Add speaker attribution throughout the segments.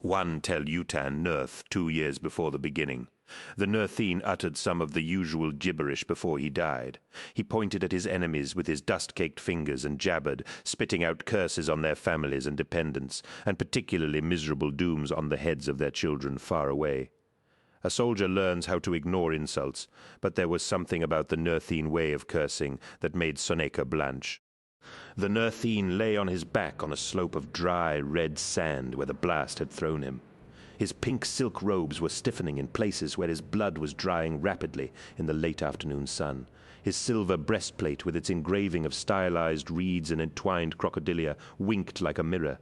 Speaker 1: One Tel-Utan Nurth 2 years before the beginning. The Nurthine uttered some of the usual gibberish before he died. He pointed at his enemies with his dust-caked fingers and jabbered, spitting out curses on their families and dependents, and particularly miserable dooms on the heads of their children far away. A soldier learns how to ignore insults, but there was something about the Nurthine way of cursing that made Soneca blanch. The Nurthine lay on his back on a slope of dry, red sand where the blast had thrown him. His pink silk robes were stiffening in places where his blood was drying rapidly in the late afternoon sun. His silver breastplate with its engraving of stylized reeds and entwined crocodilia winked like a mirror.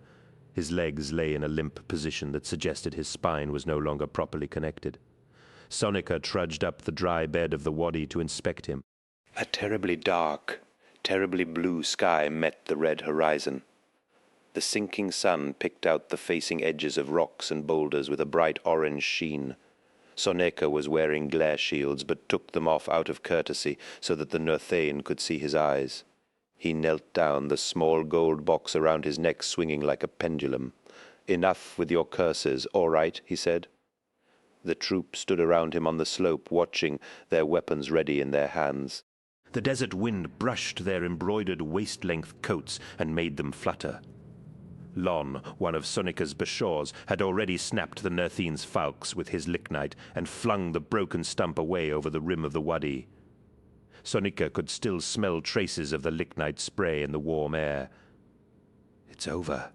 Speaker 1: His legs lay in a limp position that suggested his spine was no longer properly connected. Soneca trudged up the dry bed of the wadi to inspect him. A terribly dark, terribly blue sky met the red horizon. The sinking sun picked out the facing edges of rocks and boulders with a bright orange sheen. Soneca was wearing glare shields, but took them off out of courtesy so that the Nurthane could see his eyes. He knelt down, the small gold box around his neck swinging like a pendulum. "Enough with your curses, all right," he said. The troop stood around him on the slope, watching, their weapons ready in their hands. The desert wind brushed their embroidered waist-length coats and made them flutter. Lon, one of Soneca's Bashors, had already snapped the Nurthine's falx with his licknight and flung the broken stump away over the rim of the wadi. Soneca could still smell traces of the licknight spray in the warm air. "It's over,"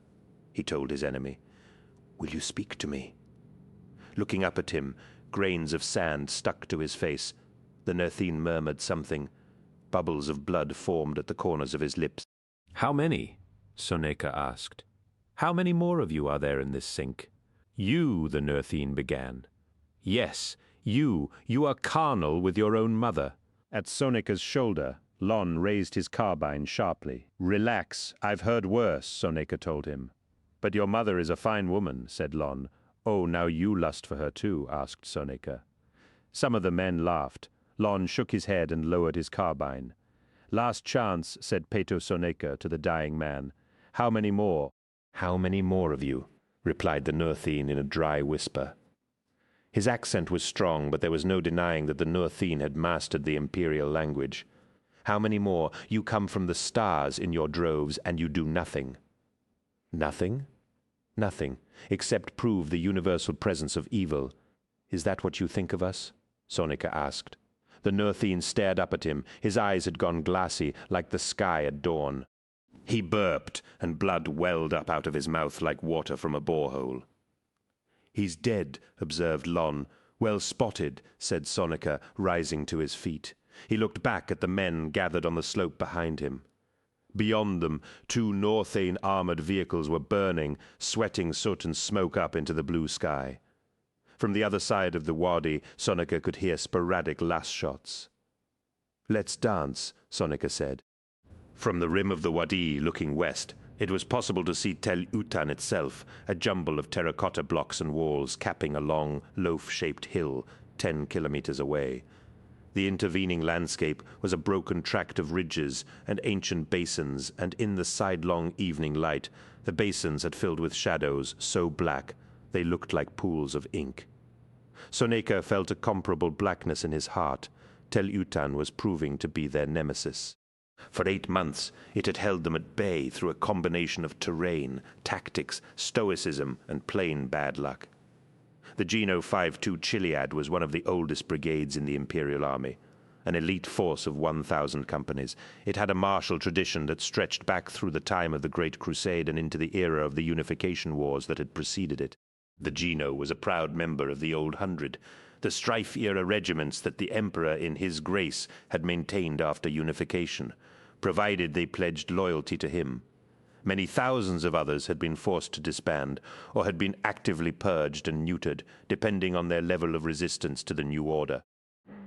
Speaker 1: he told his enemy. "Will you speak to me?" Looking up at him, grains of sand stuck to his face. The Nurthine murmured something. Bubbles of blood formed at the corners of his lips.
Speaker 2: "How many?" Soneca asked. "How many more of you are there in this sink?" "You," the Nurthine began. "Yes, you are carnal with your own mother." At Soneca's shoulder, Lon raised his carbine sharply. "Relax, I've heard worse," Soneca told him. "But your mother is a fine woman," said Lon. "Oh, now you lust for her too?" asked Soneca. Some of the men laughed. Lon shook his head and lowered his carbine. "Last chance," said Peto Soneca to the dying man. "How many more?" "How many more of you?" replied the Nurthine in a dry whisper. His accent was strong, but there was no denying that the Nurthine had mastered the imperial language. "How many more? You come from the stars in your droves, and you do nothing." "Nothing?" "Nothing, except prove the universal presence of evil. Is that what you think of us?" Soneca asked. The Nurthine stared up at him. His eyes had gone glassy, like the sky at dawn. He burped, and blood welled up out of his mouth like water from a borehole. "He's dead," observed Lon. "Well spotted," said Soneca, rising to his feet. He looked back at the men gathered on the slope behind him. Beyond them, 2 Northane armored vehicles were burning, sweating soot and smoke up into the blue sky. From the other side of the wadi, Soneca could hear sporadic lass shots. "Let's dance," Soneca said. From the rim of the wadi, looking west, it was possible to see Tel-Utan itself, a jumble of terracotta blocks and walls capping a long, loaf-shaped hill 10 kilometers away. The intervening landscape was a broken tract of ridges and ancient basins, and in the sidelong evening light, the basins had filled with shadows so black they looked like pools of ink. Soneca felt a comparable blackness in his heart. Tel-Utan was proving to be their nemesis. For 8 months, it had held them at bay through a combination of terrain, tactics, stoicism, and plain bad luck. The Geno 5-2 Chiliad was one of the oldest brigades in the Imperial Army, an elite force of 1,000 companies. It had a martial tradition that stretched back through the time of the Great Crusade and into the era of the unification wars that had preceded it. The Geno was a proud member of the Old Hundred, the strife-era regiments that the Emperor in his grace had maintained after unification, provided they pledged loyalty to him. Many thousands of others had been forced to disband, or had been actively purged and neutered, depending on their level of resistance to the new order.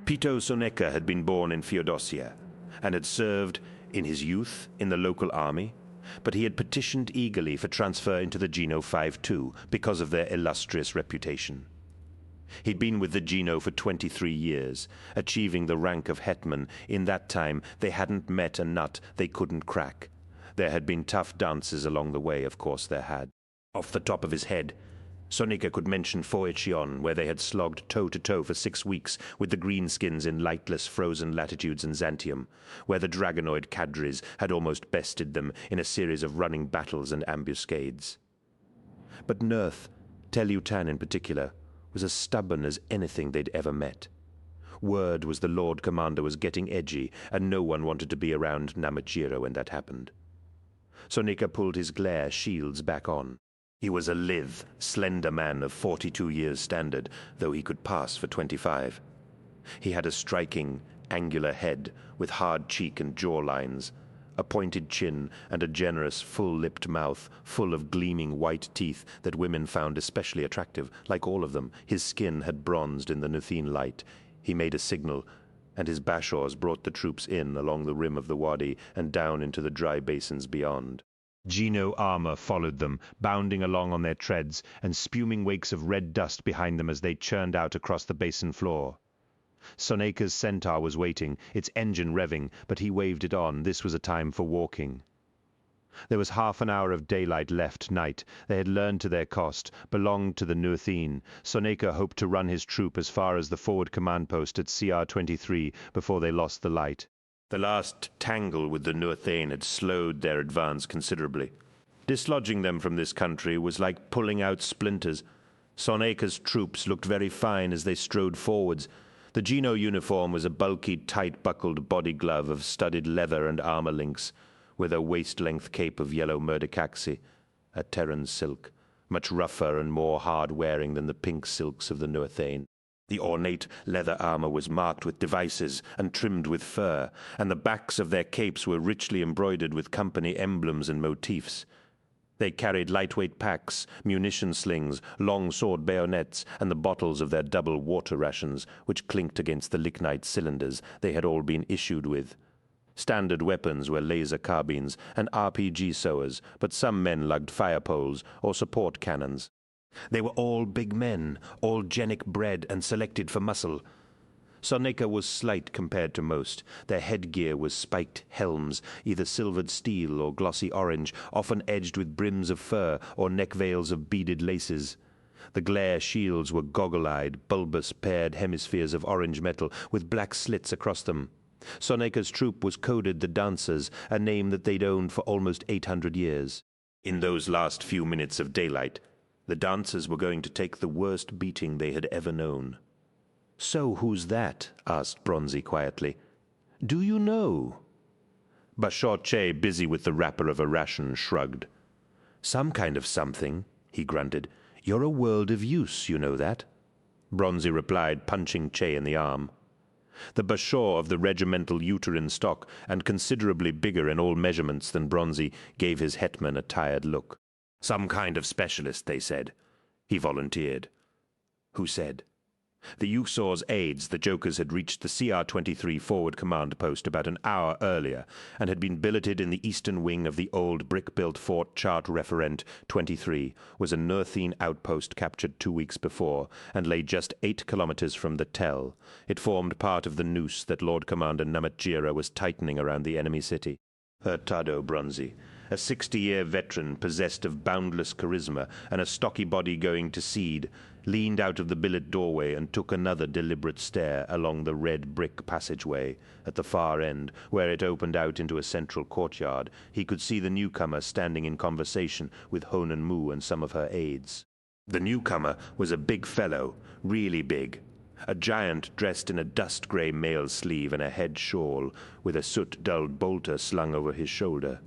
Speaker 2: Peto Soneca had been born in Feodosia, and had served, in his youth, in the local army, but he had petitioned eagerly for transfer into the Geno 5-2 because of their illustrious reputation. He'd been with the Geno for 23 years, achieving the rank of hetman. In that time, they hadn't met a nut they couldn't crack. There had been tough dances along the way, of course there had. Off the top of his head,
Speaker 1: Sonika could mention Phoetion, where they had slogged toe-to-toe for 6 weeks with the greenskins in lightless frozen latitudes in Xantium, where the dragonoid cadres had almost bested them in a series of running battles and ambuscades. But Nerth, Telyutan in particular, was as stubborn as anything they'd ever met. Word was the Lord Commander was getting edgy, and no one wanted to be around Namatjira when that happened. Sonika pulled his glare shields back on. He was a lithe, slender man of 42 years standard, though he could pass for 25. He had a striking, angular head with hard cheek and jaw lines, a pointed chin, and a generous, full-lipped mouth full of gleaming white teeth that women found especially attractive. Like all of them, his skin had bronzed in the Nuthine light. He made a signal, and his bashors brought the troops in along the rim of the wadi and down into the dry basins beyond. Geno armor followed them, bounding along on their treads and spuming wakes of red dust behind them as they churned out across the basin floor. Soneka's centaur was waiting, its engine revving, but he waved it on. This was a time for walking. There was half an hour of daylight left. Night, they had learned to their cost, belonged to the Nuthine. Soneka hoped to run his troop as far as the forward command post at CR-23 before they lost the light. The last tangle with the Nuthane had slowed their advance considerably. Dislodging them from this country was like pulling out splinters. Soneka's troops looked very fine as they strode forwards. The Geno uniform was a bulky, tight-buckled body glove of studded leather and armor links, with a waist-length cape of yellow murdicaxi, a Terran silk, much rougher and more hard-wearing than the pink silks of the Nuthane. The ornate leather armor was marked with devices and trimmed with fur, and the backs of their capes were richly embroidered with company emblems and motifs. They carried lightweight packs, munition slings, long sword bayonets, and the bottles of their double water rations, which clinked against the lignite cylinders they had all been issued with. Standard weapons were laser carbines and RPG sowers, but some men lugged fire poles or support cannons. They were all big men, all genic bred and selected for muscle. Soneka was slight compared to most. Their headgear was spiked helms, either silvered steel or glossy orange, often edged with brims of fur or neck veils of beaded laces. The glare shields were goggle-eyed, bulbous paired hemispheres of orange metal with black slits across them. Soneka's troop was coded the Dancers, a name that they'd owned for almost 800 years. In those last few minutes of daylight, the Dancers were going to take the worst beating they had ever known. "So who's that?" asked Bronzy quietly. "Do you know?" Bashor Che, busy with the wrapper of a ration, shrugged. "Some kind of something," he grunted. "You're a world of use, you know that?" Bronzy replied, punching Che in the arm. The Bashor of the regimental uterine stock, and considerably bigger in all measurements than Bronzy, gave his hetman a tired look. "Some kind of specialist," they said. He volunteered. Who said? The Uxor's aides, the Jokers, had reached the CR-23 forward command post about an hour earlier and had been billeted in the eastern wing of the old brick-built fort. Chart Referent 23 was a Nuthine outpost captured 2 weeks before and lay just 8 kilometers from the Tell. It formed part of the noose that Lord Commander Namatjira was tightening around the enemy city. Hurtado Bronzy, a 60-year veteran possessed of boundless charisma and a stocky body going to seed, leaned out of the billet doorway and took another deliberate stare along the red brick passageway. At the far end, where it opened out into a central courtyard, he could see the newcomer standing in conversation with Honan Mu and some of her aides. The newcomer was a big fellow, really big. A giant dressed in a dust-grey mail sleeve and a head shawl, with a soot-dulled bolter slung over his shoulder.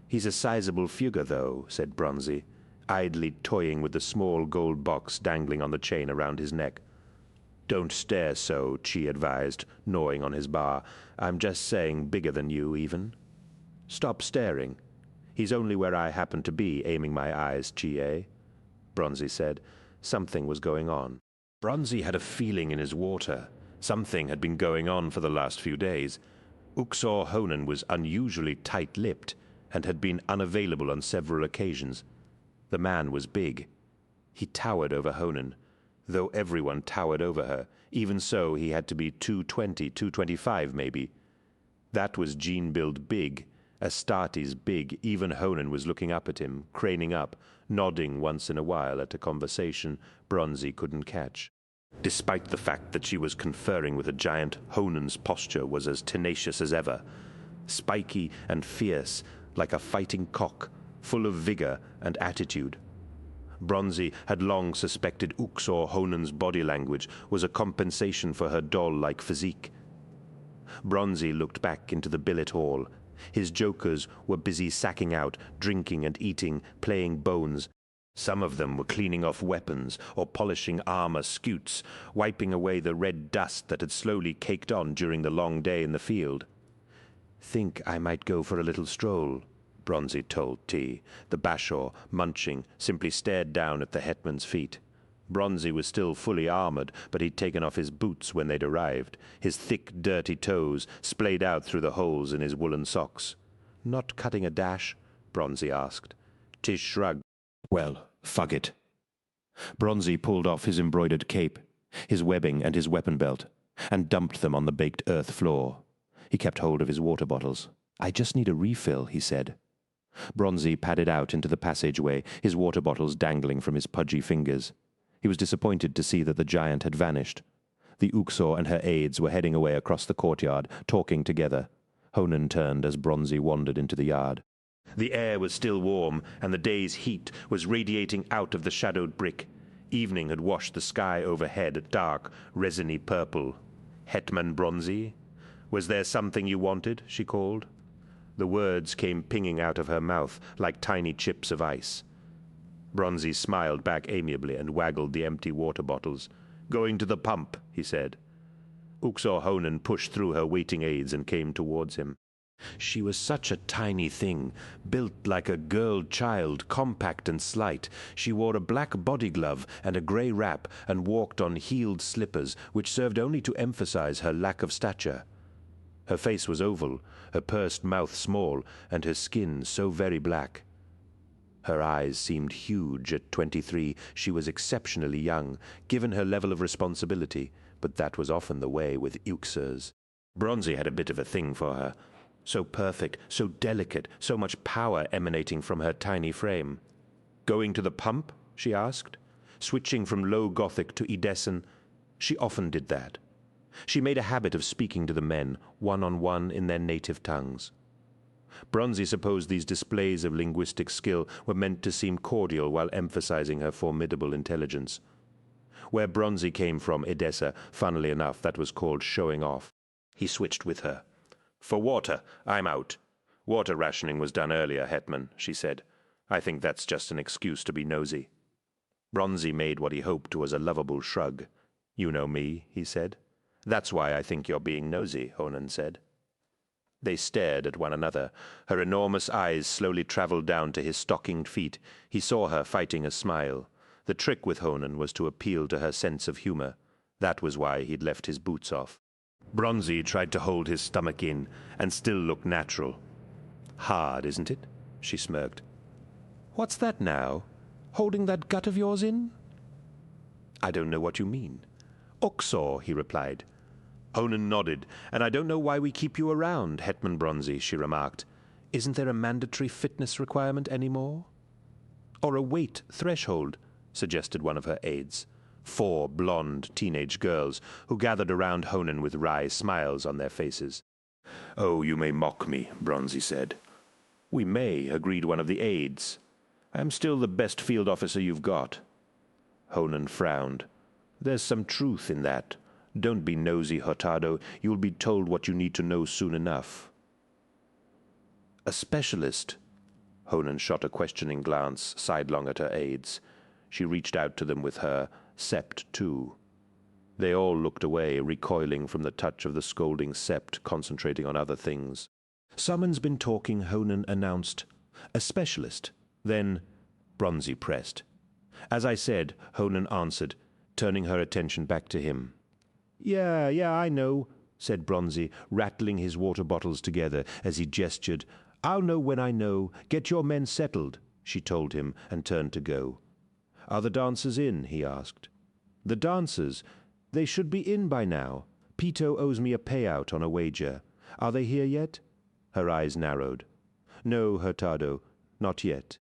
Speaker 1: "He's a sizable figure, though," said Bronzy, idly toying with the small gold box dangling on the chain around his neck. "Don't stare so," Chi advised, gnawing on his bar. "I'm just saying bigger than you, even." "Stop staring. He's only where I happen to be, aiming my eyes, Chi, Bronzy said. Something was going on. Bronzy had a feeling in his water. Something had been going on for the last few days. Uxor Honan was unusually tight-lipped and had been unavailable on several occasions. The man was big. He towered over Honan, though everyone towered over her. Even so, he had to be 220, 225 maybe. That was gene-build big, Astartes big, even Honan was looking up at him, craning up, nodding once in a while at a conversation Bronzy couldn't catch. Despite the fact that she was conferring with a giant, Honan's posture was as tenacious as ever, spiky and fierce, like a fighting cock, full of vigor and attitude. Bronzy had long suspected Uxor Honan's body language was a compensation for her doll-like physique. Bronzy looked back into the billet hall. His jokers were busy sacking out, drinking and eating, playing bones. Some of them were cleaning off weapons or polishing armor scutes, wiping away the red dust that had slowly caked on during the long day in the field. "Think I might go for a little stroll," Bronzy told T. The Bashor, munching, simply stared down at the hetman's feet. Bronzy was still fully armored, but he'd taken off his boots when they'd arrived. His thick, dirty toes splayed out through the holes in his woolen socks. "Not cutting a dash?" Bronzy asked. Tish shrugged. "Well, fuck it." Bronzy pulled off his embroidered cape, his webbing and his weapon belt, and dumped them on the baked earth floor. He kept hold of his water bottles. "I just need a refill," he said. Bronzy padded out into the passageway, his water bottles dangling from his pudgy fingers. He was disappointed to see that the giant had vanished. The Uxor and her aides were heading away across the courtyard, talking together. Honan turned as Bronzy wandered into the yard. The air was still warm, and the day's heat was radiating out of the shadowed brick. Evening had washed the sky overhead dark, resiny purple. "Hetman Bronzy? Was there something you wanted?" she called. The words came pinging out of her mouth like tiny chips of ice. Bronzy smiled back amiably and waggled the empty water bottles. "Going to the pump," he said. Uxor Honan pushed through her waiting aides and came towards him. She was such a tiny thing, built like a girl child, compact and slight. She wore a black body glove and a grey wrap and walked on heeled slippers, which served only to emphasize her lack of stature. Her face was oval, her pursed mouth small, and her skin so very black. Her eyes seemed huge at 23. She was exceptionally young, given her level of responsibility, but that was often the way with Uxors. Bronzy had a bit of a thing for her. So perfect, so delicate, so much power emanating from her tiny frame. "Going to the pump?" she asked. Switching from low Gothic to Edessan, she often did that. She made a habit of speaking to the men, one-on-one in their native tongues. Bronzy supposed these displays of linguistic skill were meant to seem cordial while emphasizing her formidable intelligence. Where Bronzy came from, Edessa, funnily enough, that was called showing off. He switched with her. "For water, I'm out. Water rationing was done earlier, Hetman," she said. "I think that's just an excuse to be nosy." Bronzy made what he hoped was a lovable shrug. "You know me," he said. "That's why I think you're being nosy," Honan said. They stared at one another. Her enormous eyes slowly traveled down to his stockinged feet. He saw her fighting a smile. The trick with Honan was to appeal to her sense of humor. That was why he'd left his boots off. Bronzy tried to hold his stomach in and still look natural. "Hard, isn't it?" she smirked. "What's that now? Holding that gut of yours in?" "I don't know what you mean." "Uxor," he replied. Honan nodded. "And I don't know why we keep you around, Hetman Bronzy," she remarked. "Isn't there a mandatory fitness requirement anymore?" "Or a weight threshold," suggested one of her aides. 4 blonde teenage girls, who gathered around Honan with wry smiles on their faces. "Oh, you may mock me," Bronzy said. "We may," agreed one of the aides. "I'm still the best field officer you've got." Honan frowned. "There's some truth in that. Don't be nosy, Hurtado. You'll be told what you need to know soon enough." "A specialist?" Honan shot a questioning glance sidelong at her aides. She reached out to them with her sept too. They all looked away, recoiling from the touch of the scolding sept, concentrating on other things. "Someone's been talking," Honan announced. "A specialist." Then Bronzy pressed. "As I said," Honan answered, turning her attention back to him. Yeah, I know," said Bronzy, rattling his water bottles together as he gestured. "I'll know when I know. Get your men settled," she told him, and turned to go. "Are the dancers in?" he asked. "The dancers? They should be in by now. Pito owes me a payout on a wager. Are they here yet?" Her eyes narrowed. No, Hurtado, not yet.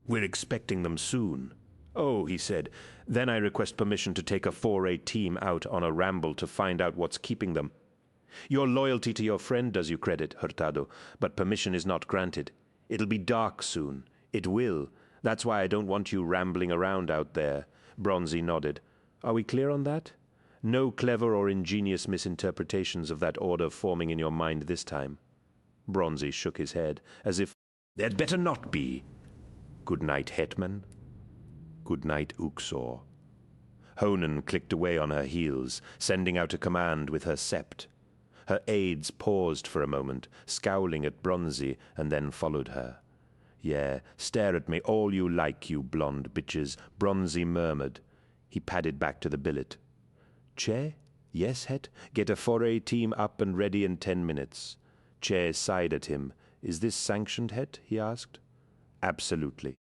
Speaker 1: We're expecting them soon. Oh, he said, then I request permission to take a 4A team out on a ramble to find out what's keeping them. Your loyalty to your friend does you credit, Hurtado, but permission is not granted. It'll be dark soon. It will. That's why I don't want you rambling around out there. Bronzy nodded. Are we clear on that? No clever or ingenious misinterpretations of that order forming in your mind this time. Bronzy shook his head, as if, there'd better not be. Good night, Hetman. Good night, Uxor. Honan clicked away on her heels, sending out a command with her sept. Her aides paused for a moment, scowling at Bronzy, and then followed her. Yeah, stare at me all you like, you blonde bitches, Bronzy murmured. He padded back to the billet. Che? Yes, Het? Get a 4A team up and ready in 10 minutes. Che sighed at him. Is this sanctioned, Het? He asked. Absolutely.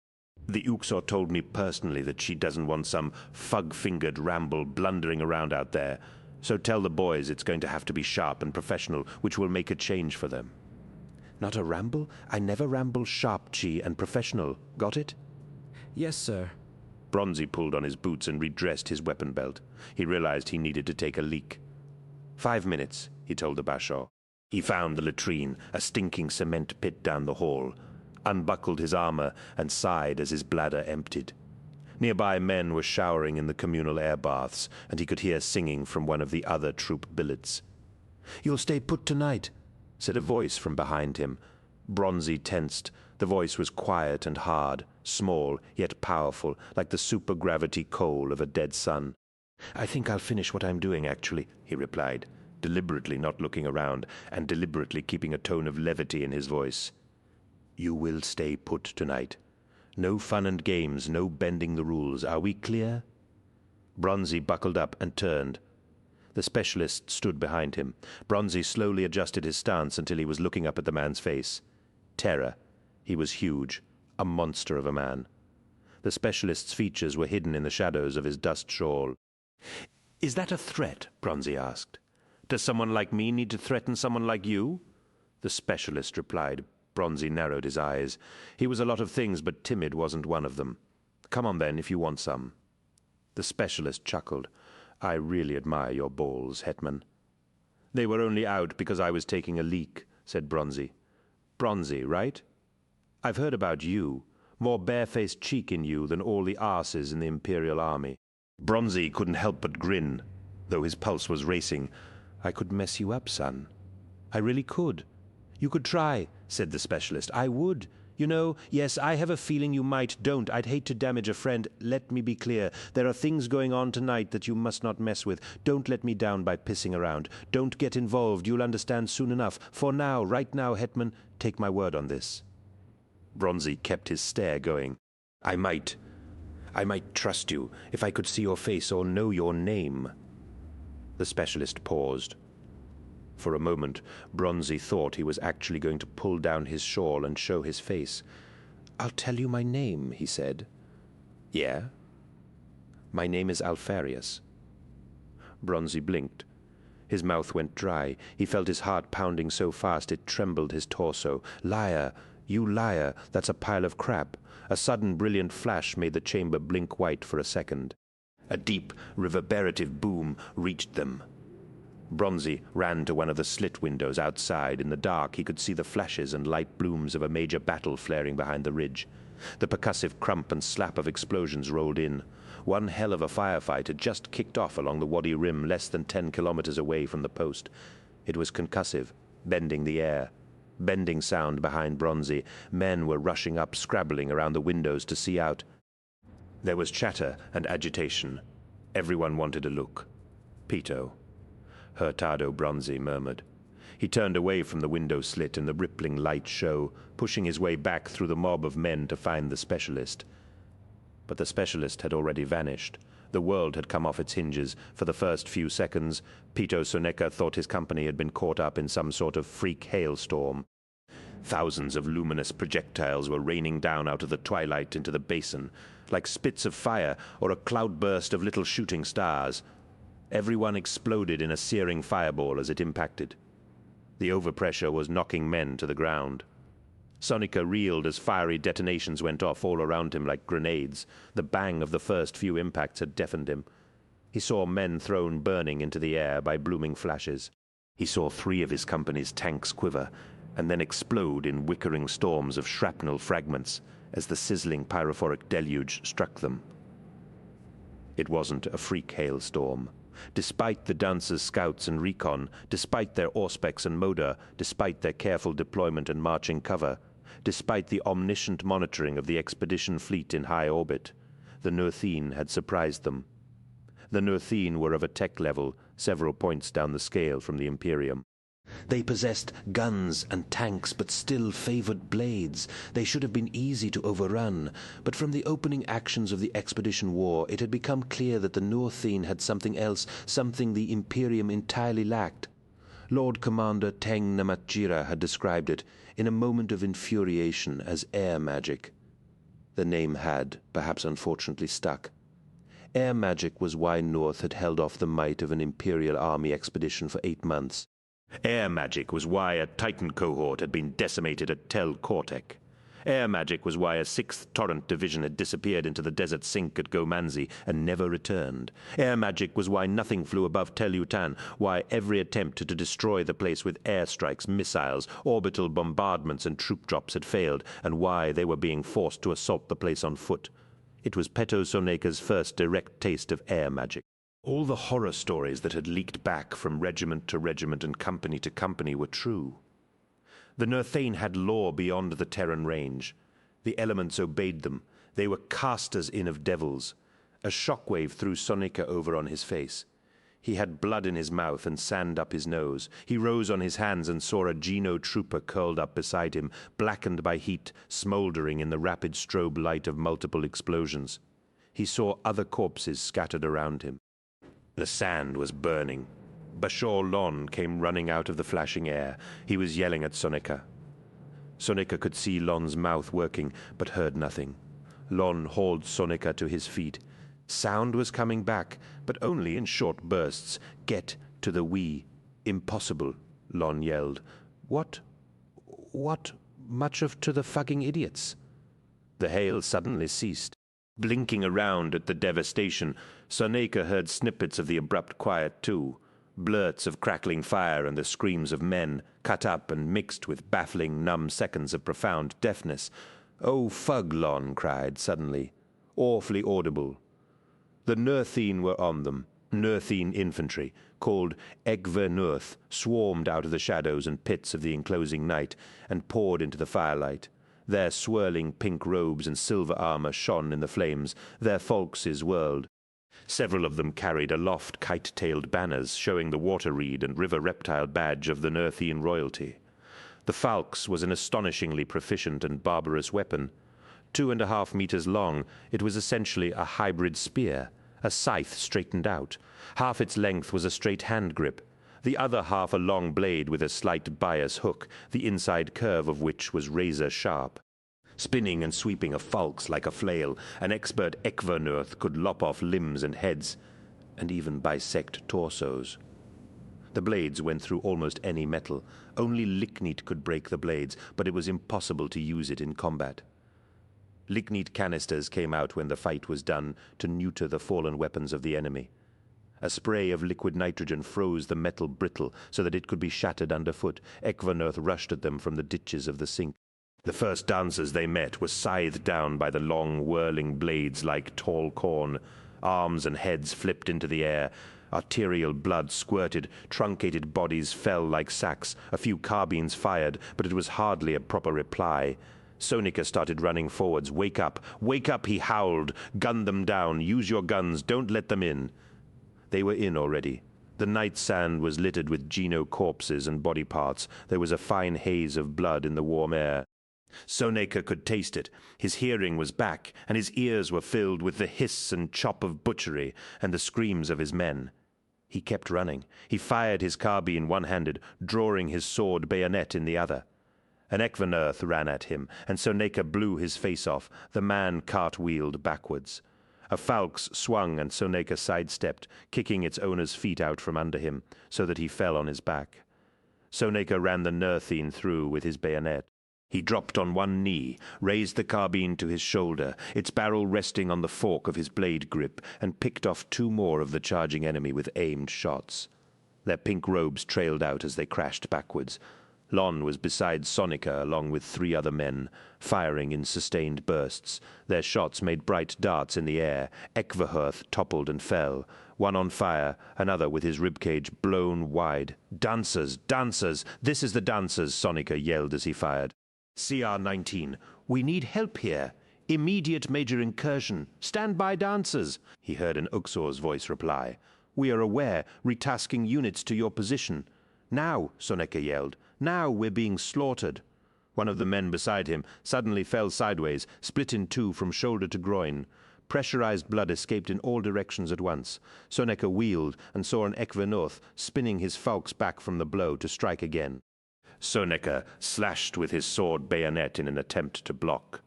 Speaker 1: The Uxor told me personally that she doesn't want some fug-fingered ramble blundering around out there. So tell the boys it's going to have to be sharp and professional, which will make a change for them. Not a ramble? I never ramble sharp, Chi, and professional. Got it?
Speaker 3: Yes, sir.
Speaker 1: Bronzy pulled on his boots and redressed his weapon belt. He realized he needed to take a leak. 5 minutes, he told the Bashaw. He found the latrine, a stinking cement pit down the hall, unbuckled his armor, and sighed as his bladder emptied. Nearby men were showering in the communal air baths, and he could hear singing from one of the other troop billets. You'll stay put tonight, said a voice from behind him. Bronzy tensed. The voice was quiet and hard, small, yet powerful, like the supergravity coal of a dead sun. I think I'll finish what I'm doing, actually, he replied, deliberately not looking around, and deliberately keeping a tone of levity in his voice. You will stay put tonight. No fun and games, no bending the rules. Are we clear? Bronzy buckled up and turned. The specialist stood behind him. Bronzy slowly adjusted his stance until he was looking up at the man's face. Terror. He was huge, a monster of a man. The specialist's features were hidden in the shadows of his dust shawl. Is that a threat? Bronzy asked. Does someone like me need to threaten someone like you? The specialist replied. Bronzy narrowed his eyes. He was a lot of things, but timid wasn't one of them. Come on, then, if you want some. The specialist chuckled. I really admire your balls, Hetman. They were only out because I was taking a leak, said Bronzy. Bronzy, right? I've heard about you. More barefaced cheek in you than all the arses in the Imperial Army. Bronzy couldn't help but grin, though his pulse was racing. I could mess you up, son. I really could. You could try, said the specialist. I would. You know, yes, I have a feeling you might. Don't. I'd hate to damage a friend. Let me be clear. There are things going on tonight that you must not mess with. Don't let me down by pissing around. Don't get involved. You'll understand soon enough. For now, right now, Hetman, take my word on this. Bronzy kept his stare going. I might trust you if I could see your face or know your name. The specialist paused. For a moment, Bronzy thought he was actually going to pull down his shawl and show his face. I'll tell you my name, he said. Yeah? My name is Alfarius. Bronzy blinked. His mouth went dry. He felt his heart pounding so fast it trembled his torso. Liar! You liar! That's a pile of crap. A sudden brilliant flash made the chamber blink white for a second. A deep, reverberative boom reached them. Bronzy ran to one of the slit windows outside. In the dark, he could see the flashes and light blooms of a major battle flaring behind the ridge. The percussive crump and slap of explosions rolled in. One hell of a firefight had just kicked off along the Wadi Rim less than 10 kilometers away from the post. It was concussive, bending the air. Bending sound behind Bronzy. Men were rushing up, scrabbling around the windows to see out. There was chatter and agitation. Everyone wanted a look. Pito. Hurtado, Bronzy murmured. He turned away from the window slit in the rippling light show, pushing his way back through the mob of men to find the specialist. But the specialist had already vanished. The world had come off its hinges. For the first few seconds, Pito Soneca thought his company had been caught up in some sort of freak hailstorm. Thousands of luminous projectiles were raining down out of the twilight into the basin, like spits of fire or a cloudburst of little shooting stars. Everyone exploded in a searing fireball as it impacted. The overpressure was knocking men to the ground. Sonika reeled as fiery detonations went off all around him like grenades. The bang of the first few impacts had deafened him. He saw men thrown burning into the air by blooming flashes. He saw 3 of his company's tanks quiver and then explode in wickering storms of shrapnel fragments as the sizzling pyrophoric deluge struck them. It wasn't a freak hailstorm. Despite the Dance's scouts and recon, despite their auspex and motor, despite their careful deployment and marching cover, despite the omniscient monitoring of the expedition fleet in high orbit, the Nurthine had surprised them. The Nurthine were of a tech level several points down the scale from the Imperium. They possessed guns and tanks, but still favored blades. They should have been easy to overrun, but from the opening actions of the expedition war, it had become clear that the Nurthine had something else, something the Imperium entirely lacked. Lord Commander Teng Namatjira had described it, in a moment of infuriation, as air magic. The name had, perhaps unfortunately, stuck. Air magic was why North had held off the might of an Imperial army expedition for 8 months. Air magic was why a Titan cohort had been decimated at Tel Kortek. Air magic was why a 6th Torrent Division had disappeared into the desert sink at Gomanzi and never returned. Air magic was why nothing flew above Tel Yutan, why every attempt to destroy the place with airstrikes, missiles, orbital bombardments and troop drops had failed, and why they were being forced to assault the place on foot. It was Peto Soneka's first direct taste of air magic. All the horror stories that had leaked back from regiment to regiment and company to company were true. The Nurthane had law beyond the Terran range. The elements obeyed them. They were casters in of devils. A shockwave threw Sonika over on his face. He had blood in his mouth and sand up his nose. He rose on his hands and saw a Geno trooper curled up beside him, blackened by heat, smoldering in the rapid strobe light of multiple explosions. He saw other corpses scattered around him. The sand was burning. Bashor Lon came running out of the flashing air. He was yelling at Sonika. Sonika could see Lon's mouth working, but heard nothing. Lon hauled Sonika to his feet. Sound was coming back, but only in short bursts. Get to the we. Impossible, Lon yelled. What? Much of to the fucking idiots? The hail suddenly ceased. Blinking around at the devastation, Sonika heard snippets of the abrupt quiet too. Blurts of crackling fire and the screams of men, cut up and mixed with baffling, numb seconds of profound deafness. "Oh, fug!" Lon cried suddenly. Awfully audible. The Nurthine were on them. Nurthine infantry, called Egver Nurth, swarmed out of the shadows and pits of the enclosing night and poured into the firelight. Their swirling pink robes and silver armor shone in the flames. Their falxes whirled. Several of them carried aloft kite-tailed banners showing the water reed and river reptile badge of the Nurthine royalty. The falx was an astonishingly proficient and barbarous weapon. 2.5 meters long, it was essentially a hybrid spear, a scythe straightened out. Half its length was a straight hand grip, the other half a long blade with a slight bias hook, the inside curve of which was razor sharp. Spinning and sweeping a falx like a flail, an expert Ekvernurth could lop off limbs and heads, and even bisect torsos. The blades went through almost any metal. Only lignite could break the blades, but it was impossible to use it in combat. Lignite canisters came out when the fight was done to neuter the fallen weapons of the enemy. A spray of liquid nitrogen froze the metal brittle so that it could be shattered underfoot. Ekvernurth rushed at them from the ditches of the sink. The first dancers they met were scythed down by the long, whirling blades like tall corn. Arms and heads flipped into the air. Arterial blood squirted. Truncated bodies fell like sacks. A few carbines fired, but it was hardly a proper reply. Sonika started running forwards. "Wake up! Wake up!" he howled. "Gun them down! Use your guns! Don't let them in!" They were in already. The night sand was littered with Geno corpses and body parts. There was a fine haze of blood in the warm air. Sonika could taste it. His hearing was back, and his ears were filled with the hiss and chop of butchery and the screams of his men. He kept running. He fired his carbine one-handed, drawing his sword bayonet in the other. An Ekvernurth ran at him, and Sonika blew his face off. The man cartwheeled backwards. A falx swung and Sonika sidestepped, kicking its owner's feet out from under him, so that he fell on his back. Sonika ran the Nurthine through with his bayonet. He dropped on one knee, raised the carbine to his shoulder, its barrel resting on the fork of his blade grip, and picked off 2 more of the charging enemy with aimed shots. Their pink robes trailed out as they crashed backwards. Lon was beside Sonika along with 3 other men, firing in sustained bursts. Their shots made bright darts in the air. Ekvahurth toppled and fell, one on fire, another with his ribcage blown wide. "Dancers! Dancers! This is the dancers!" Sonika yelled as he fired. "CR-19, we need help here. Immediate major incursion. Stand by, dancers!" he heard an Uxor's voice reply. "We are aware, retasking units to your position." "Now!" Sonika yelled. "Now we're being slaughtered." One of the men beside him suddenly fell sideways, split in 2 from shoulder to groin. Pressurized blood escaped in all directions at once. Sonika wheeled and saw an Ekvenorth spinning his falx back from the blow to strike again. Sonika slashed with his sword bayonet in an attempt to block.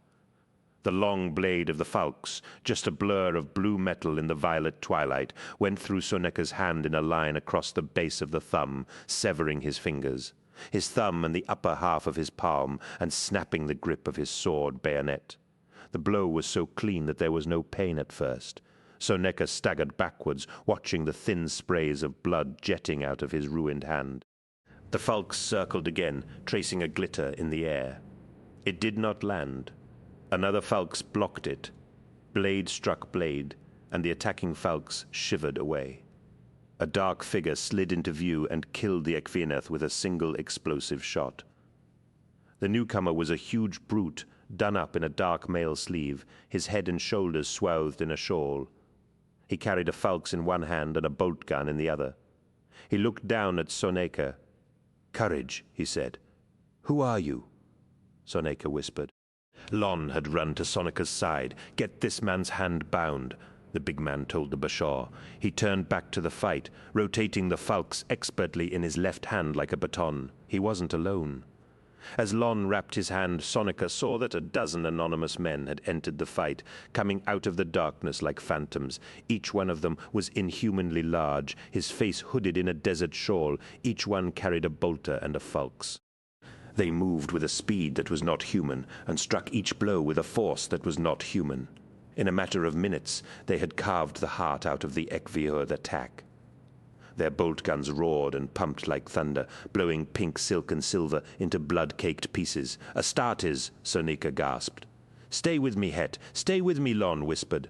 Speaker 1: The long blade of the falx, just a blur of blue metal in the violet twilight, went through Sonika's hand in a line across the base of the thumb, severing his fingers, his thumb and the upper half of his palm, and snapping the grip of his sword bayonet. The blow was so clean that there was no pain at first. Sonika staggered backwards, watching the thin sprays of blood jetting out of his ruined hand. The falx circled again, tracing a glitter in the air. It did not land. Another falx blocked it. Blade struck blade, and the attacking falx shivered away. A dark figure slid into view and killed the Ekveneth with a single explosive shot. The newcomer was a huge brute, done up in a dark mail sleeve, his head and shoulders swathed in a shawl. He carried a falx in one hand and a bolt gun in the other. He looked down at Sonika. "Courage," he said. "Who are you?" Sonika whispered. Lon had run to Sonika's side. "Get this man's hand bound," the big man told the bashaw. He turned back to the fight, rotating the falx expertly in his left hand like a baton. He wasn't alone. As Lon wrapped his hand, Sonika saw that a dozen anonymous men had entered the fight, coming out of the darkness like phantoms. Each one of them was inhumanly large, his face hooded in a desert shawl. Each one carried a bolter and a falx. They moved with a speed that was not human, and struck each blow with a force that was not human. In a matter of minutes, they had carved the heart out of the Ekvihurd attack. Their bolt guns roared and pumped like thunder, blowing pink silk and silver into blood-caked pieces. "Astartes," Sonika gasped. "Stay with me, Het. Stay with me," Lon whispered.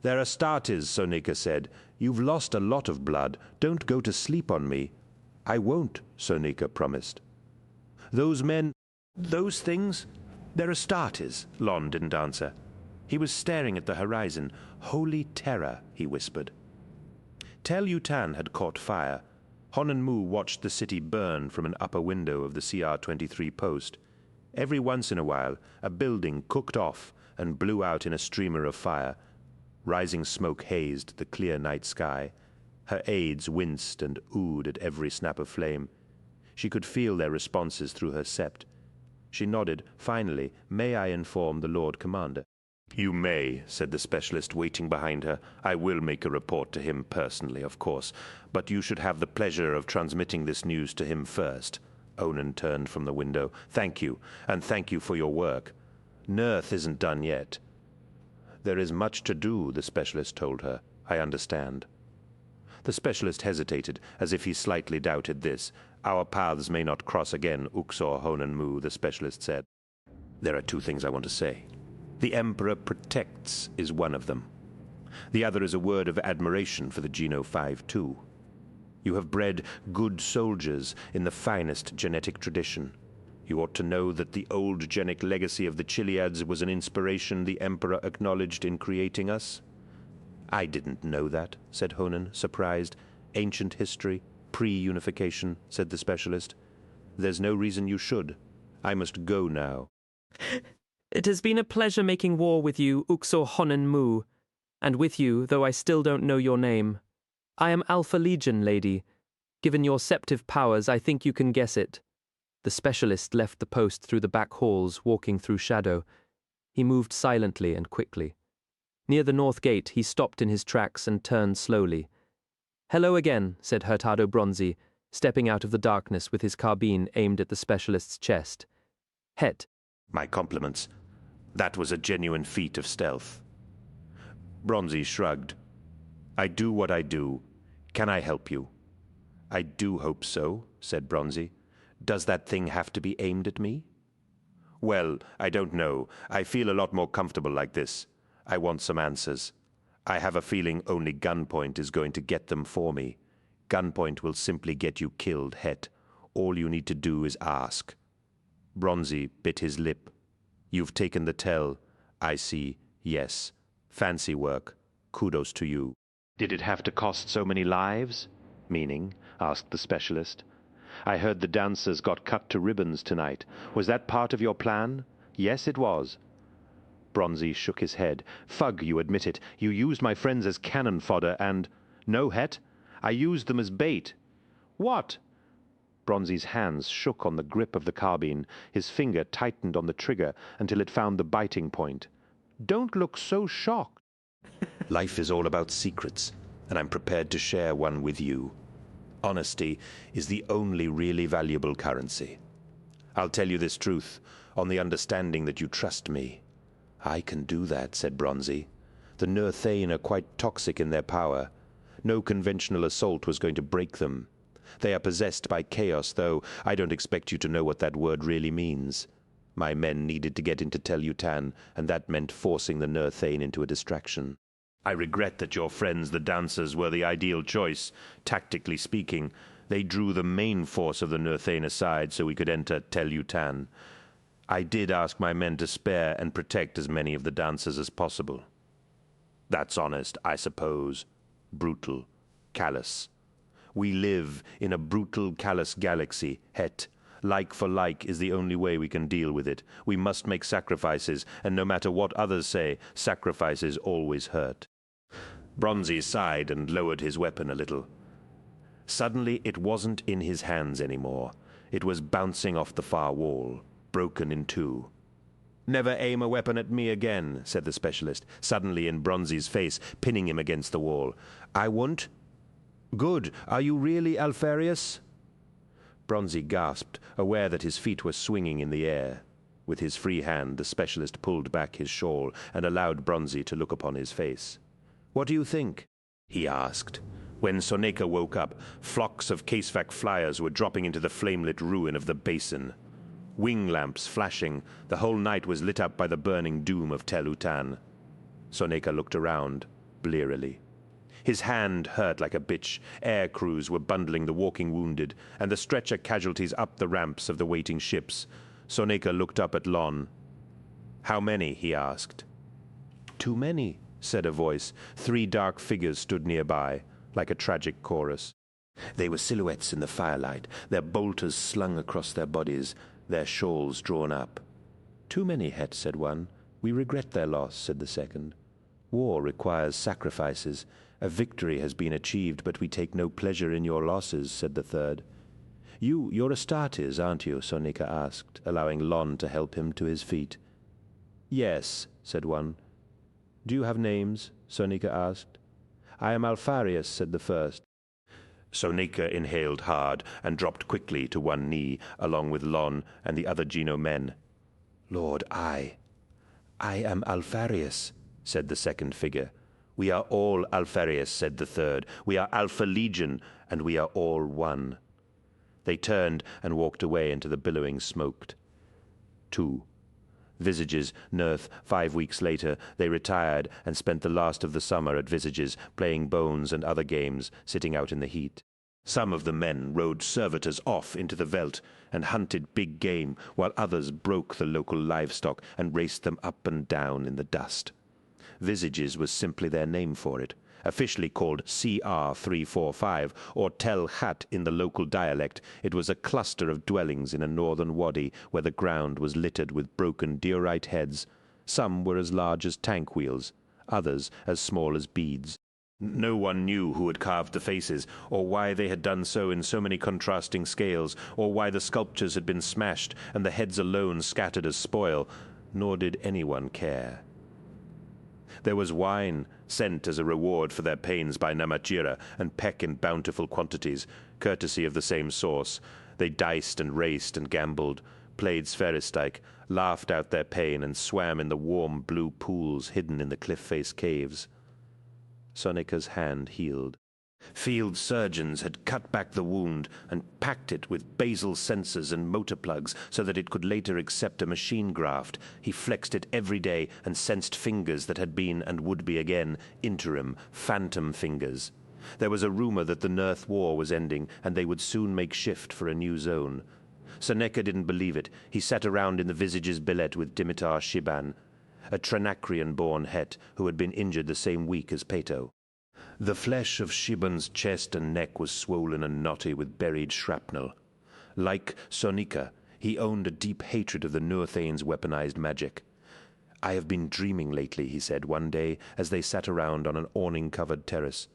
Speaker 1: "They're Astartes," Sonika said. "You've lost a lot of blood. Don't go to sleep on me." "I won't," Sonika promised. "Those men, those things, they're Astartes," Lon didn't answer. He was staring at the horizon. "Holy terror," he whispered. Tel Yutan had caught fire. Honan Mu watched the city burn from an upper window of the CR-23 post. Every once in a while, a building cooked off and blew out in a streamer of fire. Rising smoke hazed the clear night sky. Her aides winced and oohed at every snap of flame. She could feel their responses through her sept. She nodded. "Finally, may I inform the Lord Commander?" "You may," said the specialist waiting behind her. "I will make a report to him personally, of course, but you should have the pleasure of transmitting this news to him first." Onan turned from the window. "Thank you, and thank you for your work. Nurth isn't done yet." "There is much to do," the specialist told her. "I understand." The specialist hesitated, as if he slightly doubted this. "Our paths may not cross again, Uxor Honan Mu," the specialist said. "There are 2 things I want to say. The Emperor protects is one of them. The other is a word of admiration for the Geno 5-2. You have bred good soldiers in the finest genetic tradition. You ought to know that the old genic legacy of the Chiliads was an inspiration the Emperor acknowledged in creating us." "I didn't know that," said Honan, surprised. "Ancient history, pre-unification," said the specialist. "There's no reason you should. I must go now."
Speaker 3: "It has been a pleasure making war with you, Uxor Honan Mu, and with you, though I still don't know your name. I am Alpha Legion, lady. Given your septive powers, I think you can guess it." The specialist left the post through the back halls, walking through shadow. He moved silently and quickly. Near the north gate, he stopped in his tracks and turned slowly. "Hello again," said Hurtado Bronzi, stepping out of the darkness with his carbine aimed at the specialist's chest. "Het,
Speaker 1: My compliments. That was a genuine feat of stealth. Bronzy shrugged. I do what I do. Can I help you? I do hope so, said Bronzy. Does that thing have to be aimed at me? Well, I don't know. I feel a lot more comfortable like this. I want some answers. I have a feeling only gunpoint is going to get them for me. Gunpoint will simply get you killed, Het. All you need to do is ask. Bronzy bit his lip. You've taken the tell. I see. Yes. Fancy work. Kudos to you. Did it have to cost so many lives? Meaning? Asked the specialist. I heard the dancers got cut to ribbons tonight. Was that part of your plan? Yes, it was. Bronzy shook his head. Fug, you admit it. You used my friends as cannon fodder and... No, Het. I used them as bait. What? Bronzy's hands shook on the grip of the carbine. His finger tightened on the trigger until it found the biting point. Don't look so shocked. Life is all about secrets, and I'm prepared to share one with you. Honesty is the only really valuable currency. I'll tell you this truth, on the understanding that you trust me. I can do that, said Bronzy. The Nurthane are quite toxic in their power. No conventional assault was going to break them. They are possessed by chaos, though I don't expect you to know what that word really means. My men needed to get into Tell-Utan, and that meant forcing the Nurthane into a distraction. I regret that your friends, the dancers, were the ideal choice. Tactically speaking, they drew the main force of the Nurthane aside so we could enter Tell-Utan. I did ask my men to spare and protect as many of the dancers as possible. That's honest, I suppose. Brutal. Callous. We live in a brutal, callous galaxy, Het. Like for like is the only way we can deal with it. We must make sacrifices, and no matter what others say, sacrifices always hurt. Bronzy sighed and lowered his weapon a little. Suddenly it wasn't in his hands anymore. It was bouncing off the far wall, broken in two. Never aim a weapon at me again, said the specialist, suddenly in Bronzy's face, pinning him against the wall. I won't. Good. Are you really Alpharius? Bronzy gasped, aware that his feet were swinging in the air. With his free hand, the specialist pulled back his shawl and allowed Bronzy to look upon his face. What do you think? He asked. When Soneca woke up, flocks of Casevac flyers were dropping into the flame-lit ruin of the basin. Wing lamps flashing, the whole night was lit up by the burning doom of Tell-Utan. Soneca looked around, blearily. His hand hurt like a bitch. Air crews were bundling the walking wounded, and the stretcher casualties up the ramps of the waiting ships. Soneca looked up at Lon. How many? He asked. Too many, said a voice. 3 dark figures stood nearby, like a tragic chorus. They were silhouettes in the firelight, their bolters slung across their bodies, their shawls drawn up. Too many, Het, said one. We regret their loss, said the second. War requires sacrifices. A victory has been achieved, but we take no pleasure in your losses, said the third. You're Astartes, aren't you? Soneca asked, allowing Lon to help him to his feet. Yes, said one. Do you have names? Soneca asked. I am Alpharius, said the first. Soneca inhaled hard and dropped quickly to one knee, along with Lon and the other Geno men. Lord, I am Alpharius, said the second figure. We are all Alpharius, said the third. We are Alpha Legion, and we are all one. They turned and walked away into the billowing smoke. 2. Visages, Nurth. 5 weeks later, they retired and spent the last of the summer at Visages, playing bones and other games, sitting out in the heat. Some of the men rode servitors off into the veldt and hunted big game, while others broke the local livestock and raced them up and down in the dust. Visages was simply their name for it, officially called CR345, or Tel Hat in the local dialect. It was a cluster of dwellings in a northern wadi where the ground was littered with broken diorite heads. Some were as large as tank wheels, others as small as beads. No one knew who had carved the faces, or why they had done so in so many contrasting scales, or why the sculptures had been smashed and the heads alone scattered as spoil, nor did anyone care. There was wine, sent as a reward for their pains by Namachira, and peck in bountiful quantities, courtesy of the same source. They diced and raced and gambled, played Sveristike, laughed out their pain, and swam in the warm blue pools hidden in the cliff-face caves. Sonika's hand healed. Field surgeons had cut back the wound and packed it with basal sensors and motor plugs so that it could later accept a machine graft. He flexed it every day and sensed fingers that had been and would be again interim, phantom fingers. There was a rumor that the Nurth War was ending and they would soon make shift for a new zone. Soneca didn't believe it. He sat around in the Visage's billet with Dimitar Shiban, a Tranacrian-born het who had been injured the same week as Peto. The flesh of Shiban's chest and neck was swollen and knotty with buried shrapnel. Like Sonika, he owned a deep hatred of the Nurthane's weaponized magic. "I have been dreaming lately," he said one day as they sat around on an awning-covered terrace.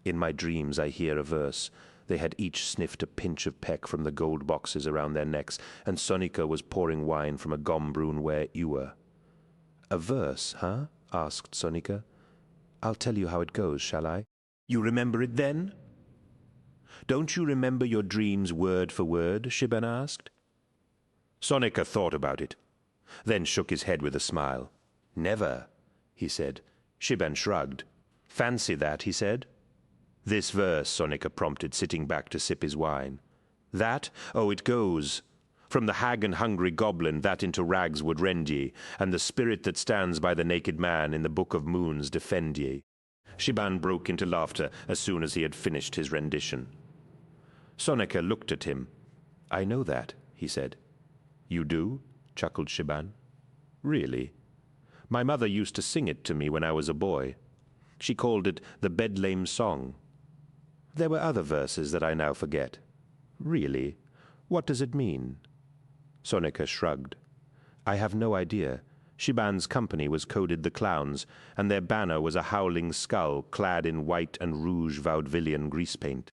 Speaker 1: "In my dreams I hear a verse." They had each sniffed a pinch of peck from the gold boxes around their necks, and Sonika was pouring wine from a gombrune ware ewer. "A verse, huh?" asked Sonika. "I'll tell you how it goes, shall I?" "You remember it then?" "Don't you remember your dreams word for word?" Shiban asked. Sonika thought about it, then shook his head with a smile. "Never," he said. Shiban shrugged. "Fancy that," he said. "This verse," Sonika prompted, sitting back to sip his wine. "That? Oh, it goes. From the hag and hungry goblin that into rags would rend ye, and the spirit that stands by the naked man in the Book of Moons defend ye." Shiban broke into laughter as soon as he had finished his rendition. Sonika looked at him. "I know that," he said. "You do?" chuckled Shiban. "Really? My mother used to sing it to me when I was a boy. She called it the Bedlame Song. There were other verses that I now forget." "Really? What does it mean?" Sonika shrugged. "I have no idea. Shiban's company was coded the Clowns, and their banner was a howling skull clad in white and rouge vaudevillian grease paint.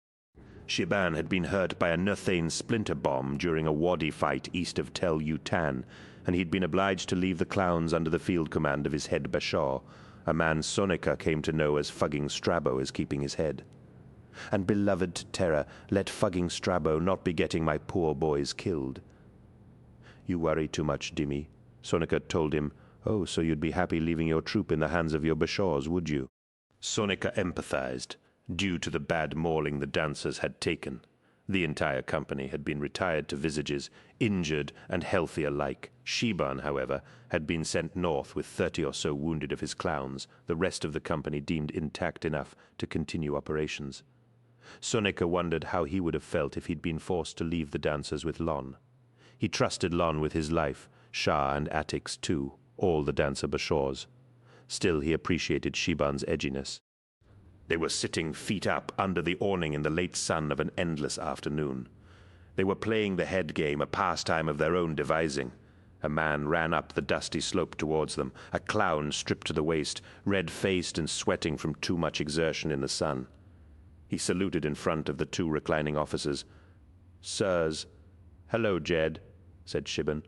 Speaker 1: Shiban had been hurt by a Nurthane splinter bomb during a wadi fight east of Tel Utan, and he'd been obliged to leave the Clowns under the field command of his head Bashaw, a man Sonika came to know as Fugging Strabo is keeping his head. "And beloved Terra, let Fugging Strabo not be getting my poor boys killed." "You worry too much, Dimmy," Sonika told him. "Oh, so you'd be happy leaving your troop in the hands of your Bashaws, would you?" Sonika empathized, due to the bad mauling the dancers had taken. The entire company had been retired to Visages, injured and healthy alike. Shiban, however, had been sent north with 30 or so wounded of his clowns, the rest of the company deemed intact enough to continue operations. Sonika wondered how he would have felt if he'd been forced to leave the dancers with Lon. He trusted Lon with his life, Shah and Atix too, all the dancer Bashaws. Still, he appreciated Shiban's edginess. They were sitting feet up under the awning in the late sun of an endless afternoon. They were playing the head game, a pastime of their own devising. A man ran up the dusty slope towards them, a clown stripped to the waist, red-faced and sweating from too much exertion in the sun. He saluted in front of the two reclining officers. "Sirs." "Hello, Jed," said Shiban.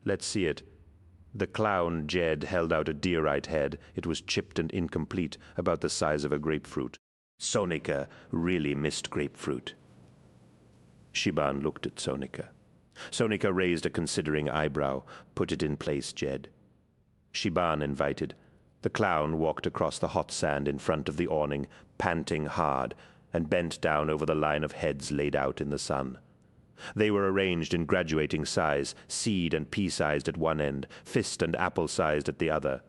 Speaker 1: "Let's see it." The clown Jed held out a deerite head. It was chipped and incomplete, about the size of a grapefruit. Sonika really missed grapefruit. Shiban looked at Sonika. Sonika raised a considering eyebrow. "Put it in place, Jed." Shiban invited. The clown walked across the hot sand in front of the awning, panting hard, and bent down over the line of heads laid out in the sun. They were arranged in graduating size, seed and pea-sized at one end, fist and apple-sized at the other.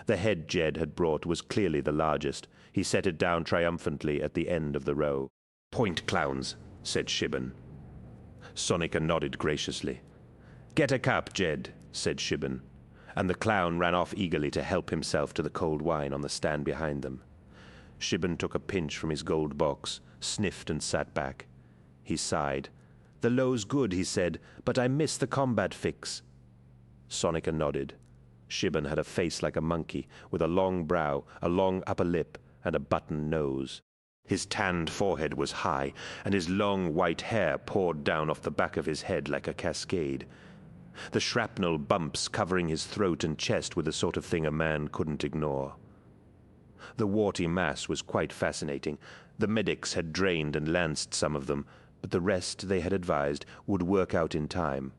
Speaker 1: The head Jed had brought was clearly the largest. He set it down triumphantly at the end of the row. "Point, clowns," said Shiban. Sonika nodded graciously. "Get a cup, Jed," said Shiban, and the clown ran off eagerly to help himself to the cold wine on the stand behind them. Shiban took a pinch from his gold box, sniffed and sat back. He sighed. "The low's good," he said, "but I miss the combat fix." Sonika nodded. Shiban had a face like a monkey, with a long brow, a long upper lip, and a button nose. His tanned forehead was high, and his long white hair poured down off the back of his head like a cascade. The shrapnel bumps covering his throat and chest were the sort of thing a man couldn't ignore. The warty mass was quite fascinating. The medics had drained and lanced some of them, but the rest, they had advised, would work out in time.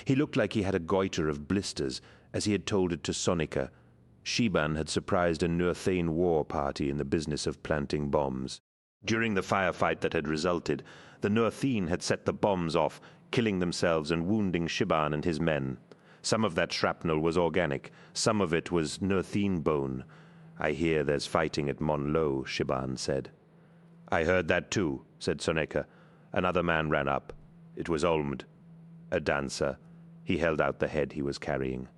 Speaker 1: He looked like he had a goiter of blisters, as he had told it to Sonika. Shiban had surprised a Nurthane war party in the business of planting bombs. During the firefight that had resulted, the Nurthane had set the bombs off, killing themselves and wounding Shiban and his men. Some of that shrapnel was organic, some of it was Nurthane bone. "I hear there's fighting at Monlo," Shiban said. "I heard that too," said Sonika. Another man ran up. It was Olmd, a dancer. He held out the head he was carrying.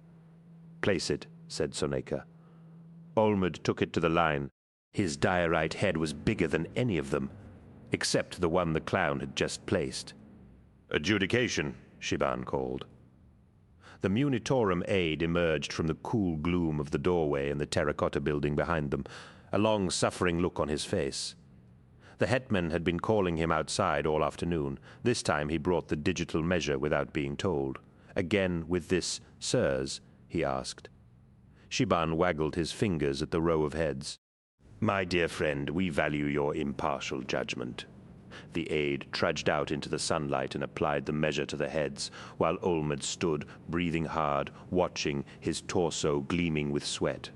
Speaker 1: "Place it," said Sonika. Olmd took it to the line. His diorite head was bigger than any of them, except the one the clown had just placed. "Adjudication," Shiban called. The Munitorum aide emerged from the cool gloom of the doorway in the terracotta building behind them, a long-suffering look on his face. The hetman had been calling him outside all afternoon. This time he brought the digital measure without being told. "Again with this, sirs?" he asked. Shiban waggled his fingers at the row of heads. "My dear friend, we value your impartial judgment." The aide trudged out into the sunlight and applied the measure to the heads, while Olmd stood, breathing hard, watching, his torso gleaming with sweat.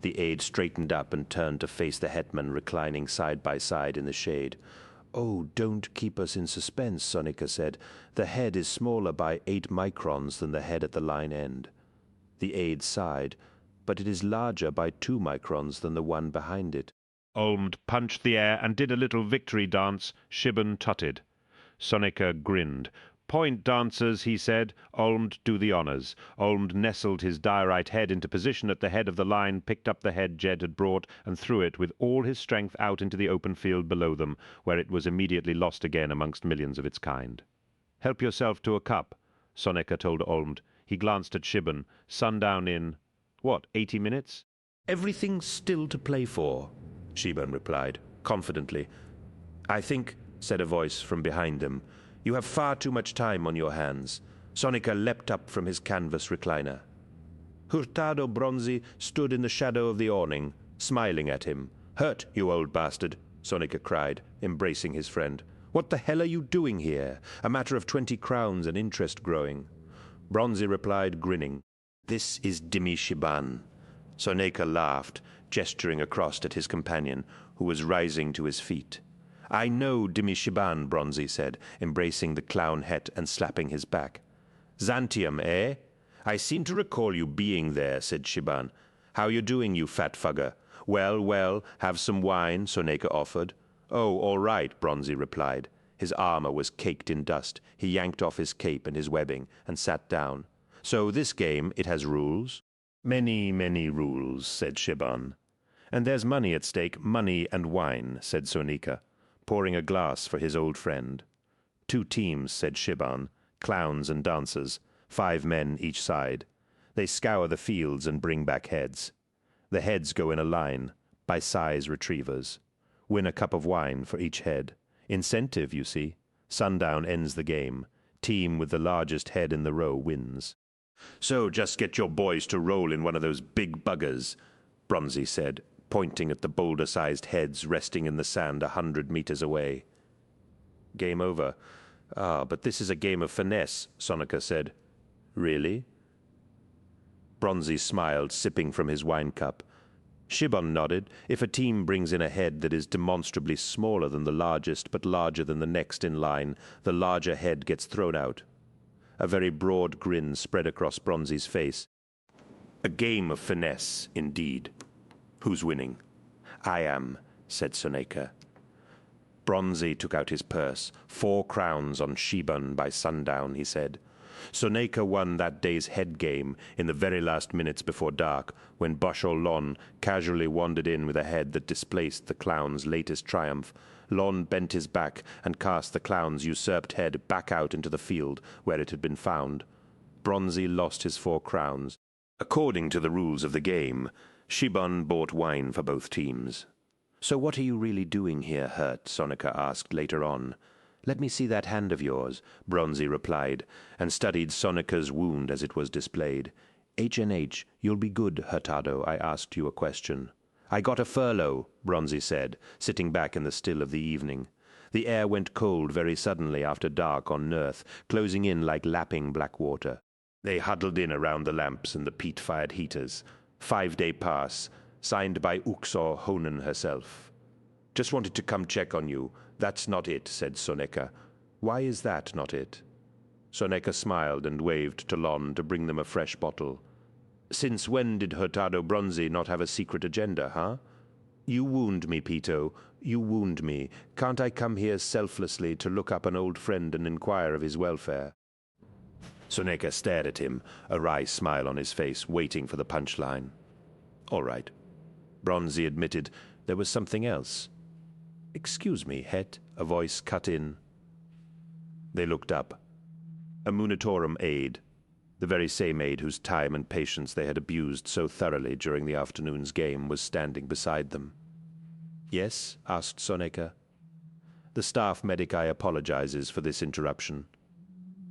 Speaker 1: The aide straightened up and turned to face the hetman reclining side by side in the shade. "Oh, don't keep us in suspense," Sonika said. "The head is smaller by 8 microns than the head at the line end." The aide sighed. "But it is larger by 2 microns than the one behind it."
Speaker 2: Olmd punched the air and did a little victory dance. Shiban tutted. Sonika grinned. "Point, dancers," he said. "Olmd, do the honors." Olmd nestled his diorite head into position at the head of the line, picked up the head Jed had brought, and threw it with all his strength out into the open field below them, where it was immediately lost again amongst millions of its kind. "Help yourself to a cup," Sonika told Olmd. He glanced at Shiban. "Sundown in, 80 minutes?"
Speaker 1: "Everything's still to play for," Shiban replied, confidently. "I think," said a voice from behind them, "you have far too much time on your hands." Sonika leapt up from his canvas recliner. Hurtado Bronzi stood in the shadow of the awning, smiling at him. "Hurt, you old bastard," Sonika cried, embracing his friend. "What the hell are you doing here? A matter of 20 crowns and interest growing." Bronzi replied, grinning. "This is Dimi Shiban." Sonika laughed, gesturing across at his companion, who was rising to his feet. "I know Dimi Shiban," Bronzi said, embracing the clown het and slapping his back. "Xantium, eh? I seem to recall you being there," said Shiban. "How you doing, you fat fugger?" "Well, well, have some wine," Sonika offered. "Oh, all right," Bronzi replied. His armor was caked in dust. He yanked off his cape and his webbing and sat down. "So this game, it has rules?" "Many, many rules," said Shiban. "And there's money at stake, money and wine," said Sonika, pouring a glass for his old friend. "2 teams," said Shiban, "clowns and dancers, 5 men each side. They scour the fields and bring back heads. The heads go in a line, by size retrievers. Win a cup of wine for each head. Incentive, you see. Sundown ends the game. Team with the largest head in the row wins." "So just get your boys to roll in one of those big buggers," Bronzi said, pointing at the boulder-sized heads resting in the sand 100 meters away. "Game over. Ah, but this is a game of finesse," Sonika said. "Really?" Bronzi smiled, sipping from his wine cup. Shiban nodded. "If a team brings in a head that is demonstrably smaller than the largest, but larger than the next in line, the larger head gets thrown out." A very broad grin spread across Bronzi's face. "A game of finesse, indeed. Who's winning?" "I am," said Sonika. Bronzi took out his purse. 4 crowns on Shiban by sundown, he said. Sonika won that day's head game in the very last minutes before dark, when Boshol Lon casually wandered in with a head that displaced the clown's latest triumph. Lon bent his back and cast the clown's usurped head back out into the field where it had been found. Bronzi lost his 4 crowns. According to the rules of the game, Shiban bought wine for both teams. "So what are you really doing here, Hurt?" Sonika asked later on. "Let me see that hand of yours," Bronzi replied, and studied Sonika's wound as it was displayed. "H&H, you'll be good, Hurtado, I asked you a question." "I got a furlough," Bronzi said, sitting back in the still of the evening. The air went cold very suddenly after dark on Nerth, closing in like lapping black water. They huddled in around the lamps and the peat-fired heaters. 5-day pass, signed by Uxor Honen herself. "Just wanted to come check on you. That's not it," said Soneka. "Why is that not it?" Soneka smiled and waved to Lon to bring them a fresh bottle. "Since when did Hurtado Bronzi not have a secret agenda, huh? You wound me, Pito. You wound me. Can't I come here selflessly to look up an old friend and inquire of his welfare?" Soneka stared at him, a wry smile on his face, waiting for the punchline. "All right." Bronzi admitted there was something else. "Excuse me, Het," a voice cut in. They looked up. A Munitorum aide, the very same aide whose time and patience they had abused so thoroughly during the afternoon's game, was standing beside them. "Yes?" asked Soneka. "The staff medici apologizes for this interruption.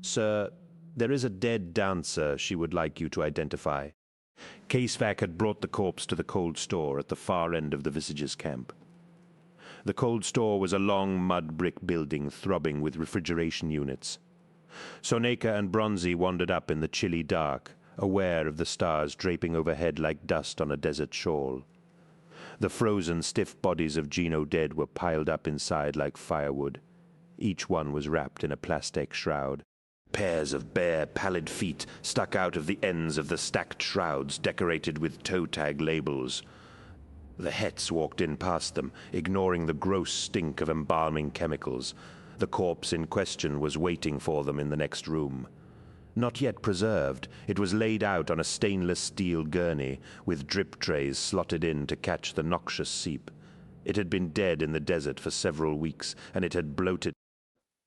Speaker 1: Sir, there is a dead dancer she would like you to identify." Casevac had brought the corpse to the cold store at the far end of the Visages' camp. The cold store was a long mud brick building throbbing with refrigeration units. Soneka and Bronzi wandered up in the chilly dark, aware of the stars draping overhead like dust on a desert shawl. The frozen, stiff bodies of Gino dead were piled up inside like firewood. Each one was wrapped in a plastic shroud. Pairs of bare, pallid feet stuck out of the ends of the stacked shrouds decorated with toe tag labels. The Hets walked in past them, ignoring the gross stink of embalming chemicals. The corpse in question was waiting for them in the next room. Not yet preserved, it was laid out on a stainless steel gurney, with drip trays slotted in to catch the noxious seep. It had been dead in the desert for several weeks, and it had bloated.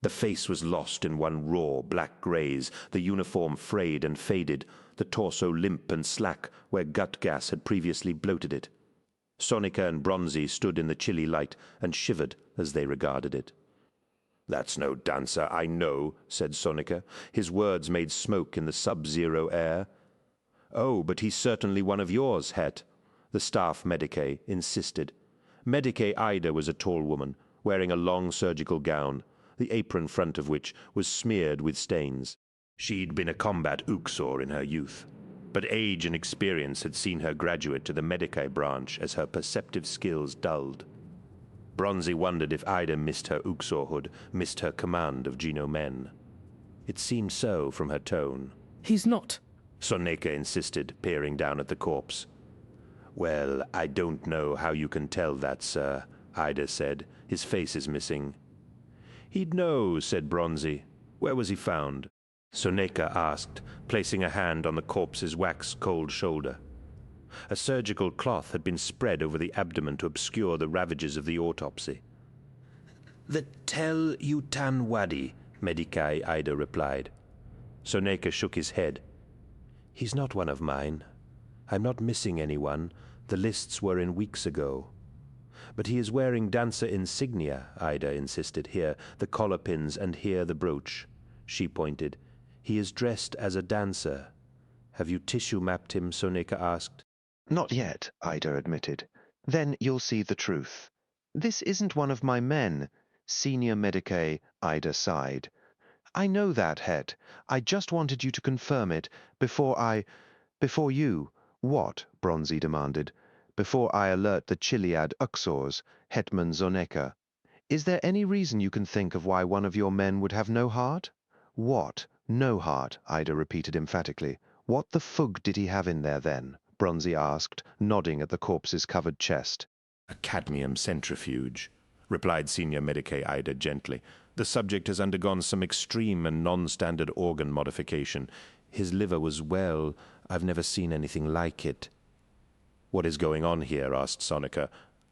Speaker 1: The face was lost in one raw, black graze, the uniform frayed and faded, the torso limp and slack where gut gas had previously bloated it. Soneka and Bronzi stood in the chilly light and shivered as they regarded it. "That's no dancer, I know," said Soneka. His words made smoke in the sub-zero air. "Oh, but he's certainly one of yours, Het," the staff medicae insisted. Medicae Ida was a tall woman, wearing a long surgical gown, the apron front of which was smeared with stains. She'd been a combat Uxor in her youth, but age and experience had seen her graduate to the Medicae branch as her perceptive skills dulled. Bronzi wondered if Ida missed her Uxorhood, missed her command of Gino men. It seemed so from her tone.
Speaker 4: "He's not,"
Speaker 1: Soneka insisted, peering down at the corpse. "Well, I don't know how you can tell that, sir," Ida said. "His face is missing." "He'd know," said Bronzi. "Where was he found?" Soneka asked, placing a hand on the corpse's wax-cold shoulder. A surgical cloth had been spread over the abdomen to obscure the ravages of the autopsy. "The Tel Utan Wadi," Medicae Ida replied. Soneka shook his head. "He's not one of mine. I'm not missing anyone. The lists were in weeks ago." "But he is wearing dancer insignia," Ida insisted. "Here, the collar pins, and here the brooch." She pointed. "He is dressed as a dancer." "Have you tissue-mapped him?" Soneka asked.
Speaker 5: "Not yet," Ida admitted. "Then you'll see the truth. This isn't one of my men." Senior Medicae, Ida sighed. "I know that, Het. I just wanted you to confirm it before you." "What?" Bronzi demanded. "Before I alert the Chiliad Uxors, Hetman Soneka. Is there any reason you can think of why one of your men would have no heart?" "What? No heart?" Ida repeated emphatically. "What the fug did he have in there then?" Bronzi asked, nodding at the corpse's covered chest.
Speaker 1: "A cadmium centrifuge," replied Senior Medicae Ida gently. "The subject has undergone some extreme and non-standard organ modification. His liver was well. I've never seen anything like it." "What is going on here?" asked Soneka.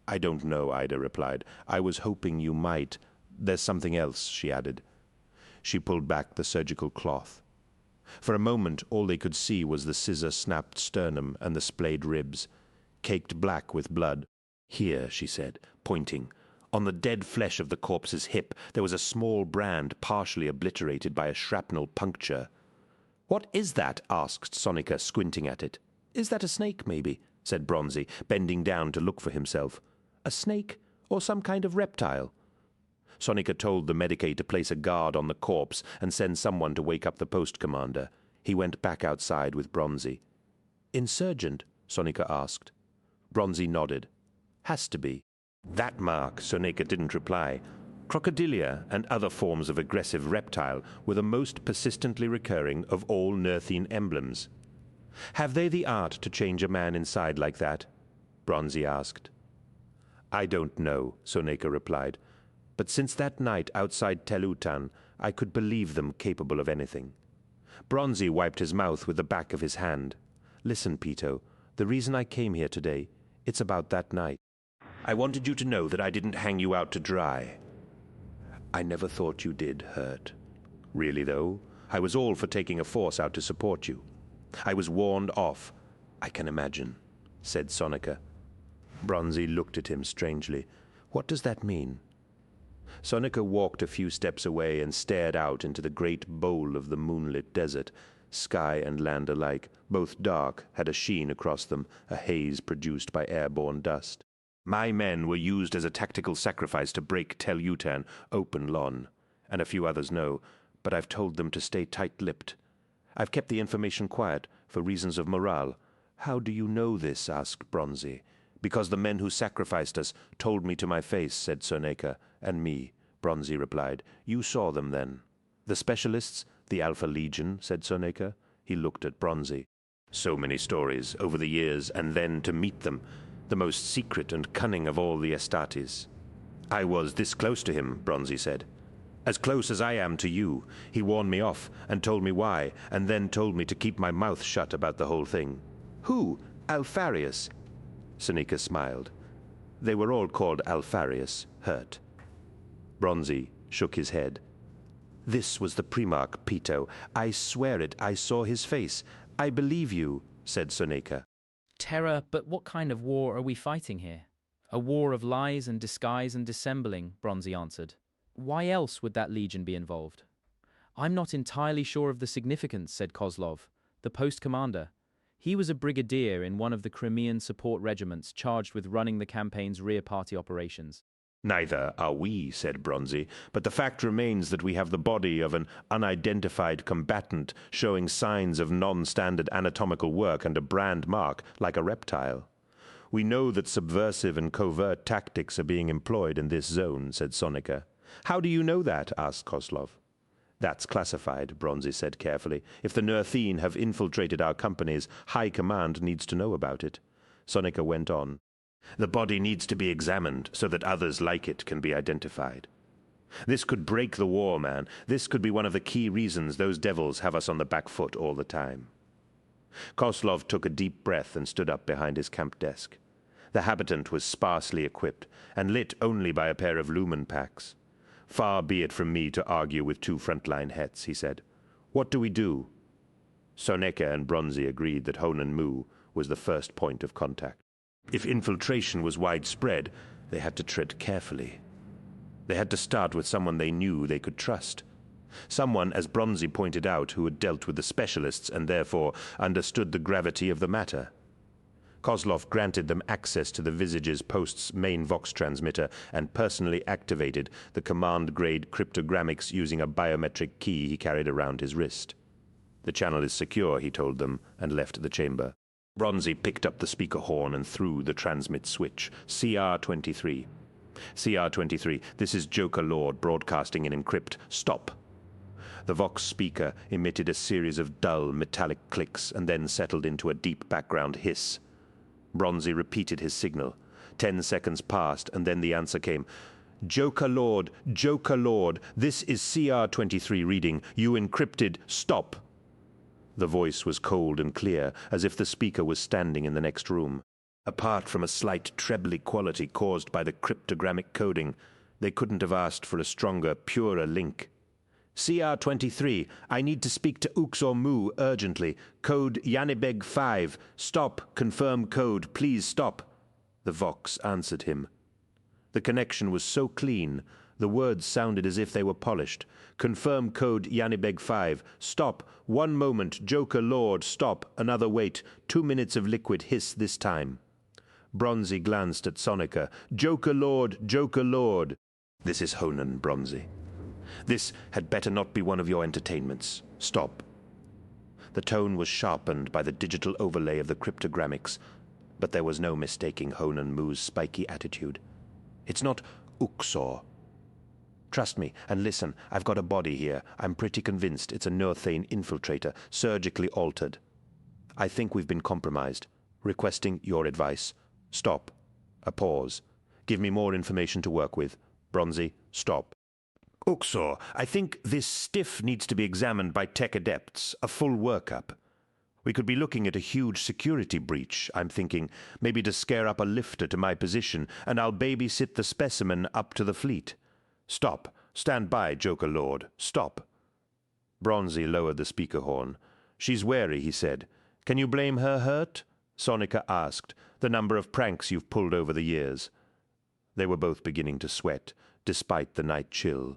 Speaker 1: "I don't know," Ida replied. "I was hoping you might. There's something else," she added. She pulled back the surgical cloth. For a moment, all they could see was the scissor-snapped sternum and the splayed ribs, caked black with blood. "Here," she said, pointing. On the dead flesh of the corpse's hip, there was a small brand partially obliterated by a shrapnel puncture. "What is that?" asked Soneka, squinting at it. "Is that a snake, maybe?" said Bronzi, bending down to look for himself. "A snake, or some kind of reptile?" Sonika told the Medicae to place a guard on the corpse and send someone to wake up the post commander. He went back outside with Bronzy. "Insurgent?" Sonika asked. Bronzy nodded. "Has to be." That mark, Sonika didn't reply. Crocodilia and other forms of aggressive reptile were the most persistently recurring of all Nerthine emblems. "Have they the art to change a man inside like that?" Bronzy asked. "I don't know," Sonika replied. "But since that night outside Telutan, I could believe them capable of anything." Bronzy wiped his mouth with the back of his hand. "Listen, Pito, the reason I came here today, it's about that night. I wanted you to know that I didn't hang you out to dry. I never thought you did hurt. Really, though, I was all for taking a force out to support you. I was warned off. I can imagine," said Sonika. Bronzy looked at him strangely. "What does that mean?" Sonika walked a few steps away and stared out into the great bowl of the moonlit desert. Sky and land alike, both dark, had a sheen across them, a haze produced by airborne dust. "My men were used as a tactical sacrifice to break Telutan open, Lon, and a few others know, but I've told them to stay tight-lipped. I've kept the information quiet for reasons of morale." "How do you know this?" asked Bronzy. "Because the men who sacrificed us told me to my face," said Sonika. "And me," Bronzy replied. "You saw them then." "The specialists, the Alpha Legion," said Sonika. He looked at Bronzy. "So many stories over the years, and then to meet them, the most secret and cunning of all the Astartes." "I was this close to him," Bronzy said. "As close as I am to you. He warned me off and told me why, and then told me to keep my mouth shut about the whole thing." "Who? Alfarius?" Sonika smiled. "They were all called Alfarius, hurt." Bronzy shook his head. "This was the Primarch, Pito. I swear it, I saw his face. I believe you," said Sonika.
Speaker 4: Terror, but what kind of war are we fighting here? A war of lies and disguise and dissembling, Bronzy answered. Why else would that legion be involved? I'm not entirely sure of the significance, said Kozlov, the post commander. He was a brigadier in one of the Crimean support regiments charged with running the campaign's rear party operations.
Speaker 1: "Neither are we," said Bronzy, "but the fact remains that we have the body of an unidentified combatant showing signs of non-standard anatomical work and a brand mark like a reptile. We know that subversive and covert tactics are being employed in this zone," said Sonika. "How do you know that?" asked Kozlov. "That's classified," Bronzy said carefully. "If the Nerthine have infiltrated our companies, High Command needs to know about it." Sonika went on. "The body needs to be examined so that others like it can be identified. This could break the war, man. This could be one of the key reasons those devils have us on the back foot all the time." Kozlov took a deep breath and stood up behind his camp desk. The habitant was sparsely equipped and lit only by a pair of lumen packs. "Far be it from me to argue with two frontline hets," he said. "What do we do?" Sonika and Bronzy agreed that Honan Mu was the first point of contact. If infiltration was widespread, they had to tread carefully. They had to start with someone they knew they could trust. Someone, as Bronzy pointed out, who had dealt with the specialists and therefore understood the gravity of the matter. Kozlov granted them access to the Visage's post's main Vox transmitter and personally activated the command-grade cryptogrammics using a biometric key he carried around his wrist. "The channel is secure," he told them, and left the chamber. Bronzy picked up the speaker horn and threw the transmit switch. CR-23. CR-23, this is Joker Lord broadcasting in encrypt. Stop. The Vox speaker emitted a series of dull metallic clicks and then settled into a deep background hiss. Bronzy repeated his signal. 10 seconds passed, and then the answer came. Joker Lord, this is CR-23 reading. You encrypted. Stop. The voice was cold and clear, as if the speaker was standing in the next room. Apart from a slight trebly quality caused by the cryptogrammic coding, they couldn't have asked for a stronger, purer link. CR-23, I need to speak to Uxor Mu urgently. Code Yanibeg 5. Stop. Confirm code. Please stop. The Vox answered him. The connection was so clean, the words sounded as if they were polished. Confirm code Yanibeg 5. Stop. 1 moment. Joker Lord. Stop. Another wait. 2 minutes of liquid hiss this time. Bronzy glanced at Sonika. Joker Lord. This is Honan, Bronzy. This had better not be one of your entertainments. Stop. The tone was sharpened by the digital overlay of the cryptogrammics, but there was no mistaking Honan Mu's spiky attitude. It's not Uxor. Trust me, and listen, I've got a body here. I'm pretty convinced it's a Nurthane infiltrator, surgically altered. I think we've been compromised. Requesting your advice. Stop. A pause. Give me more information to work with. Bronzy, stop. Uxor, I think this stiff needs to be examined by tech adepts, a full workup. We could be looking at a huge security breach, I'm thinking, maybe to scare up a lifter to my position, and I'll babysit the specimen up to the fleet. Stop. Stand by, Joker Lord. Stop. Bronzy lowered the speaker horn. She's wary, he said. Can you blame her hurt? Sonika asked, the number of pranks you've pulled over the years. They were both beginning to sweat, despite the night chill.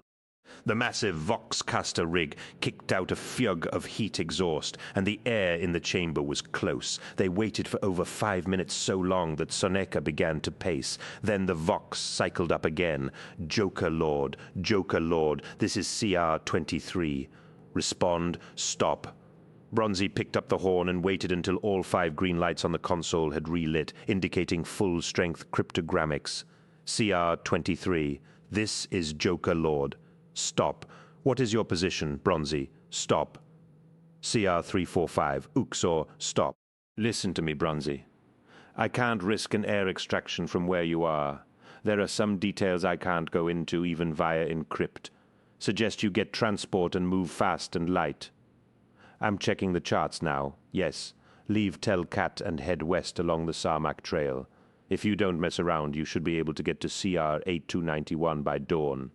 Speaker 1: The massive Voxcaster rig kicked out a fug of heat exhaust, and the air in the chamber was close. They waited for over 5 minutes, so long that Sonika began to pace. Then the Vox cycled up again. Joker Lord, this is CR-23. Respond, stop. Bronzy picked up the horn and waited until all 5 green lights on the console had relit, indicating full-strength cryptogrammics. CR-23, this is Joker Lord. Stop. What is your position, Bronzy? Stop. CR-345, Uxor, stop. Listen to me, Bronzy. I can't risk an air extraction from where you are. There are some details I can't go into, even via encrypt. Suggest you get transport and move fast and light. I'm checking the charts now. Yes. Leave Tel Kat and head west along the Sarmak Trail. If you don't mess around, you should be able to get to CR-8291 by dawn.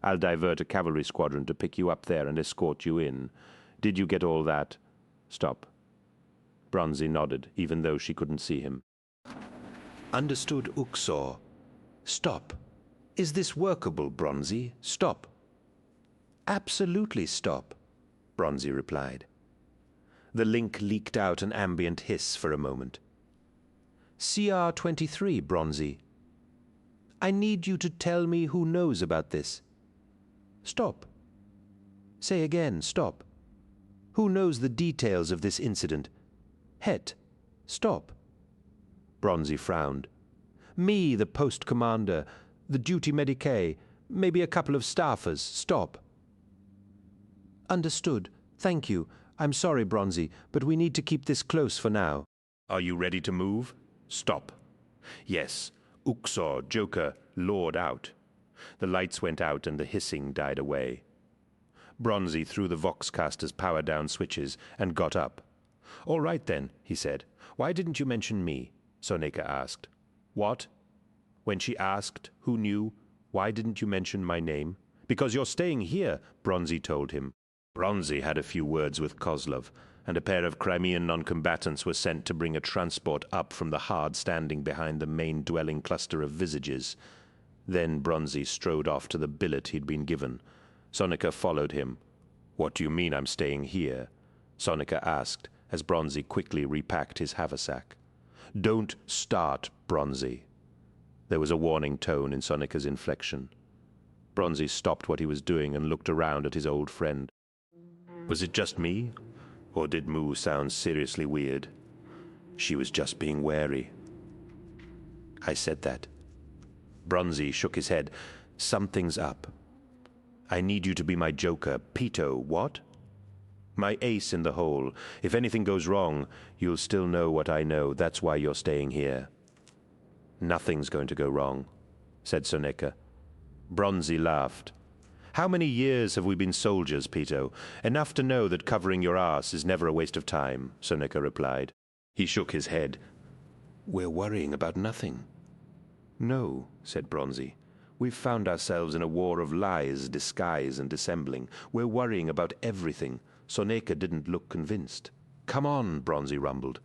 Speaker 1: I'll divert a cavalry squadron to pick you up there and escort you in. Did you get all that? Stop. Bronzy nodded, even though she couldn't see him. Understood, Uxor. Stop. Is this workable, Bronzy? Stop. Absolutely stop, Bronzy replied. The link leaked out an ambient hiss for a moment. CR-23, Bronzy. I need you to tell me who knows about this. Stop. Say again, stop. Who knows the details of this incident? Het, stop. Bronzy frowned. Me, the post commander, the duty medicae, maybe a couple of staffers, stop. Understood. Thank you. I'm sorry, Bronzy, but we need to keep this close for now. Are you ready to move? Stop. Yes. Uxor, Joker, Lord out. The lights went out and the hissing died away. Bronzy threw the Voxcaster's power-down switches and got up. All right then, he said. Why didn't you mention me? Sonika asked. What? When she asked who knew, why didn't you mention my name? Because you're staying here, Bronzy told him. Bronzy had a few words with Kozlov, and a pair of Crimean non-combatants were sent to bring a transport up from the hard standing behind the main dwelling cluster of visages. Then Bronzy strode off to the billet he'd been given. Sonika followed him. What do you mean I'm staying here? Sonika asked, as Bronzy quickly repacked his haversack. Don't start, Bronzy. There was a warning tone in Sonika's inflection. Bronzy stopped what he was doing and looked around at his old friend. Was it just me? Or did Mu sound seriously weird? She was just being wary. I said that. Bronzy shook his head. Something's up. I need you to be my joker. Pito, what? My ace in the hole. If anything goes wrong, you'll still know what I know. That's why you're staying here. Nothing's going to go wrong, said Sonika. Bronzy laughed. How many years have we been soldiers, Pito? Enough to know that covering your ass is never a waste of time, Sonika replied. He shook his head. We're worrying about nothing. No, said Bronzy. We've found ourselves in a war of lies, disguise, and dissembling. We're worrying about everything. Sonika didn't look convinced. Come on, Bronzy rumbled.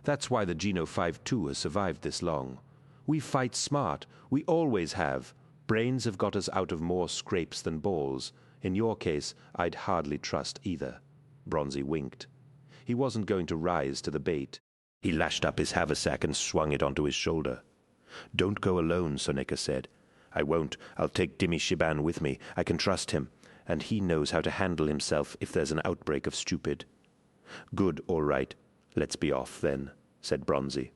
Speaker 1: That's why the Geno 5-2 has survived this long. We fight smart. We always have. Brains have got us out of more scrapes than balls. In your case, I'd hardly trust either. Bronzy winked. He wasn't going to rise to the bait. He lashed up his haversack and swung it onto his shoulder. Don't go alone, Sonika said. I won't. I'll take Dimi Shiban with me. I can trust him, and he knows how to handle himself if there's an outbreak of stupid. Good, all right. Let's be off, then, said Bronzy.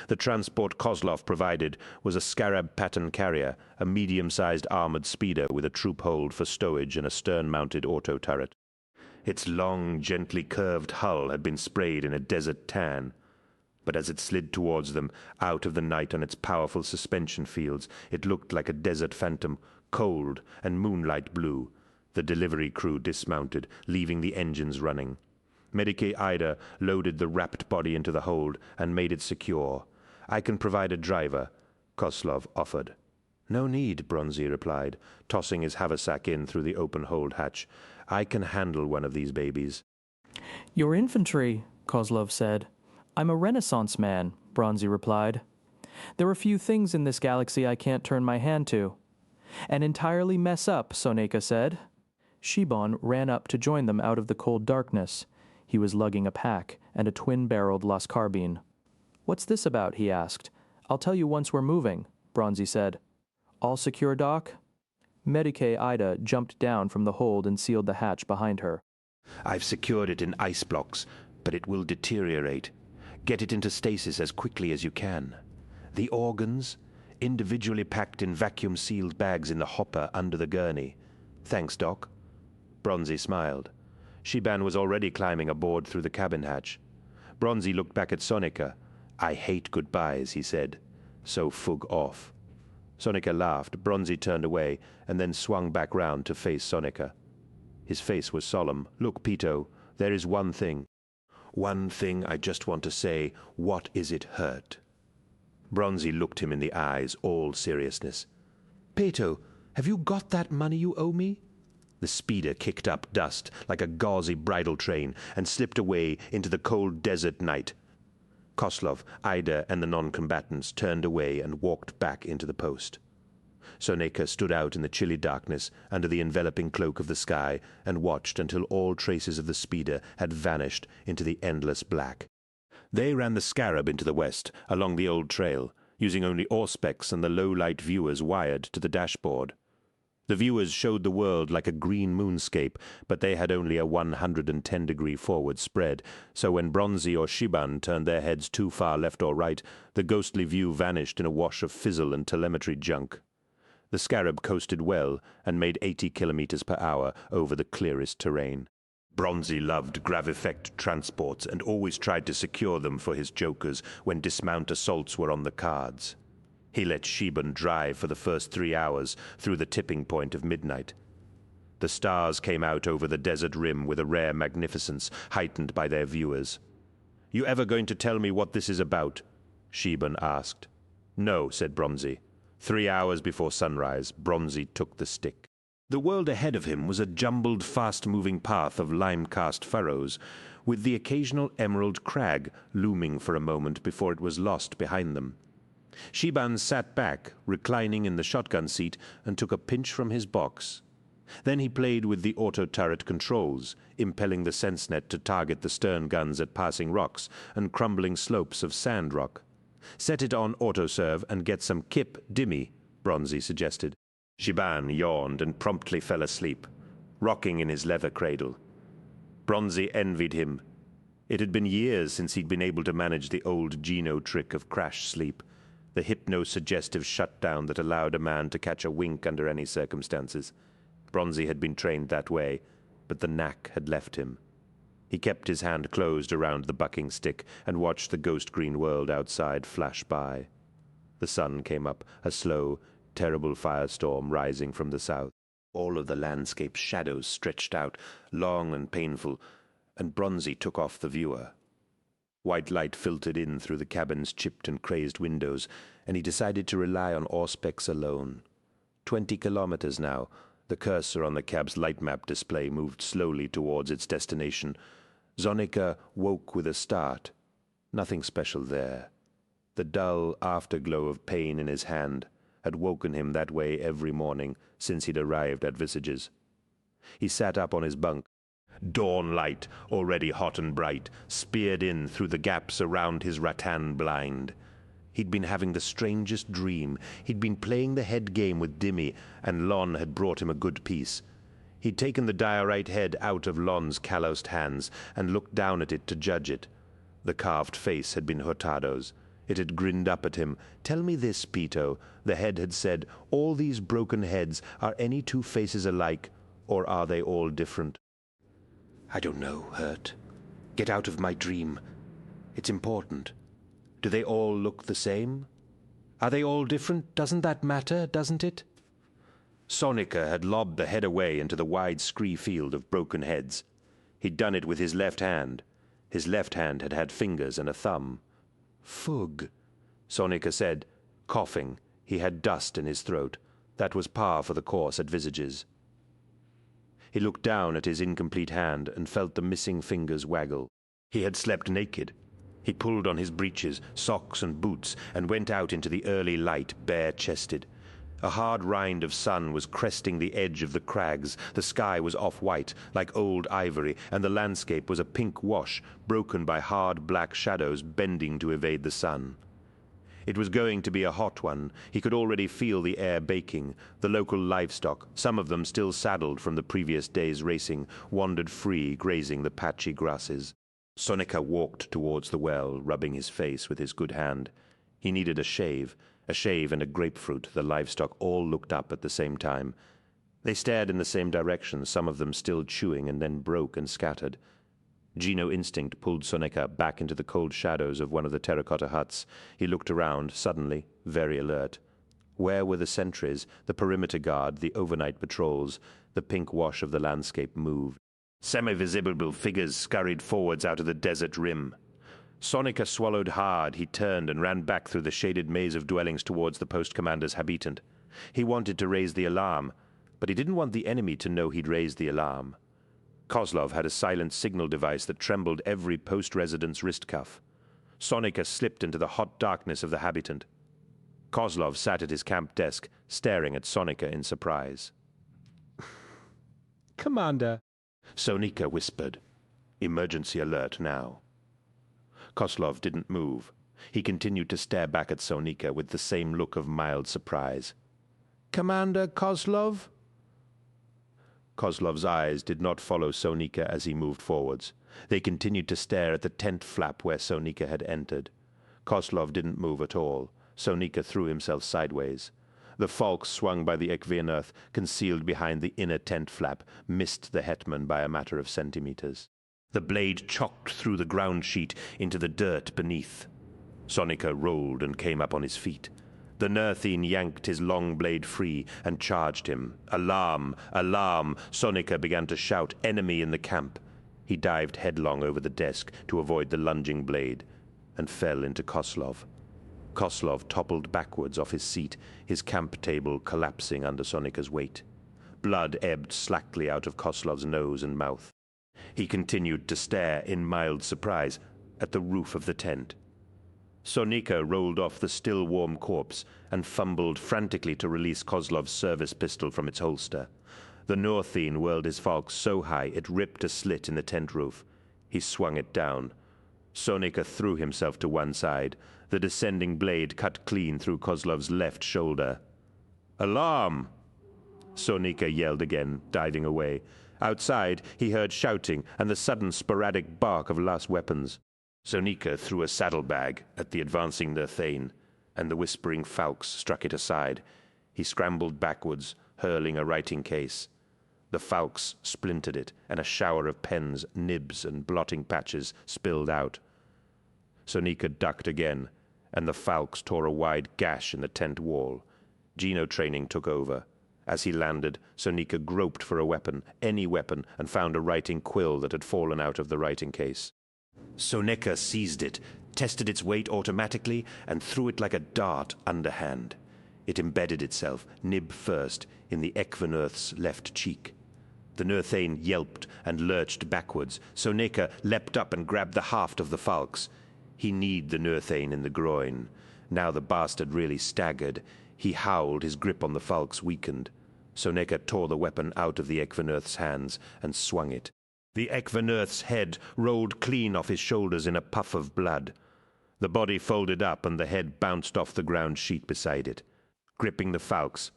Speaker 1: The transport Kozlov provided was a scarab pattern carrier, a medium-sized armored speeder with a troop hold for stowage and a stern-mounted auto turret. Its long, gently curved hull had been sprayed in a desert tan, but as it slid towards them, out of the night on its powerful suspension fields, it looked like a desert phantom, cold and moonlight blue. The delivery crew dismounted, leaving the engines running. Medicae Ida loaded the wrapped body into the hold and made it secure. I can provide a driver, Koslov offered. No need, Bronzy replied, tossing his haversack in through the open hold hatch. I can handle one of these babies.
Speaker 6: Your infantry, Kozlov said. I'm a Renaissance man, Bronzy replied. There are few things in this galaxy I can't turn my hand to. And entirely mess up, Soneka said. Shiban ran up to join them out of the cold darkness. He was lugging a pack and a twin-barreled Las Carbine. What's this about, he asked. I'll tell you once we're moving, Bronzy said. All secure, Doc? Medicae Ida jumped down from the hold and sealed the hatch behind her.
Speaker 1: I've secured it in ice blocks, but it will deteriorate. Get it into stasis as quickly as you can. The organs, individually packed in vacuum-sealed bags in the hopper under the gurney. Thanks, Doc. Bronzy smiled. Shiban was already climbing aboard through the cabin hatch. Bronzy looked back at Sonika. I hate goodbyes, he said. So fug off. Sonika laughed. Bronzy turned away and then swung back round to face Sonika. His face was solemn. Look, Pito, there is one thing. One thing I just want to say. What is it hurt? Bronzy looked him in the eyes, all seriousness. Pito, have you got that money you owe me? The speeder kicked up dust like a gauzy bridal train and slipped away into the cold desert night. Koslov, Ida, and the non-combatants turned away and walked back into the post. Soneka stood out in the chilly darkness under the enveloping cloak of the sky and watched until all traces of the speeder had vanished into the endless black. They ran the Scarab into the west, along the old trail, using only Auspex and the low-light viewers wired to the dashboard. The viewers showed the world like a green moonscape, but they had only a 110-degree forward spread, so when Bronzy or Shiban turned their heads too far left or right, the ghostly view vanished in a wash of fizzle and telemetry junk. The Scarab coasted well and made 80 kilometers per hour over the clearest terrain. Bronzy loved gravifect transports and always tried to secure them for his jokers when dismount assaults were on the cards. He let Shiban drive for the first 3 hours through the tipping point of midnight. The stars came out over the desert rim with a rare magnificence heightened by their viewers. You ever going to tell me what this is about? Shiban asked. No, said Bronzy. 3 hours before sunrise, Bronzy took the stick. The world ahead of him was a jumbled, fast-moving path of lime-cast furrows, with the occasional emerald crag looming for a moment before it was lost behind them. Shiban sat back, reclining in the shotgun seat, and took a pinch from his box. Then he played with the auto-turret controls, impelling the sense-net to target the stern guns at passing rocks and crumbling slopes of sand rock. Set it on autoserve and get some kip dimmy, Bronzy suggested. Shiban yawned and promptly fell asleep, rocking in his leather cradle. Bronzy envied him. It had been years since he'd been able to manage the old Geno trick of crash sleep, the hypno-suggestive shutdown that allowed a man to catch a wink under any circumstances. Bronzy had been trained that way, but the knack had left him. He kept his hand closed around the bucking stick and watched the ghost-green world outside flash by. The sun came up, a slow, terrible firestorm rising from the south. All of the landscape's shadows stretched out, long and painful, and Bronzy took off the viewer. White light filtered in through the cabin's chipped and crazed windows, and he decided to rely on Auspex alone. 20 kilometers now. The cursor on the cab's light map display moved slowly towards its destination. Zonica woke with a start. Nothing special there. The dull afterglow of pain in his hand had woken him that way every morning since he'd arrived at Visages. He sat up on his bunk. Dawn light, already hot and bright, speared in through the gaps around his rattan blind. He'd been having the strangest dream. He'd been playing the head game with Dimmy, and Lon had brought him a good piece. He'd taken the diorite head out of Lon's calloused hands and looked down at it to judge it. The carved face had been Hurtado's. It had grinned up at him. "Tell me this, Pito," the head had said. "All these broken heads, are any two faces alike, or are they all different?" "I don't know, Hurt. Get out of my dream. It's important. Do they all look the same? Are they all different? Doesn't that matter, doesn't it?" Sonika had lobbed the head away into the wide scree field of broken heads. He'd done it with his left hand. His left hand had had fingers and a thumb. "Fug," Sonika said, coughing. He had dust in his throat. That was par for the course at Visages. He looked down at his incomplete hand and felt the missing fingers waggle. He had slept naked. He pulled on his breeches, socks and boots, and went out into the early light, bare-chested. A hard rind of sun was cresting the edge of the crags. The sky was off-white, like old ivory, and the landscape was a pink wash, broken by hard black shadows bending to evade the sun. It was going to be a hot one. He could already feel the air baking. The local livestock, some of them still saddled from the previous day's racing, wandered free, grazing the patchy grasses. Sonika walked towards the well, rubbing his face with his good hand. He needed a shave and a grapefruit. The livestock all looked up at the same time. They stared in the same direction, some of them still chewing, and then broke and scattered. Geno instinct pulled Sonika back into the cold shadows of one of the terracotta huts. He looked around, suddenly, very alert. Where were the sentries, the perimeter guard, the overnight patrols? The pink wash of the landscape moved. Semi-visible figures scurried forwards out of the desert rim. Sonika swallowed hard. He turned and ran back through the shaded maze of dwellings towards the post commander's habitant. He wanted to raise the alarm, but he didn't want the enemy to know he'd raised the alarm. Kozlov had a silent signal device that trembled every post-resident's wrist cuff. Sonika slipped into the hot darkness of the habitant. Kozlov sat at his camp desk, staring at Sonika in surprise.
Speaker 2: "Commander,"
Speaker 1: Sonika whispered. "Emergency alert now." Kozlov didn't move. He continued to stare back at Sonika with the same look of mild surprise. "Commander Kozlov?" Kozlov's eyes did not follow Sonika as he moved forwards. They continued to stare at the tent flap where Sonika had entered. Kozlov didn't move at all. Sonika threw himself sideways. The falk swung by the Ekvenerth, concealed behind the inner tent flap, missed the hetman by a matter of centimeters. The blade chocked through the ground sheet into the dirt beneath. Sonika rolled and came up on his feet. The Nerthine yanked his long blade free and charged him. "Alarm! Alarm!" Sonika began to shout. "Enemy in the camp!" He dived headlong over the desk to avoid the lunging blade and fell into Kozlov. Kozlov toppled backwards off his seat, his camp table collapsing under Sonika's weight. Blood ebbed slackly out of Kozlov's nose and mouth. He continued to stare in mild surprise at the roof of the tent. Sonika rolled off the still warm corpse and fumbled frantically to release Kozlov's service pistol from its holster. The Northine whirled his falk so high it ripped a slit in the tent roof. He swung it down. Sonika threw himself to one side. The descending blade cut clean through Kozlov's left shoulder. "Alarm!" Sonika yelled again, diving away. Outside, he heard shouting and the sudden sporadic bark of last weapons. Sonika threw a saddlebag at the advancing Nerthane, and the whispering falks struck it aside. He scrambled backwards, hurling a writing case. The falks splintered it, and a shower of pens, nibs, and blotting patches spilled out. Sonika ducked again, and the falks tore a wide gash in the tent wall. Geno training took over. As he landed, Sonika groped for a weapon, any weapon, and found a writing quill that had fallen out of the writing case. Sonika seized it, tested its weight automatically, and threw it like a dart underhand. It embedded itself, nib first, in the Ekvenerth's left cheek. The Nerthane yelped and lurched backwards. Sonika leapt up and grabbed the haft of the falx. He kneed the Nerthane in the groin. Now the bastard really staggered. He howled, his grip on the falx weakened. Sonika tore the weapon out of the Ekvenerth's hands and swung it. The Ekvenerth's head rolled clean off his shoulders in a puff of blood. The body folded up and the head bounced off the ground sheet beside it. Gripping the falx,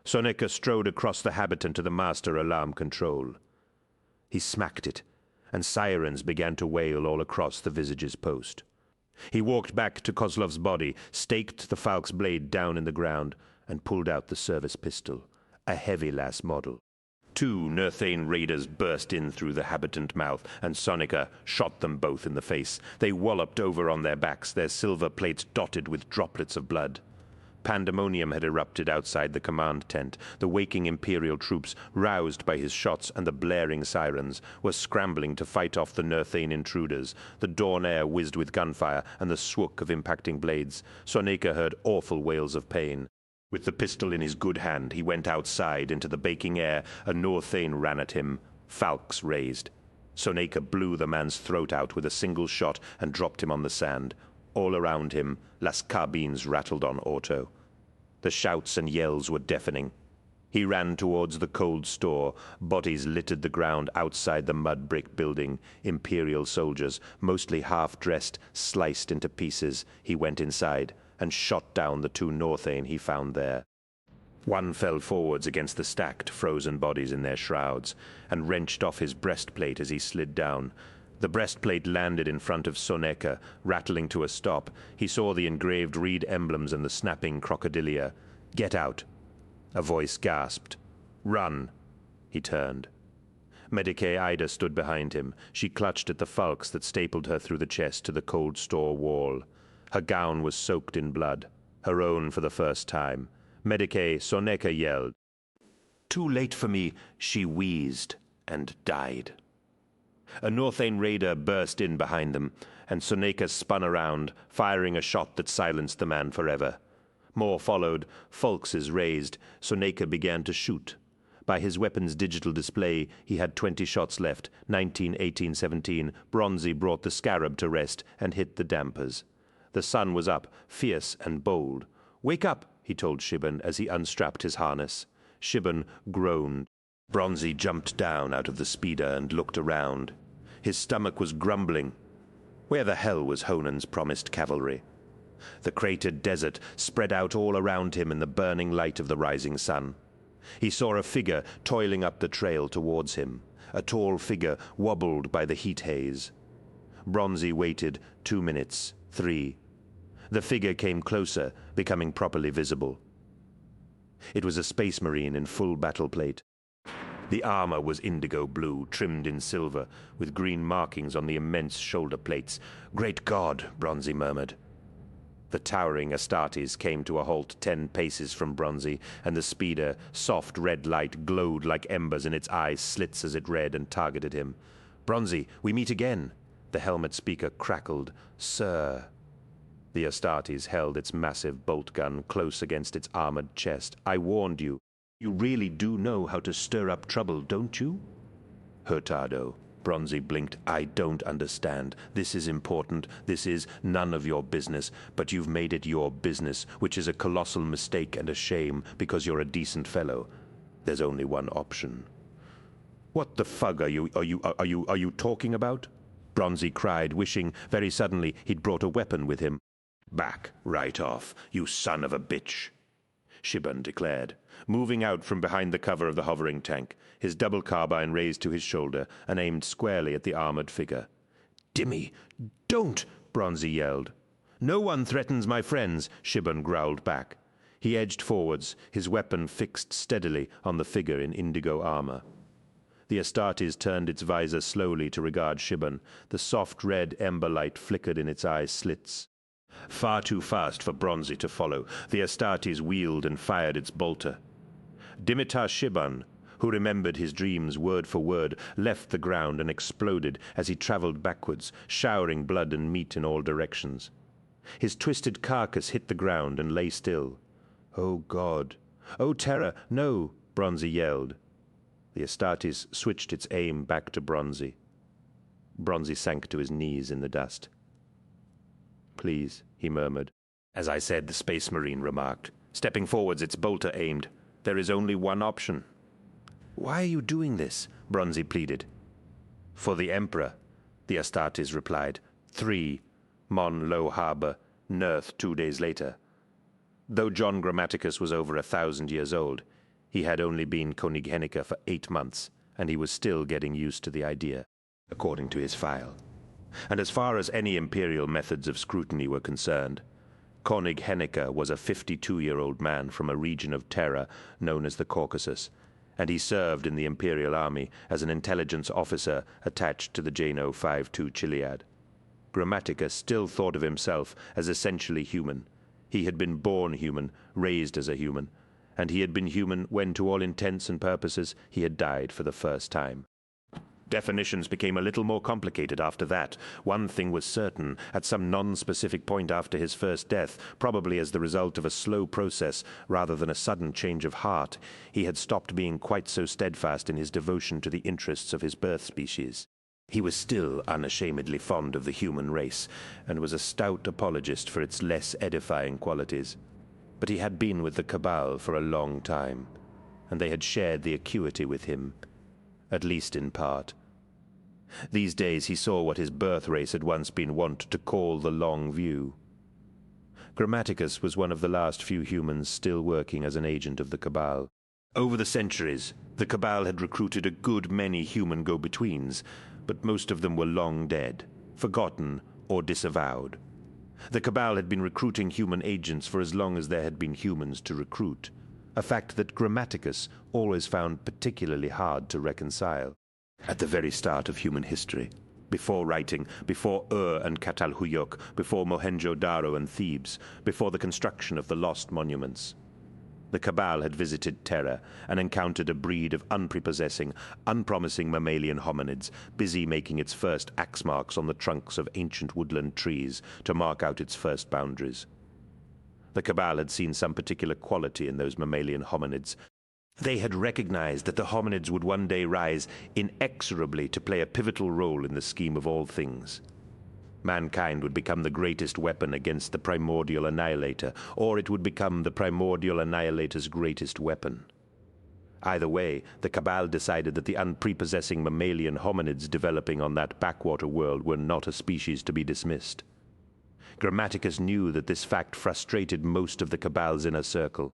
Speaker 1: Soneca strode across the habitant to the master alarm control. He smacked it, and sirens began to wail all across the visage's post. He walked back to Kozlov's body, staked the falx blade down in the ground, and pulled out the service pistol, a heavy lass model. 2 Nerthane raiders burst in through the habitant mouth, and Soneca shot them both in the face. They walloped over on their backs, their silver plates dotted with droplets of blood. Pandemonium had erupted outside the command tent. The waking Imperial troops, roused by his shots and the blaring sirens, were scrambling to fight off the Nerthane intruders. The dawn air whizzed with gunfire and the swook of impacting blades. Soneca heard awful wails of pain. With the pistol in his good hand, he went outside into the baking air. A Northane ran at him, falx raised. Soneca blew the man's throat out with a single shot and dropped him on the sand. All around him, las carbines rattled on auto. The shouts and yells were deafening. He ran towards the cold store. Bodies littered the ground outside the mud brick building. Imperial soldiers, mostly half-dressed, sliced into pieces. He went inside and shot down the 2 Northane he found there. One fell forwards against the stacked, frozen bodies in their shrouds, and wrenched off his breastplate as he slid down. The breastplate landed in front of Soneca, rattling to a stop. He saw the engraved reed emblems and the snapping crocodilia. "Get out!" A voice gasped. "Run!" He turned. Medicae Ida stood behind him. She clutched at the falx that stapled her through the chest to the cold store wall. Her gown was soaked in blood, her own for the first time. Medicae, Soneca yelled. "Too late for me," she wheezed, and died. A Northane raider burst in behind them, and Soneca spun around, firing a shot that silenced the man forever. More followed, falxes raised. Soneca began to shoot. By his weapon's digital display, he had 20 shots left, 19, 18, 17. Bronzy brought the scarab to rest and hit the dampers. The sun was up, fierce and bold. "Wake up," he told Shibban as he unstrapped his harness. Shibban groaned. Bronzy jumped down out of the speeder and looked around. His stomach was grumbling. Where the hell was Honan's promised cavalry? The cratered desert spread out all around him in the burning light of the rising sun. He saw a figure toiling up the trail towards him. A tall figure wobbled by the heat haze. Bronzy waited 2 minutes, 3. The figure came closer, becoming properly visible. It was a space marine in full battle plate. The armor was indigo blue, trimmed in silver, with green markings on the immense shoulder plates. "Great God," Bronzy murmured. The towering Astartes came to a halt 10 paces from Bronzy, and the speeder, soft red light, glowed like embers in its eye slits as it read and targeted him. "Bronzy, we meet again." The helmet speaker crackled. "Sir." The Astartes held its massive bolt gun close against its armored chest. "I warned you. You really do know how to stir up trouble, don't you?" "Hurtado." Bronzy blinked. "I don't understand. This is important. This is none of your business, but you've made it your business, which is a colossal mistake and a shame, because you're a decent fellow. There's only one option." "What the fug are you talking about?" Bronzy cried, wishing very suddenly he'd brought a weapon with him. "Back right off, you son of a bitch," Shibban declared, moving out from behind the cover of the hovering tank, his double carbine raised to his shoulder and aimed squarely at the armored figure. "Dimmy, don't!" Bronzy yelled. "No one threatens my friends," Shibban growled back. He edged forwards, his weapon fixed steadily on the figure in indigo armor. The Astartes turned its visor slowly to regard Shibban. The soft red ember light flickered in its eye slits. Far too fast for Bronzy to follow, the Astartes wheeled and fired its bolter. Dimitar Shibban, who remembered his dreams word for word, left the ground and exploded as he traveled backwards, showering blood and meat in all directions. His twisted carcass hit the ground and lay still. "Oh, God! Oh, terror! No!" Bronzy yelled. The Astartes switched its aim back to Bronzy. Bronzy sank to his knees in the dust. "Please," he murmured. "As I said," the Space Marine remarked, stepping forwards, its bolter aimed. "There is only one option." "Why are you doing this?" Bronzy pleaded. "For the Emperor," the Astartes replied. 3. Mon Lo Harbor, Nearth 2 days later. Though John Grammaticus was over 1,000 years old, he had only been Konig-Henneker for 8 months, and he was still getting used to the idea, according to his file. And as far as any imperial methods of scrutiny were concerned, Konig-Henneker was a 52-year-old man from a region of terror known as the Caucasus, and he served in the imperial army as an intelligence officer attached to the Jano 52 Chiliad. Grammaticus still thought of himself as essentially human. He had been born human, raised as a human, and he had been human when, to all intents and purposes, he had died for the first time. Definitions became a little more complicated after that. One thing was certain: at some non-specific point after his first death, probably as the result of a slow process rather than a sudden change of heart, he had stopped being quite so steadfast in his devotion to the interests of his birth species. He was still unashamedly fond of the human race, and was a stout apologist for its less edifying qualities. But he had been with the Cabal for a long time, and they had shared the acuity with him, at least in part. These days he saw what his birth race had once been wont to call the long view. Grammaticus was one of the last few humans still working as an agent of the Cabal. Over the centuries, the Cabal had recruited a good many human go-betweens, but most of them were long dead, forgotten, or disavowed. The Cabal had been recruiting human agents for as long as there had been humans to recruit, a fact that Grammaticus always found particularly hard to reconcile. At the very start of human history, before writing, before Ur and Catalhuyuk, before Mohenjo-Daro and Thebes, before the construction of the lost monuments, the Cabal had visited Terra and encountered a breed of unprepossessing, unpromising mammalian hominids, busy making its first axe marks on the trunks of ancient woodland trees to mark out its first boundaries. The Cabal had seen some particular quality in those mammalian hominids. They had recognized that the hominids would one day rise inexorably to play a pivotal role in the scheme of all things. Mankind would become the greatest weapon against the primordial annihilator, or it would become the primordial annihilator's greatest weapon. Either way, the Cabal decided that the unprepossessing mammalian hominids developing on that backwater world were not a species to be dismissed. Grammaticus knew that this fact frustrated most of the Cabal's inner circle.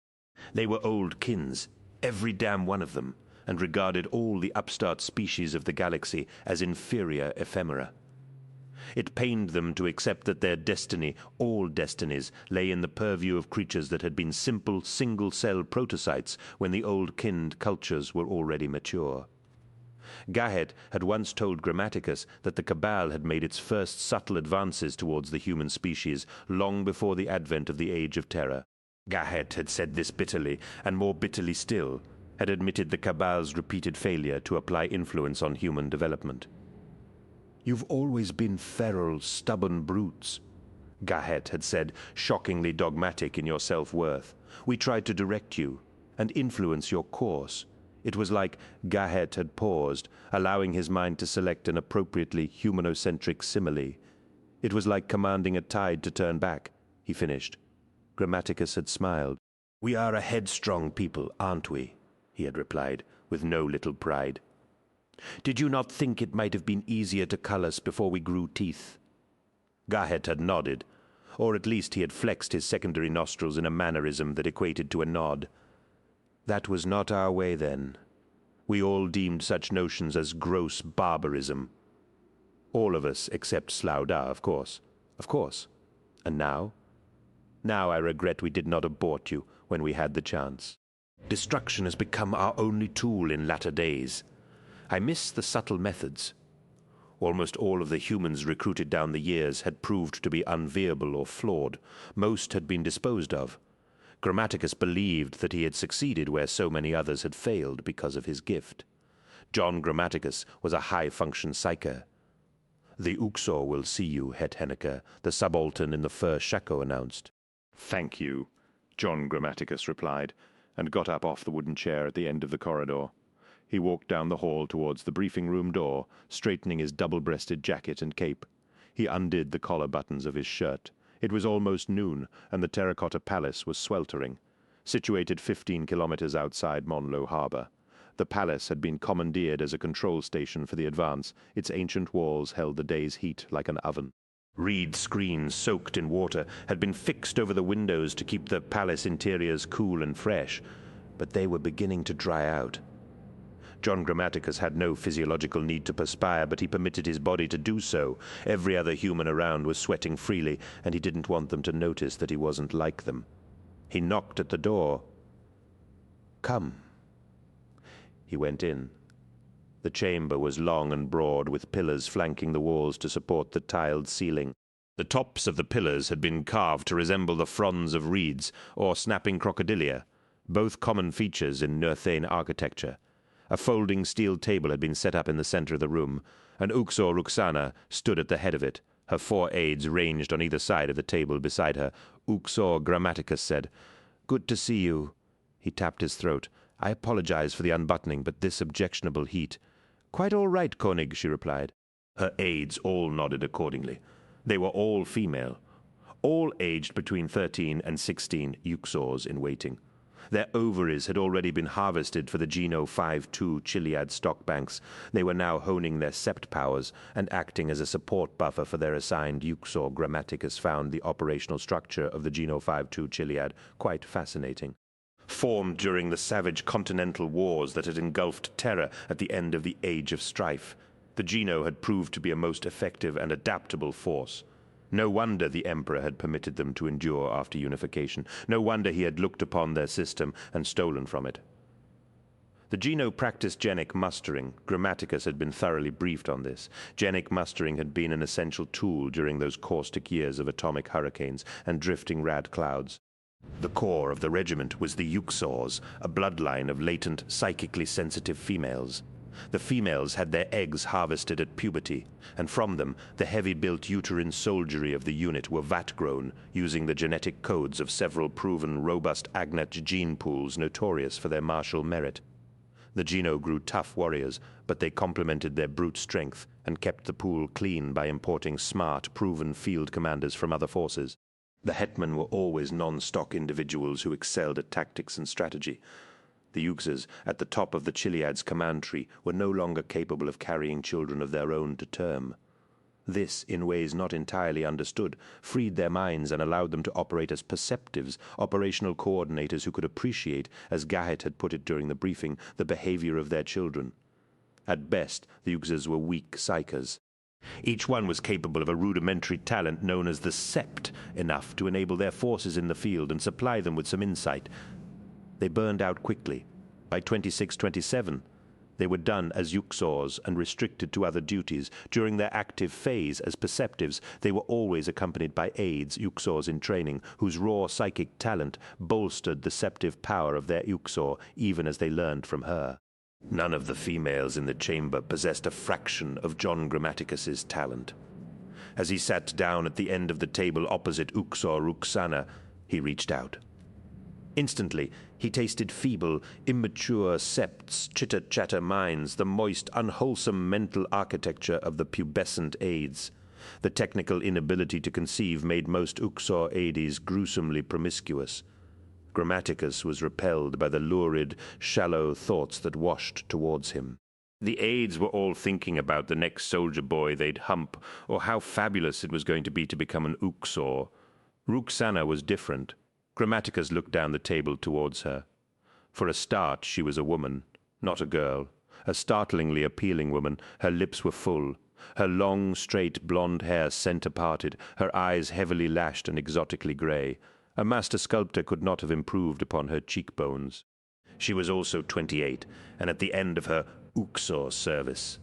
Speaker 1: They were old kins, every damn one of them, and regarded all the upstart species of the galaxy as inferior ephemera. It pained them to accept that their destiny, all destinies, lay in the purview of creatures that had been simple, single-cell protocytes when the old kind cultures were already mature. Gahet had once told Grammaticus that the Cabal had made its first subtle advances towards the human species long before the advent of the Age of Terror. Gahet had said this bitterly, and more bitterly still, had admitted the Cabal's repeated failure to apply influence on human development. "You've always been feral, stubborn brutes," Gahet had said, shockingly dogmatic in your self-worth. "We tried to direct you and influence your course." It was like Gahet had paused, allowing his mind to select an appropriately humanocentric simile. It was like commanding a tide to turn back, he finished. Grammaticus had smiled. "We are a headstrong people, aren't we?" he had replied, with no little pride. "Did you not think it might have been easier to cull us before we grew teeth?" Gahet had nodded, or at least he had flexed his secondary nostrils in a mannerism that equated to a nod. "That was not our way then. We all deemed such notions as gross barbarism. All of us except Slauda, of course. Of course. And now? Now I regret we did not abort you when we had the chance. Destruction has become our only tool in latter days. I miss the subtle methods. Almost all of the humans recruited down the years had proved to be unviable or flawed. Most had been disposed of. Grammaticus believed that he had succeeded where so many others had failed because of his gift. John Grammaticus was a high-function psyker. "The Uxor will see you, Het Henneker," the subaltern in the fur shako announced. "Thank you," John Grammaticus replied, and got up off the wooden chair at the end of the corridor. He walked down the hall towards the briefing room door, straightening his double-breasted jacket and cape. He undid the collar buttons of his shirt. It was almost noon, and the terracotta palace was sweltering, situated 15 kilometers outside Monlo Harbor. The palace had been commandeered as a control station for the advance. Its ancient walls held the day's heat like an oven. Reed screens soaked in water had been fixed over the windows to keep the palace interiors cool and fresh, but they were beginning to dry out. John Grammaticus had no physiological need to perspire, but he permitted his body to do so. Every other human around was sweating freely, and he didn't want them to notice that he wasn't like them. He knocked at the door. "Come." He went in. The chamber was long and broad, with pillars flanking the walls to support the tiled ceiling. The tops of the pillars had been carved to resemble the fronds of reeds or snapping crocodilia, both common features in Nurthane architecture. A folding steel table had been set up in the center of the room, and Uxor Ruxana stood at the head of it, her 4 aides ranged on either side of the table beside her. Uxor Grammaticus said, "Good to see you." He tapped his throat. "I apologize for the unbuttoning, but this objectionable heat." "Quite all right, Konig," she replied. Her aides all nodded accordingly. They were all female, all aged between 13 and 16 Uxors in waiting. Their ovaries had already been harvested for the Geno 5-2 Chiliad stock banks. They were now honing their sept powers and acting as a support buffer for their assigned Uxor. Grammaticus found the operational structure of the Geno 5-2 Chiliad quite fascinating. Formed during the savage continental wars that had engulfed Terra at the end of the Age of Strife, the Geno had proved to be a most effective and adaptable force. No wonder the Emperor had permitted them to endure after unification. No wonder he had looked upon their system and stolen from it. The Geno practiced genic mustering. Grammaticus had been thoroughly briefed on this. Genic mustering had been an essential tool during those caustic years of atomic hurricanes and drifting rad clouds. The core of the regiment was the Uxors, a bloodline of latent, psychically sensitive females. The females had their eggs harvested at puberty, and from them the heavy-built uterine soldiery of the unit were vat-grown, using the genetic codes of several proven robust Abnett gene pools notorious for their martial merit. The Geno grew tough warriors, but they complemented their brute strength and kept the pool clean by importing smart, proven field commanders from other forces. The hetmen were always non-stock individuals who excelled at tactics and strategy. The Uxors, at the top of the Chiliad's command tree, were no longer capable of carrying children of their own to term. This, in ways not entirely understood, freed their minds and allowed them to operate as perceptives, operational coordinators who could appreciate, as Gahet had put it during the briefing, the behavior of their children. At best, the Uxors were weak psychers. Each one was capable of a rudimentary talent known as the sept, enough to enable their forces in the field and supply them with some insight. They burned out quickly. By 26-27, they were done as Uxors and restricted to other duties. During their active phase as perceptives, they were always accompanied by aides, Uxors in training, whose raw psychic talent bolstered the septive power of their Uxor, even as they learned from her. None of the females in the chamber possessed a fraction of John Grammaticus's talent. As he sat down at the end of the table opposite Uxor Ruxana, he reached out. Instantly, he tasted feeble, immature septs, chitter-chatter minds, the moist, unwholesome mental architecture of the pubescent aides. The technical inability to conceive made most Uxor aides gruesomely promiscuous. Grammaticus was repelled by the lurid, shallow thoughts that washed towards him. The aides were all thinking about the next soldier boy they'd hump, or how fabulous it was going to be to become an Uxor. Ruxana was different. Grammaticus looked down the table towards her. For a start, she was a woman, not a girl. A startlingly appealing woman. Her lips were full. Her long, straight, blonde hair center-parted, her eyes heavily lashed and exotically grey. A master sculptor could not have improved upon her cheekbones. She was also 28, and at the end of her Uxor service.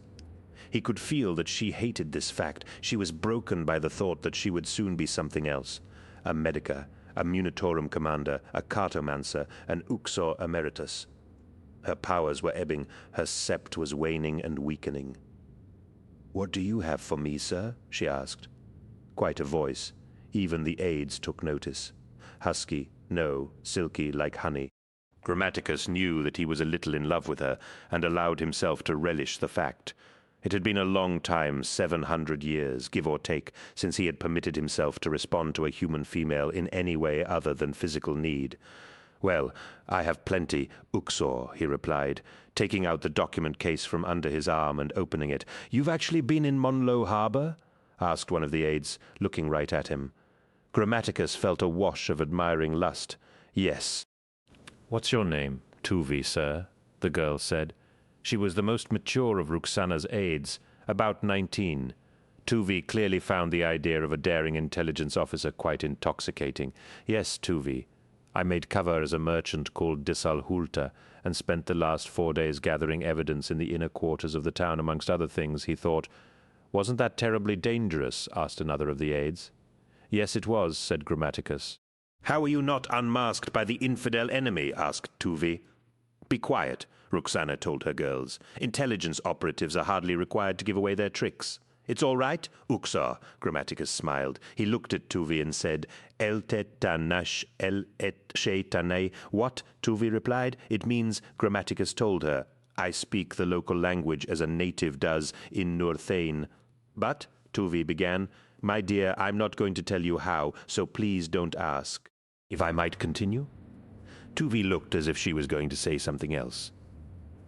Speaker 1: He could feel that she hated this fact. She was broken by the thought that she would soon be something else. A medica, a munitorum commander, a cartomancer, an Uxor emeritus. Her powers were ebbing, her sept was waning and weakening. "What do you have for me, sir?" she asked. Quite a voice. Even the aides took notice. Husky, no, silky like honey. Grammaticus knew that he was a little in love with her, and allowed himself to relish the fact. It had been a long time, 700 years, give or take, since he had permitted himself to respond to a human female in any way other than physical need. "Well, I have plenty, Uxor," he replied, taking out the document case from under his arm and opening it. "You've actually been in Monlo Harbor? asked one of the aides, looking right at him. Grammaticus felt a wash of admiring lust. Yes.
Speaker 2: "What's your name?" "Tuvi, sir," the girl said. She was the most mature of Ruxana's aides, about 19. Tuvi clearly found the idea of a daring intelligence officer quite intoxicating. "Yes, Tuvi. I made cover as a merchant called Disalhulta, and spent the last 4 days gathering evidence in the inner quarters of the town, amongst other things," he thought. "Wasn't that terribly dangerous?" asked another of the aides. "Yes, it was," said Grammaticus.
Speaker 1: "How were you not unmasked by the infidel enemy?" asked Tuvi. "Be quiet," Ruxana told her girls. "Intelligence operatives are hardly required to give away their tricks." "It's all right, Uxor," Grammaticus smiled. He looked at Tuvi and said, "El tet tanash el et sheitanei." "What?" Tuvi replied. "It means," Grammaticus told her, "I speak the local language as a native does in Northain." "But," Tuvi began, "my dear, I'm not going to tell you how, so please don't ask." "If I might continue?" Tuvi looked as if she was going to say something else.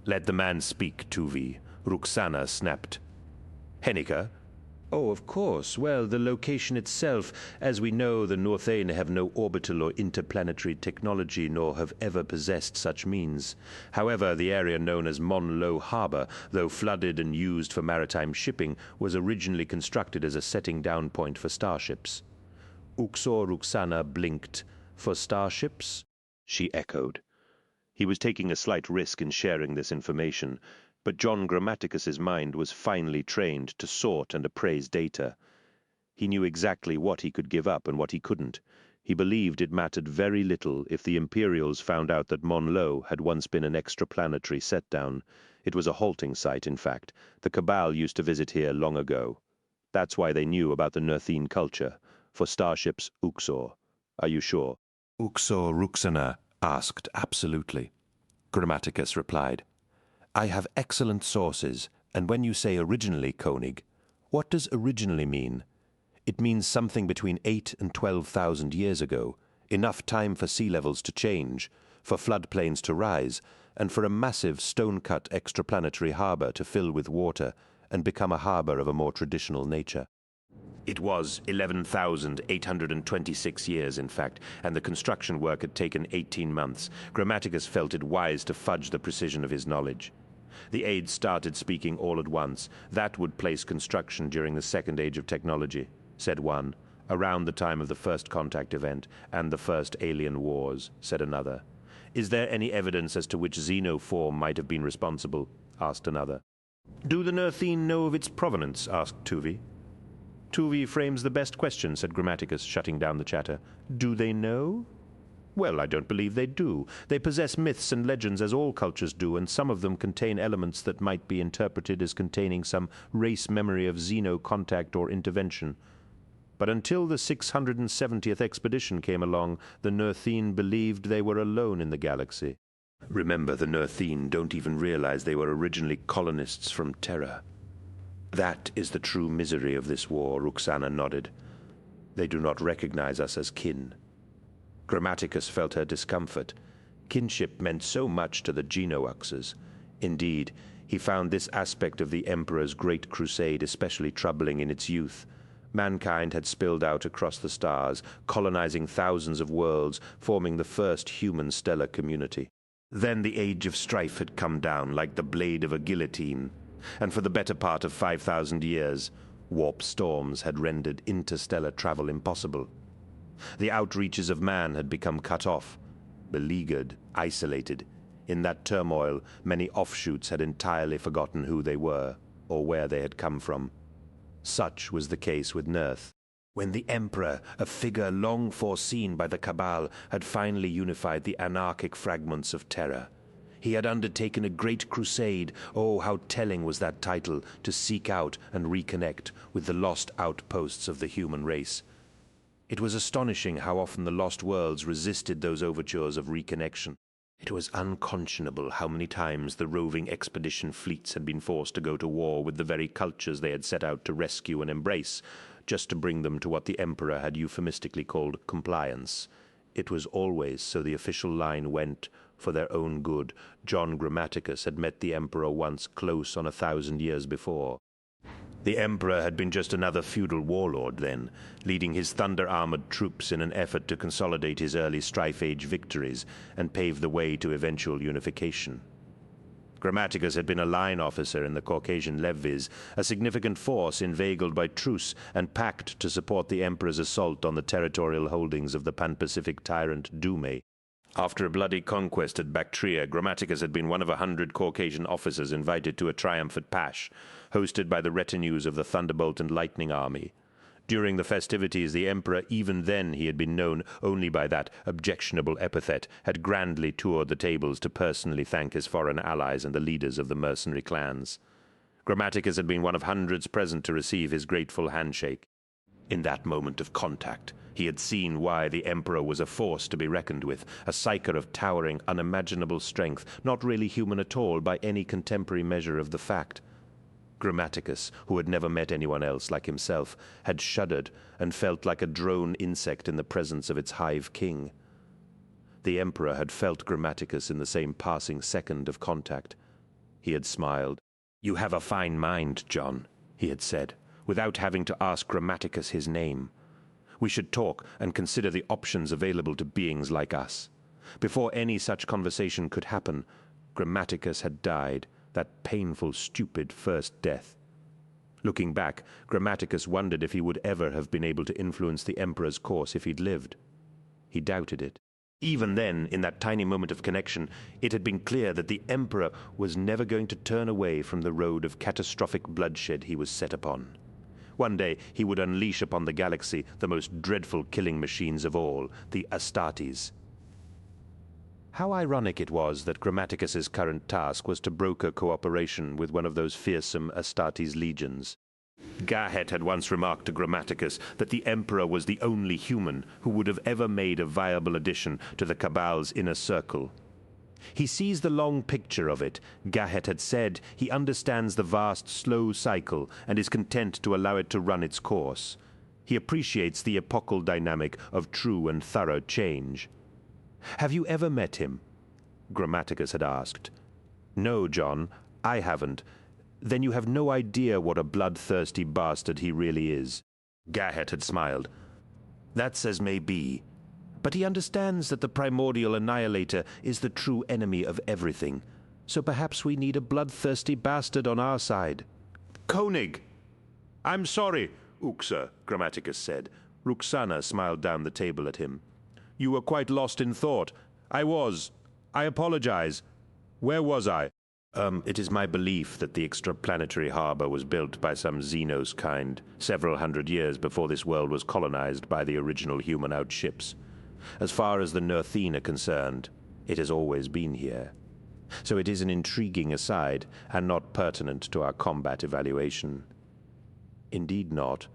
Speaker 1: "Let the man speak, Tuvi," Ruxana snapped. "Henniker?" "Oh, of course. Well, the location itself, as we know, the Northain have no orbital or interplanetary technology, nor have ever possessed such means. However, the area known as Monlo Harbor, though flooded and used for maritime shipping, was originally constructed as a setting down point for starships." Uxor Ruxana blinked. "For starships?" she echoed. He was taking a slight risk in sharing this information, but John Grammaticus's mind was finely trained to sort and appraise data. He knew exactly what he could give up and what he couldn't. He believed it mattered very little if the Imperials found out that Monlo had once been an extraplanetary set-down. It was a halting site, in fact. The Cabal used to visit here long ago. That's why they knew about the Nerthine culture. For starships, Uxor. Are you sure?
Speaker 2: Uxor Ruxana asked absolutely.
Speaker 1: Grammaticus replied, "I have excellent sources, and when you say originally, Koenig, what does originally mean? It means something between 8 and 12,000 years ago, enough time for sea levels to change, for floodplains to rise, and for a massive stone-cut extraplanetary harbor to fill with water and become a harbor of a more traditional nature." It was 11,826 years, in fact, and the construction work had taken 18 months. Grammaticus felt it wise to fudge the precision of his knowledge. The aides started speaking all at once. "That would place construction during the Second Age of Technology," said one. "Around the time of the First Contact event and the First Alien Wars," said another. "Is there any evidence as to which xenoform might have been responsible?" asked another. "Do the Nerthine know of its provenance?" asked Tuvi. "Tuvi frames the best question," said Grammaticus, shutting down the chatter. "Do they know? Well, I don't believe they do. They possess myths and legends as all cultures do, and some of them contain elements that might be interpreted as containing some race memory of xeno-contact or intervention. But until the 670th expedition came along, the Nerthine believed they were alone in the galaxy. Remember, the Nerthine don't even realize they were originally colonists from Terra. That is the true misery of this war," Ruxana nodded. "They do not recognize us as kin." Grammaticus felt her discomfort. Kinship meant so much to the Genoaxes. Indeed, he found this aspect of the Emperor's great crusade especially troubling in its youth. Mankind had spilled out across the stars, colonizing thousands of worlds, forming the first human stellar community. Then the age of strife had come down like the blade of a guillotine, and for the better part of 5,000 years, warp storms had rendered interstellar travel impossible. The outreaches of man had become cut off, beleaguered, isolated. In that turmoil, many offshoots had entirely forgotten who they were, or where they had come from. Such was the case with Nerth. When the Emperor, a figure long foreseen by the Cabal, had finally unified the anarchic fragments of Terra, he had undertaken a great crusade. Oh, how telling was that title, to seek out and reconnect with the lost outposts of the human race. It was astonishing how often the lost worlds resisted those overtures of reconnection. It was unconscionable how many times the roving expedition fleets had been forced to go to war with the very cultures they had set out to rescue and embrace, just to bring them to what the Emperor had euphemistically called compliance. It was always, so the official line went, for their own good. John Grammaticus had met the Emperor once close on 1,000 years before. The Emperor had been just another feudal warlord then, leading his thunder-armored troops in an effort to consolidate his early Strife-Age victories and pave the way to eventual unification. Grammaticus had been a line officer in the Caucasian levies, a significant force inveigled by truce and pact to support the Emperor's assault on the territorial holdings of the Pan-Pacific tyrant Dume. After a bloody conquest at Bactria, Grammaticus had been one of 100 Caucasian officers invited to a triumph at Pash, hosted by the retinues of the Thunderbolt and Lightning Army. During the festivities, the Emperor, even then he had been known only by that objectionable epithet, had grandly toured the tables to personally thank his foreign allies and the leaders of the mercenary clans. Grammaticus had been one of hundreds present to receive his grateful handshake. In that moment of contact, he had seen why the Emperor was a force to be reckoned with, a psyker of towering, unimaginable strength, not really human at all by any contemporary measure of the fact. Grammaticus, who had never met anyone else like himself, had shuddered and felt like a drone insect in the presence of its hive king. The Emperor had felt Grammaticus in the same passing second of contact. He had smiled. "You have a fine mind, John," he had said, without having to ask Grammaticus his name. "We should talk and consider the options available to beings like us." Before any such conversation could happen, Grammaticus had died, that painful, stupid first death. Looking back, Grammaticus wondered if he would ever have been able to influence the Emperor's course if he'd lived. He doubted it. Even then, in that tiny moment of connection, it had been clear that the Emperor was never going to turn away from the road of catastrophic bloodshed he was set upon. One day he would unleash upon the galaxy the most dreadful killing machines of all, the Astartes. How ironic it was that Grammaticus's current task was to broker cooperation with one of those fearsome Astartes legions. Gahet had once remarked to Grammaticus that the Emperor was the only human who would have ever made a viable addition to the Cabal's inner circle. He sees the long picture of it, Gahet had said. He understands the vast, slow cycle and is content to allow it to run its course. He appreciates the epochal dynamic of true and thorough change. "Have you ever met him?" Grammaticus had asked. "No, John, I haven't." "Then you have no idea what a bloodthirsty bastard he really is." Gahet had smiled. "That's as may be. But he understands that the primordial annihilator is the true enemy of everything. So perhaps we need a bloodthirsty bastard on our side." "Koenig!" "I'm sorry, Uxa," Grammaticus said. Ruxana smiled down the table at him. "You were quite lost in thought." "I was. I apologize. Where was I?" It is my belief that the extraplanetary harbor was built by some Xenos kind several hundred years before this world was colonized by the original human-out ships. As far as the Nerthine are concerned, it has always been here. So it is an intriguing aside and not pertinent to our combat evaluation." "Indeed not.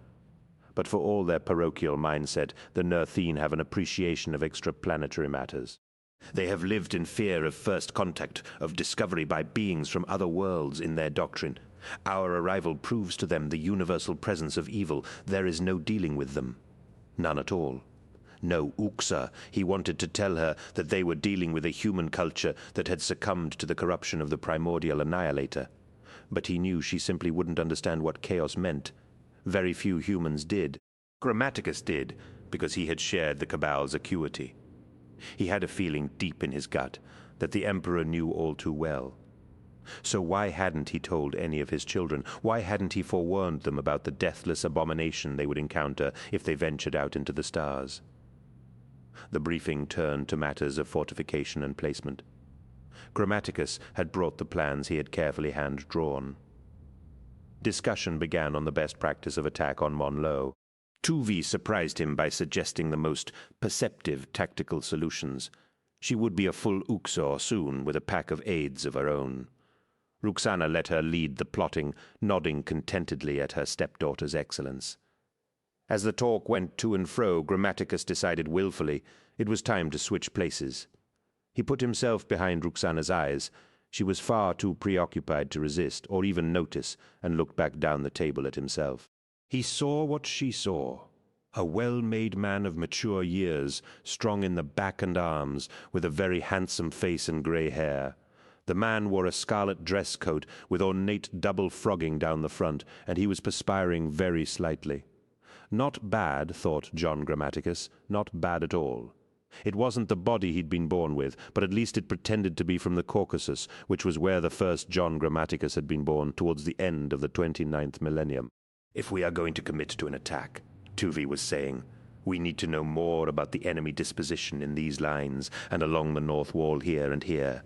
Speaker 1: But for all their parochial mindset, the Nerthine have an appreciation of extraplanetary matters. They have lived in fear of first contact, of discovery by beings from other worlds in their doctrine. Our arrival proves to them the universal presence of evil. There is no dealing with them. None at all. No, Uxa, he wanted to tell her that they were dealing with a human culture that had succumbed to the corruption of the primordial annihilator. But he knew she simply wouldn't understand what chaos meant. Very few humans did. Grammaticus did, because he had shared the Cabal's acuity. He had a feeling deep in his gut that the Emperor knew all too well. So why hadn't he told any of his children? Why hadn't he forewarned them about the deathless abomination they would encounter if they ventured out into the stars? The briefing turned to matters of fortification and placement. Grammaticus had brought the plans he had carefully hand-drawn. Discussion began on the best practice of attack on Monlo. Tuvi surprised him by suggesting the most perceptive tactical solutions. She would be a full Uxor soon, with a pack of aides of her own. Ruxana let her lead the plotting, nodding contentedly at her stepdaughter's excellence. As the talk went to and fro, Grammaticus decided willfully it was time to switch places. He put himself behind Ruxana's eyes. She was far too preoccupied to resist or even notice, and looked back down the table at himself. He saw what she saw. A well-made man of mature years, strong in the back and arms, with a very handsome face and grey hair. The man wore a scarlet dress coat with ornate double frogging down the front, and he was perspiring very slightly. Not bad, thought John Grammaticus, not bad at all. It wasn't the body he'd been born with, but at least it pretended to be from the Caucasus, which was where the first John Grammaticus had been born towards the end of the 29th millennium. If we are going to commit to an attack, Tuvi was saying, we need to know more about the enemy disposition in these lines and along the north wall here and here.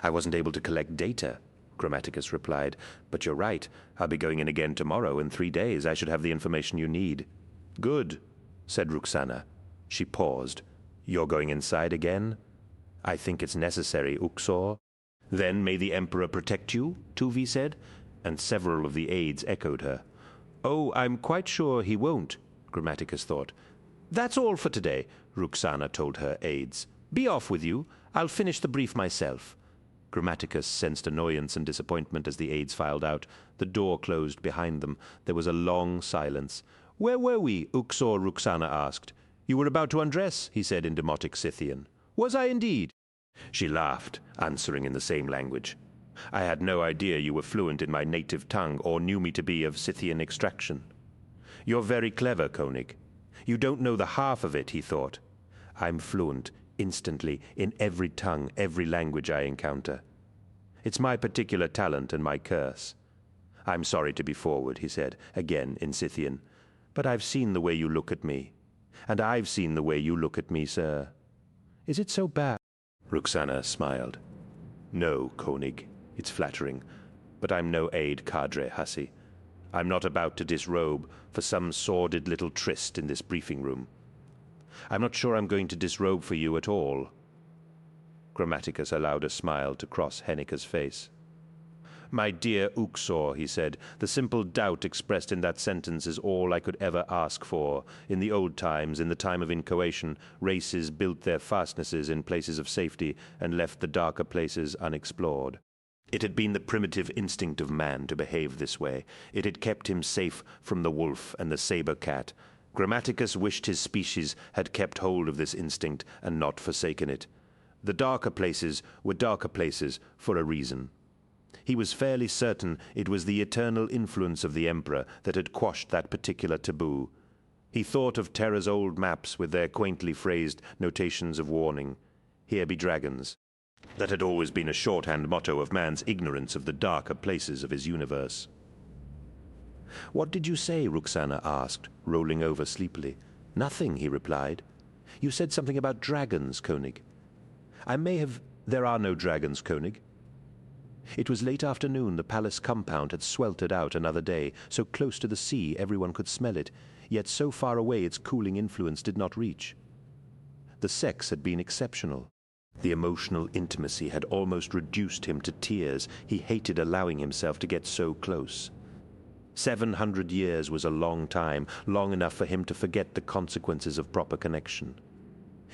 Speaker 1: I wasn't able to collect data, Grammaticus replied, but you're right. I'll be going in again tomorrow. In 3 days I should have the information you need. Good, said Roxana. She paused. You're going inside again? I think it's necessary, Uxor. Then may the Emperor protect you, Tuvi said, and several of the aides echoed her. Oh, I'm quite sure he won't, Grammaticus thought. That's all for today, Roxana told her aides. Be off with you. I'll finish the brief myself. Grammaticus sensed annoyance and disappointment as the aides filed out. The door closed behind them. There was a long silence. Where were we? Uxor Roxana asked. You were about to undress, he said in Demotic Scythian. Was I indeed? She laughed, answering in the same language. I had no idea you were fluent in my native tongue or knew me to be of Scythian extraction. You're very clever, Koenig. You don't know the half of it, he thought. I'm fluent, instantly, in every tongue, every language I encounter. It's my particular talent and my curse. I'm sorry to be forward, he said, again in Scythian, but I've seen the way you look at me. And I've seen the way you look at me, sir. Is it so bad? Roxana smiled. No, Koenig, it's flattering, but I'm no aide cadre, hussy. I'm not about to disrobe for some sordid little tryst in this briefing room. I'm not sure I'm going to disrobe for you at all. Grammaticus allowed a smile to cross Henniker's face. My dear Uxor, he said, the simple doubt expressed in that sentence is all I could ever ask for. In the old times, in the time of inchoation, races built their fastnesses in places of safety and left the darker places unexplored. It had been the primitive instinct of man to behave this way. It had kept him safe from the wolf and the saber cat. Grammaticus wished his species had kept hold of this instinct and not forsaken it. The darker places were darker places for a reason. He was fairly certain it was the eternal influence of the Emperor that had quashed that particular taboo. He thought of Terra's old maps with their quaintly phrased notations of warning. Here be dragons. That had always been a shorthand motto of man's ignorance of the darker places of his universe. What did you say? Roxana asked, rolling over sleepily. Nothing, he replied. You said something about dragons, Koenig. I may have... There are no dragons, Koenig. It was late afternoon. The palace compound had sweltered out another day, so close to the sea everyone could smell it, yet so far away its cooling influence did not reach. The sex had been exceptional. The emotional intimacy had almost reduced him to tears. He hated allowing himself to get so close. 700 years was a long time, long enough for him to forget the consequences of proper connection.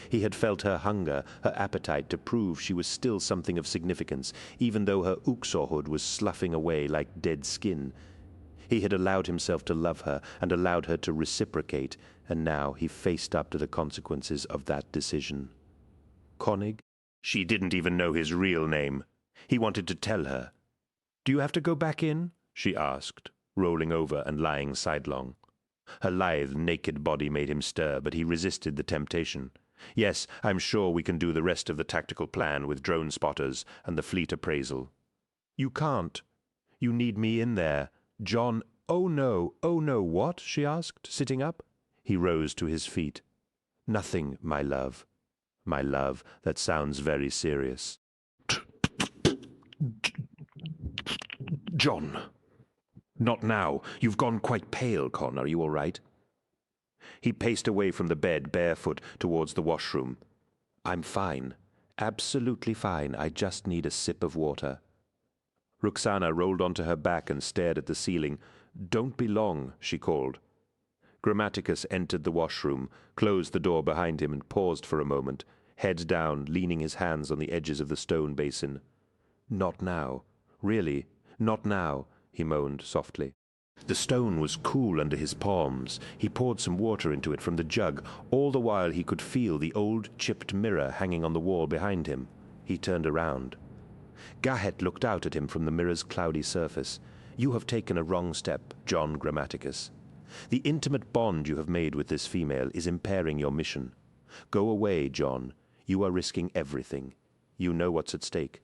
Speaker 1: He had felt her hunger, her appetite to prove she was still something of significance, even though her Uxorhood was sloughing away like dead skin. He had allowed himself to love her and allowed her to reciprocate, and now he faced up to the consequences of that decision. Koenig? She didn't even know his real name. He wanted to tell her. Do you have to go back in? She asked, rolling over and lying sidelong. Her lithe, naked body made him stir, but he resisted the temptation. Yes, I'm sure we can do the rest of the tactical plan with drone spotters and the fleet appraisal. You can't. You need me in there. John... Oh, no, what? She asked, sitting up. He rose to his feet. Nothing, my love. My love, that sounds very serious. John. Not now. You've gone quite pale, Con. Are you all right? He paced away from the bed, barefoot, towards the washroom. I'm fine. Absolutely fine. I just need a sip of water. Roxana rolled onto her back and stared at the ceiling. Don't be long, she called. Grammaticus entered the washroom, closed the door behind him and paused for a moment, head down, leaning his hands on the edges of the stone basin. Not now. Really, not now, he moaned softly. The stone was cool under his palms. He poured some water into it from the jug. All the while he could feel the old chipped mirror hanging on the wall behind him. He turned around. Gahet looked out at him from the mirror's cloudy surface. "You have taken a wrong step, John Grammaticus. The intimate bond you have made with this female is impairing your mission. Go away, John. You are risking everything. You know what's at stake.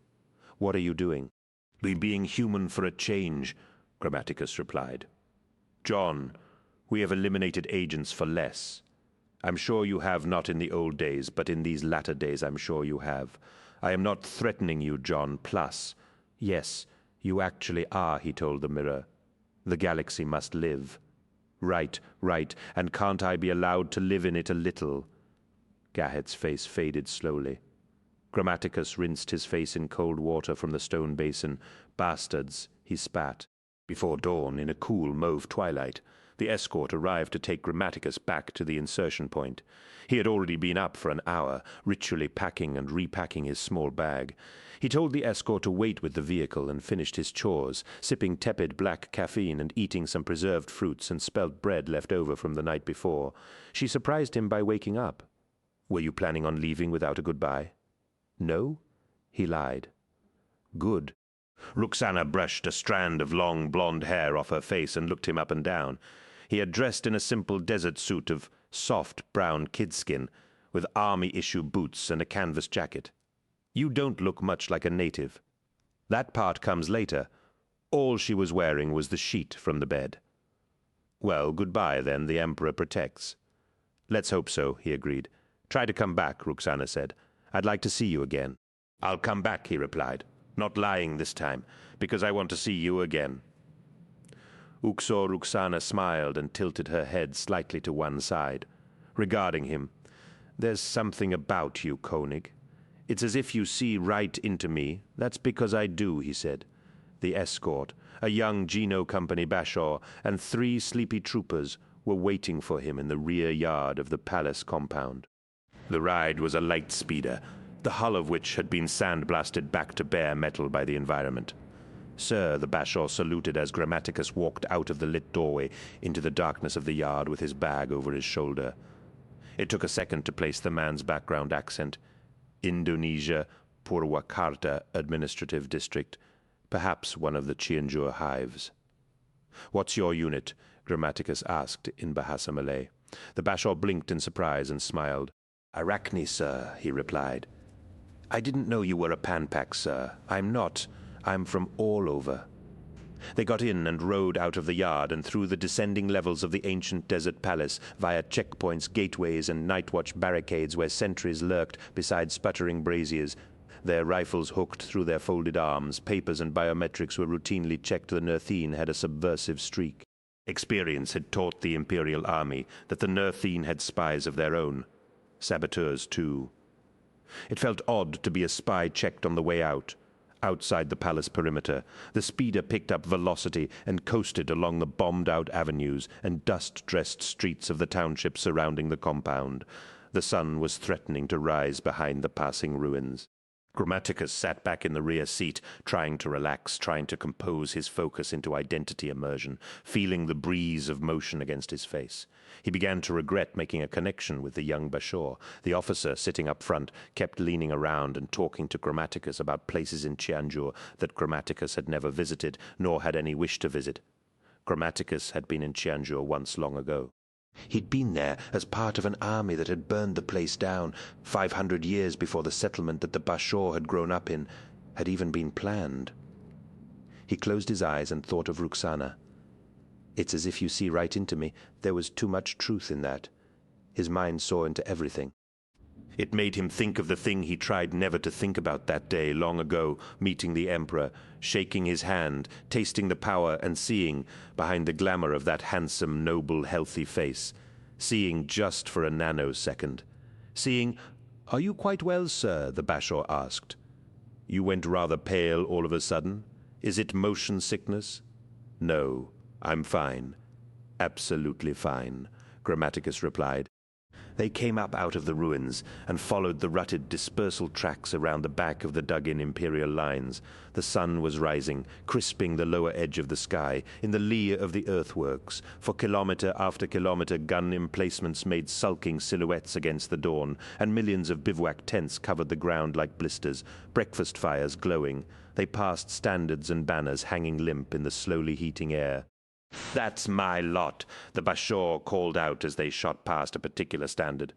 Speaker 1: What are you doing?" "We're being human for a change," Grammaticus replied. "John, we have eliminated agents for less. I'm sure you have not in the old days, but in these latter days I'm sure you have. I am not threatening you, John, plus. Yes, you actually are," he told the mirror. "The galaxy must live." Right, and can't I be allowed to live in it a little?" Gahet's face faded slowly. Grammaticus rinsed his face in cold water from the stone basin. "Bastards," he spat. Before dawn, in a cool mauve twilight, the escort arrived to take Grammaticus back to the insertion point. He had already been up for an hour, ritually packing and repacking his small bag. He told the escort to wait with the vehicle and finished his chores, sipping tepid black caffeine and eating some preserved fruits and spelt bread left over from the night before. She surprised him by waking up. "Were you planning on leaving without a goodbye?" "No?" He lied. "Good." Ruxana brushed a strand of long blonde hair off her face and looked him up and down. He had dressed in a simple desert suit of soft brown kidskin, with army-issue boots and a canvas jacket. "You don't look much like a native." "That part comes later. All she was wearing was the sheet from the bed." "Well, goodbye, then. The Emperor protects." "Let's hope so," he agreed. "Try to come back," Ruxana said. "I'd like to see you again." "I'll come back," he replied. "Not lying this time, because I want to see you again." Uxor Ruxana smiled and tilted her head slightly to one side, regarding him. "There's something about you, Koenig. It's as if you see right into me. That's because I do," he said. The escort, a young Geno Company bashaw, and 3 sleepy troopers were waiting for him in the rear yard of the palace compound. The ride was a light speeder, the hull of which had been sandblasted back to bare metal by the environment. "Sir," the bashaw saluted as Grammaticus walked out of the lit doorway into the darkness of the yard with his bag over his shoulder. It took a second to place the man's background accent. Indonesia, Purwakarta Administrative District, perhaps one of the Cianjur hives. "What's your unit?" Grammaticus asked in Bahasa Malay. The bashaw blinked in surprise and smiled. "Arachne, sir," he replied. "I didn't know you were a panpack, sir. I'm not. I'm from all over." They got in and rode out of the yard and through the descending levels of the ancient desert palace, via checkpoints, gateways, and night-watch barricades where sentries lurked beside sputtering braziers. Their rifles hooked through their folded arms, papers and biometrics were routinely checked. The Nerthine had a subversive streak. Experience had taught the Imperial Army that the Nerthine had spies of their own. Saboteurs, too. It felt odd to be a spy checked on the way out. Outside the palace perimeter, the speeder picked up velocity and coasted along the bombed-out avenues and dust-dressed streets of the township surrounding the compound. The sun was threatening to rise behind the passing ruins. Grammaticus sat back in the rear seat, trying to relax, trying to compose his focus into identity immersion, feeling the breeze of motion against his face. He began to regret making a connection with the young bashaw. The officer, sitting up front, kept leaning around and talking to Grammaticus about places in Cianjur that Grammaticus had never visited, nor had any wish to visit. Grammaticus had been in Cianjur once long ago. He'd been there as part of an army that had burned the place down 500 years before the settlement that the bashaw had grown up in had even been planned. He closed his eyes and thought of Ruxana. "It's as if you see right into me. There was too much truth in that." His mind saw into everything. It made him think of the thing he tried never to think about that day long ago, meeting the Emperor, shaking his hand, tasting the power and seeing, behind the glamour of that handsome, noble, healthy face, seeing just for a nanosecond. Seeing, "Are you quite well, sir?" the bashaw asked. "You went rather pale all of a sudden. Is it motion sickness?" "No, I'm fine. Absolutely fine," Grammaticus replied. They came up out of the ruins and followed the rutted dispersal tracks around the back of the dug-in Imperial lines. The sun was rising, crisping the lower edge of the sky, in the lee of the earthworks. For kilometer after kilometer, gun emplacements made sulking silhouettes against the dawn, and millions of bivouac tents covered the ground like blisters, breakfast fires glowing. They passed standards and banners hanging limp in the slowly heating air. "That's my lot," the Bashor called out as they shot past a particular standard.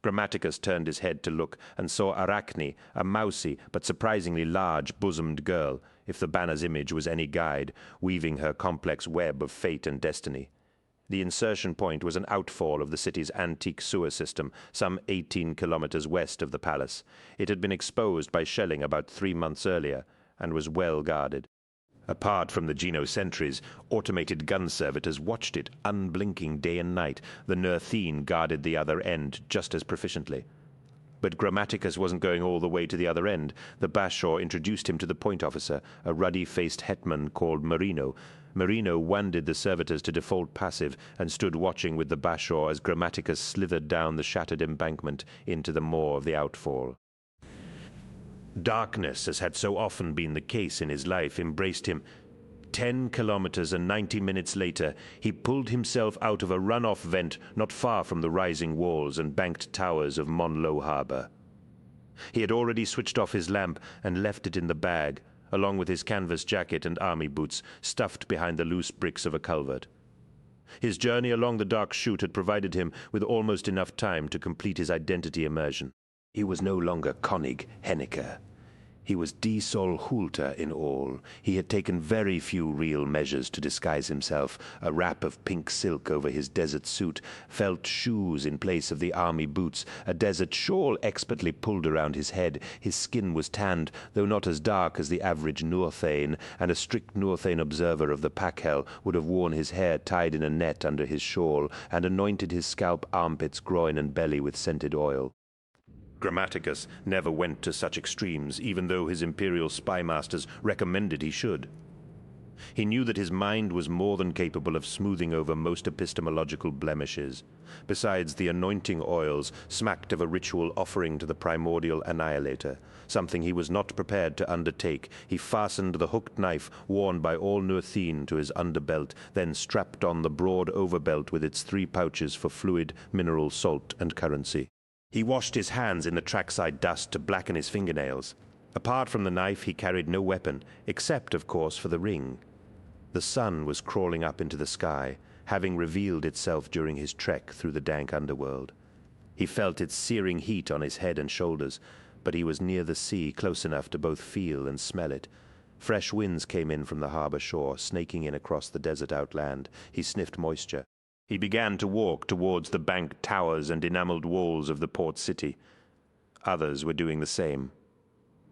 Speaker 1: Grammaticus turned his head to look and saw Arachne, a mousy but surprisingly large-bosomed girl, if the banner's image was any guide, weaving her complex web of fate and destiny. The insertion point was an outfall of the city's antique sewer system, some 18 kilometers west of the palace. It had been exposed by shelling about 3 months earlier, and was well guarded. Apart from the Geno sentries, automated gun servitors watched it, unblinking day and night. The Nerthine guarded the other end just as proficiently. But Grammaticus wasn't going all the way to the other end. The Bashor introduced him to the point officer, a ruddy-faced hetman called Marino. Marino wanded the servitors to default passive and stood watching with the Bashor as Grammaticus slithered down the shattered embankment into the maw of the outfall. Darkness, as had so often been the case in his life, embraced him. 10 kilometers and 90 minutes later, he pulled himself out of a runoff vent not far from the rising walls and banked towers of Monlo Harbor. He had already switched off his lamp and left it in the bag, along with his canvas jacket and army boots, stuffed behind the loose bricks of a culvert. His journey along the dark chute had provided him with almost enough time to complete his identity immersion. He was no longer König Henneker. He was Die Sol Hulta in all. He had taken very few real measures to disguise himself, a wrap of pink silk over his desert suit, felt shoes in place of the army boots, a desert shawl expertly pulled around his head. His skin was tanned, though not as dark as the average Northane, and a strict Northane observer of the Packhel would have worn his hair tied in a net under his shawl and anointed his scalp, armpits, groin, and belly with scented oil. Grammaticus never went to such extremes, even though his imperial spy masters recommended he should. He knew that his mind was more than capable of smoothing over most epistemological blemishes. Besides, the anointing oils smacked of a ritual offering to the primordial annihilator, something he was not prepared to undertake. He fastened the hooked knife worn by all Nerthine to his underbelt, then strapped on the broad overbelt with its 3 pouches for fluid, mineral, salt, and currency. He washed his hands in the trackside dust to blacken his fingernails. Apart from the knife, he carried no weapon, except, of course, for the ring. The sun was crawling up into the sky, having revealed itself during his trek through the dank underworld. He felt its searing heat on his head and shoulders, but he was near the sea, close enough to both feel and smell it. Fresh winds came in from the harbor shore, snaking in across the desert outland. He sniffed moisture. He began to walk towards the banked towers and enameled walls of the port city. Others were doing the same.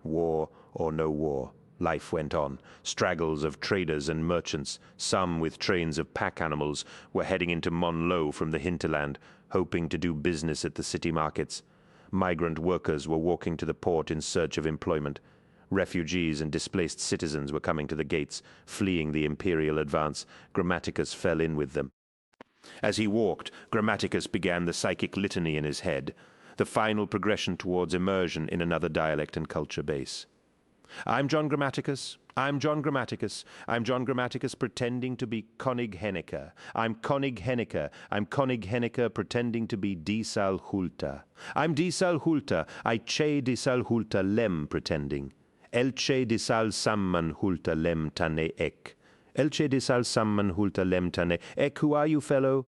Speaker 1: War or no war, life went on. Straggles of traders and merchants, some with trains of pack animals, were heading into Monlo from the hinterland, hoping to do business at the city markets. Migrant workers were walking to the port in search of employment. Refugees and displaced citizens were coming to the gates, fleeing the imperial advance. Grammaticus fell in with them. As he walked, Grammaticus began the psychic litany in his head, the final progression towards immersion in another dialect and culture base. I'm John Grammaticus. I'm John Grammaticus. I'm John Grammaticus pretending to be König Henneker. I'm König Henneker. I'm König Henneker pretending to be Die Sol Hulta. I'm Die Sol Hulta. I che Die Sol Hulta lem pretending. Elche Die Sol samman Hulta lem tane ek. Elche de sal samman hulta lemtane. Ek, who are you, fellow?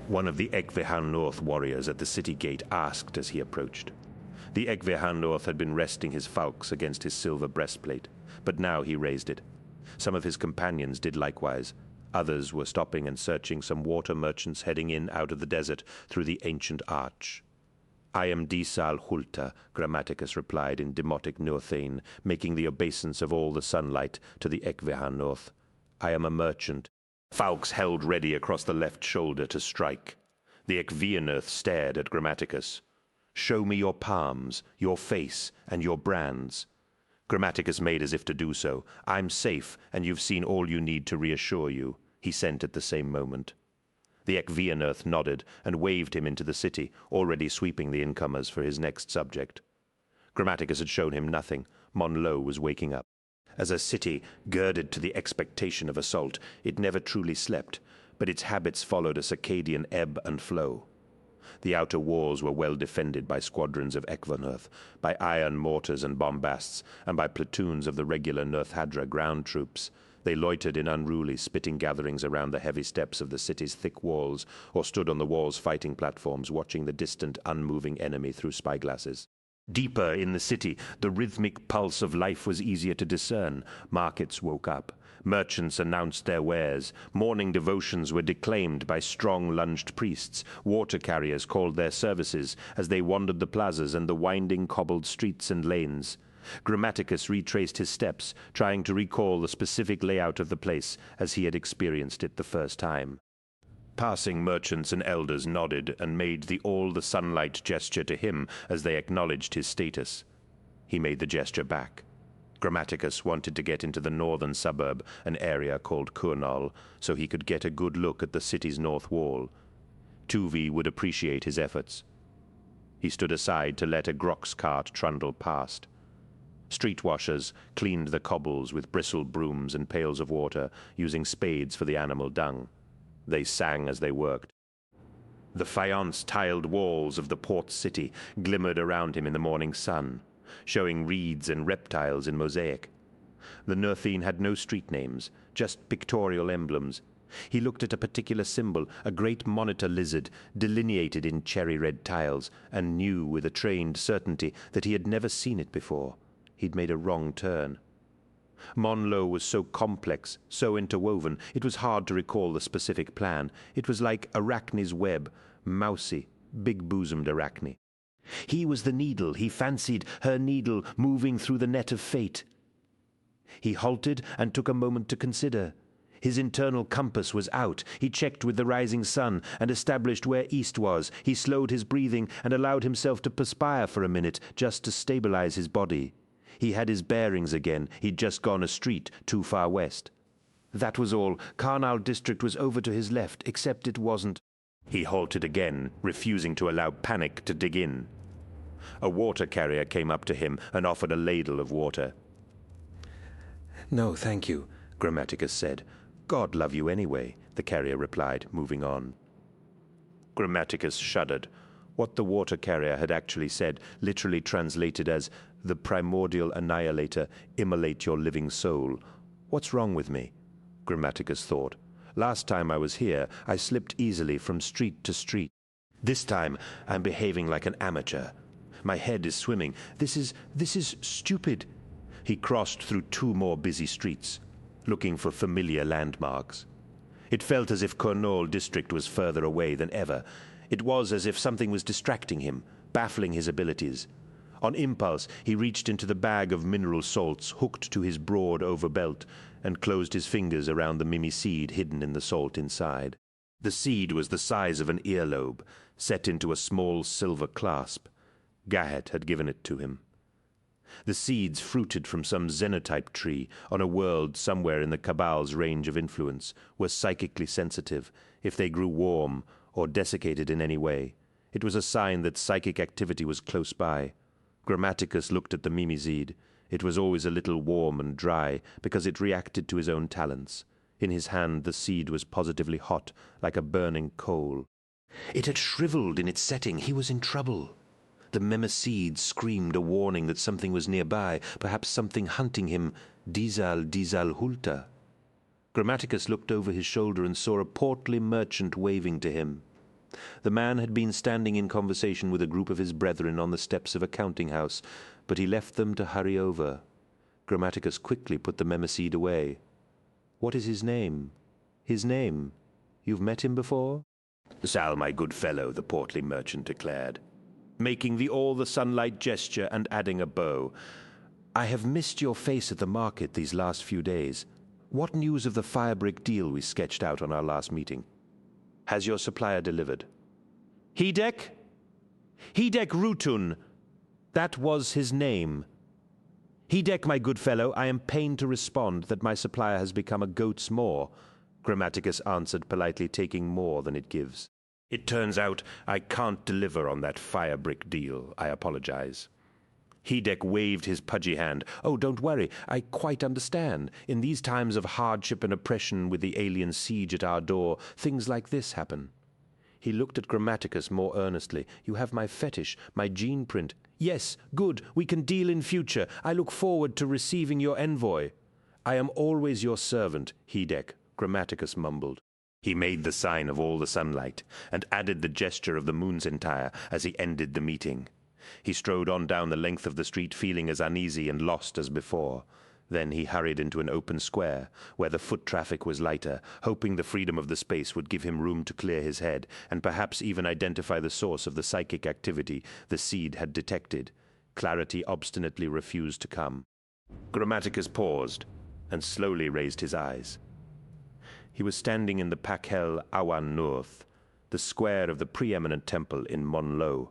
Speaker 1: One of the Ekvehan North warriors at the city gate asked as he approached. The Ekvehan North had been resting his falx against his silver breastplate, but now he raised it. Some of his companions did likewise. Others were stopping and searching some water merchants heading in out of the desert through the ancient arch. I am Die Sol Hulta, Grammaticus replied in demotic Northane, making the obeisance of all the sunlight to the Ekvehan North. I am a merchant. Falx held ready across the left shoulder to strike. The Ekveanerth stared at Grammaticus. Show me your palms, your face, and your brands. Grammaticus made as if to do so. I'm safe, and you've seen all you need to reassure you, he sent at the same moment. The Ekvianerth nodded and waved him into the city, already sweeping the incomers for his next subject. Grammaticus had shown him nothing. Monlo was waking up. As a city girded to the expectation of assault, it never truly slept, but its habits followed a circadian ebb and flow. The outer walls were well defended by squadrons of Ekvianerth, by iron mortars and bombasts, and by platoons of the regular Nurthadra ground troops. They loitered in unruly, spitting gatherings around the heavy steps of the city's thick walls, or stood on the walls' fighting platforms, watching the distant, unmoving enemy through spyglasses. Deeper in the city, the rhythmic pulse of life was easier to discern. Markets woke up. Merchants announced their wares. Morning devotions were declaimed by strong-lunged priests. Water carriers called their services as they wandered the plazas and the winding cobbled streets and lanes. Grammaticus retraced his steps, trying to recall the specific layout of the place as he had experienced it the first time. Passing merchants and elders nodded and made all the sunlight gesture to him as they acknowledged his status. He made the gesture back. Grammaticus wanted to get into the northern suburb, an area called Kurnal, so he could get a good look at the city's north wall. Tuvi would appreciate his efforts. He stood aside to let a Grox cart trundle past. Street washers cleaned the cobbles with bristled brooms and pails of water, using spades for the animal dung. They sang as they worked. The faience-tiled walls of the port city glimmered around him in the morning sun, showing reeds and reptiles in mosaic. The Nurthine had no street names, just pictorial emblems. He looked at a particular symbol, a great monitor lizard, delineated in cherry-red tiles, and knew with a trained certainty that he had never seen it before. He'd made a wrong turn. Monlo was so complex, so interwoven, it was hard to recall the specific plan. It was like Arachne's web, mousy, big-bosomed Arachne. He was the needle. He fancied her needle moving through the net of fate. He halted and took a moment to consider. His internal compass was out. He checked with the rising sun and established where east was. He slowed his breathing and allowed himself to perspire for a minute, just to stabilize his body. He had his bearings again. He'd just gone a street too far west. That was all. Karnal district was over to his left, except it wasn't. He halted again, refusing to allow panic to dig in. A water carrier came up to him and offered a ladle of water. "No, thank you," Grammaticus said. "God love you anyway," the carrier replied, moving on. Grammaticus shuddered. What the water carrier had actually said, literally translated as, "The primordial annihilator, immolate your living soul." What's wrong with me? Grammaticus thought. Last time I was here, I slipped easily from street to street. This time, I'm behaving like an amateur. My head is swimming. This is stupid. He crossed through 2 more busy streets, looking for familiar landmarks. It felt as if Kurnal district was further away than ever. It was as if something was distracting him, baffling his abilities. On impulse, he reached into the bag of mineral salts hooked to his broad overbelt and closed his fingers around the mimi seed hidden in the salt inside. The seed was the size of an earlobe, set into a small silver clasp. Gahet had given it to him. The seeds fruited from some xenotype tree on a world somewhere in the Cabal's range of influence, were psychically sensitive. If they grew warm or desiccated in any way, it was a sign that psychic activity was close by. Grammaticus looked at the mimizid. It was always a little warm and dry, because it reacted to his own talents. In his hand the seed was positively hot, like a burning coal. It had shriveled in its setting. He was in trouble. The memiseed screamed a warning that something was nearby, perhaps something hunting him. Dizal hulta. Grammaticus looked over his shoulder and saw a portly merchant waving to him. The man had been standing in conversation with a group of his brethren on the steps of a counting house, but he left them to hurry over. Grammaticus quickly put the memiseed away. "What is his name?" "His name? You've met him before?" "Sal, my good fellow," the portly merchant declared, making the sunlight gesture and adding a bow. "I have missed your face at the market these last few days. What news of the firebrick deal we sketched out on our last meeting? Has your supplier delivered?" "Hedek? Hedek Rutun. That was his name. Hedek, my good fellow, I am pained to respond that my supplier has become a goat's maw. Grammaticus answered politely, taking more than it gives. "It turns out I can't deliver on that fire brick deal. I apologize." Hedek waved his pudgy hand. "Oh, don't worry. I quite understand. In these times of hardship and oppression with the alien siege at our door, things like this happen." He looked at Grammaticus more earnestly. "You have my fetish, my gene print." "Yes, good. We can deal in future. I look forward to receiving your envoy." "I am always your servant, Hedek," Grammaticus mumbled. He made the sign of all the sunlight, and added the gesture of the moon's entire as he ended the meeting. He strode on down the length of the street, feeling as uneasy and lost as before. Then he hurried into an open square, where the foot traffic was lighter, hoping the freedom of the space would give him room to clear his head, and perhaps even identify the source of the psychic activity the seed had detected. Clarity obstinately refused to come. Grammaticus paused, and slowly raised his eyes. He was standing in the Pakhel Awan North, the square of the preeminent temple in Monlo.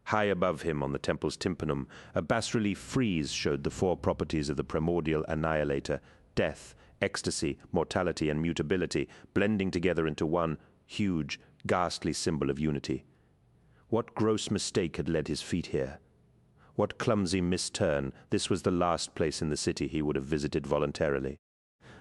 Speaker 1: High above him on the temple's tympanum, a bas-relief frieze showed the four properties of the primordial annihilator: death, ecstasy, mortality, and mutability, blending together into one huge, ghastly symbol of unity. What gross mistake had led his feet here? What clumsy misturn? This was the last place in the city he would have visited voluntarily.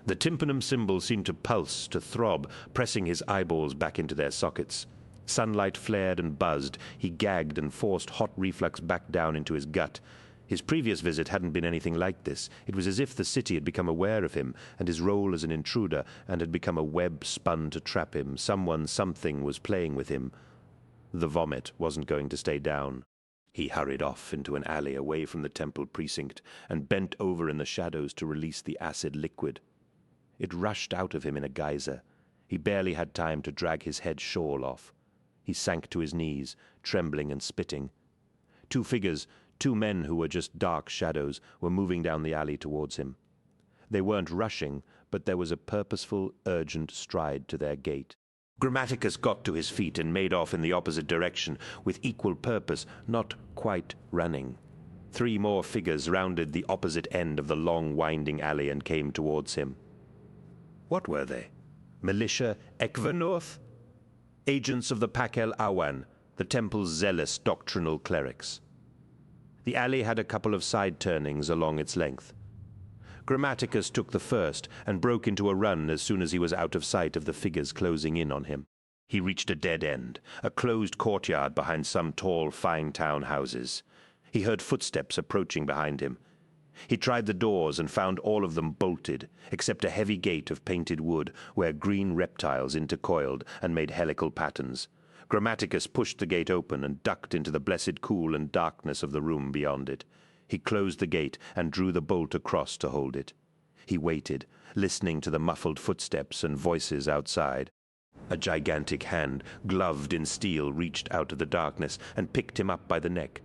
Speaker 1: The tympanum symbol seemed to pulse, to throb, pressing his eyeballs back into their sockets. Sunlight flared and buzzed. He gagged and forced hot reflux back down into his gut. His previous visit hadn't been anything like this. It was as if the city had become aware of him and his role as an intruder, and had become a web spun to trap him. Something was playing with him. The vomit wasn't going to stay down. He hurried off into an alley away from the temple precinct and bent over in the shadows to release the acid liquid. It rushed out of him in a geyser. He barely had time to drag his head shawl off. He sank to his knees, trembling and spitting. Two figures, two men who were just dark shadows, were moving down the alley towards him. They weren't rushing, but there was a purposeful, urgent stride to their gait. Grammaticus got to his feet and made off in the opposite direction, with equal purpose, not quite running. Three more figures rounded the opposite end of the long, winding alley and came towards him. What were they? Militia Ekvanorth? Agents of the Pakhel Awan, the temple's zealous doctrinal clerics. The alley had a couple of side turnings along its length. Grammaticus took the first and broke into a run as soon as he was out of sight of the figures closing in on him. He reached a dead end, a closed courtyard behind some tall, fine town houses. He heard footsteps approaching behind him. He tried the doors and found all of them bolted, except a heavy gate of painted wood where green reptiles intercoiled and made helical patterns. Grammaticus pushed the gate open and ducked into the blessed cool and darkness of the room beyond it. He closed the gate and drew the bolt across to hold it. He waited, listening to the muffled footsteps and voices outside. A gigantic hand, gloved in steel, reached out of the darkness and picked him up by the neck.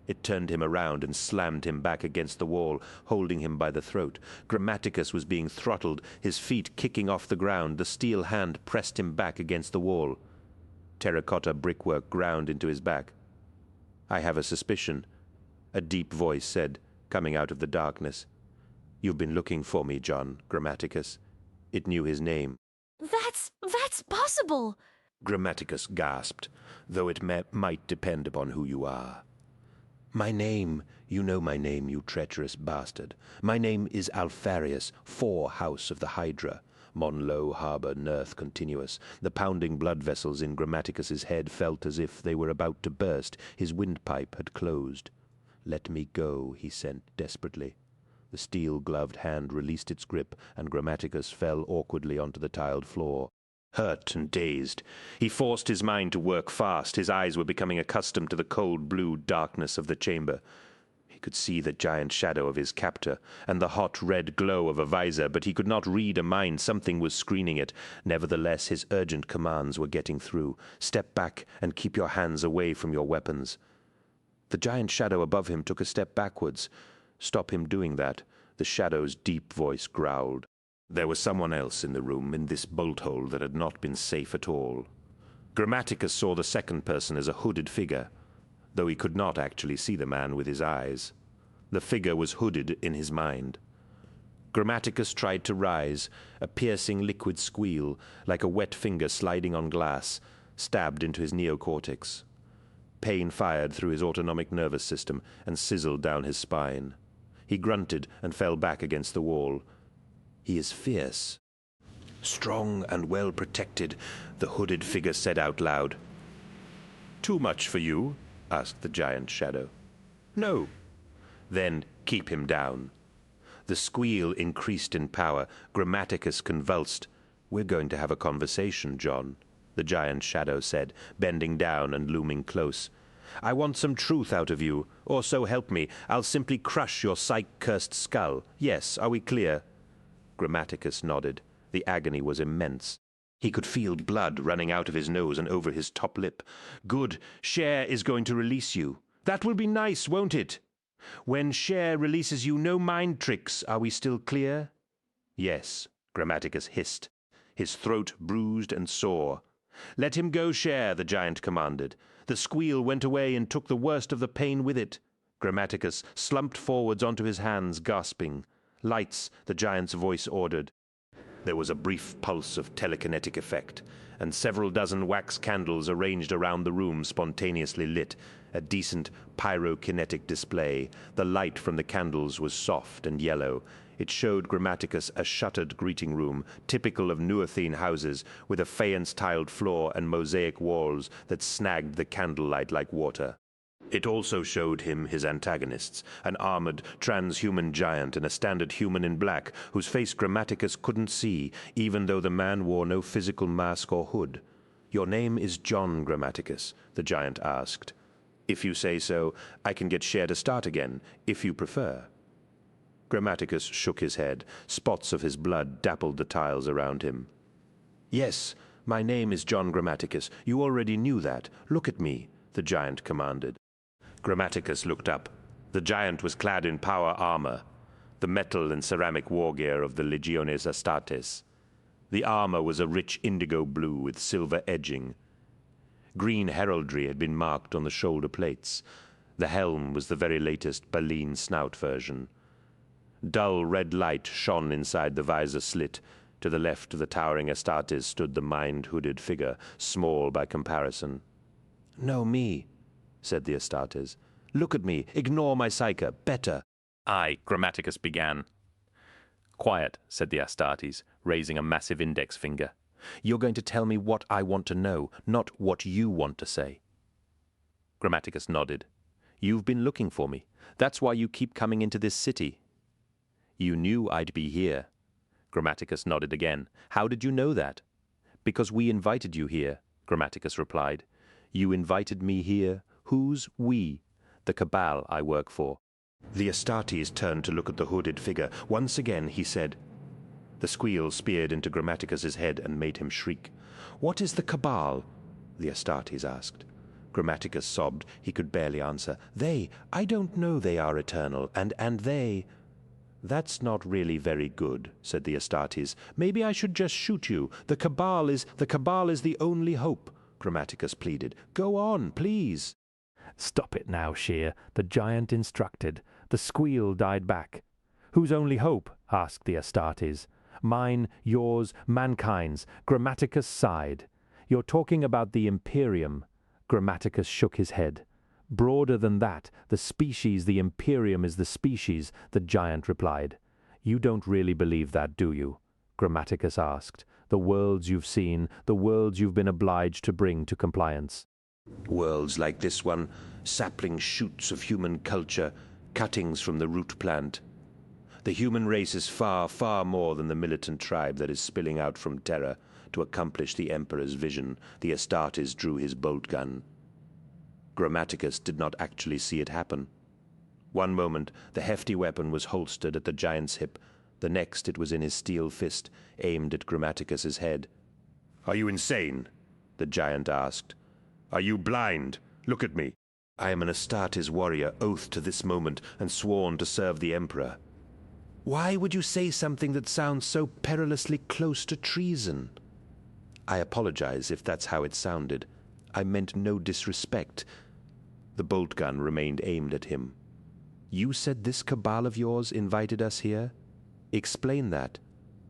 Speaker 1: It turned him around and slammed him back against the wall, holding him by the throat. Grammaticus was being throttled, his feet kicking off the ground. The steel hand pressed him back against the wall. Terracotta brickwork ground into his back. "I have a suspicion," a deep voice said, coming out of the darkness. "You've been looking for me, John, Grammaticus." It knew his name.
Speaker 7: That's possible!"
Speaker 1: Grammaticus gasped, "though it might depend upon who you are." "My name, you know my name, you treacherous bastard. My name is Alpharius, House of the Hydra. Monlo Harbor, Nerth continuous." The pounding blood vessels in Grammaticus's head felt as if they were about to burst. His windpipe had closed. "Let me go," he sent desperately. The steel-gloved hand released its grip, and Grammaticus fell awkwardly onto the tiled floor. Hurt and dazed, he forced his mind to work fast. His eyes were becoming accustomed to the cold blue darkness of the chamber. He could see the giant shadow of his captor, and the hot red glow of a visor, but he could not read a mind. Something was screening it. Nevertheless, his urgent commands were getting through. "Step back and keep your hands away from your weapons." The giant shadow above him took a step backwards. "Stop him doing that," the shadow's deep voice growled. There was someone else in the room, in this bolt hole that had not been safe at all. Grammaticus saw the second person as a hooded figure, though he could not actually see the man with his eyes. The figure was hooded in his mind. Grammaticus tried to rise, a piercing liquid squeal, like a wet finger sliding on glass, stabbed into his neocortex. Pain fired through his autonomic nervous system and sizzled down his spine. He grunted and fell back against the wall. He is fierce. Strong and well protected, the hooded figure said out loud. Too much for you? Asked the giant shadow. No. Then keep him down. The squeal increased in power. Grammaticus convulsed. We're going to have a conversation, John, the giant shadow said, bending down and looming close. I want some truth out of you, or so help me, I'll simply crush your psych-cursed skull. Yes, are we clear? Grammaticus nodded. The agony was immense. He could feel blood running out of his nose and over his top lip. Good. Cher is going to release you. That will be nice, won't it? When Cher releases you, no mind tricks. Are we still clear? Yes, Grammaticus hissed, his throat bruised and sore. Let him go, Cher, the giant commanded. The squeal went away and took the worst of the pain with it. Grammaticus slumped forwards onto his hands, gasping. Lights, the giant's voice ordered. There was a brief pulse of telekinetic effect, and several dozen wax candles arranged around the room spontaneously lit, a decent pyrokinetic display. The light from the candles was soft and yellow. It showed Grammaticus a shuttered greeting room, typical of Nuathene houses, with a faience-tiled floor and mosaic walls that snagged the candlelight like water. It also showed him his antagonists, an armored transhuman giant and a standard human in black, whose face Grammaticus couldn't see, even though the man wore no physical mask or hood. Your name is John Grammaticus, the giant asked. If you say so, I can get Cher to start again, if you prefer. Grammaticus shook his head. Spots of his blood dappled the tiles around him. Yes, my name is John Grammaticus. You already knew that. Look at me, the giant commanded. Grammaticus looked up. The giant was clad in power armor, the metal and ceramic war gear of the Legiones Astartes. The armor was a rich indigo blue with silver edging. Green heraldry had been marked on the shoulder plates. The helm was the very latest baleen snout version. Dull red light shone inside the visor slit. To the left of the towering Astartes stood the mind-hooded figure, small by comparison. "No, me," said the Astartes. "Look at me. Ignore my psyche. Better."
Speaker 2: I, Grammaticus began. Quiet, said the Astartes, raising a massive index finger. You're going to tell me what I want to know, not what you want to say. Grammaticus nodded. You've been looking for me. That's why you keep coming into this city. You knew I'd be here. Grammaticus nodded again. How did you know that? Because we invited you here, Grammaticus replied. You invited me here. Who's we? The cabal I work for.
Speaker 1: The Astartes turned to look at the hooded figure. Once again he said. The squeal speared into Grammaticus's head and made him shriek. What is the cabal? The Astartes asked. Grammaticus sobbed. He could barely answer. I don't know they are eternal, and they... That's not really very good, said the Astartes. Maybe I should just shoot you. The cabal is the only hope, Grammaticus pleaded. Go on, please.
Speaker 2: Stop it now, Cher, the giant instructed. The squeal died back. Whose only hope? Asked the Astartes. Mine, yours, mankind's. Grammaticus sighed. You're talking about the Imperium. Grammaticus shook his head. Broader than that, the species, the Imperium is the species, the giant replied. You don't really believe that, do you? Grammaticus asked. The worlds you've seen, the worlds you've been obliged to bring to compliance.
Speaker 1: Worlds like this one, sapling shoots of human culture, cuttings from the root plant. The human race is far, far more than the militant tribe that is spilling out from Terra to accomplish the Emperor's vision. The Astartes drew his bolt gun. Grammaticus did not actually see it happen. One moment, the hefty weapon was holstered at the giant's hip. The next, it was in his steel fist, aimed at Grammaticus's head. Are you insane? The giant asked. Are you blind? Look at me. I am an Astartes warrior, oathed to this moment, and sworn to serve the Emperor. Why would you say something that sounds so perilously close to treason? I apologize if that's how it sounded. I meant no disrespect. The bolt gun remained aimed at him. You said this cabal of yours invited us here? Explain that.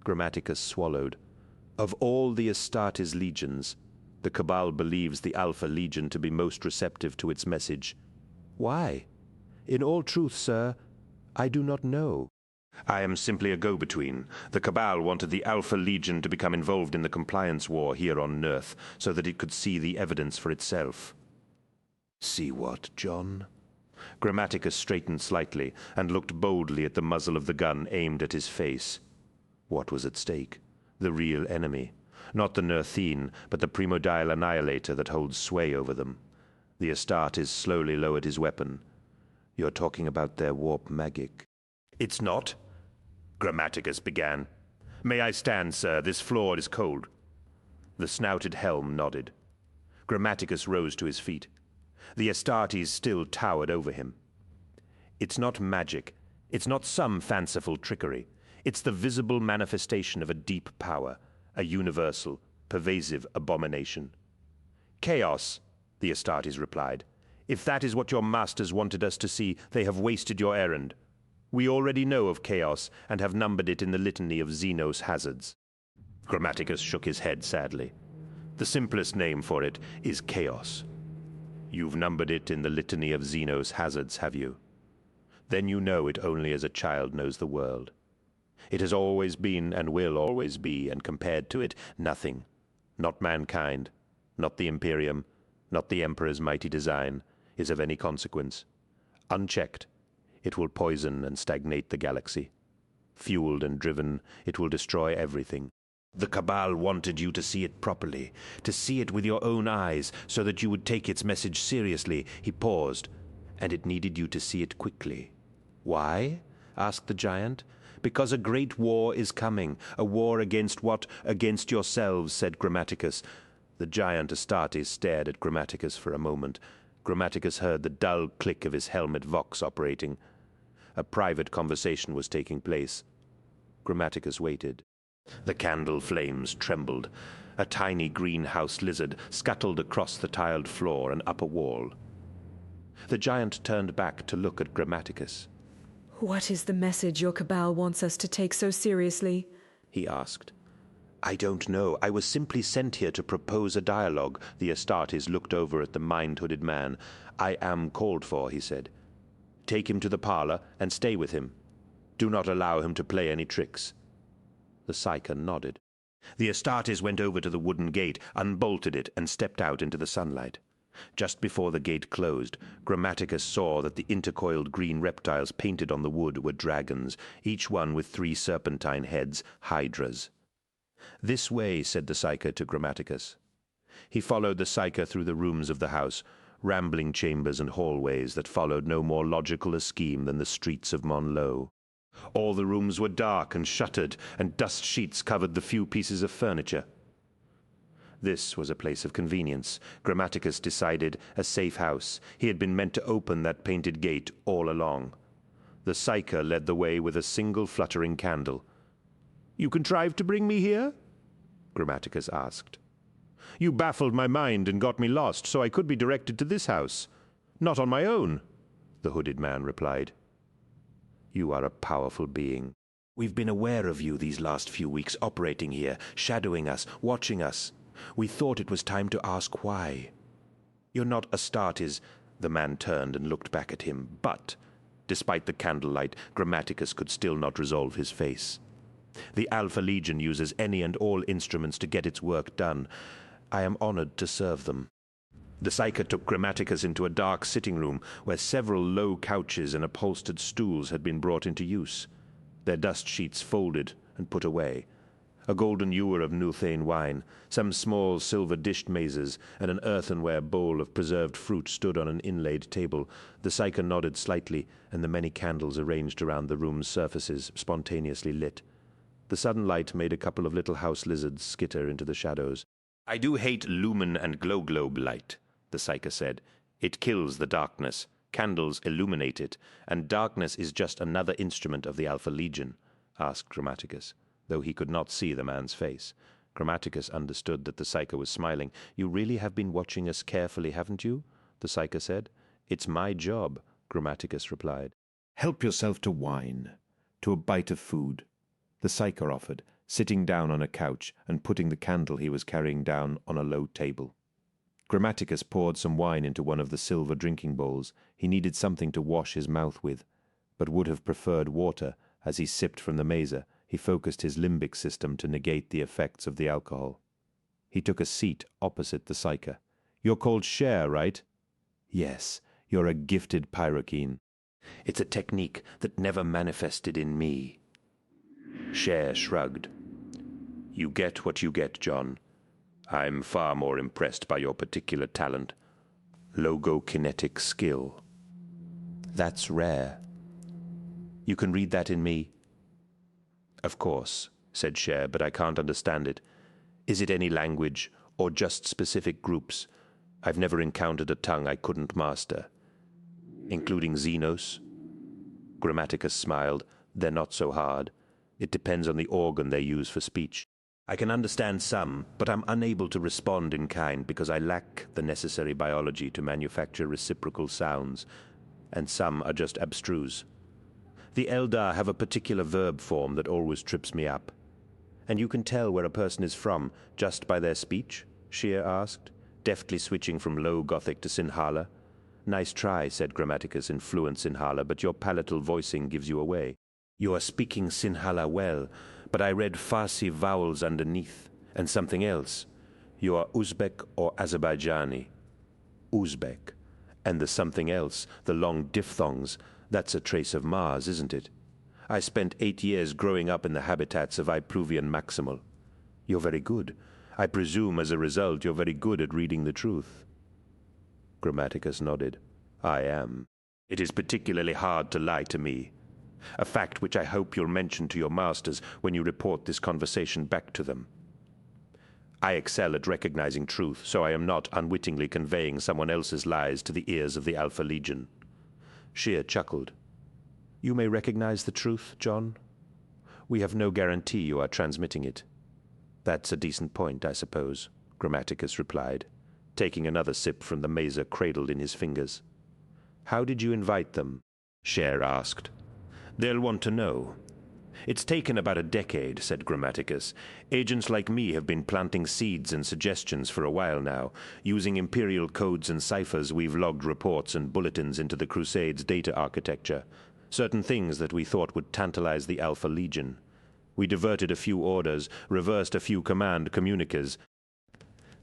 Speaker 1: Grammaticus swallowed. Of all the Astartes legions, the Cabal believes the Alpha Legion to be most receptive to its message. Why? In all truth, sir, I do not know. I am simply a go-between. The Cabal wanted the Alpha Legion to become involved in the compliance war here on Earth, so that it could see the evidence for itself. See what, John? Grammaticus straightened slightly and looked boldly at the muzzle of the gun aimed at his face. What was at stake? The real enemy. Not the Nerthine, but the primordial annihilator that holds sway over them. The Astartes slowly lowered his weapon. You're talking about their warp magic. It's not. Grammaticus began. May I stand, sir? This floor is cold. The snouted helm nodded. Grammaticus rose to his feet. The Astartes still towered over him. It's not magic. It's not some fanciful trickery. It's the visible manifestation of a deep power, a universal, pervasive abomination. Chaos, the Astartes replied. If that is what your masters wanted us to see, they have wasted your errand. We already know of chaos and have numbered it in the litany of Xenos hazards. Grammaticus shook his head sadly. The simplest name for it is chaos. You've numbered it in the litany of Xenos hazards, have you? Then you know it only as a child knows the world. It has always been and will always be, and compared to it, nothing. Not mankind, not the Imperium, not the Emperor's mighty design, is of any consequence. Unchecked, it will poison and stagnate the galaxy. Fueled and driven, it will destroy everything. The Cabal wanted you to see it properly, to see it with your own eyes, so that you would take its message seriously. He paused, and it needed you to see it quickly. Why? Asked the giant. Because a great war is coming. A war against what? Against yourselves, said Grammaticus. The giant Astartes stared at Grammaticus for a moment. Grammaticus heard the dull click of his helmet vox operating. A private conversation was taking place. Grammaticus waited. The candle flames trembled. A tiny greenhouse lizard scuttled across the tiled floor and up a wall. The giant turned back to look at Grammaticus.
Speaker 8: What is the message your Cabal wants us to take so seriously?
Speaker 1: He asked. I don't know. I was simply sent here to propose a dialogue. The Astartes looked over at the mind-hooded man. I am called for, he said. Take him to the parlor and stay with him. Do not allow him to play any tricks. The Psyker nodded. The Astartes went over to the wooden gate, unbolted it, and stepped out into the sunlight. Just before the gate closed, Grammaticus saw that the intercoiled green reptiles painted on the wood were dragons, each one with 3 serpentine heads, hydras. This way, said the Psyker to Grammaticus. He followed the Psyker through the rooms of the house, rambling chambers and hallways that followed no more logical a scheme than the streets of Monlo. All the rooms were dark and shuttered, and dust sheets covered the few pieces of furniture. This was a place of convenience. Grammaticus decided, a safe house. He had been meant to open that painted gate all along. The Psyker led the way with a single fluttering candle. You contrived to bring me here? Grammaticus asked. You baffled my mind and got me lost, so I could be directed to this house. Not on my own, the hooded man replied. You are a powerful being. We've been aware of you these last few weeks, operating here, shadowing us, watching us. We thought it was time to ask why. You're not Astartes, the man turned and looked back at him, but, despite the candlelight, Grammaticus could still not resolve his face. The Alpha Legion uses any and all instruments to get its work done. I am honored to serve them. The Psyker took Grammaticus into a dark sitting room where several low couches and upholstered stools had been brought into use, their dust sheets folded and put away. A golden ewer of Nuthane wine, some small silver-dished mazes, and an earthenware bowl of preserved fruit stood on an inlaid table. The Psyker nodded slightly, and the many candles arranged around the room's surfaces spontaneously lit. The sudden light made a couple of little house lizards skitter into the shadows. I do hate lumen and glow-globe light, the Psyker said. It kills the darkness. Candles illuminate it, and darkness is just another instrument of the Alpha Legion, asked Grammaticus, though he could not see the man's face. Grammaticus understood that the Psyker was smiling. You really have been watching us carefully, haven't you? The Psyker said. It's my job, Grammaticus replied.
Speaker 9: Help yourself to wine, to a bite of food.
Speaker 1: The psyker offered, sitting down on a couch and putting the candle he was carrying down on a low table. Grammaticus poured some wine into one of the silver drinking bowls. He needed something to wash his mouth with, but would have preferred water. As he sipped from the mazer, he focused his limbic system to negate the effects of the alcohol. He took a seat opposite the psyker. "You're called Cher, right?" "Yes, you're a gifted pyrokeene." "It's a technique that never manifested in me." Cher shrugged. "You get what you get, John. I'm far more impressed by your particular talent. Logokinetic skill. That's rare. You can read that in me?" "Of course," said Cher, "but I can't understand it. Is it any language, or just specific groups? I've never encountered a tongue I couldn't master." "Including Xenos?" Grammaticus smiled. "They're not so hard. It depends on the organ they use for speech. I can understand some, but I'm unable to respond in kind because I lack the necessary biology to manufacture reciprocal sounds, and some are just abstruse. The Eldar have a particular verb form that always trips me up." "And you can tell where a person is from just by their speech?" Cher asked, deftly switching from Low Gothic to Sinhala. "Nice try," said Grammaticus in fluent Sinhala, "but your palatal voicing gives you away. You are speaking Sinhala well, but I read Farsi vowels underneath, and something else. You are Uzbek or Azerbaijani." "Uzbek. And the something else, the long diphthongs, that's a trace of Mars, isn't it? I spent 8 years growing up in the habitats of Ipruvian Maximal." "You're very good. I presume as a result you're very good at reading the truth." Grammaticus nodded. "I am. It is particularly hard to lie to me. A fact which I hope you'll mention to your masters when you report this conversation back to them. I excel at recognizing truth, so I am not unwittingly conveying someone else's lies to the ears of the Alpha Legion." Cher chuckled. "You may recognize the truth, John. We have no guarantee you are transmitting it." "That's a decent point, I suppose," Grammaticus replied, taking another sip from the mazer cradled in his fingers. "How did you invite them?" Cher asked. "They'll want to know. It's taken about a decade," said Grammaticus. "Agents like me have been planting seeds and suggestions for a while now. Using imperial codes and ciphers, we've logged reports and bulletins into the Crusade's data architecture. Certain things that we thought would tantalize the Alpha Legion. We diverted a few orders, reversed a few command communicas.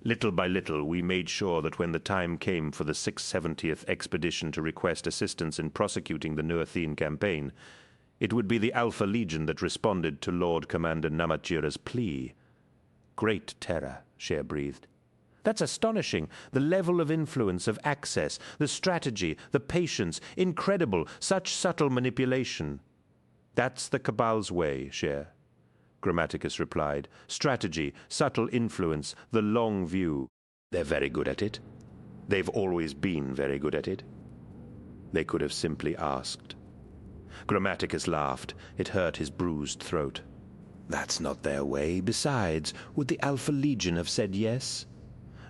Speaker 1: Little by little, we made sure that when the time came for the 670th expedition to request assistance in prosecuting the Neurthene campaign, it would be the Alpha Legion that responded to Lord Commander Namachira's plea." "Great terror," Cher breathed. "That's astonishing. The level of influence, of access, the strategy, the patience. Incredible. Such subtle manipulation." "That's the Cabal's way, Cher," Grammaticus replied. "Strategy, subtle influence, the long view. They're very good at it. They've always been very good at it." They could have simply asked. Grammaticus laughed. It hurt his bruised throat. "That's not their way. Besides, would the Alpha Legion have said yes?"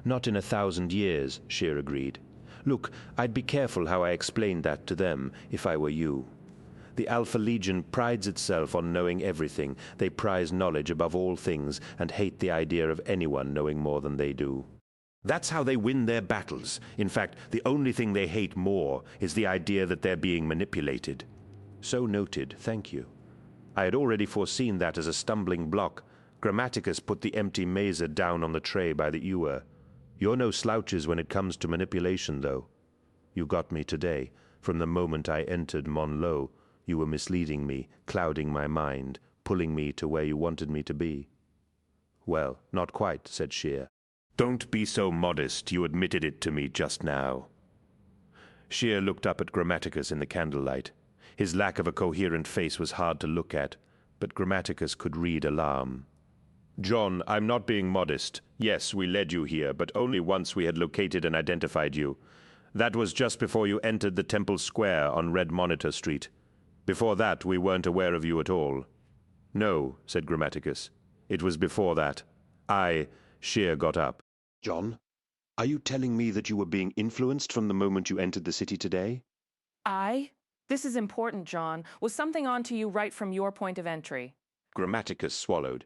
Speaker 1: "Not in 1,000 years," Cher agreed. "Look, I'd be careful how I explained that to them, if I were you. The Alpha Legion prides itself on knowing everything. They prize knowledge above all things, and hate the idea of anyone knowing more than they do. That's how they win their battles. In fact, the only thing they hate more is the idea that they're being manipulated." "So noted, thank you. I had already foreseen that as a stumbling block." Grammaticus put the empty mazer down on the tray by the ewer. "You're no slouches when it comes to manipulation, though. You got me today. From the moment I entered Monlo, you were misleading me, clouding my mind, pulling me to where you wanted me to be." "Well, not quite," said Cher. "Don't be so modest. You admitted it to me just now." Cher looked up at Grammaticus in the candlelight. His lack of a coherent face was hard to look at, but Grammaticus could read alarm. "John, I'm not being modest. Yes, we led you here, but only once we had located and identified you. That was just before you entered the Temple Square on Red Monitor Street. Before that, we weren't aware of you at all." "No," said Grammaticus. "It was before that. Cher got up. "John, are you telling me that you were being influenced from the moment you entered the city today?"
Speaker 9: This is important, John. Was something on to you right from your point of entry?
Speaker 1: Grammaticus swallowed.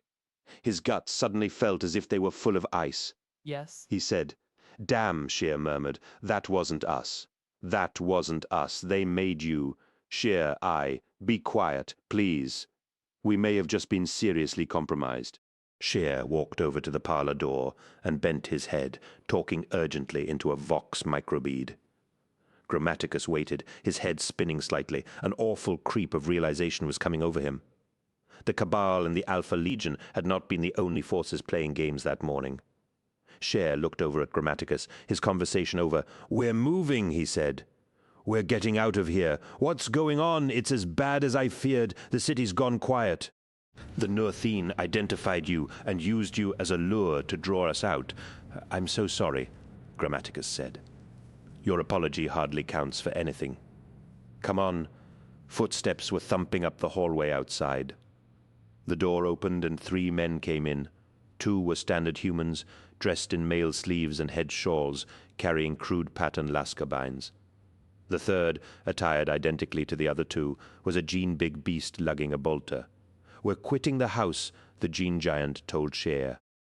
Speaker 1: His guts suddenly felt as if they were full of ice.
Speaker 3: Yes?
Speaker 1: He said, "Damn," Shear murmured. "That wasn't us. That wasn't us. They made you. Shear, be quiet, please. We may have just been seriously compromised." Shear walked over to the parlor door and bent his head, talking urgently into a vox microbead. Grammaticus waited, his head spinning slightly. An awful creep of realization was coming over him. The Cabal and the Alpha Legion had not been the only forces playing games that morning. Shear looked over at Grammaticus, his conversation over. "We're moving," he said. "We're getting out of here. What's going on? It's as bad as I feared. The city's gone quiet. The Northene identified you and used you as a lure to draw us out." "I'm so sorry," Grammaticus said. "Your apology hardly counts for anything. Come on." Footsteps were thumping up the hallway outside. The door opened and 3 men came in. 2 were standard humans, dressed in mail sleeves and head shawls, carrying crude pattern lascarbines. The third, attired identically to the other 2, was a gene-big beast lugging a bolter. "We're quitting the house," the gene giant told Shear.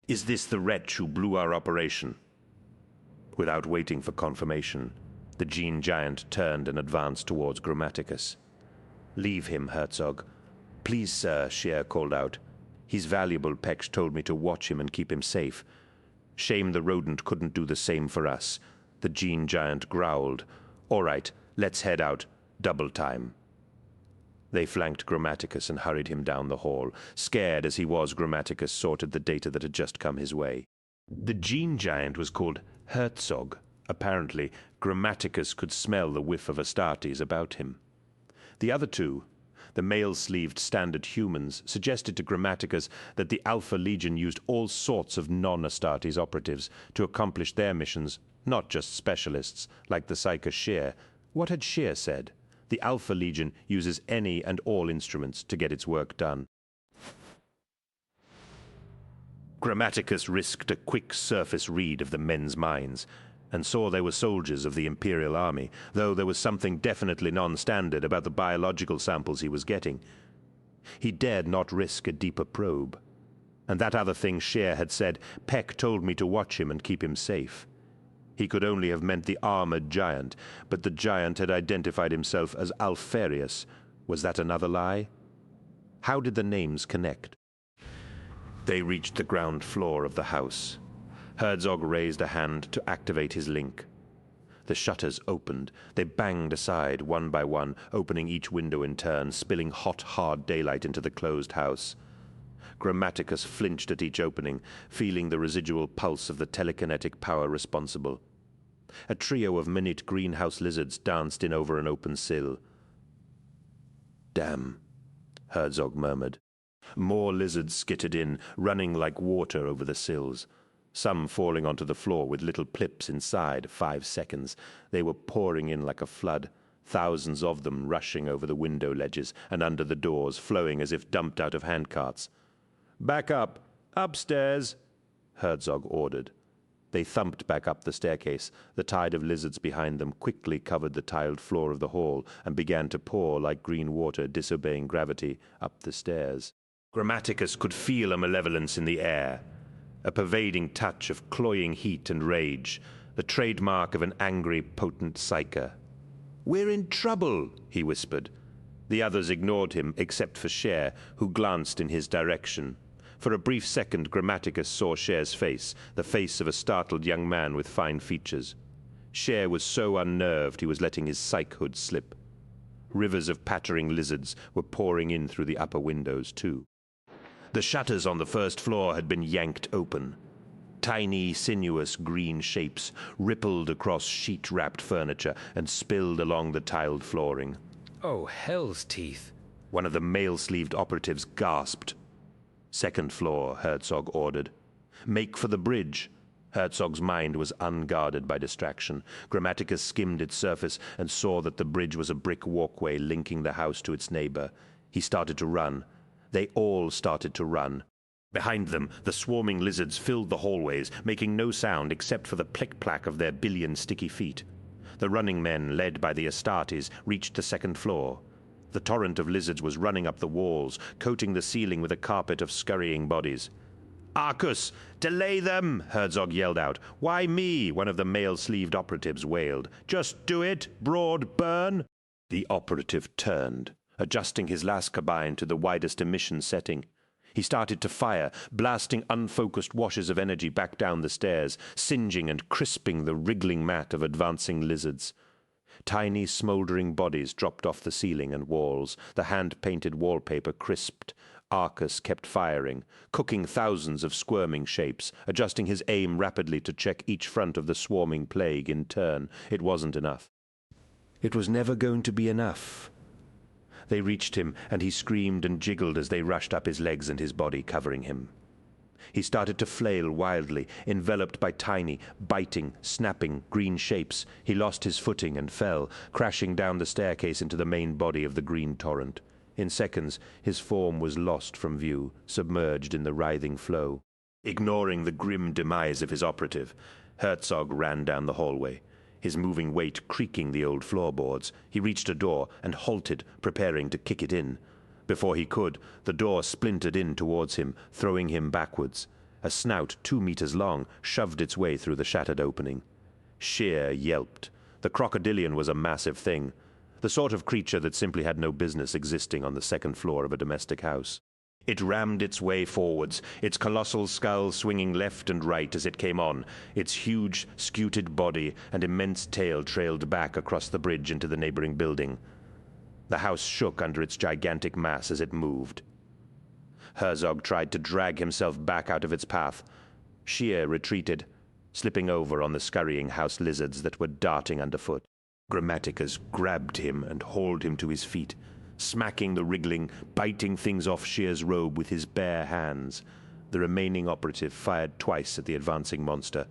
Speaker 1: "Is this the wretch who blew our operation?" Without waiting for confirmation, the gene giant turned and advanced towards Grammaticus. "Leave him, Herzog." "Please, sir," Shear called out. "He's valuable. Peksh told me to watch him and keep him safe. Shame the rodent couldn't do the same for us." The gene giant growled. "All right, let's head out. Double time." They flanked Grammaticus and hurried him down the hall. Scared as he was, Grammaticus sorted the data that had just come his way. The gene giant was called Herzog. Apparently, Grammaticus could smell the whiff of Astartes about him. The other 2, the male-sleeved standard humans, suggested to Grammaticus that the Alpha Legion used all sorts of non-Astartes operatives to accomplish their missions, not just specialists like the Psyker Shear. What had Shear said? The Alpha Legion uses any and all instruments to get its work done. Grammaticus risked a quick surface read of the men's minds, and saw they were soldiers of the Imperial Army, though there was something definitely non-standard about the biological samples he was getting. He dared not risk a deeper probe. And that other thing Shear had said, "Peck told me to watch him and keep him safe." He could only have meant the armored giant, but the giant had identified himself as Alfarius. Was that another lie? How did the names connect? They reached the ground floor of the house. Herzog raised a hand to activate his link. The shutters opened. They banged aside one by one, opening each window in turn, spilling hot, hard daylight into the closed house. Grammaticus flinched at each opening, feeling the residual pulse of the telekinetic power responsible. A trio of minute greenhouse lizards danced in over an open sill. "Damn," Herzog murmured. More lizards skittered in, running like water over the sills. Some falling onto the floor with little plips inside. 5 seconds. They were pouring in like a flood, thousands of them rushing over the window ledges and under the doors, flowing as if dumped out of handcarts. "Back up! Upstairs!" Herzog ordered. They thumped back up the staircase. The tide of lizards behind them quickly covered the tiled floor of the hall and began to pour like green water, disobeying gravity, up the stairs. Grammaticus could feel a malevolence in the air, a pervading touch of cloying heat and rage, the trademark of an angry, potent psyker. "We're in trouble," he whispered. The others ignored him, except for Shear, who glanced in his direction. For a brief second, Grammaticus saw Shear's face, the face of a startled young man with fine features. Shear was so unnerved he was letting his psych hood slip. Rivers of pattering lizards were pouring in through the upper windows, too. The shutters on the first floor had been yanked open. Tiny, sinuous green shapes rippled across sheet-wrapped furniture and spilled along the tiled flooring.
Speaker 2: "Oh, hell's teeth!"
Speaker 1: One of the mail-sleeved operatives gasped. "Second floor," Herzog ordered. "Make for the bridge." Herzog's mind was unguarded by distraction. Grammaticus skimmed its surface and saw that the bridge was a brick walkway linking the house to its neighbor. He started to run. They all started to run. Behind them, the swarming lizards filled the hallways, making no sound except for the plick-plack of their billion sticky feet. The running men, led by the Astartes, reached the second floor. The torrent of lizards was running up the walls, coating the ceiling with a carpet of scurrying bodies. "Arcus, delay them!" Herzog yelled out. "Why me?" one of the male-sleeved operatives wailed. "Just do it! Broad burn!" The operative turned, adjusting his las carbine to the widest emission setting. He started to fire, blasting unfocused washes of energy back down the stairs, singeing and crisping the wriggling mat of advancing lizards. Tiny, smouldering bodies dropped off the ceiling and walls, the hand-painted wallpaper crisped. Arcus kept firing, cooking thousands of squirming shapes, adjusting his aim rapidly to check each front of the swarming plague in turn. It wasn't enough. It was never going to be enough. They reached him, and he screamed and jiggled as they rushed up his legs and his body, covering him. He started to flail wildly, enveloped by tiny, biting, snapping green shapes. He lost his footing and fell, crashing down the staircase into the main body of the green torrent. In seconds, his form was lost from view, submerged in the writhing flow. Ignoring the grim demise of his operative, Herzog ran down the hallway, his moving weight creaking the old floorboards. He reached a door and halted, preparing to kick it in. Before he could, the door splintered in towards him, throwing him backwards. A snout 2 meters long shoved its way through the shattered opening. Sheer yelped. The crocodilian was a massive thing, the sort of creature that simply had no business existing on the second floor of a domestic house. It rammed its way forwards, its colossal skull swinging left and right as it came on. Its huge, scuted body and immense tail trailed back across the bridge into the neighboring building. The house shook under its gigantic mass as it moved. Herzog tried to drag himself back out of its path. Sheer retreated, slipping over on the scurrying house lizards that were darting underfoot. Grammaticus grabbed him and hauled him to his feet, smacking the wriggling, biting things off Sheer's robe with his bare hands. The remaining operative fired twice at the advancing monster.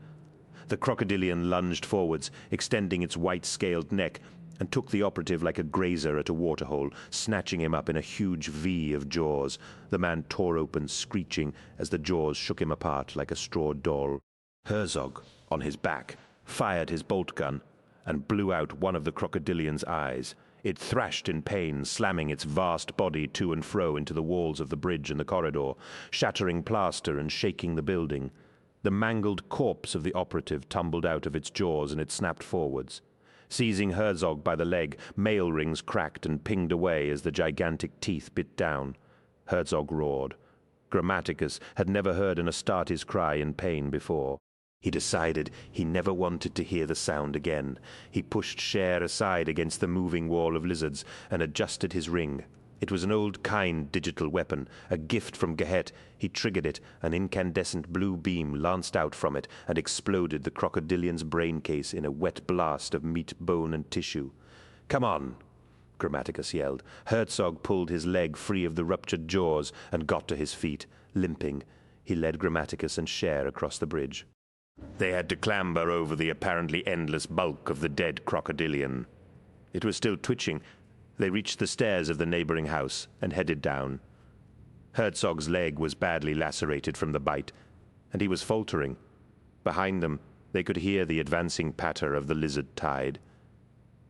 Speaker 1: The crocodilian lunged forwards, extending its white-scaled neck, and took the operative like a grazer at a waterhole, snatching him up in a huge V of jaws. The man tore open, screeching, as the jaws shook him apart like a straw doll. Herzog, on his back, fired his bolt gun and blew out one of the crocodilian's eyes. It thrashed in pain, slamming its vast body to and fro into the walls of the bridge and the corridor, shattering plaster and shaking the building. The mangled corpse of the operative tumbled out of its jaws, and it snapped forwards. Seizing Herzog by the leg, mail rings cracked and pinged away as the gigantic teeth bit down. Herzog roared. Grammaticus had never heard an Astartes cry in pain before. He decided he never wanted to hear the sound again. He pushed Cher aside against the moving wall of lizards and adjusted his ring. It was an old-kind digital weapon, a gift from Gehet. He triggered it, an incandescent blue beam lanced out from it and exploded the crocodilian's brain case in a wet blast of meat, bone, and tissue. "Come on," Grammaticus yelled. Herzog pulled his leg free of the ruptured jaws and got to his feet. Limping, he led Grammaticus and Cher across the bridge. They had to clamber over the apparently endless bulk of the dead crocodilian. It was still twitching. They reached the stairs of the neighboring house and headed down. Herzog's leg was badly lacerated from the bite, and he was faltering. Behind them, they could hear the advancing patter of the lizard tide.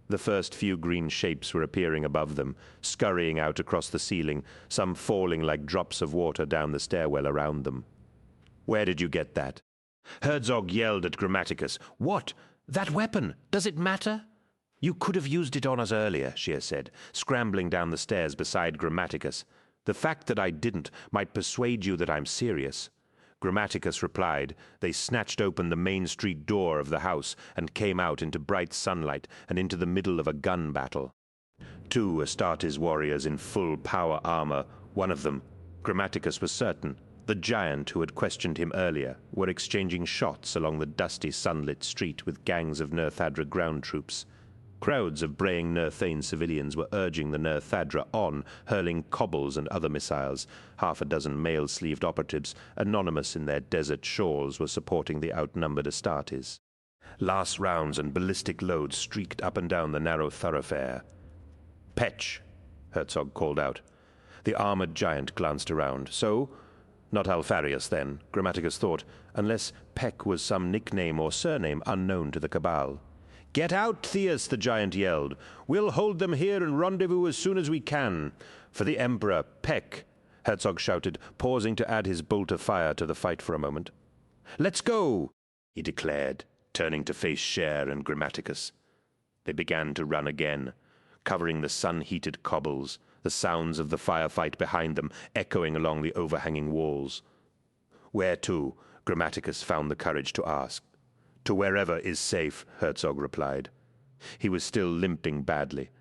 Speaker 1: The first few green shapes were appearing above them, scurrying out across the ceiling, some falling like drops of water down the stairwell around them. "Where did you get that?" Herzog yelled at Grammaticus. "What? That weapon? Does it matter?" "You could have used it on us earlier," Sheer said, scrambling down the stairs beside Grammaticus. "The fact that I didn't might persuade you that I'm serious." Grammaticus replied. They snatched open the main street door of the house and came out into bright sunlight and into the middle of a gun battle. 2 Astartes warriors in full power armor, one of them, Grammaticus was certain, the giant who had questioned him earlier, were exchanging shots along the dusty sunlit street with gangs of Nurthadra ground troops. Crowds of braying Nurthane civilians were urging the Nurthadra on, hurling cobbles and other missiles. 6 mail-sleeved operatives, anonymous in their desert shawls, were supporting the outnumbered Astartes. Last rounds and ballistic loads streaked up and down the narrow thoroughfare. "Petch!" Herzog called out. The armored giant glanced around. So, not Alfarius, then, Grammaticus thought, unless Peck was some nickname or surname unknown to the Cabal. "Get out, Theus," the giant yelled. "We'll hold them here and rendezvous as soon as we can." "For the Emperor, Peck," Herzog shouted, pausing to add his bolt of fire to the fight for a moment. "Let's go," he declared, turning to face Cher and Grammaticus. They began to run again, covering the sun-heated cobbles, the sounds of the firefight behind them echoing along the overhanging walls. "Where to?" Grammaticus found the courage to ask. "To wherever is safe," Herzog replied. He was still limping badly.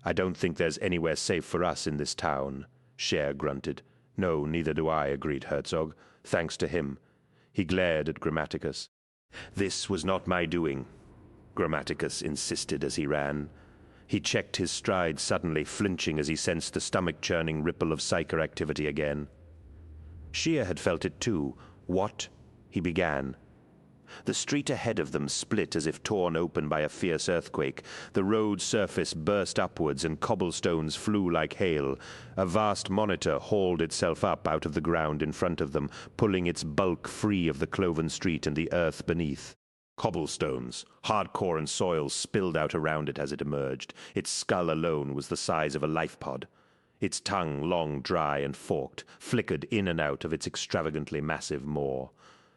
Speaker 1: "I don't think there's anywhere safe for us in this town," Cher grunted. "No, neither do I," agreed Herzog, thanks to him. He glared at Grammaticus. "This was not my doing," Grammaticus insisted as he ran. He checked his stride suddenly, flinching as he sensed the stomach-churning ripple of psyker activity again. Cher had felt it too. "What?" he began. The street ahead of them split as if torn open by a fierce earthquake. The road surface burst upwards and cobblestones flew like hail. A vast monitor hauled itself up out of the ground in front of them, pulling its bulk free of the cloven street and the earth beneath. Cobblestones, hardcore and soil spilled out around it as it emerged. Its skull alone was the size of a life pod. Its tongue, long, dry, and forked, flickered in and out of its extravagantly massive maw.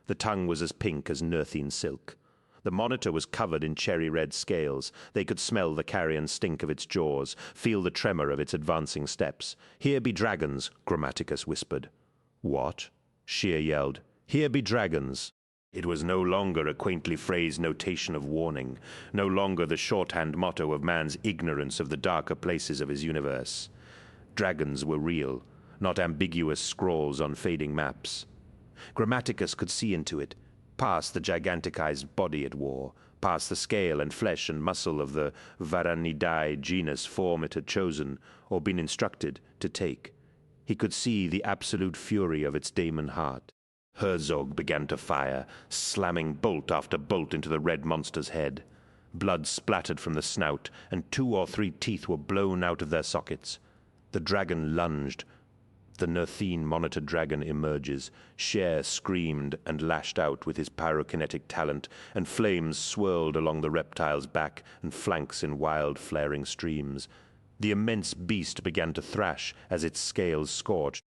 Speaker 1: The tongue was as pink as Nerthine silk. The monitor was covered in cherry-red scales. They could smell the carrion stink of its jaws, feel the tremor of its advancing steps. "Here be dragons," Grammaticus whispered. "What?" Cher yelled. "Here be dragons." It was no longer a quaintly phrased notation of warning, no longer the shorthand motto of man's ignorance of the darker places of his universe. Dragons were real, not ambiguous scrawls on fading maps. Grammaticus could see into it, past the giganticized body it wore, past the scale and flesh and muscle of the Varanidae genus form it had chosen, or been instructed, to take. He could see the absolute fury of its daemon heart. Herzog began to fire, slamming bolt after bolt into the red monster's head. Blood splattered from the snout, and 2 or 3 teeth were blown out of their sockets. The dragon lunged. The Nerthine monitor dragon emerges. Cher screamed and lashed out with his pyrokinetic talent, and flames swirled along the reptile's back and flanks in wild, flaring streams. The immense beast began to thrash as its scales scorched.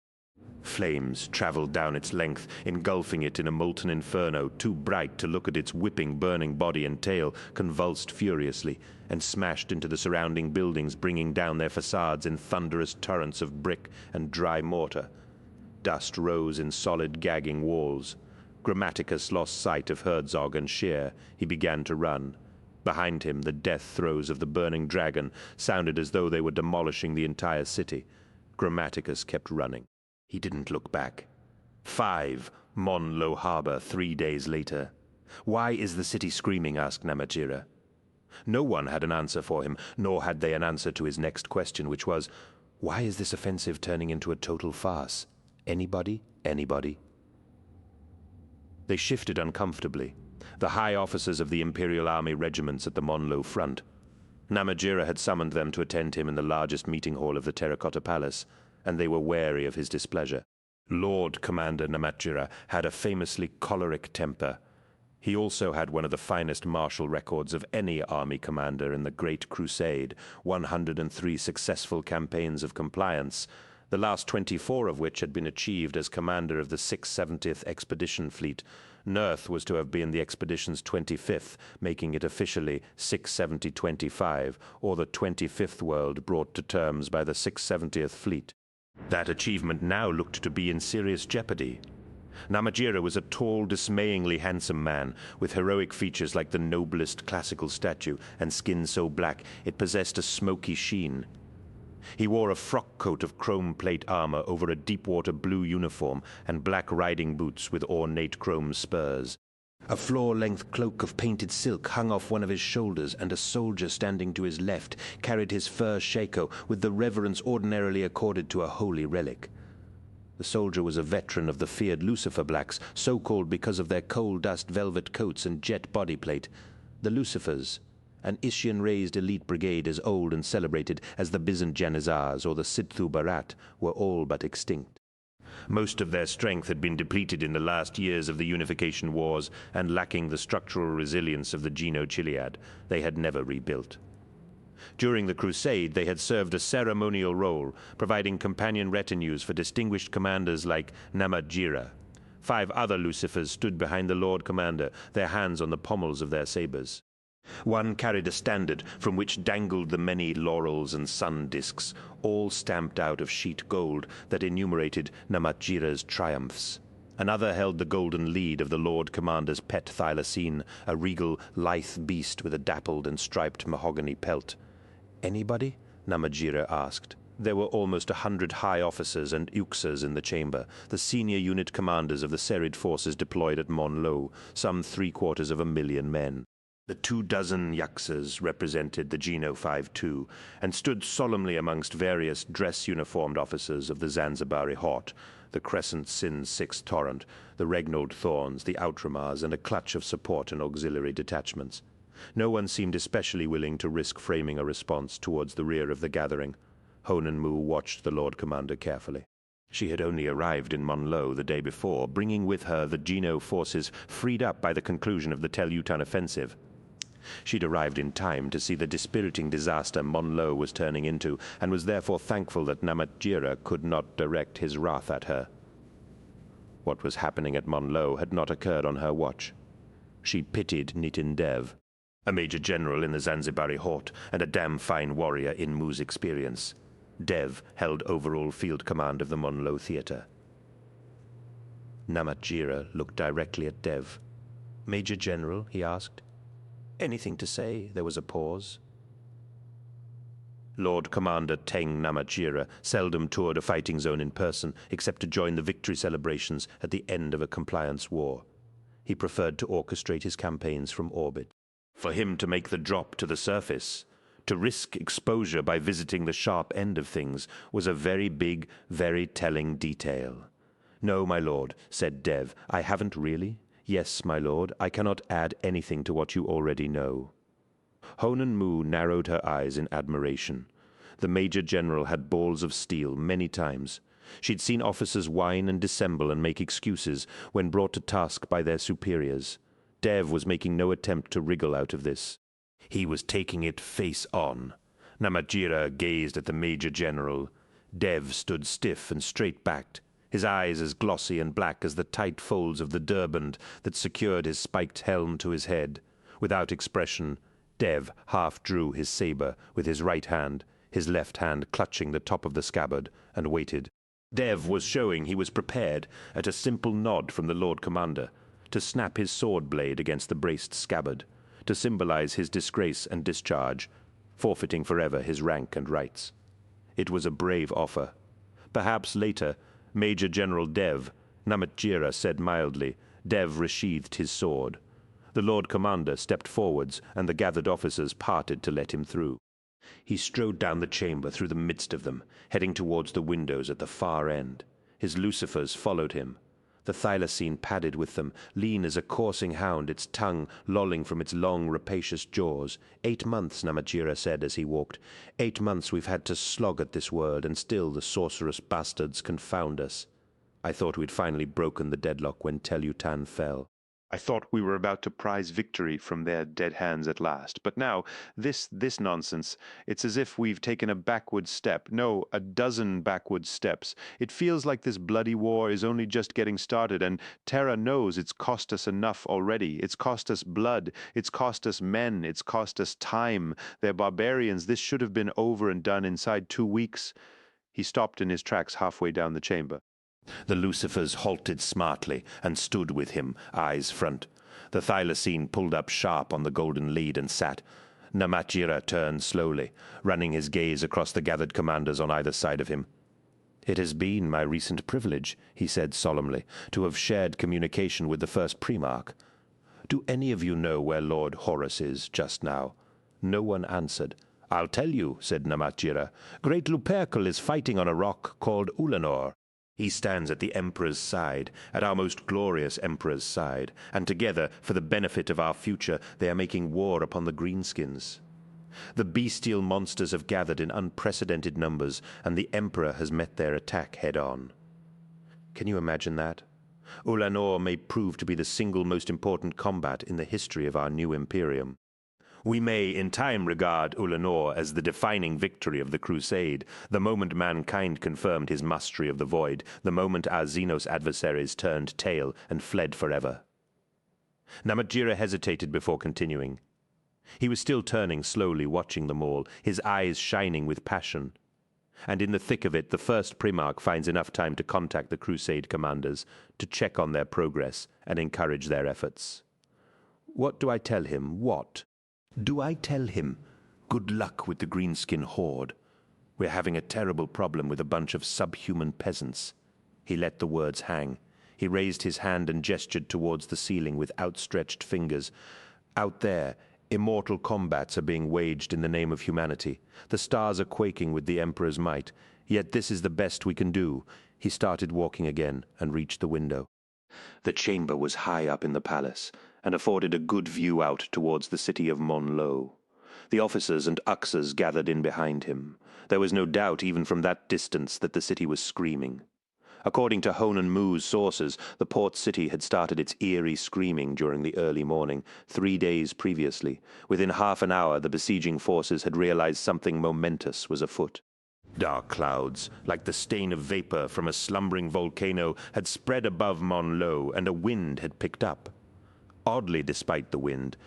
Speaker 1: Flames traveled down its length, engulfing it in a molten inferno too bright to look at its whipping, burning body and tail, convulsed furiously, and smashed into the surrounding buildings, bringing down their facades in thunderous torrents of brick and dry mortar. Dust rose in solid, gagging walls. Grammaticus lost sight of Herzog and Cher. He began to run. Behind him, the death throes of the burning dragon sounded as though they were demolishing the entire city. Grammaticus kept running. He didn't look back. 5, Monlo Harbor 3 days later. "Why is the city screaming?" asked Namatjira. No one had an answer for him, nor had they an answer to his next question, which was, why is this offensive turning into a total farce? Anybody? Anybody? They shifted uncomfortably, the high officers of the Imperial Army regiments at the Monlo front. Namatjira had summoned them to attend him in the largest meeting hall of the Terracotta Palace, and they were wary of his displeasure. Lord Commander Namatjira had a famously choleric temper. He also had one of the finest martial records of any army commander in the Great Crusade, 103 successful campaigns of compliance, the last 24 of which had been achieved as commander of the 670th Expedition Fleet. Nerth was to have been the expedition's 25th, making it officially 670-25, or the 25th world brought to terms by the 670th Fleet. That achievement now looked to be in serious jeopardy. Namatjira was a tall, dismayingly handsome man, with heroic features like the noblest classical statue, and skin so black it possessed a smoky sheen. He wore a frock coat of chrome plate armor over a deep-water blue uniform and black riding boots with ornate chrome spurs. A floor-length cloak of painted silk hung off one of his shoulders, and a soldier standing to his left carried his fur shako with the reverence ordinarily accorded to a holy relic. The soldier was a veteran of the feared Lucifer Blacks, so called because of their coal-dust velvet coats and jet body plate. The Lucifers, an Ishian-raised elite brigade as old and celebrated as the Byzant Janizars or the Sidthu Barat, were all but extinct. Most of their strength had been depleted in the last years of the Unification Wars, and lacking the structural resilience of the Geno-Chiliad, they had never rebuilt. During the Crusade, they had served a ceremonial role, providing companion retinues for distinguished commanders like Namatjira. 5 other Lucifers stood behind the Lord Commander, their hands on the pommels of their sabers. One carried a standard from which dangled the many laurels and sun discs, all stamped out of sheet gold that enumerated Namatjira's triumphs. Another held the golden lead of the Lord Commander's pet thylacine, a regal, lithe beast with a dappled and striped mahogany pelt. "Anybody?" Namatjira asked. There were almost 100 high officers and uxas in the chamber, the senior unit commanders of the Serid forces deployed at Monlo, some 750,000 men. The 24 yuxas represented the Geno 5-2 and stood solemnly amongst various dress-uniformed officers of the Zanzibari Hort, the Crescent Sin 6 Torrent, the Regnold Thorns, the Outramars, and a clutch of support and auxiliary detachments. No one seemed especially willing to risk framing a response towards the rear of the gathering. Honan Mu watched the Lord Commander carefully. She had only arrived in Monlo the day before, bringing with her the Geno forces freed up by the conclusion of the Tel Utan offensive. She'd arrived in time to see the dispiriting disaster Monlo was turning into, and was therefore thankful that Namatjira could not direct his wrath at her. What was happening at Monlo had not occurred on her watch. She pitied Nitin Dev, a major general in the Zanzibari Hort and a damn fine warrior in Mu's experience. Dev held overall field command of the Monlo theater. Namatjira looked directly at Dev. "Major General?" he asked. "Anything to say?" There was a pause. Lord Commander Teng Namatjira seldom toured a fighting zone in person, except to join the victory celebrations at the end of a compliance war. He preferred to orchestrate his campaigns from orbit. For him to make the drop to the surface, to risk exposure by visiting the sharp end of things, was a very big, very telling detail. "No, my lord," said Dev, "I haven't really. Yes, my lord, I cannot add anything to what you already know." Honan Mu narrowed her eyes in admiration. The Major General had balls of steel many times. She'd seen officers whine and dissemble and make excuses when brought to task by their superiors. Dev was making no attempt to wriggle out of this. He was taking it face on. Namatjira gazed at the Major General. Dev stood stiff and straight-backed, his eyes as glossy and black as the tight folds of the turband that secured his spiked helm to his head. Without expression, Dev half drew his saber with his right hand, his left hand clutching the top of the scabbard, and waited. Dev was showing he was prepared, at a simple nod from the Lord Commander, to snap his sword blade against the braced scabbard, to symbolize his disgrace and discharge, forfeiting forever his rank and rights. It was a brave offer. Perhaps later, Major General Dev, Namatjira said mildly. Dev resheathed his sword. The Lord Commander stepped forwards, and the gathered officers parted to let him through. He strode down the chamber through the midst of them, heading towards the windows at the far end. His Lucifers followed him. The thylacine padded with them, lean as a coursing hound, its tongue lolling from its long, rapacious jaws. 8 months, Namatjira said as he walked. 8 months we've had to slog at this world, and still the sorcerous bastards confound us. I thought we'd finally broken the deadlock when Tel Utan fell.
Speaker 9: I thought we were about to prize victory from their dead hands at last. But now, this nonsense, it's as if we've taken a backward step. No, a dozen backward steps. It feels like this bloody war is only just getting started, and Terra knows it's cost us enough already. It's cost us blood. It's cost us men. It's cost us time. They're barbarians. This should have been over and done inside 2 weeks. He stopped in his tracks halfway down the chamber.
Speaker 1: The Lucifers halted smartly and stood with him, eyes front. The thylacine pulled up sharp on the golden lead and sat. Namatjira turned slowly, running his gaze across the gathered commanders on either side of him. "It has been my recent privilege," he said solemnly, "to have shared communication with the first Primarch. Do any of you know where Lord Horus is just now?" No one answered. "I'll tell you," said Namatjira. "Great Lupercal is fighting on a rock called Ulanor. He stands at the Emperor's side, at our most glorious Emperor's side, and together, for the benefit of our future, they are making war upon the Greenskins. The bestial monsters have gathered in unprecedented numbers, and the Emperor has met their attack head-on." Can you imagine that? Ulanor may prove to be the single most important combat in the history of our new Imperium. We may in time regard Ulanor as the defining victory of the Crusade, the moment mankind confirmed his mastery of the Void, the moment our Xenos adversaries turned tail and fled forever. Namatjira hesitated before continuing. He was still turning slowly, watching them all, his eyes shining with passion. And in the thick of it, the first Primarch finds enough time to contact the Crusade commanders, to check on their progress and encourage their efforts. What do I tell him? What? Do I tell him, good luck with the Greenskin horde? We're having a terrible problem with a bunch of subhuman peasants. He let the words hang. He raised his hand and gestured towards the ceiling with outstretched fingers. Out there, immortal combats are being waged in the name of humanity. The stars are quaking with the Emperor's might. Yet this is the best we can do. He started walking again and reached the window. The chamber was high up in the palace, and afforded a good view out towards the city of Monlo. The officers and Uxors gathered in behind him. There was no doubt, even from that distance, that the city was screaming. According to Honan Mu's sources, the port city had started its eerie screaming during the early morning, 3 days previously. Within half an hour, the besieging forces had realized something momentous was afoot. Dark clouds, like the stain of vapor from a slumbering volcano, had spread above Monlo, and a wind had picked up. Oddly, despite the wind,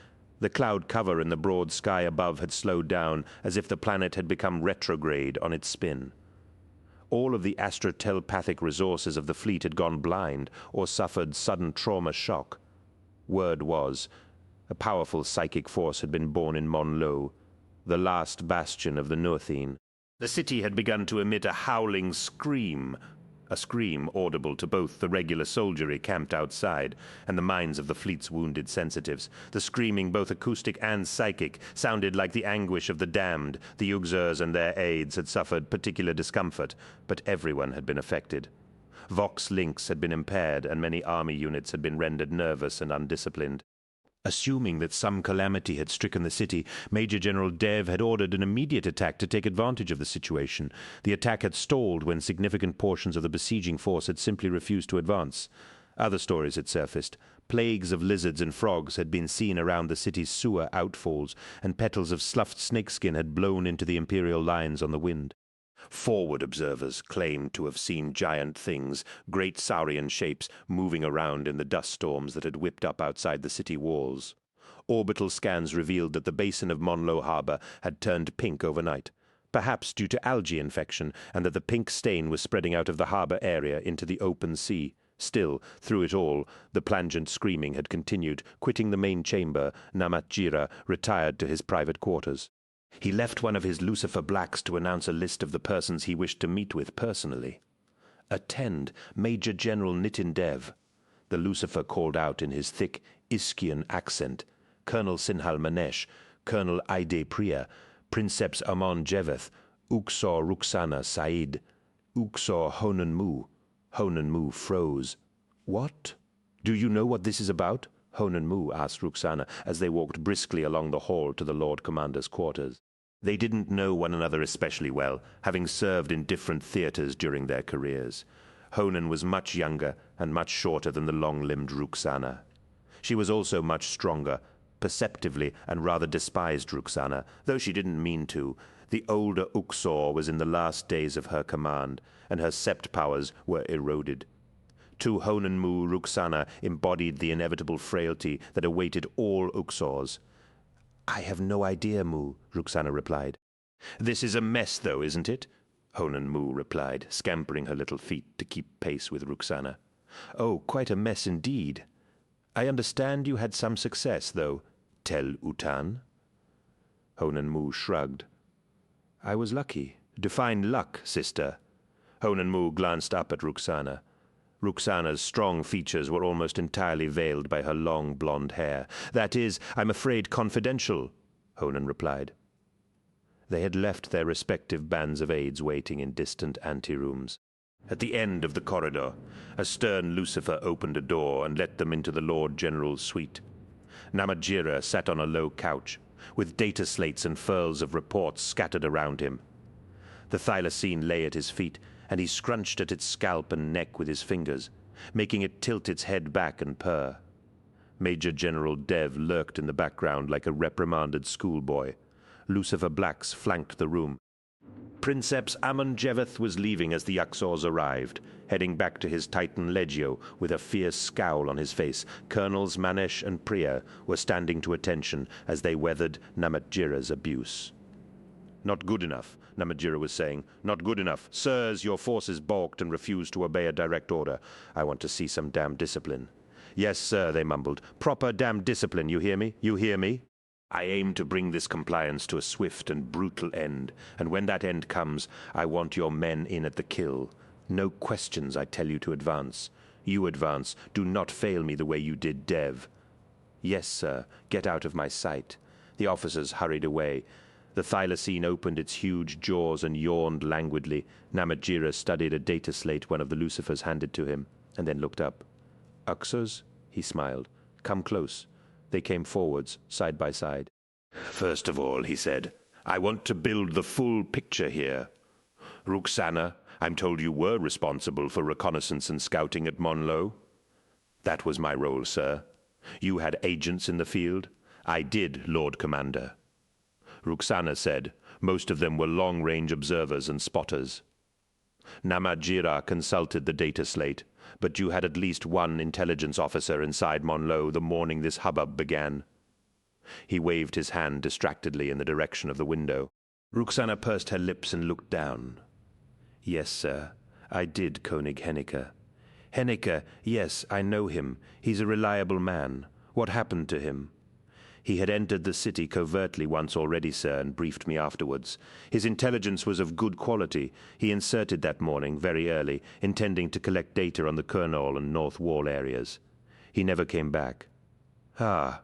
Speaker 1: the cloud cover in the broad sky above had slowed down, as if the planet had become retrograde on its spin. All of the astrotelepathic resources of the fleet had gone blind or suffered sudden trauma shock. Word was, a powerful psychic force had been born in Monlo, the last bastion of the Northine. The city had begun to emit a howling scream, a scream audible to both the regular soldiery camped outside and the minds of the fleet's wounded sensitives. The screaming, both acoustic and psychic, sounded like the anguish of the damned. The Uxors and their aides had suffered particular discomfort, but everyone had been affected. Vox links had been impaired, and many army units had been rendered nervous and undisciplined. Assuming that some calamity had stricken the city, Major General Dev had ordered an immediate attack to take advantage of the situation. The attack had stalled when significant portions of the besieging force had simply refused to advance. Other stories had surfaced. Plagues of lizards and frogs had been seen around the city's sewer outfalls, and petals of sloughed snakeskin had blown into the Imperial lines on the wind. Forward observers claimed to have seen giant things, great saurian shapes, moving around in the dust storms that had whipped up outside the city walls. Orbital scans revealed that the basin of Monlo Harbor had turned pink overnight, perhaps due to algae infection, and that the pink stain was spreading out of the harbor area into the open sea. Still, through it all, the plangent screaming had continued. Quitting the main chamber, Namatjira retired to his private quarters. He left one of his Lucifer Blacks to announce a list of the persons he wished to meet with personally. Attend Major General Nitin Dev. The Lucifer called out in his thick Iskian accent. Colonel Sinhal Manesh, Colonel Aide Priya, Princeps Amon Jeveth, Uxor Ruxana Said, Uxor Honan Mu. Honan Mu froze. What? Do you know what this is about? Honan Mu asked Ruxana as they walked briskly along the hall to the Lord Commander's quarters. They didn't know one another especially well, having served in different theaters during their careers. Honan was much younger and much shorter than the long-limbed Ruxana. She was also much stronger, perceptively, and rather despised Ruxana, though she didn't mean to. The older Uxor was in the last days of her command, and her sept powers were eroded. To Honan Mu, Ruxana embodied the inevitable frailty that awaited all Uxors. I have no idea, Mu, Ruxana replied. This is a mess, though, isn't it? Honan Mu replied, scampering her little feet to keep pace with Ruxana. Oh, quite a mess indeed. I understand you had some success, though. Tel Utan? Honan Mu shrugged. I was lucky. Define luck, sister. Honan Mu glanced up at Ruxana. Ruxana's strong features were almost entirely veiled by her long blonde hair. That is, I'm afraid, confidential, Honan replied. They had left their respective bands of aides waiting in distant anterooms. At the end of the corridor, a stern Lucifer opened a door and let them into the Lord General's suite. Namatjira sat on a low couch, with data slates and furls of reports scattered around him. The thylacine lay at his feet, and he scrunched at its scalp and neck with his fingers, making it tilt its head back and purr. Major General Dev lurked in the background like a reprimanded schoolboy. Lucifer Blacks flanked the room. Princeps Amun-Jeveth was leaving as the Uxors arrived, heading back to his Titan Legio with a fierce scowl on his face. Colonels Manesh and Priya were standing to attention as they weathered Namatjira's abuse. "Not good enough," Namatjira was saying. "Not good enough. Sirs, your forces balked and refused to obey a direct order. I want to see some damn discipline." "Yes, sir," they mumbled. "Proper damn discipline, you hear me? You hear me? I aim to bring this compliance to a swift and brutal end, and when that end comes, I want your men in at the kill. No questions, I tell you to advance. You advance. Do not fail me the way you did Dev." "Yes, sir. Get out of my sight." The officers hurried away. The thylacine opened its huge jaws and yawned languidly. Namatjira studied a data slate one of the Lucifers handed to him, and then looked up. "Uxors?" he smiled. "Come close." They came forwards, side by side. "First of all," he said, "I want to build the full picture here. Ruxana, I'm told you were responsible for reconnaissance and scouting at Monlo." "That was my role, sir." "You had agents in the field?" "I did, Lord Commander." Ruxana said, "Most of them were long-range observers and spotters." Namatjira consulted the data slate. "But you had at least one intelligence officer inside Monlo the morning this hubbub began." He waved his hand distractedly in the direction of the window. Ruxana pursed her lips and looked down. "Yes, sir, I did, König Henneke." "Henneke, yes, I know him. He's a reliable man. What happened to him?" "He had entered the city covertly once already, sir, and briefed me afterwards. His intelligence was of good quality. He inserted that morning, very early, intending to collect data on the Kernol and North Wall areas. He never came back." "Ah,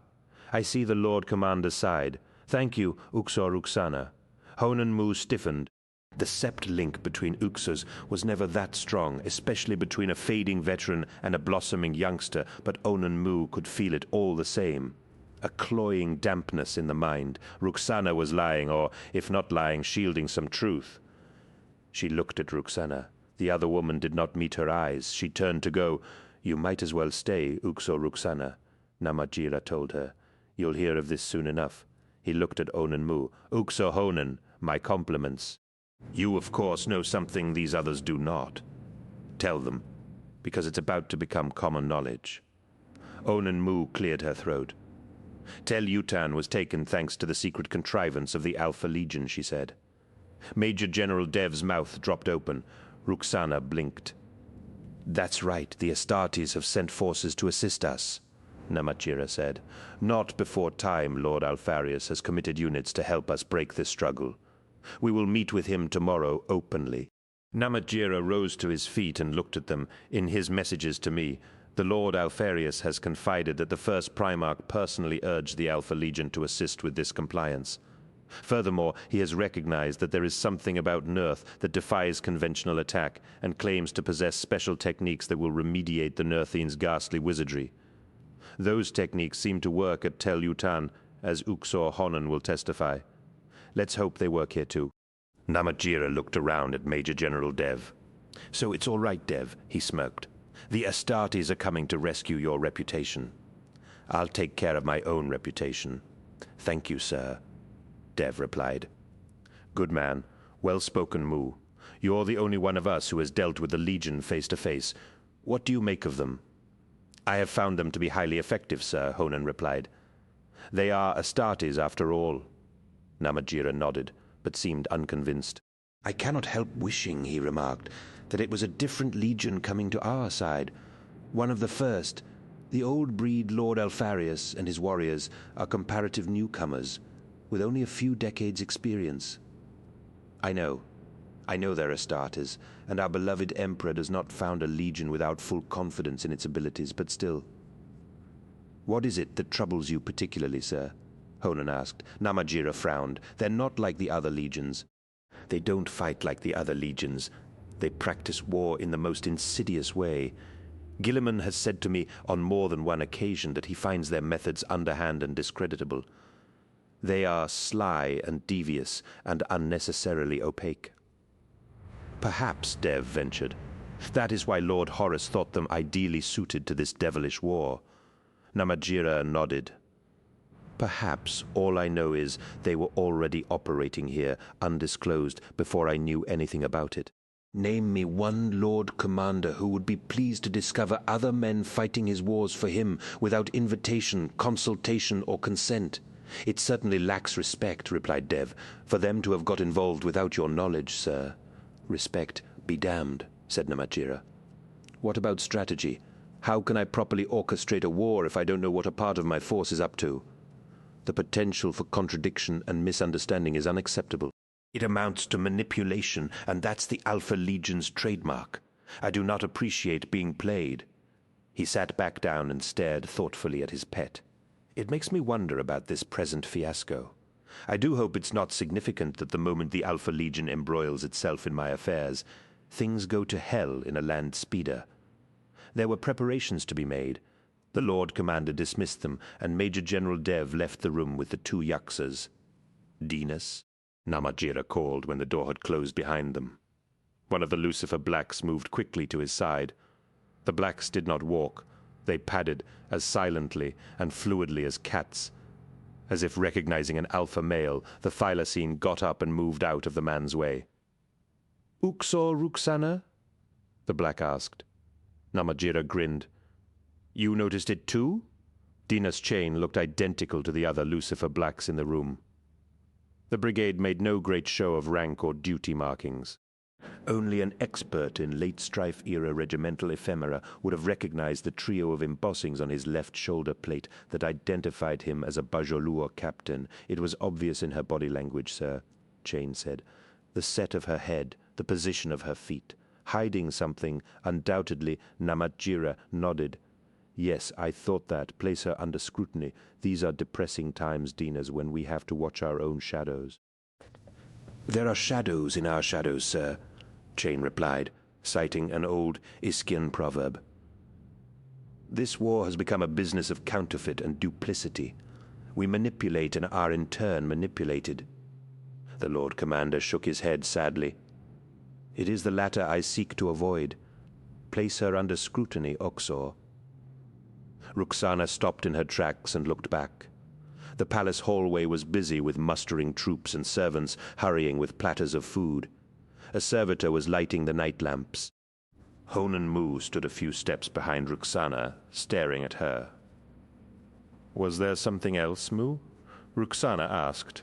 Speaker 1: I see the Lord Commander sighed. Thank you, Uxor Ruxana." Honan Mu stiffened. The sept link between Uxors was never that strong, especially between a fading veteran and a blossoming youngster, but Honan Mu could feel it all the same. A cloying dampness in the mind. Ruxana was lying, or, if not lying, shielding some truth. She looked at Ruxana. The other woman did not meet her eyes. She turned to go. "You might as well stay, Uxor Ruxana," Namatjira told her. "You'll hear of this soon enough." He looked at Honan Mu. "Uxor Honan, my compliments. You, of course, know something these others do not. Tell them, because it's about to become common knowledge." Honan Mu cleared her throat. "Tel Yutan was taken thanks to the secret contrivance of the Alpha Legion," she said. Major General Dev's mouth dropped open. Ruxana blinked. "That's right, the Astartes have sent forces to assist us," Namatjira said. "Not before time, Lord Alfarius has committed units to help us break this struggle. We will meet with him tomorrow openly." Namatjira rose to his feet and looked at them. "In his messages to me, the Lord Alfarius has confided that the first Primarch personally urged the Alpha Legion to assist with this compliance. Furthermore, he has recognized that there is something about Nurth that defies conventional attack and claims to possess special techniques that will remediate the Nurthine's ghastly wizardry. Those techniques seem to work at Tel Yutan, as Uxor Honan will testify. Let's hope they work here too." Namatjira looked around at Major General Dev. "So it's all right, Dev," he smirked. "The Astartes are coming to rescue your reputation. I'll take care of my own reputation." "Thank you, sir," Dev replied. "Good man. Well-spoken, Mu. You're the only one of us who has dealt with the Legion face to face. What do you make of them?" "I have found them to be highly effective, sir," Honan replied. "They are Astartes, after all." Namatjira nodded, but seemed unconvinced. "I cannot help wishing," he remarked, "that it was a different Legion coming to our side. One of the first. The old breed Lord Alfarius and his warriors are comparative newcomers, with only a few decades' experience." I know they're Astartes, and our beloved Emperor does not found a Legion without full confidence in its abilities, but still." "What is it that troubles you particularly, sir?" Honan asked. Namatjira frowned. "They're not like the other legions." "They don't fight like the other legions. They practice war in the most insidious way. Gilliman has said to me on more than one occasion that he finds their methods underhand and discreditable. They are sly and devious and unnecessarily opaque." Perhaps, Dev ventured. That is why Lord Horus thought them ideally suited to this devilish war. Namatjira nodded. Perhaps all I know is they were already operating here, undisclosed, before I knew anything about it. Name me one Lord Commander who would be pleased to discover other men fighting his wars for him without invitation, consultation, or consent. It certainly lacks respect, replied Dev, for them to have got involved without your knowledge, sir. Respect be damned, said Namatjira. What about strategy? How can I properly orchestrate a war if I don't know what a part of my force is up to? The potential for contradiction and misunderstanding is unacceptable. It amounts to manipulation, and that's the Alpha Legion's trademark. I do not appreciate being played. He sat back down and stared thoughtfully at his pet. It makes me wonder about this present fiasco. I do hope it's not significant that the moment the Alpha Legion embroils itself in my affairs, things go to hell in a land speeder. There were preparations to be made. The Lord Commander dismissed them, and Major General Dev left the room with the two Yaksas. Dinas? Namatjira called when the door had closed behind them. One of the Lucifer Blacks moved quickly to his side. The Blacks did not walk. They padded as silently and fluidly as cats. As if recognizing an alpha male, the thylacine got up and moved out of the man's way. "Uxor Ruxana?" the Black asked. Namatjira grinned. "You noticed it too?" Dina's chain looked identical to the other Lucifer Blacks in the room. The brigade made no great show of rank or duty markings. Only an expert in late-strife-era regimental ephemera would have recognized the trio of embossings on his left shoulder plate that identified him as a Bajolur captain. It was obvious in her body language, sir, Chain said. The set of her head, the position of her feet. Hiding something, undoubtedly. Namatjira nodded. Yes, I thought that. Place her under scrutiny. These are depressing times, Dinas, when we have to watch our own shadows. There are shadows in our shadows, sir, Chain replied, citing an old Iskian proverb. This war has become a business of counterfeit and duplicity. We manipulate and are in turn manipulated. The Lord Commander shook his head sadly. It is the latter I seek to avoid. Place her under scrutiny, Uxor. Ruxana stopped in her tracks and looked back. The palace hallway was busy with mustering troops and servants hurrying with platters of food. A servitor was lighting the night lamps. Honan Mu stood a few steps behind Ruxana, staring at her. Was there something else, Mu? Ruxana asked.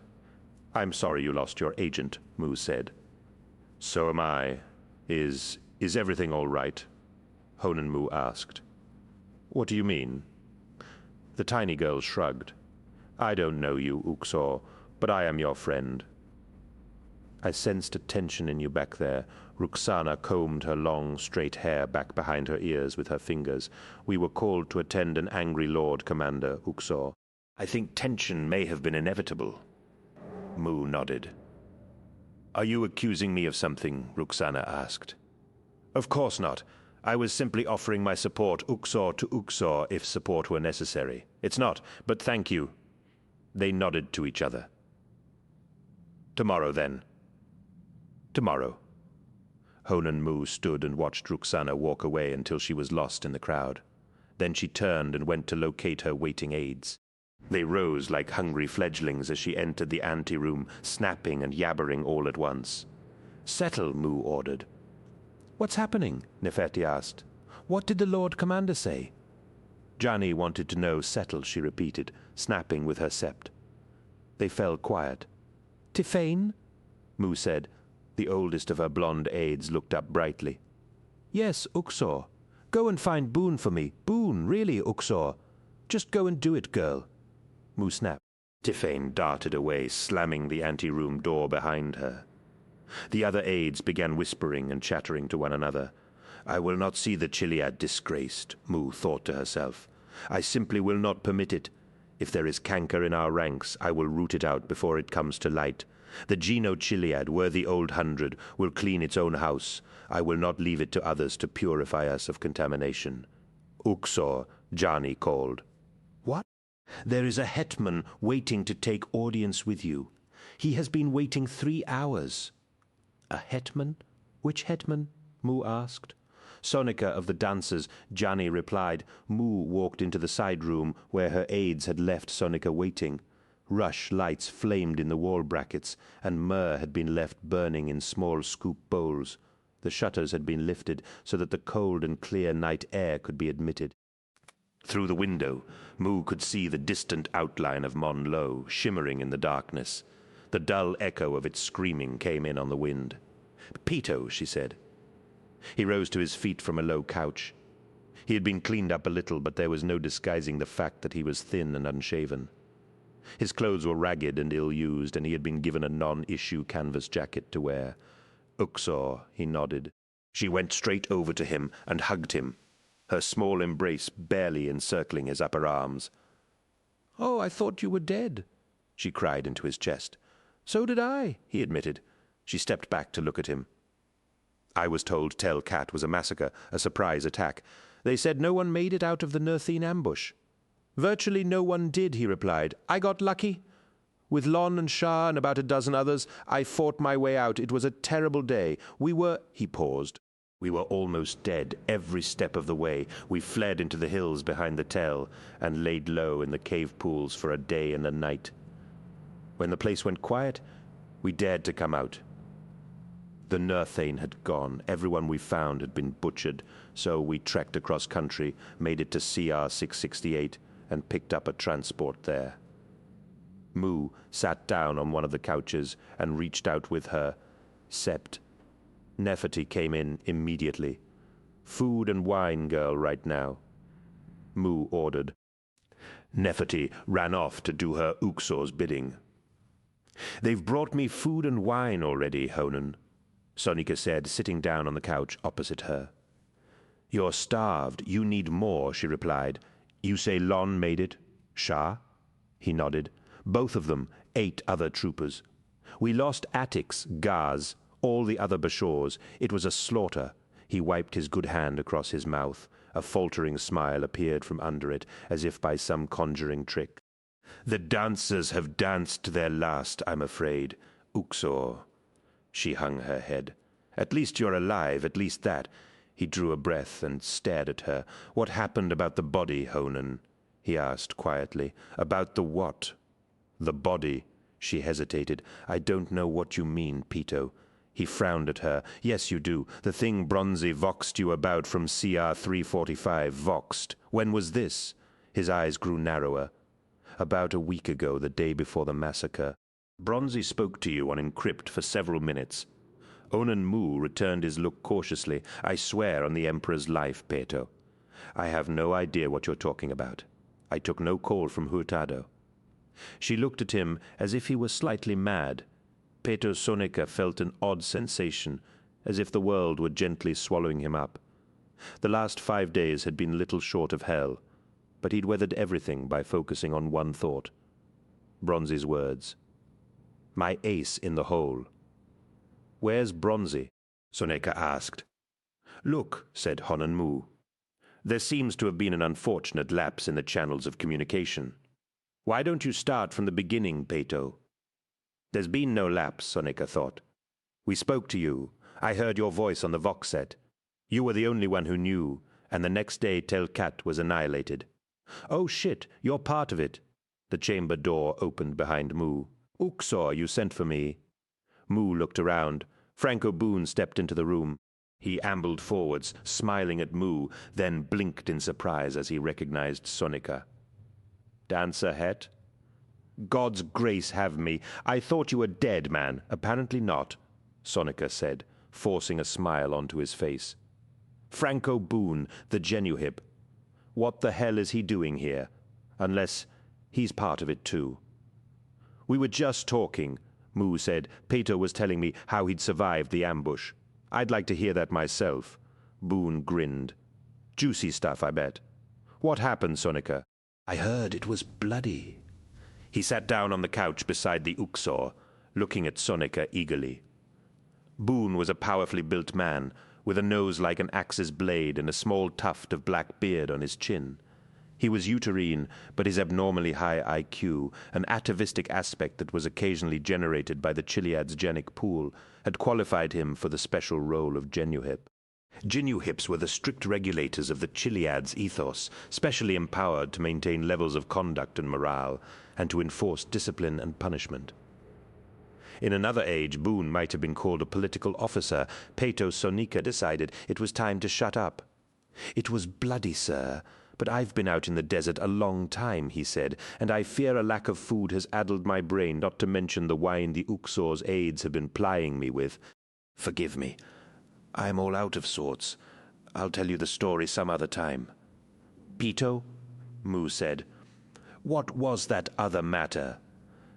Speaker 1: I'm sorry you lost your agent, Mu said. So am I. Is everything all right? Honan Mu asked. What do you mean? The tiny girl shrugged. I don't know you, Uxor, but I am your friend. I sensed a tension in you back there. Ruxana combed her long, straight hair back behind her ears with her fingers. We were called to attend an angry Lord Commander, Uxor. I think tension may have been inevitable. Mu nodded. Are you accusing me of something? Ruxana asked. Of course not. I was simply offering my support, Uxor to Uxor, if support were necessary. It's not, but thank you. They nodded to each other. Tomorrow, then. Tomorrow. Honan Mu stood and watched Ruxana walk away until she was lost in the crowd. Then she turned and went to locate her waiting aides. They rose like hungry fledglings as she entered the anteroom, snapping and yabbering all at once. Settle, Mu ordered. What's happening? Neferti asked. What did the Lord Commander say? Jani wanted to know. Settle, she repeated, snapping with her sept. They fell quiet. Tifane? Mu said. The oldest of her blonde aides looked up brightly. Yes, Uxor. Go and find Boone for me. Boone, really, Uxor. Just go and do it, girl. Mu snapped. Tifane darted away, slamming the anteroom door behind her. The other aides began whispering and chattering to one another. I will not see the Chiliad disgraced, Mu thought to herself. I simply will not permit it. If there is canker in our ranks, I will root it out before it comes to light. The Geno Chiliad, worthy old 100, will clean its own house. I will not leave it to others to purify us of contamination. Uxor, Jani called. What? There is a hetman waiting to take audience with you. He has been waiting 3 hours. A hetman? Which hetman? Mu asked. Sonika of the dancers, Jani replied. Mu walked into the side room where her aides had left Sonika waiting. Rush lights flamed in the wall brackets, and myrrh had been left burning in small scoop bowls. The shutters had been lifted so that the cold and clear night air could be admitted. Through the window, Mu could see the distant outline of Mon Lo shimmering in the darkness. The dull echo of its screaming came in on the wind. "Peto," she said. He rose to his feet from a low couch. He had been cleaned up a little, but there was no disguising the fact that he was thin and unshaven. His clothes were ragged and ill-used, and he had been given a non-issue canvas jacket to wear. "Uxor," he nodded. She went straight over to him and hugged him, her small embrace barely encircling his upper arms. "Oh, I thought you were dead," she cried into his chest. "So did I," he admitted. She stepped back to look at him. "I was told Tel Kat was a massacre, a surprise attack. They said no one made it out of the Nerthine ambush." "Virtually no one did," he replied. "I got lucky. With Lon and Shah and about a dozen others, I fought my way out. It was a terrible day. He paused. "We were almost dead every step of the way. We fled into the hills behind the Tell and laid low in the cave pools for a day and a night. When the place went quiet, we dared to come out. The Nerthane had gone. Everyone we found had been butchered, so we trekked across country, made it to CR 668, and picked up a transport there." Mu sat down on one of the couches and reached out with her sept. Neferti came in immediately. "Food and wine, girl, right now," Mu ordered. Neferti ran off to do her Uxor's bidding. "They've brought me food and wine already, Honan," Sonika said, sitting down on the couch opposite her. "You're starved. You need more," she replied. "You say Lon made it? Shah?" He nodded. "Both of them, 8 other troopers. We lost Attics, Gaz, all the other Bashors. It was a slaughter." He wiped his good hand across his mouth. A faltering smile appeared from under it, as if by some conjuring trick. "The dancers have danced their last, I'm afraid. Uxor." She hung her head. "At least you're alive, at least that." He drew a breath and stared at her. "What happened about the body, Honan?" he asked quietly. "About the what?" "The body." She hesitated. "I don't know what you mean, Peto." He frowned at her. "Yes, you do. The thing Bronzy voxed you about from CR 345, voxed. When was this?" His eyes grew narrower. "About a week ago, the day before the massacre. Bronzy spoke to you on encrypt for several minutes." Onan Mu returned his look cautiously. "I swear on the Emperor's life, Peto. I have no idea what you're talking about. I took no call from Hurtado." She looked at him as if he were slightly mad. Peto Sonika felt an odd sensation, as if the world were gently swallowing him up. The last 5 days had been little short of hell, but he'd weathered everything by focusing on one thought. Bronzy's words. "My ace in the hole." "Where's Bronzy?" Sonika asked. "Look," said Honan Mu. "There seems to have been an unfortunate lapse in the channels of communication. Why don't you start from the beginning, Peto?" "There's been no lapse," Sonika thought. "We spoke to you. I heard your voice on the Vox set. You were the only one who knew, and the next day Tel Kat was annihilated." "Oh shit, you're part of it." The chamber door opened behind Mu. "Uxor, you sent for me." Mu looked around. Franco Boone stepped into the room. He ambled forwards, smiling at Mu, then blinked in surprise as he recognized Sonika. "Dancer Het?" "God's grace have me. I thought you were dead, man. Apparently not," Sonika said, forcing a smile onto his face. "Franco Boone, the Genuhip. What the hell is he doing here? Unless he's part of it too." "We were just talking," Mu said. "Peto was telling me how he'd survived the ambush. I'd like to hear that myself." Boone grinned. "Juicy stuff, I bet. What happened, Sonika?" "I heard it was bloody." He sat down on the couch beside the Uxor, looking at Sonika eagerly. Boone was a powerfully built man, with a nose like an axe's blade and a small tuft of black beard on his chin. He was uterine, but his abnormally high IQ, an atavistic aspect that was occasionally generated by the Chiliad's genic pool, had qualified him for the special role of Genuhip. Genuhips were the strict regulators of the Chiliad's ethos, specially empowered to maintain levels of conduct and morale, and to enforce discipline and punishment. In another age, Boone might have been called a political officer. Peto Sonika decided it was time to shut up. "It was bloody, sir, but I've been out in the desert a long time," he said, "and I fear a lack of food has addled my brain, not to mention the wine the Uxor's aides have been plying me with. Forgive me. I'm all out of sorts. I'll tell you the story some other time." "Peto?" Mu said. "What was that other matter?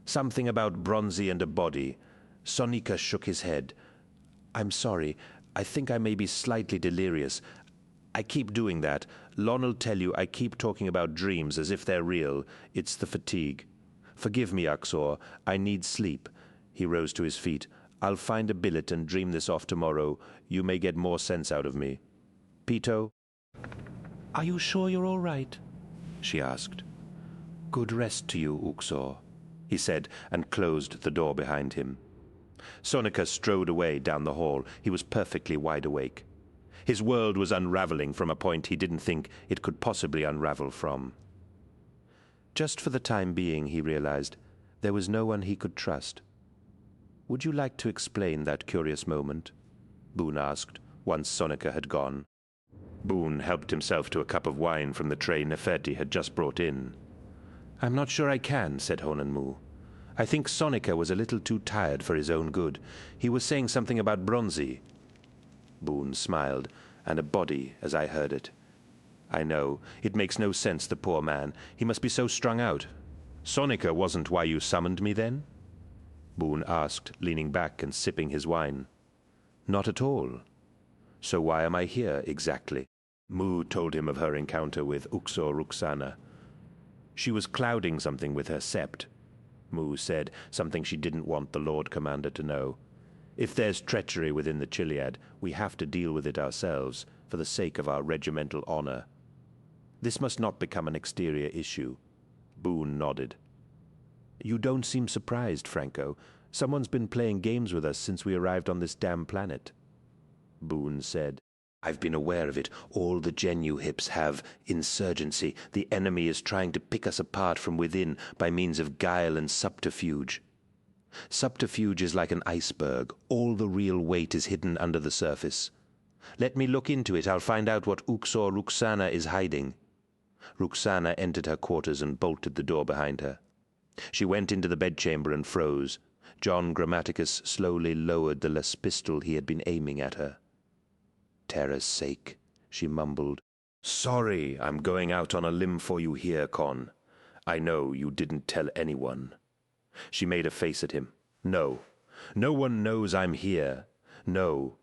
Speaker 1: Something about Bronzy and a body." Sonika shook his head. "I'm sorry. I think I may be slightly delirious. I keep doing that. Lon'll tell you I keep talking about dreams as if they're real. It's the fatigue. Forgive me, Uxor. I need sleep." He rose to his feet. "I'll find a billet and dream this off tomorrow. You may get more sense out of me. Peto?" "Are you sure you're all right?" she asked. "Good rest to you, Uxor," he said, and closed the door behind him. Sonika strode away down the hall. He was perfectly wide awake. His world was unraveling from a point he didn't think it could possibly unravel from. Just for the time being, he realized, there was no one he could trust. "Would you like to explain that curious moment?" Boone asked, once Sonika had gone. Boone helped himself to a cup of wine from the tray Neferti had just brought in. "I'm not sure I can," said Honenmu. "I think Sonika was a little too tired for his own good. He was saying something about Bronzy." Boone smiled, "and a body, as I heard it. I know. It makes no sense, the poor man. He must be so strung out. Sonika wasn't why you summoned me, then?" Boone asked, leaning back and sipping his wine. "Not at all. So why am I here, exactly?" Mu told him of her encounter with Uxor Ruxana. "She was clouding something with her sept," Mu said, something she didn't want the Lord Commander to know. "If there's treachery within the Chiliad, we have to deal with it ourselves, for the sake of our regimental honor. This must not become an exterior issue." Boone nodded. "You don't seem surprised, Franco. Someone's been playing games with us since we arrived on this damn planet." Boone said, "I've been aware of it. All the Genuhips have. Insurgency. The enemy is trying to pick us apart from within by means of guile and subterfuge. Subterfuge is like an iceberg. All the real weight is hidden under the surface. Let me look into it. I'll find out what Uxor Ruxana is hiding." Ruxana entered her quarters and bolted the door behind her. She went into the bedchamber and froze. John Grammaticus slowly lowered the less pistol he had been aiming at her. "Terra's sake," she mumbled. "Sorry, I'm going out on a limb for you here, Con. I know you didn't tell anyone." She made a face at him. "No. No one knows I'm here. No."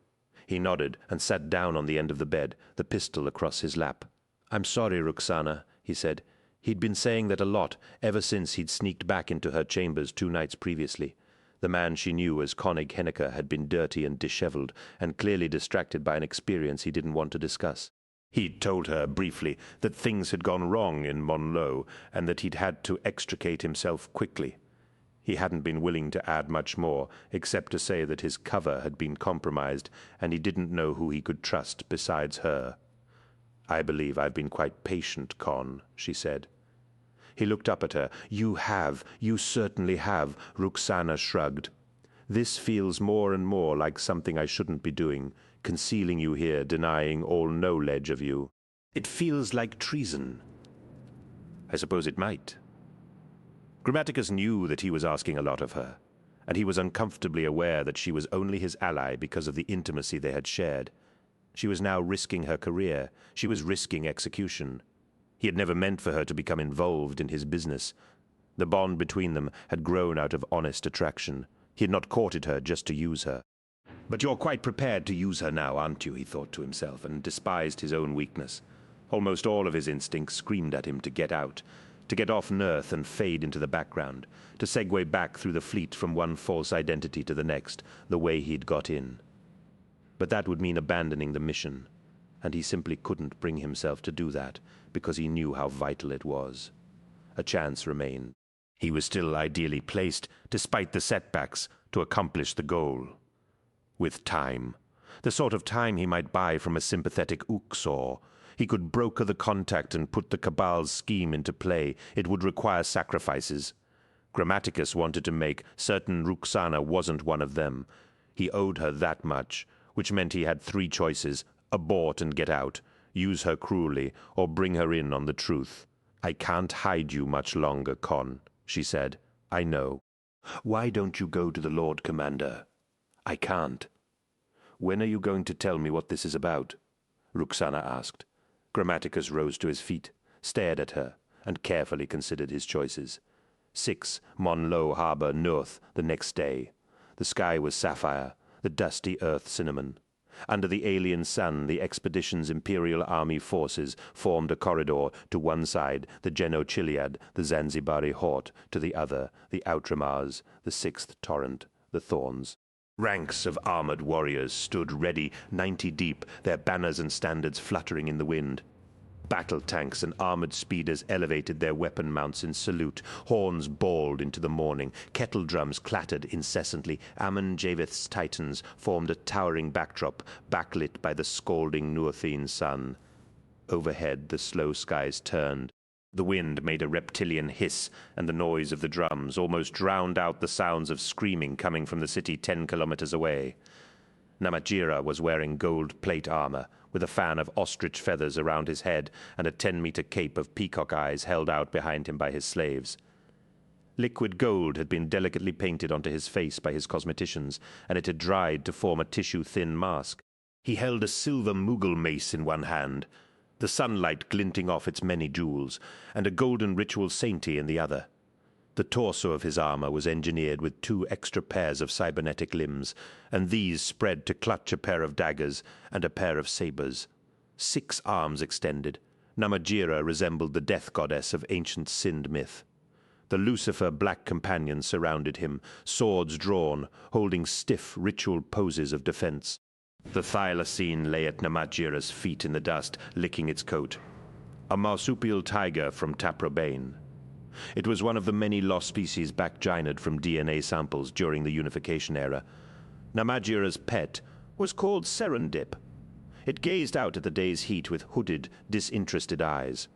Speaker 1: He nodded and sat down on the end of the bed, the pistol across his lap. "I'm sorry, Ruxana," he said. He'd been saying that a lot, ever since he'd sneaked back into her chambers 2 nights previously. The man she knew as Konig Henneker had been dirty and disheveled, and clearly distracted by an experience he didn't want to discuss. He'd told her, briefly, that things had gone wrong in Monlo, and that he'd had to extricate himself quickly. He hadn't been willing to add much more, except to say that his cover had been compromised, and he didn't know who he could trust besides her. "I believe I've been quite patient, Con," she said. He looked up at her. "You have. You certainly have," Ruxana shrugged. "This feels more and more like something I shouldn't be doing, concealing you here, denying all knowledge of you. It feels like treason." "I suppose it might." Grammaticus knew that he was asking a lot of her, and he was uncomfortably aware that she was only his ally because of the intimacy they had shared. She was now risking her career. She was risking execution. He had never meant for her to become involved in his business. The bond between them had grown out of honest attraction. He had not courted her just to use her. "But you're quite prepared to use her now, aren't you?" he thought to himself, and despised his own weakness. Almost all of his instincts screamed at him to get out, to get off Nearth and fade into the background, to segue back through the fleet from one false identity to the next, the way he'd got in. But that would mean abandoning the mission. and he simply couldn't bring himself to do that because he knew how vital it was. A chance remained. He was still ideally placed, despite the setbacks, to accomplish the goal. With time. The sort of time he might buy from a sympathetic Uxor. He could broker the contact and put the Cabal's scheme into play. It would require sacrifices. Grammaticus wanted to make certain Roxana wasn't one of them. He owed her that much, which meant he had three choices: abort and get out, use her cruelly, or bring her in on the truth. "I can't hide you much longer, Con," she said. "I know." "Why don't you go to the Lord Commander?" "I can't." "When are you going to tell me what this is about?" Roxana asked. Grammaticus rose to his feet, stared at her, and carefully considered his choices. 6 Monlo Harbor North the next day. The sky was sapphire, the dusty earth cinnamon. Under the alien sun, the expedition's Imperial Army forces formed a corridor: to one side, the Geno-Chiliad, the Zanzibari Hort; to the other, the Outramars, the 6th Torrent, the Thorns. Ranks of armored warriors stood ready, 90 deep, their banners and standards fluttering in the wind. Battle tanks and armored speeders elevated their weapon mounts in salute. Horns bawled into the morning. Kettle drums clattered incessantly. Ammon Javeth's Titans formed a towering backdrop, backlit by the scalding Northine sun. Overhead, the slow skies turned. The wind made a reptilian hiss, and the noise of the drums almost drowned out the sounds of screaming coming from the city 10 kilometers away. Namatjira was wearing gold plate armor, with a fan of ostrich feathers around his head and a 10-meter cape of peacock eyes held out behind him by his slaves. Liquid gold had been delicately painted onto his face by his cosmeticians, and it had dried to form a tissue-thin mask. He held a silver Mughal mace in one hand, the sunlight glinting off its many jewels, and a golden ritual sainty in the other. The torso of his armor was engineered with 2 extra pairs of cybernetic limbs, and these spread to clutch a pair of daggers and a pair of sabers. 6 arms extended. Namatjira resembled the death goddess of ancient Sind myth. The Lucifer black companions surrounded him, swords drawn, holding stiff ritual poses of defense. The thylacine lay at Namatjira's feet in the dust, licking its coat. A marsupial tiger from Taprobane. It was one of the many lost species back-gynoed from DNA samples during the Unification era. Namatjira's pet was called Serendip. It gazed out at the day's heat with hooded, disinterested eyes.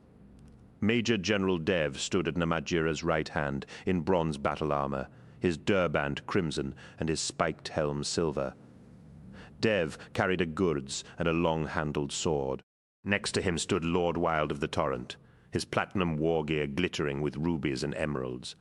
Speaker 1: Major General Dev stood at Namatjira's right hand in bronze battle armor, his durband crimson and his spiked helm silver. Dev carried a gurds and a long-handled sword. Next to him stood Lord Wild of the Torrent, his platinum war gear glittering with rubies and emeralds.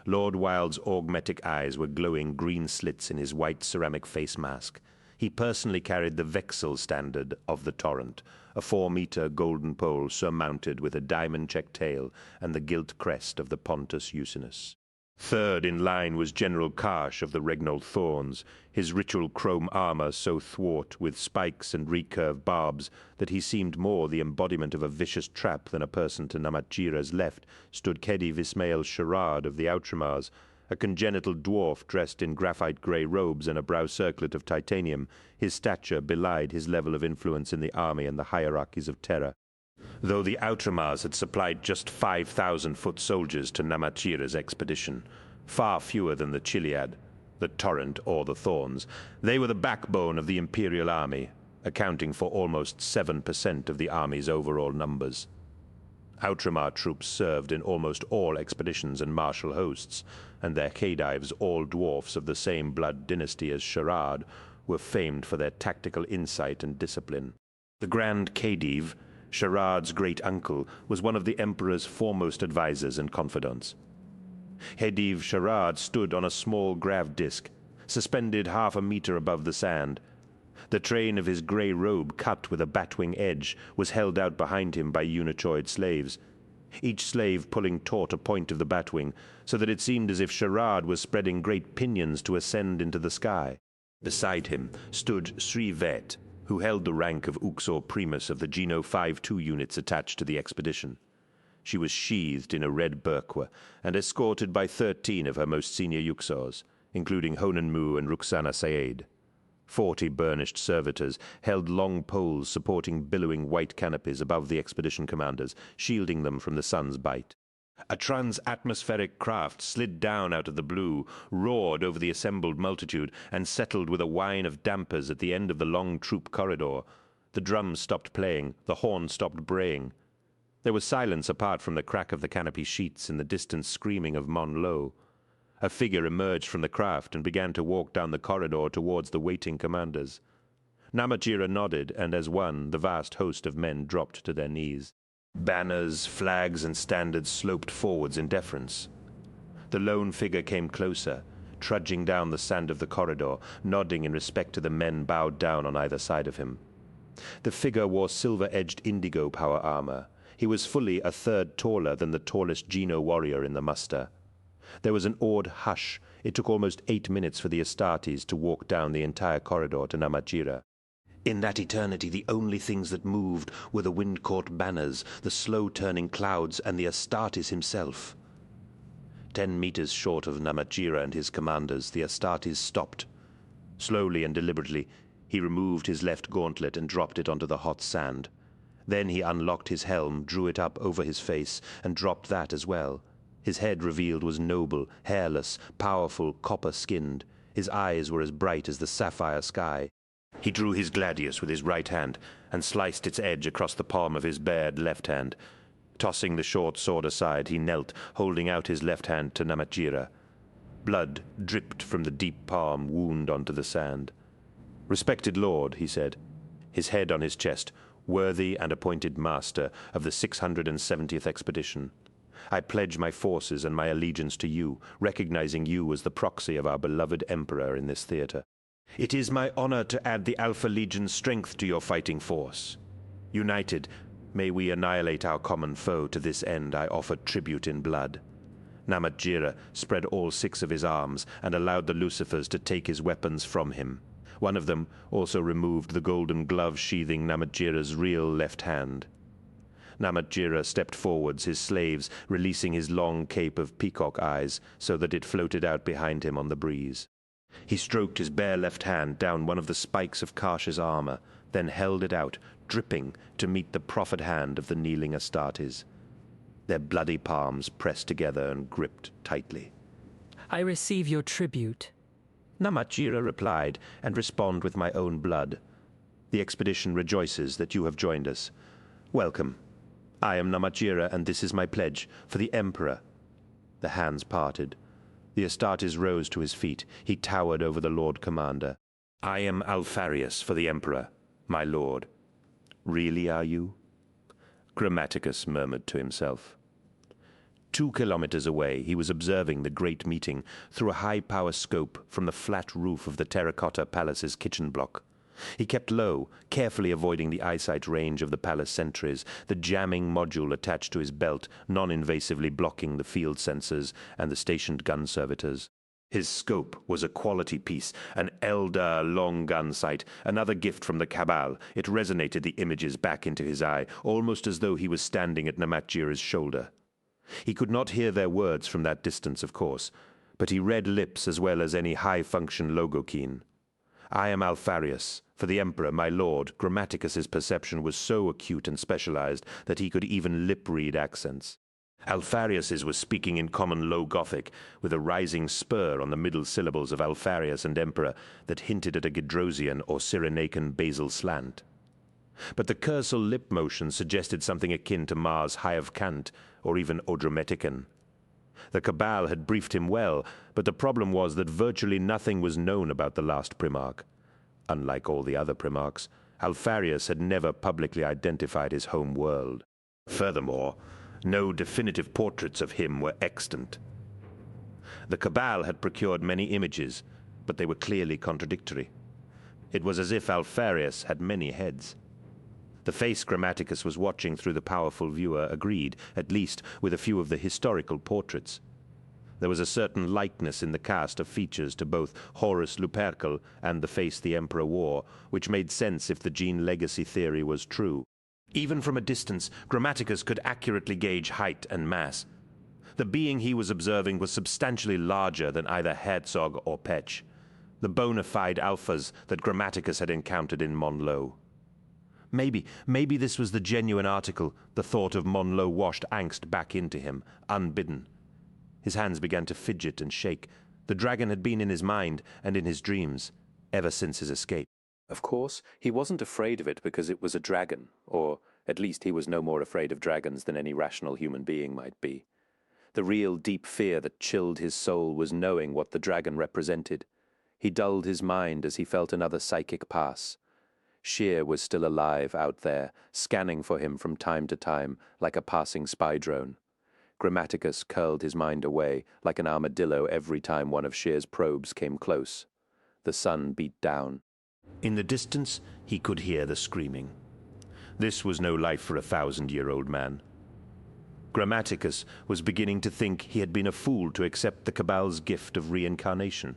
Speaker 1: Lord Wild's augmetic eyes were glowing green slits in his white ceramic face mask. He personally carried the Vexel standard of the Torrent, a 4-meter golden pole surmounted with a diamond-checked tail and the gilt crest of the Pontus Usinus. Third in line was General Karsh of the Regnal Thorns, his ritual chrome armor so thwart with spikes and recurved barbs that he seemed more the embodiment of a vicious trap than a person. To Namatjira's left stood Khedive Ismail Sherard of the Outramars, a congenital dwarf dressed in graphite-gray robes and a brow circlet of titanium. His stature belied his level of influence in the army and the hierarchies of terror. Though the Outramars had supplied just 5,000 foot soldiers to Namatjira's expedition, far fewer than the Chiliad, the Torrent, or the Thorns, they were the backbone of the Imperial Army, accounting for almost 7% of the army's overall numbers. Outramar troops served in almost all expeditions and martial hosts, and their Khedives, all dwarfs of the same blood dynasty as Sherard, were famed for their tactical insight and discipline. The Grand Khedive, Sherard's great-uncle, was one of the Emperor's foremost advisors and confidants. Khedive Sherard stood on a small grav disc, suspended half a meter above the sand. The train of his grey robe, cut with a batwing edge, was held out behind him by unichoid slaves, each slave pulling taut a point of the batwing, so that it seemed as if Sherard was spreading great pinions to ascend into the sky. Beside him stood Sri Vet, who held the rank of Uxor Primus of the Geno 5-2 units attached to the expedition. She was sheathed in a red burqua and escorted by 13 of her most senior Uxors, including Honan Mu and Roxana Sayed. 40 burnished servitors held long poles supporting billowing white canopies above the expedition commanders, shielding them from the sun's bite. A trans-atmospheric craft slid down out of the blue, roared over the assembled multitude, and settled with a whine of dampers at the end of the long troop corridor. The drums stopped playing, the horn stopped braying. There was silence apart from the crack of the canopy sheets and the distant screaming of Mon Lo. A figure emerged from the craft and began to walk down the corridor towards the waiting commanders. Namatjira nodded, and as one, the vast host of men dropped to their knees. Banners, flags, and standards sloped forwards in deference. The lone figure came closer, trudging down the sand of the corridor, nodding in respect to the men bowed down on either side of him. The figure wore silver-edged indigo power armor. He was fully a third taller than the tallest Geno warrior in the muster. There was an awed hush. It took almost 8 minutes for the Astartes to walk down the entire corridor to Namatjira. In that eternity, the only things that moved were the wind-caught banners, the slow-turning clouds, and the Astartes himself. 10 meters short of Namatjira and his commanders, the Astartes stopped. Slowly and deliberately, he removed his left gauntlet and dropped it onto the hot sand. Then he unlocked his helm, drew it up over his face, and dropped that as well. His head revealed was noble, hairless, powerful, copper-skinned. His eyes were as bright as the sapphire sky. He drew his gladius with his right hand and sliced its edge across the palm of his bared left hand. Tossing the short sword aside, he knelt, holding out his left hand to Namatjira. Blood dripped from the deep palm wound onto the sand. "Respected lord," he said, his head on his chest, "worthy and appointed master of the 670th expedition. I pledge my forces and my allegiance to you, recognizing you as the proxy of our beloved emperor in this theater. It is my honor to add the Alpha Legion's strength to your fighting force. United, may we annihilate our common foe. To this end I offer tribute in blood." Namatjira spread all 6 of his arms and allowed the Lucifers to take his weapons from him. One of them also removed the golden glove sheathing Namatjira's real left hand. Namatjira stepped forwards, his slaves releasing his long cape of peacock eyes so that it floated out behind him on the breeze. He stroked his bare left hand down one of the spikes of Karsh's armor, then held it out, dripping, to meet the proffered hand of the kneeling Astartes. Their bloody palms pressed together and gripped tightly.
Speaker 3: "I receive your tribute,"
Speaker 1: Namatjira replied, "and respond with my own blood. The expedition rejoices that you have joined us. Welcome. I am Namatjira, and this is my pledge for the Emperor." The hands parted. The Astartes rose to his feet. He towered over the Lord Commander. "I am Alfarius for the Emperor, my lord." "Really are you?" Grammaticus murmured to himself. 2 kilometers away, he was observing the great meeting through a high-power scope from the flat roof of the terracotta palace's kitchen block. He kept low, carefully avoiding the eyesight range of the palace sentries, the jamming module attached to his belt non-invasively blocking the field sensors and the stationed gun servitors. His scope was a quality piece, an Eldar long gun sight, another gift from the Cabal. It resonated the images back into his eye, almost as though he was standing at Namatjira's shoulder. He could not hear their words from that distance, of course, but he read lips as well as any high-function logokeen. "I am Alfarius. For the Emperor, my lord." Grammaticus's perception was so acute and specialized that he could even lip-read accents. Alfarius's was speaking in common Low Gothic, with a rising spur on the middle syllables of Alfarius and Emperor that hinted at a Gedrosian or Cyrenaican basal slant. But the cursal lip motion suggested something akin to Mars High of Cant, or even Odrometican. The Cabal had briefed him well, but the problem was that virtually nothing was known about the last Primarch. Unlike all the other Primarchs, Alfarius had never publicly identified his home world. Furthermore, no definitive portraits of him were extant. The Cabal had procured many images, but they were clearly contradictory. It was as if Alfarius had many heads. The face Grammaticus was watching through the powerful viewer agreed, at least with a few of the historical portraits. There was a certain likeness in the cast of features to both Horus Lupercal and the face the Emperor wore, which made sense if the gene legacy theory was true. Even from a distance, Grammaticus could accurately gauge height and mass. The being he was observing was substantially larger than either Herzog or Petch. the bona fide alphas that Grammaticus had encountered in Monlo. Maybe this was the genuine article. The thought of Monlo washed angst back into him, unbidden. His hands began to fidget and shake. The dragon had been in his mind and in his dreams, ever since his escape.
Speaker 2: Of course, he wasn't afraid of it because it was a dragon, or at least he was no more afraid of dragons than any rational human being might be. The real deep fear that chilled his soul was knowing what the dragon represented. He dulled his mind as he felt another psychic pass. Sheer was still alive out there, scanning for him from time to time like a passing spy drone. Grammaticus curled his mind away like an armadillo every time one of Sheer's probes came close. The sun beat down.
Speaker 1: In the distance, he could hear the screaming. This was no life for a 1,000-year-old man. Grammaticus was beginning to think he had been a fool to accept the Cabal's gift of reincarnation.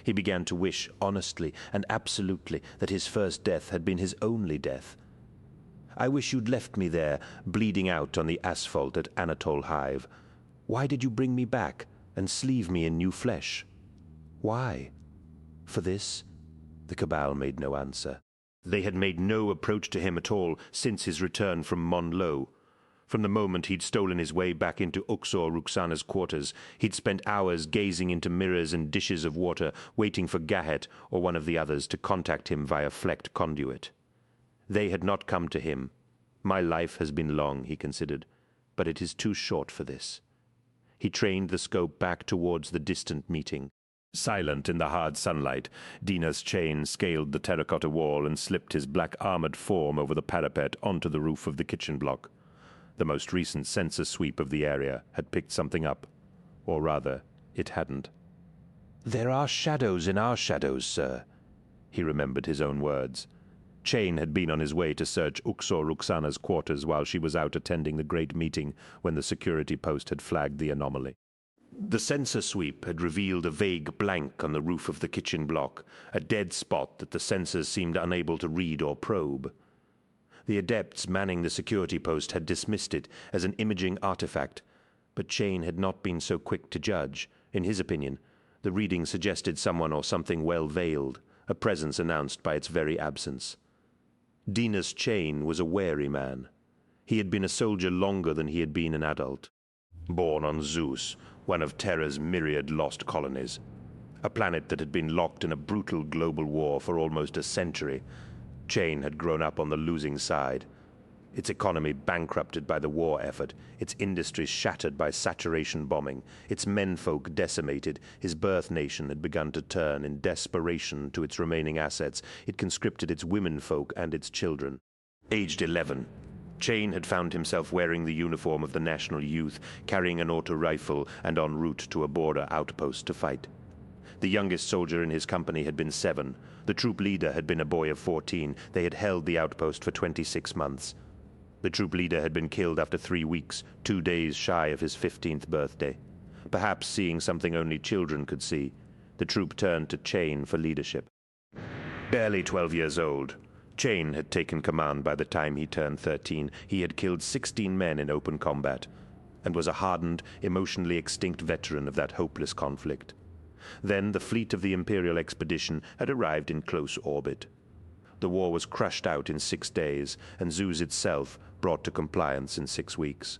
Speaker 1: He began to wish, honestly and absolutely, that his first death had been his only death. I wish you'd left me there, bleeding out on the asphalt at Anatole Hive. Why did you bring me back and sleeve me in new flesh? Why? For this? The Cabal made no answer. They had made no approach to him at all since his return from Monlo. From the moment he'd stolen his way back into Uxor Ruxana's quarters, he'd spent hours gazing into mirrors and dishes of water, waiting for Gahet or one of the others to contact him via flecked conduit. They had not come to him. My life has been long, he considered, but it is too short for this. He trained the scope back towards the distant meeting. Silent in the hard sunlight, Dina's chain scaled the terracotta wall and slipped his black armored form over the parapet onto the roof of the kitchen block. The most recent sensor sweep of the area had picked something up. Or rather, it hadn't. "There are shadows in our shadows, sir," he remembered his own words. Chain had been on his way to search Uxor Ruxana's quarters while she was out attending the great meeting when the security post had flagged the anomaly. The sensor sweep had revealed a vague blank on the roof of the kitchen block, a dead spot that the sensors seemed unable to read or probe. The adepts manning the security post had dismissed it as an imaging artifact, but Chain had not been so quick to judge. In his opinion, the reading suggested someone or something well-veiled, a presence announced by its very absence. Dina's Chain was a wary man. He had been a soldier longer than he had been an adult. Born on Zeus, one of Terra's myriad lost colonies, a planet that had been locked in a brutal global war for almost a century, Chain had grown up on the losing side. Its economy bankrupted by the war effort, its industries shattered by saturation bombing, its menfolk decimated, his birth nation had begun to turn in desperation to its remaining assets. It conscripted its womenfolk and its children. Aged 11, Chain had found himself wearing the uniform of the National Youth, carrying an auto rifle and en route to a border outpost to fight. The youngest soldier in his company had been 7. The troop leader had been a boy of 14. They had held the outpost for 26 months. The troop leader had been killed after 3 weeks, 2 days shy of his 15th birthday. Perhaps seeing something only children could see, the troop turned to Chain for leadership. Barely 12 years old, Chain had taken command by the time he turned 13. He had killed 16 men in open combat, and was a hardened, emotionally extinct veteran of that hopeless conflict. Then the fleet of the Imperial expedition had arrived in close orbit. The war was crushed out in 6 days, and Zeus itself brought to compliance in 6 weeks.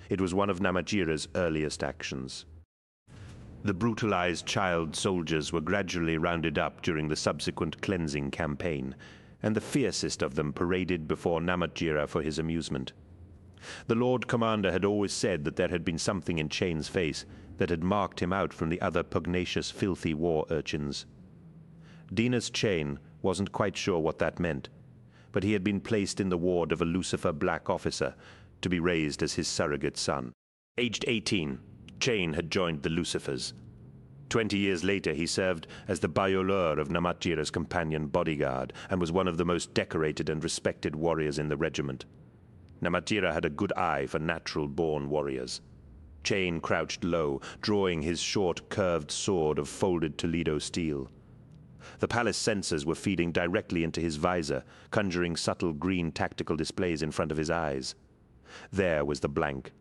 Speaker 1: It was one of Namajira's earliest actions. The brutalized child soldiers were gradually rounded up during the subsequent cleansing campaign, and the fiercest of them paraded before Namajira for his amusement. The Lord Commander had always said that there had been something in Chain's face that had marked him out from the other pugnacious, filthy war urchins. Dina's Chain wasn't quite sure what that meant, but he had been placed in the ward of a Lucifer black officer to be raised as his surrogate son. Aged 18, Chain had joined the Lucifers. 20 years later, he served as the Bayoleur of Namajira's companion bodyguard and was one of the most decorated and respected warriors in the regiment. Namajira had a good eye for natural-born warriors. Chain crouched low, drawing his short, curved sword of folded Toledo steel. The palace sensors were feeding directly into his visor, conjuring subtle green tactical displays in front of his eyes. There was the blank,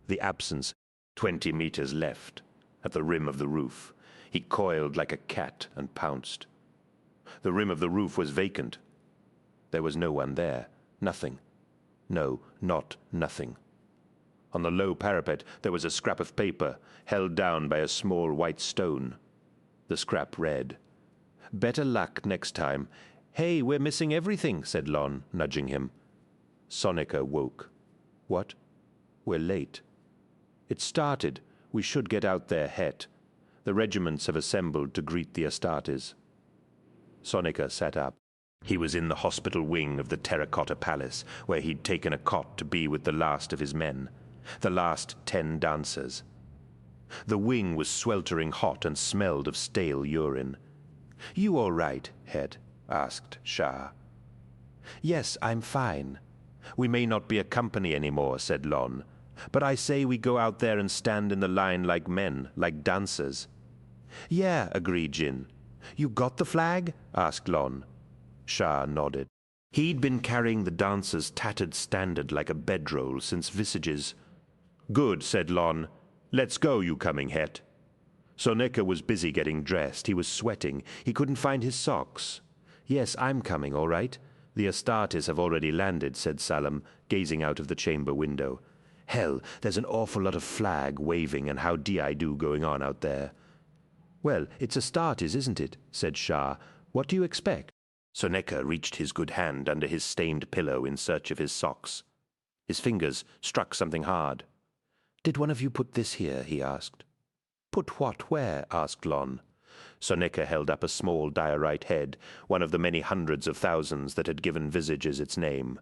Speaker 1: the absence, 20 meters left, at the rim of the roof. He coiled like a cat and pounced. The rim of the roof was vacant. There was no one there. Nothing. No, not nothing. On the low parapet there was a scrap of paper, held down by a small white stone. The scrap read, "Better luck next time." "Hey, we're missing everything," said Lon, nudging him. Sonika woke. "What? We're late." "It started. We should get out there, Het. The regiments have assembled to greet the Astartes." Sonika sat up. He was in the hospital wing of the Terracotta Palace, where he'd taken a cot to be with the last of his men, the last 10 dancers. The wing was sweltering hot and smelled of stale urine. "You all right, Het?" asked Shah. "Yes, I'm fine. We may not be a company anymore," said Lon, "but I say we go out there and stand in the line like men, like dancers." "Yeah," agreed Jin. "You got the flag?" asked Lon. Shah nodded. He'd been carrying the dancers' tattered standard like a bedroll since Visage's. "Good," said Lon. "Let's go, you coming, Het?" Sonika was busy getting dressed. He was sweating. He couldn't find his socks. "Yes, I'm coming, all right. The Astartes have already landed," said Salam, gazing out of the chamber window. "Hell, there's an awful lot of flag waving and howdy-I-do going on out there." "Well, it's Astartes, isn't it?" said Shah. "What do you expect?" Sonika reached his good hand under his stained pillow in search of his socks. His fingers struck something hard. "Did one of you put this here?" he asked. "Put what where?" asked Lon. Sonika held up a small diorite head, one of the many hundreds of thousands that had given Visages its name.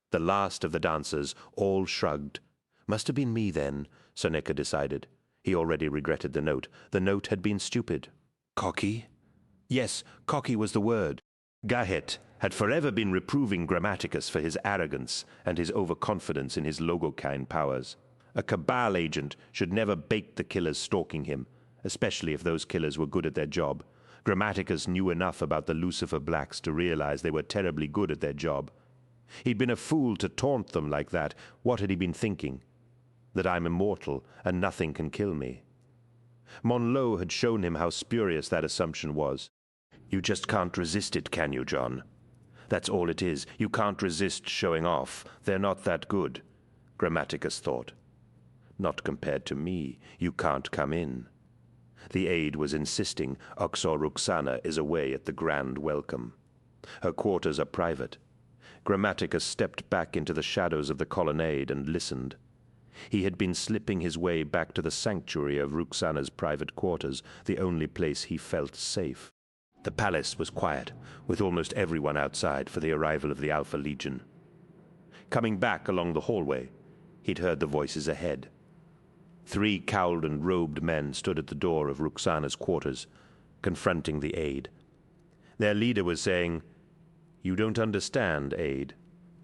Speaker 1: The last of the dancers all shrugged. Must have been me then, Sonika decided. He already regretted the note. The note had been stupid. Cocky? Yes, cocky was the word. Gahet had forever been reproving Grammaticus for his arrogance and his overconfidence in his logokine powers. A Cabal agent should never bait the killers stalking him, especially if those killers were good at their job. Grammaticus knew enough about the Lucifer Blacks to realize they were terribly good at their job. He'd been a fool to taunt them like that. What had he been thinking? That I'm immortal and nothing can kill me. Monlo had shown him how spurious that assumption was. You just can't resist it, can you, John? That's all it is. You can't resist showing off. They're not that good, Grammaticus thought. Not compared to me. You can't come in. The aide was insisting Oxor Ruxana is away at the grand welcome. Her quarters are private. Grammaticus stepped back into the shadows of the colonnade and listened. He had been slipping his way back to the sanctuary of Ruxana's private quarters, the only place he felt safe. The palace was quiet, with almost everyone outside for the arrival of the Alpha Legion. Coming back along the hallway, he'd heard the voices ahead. 3 cowled and robed men stood at the door of Ruxana's quarters, confronting the aide. Their leader was saying, "You don't understand, aide.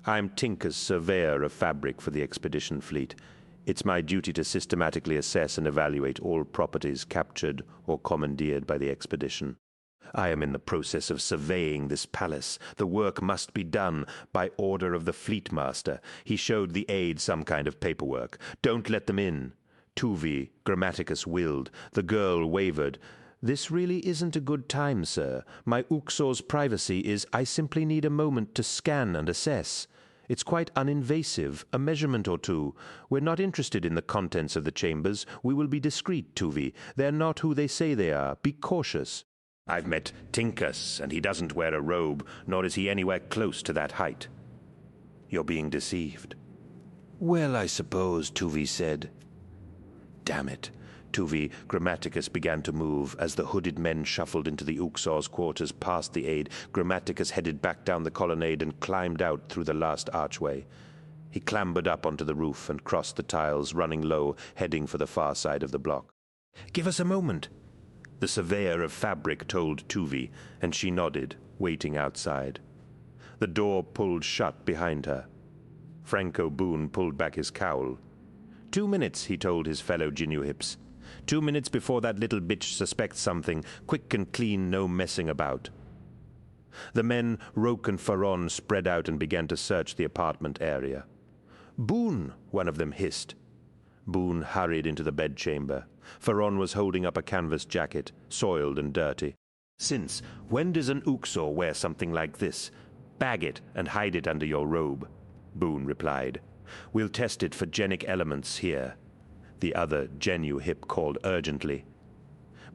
Speaker 1: I'm Tinker's surveyor of fabric for the expedition fleet. It's my duty to systematically assess and evaluate all properties captured or commandeered by the expedition. I am in the process of surveying this palace. The work must be done by order of the fleet master." He showed the aide some kind of paperwork. "Don't let them in." Tuvi, Grammaticus willed. The girl wavered. "This really isn't a good time, sir. My Uxor's privacy is I simply need a moment to scan and assess. It's quite uninvasive, a measurement or two. We're not interested in the contents of the chambers. We will be discreet, Tuvi. They're not who they say they are. Be cautious." "I've met Tinkus, and he doesn't wear a robe, nor is he anywhere close to that height." "You're being deceived." "Well, I suppose," Tuvi said. Damn it. Tuvi, Grammaticus began to move. As the hooded men shuffled into the Uxor's quarters past the aide, Grammaticus headed back down the colonnade and climbed out through the last archway. He clambered up onto the roof and crossed the tiles, running low, heading for the far side of the block. "Give us a moment," the surveyor of fabric told Tuvi, and she nodded, waiting outside. The door pulled shut behind her. Franco Boone pulled back his cowl. 2 minutes, he told his fellow Jinuhips. 2 minutes before that little bitch suspects something. Quick and clean, no messing about. The men, Roke and Faron, spread out and began to search the apartment area. "Boone," one of them hissed. Boone hurried into the bedchamber. Faron was holding up a canvas jacket, soiled and dirty. "Since when does an Uxor wear something like this? Bag it and hide it under your robe," Boone replied. "We'll test it for genic elements here." The other Genu Hip called urgently.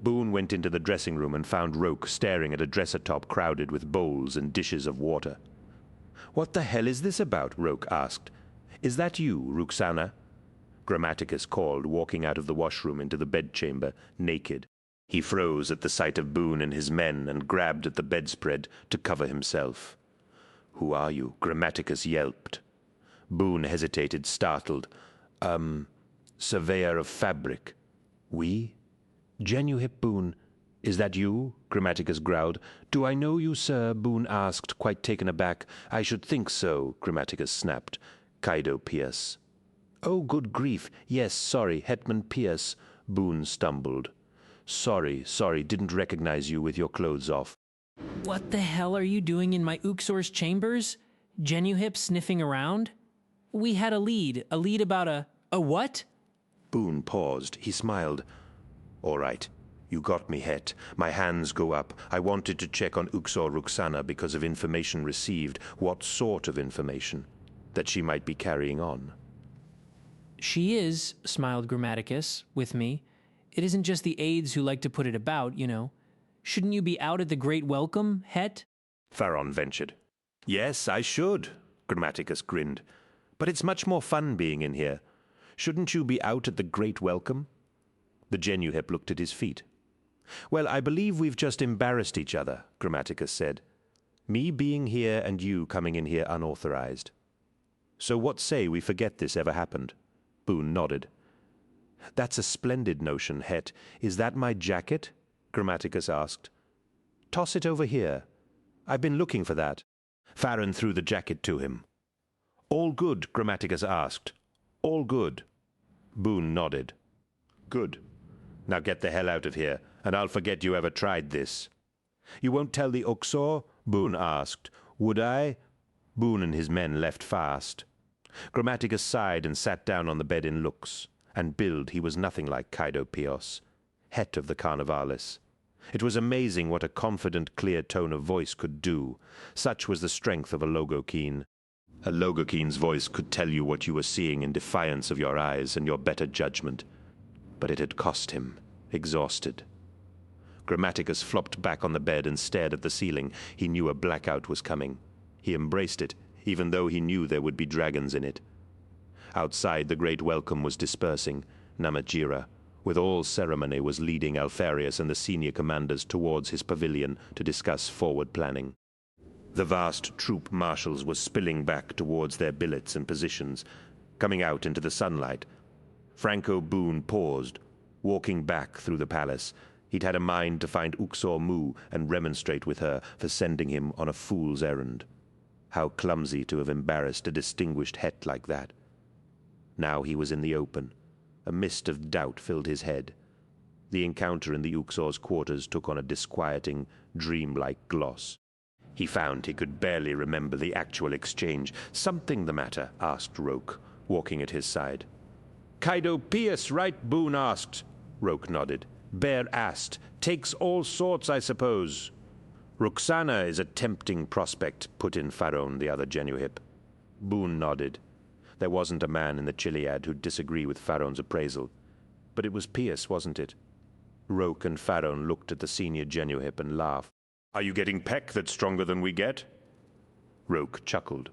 Speaker 1: Boone went into the dressing room and found Roke staring at a dresser top crowded with bowls and dishes of water. "What the hell is this about?" Roke asked. "Is that you, Ruxana?" Grammaticus called, walking out of the washroom into the bedchamber, naked. He froze at the sight of Boone and his men and grabbed at the bedspread to cover himself. "Who are you?" Grammaticus yelped. Boone hesitated, startled. Surveyor of fabric." "We?" "Genu Hip Boone. Is that you?" Grammaticus growled. "Do I know you, sir?" Boone asked, quite taken aback. "I should think so," Grammaticus snapped. "Kaido Pierce." "Oh, good grief. Yes, sorry, Hetman Pierce," Boone stumbled. Sorry, didn't recognize you with your clothes off."
Speaker 10: "What the hell are you doing in my Uxor's chambers? Genu Hip sniffing around? We had a lead about a what?"
Speaker 1: Boone paused. He smiled. "All right. You got me, Het. My hands go up. I wanted to check on Uxor Ruxana because of information received. What sort of information? That she might be carrying on."
Speaker 10: "She is," smiled Grammaticus, with me. "It isn't just the aides who like to put it about, you know. Shouldn't you be out at the Great Welcome, Het?"
Speaker 1: Faron ventured. "Yes, I should," Grammaticus grinned. "But it's much more fun being in here. Shouldn't you be out at the Great Welcome?" The Genu Hip looked at his feet. "Well, I believe we've just embarrassed each other," Grammaticus said. "Me being here and you coming in here unauthorized. So what say we forget this ever happened?" Boone nodded. "That's a splendid notion, Het. Is that my jacket?" Grammaticus asked. "Toss it over here. I've been looking for that." Farron threw the jacket to him. "All good?" Grammaticus asked. "All good." Boone nodded. "Good. Now get the hell out of here, and I'll forget you ever tried this." "You won't tell the Uxor?" Boone asked. "Would I?" Boone and his men left fast. Grammaticus sighed and sat down on the bed in looks. And build, he was nothing like Kaido Pios, Het of the Carnivalis. It was amazing what a confident, clear tone of voice could do. Such was the strength of a Logokeen. A Logokeen's voice could tell you what you were seeing in defiance of your eyes and your better judgment. But it had cost him, exhausted. Grammaticus flopped back on the bed and stared at the ceiling. He knew a blackout was coming. He embraced it, even though he knew there would be dragons in it. Outside, the great welcome was dispersing. Namajira, with all ceremony, was leading Alfarius and the senior commanders towards his pavilion to discuss forward planning. The vast troop marshals were spilling back towards their billets and positions, coming out into the sunlight. Franco Boone paused, walking back through the palace. He'd had a mind to find Uxor Mu and remonstrate with her for sending him on a fool's errand. How clumsy to have embarrassed a distinguished Het like that. Now he was in the open. A mist of doubt filled his head. The encounter in the Uxor's quarters took on a disquieting, dreamlike gloss. He found he could barely remember the actual exchange. "Something the matter?" asked Roke, walking at his side. "Kaido Pierce, right?" Boone asked. Roke nodded. "Bare-assed. Takes all sorts, I suppose." "Ruxana is a tempting prospect," put in Faron, the other Genu Hip. Boone nodded. There wasn't a man in the Chiliad who'd disagree with Faron's appraisal. But it was Pierce, wasn't it? Roke and Faron looked at the senior Genu Hip and laughed. "Are you getting peck that's stronger than we get?" Roke chuckled.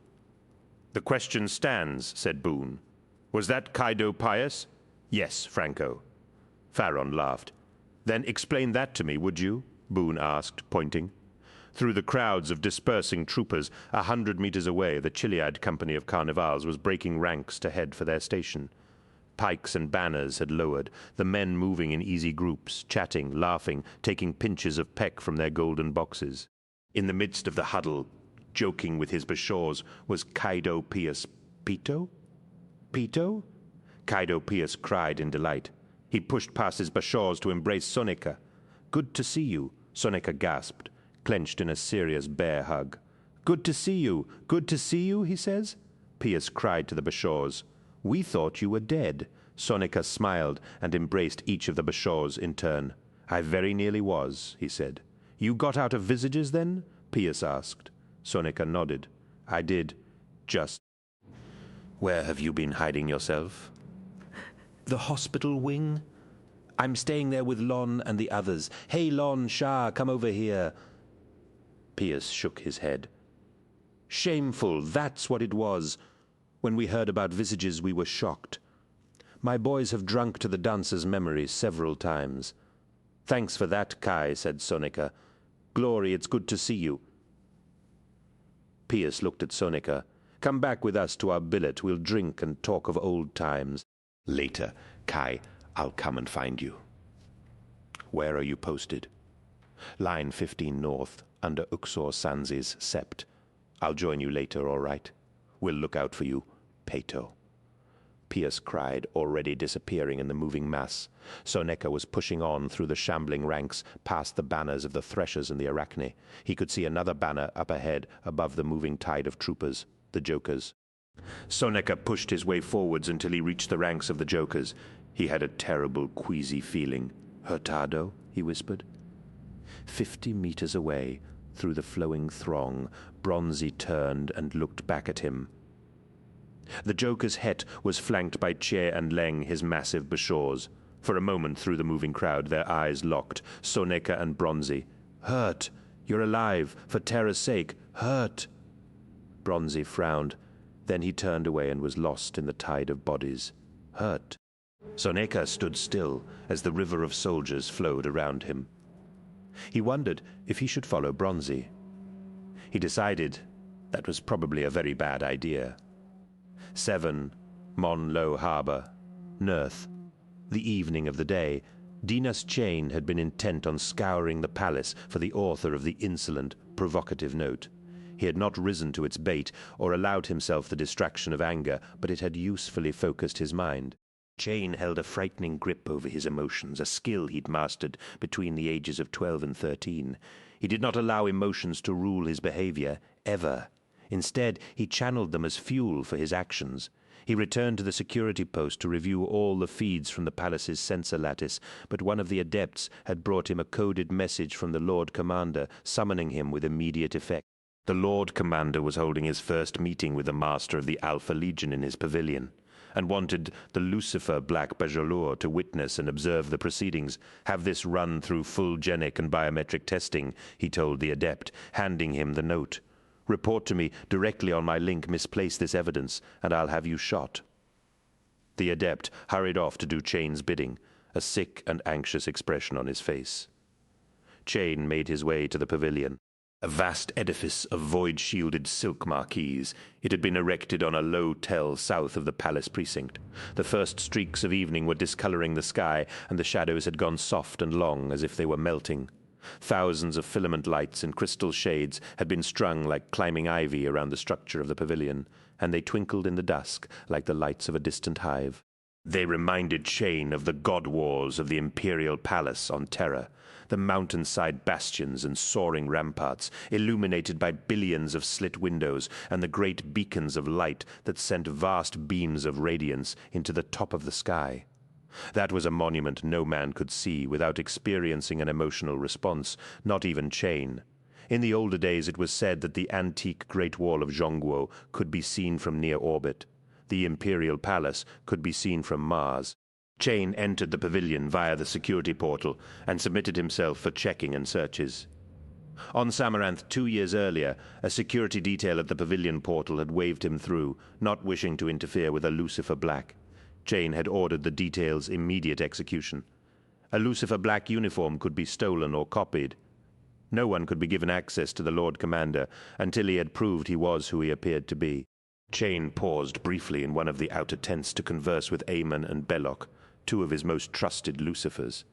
Speaker 1: "The question stands," said Boone. "Was that Kaido Pius?" "Yes, Franco." Faron laughed. "Then explain that to me, would you?" Boone asked, pointing. Through the crowds of dispersing troopers, 100 meters away, the Chiliad company of Carnivals was breaking ranks to head for their station. Pikes and banners had lowered, the men moving in easy groups, chatting, laughing, taking pinches of peck from their golden boxes. In the midst of the huddle, joking with his bashaws, was Kaido Pius. "Pito? Pito?" Kaido Pius cried in delight. He pushed past his bashaws to embrace Sonika. "Good to see you," Sonika gasped, clenched in a serious bear hug. "Good to see you, good to see you," he says. Pius cried to the bashaws. "We thought you were dead." Sonika smiled and embraced each of the bashaws in turn. "I very nearly was," he said. "You got out of Visages, then?" Pius asked. Sonika nodded. "I did. Just. Where have you been hiding yourself?" "The hospital wing. I'm staying there with Lon and the others. Hey, Lon, Shah, come over here." Pius shook his head. "Shameful, that's what it was. When we heard about Visages, we were shocked. My boys have drunk to the dancer's memory several times." "Thanks for that, Kai," said Sonika. "Glory, it's good to see you." Pius looked at Sonika. "Come back with us to our billet. We'll drink and talk of old times." "Later, Kai. I'll come and find you." "Where are you posted?" "Line 15 north, under Uxor Sanzi's sept. I'll join you later, all right? We'll look out for you, Peto." Pius cried, already disappearing in the moving mass. Sonika was pushing on through the shambling ranks, past the banners of the Threshers and the Arachne. He could see another banner up ahead, above the moving tide of troopers, the Jokers. Sonika pushed his way forwards until he reached the ranks of the Jokers. He had a terrible, queasy feeling. "Hurtado?" he whispered. 50 meters away, through the flowing throng, Bronzy turned and looked back at him. The Joker's het was flanked by Che and Leng, his massive bashaws. For a moment through the moving crowd, their eyes locked, Sonika and Bronzy. "Hurt! You're alive! For terror's sake! Hurt!" Bronzy frowned. Then he turned away and was lost in the tide of bodies. "Hurt?" Sonika stood still as the river of soldiers flowed around him. He wondered if he should follow Bronzy. He decided that was probably a very bad idea. 7, Mon Lo Harbor, Nerth. The evening of the day, Dinas Chain had been intent on scouring the palace for the author of the insolent, provocative note. He had not risen to its bait or allowed himself the distraction of anger, but it had usefully focused his mind. Chain held a frightening grip over his emotions, a skill he'd mastered between the ages of 12 and 13. He did not allow emotions to rule his behavior, ever. Instead, he channeled them as fuel for his actions. He returned to the security post to review all the feeds from the palace's sensor lattice, but one of the adepts had brought him a coded message from the Lord Commander, summoning him with immediate effect. The Lord Commander was holding his first meeting with the Master of the Alpha Legion in his pavilion, and wanted the Lucifer Black Bajolur to witness and observe the proceedings, have this run through full genic and biometric testing, he told the adept, handing him the note. "Report to me directly on my link, misplace this evidence, and I'll have you shot." The adept hurried off to do Chain's bidding, a sick and anxious expression on his face. Chain made his way to the pavilion. A vast edifice of void-shielded silk marquees. It had been erected on a low tell south of the palace precinct. The first streaks of evening were discoloring the sky, and the shadows had gone soft and long, as if they were melting. Thousands of filament lights and crystal shades had been strung like climbing ivy around the structure of the pavilion, and they twinkled in the dusk like the lights of a distant hive. They reminded Chain of the god wars of the imperial palace on Terra, the mountainside bastions and soaring ramparts, illuminated by billions of slit windows and the great beacons of light that sent vast beams of radiance into the top of the sky. That was a monument no man could see without experiencing an emotional response, not even Chain. In the older days it was said that the antique Great Wall of Zhongguo could be seen from near orbit. The Imperial Palace could be seen from Mars. Chain entered the pavilion via the security portal and submitted himself for checking and searches. On Samaranth 2 years earlier, a security detail at the pavilion portal had waved him through, not wishing to interfere with a Lucifer Black. Chain had ordered the detail's immediate execution. A Lucifer Black uniform could be stolen or copied. No one could be given access to the Lord Commander until he had proved he was who he appeared to be. Chain paused briefly in one of the outer tents to converse with Aemon and Belloc, two of his most trusted Lucifers.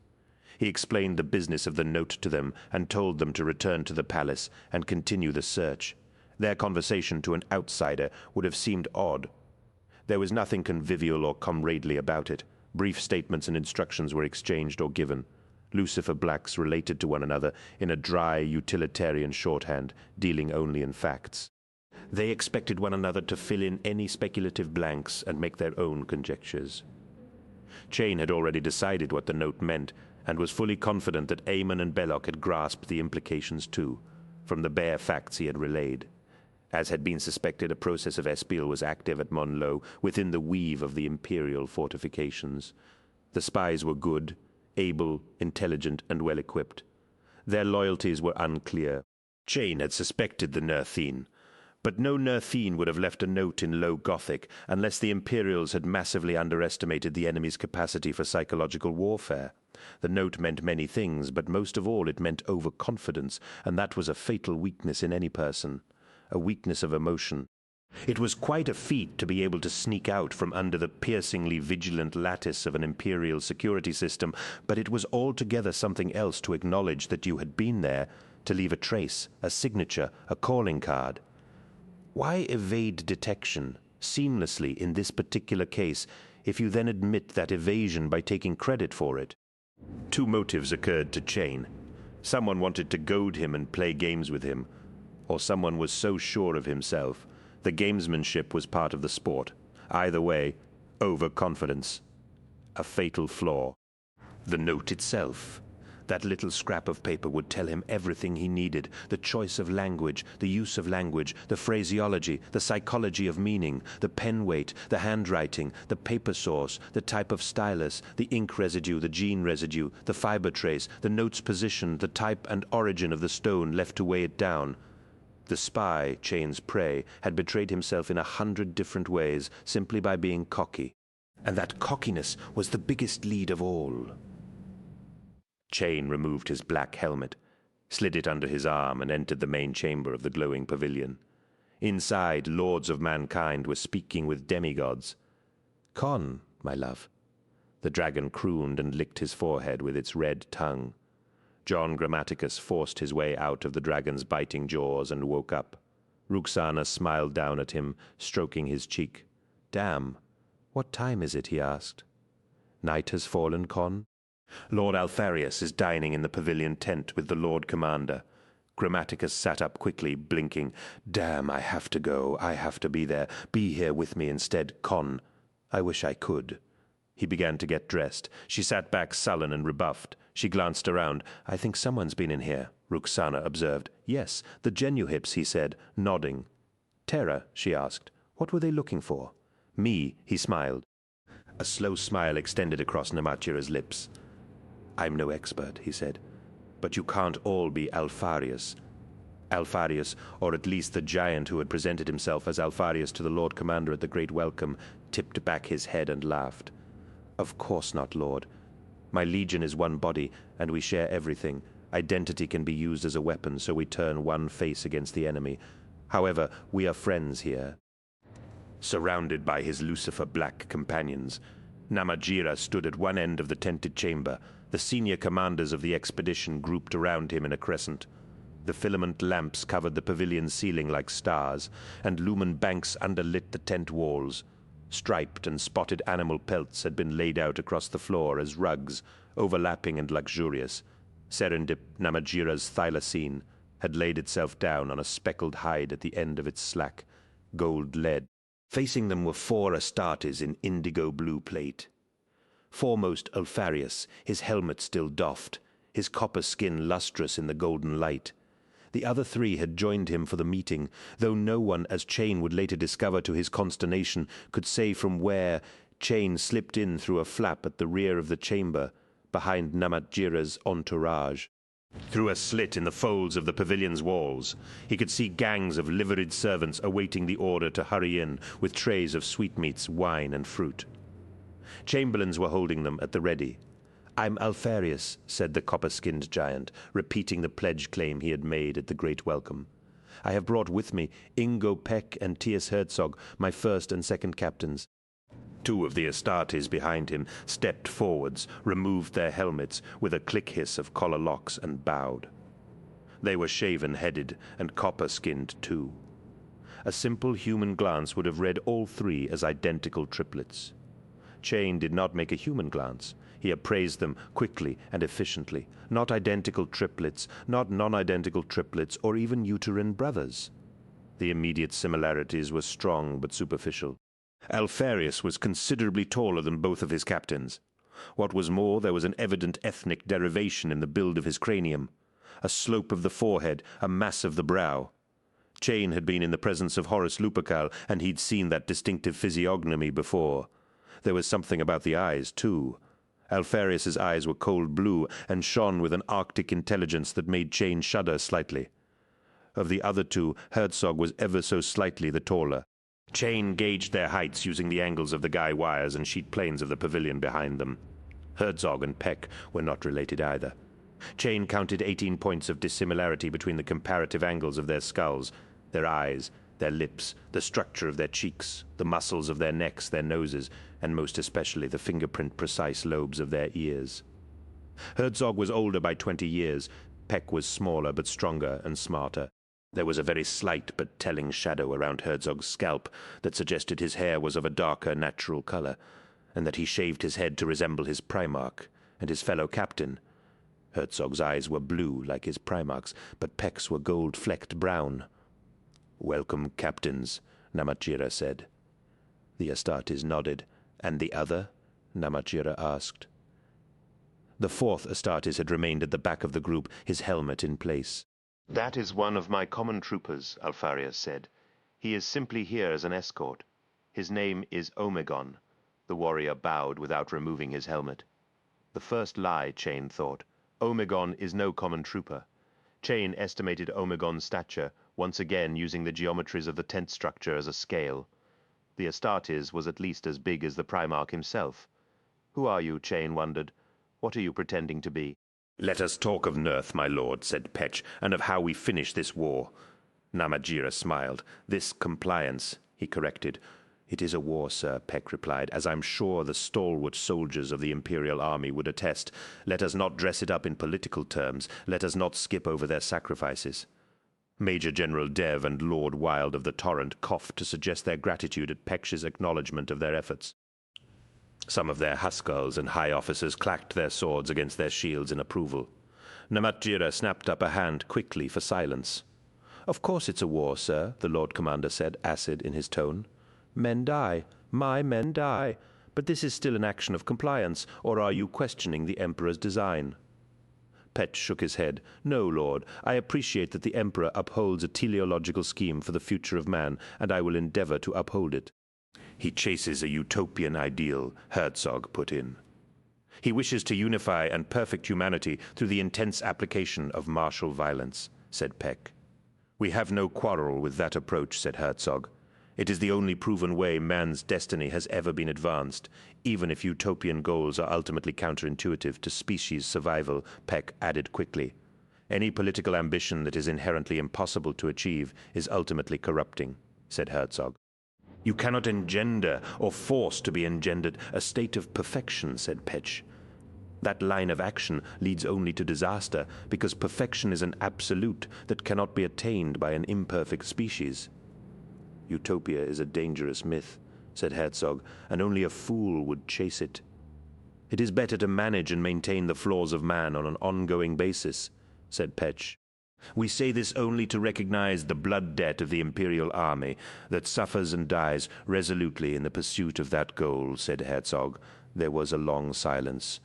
Speaker 1: He explained the business of the note to them and told them to return to the palace and continue the search. Their conversation to an outsider would have seemed odd. There was nothing convivial or comradely about it. Brief statements and instructions were exchanged or given. Lucifer Blacks related to one another in a dry, utilitarian shorthand, dealing only in facts. They expected one another to fill in any speculative blanks and make their own conjectures. Chain had already decided what the note meant, and was fully confident that Eamon and Belloc had grasped the implications too, from the bare facts he had relayed. As had been suspected, a process of espial was active at Monlo, within the weave of the Imperial fortifications. The spies were good, able, intelligent, and well-equipped. Their loyalties were unclear. Chain had suspected the Nerthine, but no Nerthine would have left a note in Low Gothic unless the Imperials had massively underestimated the enemy's capacity for psychological warfare. The note meant many things, but most of all it meant overconfidence, and that was a fatal weakness in any person, a weakness of emotion. It was quite a feat to be able to sneak out from under the piercingly vigilant lattice of an Imperial security system, but it was altogether something else to acknowledge that you had been there, to leave a trace, a signature, a calling card. Why evade detection seamlessly in this particular case if you then admit that evasion by taking credit for it? Two motives occurred to Chain. Someone wanted to goad him and play games with him, or someone was so sure of himself. The gamesmanship was part of the sport. Either way, overconfidence. A fatal flaw. The note itself. That little scrap of paper would tell him everything he needed, the choice of language, the use of language, the phraseology, the psychology of meaning, the pen weight, the handwriting, the paper source, the type of stylus, the ink residue, the gene residue, the fiber trace, the note's position, the type and origin of the stone left to weigh it down. The spy, Chain's prey, had betrayed himself in 100 different ways simply by being cocky. And that cockiness was the biggest lead of all. Chain removed his black helmet, slid it under his arm, and entered the main chamber of the glowing pavilion. Inside, lords of mankind were speaking with demigods. "Con, my love." The dragon crooned and licked his forehead with its red tongue. John Grammaticus forced his way out of the dragon's biting jaws and woke up. Ruxana smiled down at him, stroking his cheek. "Damn, what time is it?" he asked. "Night has fallen, Con?" "Lord Alpharius is dining in the pavilion tent with the Lord Commander." Grammaticus sat up quickly, blinking. "Damn, I have to go. I have to be there. Be here with me instead, Con. I wish I could." He began to get dressed. She sat back sullen and rebuffed. She glanced around. "I think someone's been in here," Ruxana observed. "Yes, the Genuhips," he said, nodding. "Terra?" she asked. "What were they looking for?" "Me," he smiled. A slow smile extended across Namatjira's lips. "I'm no expert," he said, "but you can't all be Alpharius." Alpharius, or at least the giant who had presented himself as Alpharius to the Lord Commander at the Great Welcome, tipped back his head and laughed. "Of course not, Lord. My legion is one body, and we share everything. Identity can be used as a weapon, so we turn one face against the enemy. However, we are friends here." Surrounded by his Lucifer-black companions, Namatjira stood at one end of the tented chamber. The senior commanders of the expedition grouped around him in a crescent. The filament lamps covered the pavilion's ceiling like stars, and lumen banks underlit the tent walls. Striped and spotted animal pelts had been laid out across the floor as rugs, overlapping and luxurious. Serendip, Namatjira's thylacine, had laid itself down on a speckled hide at the end of its slack, gold lead. Facing them were 4 Astartes in indigo blue plate. Foremost Alpharius, his helmet still doffed, his copper skin lustrous in the golden light. The other 3 had joined him for the meeting, though no one, as Chain would later discover to his consternation, could say from where. Chain slipped in through a flap at the rear of the chamber, behind Namatjira's entourage. Through a slit in the folds of the pavilion's walls, he could see gangs of liveried servants awaiting the order to hurry in with trays of sweetmeats, wine, and fruit. Chamberlains were holding them at the ready. "I'm Alpharius," said the copper-skinned giant, repeating the pledge claim he had made at the Great Welcome. "I have brought with me Ingo Peck and Tias Herzog, my first and second captains." 2 of the Astartes behind him stepped forwards, removed their helmets with a click hiss of collar locks, and bowed. They were shaven-headed and copper-skinned too. A simple human glance would have read all 3 as identical triplets. Chain did not make a human glance. He appraised them quickly and efficiently. Not identical triplets, not non-identical triplets, or even uterine brothers. The immediate similarities were strong but superficial. Alfarius was considerably taller than both of his captains. What was more, there was an evident ethnic derivation in the build of his cranium, a slope of the forehead, a mass of the brow. Chain had been in the presence of Horus Lupercal, and he'd seen that distinctive physiognomy before. There was something about the eyes, too. Alfarius's eyes were cold blue and shone with an arctic intelligence that made Chain shudder slightly. Of the other two, Herzog was ever so slightly the taller. Chain gauged their heights using the angles of the guy wires and sheet planes of the pavilion behind them. Herzog and Peck were not related either. Chain counted 18 points of dissimilarity between the comparative angles of their skulls, their eyes, their lips, the structure of their cheeks, the muscles of their necks, their noses, and most especially the fingerprint-precise lobes of their ears. Herzog was older by 20 years. Peck was smaller but stronger and smarter. There was a very slight but telling shadow around Herzog's scalp that suggested his hair was of a darker natural color, and that he shaved his head to resemble his Primarch and his fellow captain. Herzog's eyes were blue like his Primarch's, but Peck's were gold-flecked brown. "Welcome, captains," Namatjira said. The Astartes nodded. "And the other?" Namatjira asked. The fourth Astartes had remained at the back of the group, his helmet in place. "That is one of my common troopers," Alfarius said. "He is simply here as an escort. His name is Omegon." The warrior bowed without removing his helmet. The first lie, Chain thought. Omegon is no common trooper. Chain estimated Omegon's stature, once again using the geometries of the tent structure as a scale. The Astartes was at least as big as the Primarch himself. "Who are you?" Chain wondered. "What are you pretending to be?" "Let us talk of Nerth, my lord," said Petch, "and of how we finish this war." Namatjira smiled. "This compliance," he corrected. "It is a war, sir," Peck replied, "as I'm sure the stalwart soldiers of the Imperial Army would attest. Let us not dress it up in political terms. Let us not skip over their sacrifices." Major General Dev and Lord Wilde of the Torrent coughed to suggest their gratitude at Peck's acknowledgement of their efforts. Some of their Huskarls and high officers clacked their swords against their shields in approval. Namatjira snapped up a hand quickly for silence. "Of course it's a war, sir," the Lord Commander said, acid in his tone. "Men die. My men die. But this is still an action of compliance, or are you questioning the Emperor's design?" Petch shook his head. "No, Lord. I appreciate that the Emperor upholds a teleological scheme for the future of man, and I will endeavor to uphold it." "He chases a utopian ideal," Herzog put in. "He wishes to unify and perfect humanity through the intense application of martial violence," said Peck. "We have no quarrel with that approach," said Herzog. "It is the only proven way man's destiny has ever been advanced, even if utopian goals are ultimately counterintuitive to species survival," Peck added quickly. "Any political ambition that is inherently impossible to achieve is ultimately corrupting," said Herzog. "You cannot engender or force to be engendered a state of perfection," said Petch. "That line of action leads only to disaster, because perfection is an absolute that cannot be attained by an imperfect species." "Utopia is a dangerous myth," said Herzog, "and only a fool would chase it. It is better to manage and maintain the flaws of man on an ongoing basis," said Petch. "We say this only to recognize the blood debt of the Imperial Army that suffers and dies resolutely in the pursuit of that goal," said Herzog. There was a long silence.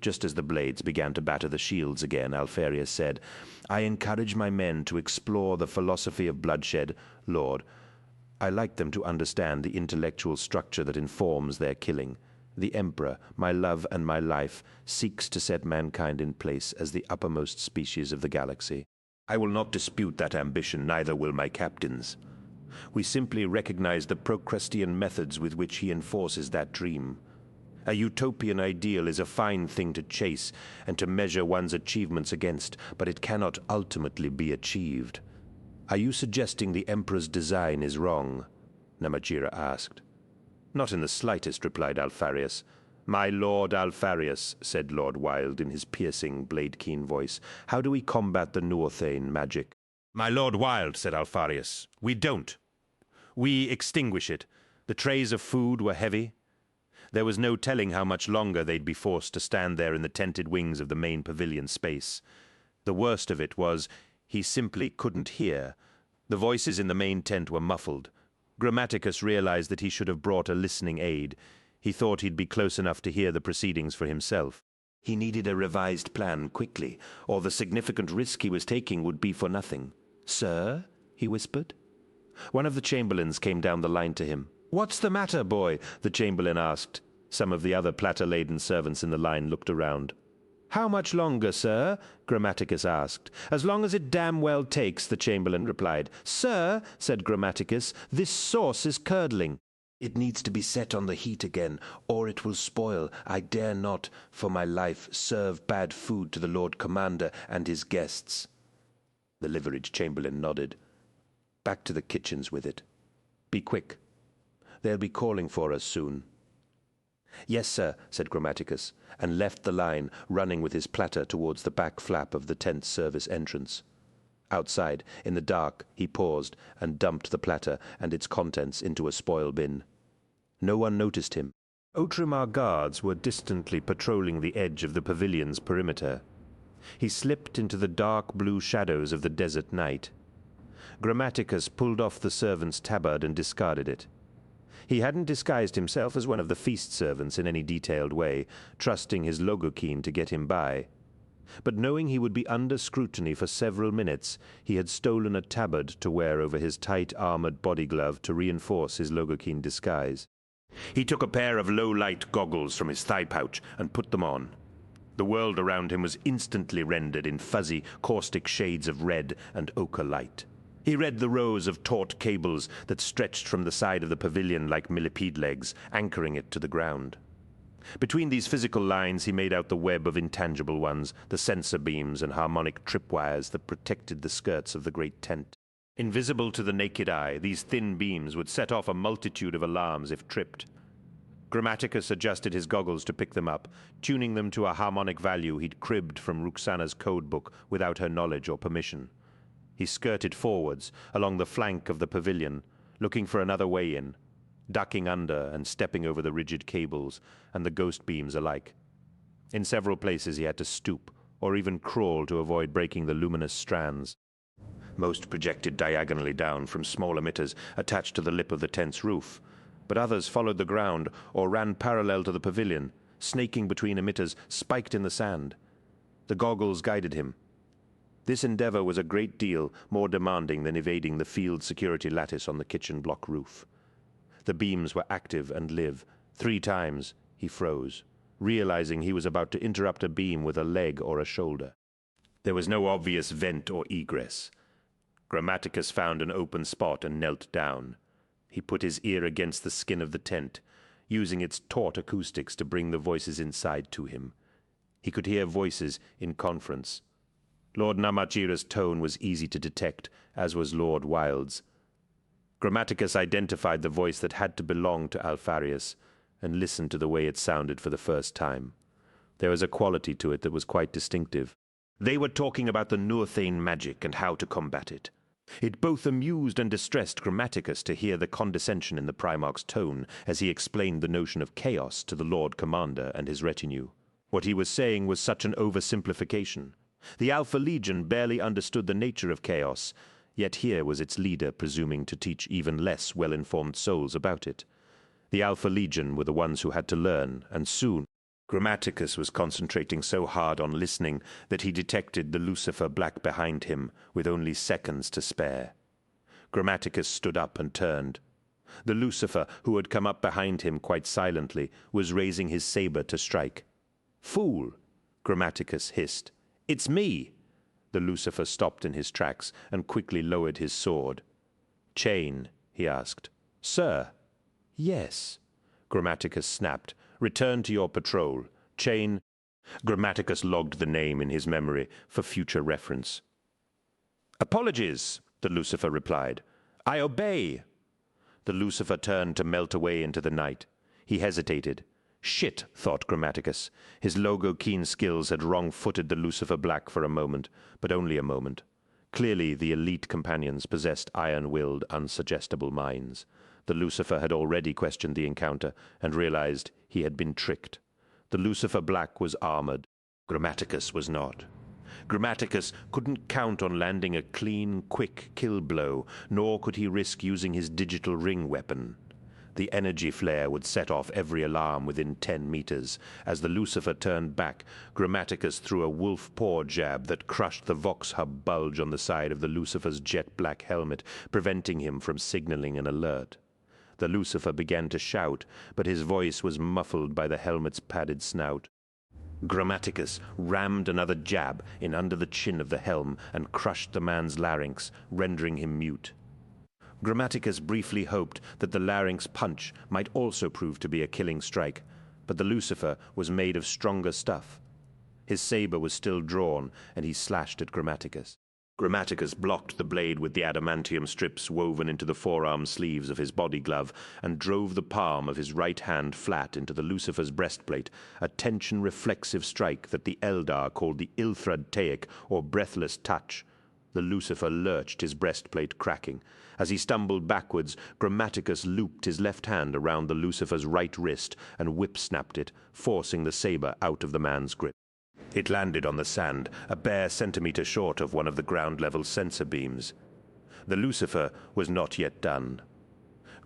Speaker 1: Just as the blades began to batter the shields again, Alfarius said, "I encourage my men to explore the philosophy of bloodshed, Lord. I like them to understand the intellectual structure that informs their killing. The Emperor, my love and my life, seeks to set mankind in place as the uppermost species of the galaxy. I will not dispute that ambition, neither will my captains. We simply recognize the Procrustean methods with which he enforces that dream. A utopian ideal is a fine thing to chase and to measure one's achievements against, but it cannot ultimately be achieved." "Are you suggesting the Emperor's design is wrong?" Namatjira asked. "Not in the slightest," replied Alfarius. "My Lord Alfarius," said Lord Wilde in his piercing, blade-keen voice, "how do we combat the Nuothane magic?" "My Lord Wilde," said Alfarius, "we don't. We extinguish it. The trays of food were heavy. There was no telling how much longer they'd be forced to stand there in the tented wings of the main pavilion space. The worst of it was he simply couldn't hear. The voices in the main tent were muffled. Grammaticus realized that he should have brought a listening aid. He thought he'd be close enough to hear the proceedings for himself. He needed a revised plan quickly, or the significant risk he was taking would be for nothing. "Sir?" he whispered. One of the chamberlains came down the line to him. "What's the matter, boy?" the chamberlain asked. Some of the other platter-laden servants in the line looked around. "How much longer, sir?" Grammaticus asked. "As long as it damn well takes," the chamberlain replied. "Sir," said Grammaticus, "this sauce is curdling." "It needs to be set on the heat again, or it will spoil. I dare not, for my life, serve bad food to the Lord Commander and his guests." The liveried chamberlain nodded. "Back to the kitchens with it. Be quick. They'll be calling for us soon." "Yes, sir," said Grammaticus, and left the line, running with his platter towards the back flap of the tent service entrance. Outside, in the dark, he paused and dumped the platter and its contents into a spoil bin. No one noticed him. Outramar guards were distantly patrolling the edge of the pavilion's perimeter. He slipped into the dark blue shadows of the desert night. Grammaticus pulled off the servant's tabard and discarded it. He hadn't disguised himself as one of the feast servants in any detailed way, trusting his logokeen to get him by. But knowing he would be under scrutiny for several minutes, he had stolen a tabard to wear over his tight armored body glove to reinforce his logokeen disguise. He took a pair of low-light goggles from his thigh pouch and put them on. The world around him was instantly rendered in fuzzy, caustic shades of red and ochre light. He read the rows of taut cables that stretched from the side of the pavilion like millipede legs, anchoring it to the ground. Between these physical lines he made out the web of intangible ones, the sensor beams and harmonic tripwires that protected the skirts of the great tent. Invisible to the naked eye, these thin beams would set off a multitude of alarms if tripped. Grammaticus adjusted his goggles to pick them up, tuning them to a harmonic value he'd cribbed from Ruxana's codebook without her knowledge or permission. He skirted forwards, along the flank of the pavilion, looking for another way in, ducking under and stepping over the rigid cables and the ghost beams alike. In several places he had to stoop, or even crawl to avoid breaking the luminous strands. Most projected diagonally down from small emitters attached to the lip of the tent's roof, but others followed the ground or ran parallel to the pavilion, snaking between emitters spiked in the sand. The goggles guided him. This endeavor was a great deal more demanding than evading the field security lattice on the kitchen block roof. The beams were active and live. 3 times he froze, realizing he was about to interrupt a beam with a leg or a shoulder. There was no obvious vent or egress. Grammaticus found an open spot and knelt down. He put his ear against the skin of the tent, using its taut acoustics to bring the voices inside to him. He could hear voices in conference. Lord Namachira's tone was easy to detect, as was Lord Wild's. Grammaticus identified the voice that had to belong to Alpharius, and listened to the way it sounded for the first time. There was a quality to it that was quite distinctive. They were talking about the Northane magic and how to combat it. It both amused and distressed Grammaticus to hear the condescension in the Primarch's tone as he explained the notion of chaos to the Lord Commander and his retinue. What he was saying was such an oversimplification. The Alpha Legion barely understood the nature of chaos, yet here was its leader presuming to teach even less well-informed souls about it. The Alpha Legion were the ones who had to learn, and soon. Grammaticus was concentrating so hard on listening that he detected the Lucifer Black behind him, with only seconds to spare. Grammaticus stood up and turned. The Lucifer, who had come up behind him quite silently, was raising his saber to strike. "Fool!" Grammaticus hissed. "It's me!" The Lucifer stopped in his tracks and quickly lowered his sword. "Chain?" he asked. "Sir?" "Yes." Grammaticus snapped. "Return to your patrol. Chain." Grammaticus logged the name in his memory for future reference. "Apologies," the Lucifer replied. "I obey." The Lucifer turned to melt away into the night. He hesitated. Shit, thought Grammaticus. His logo-keen skills had wrong-footed the Lucifer Black for a moment, but only a moment. Clearly the elite companions possessed iron-willed, unsuggestible minds. The Lucifer had already questioned the encounter and realized he had been tricked. The Lucifer Black was armored. Grammaticus was not. Grammaticus couldn't count on landing a clean, quick kill blow, nor could he risk using his digital ring weapon. The energy flare would set off every alarm within 10 meters. As the Lucifer turned back, Grammaticus threw a wolf paw jab that crushed the Vox hub bulge on the side of the Lucifer's jet-black helmet, preventing him from signaling an alert. The Lucifer began to shout, but his voice was muffled by the helmet's padded snout. Grammaticus rammed another jab in under the chin of the helm and crushed the man's larynx, rendering him mute. Grammaticus briefly hoped that the larynx punch might also prove to be a killing strike, but the Lucifer was made of stronger stuff. His saber was still drawn, and he slashed at Grammaticus. Grammaticus blocked the blade with the adamantium strips woven into the forearm sleeves of his body glove and drove the palm of his right hand flat into the Lucifer's breastplate, a tension-reflexive strike that the Eldar called the Ilthrad Teic, or breathless touch. The Lucifer lurched, his breastplate cracking. As he stumbled backwards, Grammaticus looped his left hand around the Lucifer's right wrist and whip-snapped it, forcing the saber out of the man's grip. It landed on the sand, a bare centimeter short of one of the ground-level sensor beams. The Lucifer was not yet done.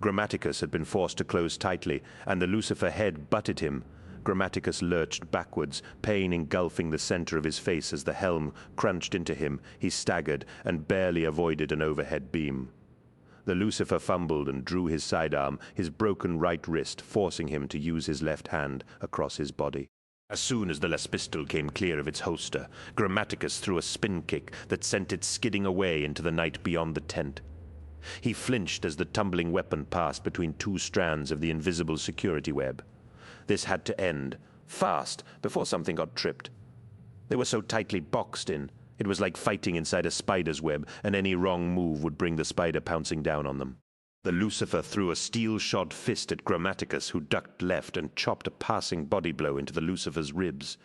Speaker 1: Grammaticus had been forced to close tightly, and the Lucifer head butted him. Grammaticus lurched backwards, pain engulfing the center of his face as the helm crunched into him. He staggered and barely avoided an overhead beam. The Lucifer fumbled and drew his sidearm, his broken right wrist, forcing him to use his left hand across his body. As soon as the las pistol came clear of its holster, Grammaticus threw a spin kick that sent it skidding away into the night beyond the tent. He flinched as the tumbling weapon passed between two strands of the invisible security web. This had to end, fast, before something got tripped. They were so tightly boxed in, it was like fighting inside a spider's web, and any wrong move would bring the spider pouncing down on them. The Lucifer threw a steel-shod fist at Grammaticus, who ducked left and chopped a passing body blow into the Lucifer's ribs.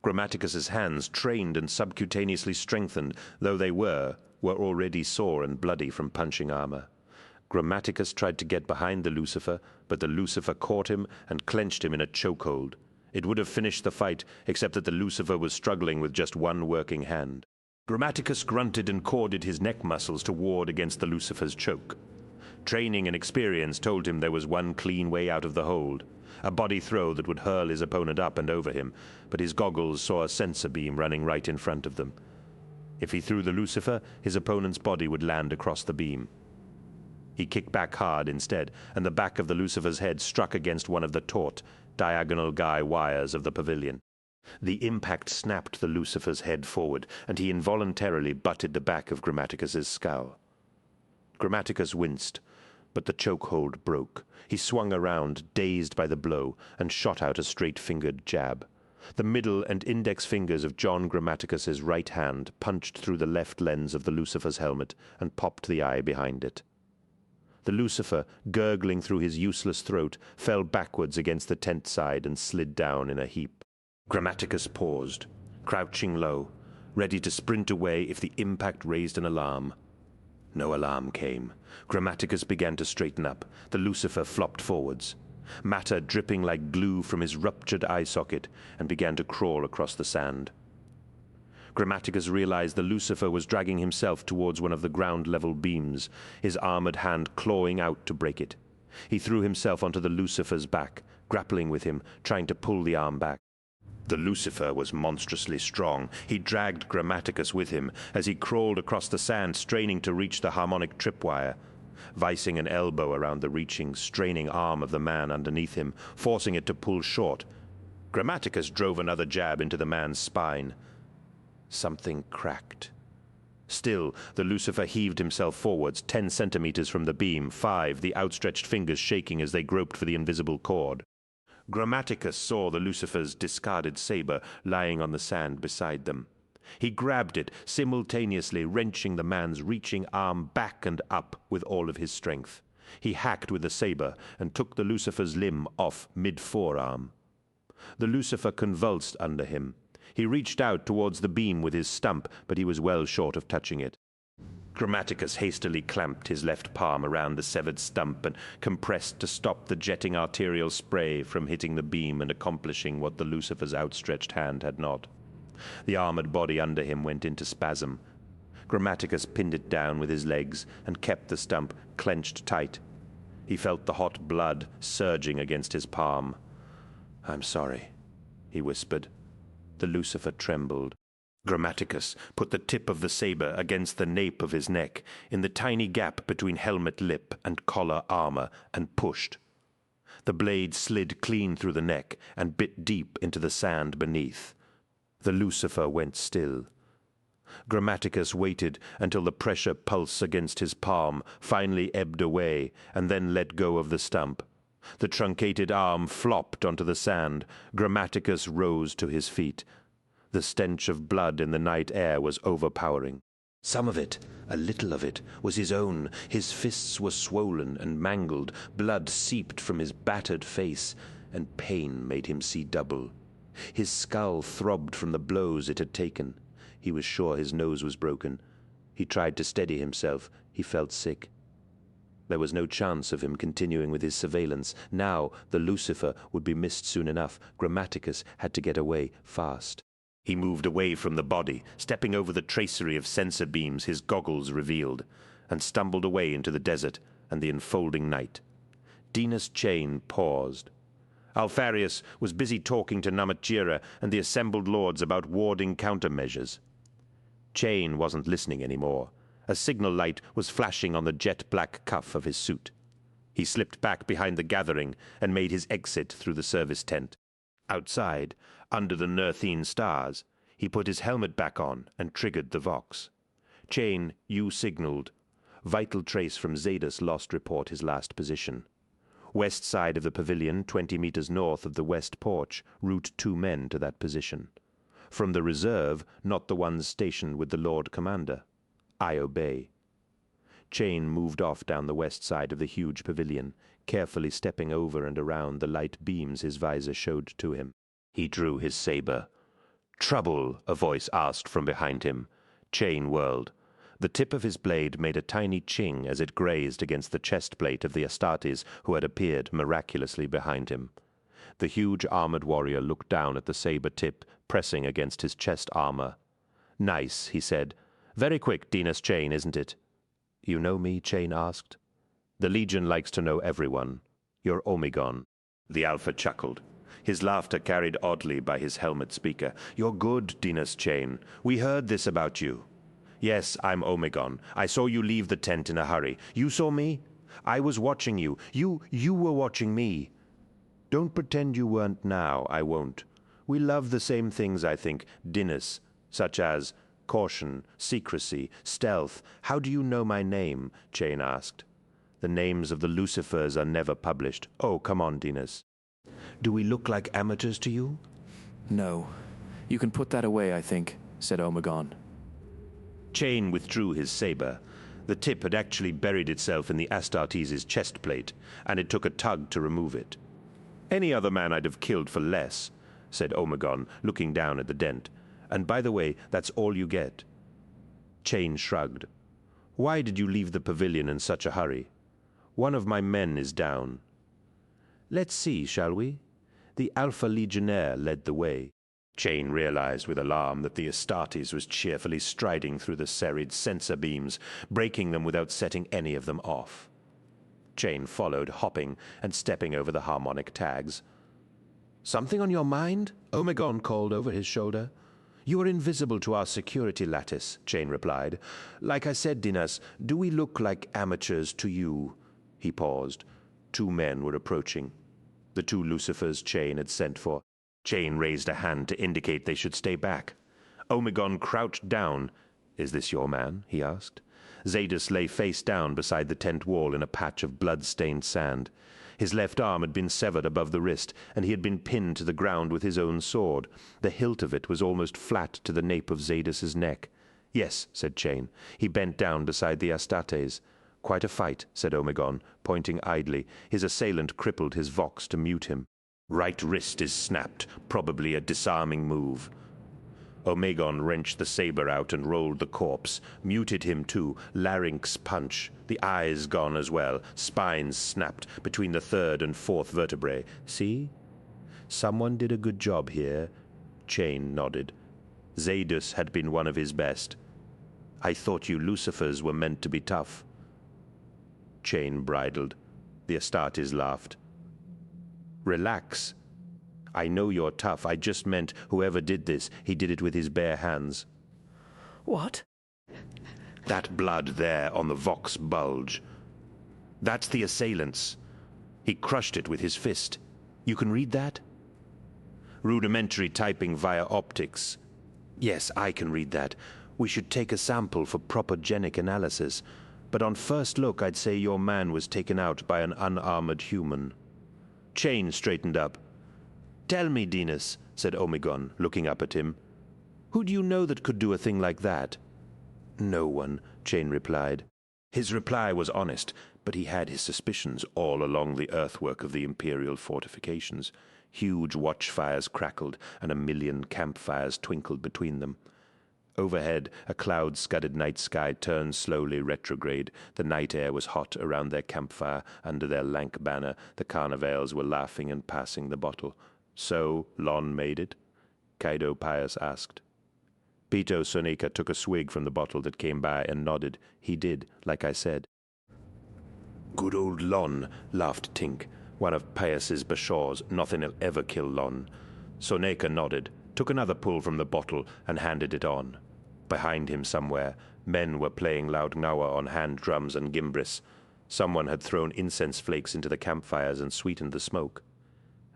Speaker 1: Grammaticus's hands, trained and subcutaneously strengthened though they were already sore and bloody from punching armor. Grammaticus tried to get behind the Lucifer, but the Lucifer caught him and clenched him in a chokehold. It would have finished the fight, except that the Lucifer was struggling with just one working hand. Grammaticus grunted and corded his neck muscles to ward against the Lucifer's choke. Training and experience told him there was one clean way out of the hold, a body throw that would hurl his opponent up and over him, but his goggles saw a sensor beam running right in front of them. If he threw the Lucifer, his opponent's body would land across the beam. He kicked back hard instead, and the back of the Lucifer's head struck against one of the taut, diagonal guy wires of the pavilion. The impact snapped the Lucifer's head forward, and he involuntarily butted the back of Grammaticus's skull. Grammaticus winced, but the chokehold broke. He swung around, dazed by the blow, and shot out a straight-fingered jab. The middle and index fingers of John Grammaticus's right hand punched through the left lens of the Lucifer's helmet and popped the eye behind it. The Lucifer, gurgling through his useless throat, fell backwards against the tent side and slid down in a heap. Grammaticus paused, crouching low, ready to sprint away if the impact raised an alarm. No alarm came. Grammaticus began to straighten up. The Lucifer flopped forwards, matter dripping like glue from his ruptured eye socket, and began to crawl across the sand. Grammaticus realized the Lucifer was dragging himself towards one of the ground-level beams, his armored hand clawing out to break it. He threw himself onto the Lucifer's back, grappling with him, trying to pull the arm back. The Lucifer was monstrously strong. He dragged Grammaticus with him as he crawled across the sand, straining to reach the harmonic tripwire, vicing an elbow around the reaching, straining arm of the man underneath him, forcing it to pull short. Grammaticus drove another jab into the man's spine. Something cracked. Still, the Lucifer heaved himself forwards, 10 centimeters from the beam, 5, the outstretched fingers shaking as they groped for the invisible cord. Grammaticus saw the Lucifer's discarded saber lying on the sand beside them. He grabbed it, simultaneously wrenching the man's reaching arm back and up with all of his strength. He hacked with the saber and took the Lucifer's limb off mid-forearm. The Lucifer convulsed under him. He reached out towards the beam with his stump, but he was well short of touching it. Grammaticus hastily clamped his left palm around the severed stump and compressed to stop the jetting arterial spray from hitting the beam and accomplishing what the Lucifer's outstretched hand had not. The armored body under him went into spasm. Grammaticus pinned it down with his legs and kept the stump clenched tight. He felt the hot blood surging against his palm. "I'm sorry," he whispered. The Lucifer trembled. Grammaticus put the tip of the saber against the nape of his neck, in the tiny gap between helmet lip and collar armor, and pushed. The blade slid clean through the neck and bit deep into the sand beneath. The Lucifer went still. Grammaticus waited until the pressure pulse against his palm finally ebbed away, and then let go of the stump. The truncated arm flopped onto the sand. Grammaticus rose to his feet. The stench of blood in the night air was overpowering. Some of it, a little of it, was his own. His fists were swollen and mangled. Blood seeped from his battered face, and pain made him see double. His skull throbbed from the blows it had taken. He was sure his nose was broken. He tried to steady himself. He felt sick. There was no chance of him continuing with his surveillance. Now the Lucifer would be missed soon enough. Grammaticus had to get away fast. He moved away from the body, stepping over the tracery of sensor beams his goggles revealed, and stumbled away into the desert and the enfolding night. Dinas Chain paused. Alpharius was busy talking to Namatjira and the assembled lords about warding countermeasures. Chain wasn't listening anymore. A signal light was flashing on the jet-black cuff of his suit. He slipped back behind the gathering and made his exit through the service tent. Outside, under the Nerthine stars, he put his helmet back on and triggered the Vox. Chain, you signaled. Vital trace from Zadus lost report his last position. West side of the pavilion, 20 meters north of the west porch, route 2 men to that position. From the reserve, not the ones stationed with the Lord Commander. I obey. Chain moved off down the west side of the huge pavilion, carefully stepping over and around the light beams his visor showed to him. He drew his saber. "Trouble," a voice asked from behind him. Chain whirled. The tip of his blade made a tiny ching as it grazed against the chest plate of the Astartes who had appeared miraculously behind him. The huge armored warrior looked down at the saber tip pressing against his chest armor. "Nice," he said. "Very quick, Dinas Chain, isn't it?" "You know me?" Chain asked. "The Legion likes to know everyone. You're Omegon." The Alpha chuckled. His laughter carried oddly by his helmet speaker. "You're good, Dinas Chain. We heard this about you." "Yes, I'm Omegon. I saw you leave the tent in a hurry. You saw me? I was watching you. You were watching me. Don't pretend you weren't now. I won't. We love the same things, I think, Dinas, such as caution, secrecy, stealth. How do you know my name?" Chain asked. "The names of the Lucifers are never published. Oh, come on, Dinas. Do we look like amateurs to you?"
Speaker 6: "No. You can put that away, I think," said Omegon.
Speaker 1: Chain withdrew his saber. The tip had actually buried itself in the Astartes' chest plate, and it took a tug to remove it. "Any other man I'd have killed for less," said Omegon, looking down at the dent. "And by the way, that's all you get." Chain shrugged. "Why did you leave the pavilion in such a hurry?" "One of my men is down." "Let's see, shall we?" The Alpha Legionnaire led the way. Chain realized with alarm that the Astartes was cheerfully striding through the serried sensor beams, breaking them without setting any of them off. Chain followed, hopping and stepping over the harmonic tags. "Something on your mind?" Omegon called over his shoulder. "You are invisible to our security lattice," Chain replied. "Like I said, Dinas, do we look like amateurs to you?" He paused. 2 men were approaching. The 2 Lucifers Chain had sent for. Chain raised a hand to indicate they should stay back. Omegon crouched down. "Is this your man?" he asked. Zadus lay face down beside the tent wall in a patch of blood-stained sand. His left arm had been severed above the wrist, and he had been pinned to the ground with his own sword. The hilt of it was almost flat to the nape of Zadus's neck. "Yes," said Chain. He bent down beside the Astartes. "Quite a fight," said Omegon, pointing idly. His assailant crippled his Vox to mute him. "Right wrist is snapped, probably a disarming move." Omegon wrenched the saber out and rolled the corpse, muted him too, larynx punch, the eyes gone as well, spines snapped between the 3rd and 4th vertebrae. "See? Someone did a good job here." Chain nodded. Zadus had been one of his best. I thought you Lucifers were meant to be tough. Chain bridled. The Astartes laughed. Relax. I know you're tough. I just meant whoever did this, he did it with his bare hands.
Speaker 6: What?
Speaker 1: That blood there on the Vox bulge. That's the assailant's. He crushed it with his fist. You can read that? Rudimentary typing via optics. Yes, I can read that. We should take a sample for proper genic analysis. But on first look, I'd say your man was taken out by an unarmored human. Chain straightened up. Tell me, Dinas, said Omegon, looking up at him. Who do you know that could do a thing like that? No one, Chain replied. His reply was honest, but he had his suspicions all along the earthwork of the Imperial fortifications. Huge watchfires crackled, and a million campfires twinkled between them. Overhead, a cloud-scudded night sky turned slowly retrograde. The night air was hot around their campfire. Under their lank banner, the Carnivales were laughing and passing the bottle. So Lon made it? Kaido Pius asked. Pito Sonika took a swig from the bottle that came by and nodded. He did, like I said. Good old Lon, laughed Tink, one of Pius's bashaws. Nothin'll ever kill Lon. Sonika nodded, took another pull from the bottle, and handed it on. Behind him somewhere, men were playing loud ngawa on hand drums and gimbris. Someone had thrown incense flakes into the campfires and sweetened the smoke.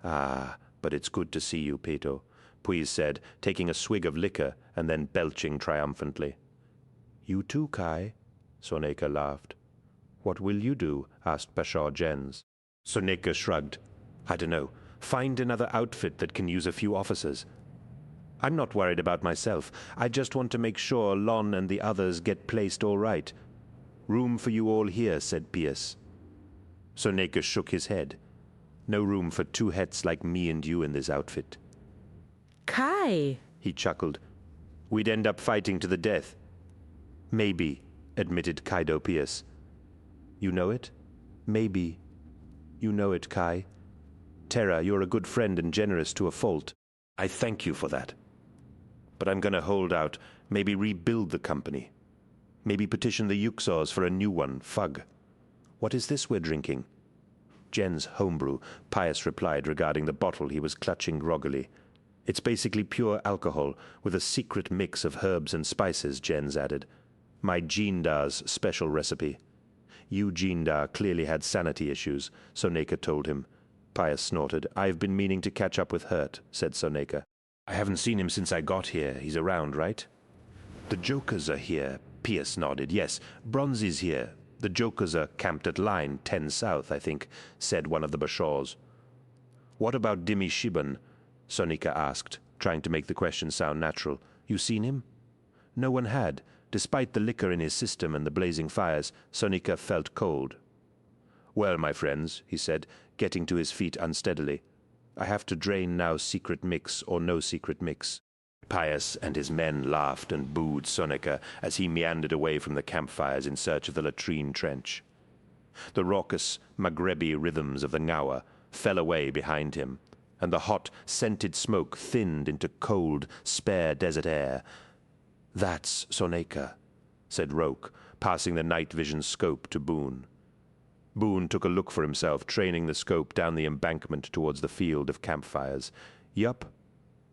Speaker 1: Ah, but it's good to see you, Pito, Puis said, taking a swig of liquor and then belching triumphantly. You too, Kai? Sonika laughed. What will you do? Asked Bashaw Jens. Sonika shrugged. I don't know. Find another outfit that can use a few officers. I'm not worried about myself. I just want to make sure Lon and the others get placed all right. Room for you all here, said Pius. Sonika shook his head. No room for two hets like me and you in this outfit.
Speaker 8: Kai!
Speaker 1: He chuckled. We'd end up fighting to the death. Maybe, admitted Kaido Pius. You know it? Maybe. You know it, Kai. Terra, you're a good friend and generous to a fault. I thank you for that. But I'm going to hold out, maybe rebuild the company. Maybe petition the Yuxors for a new one, Fug. What is this we're drinking? Jen's homebrew, Pius replied regarding the bottle he was clutching groggily. It's basically pure alcohol, with a secret mix of herbs and spices, Jens added. My Jindar's special recipe. You Jindar clearly had sanity issues, Sonika told him. Pius snorted. I've been meaning to catch up with Hurt, said Sonika. I haven't seen him since I got here. He's around, right? The Jokers are here, Pius nodded. Yes, Bronzy's here. The Jokers are camped at line 10 south, I think, said one of the Bashaws. What about Dimi Shiban? Sonika asked, trying to make the question sound natural. You seen him? No one had. Despite the liquor in his system and the blazing fires, Sonika felt cold. Well, my friends, he said, getting to his feet unsteadily. I have to drain now secret mix or no secret mix. Pius and his men laughed and booed Sonika as he meandered away from the campfires in search of the latrine trench. The raucous Maghrebi rhythms of the Ngawa fell away behind him, and the hot, scented smoke thinned into cold, spare desert air. That's Sonika, said Roke, passing the night vision scope to Boone. Boone took a look for himself, training the scope down the embankment towards the field of campfires. Yup.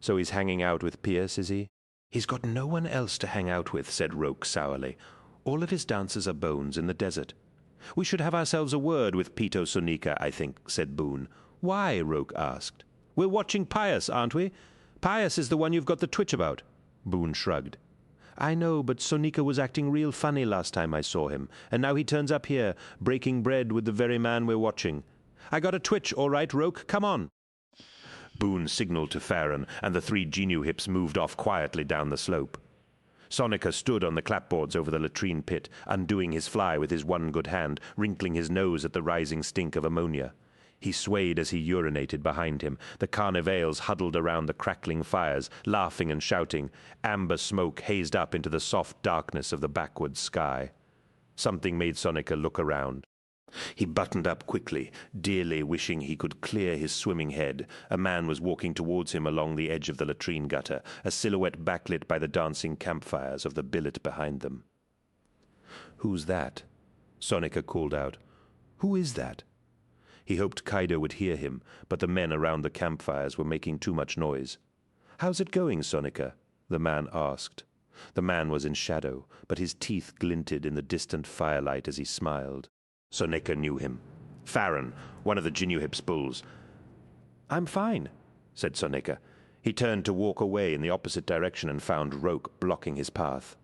Speaker 1: So he's hanging out with Pierce, is he? He's got no one else to hang out with, said Roke sourly. All of his dancers are bones in the desert. We should have ourselves a word with Pito Sonika, I think, said Boone. Why? Roke asked. We're watching Pius, aren't we? Pius is the one you've got the twitch about. Boone shrugged. I know, but Sonika was acting real funny last time I saw him, and now he turns up here, breaking bread with the very man we're watching. I got a twitch, all right, Roke, come on. Boone signaled to Farron, and the three Genu hips moved off quietly down the slope. Sonika stood on the clapboards over the latrine pit, undoing his fly with his one good hand, wrinkling his nose at the rising stink of ammonia. He swayed as he urinated behind him. The Carnivales huddled around the crackling fires, laughing and shouting. Amber smoke hazed up into the soft darkness of the backward sky. Something made Sonika look around. He buttoned up quickly, dearly wishing he could clear his swimming head. A man was walking towards him along the edge of the latrine gutter, a silhouette backlit by the dancing campfires of the billet behind them. "Who's that?" Sonika called out. "Who is that?" He hoped Kaido would hear him, but the men around the campfires were making too much noise. "How's it going, Sonika?" the man asked. The man was in shadow, but his teeth glinted in the distant firelight as he smiled. Sonika knew him. Farron, one of the Jinuhip's bulls. "I'm fine," said Sonika. He turned to walk away in the opposite direction and found Roke blocking his path.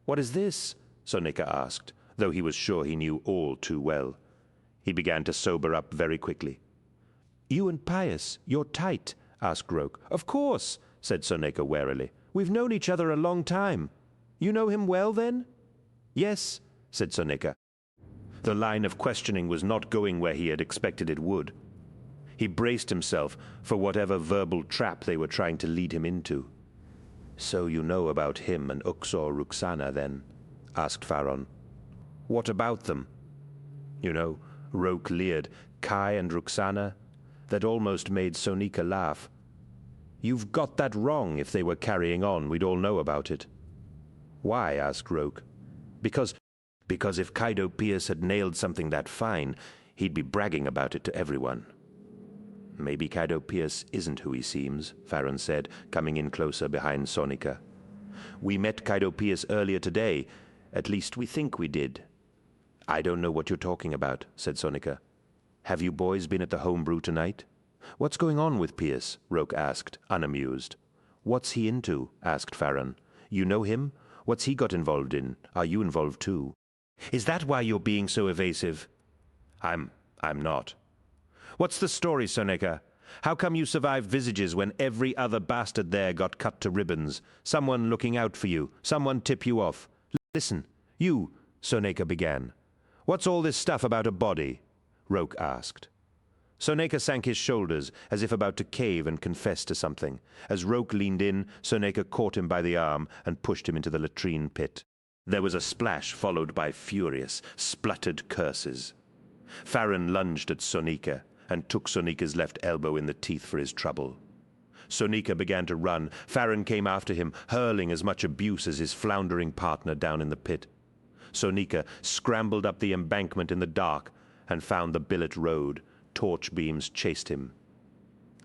Speaker 1: "What is this?" Sonika asked, though he was sure he knew all too well. He began to sober up very quickly. "You and Pius, you're tight?" asked Roke. "Of course," said Sonika warily. "We've known each other a long time. You know him well, then?" "Yes," said Sonika. The line of questioning was not going where he had expected it would. He braced himself for whatever verbal trap they were trying to lead him into. "So you know about him and Uxor Ruxana, then?" asked Farron. "What about them?" "You know," Roke leered, "Kai and Ruxana? That almost made Sonika laugh. You've got that wrong. If they were carrying on, we'd all know about it." "Why?" asked Roke. Because if Kaido Pierce had nailed something that fine, he'd be bragging about it to everyone." "Maybe Kaido Pierce isn't who he seems," Farron said, coming in closer behind Sonika. "We met Kaido Pierce earlier today. At least we think we did." "I don't know what you're talking about," said Sonika. "Have you boys been at the homebrew tonight?" "What's going on with Pierce?" Roke asked, unamused. "What's he into?" asked Farron. "You know him? What's he got involved in? Are you involved too?" "Is that why you're being so evasive?" I'm not." "What's the story, Sonika? How come you survived Visages when every other bastard there got cut to ribbons? Someone looking out for you, someone tip you off. Listen, you," Sonika began. "What's all this stuff about a body?" Roke asked. Sonika sank his shoulders, as if about to cave and confess to something. As Roke leaned in, Sonika caught him by the arm and pushed him into the latrine pit. There was a splash followed by furious, spluttered curses. Farron lunged at Sonika and took Sonika's left elbow in the teeth for his trouble. Sonika began to run. Farron came after him, hurling as much abuse as his floundering partner down in the pit. Sonika scrambled up the embankment in the dark and found the billet road. Torch beams chased him.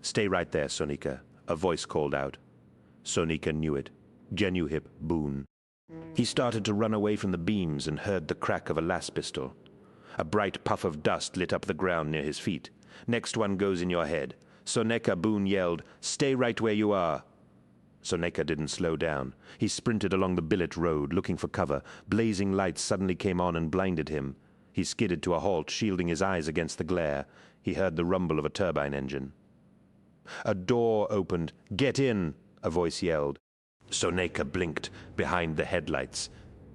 Speaker 1: "Stay right there, Sonika," a voice called out. Sonika knew it. Jinuhip Boone. He started to run away from the beams and heard the crack of a las pistol. A bright puff of dust lit up the ground near his feet. "Next one goes in your head." Sonika Boone yelled, "Stay right where you are." Sonika didn't slow down. He sprinted along the billet road, looking for cover. Blazing lights suddenly came on and blinded him. He skidded to a halt, shielding his eyes against the glare. He heard the rumble of a turbine engine. A door opened. "Get in!" a voice yelled. Sonika blinked behind the headlights.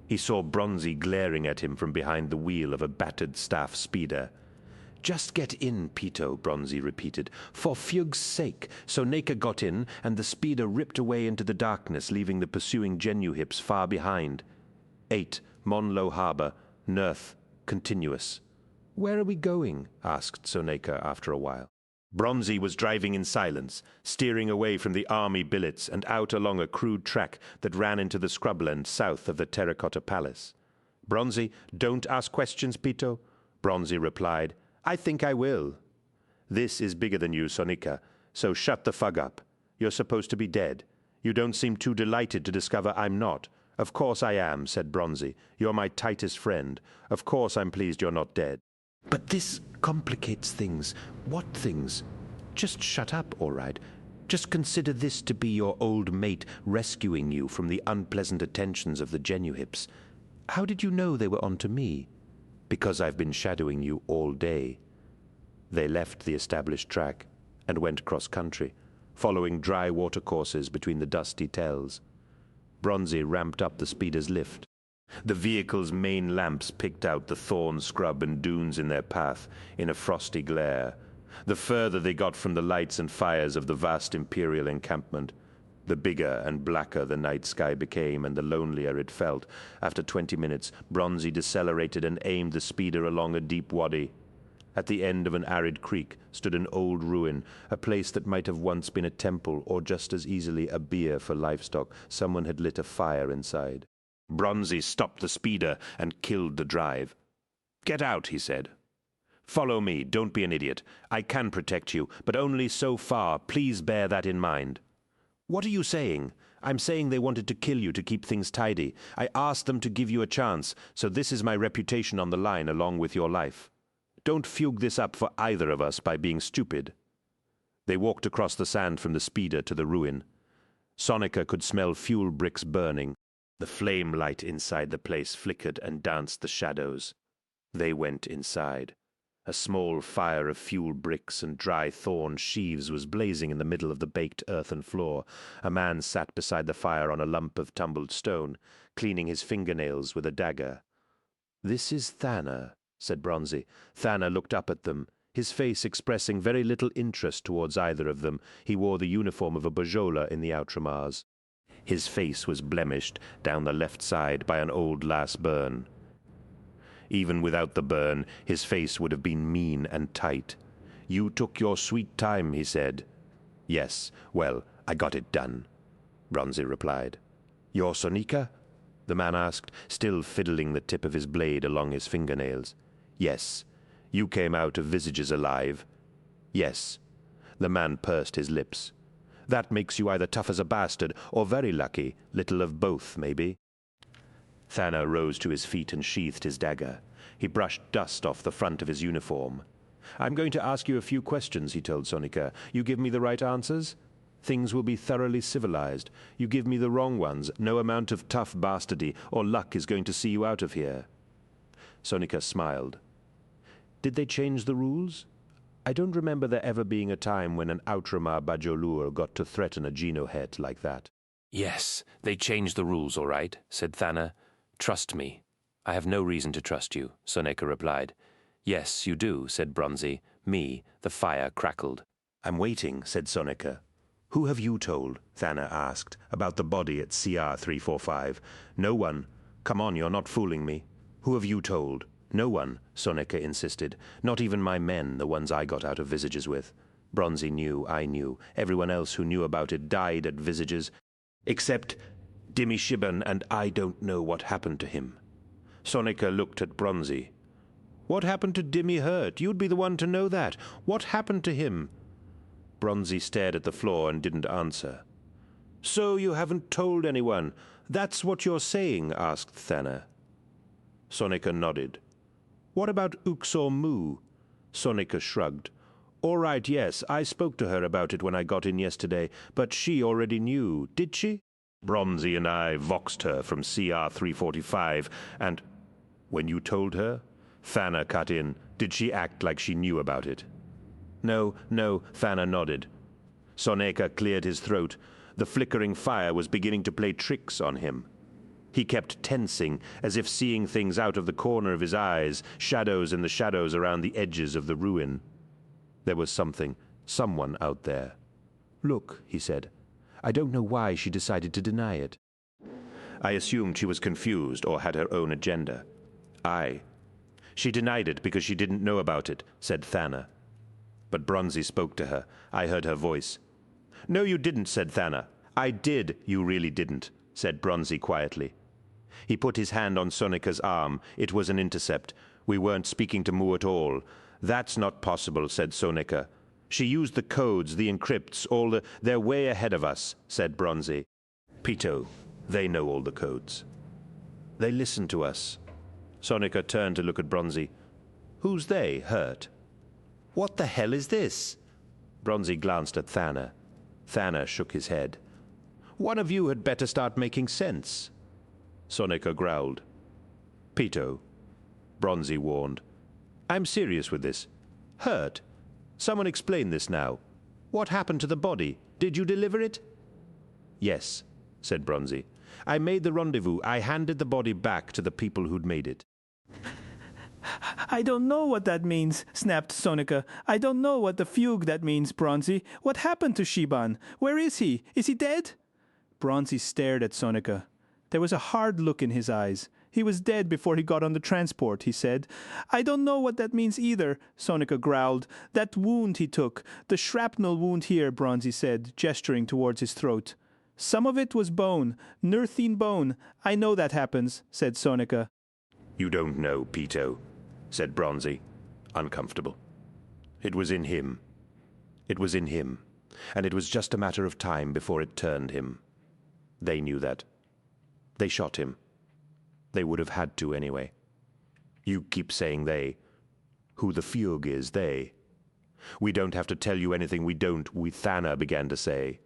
Speaker 1: He saw Bronzy glaring at him from behind the wheel of a battered staff speeder. "Just get in, Pito," Bronzy repeated. "For Fug's sake." Sonika got in, and the speeder ripped away into the darkness, leaving the pursuing Jinuhips far behind. 8, Monlo Harbor, Nerth, continuous. "Where are we going?" asked Sonika after a while. Bronzy was driving in silence, steering away from the army billets and out along a crude track that ran into the scrubland south of the Terracotta Palace. "Bronzy, don't ask questions, Pito," Bronzy replied. "I think I will." "This is bigger than you, Sonika, so shut the fug up. You're supposed to be dead. You don't seem too delighted to discover I'm not." "Of course I am," said Bronzy. "You're my tightest friend. Of course I'm pleased you're not dead." "But this complicates things." "What things?" "Just shut up, all right. Just consider this to be your old mate rescuing you from the unpleasant attentions of the Jinuhips. How did you know they were on to me?" "Because I've been shadowing you all day." They left the established track and went cross-country, following dry watercourses between the dusty tells. Bronzy ramped up the speeder's lift. The vehicle's main lamps picked out the thorn scrub and dunes in their path in a frosty glare. The further they got from the lights and fires of the vast Imperial encampment, The bigger and blacker the night sky became, and the lonelier it felt. After 20 minutes, Bronzy decelerated and aimed the speeder along a deep wadi. At the end of an arid creek stood an old ruin, a place that might have once been a temple, or just as easily a byre for livestock. Someone had lit a fire inside. Bronzy stopped the speeder and killed the drive. "Get out," he said. "Follow me, don't be an idiot. I can protect you, but only so far. Please bear that in mind." "What are you saying?" "I'm saying they wanted to kill you to keep things tidy. I asked them to give you a chance, so this is my reputation on the line along with your life. Don't fugue this up for either of us by being stupid." They walked across the sand from the speeder to the ruin. Sonika could smell fuel bricks burning. The flame light inside the place flickered and danced the shadows. They went inside. A small fire of fuel bricks and dry thorn sheaves was blazing in the middle of the baked earthen floor. A man sat beside the fire on a lump of tumbled stone, cleaning his fingernails with a dagger. "This is Thana," said Bronzy. Thana looked up at them, his face expressing very little interest towards either of them. He wore the uniform of a Bajola in the Outramars. His face was blemished down the left side by an old lass burn. Even without the burn, his face would have been mean and tight. "You took your sweet time," he said. "Yes, well, I got it done," Bronzy replied. "You're Sonika?" the man asked, still fiddling the tip of his blade along his fingernails. "Yes. You came out of Visages alive?" "Yes." The man pursed his lips. "That makes you either tough as a bastard or very lucky. Little of both, maybe." Thana rose to his feet and sheathed his dagger. He brushed dust off the front of his uniform. "I'm going to ask you a few questions," he told Sonika. "You give me the right answers? Things will be thoroughly civilized. You give me the wrong ones, no amount of tough bastardy or luck is going to see you out of here." Sonika smiled. "Did they change the rules? I don't remember there ever being a time when an Outramar Bajolur got to threaten a Genohet like that."
Speaker 2: "Yes, they changed the rules, all right," said Thana. "Trust me." "I have no reason to trust you," Sonika replied. "Yes, you do," said Bronzy. "Me." The fire crackled.
Speaker 1: "I'm waiting," said Sonika. "Who have you told?" Thana asked, "about the body at CR 345. "No one. Come on, you're not fooling me." "Who have you told?" "No one," Sonika insisted. "Not even my men, the ones I got out of Visages with." Bronzy knew, I knew. Everyone else who knew about it died at Visages, except Dimi Shibban, and I don't know what happened to him. Sonika looked at Bronzy. "What happened to Dimi Hurt? You'd be the one to know that. What happened to him?" Bronzy stared at the floor and didn't answer. "So you haven't told anyone? That's what you're saying?" asked Thana. Sonika nodded. "What about Uxor Mu?" Sonika shrugged. "All right, yes, I spoke to her about it when I got in yesterday, but she already knew. Did she?" "Bronzy and I voxed her from CR 345, and—" "When you told her?" Thana cut in. "Did she act like she knew about it?" No, Thana nodded. Sonika cleared his throat. The flickering fire was beginning to play tricks on him. He kept tensing, as if seeing things out of the corner of his eyes, shadows in the shadows around the edges of the ruin. There was someone out there. "Look," he said. "I don't know why she decided to deny it." I assumed she was confused or had her own agenda. She denied it because she didn't know about it," said Thana. But Bronzy spoke to her. I heard her voice. "No, you didn't," said Thana. "I did, you really didn't," said Bronzy quietly. He put his hand on Sonika's arm. It was an intercept. We weren't speaking to Mu at all. "That's not possible," said Sonika. "She used the codes, the encrypts, they're way ahead of us," said Bronzy. "Pito, they know all the codes. They listen to us." Sonika turned to look at Bronzy. "Who's they, Hurt?" "What the hell is this?" Bronzy glanced at Thana. Thana shook his head. "One of you had better start making sense." Sonika growled. "Pito," Bronzy warned. "I'm serious with this. Hurt. Someone explain this now. What happened to the body? Did you deliver it?" "Yes," said Bronzy. "I made the rendezvous. I handed the body back to the people who'd made it."
Speaker 6: "I don't know what that means," snapped Sonika. "I don't know what the fugue that means, Bronzy. What happened to Shiban? Where is he? Is he dead?"
Speaker 11: Bronzy stared at Sonika. There was a hard look in his eyes. He was dead before he got on the transport, he said. I don't know what that means either, Sonika growled. That wound he took, the shrapnel wound here, Bronzy said, gesturing towards his throat. Some of it was bone, Nerthine bone. I know that happens, said Sonika.
Speaker 1: You don't know, Pito, said Bronzy, uncomfortable. It was in him. It was in him, and it was just a matter of time before it turned him. They knew that. They shot him. They would have had to anyway. You keep saying they. Who the Fugue is, they. We don't have to tell you anything we don't, Thana began to say.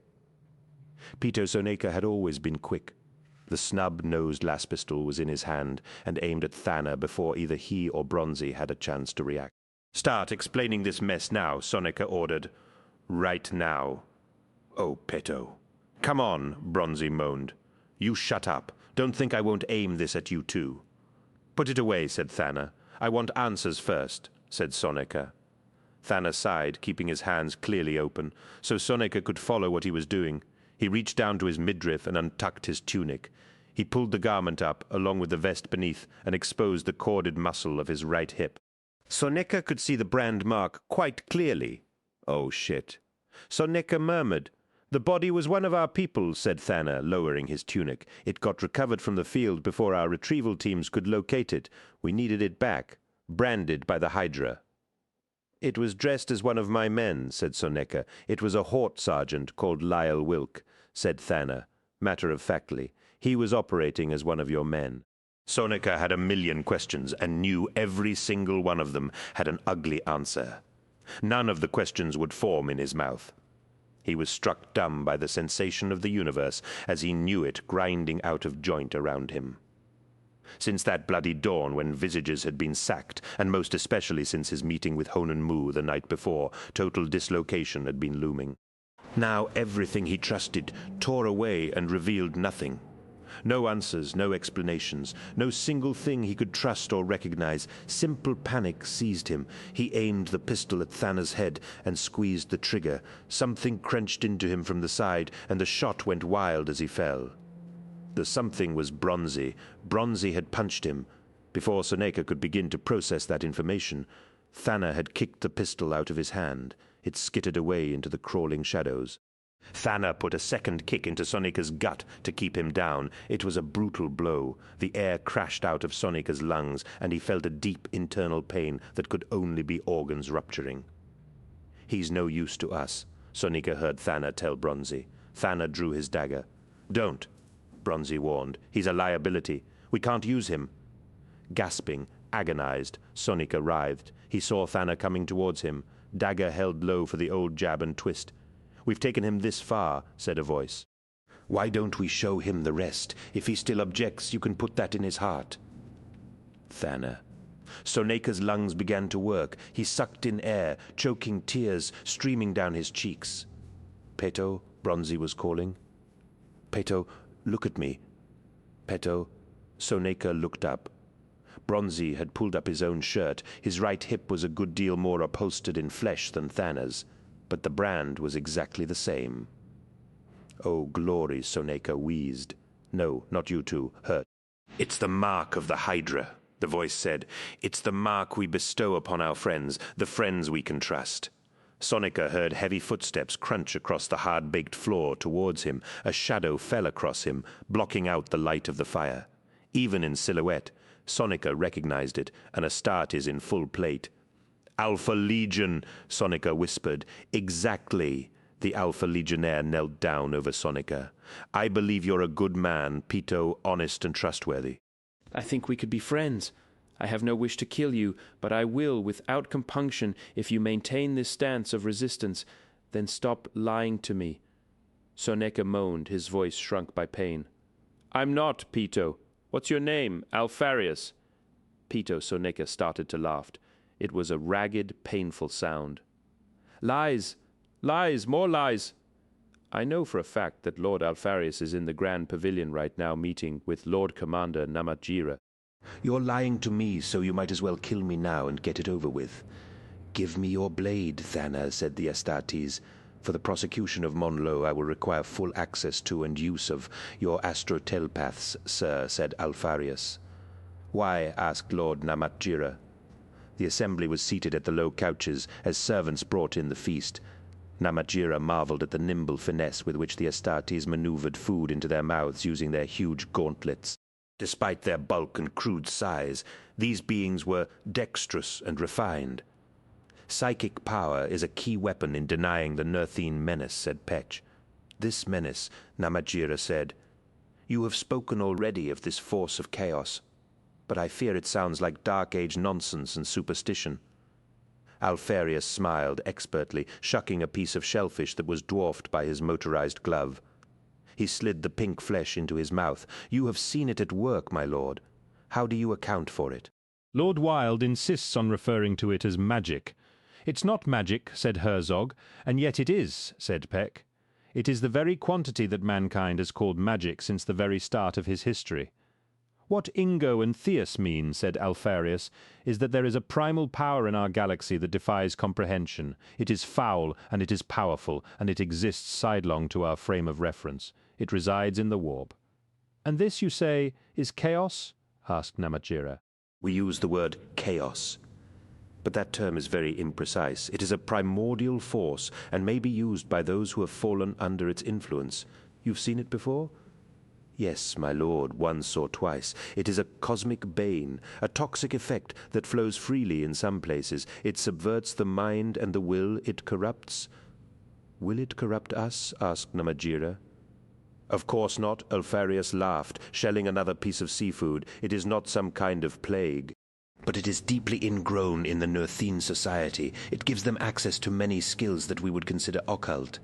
Speaker 1: Pito Soneca had always been quick. The snub-nosed las pistol was in his hand and aimed at Thana before either he or Bronzy had a chance to react. Start explaining this mess now, Soneca ordered. Right now. Oh, Pito. Come on, Bronzy moaned. You shut up. Don't think I won't aim this at you too. Put it away, said Thana. I want answers first, said Soneca. Thana sighed, keeping his hands clearly open, so Soneca could follow what he was doing. He reached down to his midriff and untucked his tunic. He pulled the garment up, along with the vest beneath, and exposed the corded muscle of his right hip. Soneca could see the brand mark quite clearly. Oh, shit. Soneca murmured. The body was one of our people, said Thana, lowering his tunic. It got recovered from the field before our retrieval teams could locate it. We needed it back, branded by the Hydra. It was dressed as one of my men, said Soneca. It was a Hort sergeant called Lyle Wilk, said Thana, matter-of-factly. He was operating as one of your men. Soneca had a million questions and knew every single one of them had an ugly answer. None of the questions would form in his mouth. He was struck dumb by the sensation of the universe as he knew it grinding out of joint around him. Since that bloody dawn when visages had been sacked, and most especially since his meeting with Honan Mu the night before, total dislocation had been looming. Now everything he trusted tore away and revealed nothing. No answers, no explanations, no single thing he could trust or recognize. Simple panic seized him. He aimed the pistol at Thana's head and squeezed the trigger. Something crunched into him from the side, and the shot went wild as he fell. The something was Bronzy. Bronzy had punched him. Before Soneca could begin to process that information, Thana had kicked the pistol out of his hand. It skittered away into the crawling shadows. Thana put a second kick into Soneca's gut to keep him down. It was a brutal blow. The air crashed out of Soneca's lungs, and he felt a deep internal pain that could only be organs rupturing. He's no use to us, Soneca heard Thana tell Bronzy. Thana drew his dagger. Don't, Bronzy warned. He's a liability. We can't use him. Gasping, agonized, Soneca writhed. He saw Thana coming towards him, dagger held low for the old jab and twist. We've taken him this far, said a voice. Why don't we show him the rest? If he still objects, you can put that in his heart. Thana. Soneca's lungs began to work. He sucked in air, choking tears streaming down his cheeks. Peto, Bronzy was calling. Peto, look at me. Peto. Soneca looked up. Bronzy had pulled up his own shirt. His right hip was a good deal more upholstered in flesh than Thana's, but the brand was exactly the same. Oh, glory, Soneca wheezed. No, not you two, hurt. It's the mark of the Hydra, the voice said. It's the mark we bestow upon our friends, the friends we can trust. Soneca heard heavy footsteps crunch across the hard-baked floor towards him. A shadow fell across him, blocking out the light of the fire. Even in silhouette, Soneca recognized it, and Astartes in full plate. Alpha Legion, Soneca whispered. Exactly. The Alpha Legionnaire knelt down over Soneca. I believe you're a good man, Pito, honest and trustworthy.
Speaker 12: I think we could be friends. I have no wish to kill you, but I will, without compunction, if you maintain this stance of resistance. Then stop lying to me. Soneca moaned, his voice shrunk by pain. I'm not, Pito. What's your name? Alfarius. Pito Soneca started to laugh. It was a ragged, painful sound. Lies! Lies! More lies! I know for a fact that Lord Alfarius is in the Grand Pavilion right now meeting with Lord Commander Namatjira.
Speaker 1: You're lying to me, so you might as well kill me now and get it over with. Give me your blade, Thana, said the Astartes. For the prosecution of Monlo, I will require full access to and use of your astrotelpaths, sir, said Alfarius. Why? Asked Lord Namatjira. The assembly was seated at the low couches as servants brought in the feast. Namatjira marveled at the nimble finesse with which the Astartes maneuvered food into their mouths using their huge gauntlets. Despite their bulk and crude size, these beings were dexterous and refined. Psychic power is a key weapon in denying the Nerthine menace, said Petch. This menace, Namatjira said. You have spoken already of this force of chaos, but I fear it sounds like Dark Age nonsense and superstition. Alfarius smiled expertly, shucking a piece of shellfish that was dwarfed by his motorized glove. He slid the pink flesh into his mouth. You have seen it at work, my lord. How do you account for it?
Speaker 2: Lord Wilde insists on referring to it as magic. It's not magic, said Herzog, and yet it is, said Peck. It is the very quantity that mankind has called magic since the very start of his history. What Ingo and Theus mean, said Alfarius, is that there is a primal power in our galaxy that defies comprehension. It is foul, and it is powerful, and it exists sidelong to our frame of reference. It resides in the warp. And this, you say, is chaos? Asked Namatjira.
Speaker 1: We use the word chaos. But that term is very imprecise. It is a primordial force, and may be used by those who have fallen under its influence. You've seen it before? Yes, my lord, once or twice. It is a cosmic bane, a toxic effect that flows freely in some places. It subverts the mind and the will it corrupts. Will it corrupt us? Asked Namatjira. Of course not, Alfarius laughed, shelling another piece of seafood. It is not some kind of plague. But it is deeply ingrown in the Nerthine society. It gives them access to many skills that we would consider occult.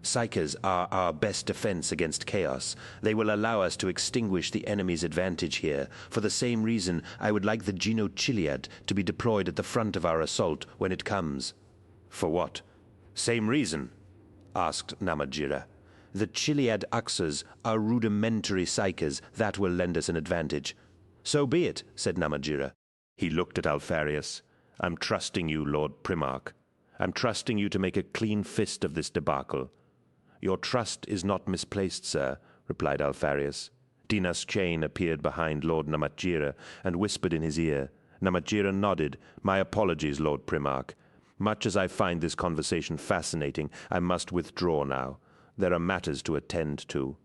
Speaker 1: Psykers are our best defense against chaos. They will allow us to extinguish the enemy's advantage here. For the same reason, I would like the Geno-Chiliad to be deployed at the front of our assault when it comes. For what? Same reason? Asked Namatjira. The Chiliad Uxors are rudimentary psykers. That will lend us an advantage. So be it, said Namatjira. He looked at Alfarius. I'm trusting you, Lord Primarch. I'm trusting you to make a clean fist of this debacle. Your trust is not misplaced, sir, replied Alfarius. Dinas Chain appeared behind Lord Namatjira and whispered in his ear. Namatjira nodded. My apologies, Lord Primarch. Much as I find this conversation fascinating, I must withdraw now. There are matters to attend to.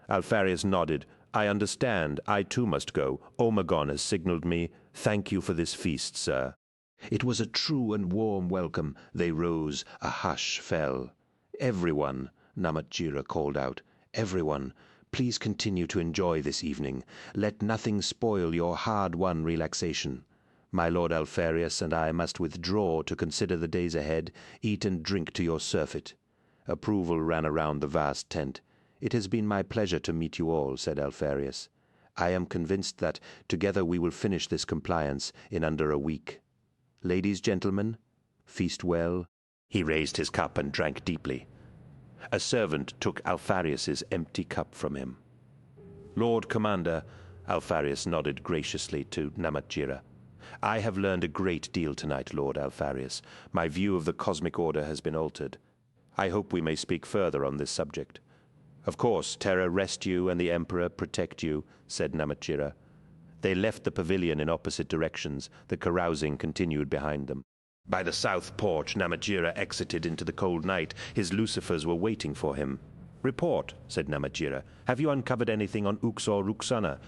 Speaker 1: Alfarius nodded. I understand. I too must go. Omegon has signaled me. Thank you for this feast, sir. It was a true and warm welcome. They rose. A hush fell. Everyone, Namatjira called out. Everyone, please continue to enjoy this evening. Let nothing spoil your hard-won relaxation. My lord Alfarius and I must withdraw to consider the days ahead. Eat and drink to your surfeit. Approval ran around the vast tent. It has been my pleasure to meet you all, said Alfarius. I am convinced that together we will finish this compliance in under a week. Ladies, gentlemen, feast well. He raised his cup and drank deeply. A servant took Alfarius's empty cup from him. Lord Commander, Alfarius nodded graciously to Namatjira. I have learned a great deal tonight, Lord Alfarius. My view of the cosmic order has been altered. I hope we may speak further on this subject. Of course, Terra rest you and the Emperor protect you, said Namatjira. They left the pavilion in opposite directions. The carousing continued behind them. By the south porch, Namatjira exited into the cold night. His Lucifers were waiting for him. Report, said Namatjira. Have you uncovered anything on Uxor Ruxana?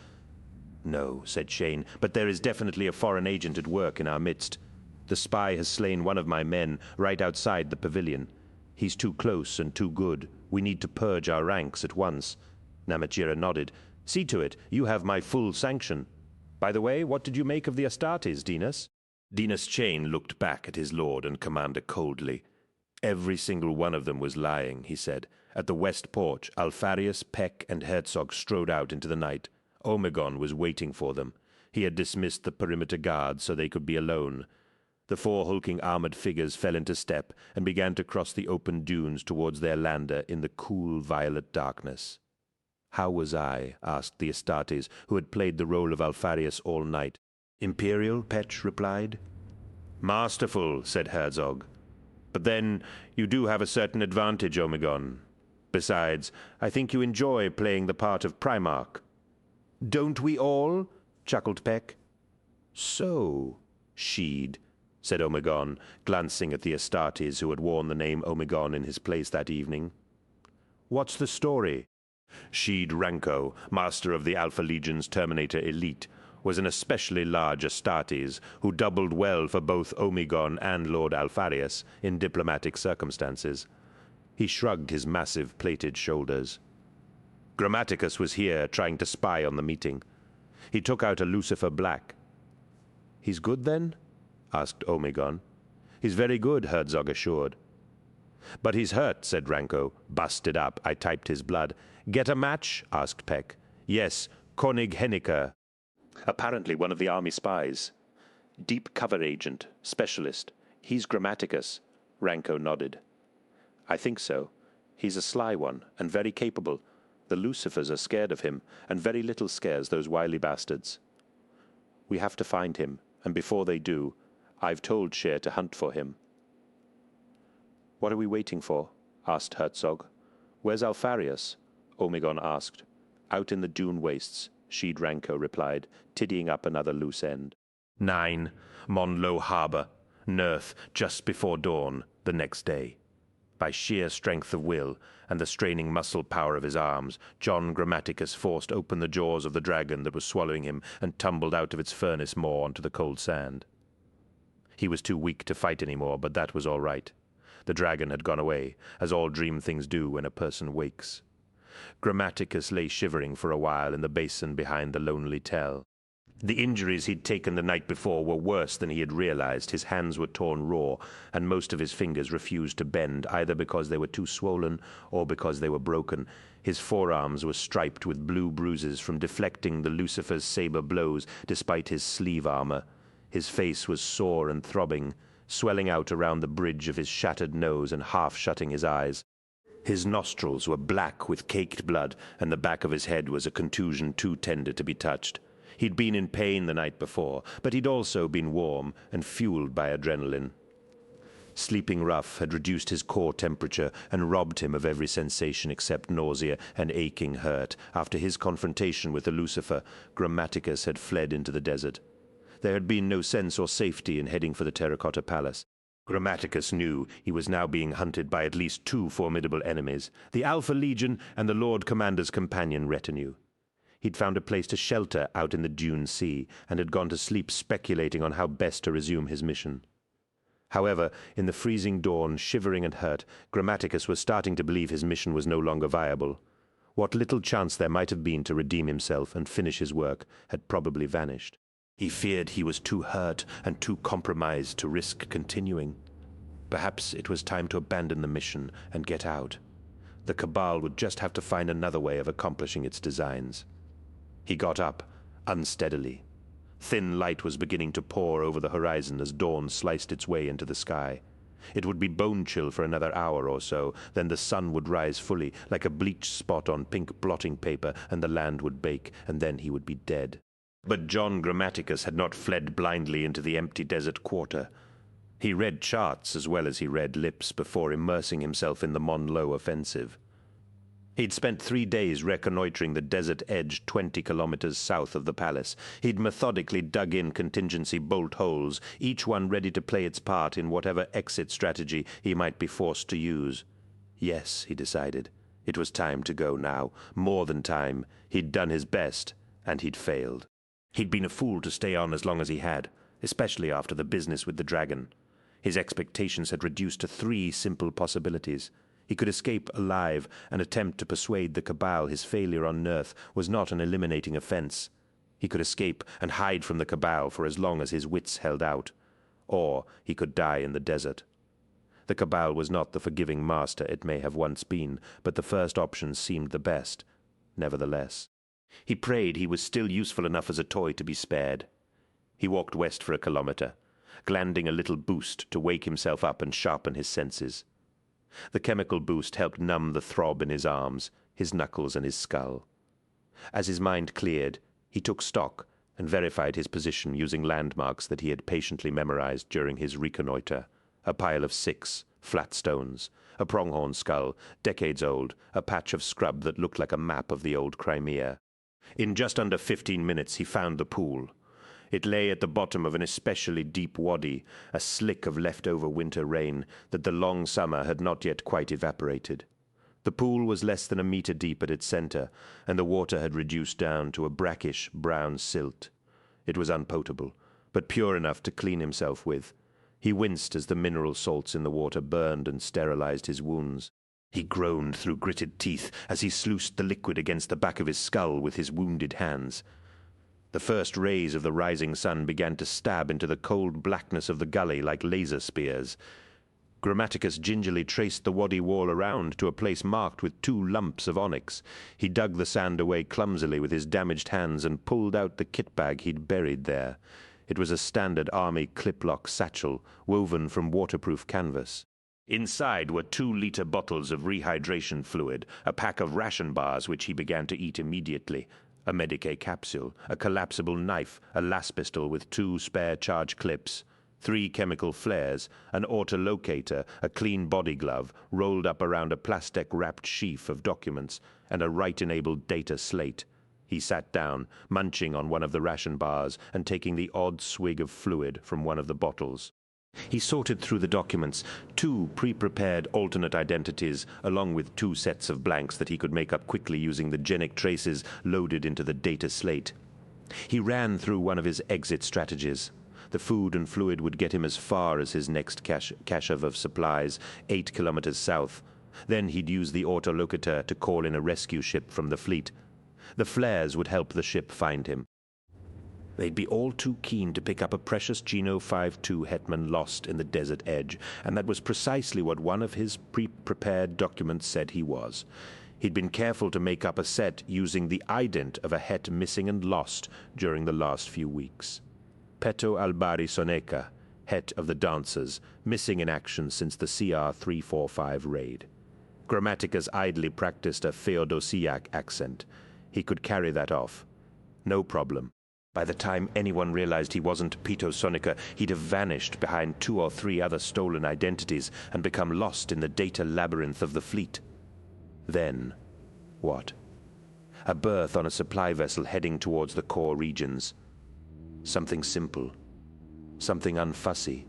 Speaker 1: No, said Shane, but there is definitely a foreign agent at work in our midst. The spy has slain one of my men right outside the pavilion. He's too close and too good. We need to purge our ranks at once. Namatjira nodded. See to it. You have my full sanction. By the way, what did you make of the Astartes, Dinas? Dinas Chain looked back at his lord and commander coldly. Every single one of them was lying, he said. At the west porch, Alfarius, Peck, and Herzog strode out into the night. Omegon was waiting for them. He had dismissed the perimeter guards so they could be alone. The four hulking armored figures fell into step and began to cross the open dunes towards their lander in the cool violet darkness. How was I? Asked the Astartes, who had played the role of Alfarius all night. Imperial, Petch replied. Masterful, said Herzog. But then, you do have a certain advantage, Omegon. Besides, I think you enjoy playing the part of Primarch. Don't we all? Chuckled Peck. So, Sheed, said Omegon, glancing at the Astartes who had worn the name Omegon in his place that evening. What's the story? Sheed Ranko, master of the Alpha Legion's Terminator Elite, was an especially large Astartes who doubled well for both Omegon and Lord Alpharius in diplomatic circumstances. He shrugged his massive plated shoulders. Grammaticus was here trying to spy on the meeting. He took out a Lucifer Black. He's good, then? Asked Omegon. He's very good, Herzog assured. But he's hurt, said Ranko. Busted up. I typed his blood. Get a match? Asked Peck. Yes, Konig Henniker. Apparently one of the army spies. Deep cover agent, specialist. He's Grammaticus. Ranko nodded. I think so. He's a sly one, and very capable. The Lucifers are scared of him, and very little scares those wily bastards. We have to find him, and before they do, I've told Cher to hunt for him. What are we waiting for? Asked Herzog. Where's Alpharius? Omegon asked. Out in the dune wastes, Sheed Ranko replied, tiddying up another loose end. 9, Monlo Harbour, Nerth, just before dawn, the next day. By sheer strength of will and the straining muscle power of his arms, John Grammaticus forced open the jaws of the dragon that was swallowing him and tumbled out of its furnace maw onto the cold sand. He was too weak to fight any more, but that was all right. The dragon had gone away, as all dream things do when a person wakes. Grammaticus lay shivering for a while in the basin behind the lonely tell. The injuries he'd taken the night before were worse than he had realized. His hands were torn raw, and most of his fingers refused to bend, either because they were too swollen or because they were broken. His forearms were striped with blue bruises from deflecting the Lucifer's saber blows despite his sleeve armor. His face was sore and throbbing, swelling out around the bridge of his shattered nose and half-shutting his eyes. His nostrils were black with caked blood, and the back of his head was a contusion too tender to be touched. He'd been in pain the night before, but he'd also been warm and fueled by adrenaline. Sleeping rough had reduced his core temperature and robbed him of every sensation except nausea and aching hurt. After his confrontation with the Lucifer, Grammaticus had fled into the desert. There had been no sense or safety in heading for the Terracotta Palace. Grammaticus knew he was now being hunted by at least 2 formidable enemies, the Alpha Legion and the Lord Commander's companion retinue. He'd found a place to shelter out in the Dune Sea, and had gone to sleep speculating on how best to resume his mission. However, in the freezing dawn, shivering and hurt, Grammaticus was starting to believe his mission was no longer viable. What little chance there might have been to redeem himself and finish his work had probably vanished. He feared he was too hurt and too compromised to risk continuing. Perhaps it was time to abandon the mission and get out. The Cabal would just have to find another way of accomplishing its designs. He got up, unsteadily. Thin light was beginning to pour over the horizon as dawn sliced its way into the sky. It would be bone chill for another hour or so, then the sun would rise fully, like a bleached spot on pink blotting paper, and the land would bake, and then he would be dead. But John Grammaticus had not fled blindly into the empty desert quarter. He read charts as well as he read lips before immersing himself in the Monlo offensive. He'd spent 3 days reconnoitering the desert edge 20 kilometers south of the palace. He'd methodically dug in contingency bolt holes, each one ready to play its part in whatever exit strategy he might be forced to use. Yes, he decided. It was time to go now. More than time. He'd done his best, and he'd failed. He'd been a fool to stay on as long as he had, especially after the business with the dragon. His expectations had reduced to 3 simple possibilities. He could escape alive and attempt to persuade the Cabal his failure on Nerth was not an eliminating offense. He could escape and hide from the Cabal for as long as his wits held out. Or he could die in the desert. The Cabal was not the forgiving master it may have once been, but the first option seemed the best, nevertheless. He prayed he was still useful enough as a toy to be spared. He walked west for a kilometer, glanding a little boost to wake himself up and sharpen his senses. The chemical boost helped numb the throb in his arms, his knuckles and his skull. As his mind cleared, he took stock and verified his position using landmarks that he had patiently memorized during his reconnoiter. a pile of 6 flat stones, a pronghorn skull, decades old, a patch of scrub that looked like a map of the old Crimea. In just under 15 minutes he found the pool. It lay at the bottom of an especially deep wadi, a slick of leftover winter rain that the long summer had not yet quite evaporated. The pool was less than a meter deep at its center, and the water had reduced down to a brackish brown silt. It was unpotable, but pure enough to clean himself with. He winced as the mineral salts in the water burned and sterilized his wounds. He groaned through gritted teeth as he sluiced the liquid against the back of his skull with his wounded hands. The first rays of the rising sun began to stab into the cold blackness of the gully like laser spears. Grammaticus gingerly traced the wadi wall around to a place marked with 2 lumps of onyx. He dug the sand away clumsily with his damaged hands and pulled out the kit bag he'd buried there. It was a standard army clip-lock satchel, woven from waterproof canvas. Inside were 2-liter bottles of rehydration fluid, a pack of ration bars which he began to eat immediately, a Medicae capsule, a collapsible knife, a las pistol with 2 spare charge clips, 3 chemical flares, an autolocator, a clean body glove rolled up around a plastic-wrapped sheaf of documents, and a write-enabled data slate. He sat down, munching on one of the ration bars and taking the odd swig of fluid from one of the bottles. He sorted through the documents, 2 pre-prepared alternate identities, along with 2 sets of blanks that he could make up quickly using the genic traces loaded into the data slate. He ran through one of his exit strategies. The food and fluid would get him as far as his next cache of supplies, 8 kilometers south. Then he'd use the autolocator to call in a rescue ship from the fleet. The flares would help the ship find him. They'd be all too keen to pick up a precious Geno 5-2 Hetman lost in the desert edge, and that was precisely what one of his pre-prepared documents said he was. He'd been careful to make up a set using the ident of a Het missing and lost during the last few weeks. Petto Albari Soneca, Het of the Dancers, missing in action since the CR 345 raid. Grammaticus idly practiced a Feodosiac accent. He could carry that off. No problem. By the time anyone realized he wasn't Petto Soneca, he'd have vanished behind 2 or 3 other stolen identities and become lost in the data labyrinth of the fleet. Then, what? A berth on a supply vessel heading towards the core regions. Something simple. Something unfussy.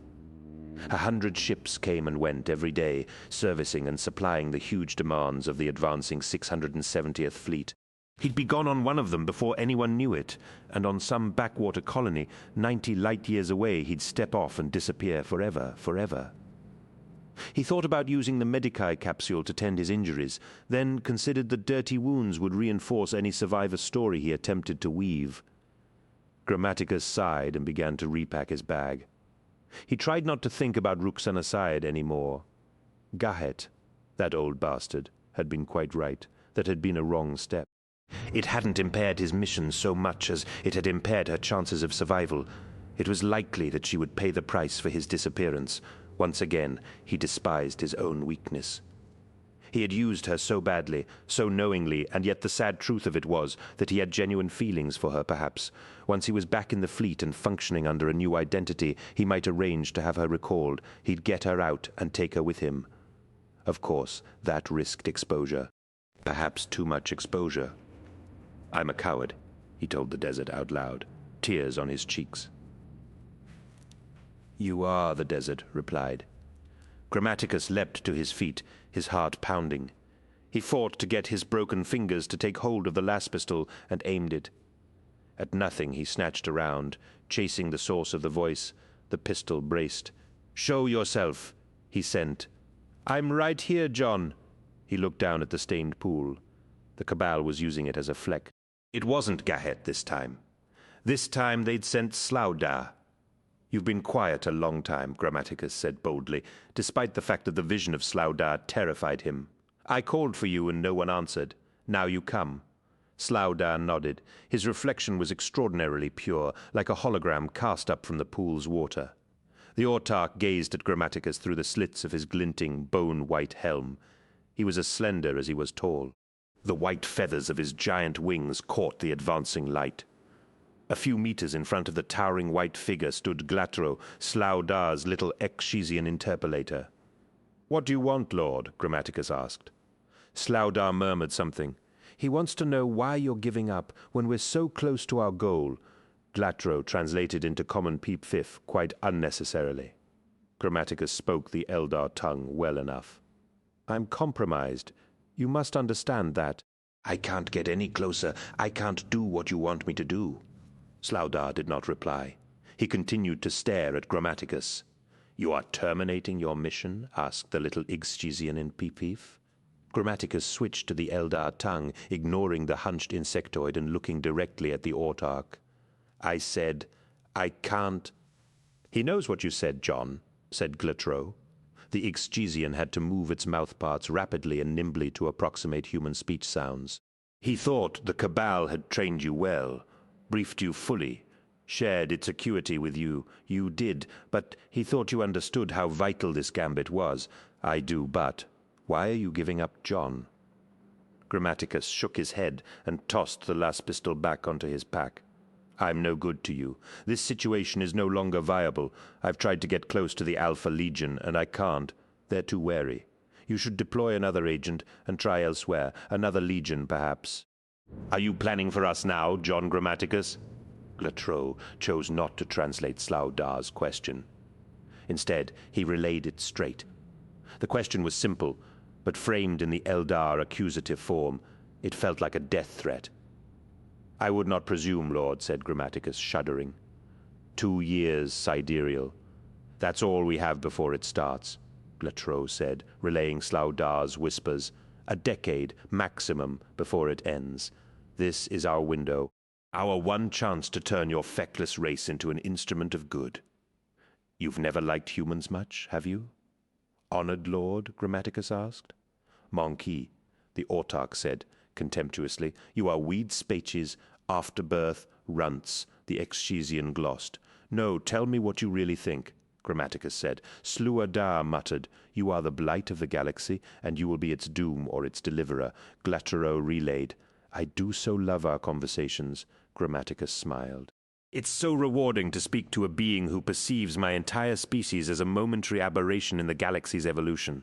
Speaker 1: 100 ships came and went every day, servicing and supplying the huge demands of the advancing 670th Fleet. He'd be gone on one of them before anyone knew it, and on some backwater colony, 90 light-years away, he'd step off and disappear forever. He thought about using the Medicae capsule to tend his injuries, then considered that dirty wounds would reinforce any survivor story he attempted to weave. Grammaticus sighed and began to repack his bag. He tried not to think about Ruxanasayed anymore. Gahet, that old bastard, had been quite right. That had been a wrong step. It hadn't impaired his mission so much as it had impaired her chances of survival. It was likely that she would pay the price for his disappearance. Once again, he despised his own weakness. He had used her so badly, so knowingly, and yet the sad truth of it was that he had genuine feelings for her, perhaps. Once he was back in the fleet and functioning under a new identity, he might arrange to have her recalled. He'd get her out and take her with him. Of course, that risked exposure. Perhaps too much exposure. "I'm a coward," he told the desert out loud, tears on his cheeks. "You are," the desert replied. Grammaticus leapt to his feet, his heart pounding. He fought to get his broken fingers to take hold of the las pistol and aimed it. At nothing he snatched around, chasing the source of the voice. The pistol braced. "Show yourself," he sent. "I'm right here, John." He looked down at the stained pool. The Cabal was using it as a fleck. It wasn't Gahet this time. This time they'd sent Slaudar. "You've been quiet a long time," Grammaticus said boldly, despite the fact that the vision of Slaudar terrified him. "I called for you and no one answered. Now you come." Slaudar nodded. His reflection was extraordinarily pure, like a hologram cast up from the pool's water. The autarch gazed at Grammaticus through the slits of his glinting, bone-white helm. He was as slender as he was tall. The white feathers of his giant wings caught the advancing light. A few meters in front of the towering white figure stood Glatro, Slaudar's little Exchesian interpolator. "What do you want, Lord?" Grammaticus asked. Slaudar murmured something. "He wants to know why you're giving up when we're so close to our goal." Glatro translated into common peep-fif quite unnecessarily. Grammaticus spoke the Eldar tongue well enough. "I'm compromised. You must understand that." "I can't get any closer. I can't do what you want me to do." Slaudar did not reply. He continued to stare at Grammaticus. "You are terminating your mission?" asked the little Exchesian in peep-fif. Grammaticus switched to the Eldar tongue, ignoring the hunched insectoid and looking directly at the autarch. "I said, I can't—" "He knows what you said, John," said Glatro. The Exchesian had to move its mouthparts rapidly and nimbly to approximate human speech sounds. "He thought the Cabal had trained you well, briefed you fully, shared its acuity with you. You did, but he thought you understood how vital this gambit was. I do, but why are you giving up John?" Grammaticus shook his head and tossed the last pistol back onto his pack. "I'm no good to you. This situation is no longer viable. I've tried to get close to the Alpha Legion, and I can't. They're too wary. You should deploy another agent and try elsewhere. Another legion, perhaps." "Are you planning for us now, John Grammaticus?" Glatro chose not to translate Slaudar's question. Instead, he relayed it straight. The question was simple, but framed in the Eldar accusative form. It felt like a death threat. "I would not presume, Lord," said Grammaticus, shuddering. 2 years sidereal. That's all we have before it starts," Glatro said, relaying Slaudar's whispers. "A decade, maximum, before it ends. This is our window, our one chance to turn your feckless race into an instrument of good. You've never liked humans much, have you?" "Honored Lord?" Grammaticus asked. "Monkey," the autarch said contemptuously. "You are weed spaches, afterbirth, runts," the Exchesian glossed. "No, tell me what you really think," Grammaticus said. Sluadar muttered, "You are the blight of the galaxy, and you will be its doom or its deliverer." Glatro relayed, "I do so love our conversations." Grammaticus smiled. "It's so rewarding to speak to a being who perceives my entire species as a momentary aberration in the galaxy's evolution."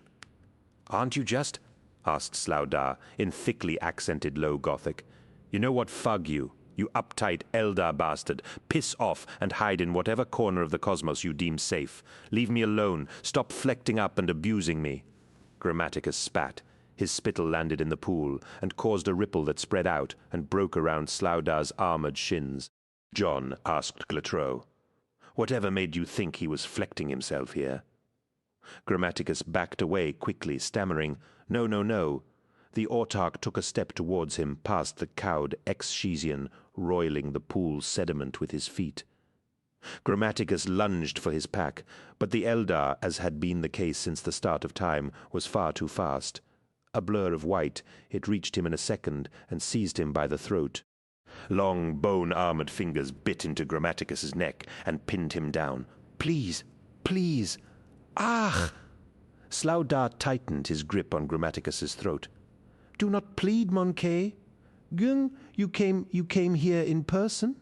Speaker 1: "Aren't you just?" asked Slaudar, in thickly accented Low Gothic. "You know what? Fug you, you uptight Eldar bastard. Piss off and hide in whatever corner of the cosmos you deem safe. Leave me alone. Stop flecting up and abusing me." Grammaticus spat. His spittle landed in the pool and caused a ripple that spread out and broke around Slaudar's armored shins. "John," asked Glatro, "whatever made you think he was flecting himself here?" Grammaticus backed away quickly, stammering, "No, no, no." The autarch took a step towards him, past the cowed Exchesian, roiling the pool's sediment with his feet. Grammaticus lunged for his pack, but the Eldar, as had been the case since the start of time, was far too fast. A blur of white, it reached him in a second and seized him by the throat. Long, bone-armored fingers bit into Grammaticus's neck and pinned him down. "Please, please! Ah!" Slaudar tightened his grip on Grammaticus's throat. "Do not plead, Monkey. Gung, you came here in person?"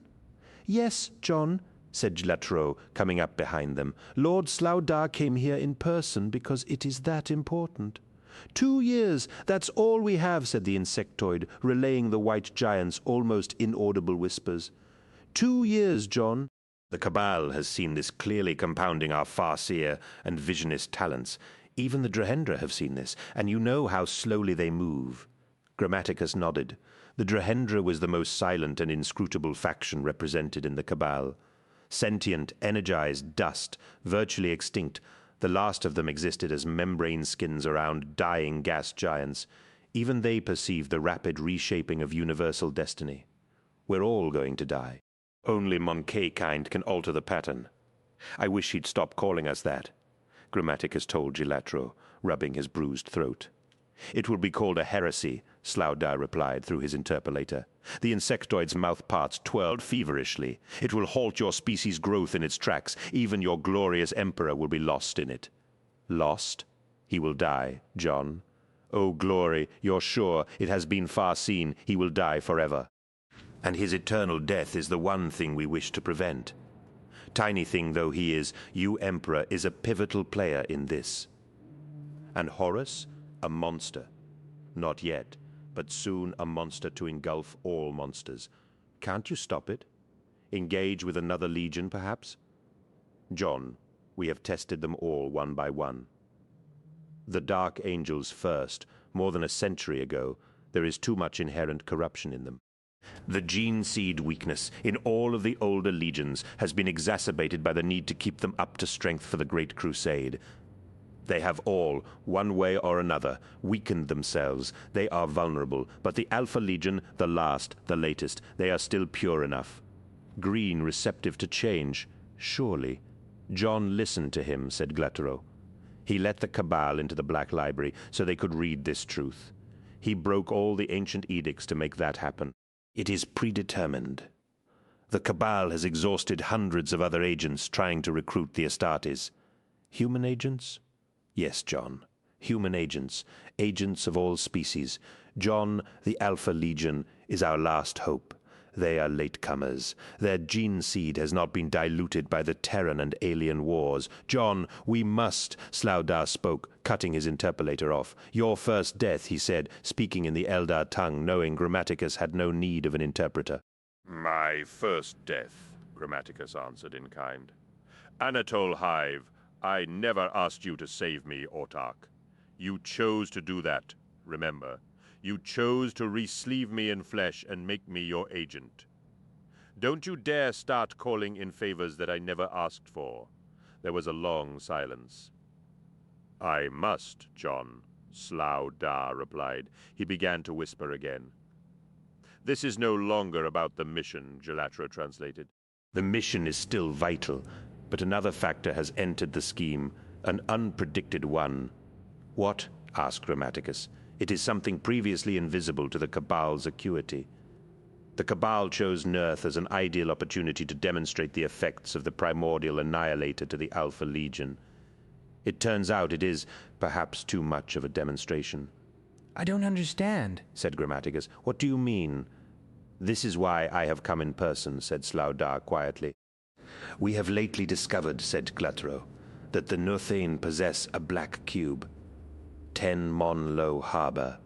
Speaker 1: "Yes, John," said Glatro, coming up behind them. "Lord Slaudar came here in person because it is that important." 2 years, that's all we have," said the insectoid, relaying the white giant's almost inaudible whispers. 2 years, John. The Cabal has seen this clearly compounding our farseer and visionist talents. Even the Drahendra have seen this, and you know how slowly they move. Grammaticus nodded. The Drahendra was the most silent and inscrutable faction represented in the Cabal. Sentient, energized dust, virtually extinct, the last of them existed as membrane skins around dying gas giants. Even they perceived the rapid reshaping of universal destiny. We're all going to die. Only Monkey kind can alter the pattern. I wish he'd stop calling us that, Grammaticus told Glatro, rubbing his bruised throat. It will be called a heresy, Slaudar replied through his interpolator. The insectoid's mouthparts twirled feverishly. It will halt your species' growth in its tracks. Even your glorious emperor will be lost in it. Lost? He will die, John. Oh, glory, you're sure it has been far seen he will die forever. And his eternal death is the one thing we wish to prevent. Tiny thing though he is, you, Emperor, is a pivotal player in this. And Horus, a monster. Not yet, but soon a monster to engulf all monsters. Can't you stop it? Engage with another legion, perhaps? John, we have tested them all one by one. The Dark Angels first, more than a century ago. There is too much inherent corruption in them. The gene seed weakness in all of the older legions has been exacerbated by the need to keep them up to strength for the Great Crusade. They have all, one way or another, weakened themselves. They are vulnerable, but the Alpha Legion, the last, the latest, they are still pure enough. Green, receptive to change, surely. John listened to him, said Glattereau. He let the Cabal into the Black Library so they could read this truth. He broke all the ancient edicts to make that happen. It is predetermined. The Cabal has exhausted hundreds of other agents trying to recruit the Astartes. Human agents? Yes, John. Human agents. Agents of all species. John, the Alpha Legion, is our last hope. They are latecomers. Their gene seed has not been diluted by the Terran and alien wars. John, we must, Slaudar spoke, cutting his interpolator off. Your first death, he said, speaking in the Eldar tongue, knowing Grammaticus had no need of an interpreter.
Speaker 2: My first death, Grammaticus answered in kind. Anatole Hive, I never asked you to save me, Autarch. You chose to do that, remember. You chose to re-sleeve me in flesh and make me your agent. Don't you dare start calling in favors that I never asked for. There was a long silence. I must, John, Slaudar replied. He began to whisper again. This is no longer about the mission, Gelatro translated.
Speaker 1: The mission is still vital, but another factor has entered the scheme, an unpredicted one. What? Asked Grammaticus. It is something previously invisible to the Cabal's acuity. The Cabal chose Nerth as an ideal opportunity to demonstrate the effects of the primordial annihilator to the Alpha Legion. It turns out it is, perhaps, too much of a demonstration.
Speaker 10: I don't understand,
Speaker 1: said Grammaticus. What do you mean? This is why I have come in person, said Slaudar quietly. We have lately discovered, said Glattereau, that the Nurthane possess a black cube. 10 Monlo Harbor.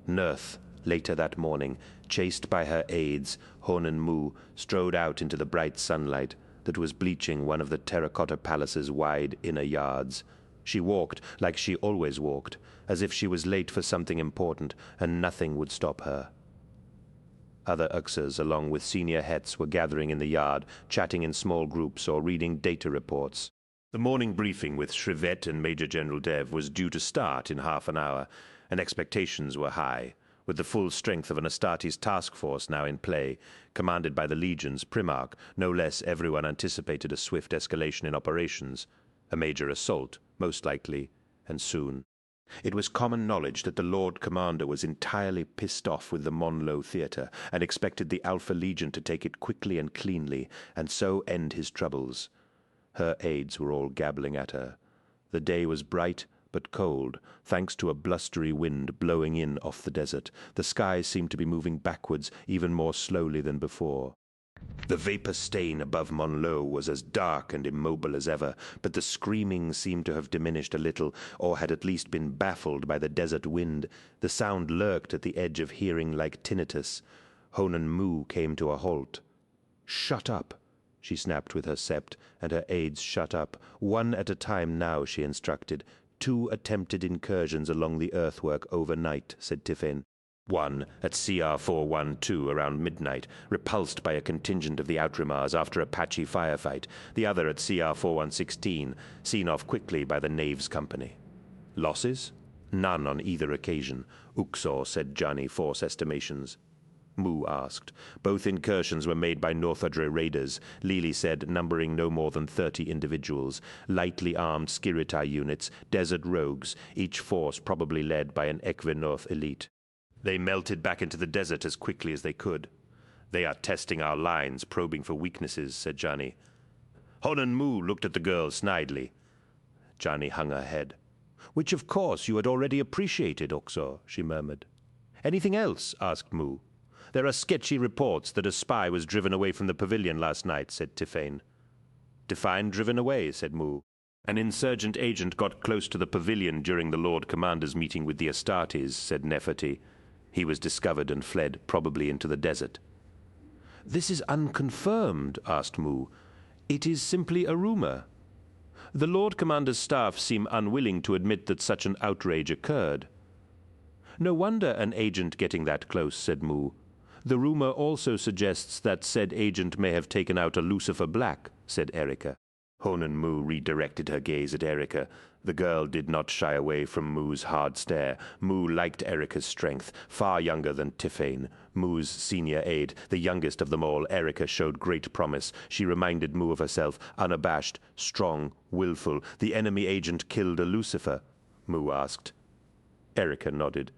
Speaker 1: Nerth, later that morning, chased by her aides, Honan Mu, strode out into the bright sunlight that was bleaching one of the terracotta palace's wide inner yards. She walked like she always walked, as if she was late for something important, and nothing would stop her. Other Uxors, along with senior Hets, were gathering in the yard, chatting in small groups or reading data reports. The morning briefing with Shrivet and Major General Dev was due to start in half an hour, and expectations were high, with the full strength of an Astartes task force now in play, commanded by the Legion's Primarch. No less, everyone anticipated a swift escalation in operations, a major assault, most likely, and soon. It was common knowledge that the Lord Commander was entirely pissed off with the Monlo Theatre and expected the Alpha Legion to take it quickly and cleanly, and so end his troubles. Her aides were all gabbling at her. The day was bright but cold, thanks to a blustery wind blowing in off the desert. The sky seemed to be moving backwards even more slowly than before. The vapor stain above Monlo was as dark and immobile as ever, but the screaming seemed to have diminished a little, or had at least been baffled by the desert wind. The sound lurked at the edge of hearing like tinnitus. Honan Mu came to a halt. "Shut up," she snapped with her sept, and her aides shut up. "One at a time now," she instructed. 2 attempted incursions along the earthwork overnight, said Tiffin. One at CR412 around midnight, repulsed by a contingent of the Outrimars after a patchy firefight. The other at CR4116, seen off quickly by the Knaves Company. Losses? None on either occasion. Uxor said Johnny force estimations. Mu asked. Both incursions were made by Northudre raiders, Lili said, numbering no more than 30 individuals, lightly armed Skiritai units, desert rogues, each force probably led by an Equinorth elite. They melted back into the desert as quickly as they could. They are testing our lines, probing for weaknesses, said Johnny. Honan Mu looked at the girl snidely. Johnny hung her head. Which, of course, you had already appreciated, Uxor, she murmured. Anything else? Asked Mu. There are sketchy reports that a spy was driven away from the pavilion last night, said Tifane. Define driven away, said Mu. An insurgent agent got close to the pavilion during the Lord Commander's meeting with the Astartes, said Neferti. He was discovered and fled, probably into the desert. This is unconfirmed, asked Mu. It is simply a rumor. The Lord Commander's staff seem unwilling to admit that such an outrage occurred. No wonder an agent getting that close, said Mu. The rumor also suggests that said agent may have taken out a Lucifer Black, said Erica. Honan Mu redirected her gaze at Erica. The girl did not shy away from Mu's hard stare. Mu liked Erica's strength, far younger than Tifane. Mu's senior aide, the youngest of them all, Erica showed great promise. She reminded Mu of herself, unabashed, strong, willful. The enemy agent killed a Lucifer? Mu asked. Erica nodded.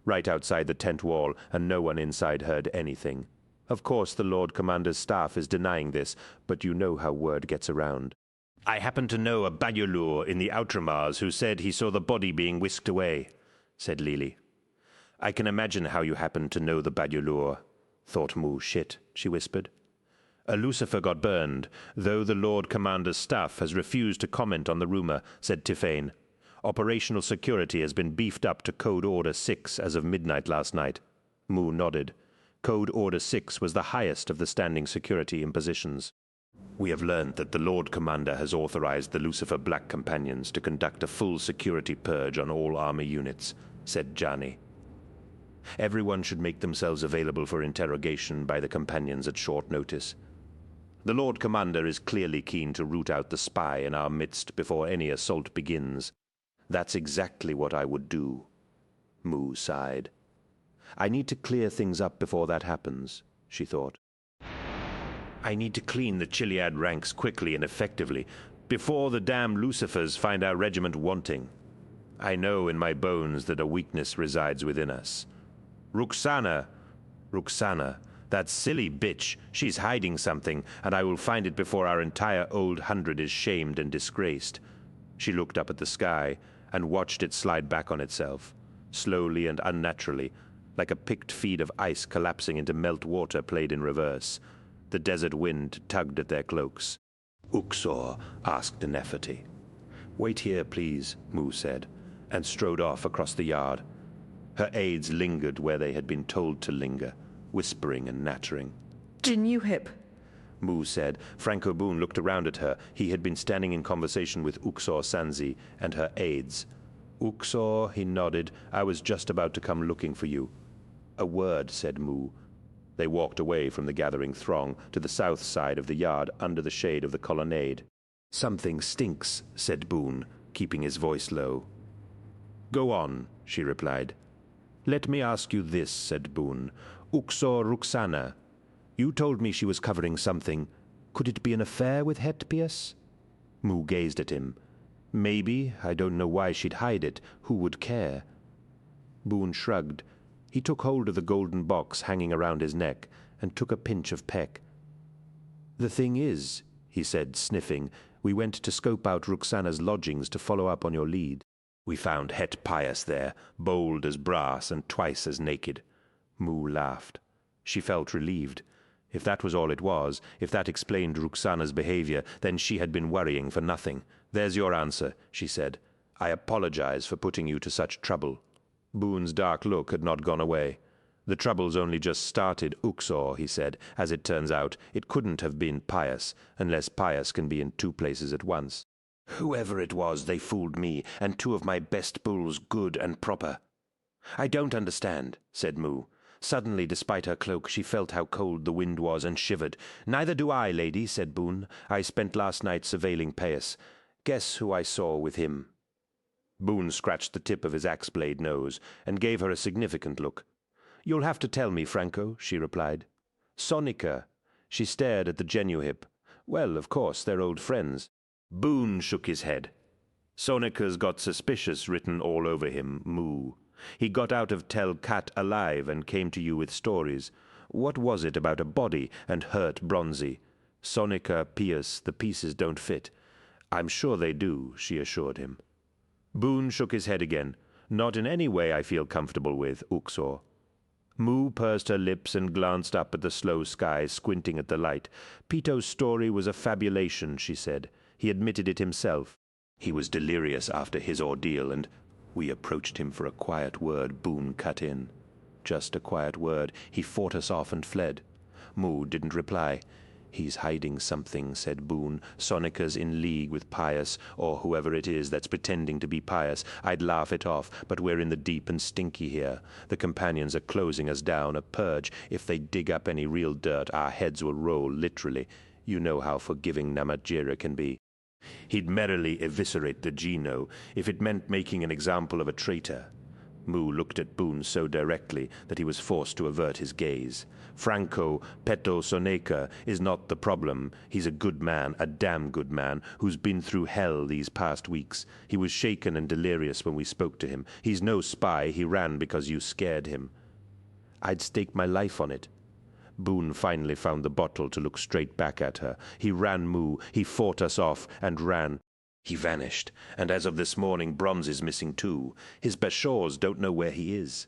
Speaker 1: Right outside the tent wall, and no one inside heard anything. Of course the Lord Commander's staff is denying this, but you know how word gets around. I happen to know a Balyolur in the Outramars who said he saw the body being whisked away, said Lili. I can imagine how you happen to know the Balyolur, thought Mu. Shit, she whispered. A Lucifer got burned, though the Lord Commander's staff has refused to comment on the rumor, said Tifane. Operational security has been beefed up to Code Order 6 as of midnight last night. Mu nodded. Code Order 6 was the highest of the standing security impositions. We have learned that the Lord Commander has authorized the Lucifer Black Companions to conduct a full security purge on all army units, said Jani. Everyone should make themselves available for interrogation by the Companions at short notice. The Lord Commander is clearly keen to root out the spy in our midst before any assault begins. That's exactly what I would do. Mu sighed. I need to clear things up before that happens, she thought. I need to clean the Chiliad ranks quickly and effectively, before the damn Lucifers find our regiment wanting. I know in my bones that a weakness resides within us. Ruxana, that silly bitch, she's hiding something, and I will find it before our entire old 100 is shamed and disgraced. She looked up at the sky and watched it slide back on itself, slowly and unnaturally, like a picked feed of ice collapsing into melt water played in reverse. The desert wind tugged at their cloaks. Uxor, asked Neferti. Wait here, please, Mu said, and strode off across the yard. Her aides lingered where they had been told to linger, whispering and nattering.
Speaker 8: Jinyuhip,
Speaker 1: Mu said. Franco Boone looked around at her. He had been standing in conversation with Uxor Sanzi and her aides. Uxor, he nodded. I was just about to come looking for you. A word, said Mu. They walked away from the gathering throng to the south side of the yard under the shade of the colonnade. Something stinks, said Boone, keeping his voice low. Go on, she replied. Let me ask you this, said Boone. Uxor Ruxana, you told me she was covering something. Could it be an affair with Hetpius? Mu gazed at him. Maybe. I don't know why she'd hide it. Who would care? Boone shrugged. He took hold of the golden box hanging around his neck and took a pinch of peck. The thing is, he said, sniffing, we went to scope out Ruxana's lodgings to follow up on your lead. We found Het Pius there, bold as brass and twice as naked. Mu laughed. She felt relieved. If that was all it was, if that explained Ruxana's behavior, then she had been worrying for nothing. There's your answer, she said. I apologize for putting you to such trouble. Boone's dark look had not gone away. The trouble's only just started, Uxor, he said. As it turns out, it couldn't have been Pius, unless Pius can be in two places at once. Whoever it was, they fooled me, and two of my best bulls good and proper. I don't understand, said Mu. Suddenly, despite her cloak, she felt how cold the wind was and shivered. Neither do I, lady, said Boone. I spent last night surveilling Pius. Guess who I saw with him? Boone scratched the tip of his axe-blade nose and gave her a significant look. You'll have to tell me, Franco, she replied. Sonica. She stared at the Genuhip. Well, of course, they're old friends. Boone shook his head. Sonica's got suspicious written all over him, Mu. He got out of Tel Kat alive and came to you with stories. What was it about a body and hurt Bronzy? Sonica, Pius, the pieces don't fit. I'm sure they do, she assured him. Boone shook his head again. Not in any way I feel comfortable with, Uxor. Mu pursed her lips and glanced up at the slow sky, squinting at the light. Pito's story was a fabulation, she said. He admitted it himself. He was delirious after his ordeal, and we approached him for a quiet word. Boone cut in. Just a quiet word. He fought us off and fled. Mu didn't reply. He's hiding something, said Boone. Sonika's in league with Pius, or whoever it is that's pretending to be Pius. I'd laugh it off, but we're in the deep and stinky here. The companions are closing us down, a purge. If they dig up any real dirt, our heads will roll, literally. You know how forgiving Namatjira can be. He'd merrily eviscerate the Gino if it meant making an example of a traitor. Mu looked at Boone so directly that he was forced to avert his gaze. Franco Peto Soneca is not the problem. He's a good man, a damn good man, who's been through hell these past weeks. He was shaken and delirious when we spoke to him. He's no spy. He ran because you scared him. I'd stake my life on it. Boone finally found the bottle to look straight back at her. He ran Mu. He fought us off and ran. He vanished, and as of this morning, Bronze is missing too. His Bashaws don't know where he is.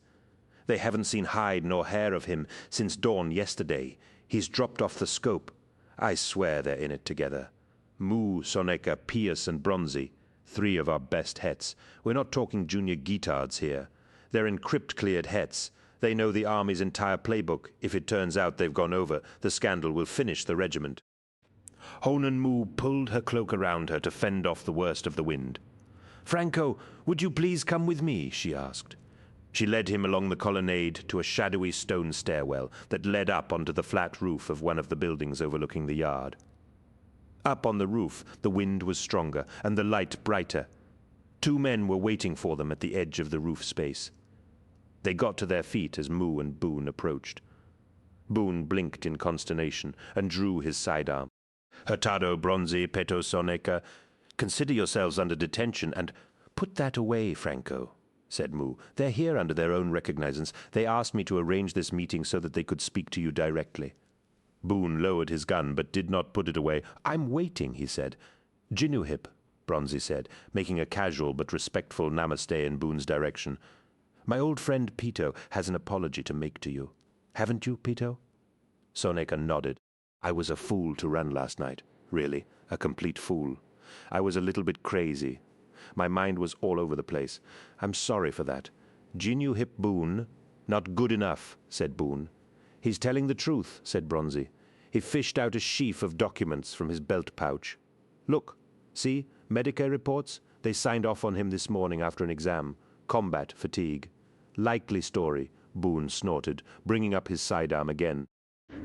Speaker 1: They haven't seen hide nor hair of him since dawn yesterday. He's dropped off the scope. I swear they're in it together. Mu, Soneca, Pius, and Bronzy. 3 of our best hets. We're not talking junior guitards here. They're encrypt-cleared hets. They know the army's entire playbook. If it turns out they've gone over, the scandal will finish the regiment. Honan Mu pulled her cloak around her to fend off the worst of the wind. "Franco, would you please come with me?" she asked. She led him along the colonnade to a shadowy stone stairwell that led up onto the flat roof of one of the buildings overlooking the yard. Up on the roof, the wind was stronger and the light brighter. 2 men were waiting for them at the edge of the roof space. They got to their feet as Mu and Boone approached. Boone blinked in consternation and drew his sidearm. "Hurtado, Bronzy, Peto, Soneca, consider yourselves under detention and—" "Put that away, Franco," said Mu. "They're here under their own recognizance. They asked me to arrange this meeting so that they could speak to you directly." Boone lowered his gun but did not put it away. "I'm waiting," he said. "Jinuhip," Bronzy said, making a casual but respectful namaste in Boone's direction. "My old friend Pito has an apology to make to you. Haven't you, Pito?" Soneca nodded. "I was a fool to run last night. Really, a complete fool. I was a little bit crazy. My mind was all over the place. I'm sorry for that. Jinuhip Boone—" "Not good enough," said Boone. "He's telling the truth," said Bronzy. He fished out a sheaf of documents from his belt pouch. "Look, see, Medicae reports. They signed off on him this morning after an exam. Combat fatigue. Likely story," Boone snorted, bringing up his sidearm again.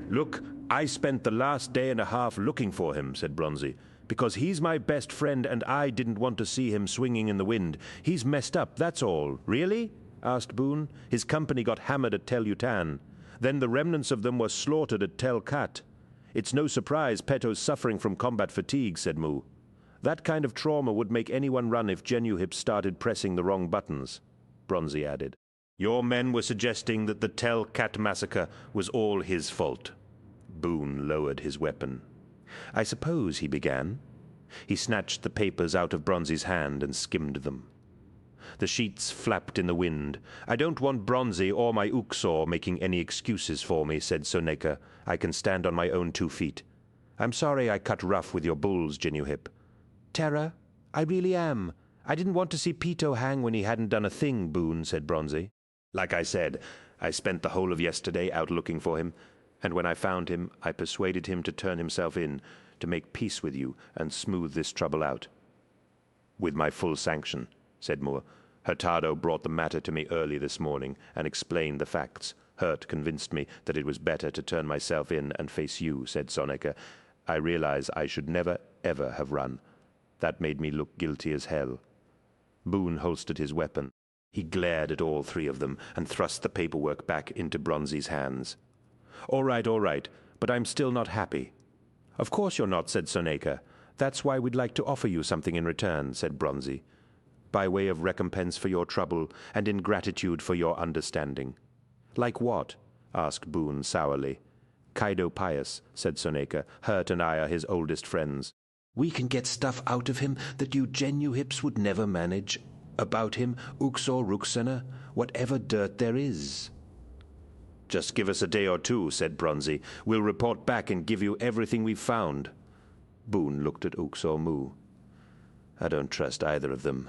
Speaker 1: "Look, I spent the last day and a half looking for him," said Bronzy, "because he's my best friend and I didn't want to see him swinging in the wind. He's messed up, that's all." "Really?" asked Boone. "His company got hammered at Tel Utan. Then the remnants of them were slaughtered at Tel Kat. It's no surprise Peto's suffering from combat fatigue," said Mu. "That kind of trauma would make anyone run if Genuhip started pressing the wrong buttons," Bronzy added. "Your men were suggesting that the Tel Kat massacre was all his fault." Boone lowered his weapon. "I suppose," he began. He snatched the papers out of Bronzy's hand and skimmed them. The sheets flapped in the wind. "I don't want Bronzy or my Uxor making any excuses for me," said Soneca. "I can stand on my own 2 feet. I'm sorry I cut rough with your bulls, Jinuhip." "Terra, I really am. I didn't want to see Pito hang when he hadn't done a thing," Boone said Bronzy. "Like I said, I spent the whole of yesterday out looking for him, and when I found him, I persuaded him to turn himself in, to make peace with you and smooth this trouble out." "With my full sanction," said Moore. "Hurtado brought the matter to me early this morning and explained the facts. Hurt convinced me that it was better to turn myself in and face you," said Soneca. "I realize I should never, ever have run. That made me look guilty as hell." Boone holstered his weapon. He glared at all 3 of them and thrust the paperwork back into Bronzy's hands. All right, but I'm still not happy." "Of course you're not," said Soneca. "That's why we'd like to offer you something in return," said Bronzy. "By way of recompense for your trouble and in gratitude for your understanding." "Like what?" asked Boone sourly. "Kaido Pius," said Soneca. "Hurt and I are his oldest friends. We can get stuff out of him that you Genuhips would never manage. About him, Uxor Ruxena, whatever dirt there is." Just give us a day or two, said Bronzy. We'll report back and give you everything we've found. Boone looked at Uxor Mu. I don't trust either of them.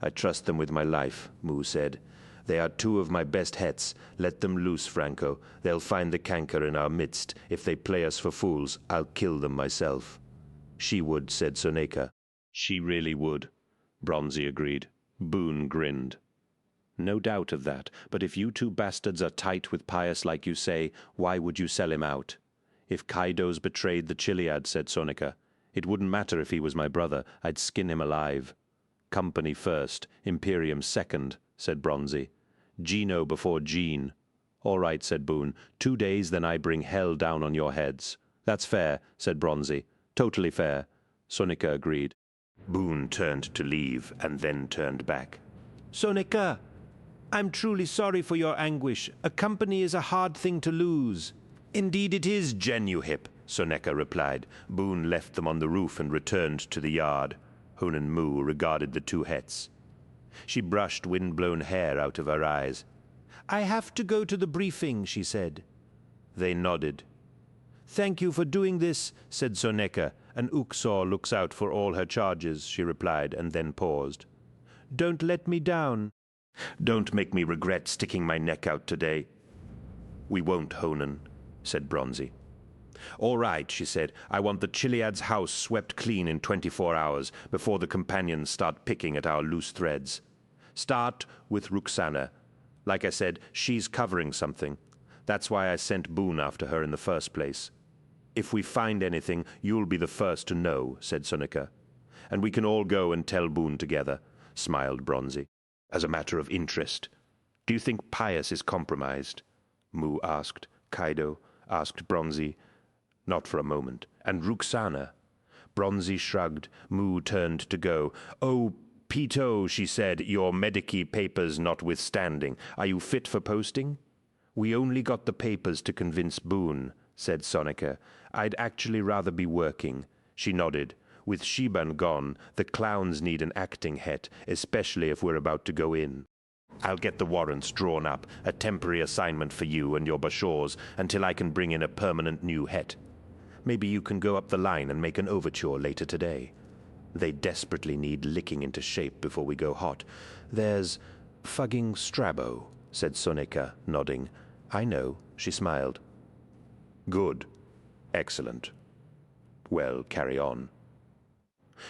Speaker 1: I trust them with my life, Mu said. They are two of my best hets. Let them loose, Franco. They'll find the canker in our midst. If they play us for fools, I'll kill them myself. She would, said Soneca. She really would, Bronzy agreed. Boone grinned. No doubt of that, but if you two bastards are tight with Pius like you say, why would you sell him out? If Kaido's betrayed the Chiliad, said Soneca, it wouldn't matter if he was my brother. I'd skin him alive. Company first, Imperium second, said Bronzy. Gino before Jean. All right, said Boone. 2 days, then I bring hell down on your heads. That's fair, said Bronzy. Totally fair. Soneca agreed. Boone turned to leave and then turned back. Soneca, I'm truly sorry for your anguish. A company is a hard thing to lose. Indeed it is, Genuhip, Soneca replied. Boone left them on the roof and returned to the yard. Honan Mu regarded the two hets. She brushed wind-blown hair out of her eyes. I have to go to the briefing, she said. They nodded. Thank you for doing this, said Soneca, and Uxor looks out for all her charges, she replied, and then paused. Don't let me down. Don't make me regret sticking my neck out today. We won't, Honan, said Bronzy. All right, she said. I want the Chiliad's house swept clean in 24 hours before the companions start picking at our loose threads. Start with Ruxana. Like I said, she's covering something. That's why I sent Boone after her in the first place. If we find anything, you'll be the first to know, said Soneca. And we can all go and tell Boone together, smiled Bronzy. As a matter of interest, do you think Pius is compromised? Mu asked. Kaido asked Bronzy. Not for a moment. And Ruxana? Bronzy shrugged. Mu turned to go. Oh, Pito, she said, your Medici papers notwithstanding, are you fit for posting? We only got the papers to convince Boone, said Soneca. I'd actually rather be working. She nodded. With Shiban gone, the clowns need an acting het, especially if we're about to go in. I'll get the warrants drawn up, a temporary assignment for you and your Bashors, until I can bring in a permanent new het. Maybe you can go up the line and make an overture later today. They desperately need licking into shape before we go hot. There's fugging Strabo, said Soneca, nodding. I know, she smiled. Good. Excellent. Well, carry on.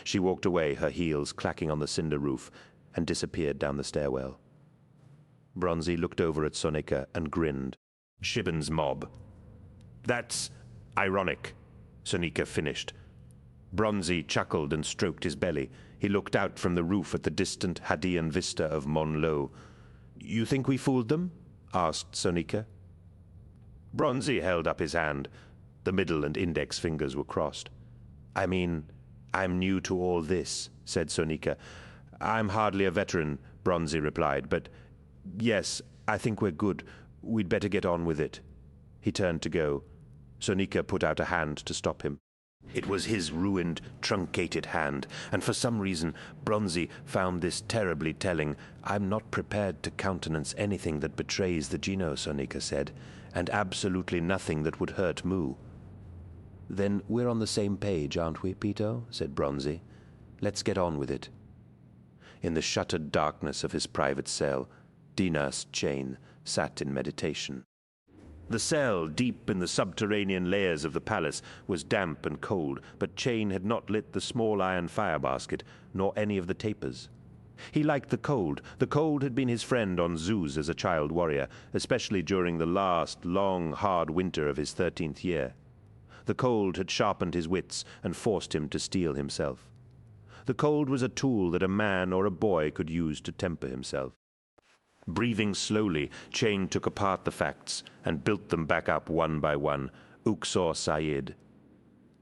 Speaker 1: She walked away, her heels clacking on the cinder roof, and disappeared down the stairwell. Bronzy looked over at Soneca and grinned. Shiban's mob. That's ironic, Soneca finished. Bronzy chuckled and stroked his belly. He looked out from the roof at the distant Hadean vista of Monlo. You think we fooled them? Asked Soneca. Bronzy held up his hand. The middle and index fingers were crossed. I mean, I'm new to all this, said Soneca. I'm hardly a veteran, Bronzy replied, but yes, I think we're good. We'd better get on with it. He turned to go. Soneca put out a hand to stop him. It was his ruined, truncated hand, and for some reason Bronzy found this terribly telling. I'm not prepared to countenance anything that betrays the Gino, Soneca said, and absolutely nothing that would hurt Mu. Then we're on the same page, aren't we, Pito? Said Bronzy. Let's get on with it. In the shuttered darkness of his private cell, Dinas Chain sat in meditation. The cell, deep in the subterranean layers of the palace, was damp and cold, but Chain had not lit the small iron fire basket, nor any of the tapers. He liked the cold. The cold had been his friend on Zeus as a child warrior, especially during the last, long, hard winter of his 13th year. The cold had sharpened his wits and forced him to steel himself. The cold was a tool that a man or a boy could use to temper himself. Breathing slowly, Chain took apart the facts and built them back up one by one. Uxor Said,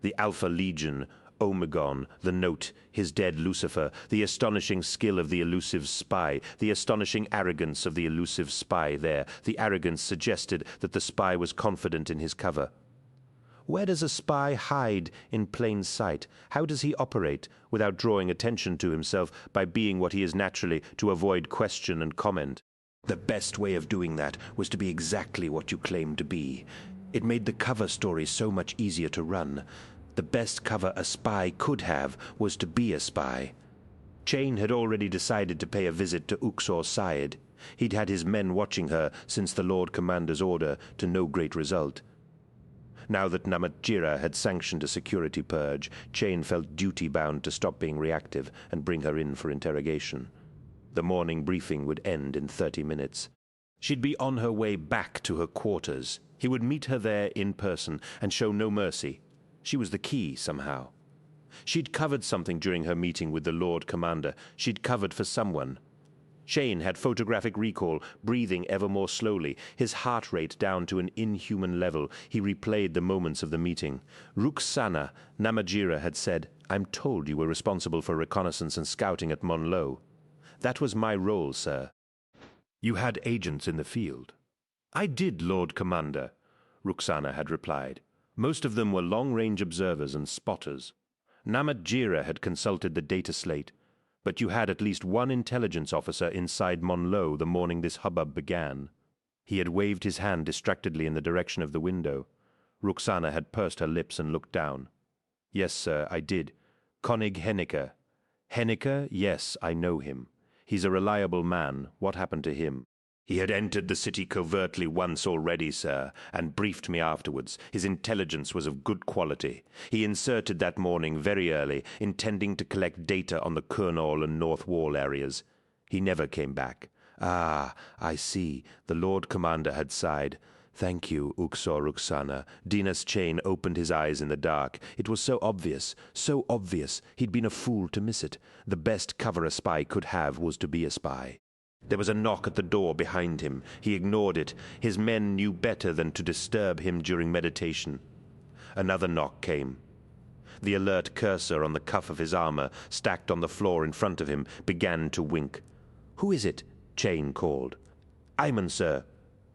Speaker 1: the Alpha Legion, Omegon, the Note, his dead Lucifer, the astonishing skill of the elusive spy, the astonishing arrogance of the elusive spy there. The arrogance suggested that the spy was confident in his cover. Where does a spy hide in plain sight? How does he operate without drawing attention to himself by being what he is naturally to avoid question and comment? The best way of doing that was to be exactly what you claimed to be. It made the cover story so much easier to run. The best cover a spy could have was to be a spy. Chain had already decided to pay a visit to Uxor Sayed. He'd had his men watching her since the Lord Commander's order, to no great result. Now that Namatjira had sanctioned a security purge, Chain felt duty-bound to stop being reactive and bring her in for interrogation. The morning briefing would end in 30 minutes. She'd be on her way back to her quarters. He would meet her there in person and show no mercy. She was the key, somehow. She'd covered something during her meeting with the Lord Commander. She'd covered for someone. Chain had photographic recall, breathing ever more slowly, his heart rate down to an inhuman level. He replayed the moments of the meeting. Ruxana, Namatjira had said, "I'm told you were responsible for reconnaissance and scouting at Monlo." "That was my role, sir." "You had agents in the field." "I did, Lord Commander," Ruxana had replied. Most of them were long-range observers and spotters. Namatjira had consulted the data slate, but you had at least one intelligence officer inside Monlo the morning this hubbub began. He had waved his hand distractedly in the direction of the window. Ruxana had pursed her lips and looked down. "Yes, sir, I did. Konig Henniker." "Henniker? Yes, I know him. He's a reliable man. What happened to him?" "He had entered the city covertly once already, sir, and briefed me afterwards. His intelligence was of good quality. He inserted that morning very early, intending to collect data on the Kurnol and North Wall areas. He never came back." "Ah, I see." The Lord Commander had sighed. "Thank you, Uxor Ruxana." Dinas Chain opened his eyes in the dark. It was so obvious, so obvious. He'd been a fool to miss it. The best cover a spy could have was to be a spy. There was a knock at the door behind him. He ignored it. His men knew better than to disturb him during meditation. Another knock came. The alert cursor on the cuff of his armor, stacked on the floor in front of him, began to wink. "Who is it?" Chain called. "Ayman, sir.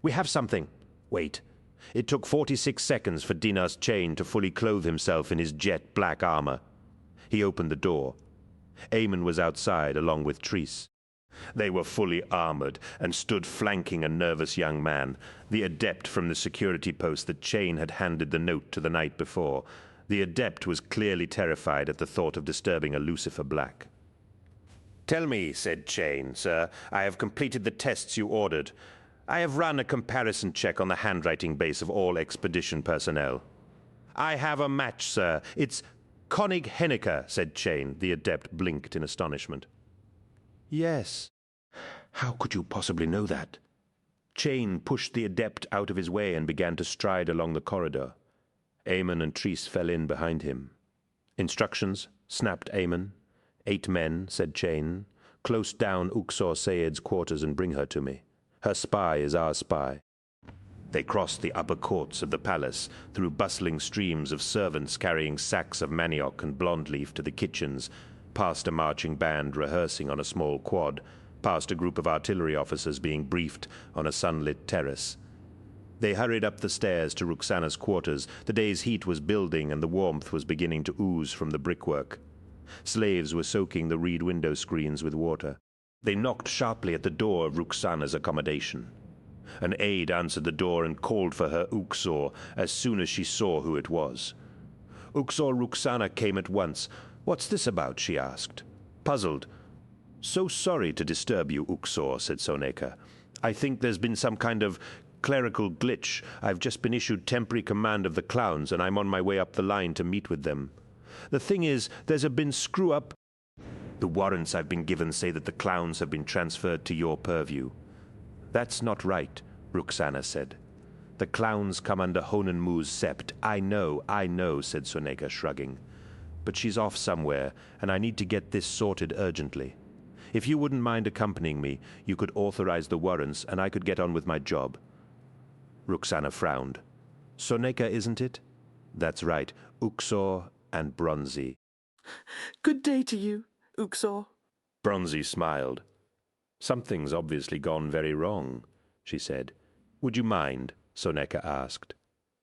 Speaker 1: We have something." "Wait." It took 46 seconds for Dinas Chain to fully clothe himself in his jet black armor. He opened the door. Ayman was outside, along with Treese. They were fully armored and stood flanking a nervous young man, the adept from the security post that Chain had handed the note to the night before. The adept was clearly terrified at the thought of disturbing a Lucifer Black. "Tell me," said Chain, "sir, I have completed the tests you ordered. I have run a comparison check on the handwriting base of all expedition personnel." "I have a match, sir. It's Konig Henniker," said Chain. The adept blinked in astonishment. "Yes." "How could you possibly know that?" Chain pushed the adept out of his way and began to stride along the corridor. Ayman and Treese fell in behind him. "Instructions," snapped Ayman. 8 men, said Chain. "Close down Uxor Sayed's quarters and bring her to me. Her spy is our spy." They crossed the upper courts of the palace, through bustling streams of servants carrying sacks of manioc and blonde leaf to the kitchens, past a marching band rehearsing on a small quad, past a group of artillery officers being briefed on a sunlit terrace. They hurried up the stairs to Ruxana's quarters. The day's heat was building and the warmth was beginning to ooze from the brickwork. Slaves were soaking the reed window screens with water. They knocked sharply at the door of Ruxana's accommodation. An aide answered the door and called for her Uxor as soon as she saw who it was. Uxor Ruxana came at once. "What's this about?" she asked. Puzzled. "So sorry to disturb you, Uxor," said Soneka. "I think there's been some kind of clerical glitch. I've just been issued temporary command of the clowns, and I'm on my way up the line to meet with them. The thing is, there's been screw-up. The warrants I've been given say that the clowns have been transferred to your purview." "That's not right," Ruxana said. "The clowns come under Honan Mu's sept." I know," said Soneka, shrugging. "But she's off somewhere, and I need to get this sorted urgently. If you wouldn't mind accompanying me, you could authorize the warrants, and I could get on with my job." Ruxana frowned. "Soneka, isn't it?" "That's right. Uxor and Bronzy."
Speaker 13: "Good day to you, Uxor."
Speaker 1: Bronzy smiled. "Something's obviously gone very wrong," she said. "Would you mind?" Soneka asked.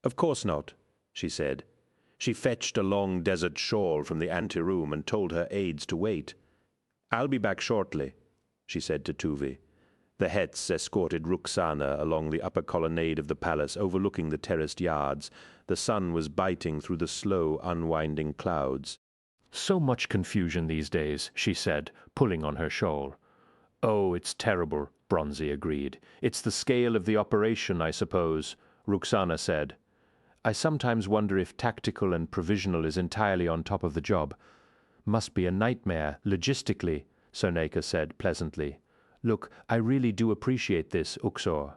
Speaker 1: "Of course not," she said. She fetched a long desert shawl from the anteroom and told her aides to wait. "I'll be back shortly," she said to Tuvi.
Speaker 2: The Hets escorted Ruxana along the upper colonnade of the palace overlooking the terraced yards. The sun was biting through the slow, unwinding clouds. "So much confusion these days," she said, pulling on her shawl. "Oh, it's terrible," Bronzy agreed. "It's the scale of the operation, I suppose," Ruxana said. "I sometimes wonder if tactical and provisional is entirely on top of the job. Must be a nightmare, logistically," Soneca said pleasantly. "Look, I really do appreciate this, Uxor."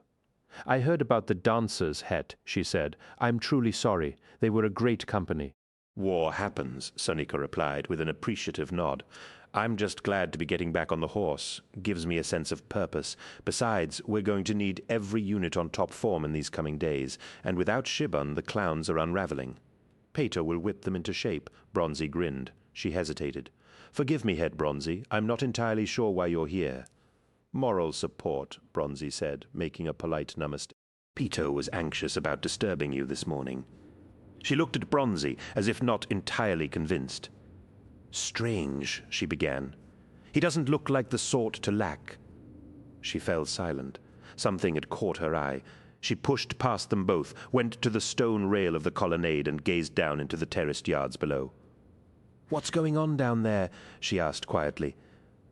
Speaker 2: "I heard about the dancers, Het," she said. "I'm truly sorry. They were a great company."
Speaker 1: "War happens," Soneca replied with an appreciative nod. "I'm just glad to be getting back on the horse. Gives me a sense of purpose. Besides, we're going to need every unit on top form in these coming days, and without Shibon, the clowns are unraveling." "Pater will whip them into shape." Bronzy grinned. She hesitated. "Forgive me, Het Bronzy. I'm not entirely sure why you're here." "Moral support," Bronzy said, making a polite namaste. "Peter was anxious about disturbing you this morning." She looked at Bronzy as if not entirely convinced. "Strange," she began. "He doesn't look like the sort to lack." She fell silent. Something had caught her eye. She pushed past them both, went to the stone rail of the colonnade and gazed down into the terraced yards below. "What's going on down there?" she asked quietly.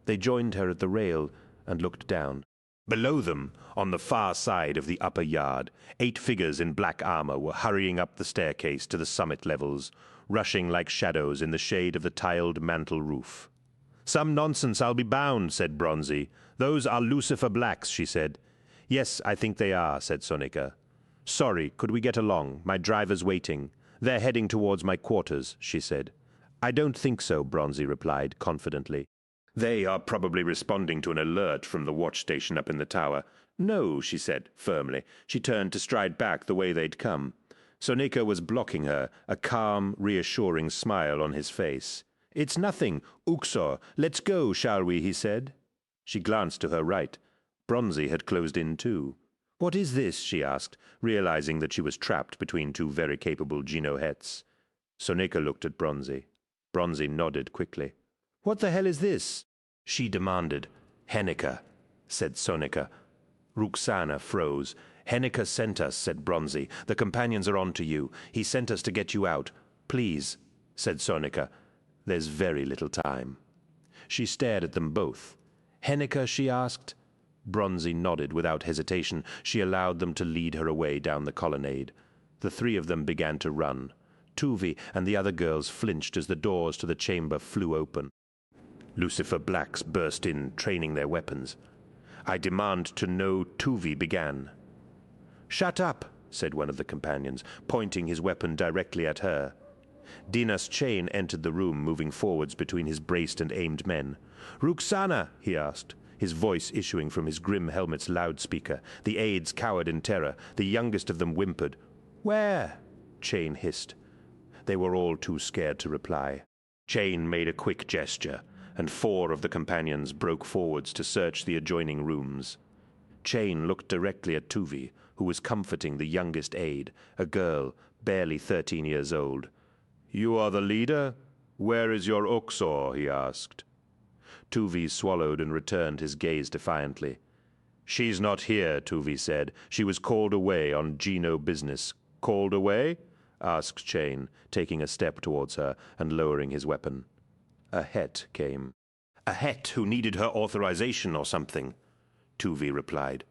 Speaker 1: They joined her at the rail and looked down. Below them, on the far side of the upper yard, 8 figures in black armor were hurrying up the staircase to the summit levels, rushing like shadows in the shade of the tiled mantle roof. "Some nonsense, I'll be bound," said Bronzy. "Those are Lucifer Blacks," she said. "Yes, I think they are," said Soneca. "Sorry, could we get along? My driver's waiting. They're heading towards my quarters," she said. "I don't think so," Bronzy replied confidently. "They are probably responding to an alert from the watch station up in the tower." "No," she said firmly. She turned to stride back the way they'd come. Soneca was blocking her, a calm, reassuring smile on his face. "It's nothing. Uxor, let's go, shall we?" he said. She glanced to her right. Bronzy had closed in too. "What is this?" she asked, realizing that she was trapped between 2 very capable Gino Hets. Soneca looked at Bronzy. Bronzy nodded quickly. "What the hell is this?" she demanded. "Henniker," said Soneca. Ruxana froze. "Henniker sent us," said Bronzy. "The companions are on to you. He sent us to get you out. Please," said Soneca. "There's very little time." She stared at them both. "Henniker?" she asked. Bronzy nodded without hesitation. She allowed them to lead her away down the colonnade. The 3 of them began to run. Tuvi and the other girls flinched as the doors to the chamber flew open. Lucifer Blacks burst in, training their weapons. "I demand to know," Tuvi began. "Shut up," said one of the companions, pointing his weapon directly at her. Dinas Chain entered the room, moving forwards between his braced and aimed men. "Ruxana," he asked, his voice issuing from his grim helmet's loudspeaker. The aides cowered in terror. The youngest of them whimpered. "Where?" Chain hissed. They were all too scared to reply. Chain made a quick gesture, and 4 of the companions broke forwards to search the adjoining rooms. Chain looked directly at Tuvi, who was comforting the youngest aide, a girl, barely 13 years old. "You are the leader? Where is your Uxor?" he asked. Tuvi swallowed and returned his gaze defiantly. "She's not here," Tuvi said. "She was called away on Gino business." "Called away?" asked Chain, taking a step towards her and lowering his weapon. A Het came. "A Het who needed her authorization or something," Tuvi replied.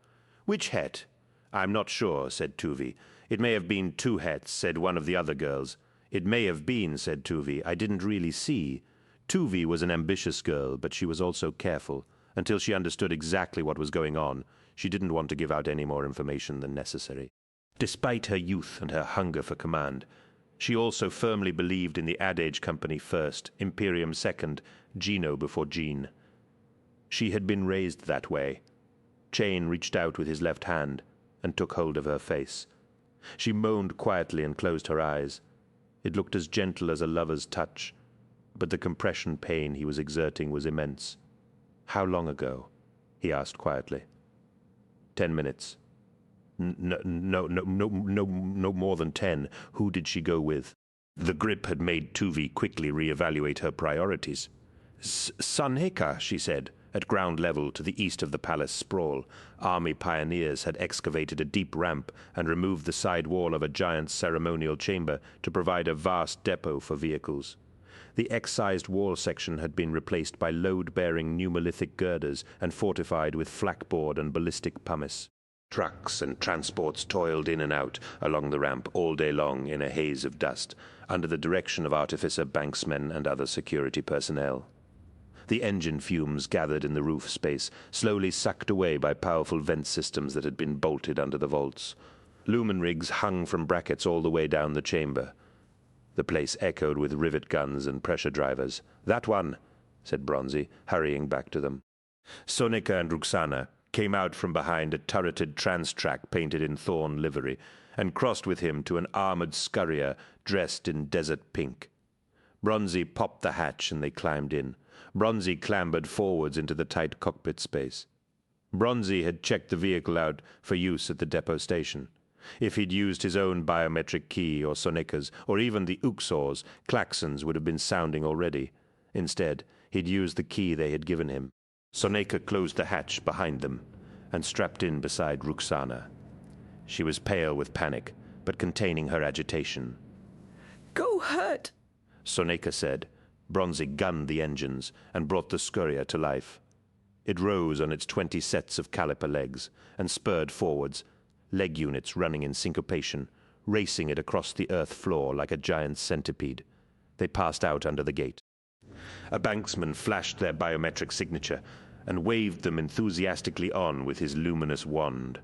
Speaker 1: "Which Het?" "I'm not sure," said Tuvi. "It may have been 2 Hets," said one of the other girls. "It may have been," said Tuvi. "I didn't really see." Tuvi was an ambitious girl, but she was also careful. Until she understood exactly what was going on, she didn't want to give out any more information than necessary. Despite her youth and her hunger for command, she also firmly believed in the Adage Company first, Imperium second, Gino before Jean. She had been raised that way. Chain reached out with his left hand and took hold of her face. She moaned quietly and closed her eyes. It looked as gentle as a lover's touch, but the compression pain he was exerting was immense. "How long ago?" he asked quietly. 10 minutes. No more than 10. Who did she go with? The grip had made Tuvi quickly reevaluate her priorities. "Sanheka," she said, At ground level, to the east of the palace sprawl, army pioneers had excavated a deep ramp and removed the side wall of a giant ceremonial chamber to provide a vast depot for vehicles. The excised wall section had been replaced by load-bearing pneumolithic girders and fortified with flakboard and ballistic pumice. Trucks and transports toiled in and out along the ramp all day long in a haze of dust, under the direction of artificer banksmen and other security personnel. The engine fumes gathered in the roof space, slowly sucked away by powerful vent systems that had been bolted under the vaults. Lumen rigs hung from brackets all the way down the chamber. The place echoed with rivet guns and pressure drivers. "That one," said Bronzy, hurrying back to them. Sonika and Ruxana came out from behind a turreted trans-track painted in thorn livery, and crossed with him to an armored scurrier dressed in desert pink. Bronzy popped the hatch and they climbed in. Bronzy clambered forwards into the tight cockpit space. Bronzy had checked the vehicle out for use at the depot station. If he'd used his own biometric key or Sonika's, or even the Uxor's, klaxons would have been sounding already. Instead, he'd used the key they had given him. Sonika closed the hatch behind them and strapped in beside Ruxana. She was pale with panic, but containing her agitation.
Speaker 8: "Go hurt,"
Speaker 1: Sonika said. Bronzy gunned the engines and brought the scurrier to life. It rose on its 20 sets of caliper legs and spurred forwards, leg units running in syncopation, racing it across the earth floor like a giant centipede. They passed out under the gate. A banksman flashed their biometric signature and waved them enthusiastically on with his luminous wand.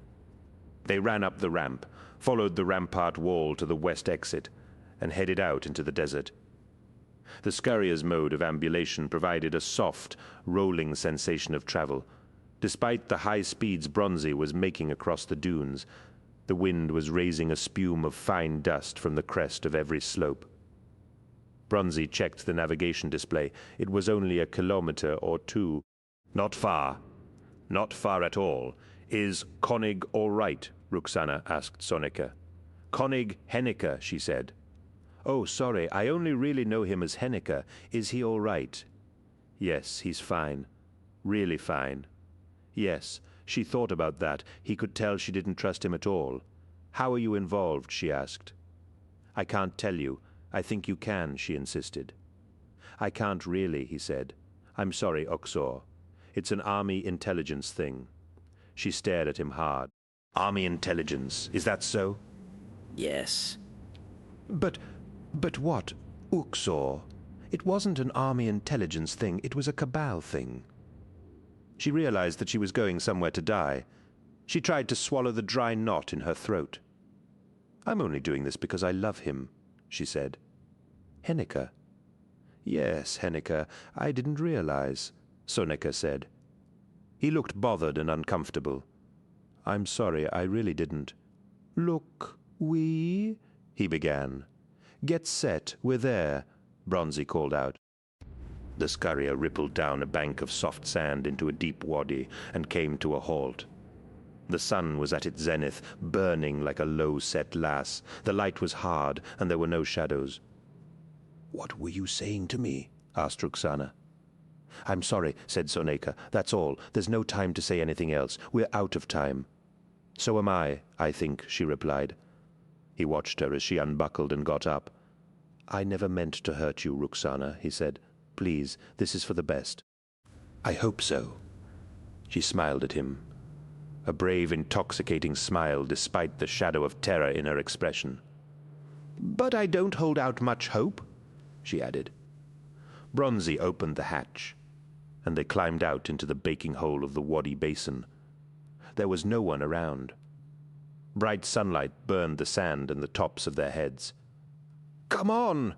Speaker 1: They ran up the ramp, followed the rampart wall to the west exit, and headed out into the desert. The scurrier's mode of ambulation provided a soft, rolling sensation of travel. Despite the high speeds Bronzy was making across the dunes, the wind was raising a spume of fine dust from the crest of every slope. Bronzy checked the navigation display. It was only a kilometer or two. "Not far. Not far at all. Is Konig all right?" Ruxana asked Sonika. "Konig Henniker," she said. "Oh, sorry, I only really know him as Henniker. Is he all right?" "Yes, he's fine. Really fine." Yes, she thought about that. He could tell she didn't trust him at all. "How are you involved?" she asked. "I can't tell you. I think you can," she insisted. "I can't really," he said. "I'm sorry, Uxor. It's an army intelligence thing." She stared at him hard. "Army intelligence, is that so?"
Speaker 4: Yes.
Speaker 1: But what? Uxor. It wasn't an army intelligence thing, it was a cabal thing." She realized that she was going somewhere to die. She tried to swallow the dry knot in her throat. "I'm only doing this because I love him," she said. "Henniker?" "Yes, Henniker. I didn't realize," Sonika said. He looked bothered and uncomfortable. "I'm sorry, I really didn't." "Look, he began. "Get set, we're there," Bronzy called out. The scurrier rippled down a bank of soft sand into a deep wadi and came to a halt. The sun was at its zenith, burning like a low-set lass. The light was hard, and there were no shadows. "What were you saying to me?" asked Ruxana. "I'm sorry," said Sonika. "That's all. There's no time to say anything else. We're out of time." "So am I think," she replied. He watched her as she unbuckled and got up. "I never meant to hurt you, Ruxana," he said. "Please, this is for the best." "I hope so." She smiled at him. A brave, intoxicating smile despite the shadow of terror in her expression. "But I don't hold out much hope," she added. Bronzy opened the hatch, and they climbed out into the baking hole of the Wadi Basin. There was no one around. Bright sunlight burned the sand and the tops of their heads. "Come on,"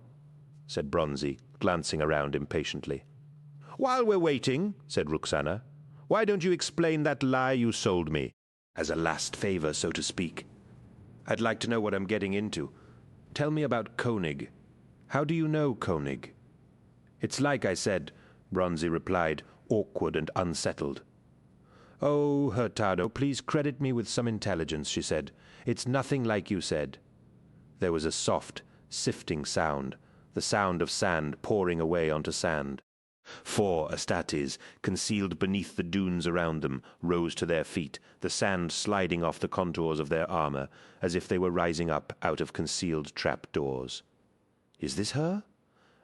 Speaker 1: said Bronzy, glancing around impatiently. "While we're waiting," said Ruxana, "why don't you explain that lie you sold me? As a last favor, so to speak. I'd like to know what I'm getting into. Tell me about Konig. How do you know Konig?" "It's like I said," Bronzy replied, awkward and unsettled. "Oh, Hurtado, please credit me with some intelligence," she said. "It's nothing like you said." There was a soft, sifting sound, the sound of sand pouring away onto sand. 4 Astartes, concealed beneath the dunes around them, rose to their feet, the sand sliding off the contours of their armor, as if they were rising up out of concealed trap-doors. "Is this her?"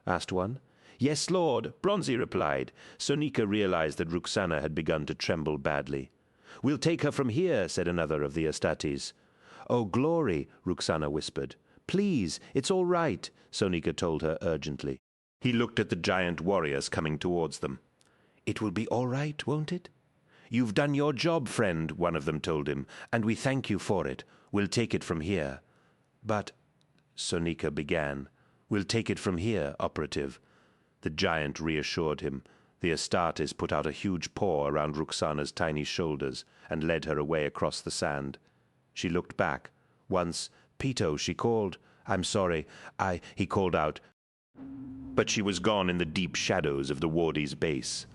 Speaker 1: asked one. "Yes, Lord," Bronzy replied. Sonika realized that Roxana had begun to tremble badly. "We'll take her from here," said another of the Astartes. "Oh, glory," Roxana whispered. "Please, it's all right," Sonika told her urgently. He looked at the giant warriors coming towards them. "It will be all right, won't it?" "You've done your job, friend," one of them told him, "and we thank you for it. We'll take it from here." "But," Sonika began. "We'll take it from here, operative." The giant reassured him. The Astartes put out a huge paw around Roxana's tiny shoulders and led her away across the sand. She looked back. Once, "Pito," she called. "I'm sorry, he called out. But she was gone in the deep shadows of the wardy's base.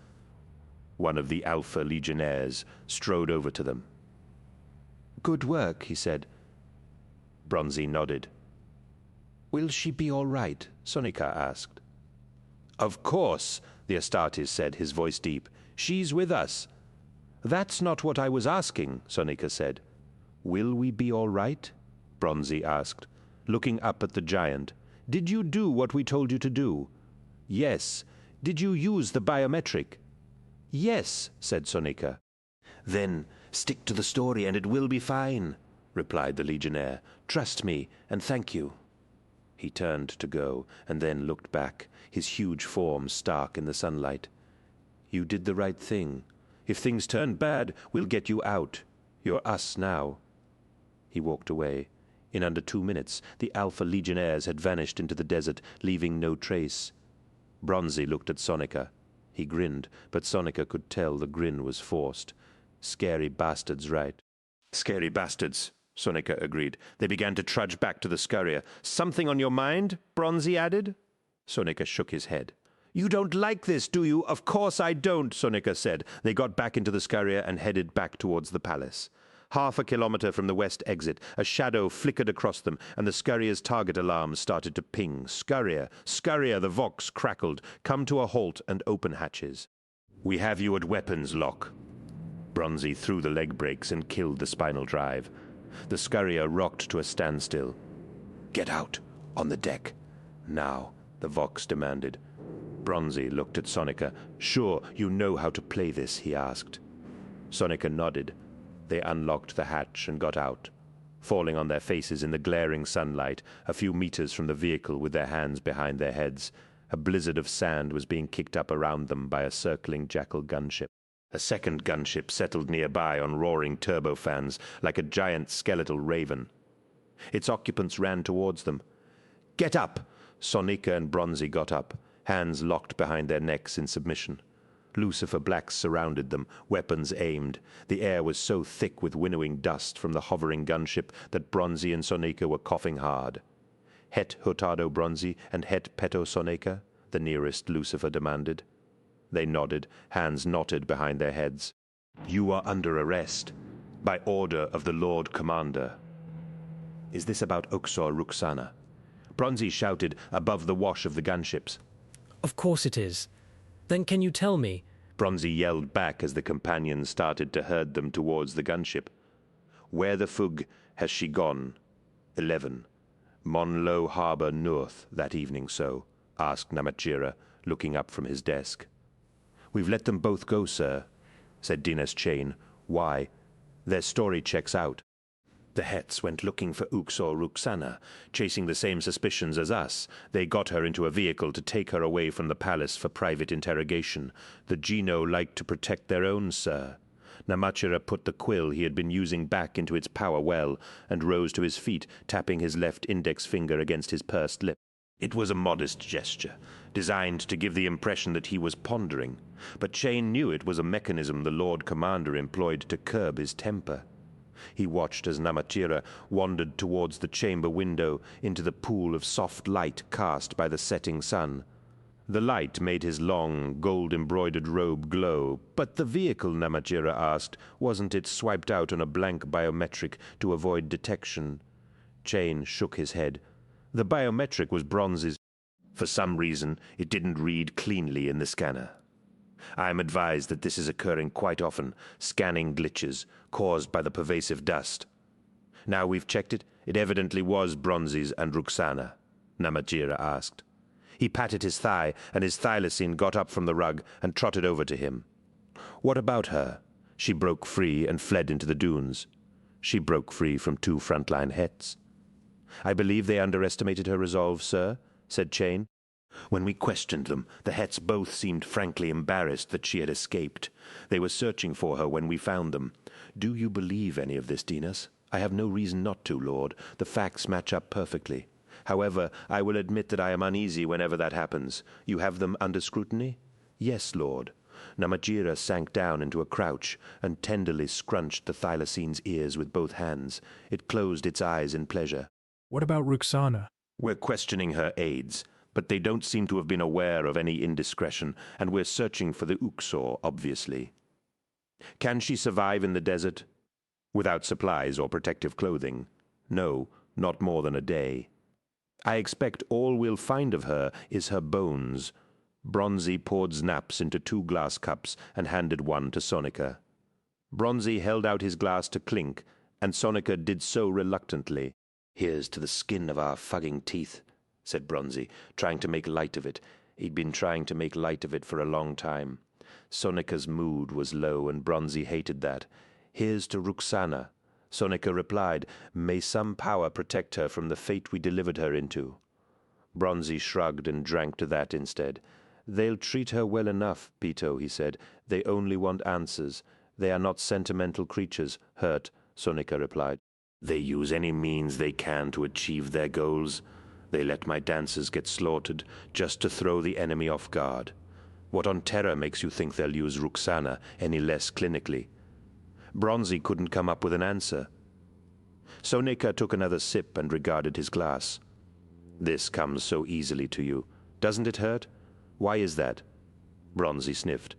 Speaker 1: One of the Alpha Legionnaires strode over to them. "Good work," he said. Bronzy nodded. "Will she be all right?" Sonika asked. "Of course," the Astartes said, his voice deep. "She's with us." "That's not what I was asking," Sonika said. "Will we be all right?" Bronzy asked, looking up at the giant. "Did you do what we told you to do?" "Yes." "Did you use the biometric?" "Yes," said Sonika. "Then stick to the story and it will be fine," replied the Legionnaire. "Trust me, and thank you." He turned to go, and then looked back, his huge form stark in the sunlight. "You did the right thing. If things turn bad, we'll get you out. You're us now." He walked away. In under 2 minutes, the Alpha Legionnaires had vanished into the desert, leaving no trace. Bronzy looked at Sonika. He grinned, but Sonika could tell the grin was forced. "Scary bastards, right?" "Scary bastards," Sonika agreed. They began to trudge back to the scurrier. "Something on your mind?" Bronzy added. Sonika shook his head. "You don't like this, do you?" "Of course I don't," Sonika said. They got back into the scurrier and headed back towards the palace. 1/2 kilometer from the west exit, a shadow flickered across them, and the scurrier's target alarm started to ping. "Scurrier! Scurrier!" the Vox crackled. "Come to a halt and open hatches." "We have you at weapons lock." Bronzy threw the leg brakes and killed the spinal drive. The scurrier rocked to a standstill. "Get out! On the deck! Now!" the Vox demanded. Bronzy looked at Sonika. "Sure, you know how to play this?" he asked. Sonika nodded. They unlocked the hatch and got out, falling on their faces in the glaring sunlight, a few meters from the vehicle with their hands behind their heads. A blizzard of sand was being kicked up around them by a circling Jackal gunship. A second gunship settled nearby on roaring turbofans like a giant skeletal raven. Its occupants ran towards them. "Get up!" Sonika and Bronzy got up, hands locked behind their necks in submission. Lucifer Blacks surrounded them, weapons aimed. The air was so thick with winnowing dust from the hovering gunship that Bronzy and Sonika were coughing hard. "Het Hurtado Bronzy and het Peto Sonika?" the nearest Lucifer demanded. They nodded, hands knotted behind their heads. "You are under arrest, by order of the Lord Commander." "Is this about Uxor Roxana?" Bronzy shouted above the wash of the gunships.
Speaker 10: Of course it is. Then can you tell me?
Speaker 1: Bronzy yelled back as the companions started to herd them towards the gunship. "Where the fug has she gone?" 11. Monlo Harbour North that evening so, asked Namatjira, looking up from his desk. "We've let them both go, sir," said Dinas Chain. "Why? Their story checks out. The Hets went looking for Uxor Roxana, chasing the same suspicions as us. They got her into a vehicle to take her away from the palace for private interrogation. The Geno liked to protect their own, sir." Namatjira put the quill he had been using back into its power well, and rose to his feet, tapping his left index finger against his pursed lip. It was a modest gesture, designed to give the impression that he was pondering, but Chain knew it was a mechanism the Lord Commander employed to curb his temper. He watched as Namatjira wandered towards the chamber window into the pool of soft light cast by the setting sun. The light made his long, gold-embroidered robe glow, but the vehicle, Namatjira asked, wasn't it swiped out on a blank biometric to avoid detection? Chain shook his head. The biometric was Bronze's. For some reason, it didn't read cleanly in the scanner. I am advised that this is occurring quite often, scanning glitches caused by the pervasive dust. Now we've checked it, it evidently was Bronzy's and Ruxana, Namatjira asked. He patted his thigh, and his thylacine got up from the rug and trotted over to him. What about her? She broke free and fled into the dunes. She broke free from 2 frontline hets. I believe they underestimated her resolve, sir, said Chain. When we questioned them, the hets both seemed frankly embarrassed that she had escaped. They were searching for her when we found them. Do you believe any of this, Dinas? I have no reason not to, Lord. The facts match up perfectly. However, I will admit that I am uneasy whenever that happens. You have them under scrutiny? Yes, Lord. Namatjira sank down into a crouch and tenderly scrunched the thylacine's ears with both hands. It closed its eyes in pleasure.
Speaker 14: What about Ruxana?
Speaker 1: We're questioning her aides, but they don't seem to have been aware of any indiscretion, and we're searching for the Uxor, obviously. Can she survive in the desert? Without supplies or protective clothing? No, not more than a day. I expect all we'll find of her is her bones. Bronzy poured snaps into 2 glass cups and handed one to Sonika. Bronzy held out his glass to Clink, and Sonika did so reluctantly. Here's to the skin of our fugging teeth, said Bronzy, trying to make light of it. He'd been trying to make light of it for a long time. Sonika's mood was low, and Bronzy hated that. Here's to Ruxana. Sonika replied, May some power protect her from the fate we delivered her into. Bronzy shrugged and drank to that instead. They'll treat her well enough, Pito, he said. They only want answers. They are not sentimental creatures. Hurt, Sonika replied. They use any means they can to achieve their goals. They let my dancers get slaughtered just to throw the enemy off guard. What on terror makes you think they'll use Ruxana any less clinically? Bronzy couldn't come up with an answer. Sonika took another sip and regarded his glass. This comes so easily to you. Doesn't it hurt? Why is that? Bronzy sniffed.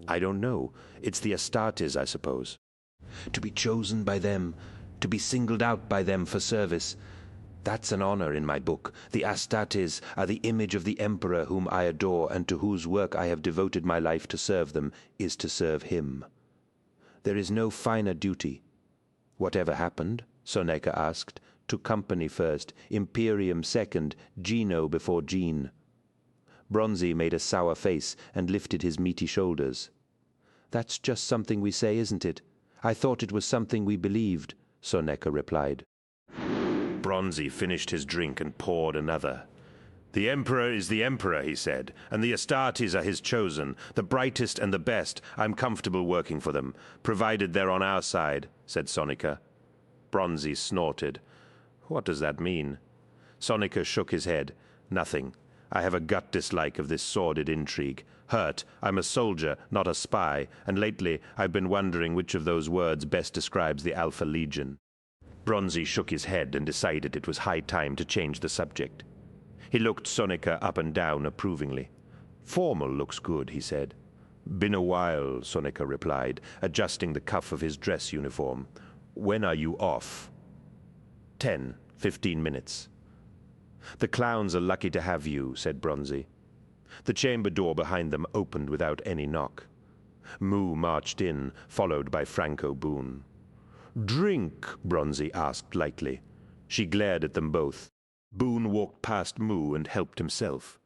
Speaker 1: I don't know. It's the Astartes, I suppose. To be chosen by them, to be singled out by them for service. That's an honor in my book. The Astartes are the image of the Emperor whom I adore and to whose work I have devoted my life to serve them, is to serve him. There is no finer duty. Whatever happened? Sonika asked. To company first, Imperium second, Gino before Jean. Bronzy made a sour face and lifted his meaty shoulders. That's just something we say, isn't it? I thought it was something we believed, Sonika replied. Bronzy finished his drink and poured another. The Emperor is the Emperor, he said, and the Astartes are his chosen, the brightest and the best. I'm comfortable working for them, provided they're on our side, said Sonika. Bronzy snorted. What does that mean? Sonika shook his head. Nothing. I have a gut dislike of this sordid intrigue. Hurt, I'm a soldier, not a spy, and lately I've been wondering which of those words best describes the Alpha Legion. Bronzy shook his head and decided it was high time to change the subject. He looked Sonika up and down approvingly. Formal looks good, he said. Been a while, Sonika replied, adjusting the cuff of his dress uniform. When are you off? 15 minutes. The clowns are lucky to have you, said Bronzy. The chamber door behind them opened without any knock. Moo marched in, followed by Franco Boone. Drink? Bronzy asked lightly. She glared at them both. Boone walked past Moo and helped himself.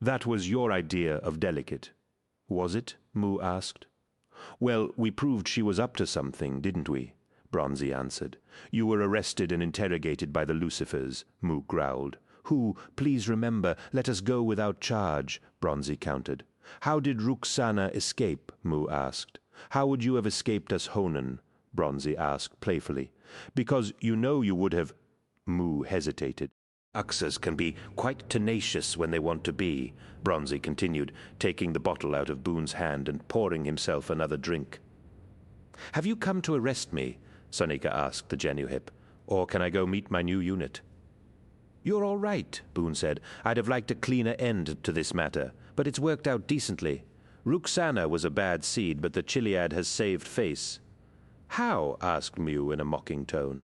Speaker 1: That was your idea of delicate. Was it? Moo asked. Well, we proved she was up to something, didn't we? Bronzy answered. You were arrested and interrogated by the Lucifers, Moo growled. Who, please remember, let us go without charge, Bronzy countered. How did Ruxana escape? Moo asked. How would you have escaped us, Honan? Bronzy asked playfully. Because you know you would have... Moo hesitated. Uxors can be quite tenacious when they want to be, Bronzy continued, taking the bottle out of Boone's hand and pouring himself another drink. Have you come to arrest me? Sonika asked the Genuhip. Or can I go meet my new unit? You're all right, Boone said. I'd have liked a cleaner end to this matter, but it's worked out decently. Ruxana was a bad seed, but the Chiliad has saved face. How? Asked Mew in a mocking tone.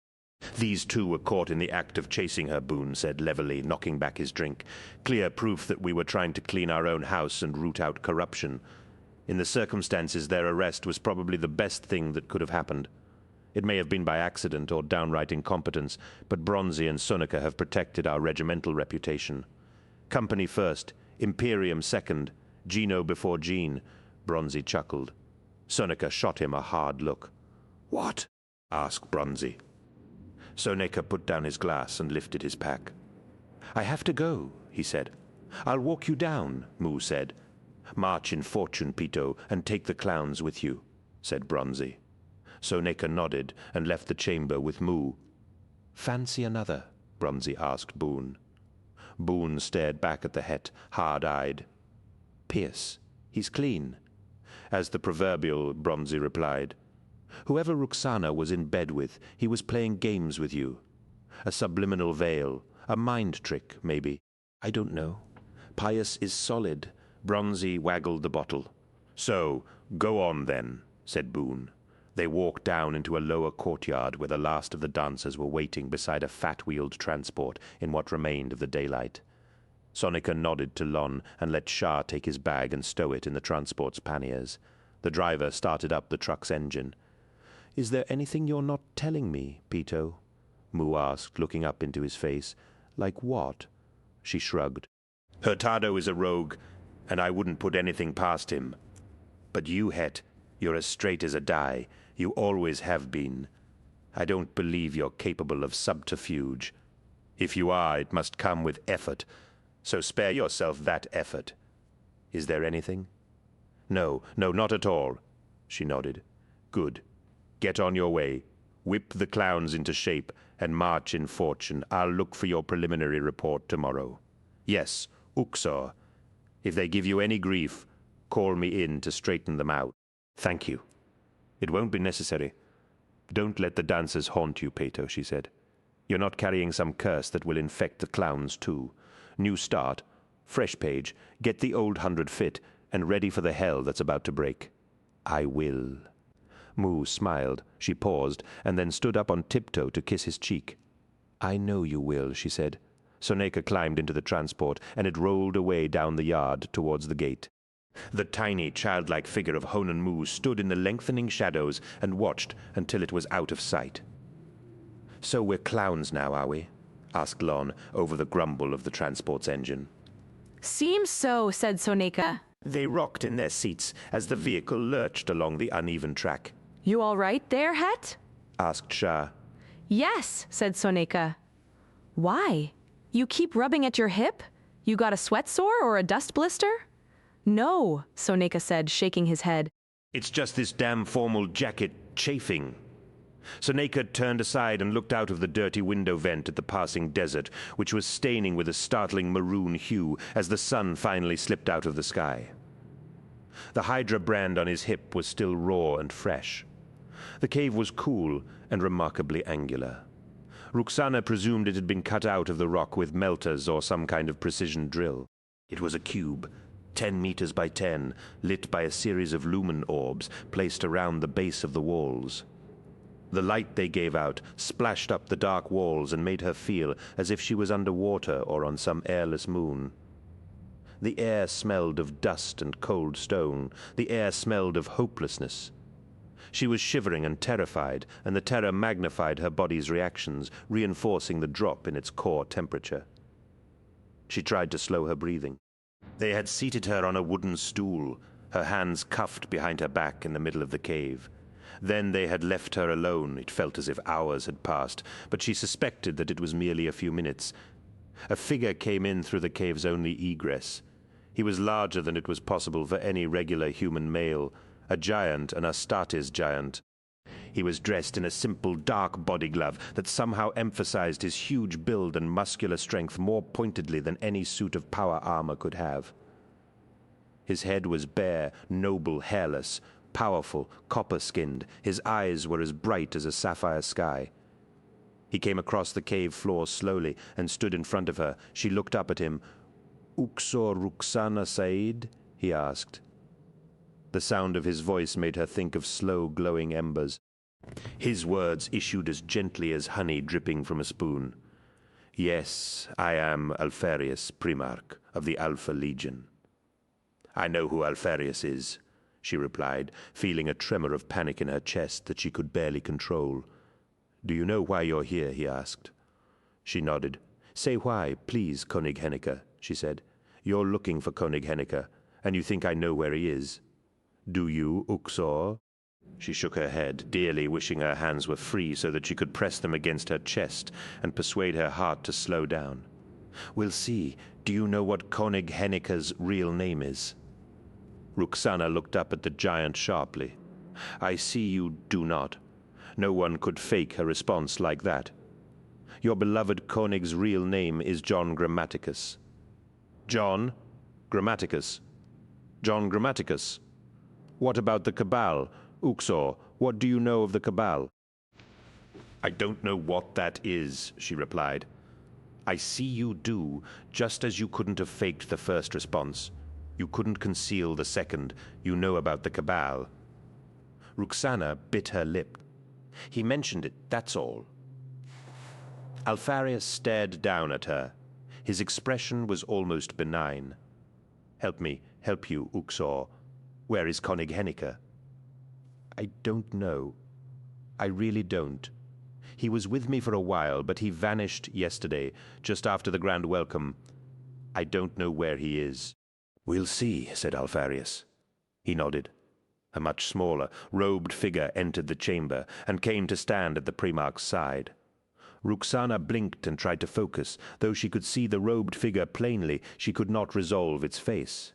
Speaker 1: These two were caught in the act of chasing her, Boone said levelly, knocking back his drink. Clear proof that we were trying to clean our own house and root out corruption. In the circumstances, their arrest was probably the best thing that could have happened. It may have been by accident or downright incompetence, but Bronzy and Sonika have protected our regimental reputation. Company first, Imperium second, Gino before Jean, Bronzy chuckled. Sonika shot him a hard look. "What?" asked Bronzy. Sonika put down his glass and lifted his pack. "I have to go," he said. "I'll walk you down," Mu said. "March in fortune, Pito, and take the clowns with you," said Bronzy. Sonika nodded and left the chamber with Mu. "Fancy another?" Bronzy asked Boone. Boone stared back at the het, hard-eyed. "Pierce, he's clean." As the proverbial, Bronzy replied, "Whoever Ruxana was in bed with, he was playing games with you. A subliminal veil, a mind trick, maybe. I don't know. Pius is solid." Bronzy waggled the bottle. "So, go on then," said Boone. They walked down into a lower courtyard where the last of the dancers were waiting beside a fat-wheeled transport in what remained of the daylight. Sonika nodded to Lon and let Shah take his bag and stow it in the transport's panniers. The driver started up the truck's engine. "Is there anything you're not telling me, Pito?" Mu asked, looking up into his face. "Like what?" She shrugged. "Hurtado is a rogue, and I wouldn't put anything past him. But you, Het, you're as straight as a die. You always have been. I don't believe you're capable of subterfuge. If you are, it must come with effort. So spare yourself that effort. Is there anything?" No, not at all," she nodded. "Good. Get on your way. Whip the clowns into shape and march in fortune. I'll look for your preliminary report tomorrow. Yes, Uxor. If they give you any grief, call me in to straighten them out." "Thank you." "It won't be necessary. Don't let the dancers haunt you, Peto," she said. "You're not carrying some curse that will infect the clowns, too. New start, fresh page, get the old 100 fit, and ready for the hell that's about to break." "I will." Mu smiled. She paused, and then stood up on tiptoe to kiss his cheek. "I know you will," she said. Sonika climbed into the transport, and it rolled away down the yard towards the gate. The tiny, childlike figure of Honan Mu stood in the lengthening shadows and watched until it was out of sight. "So we're clowns now, are we?" asked Lon over the grumble of the transport's engine.
Speaker 7: "Seems so," said Sonika.
Speaker 1: They rocked in their seats as the vehicle lurched along the uneven track.
Speaker 7: "You all right there, Het?"
Speaker 1: asked Shah.
Speaker 7: "Yes," said Sonika. "Why? You keep rubbing at your hip? You got a sweat sore or a dust blister?" "No," Sonika said, shaking his head.
Speaker 1: "It's just this damn formal jacket chafing." Sonika turned aside and looked out of the dirty window vent at the passing desert, which was staining with a startling maroon hue as the sun finally slipped out of the sky. The Hydra brand on his hip was still raw and fresh. The cave was cool and remarkably angular. Ruxana presumed it had been cut out of the rock with melters or some kind of precision drill. It was a cube, 10 meters by 10, lit by a series of lumen orbs placed around the base of the walls. The light they gave out splashed up the dark walls and made her feel as if she was underwater or on some airless moon. The air smelled of dust and cold stone. The air smelled of hopelessness. She was shivering and terrified, and the terror magnified her body's reactions, reinforcing the drop in its core temperature. She tried to slow her breathing. They had seated her on a wooden stool, her hands cuffed behind her back in the middle of the cave. Then they had left her alone. It felt as if hours had passed, but she suspected that it was merely a few minutes. A figure came in through the cave's only egress. He was larger than it was possible for any regular human male, a giant, an Astartes giant. He was dressed in a simple dark body glove that somehow emphasized his huge build and muscular strength more pointedly than any suit of power armor could have. His head was bare, noble, hairless, powerful, copper-skinned. His eyes were as bright as a sapphire sky. He came across the cave floor slowly and stood in front of her. She looked up at him. "Uxor Ruxana Said?" he asked. The sound of his voice made her think of slow, glowing embers. His words issued as gently as honey dripping from a spoon. "Yes, I am Alfarius, Primarch of the Alpha Legion." "I know who Alfarius is. she replied, feeling a tremor of panic in her chest that she could barely control. "Do you know why you're here?" he asked. She nodded. "Say why, please, König Henneke," she said. "You're looking for König Henneke, and you think I know where he is. Do you, Uxor?" She shook her head, dearly wishing her hands were free so that she could press them against her chest and persuade her heart to slow down. "We'll see. Do you know what König Henneke's real name is?" Ruxana looked up at the giant sharply. "I see you do not." No one could fake a response like that. "Your beloved König's real name is John Grammaticus." "John Grammaticus? John Grammaticus? What about the Cabal? Uxor, what do you know of the Cabal?" "I don't know what that is," she replied. "I see you do, just as you couldn't have faked the first response. You couldn't conceal the second. You know about the Cabal." Ruxana bit her lip. "He mentioned it, that's all." Alfarius stared down at her. His expression was almost benign. "Help me, help you, Uxor. Where is König Henneke?" "I don't know. I really don't. He was with me for a while, but he vanished yesterday, just after the grand welcome. I don't know where he is." "We'll see," said Alfarius. He nodded. A much smaller, robed figure entered the chamber and came to stand at the Primarch's side. Ruxana blinked and tried to focus. Though she could see the robed figure plainly, she could not resolve its face.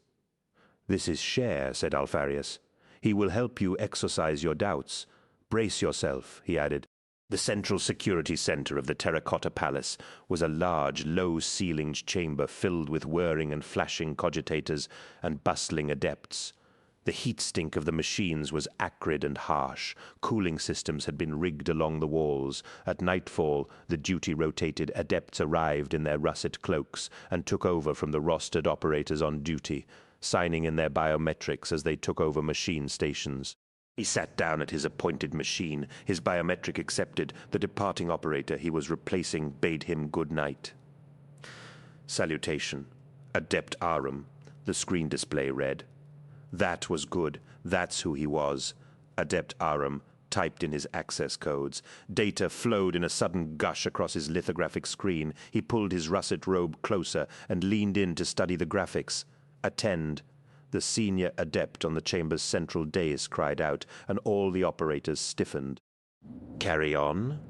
Speaker 1: "This is Cher," said Alfarius. "He will help you exorcise your doubts. Brace yourself," he added. The central security center of the Terracotta Palace was a large, low-ceilinged chamber filled with whirring and flashing cogitators and bustling adepts. The heat stink of the machines was acrid and harsh. Cooling systems had been rigged along the walls. At nightfall, the duty-rotated adepts arrived in their russet cloaks and took over from the rostered operators on duty, signing in their biometrics as they took over machine stations. He sat down at his appointed machine, his biometric accepted. The departing operator he was replacing bade him good night. "Salutation. Adept Arum," the screen display read. That was good. That's who he was. Adept Arum, typed in his access codes. Data flowed in a sudden gush across his lithographic screen. He pulled his russet robe closer and leaned in to study the graphics. "Attend." The senior adept on the chamber's central dais cried out, and all the operators stiffened. "Carry on,"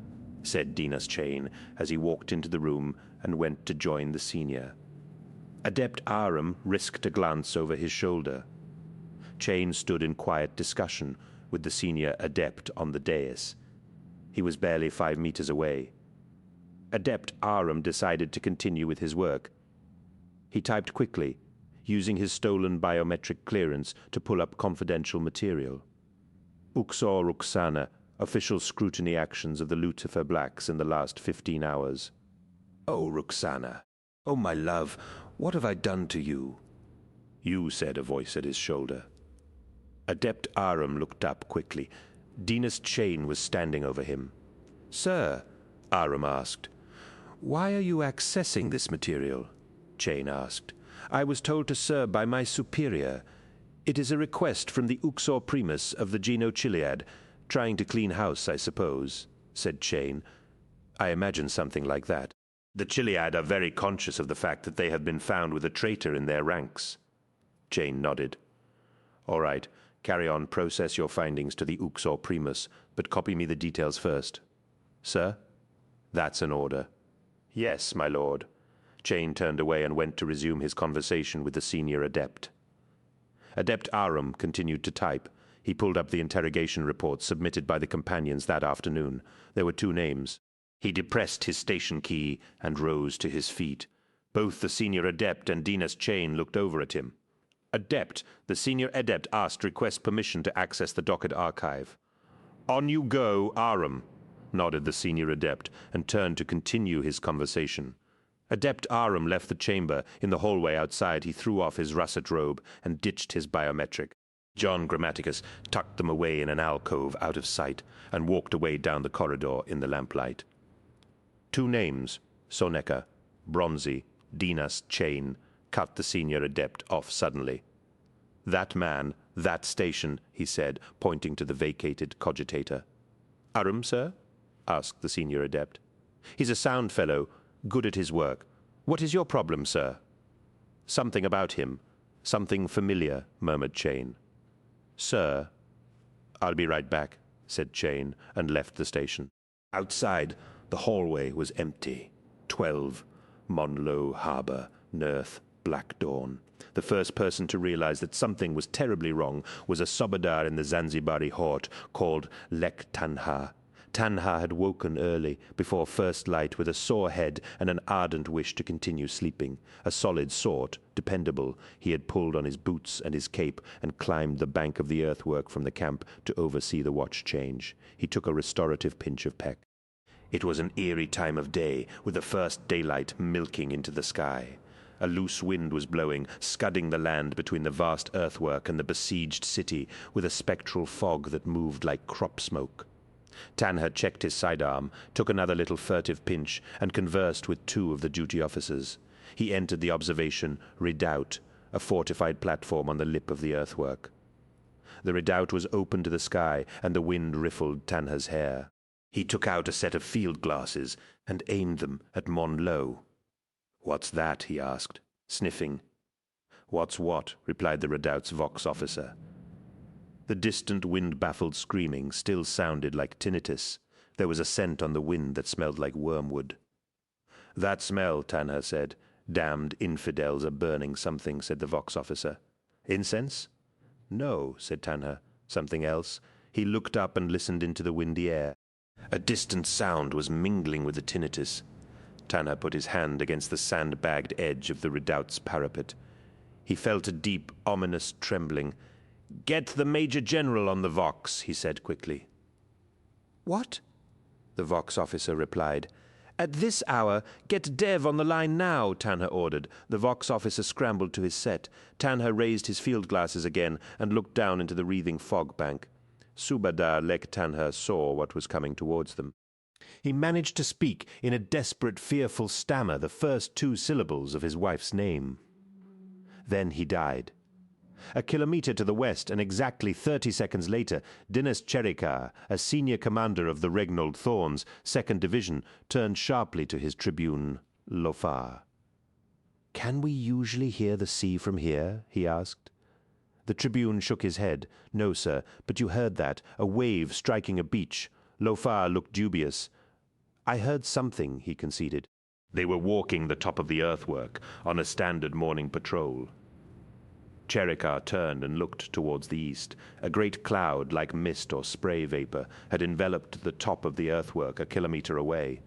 Speaker 1: said Dinas Chain as he walked into the room and went to join the senior. Adept Arum risked a glance over his shoulder. Chain stood in quiet discussion with the senior adept on the dais. He was barely 5 meters away. Adept Arum decided to continue with his work. He typed quickly, using his stolen biometric clearance to pull up confidential material. Uxor Ruxana, official scrutiny actions of the Lucifer Blacks in the last 15 hours. "Oh, Ruxana. Oh, my love, what have I done to you?" "You," said a voice at his shoulder. Adept Arum looked up quickly. Dinas Chain was standing over him. "Sir," Arum asked. "Why are you accessing this material?" Chain asked. "I was told to sir by my superior. It is a request from the Uxor Primus of the Geno Chiliad, trying to clean house, I suppose," said Chain. "I imagine something like that. The Chiliad are very conscious of the fact that they have been found with a traitor in their ranks." Chain nodded. "All right, carry on, process your findings to the Uxor Primus, but copy me the details first." "Sir?" "That's an order." "Yes, my lord." Chain turned away and went to resume his conversation with the senior adept. Adept Arum continued to type. He pulled up the interrogation report submitted by the companions that afternoon. There were 2 names. He depressed his station key and rose to his feet. Both the senior adept and Dinas Chain looked over at him. "Adept, the senior adept asked request permission to access the docket archive." "On you go, Arum," nodded the senior adept and turned to continue his conversation. Adept Arum left the chamber. In the hallway outside, he threw off his russet robe and ditched his biometric. John Grammaticus tucked them away in an alcove out of sight and walked away down the corridor in the lamplight. 2 names, Soneka, Bronzy, Dinas Chain, cut the senior adept off suddenly. That man, "That station," he said, pointing to the vacated cogitator. "Arum, sir?" asked the senior adept. "He's a sound fellow, good at his work. What is your problem, sir?" "Something about him. Something familiar," murmured Chain. "Sir?" "I'll be right back," said Chain, and left the station. Outside, the hallway was empty. 12. Monlo Harbour, Nerth, Black Dawn. The first person to realize that something was terribly wrong was a Sobadar in the Zanzibari hort called Lek Tanha. Tanha had woken early, before first light, with a sore head and an ardent wish to continue sleeping. A solid sort, dependable, he had pulled on his boots and his cape and climbed the bank of the earthwork from the camp to oversee the watch change. He took a restorative pinch of peck. It was an eerie time of day, with the first daylight milking into the sky. A loose wind was blowing, scudding the land between the vast earthwork and the besieged city, with a spectral fog that moved like crop smoke. Tanha checked his sidearm, took another little furtive pinch, and conversed with 2 of the duty officers. He entered the observation redoubt, a fortified platform on the lip of the earthwork. The redoubt was open to the sky, and the wind riffled Tanha's hair. He took out a set of field glasses and aimed them at Monlo. "What's that?" he asked, sniffing. "What's what?" replied the redoubt's Vox officer. The distant wind-baffled screaming still sounded like tinnitus. There was a scent on the wind that smelled like wormwood. "That smell," Tanha said. "Damned infidels are burning something," said the Vox officer. "Incense?" "No," said Tanha. "Something else." He looked up and listened into the windy air. A distant sound was mingling with the tinnitus. Tanha put his hand against the sand-bagged edge of the redoubt's parapet. He felt a deep, ominous trembling. "Get the Major General on the Vox," he said quickly. "What?" the Vox officer replied. "At this hour, get Dev on the line now," Tanha ordered. The Vox officer scrambled to his set. Tanha raised his field glasses again and looked down into the wreathing fog bank. Subadar Lek Tanha saw what was coming towards them. He managed to speak in a desperate, fearful stammer the first 2 syllables of his wife's name. Then he died. A kilometer to the west, and exactly 30 seconds later, Dinas Cherikar, a senior commander of the Regnold Thorns, 2nd Division, turned sharply to his tribune, Lofar. "Can we usually hear the sea from here?" he asked. The tribune shook his head. "No, sir, but you heard that, a wave striking a beach." Lofar looked dubious. "I heard something," he conceded. They were walking the top of the earthwork, on a standard morning patrol. Cherikar turned and looked towards the east. A great cloud, like mist or spray vapor, had enveloped the top of the earthwork a kilometer away.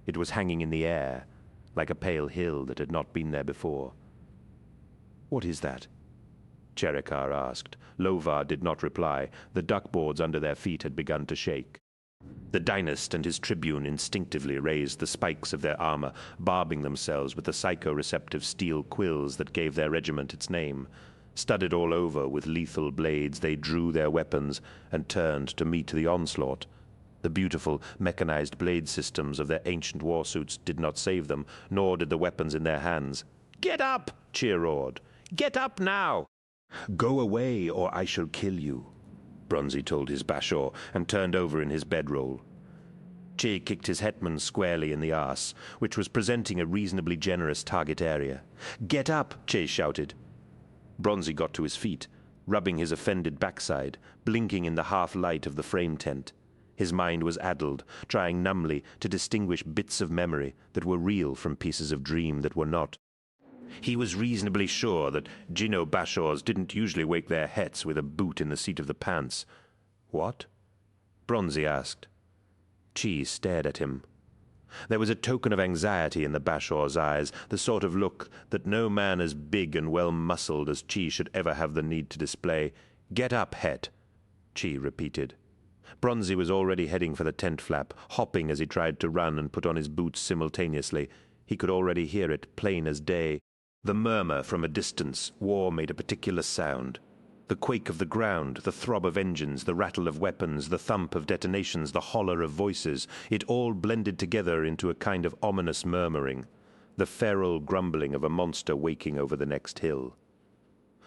Speaker 1: It was hanging in the air, like a pale hill that had not been there before. "What is that?" Cherikar asked. Lovar did not reply. The duckboards under their feet had begun to shake. The dynast and his tribune instinctively raised the spikes of their armor, barbing themselves with the psychoreceptive steel quills that gave their regiment its name. Studded all over with lethal blades, they drew their weapons and turned to meet the onslaught. The beautiful, mechanized blade systems of their ancient war suits did not save them, nor did the weapons in their hands. "Get up!" Cheer roared. "Get up now!" "Go away, or I shall kill you," Bronzy told his Bashor, and turned over in his bedroll. Che kicked his hetman squarely in the arse, which was presenting a reasonably generous target area. "Get up!" Che shouted. Bronzy got to his feet, rubbing his offended backside, blinking in the half-light of the frame tent. His mind was addled, trying numbly to distinguish bits of memory that were real from pieces of dream that were not. He was reasonably sure that Jino Bashors didn't usually wake their hets with a boot in the seat of the pants. "What?" Bronzy asked. Chi stared at him. There was a token of anxiety in the Bashor's eyes, the sort of look that no man as big and well-muscled as Chi should ever have the need to display. "Get up, Het," Chi repeated. Bronzy was already heading for the tent flap, hopping as he tried to run and put on his boots simultaneously. He could already hear it, plain as day. The murmur from a distance, war made a particular sound. The quake of the ground, the throb of engines, the rattle of weapons, the thump of detonations, the holler of voices, it all blended together into a kind of ominous murmuring, the feral grumbling of a monster waking over the next hill.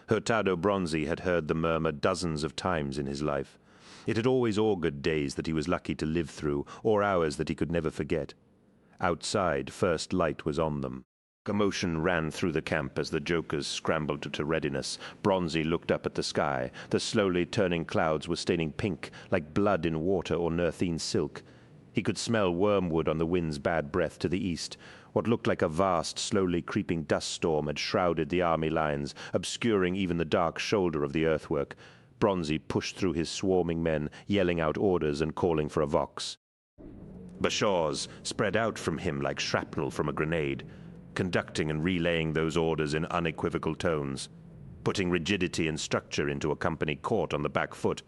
Speaker 1: Hurtado Bronzi had heard the murmur dozens of times in his life. It had always augured days that he was lucky to live through, or hours that he could never forget. Outside, first light was on them. Commotion ran through the camp as the jokers scrambled to readiness. Bronzi looked up at the sky. The slowly turning clouds were staining pink, like blood in water or Nerthine silk. He could smell wormwood on the wind's bad breath to the east. What looked like a vast, slowly creeping dust storm had shrouded the army lines, obscuring even the dark shoulder of the earthwork. Bronzi pushed through his swarming men, yelling out orders and calling for a vox. Bashaws spread out from him like shrapnel from a grenade, conducting and relaying those orders in unequivocal tones, putting rigidity and structure into a company caught on the back foot.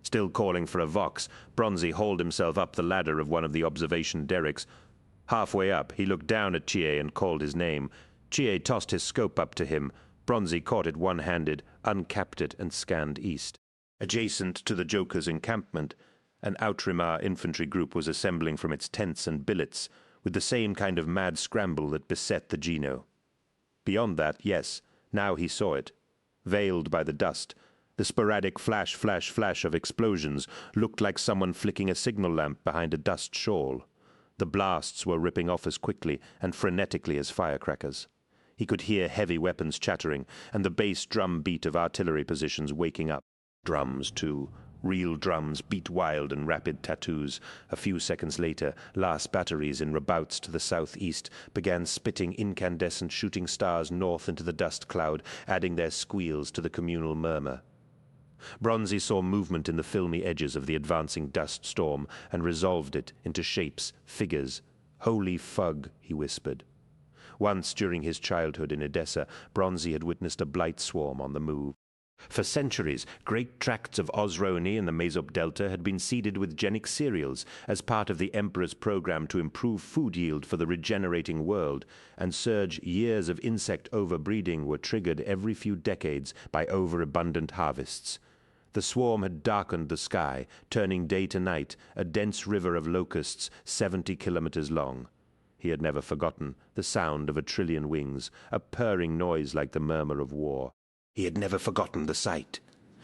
Speaker 1: Still calling for a vox, Bronzi hauled himself up the ladder of one of the observation derricks. Halfway up, he looked down at Chie and called his name. Chie tossed his scope up to him. Bronzi caught it one-handed, uncapped it, and scanned east. Adjacent to the Joker's encampment, an Outrimar infantry group was assembling from its tents and billets, with the same kind of mad scramble that beset the Geno. Beyond that, yes, now he saw it. Veiled by the dust, the sporadic flash, flash, flash of explosions looked like someone flicking a signal lamp behind a dust shawl. The blasts were ripping off as quickly and frenetically as firecrackers. He could hear heavy weapons chattering, and the bass drum beat of artillery positions waking up. Drums, too. Real drums beat wild and rapid tattoos. A few seconds later, last batteries in redoubts to the southeast began spitting incandescent shooting stars north into the dust cloud, adding their squeals to the communal murmur. Bronzi saw movement in the filmy edges of the advancing dust storm and resolved it into shapes, figures. Holy fug, he whispered. Once during his childhood in Edessa, Bronzi had witnessed a blight swarm on the move. For centuries, great tracts of Osrhoene and the Mesop Delta had been seeded with genic cereals as part of the Emperor's program to improve food yield for the regenerating world, and surge years of insect overbreeding were triggered every few decades by overabundant harvests. The swarm had darkened the sky, turning day to night, a dense river of locusts 70 kilometers long. He had never forgotten the sound of 1,000,000,000 wings, a purring noise like the murmur of war. He had never forgotten the sight.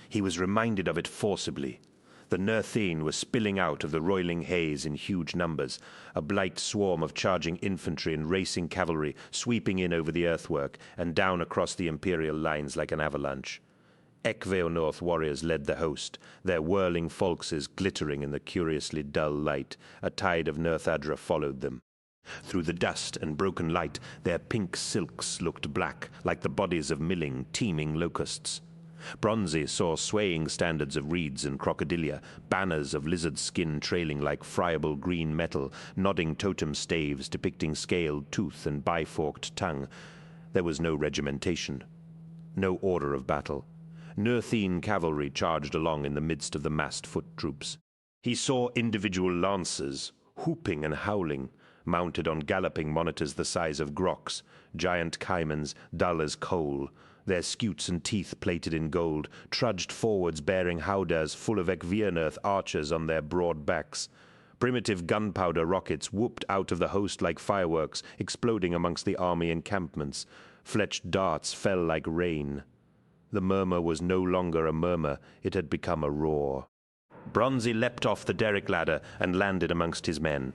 Speaker 1: He was reminded of it forcibly. The Nerthine was spilling out of the roiling haze in huge numbers, a blight swarm of charging infantry and racing cavalry sweeping in over the earthwork and down across the Imperial lines like an avalanche. Ekveonorth warriors led the host, their whirling falxes glittering in the curiously dull light. A tide of Nerthadra followed them. Through the dust and broken light, their pink silks looked black, like the bodies of milling, teeming locusts. Bronzi saw swaying standards of reeds and crocodilia, banners of lizard skin trailing like friable green metal, nodding totem staves depicting scaled tooth and biforked tongue. There was no regimentation, no order of battle. Nerthine cavalry charged along in the midst of the massed foot troops. He saw individual lancers, whooping and howling, mounted on galloping monitors the size of grocs, giant caimans, dull as coal, their scutes and teeth plated in gold, trudged forwards bearing howdahs full of Ekveonorth archers on their broad backs. Primitive gunpowder rockets whooped out of the host like fireworks, exploding amongst the army encampments. Fletched darts fell like rain. The murmur was no longer a murmur, it had become a roar. Bronzi leapt off the derrick ladder and landed amongst his men.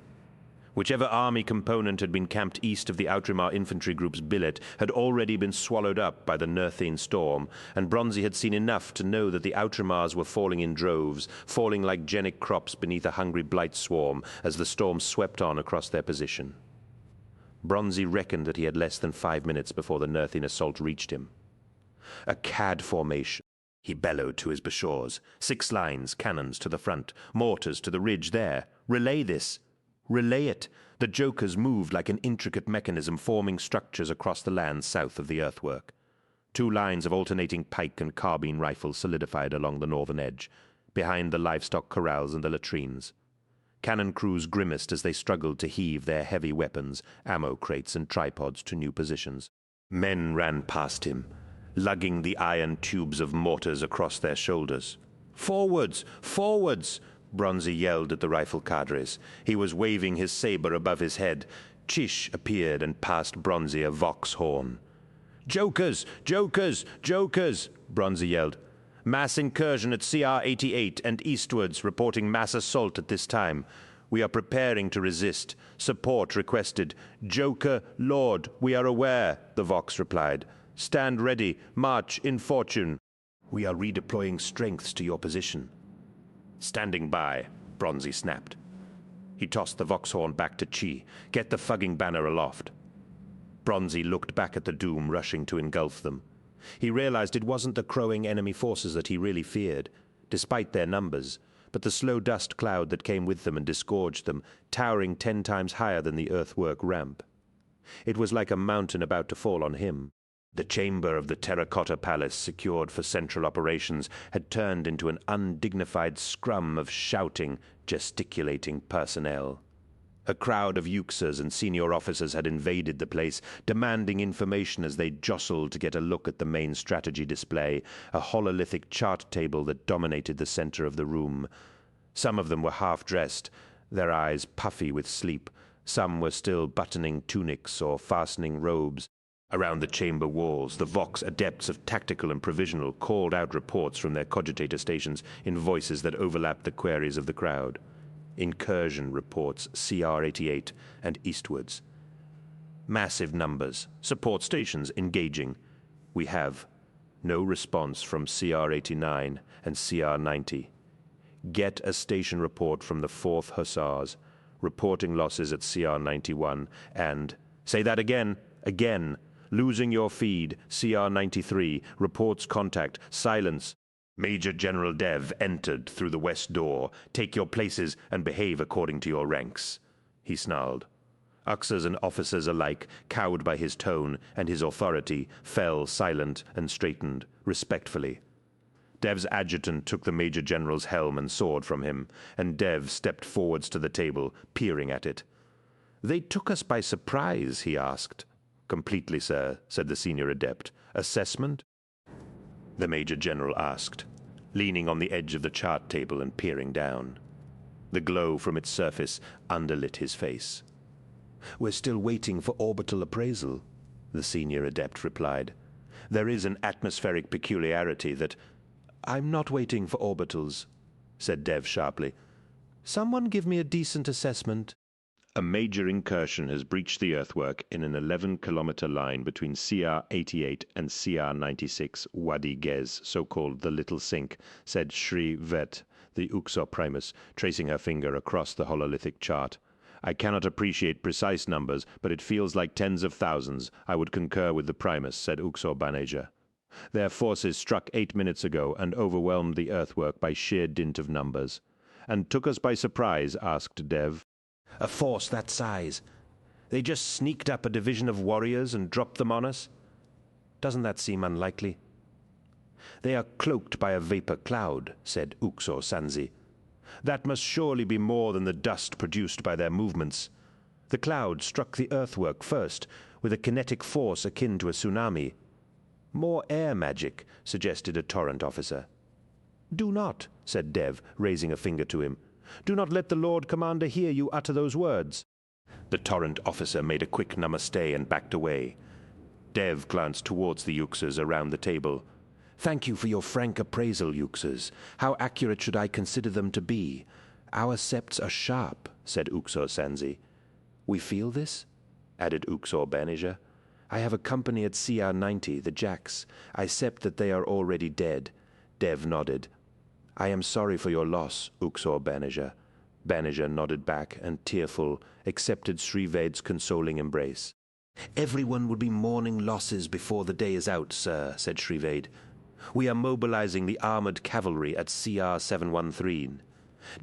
Speaker 1: Whichever army component had been camped east of the Outrimar infantry group's billet had already been swallowed up by the Nerthine storm, and Bronzi had seen enough to know that the Outrimars were falling in droves, falling like genic crops beneath a hungry blight swarm as the storm swept on across their position. Bronzi reckoned that he had less than 5 minutes before the Nerthine assault reached him. A cad formation, he bellowed to his bashaws. 6 lines, cannons to the front, mortars to the ridge there. Relay this. Relay it. The jokers moved like an intricate mechanism forming structures across the land south of the earthwork. 2 lines of alternating pike and carbine rifles solidified along the northern edge, behind the livestock corrals and the latrines. Cannon crews grimaced as they struggled to heave their heavy weapons, ammo crates and tripods to new positions. Men ran past him, lugging the iron tubes of mortars across their shoulders. "Forwards! Forwards!" Bronzi yelled at the rifle cadres. He was waving his saber above his head. Chish appeared and passed Bronzi a vox horn. "Jokers! Jokers! Jokers!" Bronzy yelled. "Mass incursion at CR-88 and eastwards, reporting mass assault at this time. We are preparing to resist. Support requested. Joker, Lord, we are aware," the Vox replied. "Stand ready. March in fortune. We are redeploying strengths to your position." "Standing by," Bronzy snapped. He tossed the Voxhorn back to Chi. "Get the fugging banner aloft." Bronzy looked back at the doom rushing to engulf them. He realized it wasn't the crowing enemy forces that he really feared, despite their numbers, but the slow dust cloud that came with them and disgorged them, towering 10 times higher than the earthwork ramp. It was like a mountain about to fall on him. The chamber of the terracotta palace secured for central operations had turned into an undignified scrum of shouting, gesticulating personnel. A crowd of Yuxas and senior officers had invaded the place, demanding information as they jostled to get a look at the main strategy display, a hololithic chart table that dominated the center of the room. Some of them were half-dressed, their eyes puffy with sleep. Some were still buttoning tunics or fastening robes. Around the chamber walls, the Vox adepts of tactical and provisional called out reports from their cogitator stations in voices that overlapped the queries of the crowd. Incursion reports CR-88 and eastwards. Massive numbers. Support stations engaging. We have no response from CR-89 and CR-90. Get a station report from the 4th Hussars, reporting losses at CR-91 and... Say that again! Again! Losing your feed. CR-93. Reports contact. Silence. Major General Dev entered through the west door. Take your places and behave according to your ranks, he snarled. Uxas and officers alike, cowed by his tone and his authority, fell silent and straightened, respectfully. Dev's adjutant took the Major General's helm and sword from him, and Dev stepped forwards to the table, peering at it. "They took us by surprise," he asked. "Completely, sir," said the senior adept. "Assessment?" The Major General asked, leaning on the edge of the chart table and peering down. The glow from its surface underlit his face. "We're still waiting for orbital appraisal," the senior adept replied. "There is an atmospheric peculiarity that—" "I'm not waiting for orbitals," said Dev sharply. "Someone give me a decent assessment." A major incursion has breached the earthwork in an 11-kilometer line between CR-88 and CR-96 Wadi Gez, so-called the Little Sink, said Shri Vet, the Uxor Primus, tracing her finger across the hololithic chart. "I cannot appreciate precise numbers, but it feels like tens of thousands. I would concur with the Primus," said Uxor Baneja. "Their forces struck 8 minutes ago and overwhelmed the earthwork by sheer dint of numbers." "And took us by surprise?" asked Dev. "A force that size. They just sneaked up a division of warriors and dropped them on us? Doesn't that seem unlikely?" "They are cloaked by a vapor cloud," said Uxor Sanzi. "That must surely be more than the dust produced by their movements. The cloud struck the earthwork first, with a kinetic force akin to a tsunami." "More air magic," suggested a Torrent officer. "Do not," said Dev, raising a finger to him. "Do not let the Lord Commander hear you utter those words." The Torrent officer made a quick namaste and backed away. Dev glanced towards the Yuxas around the table. "Thank you for your frank appraisal, Yuxas. How accurate should I consider them to be?" "Our septs are sharp," said Uxor Sanzi. "We feel this?" added Uxor Baneja. "I have a company at CR-90, the Jacks. I sept that they are already dead." Dev nodded. "I am sorry for your loss, Uxor Baneja." Baneja nodded back and, tearful, accepted Srived's consoling embrace. "Everyone will be mourning losses before the day is out, sir," said Srived. "We are mobilizing the armored cavalry at CR-713.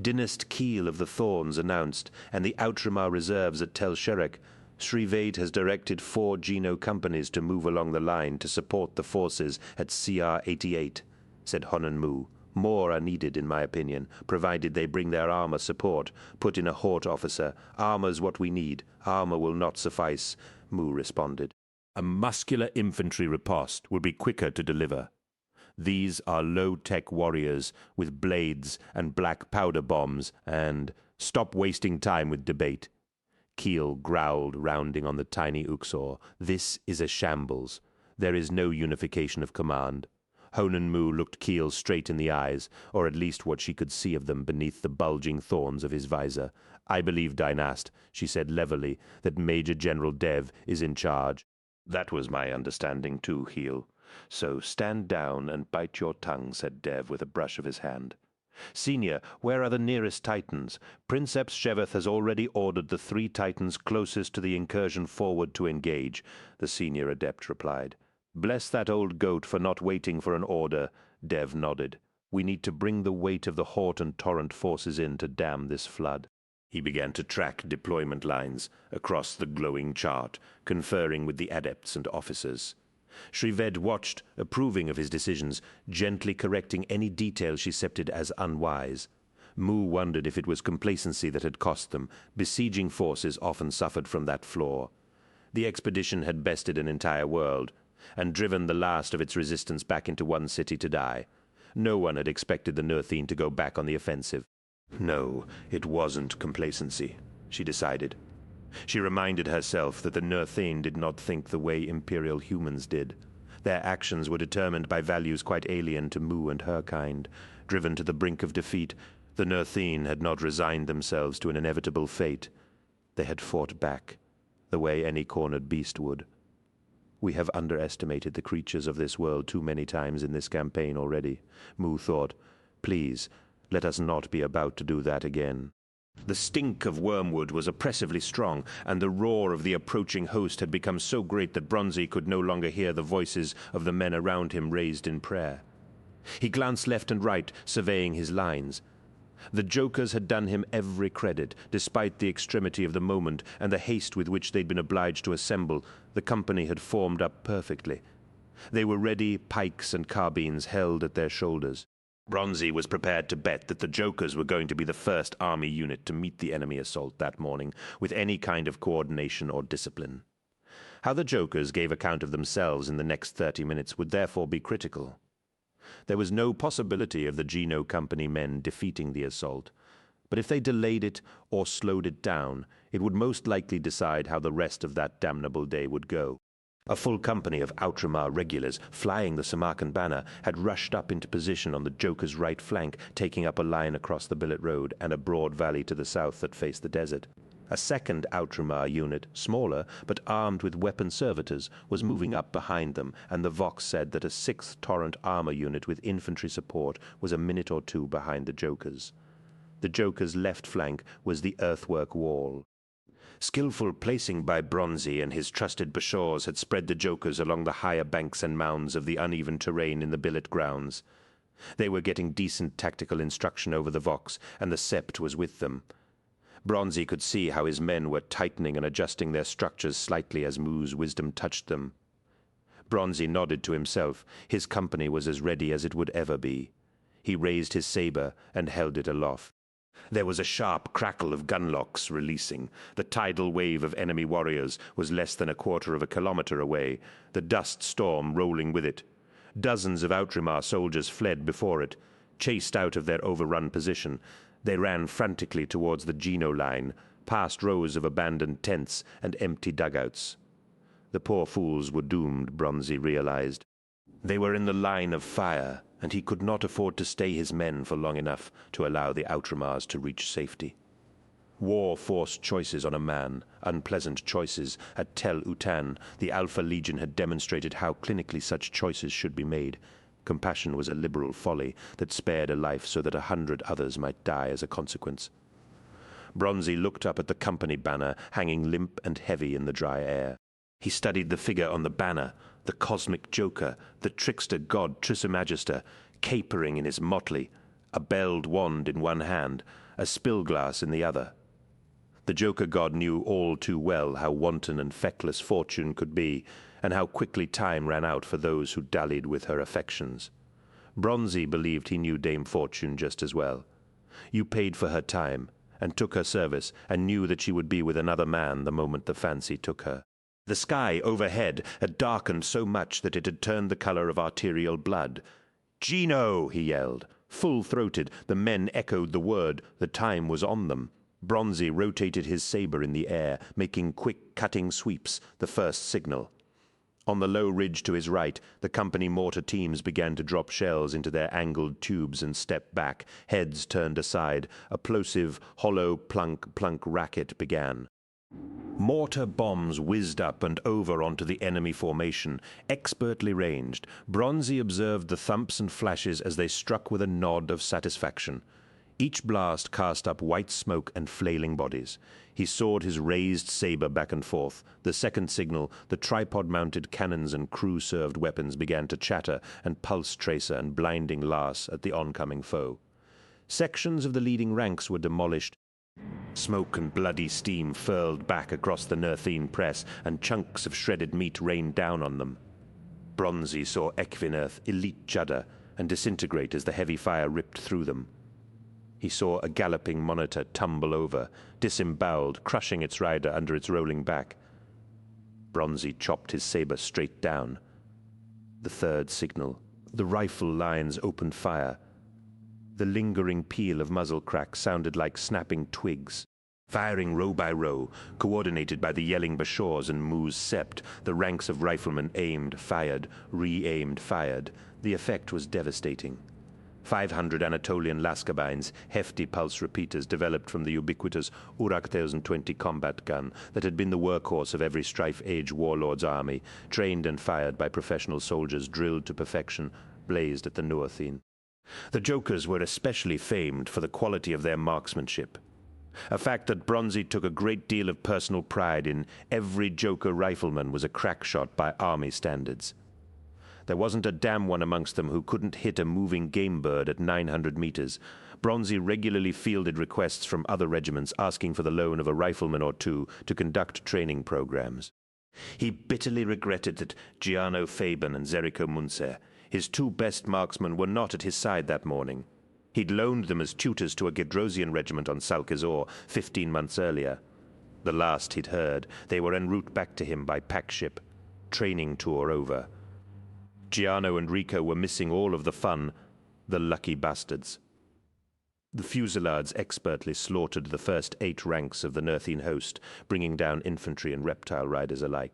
Speaker 1: Dynast Keel of the Thorns announced, and the Outramar reserves at Tel Sherek. Srived has directed 4 Geno companies to move along the line to support the forces at CR-88, said Honan Mu. "More are needed, in my opinion, provided they bring their armor support," put in a Hort officer. "Armor's what we need. Armor will not suffice," Mu responded. "A muscular infantry riposte will be quicker to deliver. These are low-tech warriors with blades and black powder bombs and—" "Stop wasting time with debate." Keel growled, rounding on the tiny Uxor. "This is a shambles. There is no unification of command. Honan Mu looked Keel straight in the eyes, or at least what she could see of them beneath the bulging thorns of his visor. "I believe, Dynast," she said levelly, "that Major General Dev is in charge." "That was my understanding too, Heel. So stand down and bite your tongue," said Dev with a brush of his hand. "Senior, where are the nearest Titans? Princeps Sheveth has already ordered the 3 Titans closest to the incursion forward to engage," the senior adept replied. "Bless that old goat for not waiting for an order," Dev nodded. "We need to bring the weight of the Hort and Torrent forces in to dam this flood." He began to track deployment lines across the glowing chart, conferring with the adepts and officers. Shrived watched, approving of his decisions, gently correcting any detail she accepted as unwise. Mu wondered if it was complacency that had cost them. Besieging forces often suffered from that flaw. The expedition had bested an entire world, and driven the last of its resistance back into one city to die. No one had expected the Nurthene to go back on the offensive. No, it wasn't complacency, she decided. She reminded herself that the Nurthene did not think the way Imperial humans did. Their actions were determined by values quite alien to Mu and her kind. Driven to the brink of defeat, the Nurthene had not resigned themselves to an inevitable fate. They had fought back, the way any cornered beast would. We have underestimated the creatures of this world too many times in this campaign already, Mu thought. Please, let us not be about to do that again. The stink of wormwood was oppressively strong, and the roar of the approaching host had become so great that Bronzy could no longer hear the voices of the men around him raised in prayer. He glanced left and right, surveying his lines. The Jokers had done him every credit, despite the extremity of the moment and the haste with which they'd been obliged to assemble. The company had formed up perfectly. They were ready, pikes and carbines held at their shoulders. Bronzy was prepared to bet that the Jokers were going to be the first army unit to meet the enemy assault that morning, with any kind of coordination or discipline. How the Jokers gave account of themselves in the next 30 minutes would therefore be critical. There was no possibility of the Geno Company men defeating the assault, but if they delayed it or slowed it down, it would most likely decide how the rest of that damnable day would go. A full company of Outramar regulars, flying the Samarkand banner, had rushed up into position on the Joker's right flank, taking up a line across the Billet Road and a broad valley to the south that faced the desert. A second Outramar unit, smaller, but armed with weapon servitors, was moving up behind them, and the Vox said that a 6th Torrent armor unit with infantry support was a minute or 2 behind the Jokers. The Joker's left flank was the earthwork wall. Skillful placing by Bronzy and his trusted Bashors had spread the Jokers along the higher banks and mounds of the uneven terrain in the billet grounds. They were getting decent tactical instruction over the Vox, and the Sept was with them. Bronzy could see how his men were tightening and adjusting their structures slightly as Mu's wisdom touched them. Bronzy nodded to himself. His company was as ready as it would ever be. He raised his saber and held it aloft. There was a sharp crackle of gunlocks releasing. The tidal wave of enemy warriors was less than a quarter of a kilometer away, the dust storm rolling with it. Dozens of Outramar soldiers fled before it. Chased out of their overrun position, they ran frantically towards the Geno line, past rows of abandoned tents and empty dugouts. The poor fools were doomed, Bronzy realized. They were in the line of fire, and he could not afford to stay his men for long enough to allow the Outramars to reach safety. War forced choices on a man, unpleasant choices. At Tel Utan, the Alpha Legion had demonstrated how clinically such choices should be made. Compassion was a liberal folly that spared a life so that 100 others might die as a consequence. Bronzy looked up at the company banner hanging limp and heavy in the dry air. He studied the figure on the banner, the cosmic joker, the trickster god Trismegister, capering in his motley, a belled wand in one hand, a spillglass in the other. The joker god knew all too well how wanton and feckless fortune could be, and how quickly time ran out for those who dallied with her affections. Bronzy believed he knew Dame Fortune just as well. You paid for her time, and took her service, and knew that she would be with another man the moment the fancy took her. The sky overhead had darkened so much that it had turned the color of arterial blood. "Geno!" he yelled. Full-throated, the men echoed the word. The time was on them. Bronzy rotated his saber in the air, making quick, cutting sweeps, the first signal. On the low ridge to his right, the company mortar teams began to drop shells into their angled tubes and step back, heads turned aside. A plosive, hollow plunk-plunk racket began. Mortar bombs whizzed up and over onto the enemy formation, expertly ranged. Bronzy observed the thumps and flashes as they struck with a nod of satisfaction. Each blast cast up white smoke and flailing bodies. He soared his raised saber back and forth. The second signal, the tripod-mounted cannons and crew-served weapons began to chatter, and pulse tracer and blinding las at the oncoming foe. Sections of the leading ranks were demolished. Smoke and bloody steam furled back across the Nerthine press, and chunks of shredded meat rained down on them. Bronzy saw Equinerth elite judder and disintegrate as the heavy fire ripped through them. He saw a galloping monitor tumble over, disemboweled, crushing its rider under its rolling back. Bronzy chopped his saber straight down. The third signal. The rifle lines opened fire. The lingering peal of muzzle crack sounded like snapping twigs. Firing row by row, coordinated by the yelling Bashors and Mu's Sept, the ranks of riflemen aimed, fired, re-aimed, fired. The effect was devastating. 500 Anatolian Laskabines, hefty pulse repeaters developed from the ubiquitous Urak 1020 combat gun that had been the workhorse of every Strife-Age warlord's army, trained and fired by professional soldiers drilled to perfection, blazed at the Nerthine. The Jokers were especially famed for the quality of their marksmanship, a fact that Bronzy took a great deal of personal pride in. Every Joker rifleman was a crack shot by army standards. There wasn't a damn one amongst them who couldn't hit a moving game bird at 900 meters. Bronzy regularly fielded requests from other regiments asking for the loan of a rifleman or two to conduct training programs. He bitterly regretted that Giano Faben and Zeriko Munzer, his two best marksmen, were not at his side that morning. He'd loaned them as tutors to a Gedrosian regiment on Salkazor 15 months earlier. The last he'd heard, they were en route back to him by pack ship. Training tour over. Giano and Rico were missing all of the fun, the lucky bastards. The fusillades expertly slaughtered the first 8 ranks of the Nerthine host, bringing down infantry and reptile riders alike.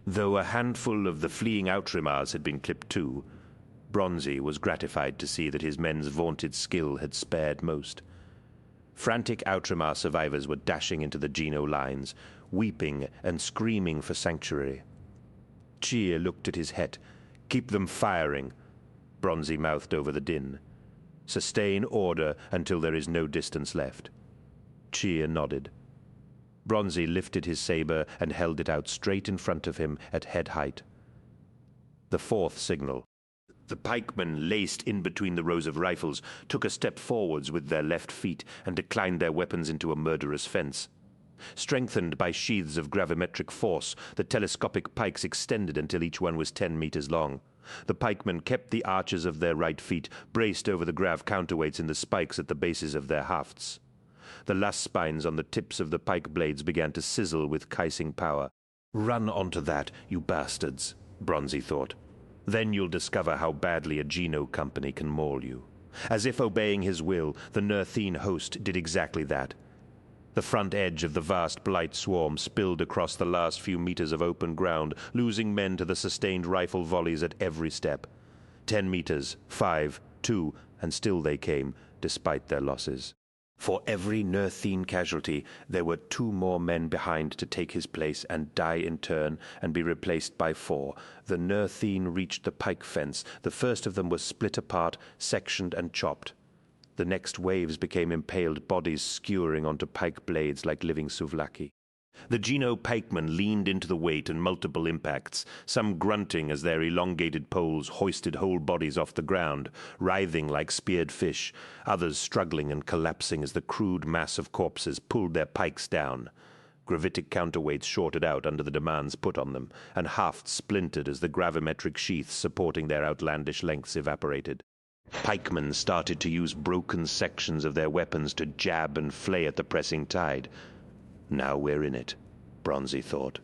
Speaker 1: Though a handful of the fleeing Outrimars had been clipped too, Bronzy was gratified to see that his men's vaunted skill had spared most. Frantic Outrimar survivors were dashing into the Geno lines, weeping and screaming for sanctuary. Chia looked at his het. "Keep them firing," Bronzy mouthed over the din. "Sustain order until there is no distance left." Chia nodded. Bronzy lifted his saber and held it out straight in front of him at head height. The fourth signal. The pikemen, laced in between the rows of rifles, took a step forwards with their left feet and declined their weapons into a murderous fence. Strengthened by sheaths of gravimetric force, the telescopic pikes extended until each one was 10 meters long. The pikemen kept the arches of their right feet braced over the grav counterweights in the spikes at the bases of their hafts. The lass spines on the tips of the pike blades began to sizzle with kicing power. "Run onto that, you bastards," Bronzy thought. "Then you'll discover how badly a Geno company can maul you." As if obeying his will, the Nerthine host did exactly that. The front edge of the vast blight swarm spilled across the last few meters of open ground, losing men to the sustained rifle volleys at every step. 10 meters, 5, 2, and still they came, despite their losses. For every Nerthine casualty, there were 2 more men behind to take his place and die in turn and be replaced by 4. The Nerthine reached the pike fence. The first of them was split apart, sectioned and chopped. The next waves became impaled bodies skewering onto pike blades like living souvlaki. The Geno pikemen leaned into the weight and multiple impacts, some grunting as their elongated poles hoisted whole bodies off the ground, writhing like speared fish, others struggling and collapsing as the crude mass of corpses pulled their pikes down. Gravitic counterweights shorted out under the demands put on them, and hafts splintered as the gravimetric sheaths supporting their outlandish lengths evaporated. Pikemen started to use broken sections of their weapons to jab and flay at the pressing tide. Now we're in it, Bronzy thought.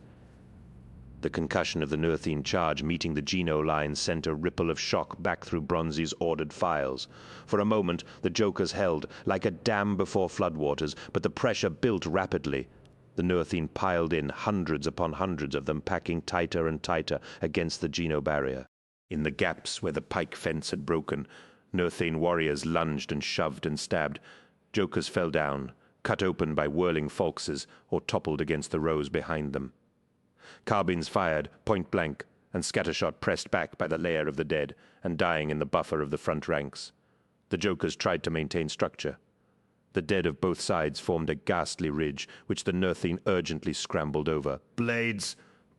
Speaker 1: The concussion of the Nerthine charge meeting the Geno line sent a ripple of shock back through Bronzy's ordered files. For a moment, the Jokers held, like a dam before floodwaters, but the pressure built rapidly. The Nurthine piled in, hundreds upon hundreds of them, packing tighter and tighter against the Geno barrier. In the gaps where the pike fence had broken, Nurthane warriors lunged and shoved and stabbed. Jokers fell down, cut open by whirling falxes, or toppled against the rows behind them. Carbines fired, point blank, and scattershot pressed back by the layer of the dead, and dying in the buffer of the front ranks. The Jokers tried to maintain structure. The dead of both sides formed a ghastly ridge, which the Nurthine urgently scrambled over. "Blades!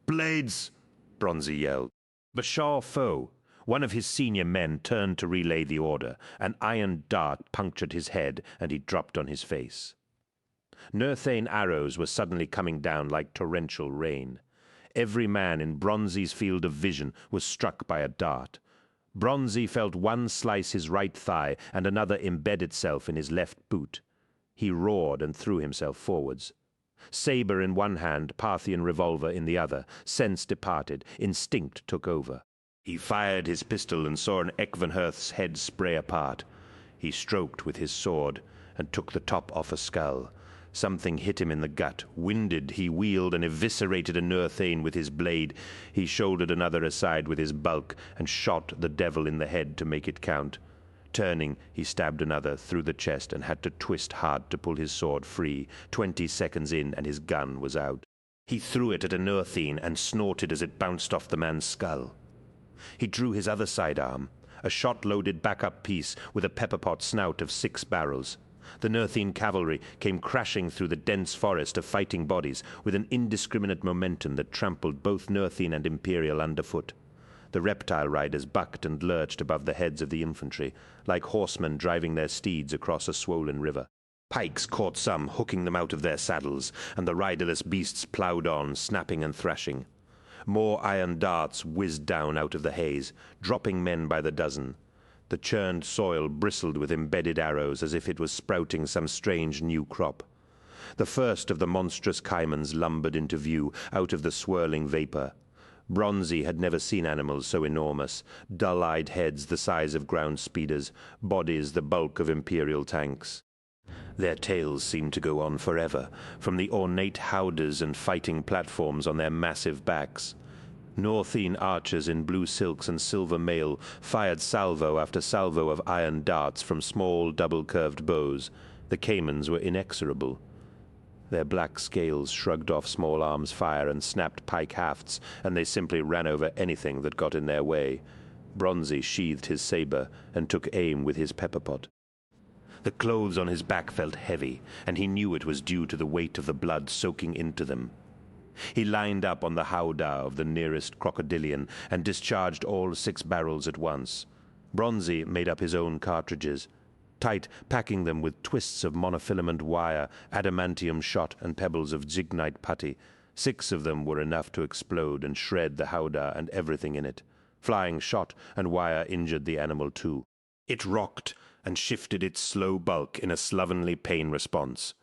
Speaker 1: Blades!" Bronzy yelled. Bashar Foe, one of his senior men, turned to relay the order. An iron dart punctured his head, and he dropped on his face. Nurthane arrows were suddenly coming down like torrential rain. Every man in Bronzy's field of vision was struck by a dart. Bronzy felt one slice his right thigh, and another embed itself in his left boot. He roared and threw himself forwards. Saber in one hand, Parthian revolver in the other, sense departed, instinct took over. He fired his pistol and saw an Ekvenhurth's head spray apart. He stroked with his sword and took the top off a skull. Something hit him in the gut. Winded, he wheeled and eviscerated a Nurthane with his blade. He shouldered another aside with his bulk and shot the devil in the head to make it count. Turning, he stabbed another through the chest and had to twist hard to pull his sword free. 20 seconds in, and his gun was out. He threw it at a Nurthane and snorted as it bounced off the man's skull. He drew his other sidearm, a shot-loaded backup piece with a pepperpot snout of 6 barrels. The Nurthine cavalry came crashing through the dense forest of fighting bodies with an indiscriminate momentum that trampled both Nurthine and Imperial underfoot. The reptile riders bucked and lurched above the heads of the infantry, like horsemen driving their steeds across a swollen river. Pikes caught some, hooking them out of their saddles, and the riderless beasts ploughed on, snapping and thrashing. More iron darts whizzed down out of the haze, dropping men by the dozen. The churned soil bristled with embedded arrows as if it was sprouting some strange new crop. The first of the monstrous caimans lumbered into view out of the swirling vapor. Bronzy had never seen animals so enormous, dull-eyed heads the size of ground speeders, bodies the bulk of Imperial tanks. Their tails seemed to go on forever, from the ornate howdahs and fighting platforms on their massive backs. Northine archers in blue silks and silver mail fired salvo after salvo of iron darts from small double-curved bows. The caimans were inexorable. Their black scales shrugged off small arms fire and snapped pike hafts, and they simply ran over anything that got in their way. Bronzy sheathed his saber and took aim with his pepperpot. The clothes on his back felt heavy, and he knew it was due to the weight of the blood soaking into them. He lined up on the howdah of the nearest crocodilian and discharged all 6 barrels at once. Bronzy made up his own cartridges, tight packing them with twists of monofilament wire, adamantium shot, and pebbles of zignite putty. 6 of them were enough to explode and shred the howdah and everything in it. Flying shot and wire injured the animal too. It rocked and shifted its slow bulk in a slovenly pain response.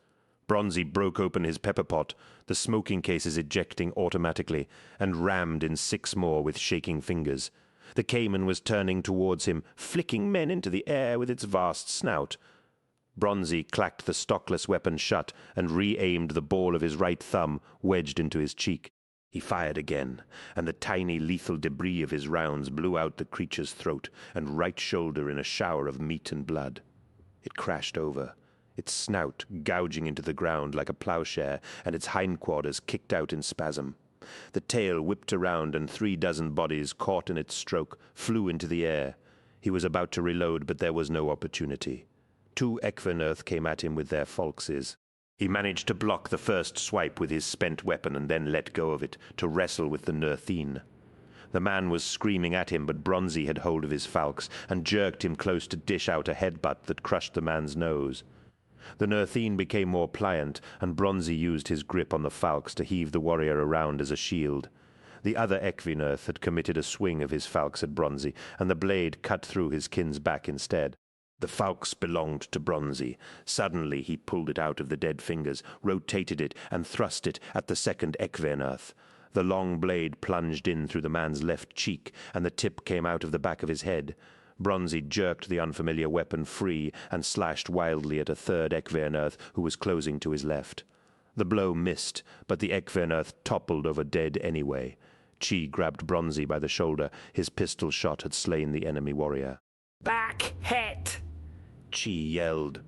Speaker 1: Bronzy broke open his pepperpot, the smoking cases ejecting automatically, and rammed in 6 more with shaking fingers. The caiman was turning towards him, flicking men into the air with its vast snout. Bronzy clacked the stockless weapon shut and re-aimed the ball of his right thumb wedged into his cheek. He fired again, and the tiny lethal debris of his rounds blew out the creature's throat and right shoulder in a shower of meat and blood. It crashed over, its snout gouging into the ground like a plowshare, and its hindquarters kicked out in spasm. The tail whipped around, and 3 dozen bodies, caught in its stroke, flew into the air. He was about to reload, but there was no opportunity. 2 Ekvenhurth came at him with their falxes. He managed to block the first swipe with his spent weapon and then let go of it to wrestle with the Nurthine. The man was screaming at him, but Bronzy had hold of his falx and jerked him close to dish out a headbutt that crushed the man's nose. The Nurthine became more pliant, and Bronzy used his grip on the falx to heave the warrior around as a shield. The other Ekvenhurth had committed a swing of his falx at Bronzy, and the blade cut through his kin's back instead. The falx belonged to Bronzy. Suddenly he pulled it out of the dead fingers, rotated it, and thrust it at the second Ekvenhurth. The long blade plunged in through the man's left cheek, and the tip came out of the back of his head. Bronzy jerked the unfamiliar weapon free and slashed wildly at a third Ekvenhurth who was closing to his left. The blow missed, but the Ekvenerth toppled over dead anyway. Chi grabbed Bronzy by the shoulder. His pistol shot had slain the enemy warrior.
Speaker 14: Back, Het!
Speaker 1: Chi yelled.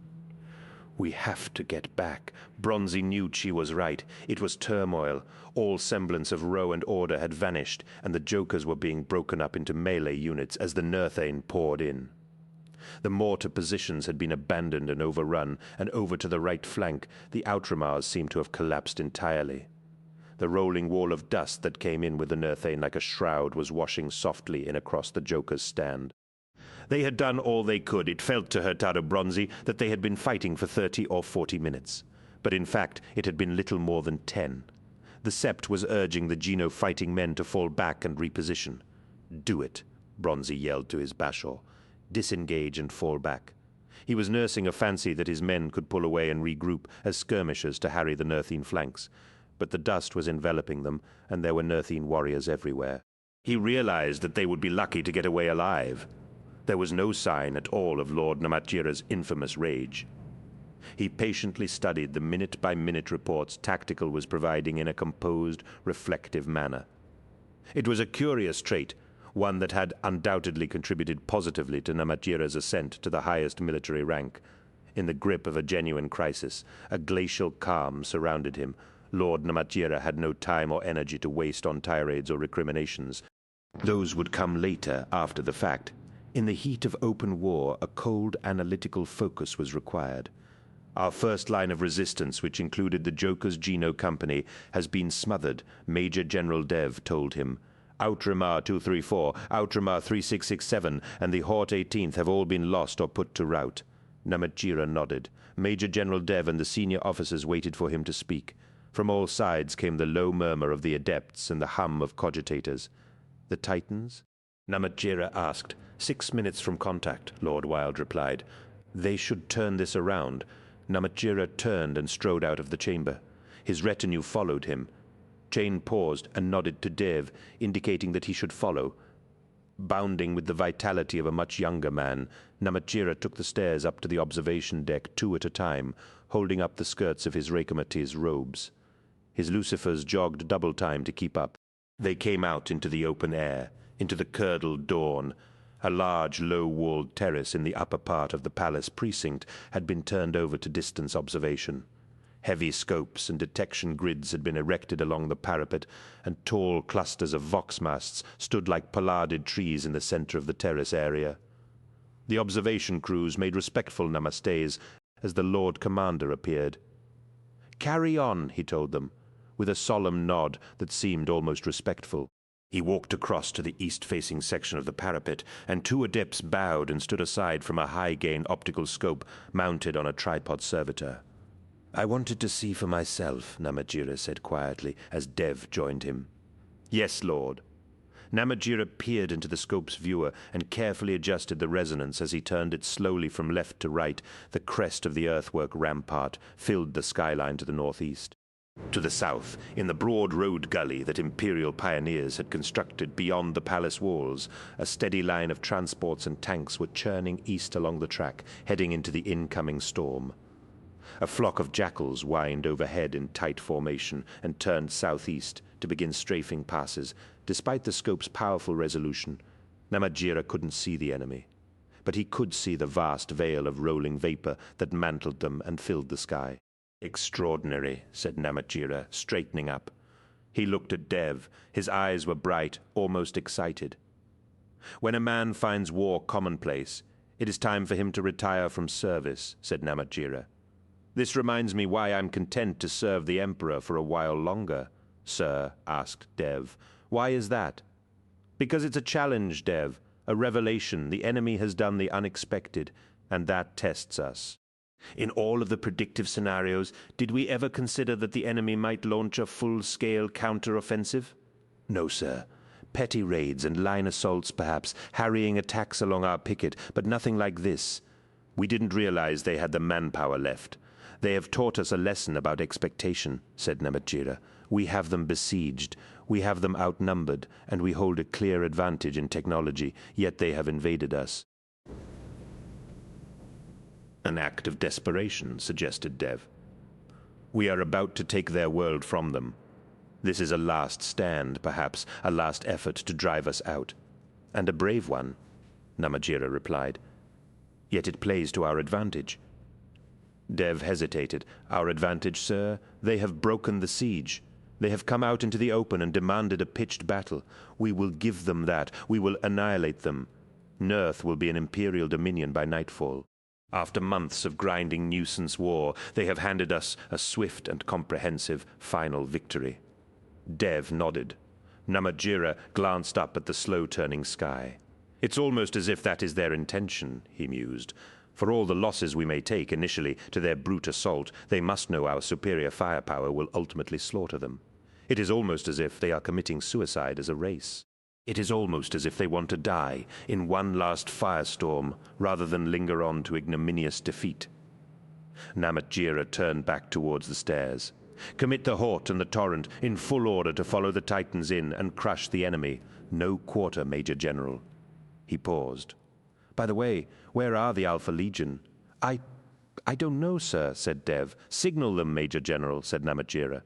Speaker 1: We have to get back. Bronzy knew Chi was right. It was turmoil. All semblance of row and order had vanished, and the Jokers were being broken up into melee units as the Nurthane poured in. The mortar positions had been abandoned and overrun, and over to the right flank, the Outramars seemed to have collapsed entirely. The rolling wall of dust that came in with the Nurthane like a shroud was washing softly in across the Joker's stand. They had done all they could. It felt to Hurtado Bronzy that they had been fighting for 30 or 40 minutes. But in fact, it had been little more than 10. The Sept was urging the Geno fighting men to fall back and reposition. Do it, Bronzy yelled to his Bashaw. Disengage and fall back. He was nursing a fancy that his men could pull away and regroup as skirmishers to harry the Nurthine flanks. But the dust was enveloping them, and there were Nurthine warriors everywhere. He realized that they would be lucky to get away alive. There was no sign at all of Lord Namatjira's infamous rage. He patiently studied the minute-by-minute reports Tactical was providing in a composed, reflective manner. It was a curious trait, one that had undoubtedly contributed positively to Namatjira's ascent to the highest military rank. In the grip of a genuine crisis, a glacial calm surrounded him. Lord Namatjira had no time or energy to waste on tirades or recriminations. Those would come later, after the fact. In the heat of open war, a cold, analytical focus was required. Our first line of resistance, which included the Joker's Geno Company, has been smothered, Major General Dev told him. Outramar 234, Outramar 3667, and the Hort 18th have all been lost or put to rout. Namatjira nodded. Major General Dev and the senior officers waited for him to speak. From all sides came the low murmur of the adepts and the hum of cogitators. The Titans? Namatjira asked. 6 minutes from contact, Lord Wilde replied. They should turn this around. Namatjira turned and strode out of the chamber. His retinue followed him. Chain paused and nodded to Dev, indicating that he should follow. Bounding with the vitality of a much younger man, Namatjira took the stairs up to the observation deck 2 at a time, holding up the skirts of his Rekomatis robes. His Lucifers jogged double time to keep up. They came out into the open air, into the curdled dawn. A large, low-walled terrace in the upper part of the palace precinct had been turned over to distance observation. Heavy scopes and detection grids had been erected along the parapet, and tall clusters of vox masts stood like pollarded trees in the center of the terrace area. The observation crews made respectful namastes as the Lord Commander appeared. "Carry on," he told them, with a solemn nod that seemed almost respectful. He walked across to the east-facing section of the parapet, and 2 adepts bowed and stood aside from a high-gain optical scope mounted on a tripod servitor. "I wanted to see for myself," Namatjira said quietly, as Dev joined him. "Yes, Lord." Namatjira peered into the scope's viewer and carefully adjusted the resonance as he turned it slowly from left to right. The crest of the earthwork rampart filled the skyline to the northeast. To the south, in the broad road gully that Imperial pioneers had constructed beyond the palace walls, a steady line of transports and tanks were churning east along the track, heading into the incoming storm. A flock of jackals whined overhead in tight formation and turned southeast to begin strafing passes. Despite the scope's powerful resolution, Namatjira couldn't see the enemy, but he could see the vast veil of rolling vapor that mantled them and filled the sky. "Extraordinary," said Namatjira, straightening up. He looked at Dev. His eyes were bright, almost excited. "When a man finds war commonplace, it is time for him to retire from service," said Namatjira. "This reminds me why I'm content to serve the Emperor for a while longer." "Sir," asked Dev. "Why is that?" "Because it's a challenge, Dev, a revelation. The enemy has done the unexpected, and that tests us. In all of the predictive scenarios, did we ever consider that the enemy might launch a full-scale counter-offensive? No, sir. Petty raids and line assaults, perhaps, harrying attacks along our picket, but nothing like this. We didn't realize they had the manpower left. They have taught us a lesson about expectation," said Namatjira. "We have them besieged, we have them outnumbered, and we hold a clear advantage in technology, yet they have invaded us." "An act of desperation," suggested Dev. We are about to take their world from them. This is a last stand, perhaps, a last effort to drive us out. And a brave one, Namatjira replied. Yet it plays to our advantage. Dev hesitated. Our advantage, sir? They have broken the siege. They have come out into the open and demanded a pitched battle. We will give them that. We will annihilate them. Nurth will be an imperial dominion by nightfall. After months of grinding nuisance war, they have handed us a swift and comprehensive final victory. Dev nodded. Namatjira glanced up at the slow-turning sky. It's almost as if that is their intention, he mused. For all the losses we may take initially to their brute assault, they must know our superior firepower will ultimately slaughter them. It is almost as if they are committing suicide as a race. It is almost as if they want to die in one last firestorm rather than linger on to ignominious defeat. Namatjira turned back towards the stairs. Commit the Hort and the Torrent in full order to follow the Titans in and crush the enemy. No quarter, Major General. He paused. By the way, where are the Alpha Legion? I don't know, sir, said Dev. Signal them, Major General, said Namatjira.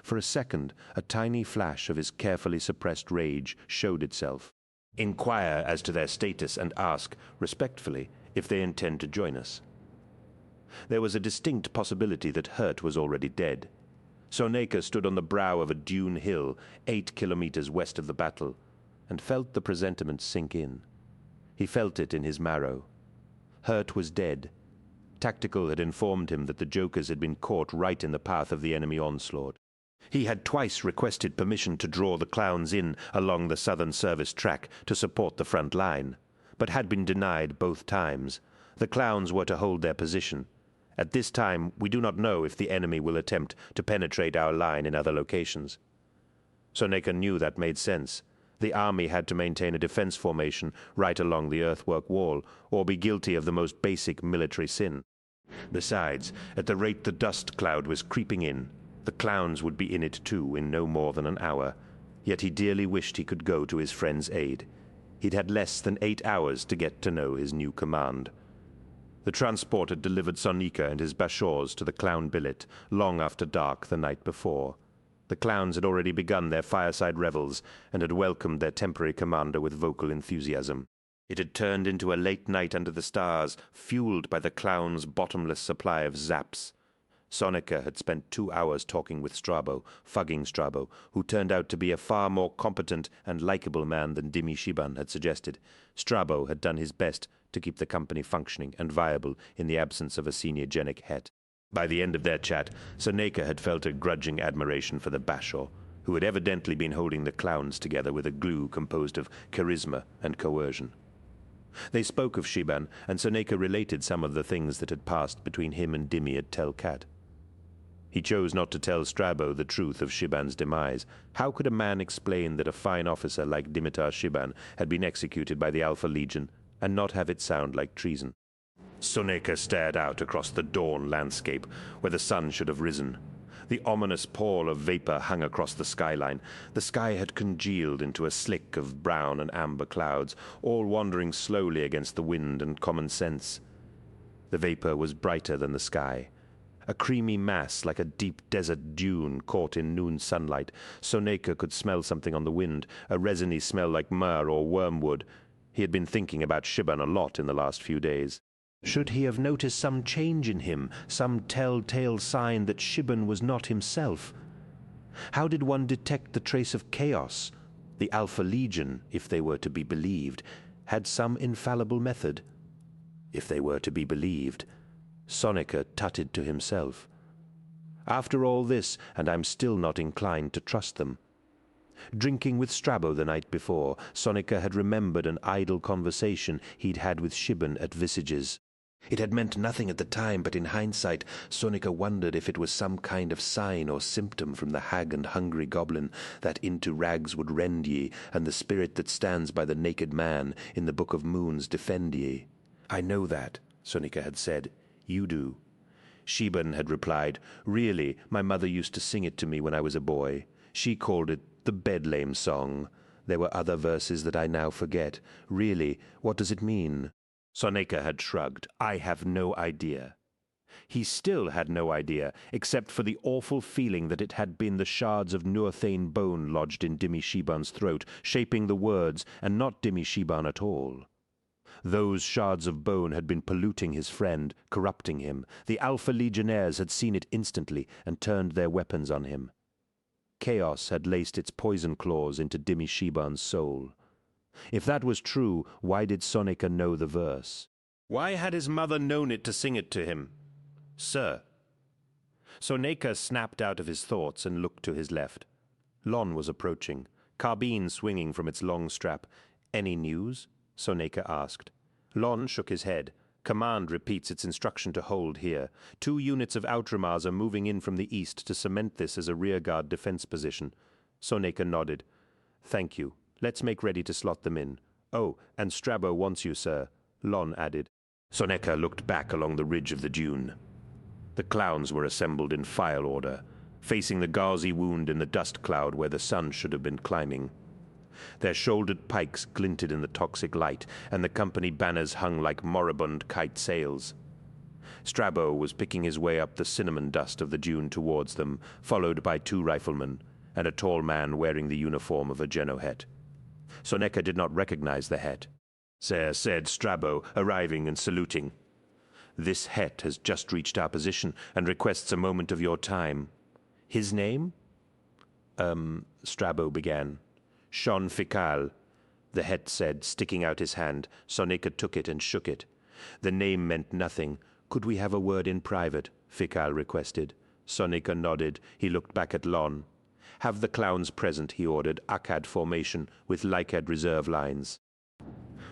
Speaker 1: For a second, a tiny flash of his carefully suppressed rage showed itself. Inquire as to their status and ask, respectfully, if they intend to join us. There was a distinct possibility that Hurt was already dead. Soneka stood on the brow of a dune hill, 8 kilometers west of the battle, and felt the presentiment sink in. He felt it in his marrow. Hurt was dead. Tactical had informed him that the Jokers had been caught right in the path of the enemy onslaught. He had twice requested permission to draw the clowns in along the Southern Service track to support the front line, but had been denied both times. The clowns were to hold their position. At this time, we do not know if the enemy will attempt to penetrate our line in other locations. Soneka knew that made sense. The army had to maintain a defense formation right along the earthwork wall, or be guilty of the most basic military sin. Besides, at the rate the dust cloud was creeping in, the clowns would be in it too in no more than an hour. Yet he dearly wished he could go to his friend's aid. He'd had less than 8 hours to get to know his new command. The transport had delivered Sonika and his Bashors to the clown billet long after dark the night before. The clowns had already begun their fireside revels and had welcomed their temporary commander with vocal enthusiasm. It had turned into a late night under the stars, fueled by the clowns' bottomless supply of zaps. Sonika had spent 2 hours talking with Strabo, fugging Strabo, who turned out to be a far more competent and likable man than Dimi Shiban had suggested. Strabo had done his best to keep the company functioning and viable in the absence of a senior genic het. By the end of their chat, Soneka had felt a grudging admiration for the Bashor, who had evidently been holding the clowns together with a glue composed of charisma and coercion. They spoke of Shiban, and Soneka related some of the things that had passed between him and Dimi at Tel Kat. He chose not to tell Strabo the truth of Shiban's demise. How could a man explain that a fine officer like Dimitar Shiban had been executed by the Alpha Legion and not have it sound like treason? Soneka stared out across the dawn landscape, where the sun should have risen. The ominous pall of vapor hung across the skyline. The sky had congealed into a slick of brown and amber clouds, all wandering slowly against the wind and common sense. The vapor was brighter than the sky. A creamy mass like a deep desert dune caught in noon sunlight. Soneka could smell something on the wind, a resiny smell like myrrh or wormwood. He had been thinking about Shiban a lot in the last few days. Should he have noticed some change in him, some telltale sign that Shiban was not himself? How did one detect the trace of chaos? The Alpha Legion, if they were to be believed, had some infallible method. If they were to be believed, Sonika tutted to himself. After all this, and I'm still not inclined to trust them. Drinking with Strabo the night before, Sonika had remembered an idle conversation he'd had with Shiban at Visage's. It had meant nothing at the time, but in hindsight, Sonika wondered if it was some kind of sign or symptom from the hag and hungry goblin that into rags would rend ye, and the spirit that stands by the naked man in the Book of Moons defend ye. I know that, Sonika had said. You do. Shiban had replied, really, my mother used to sing it to me when I was a boy. She called it the Bedlame Song. There were other verses that I now forget. Really, what does it mean? Soneka had shrugged. I have no idea. He still had no idea, except for the awful feeling that it had been the shards of Nuathane bone lodged in Dimi Shiban's throat, shaping the words, and not Dimi Shiban at all. Those shards of bone had been polluting his friend, corrupting him. The Alpha Legionnaires had seen it instantly and turned their weapons on him. Chaos had laced its poison claws into Dimi Shiban's soul. If that was true, why did Sonika know the verse? Why had his mother known it to sing it to him? Sir. Sonika snapped out of his thoughts and looked to his left. Lon was approaching, carbine swinging from its long strap. Any news? Sonika asked. Lon shook his head. Command repeats its instruction to hold here. 2 units of Outramars are moving in from the east to cement this as a rearguard defense position. Sonika nodded. Thank you. Let's make ready to slot them in. Oh, and Strabo wants you, sir, Lon added. Sonika looked back along the ridge of the dune. The clowns were assembled in file order, facing the gauzy wound in the dust cloud where the sun should have been climbing. Their shouldered pikes glinted in the toxic light, and the company banners hung like moribund kite sails. Strabo was picking his way up the cinnamon dust of the dune towards them, followed by 2 riflemen, and a tall man wearing the uniform of a Genohet. Sonika did not recognize the Het. Sir, said Strabo, arriving and saluting. This Het has just reached our position and requests a moment of your time. His name? Strabo began. Shon Fikal, the Het said, sticking out his hand. Sonika took it and shook it. The name meant nothing. Could we have a word in private? Fikal requested. Sonika nodded. He looked back at Lon. Have the clowns present, he ordered, Akkad formation with Lycad reserve lines.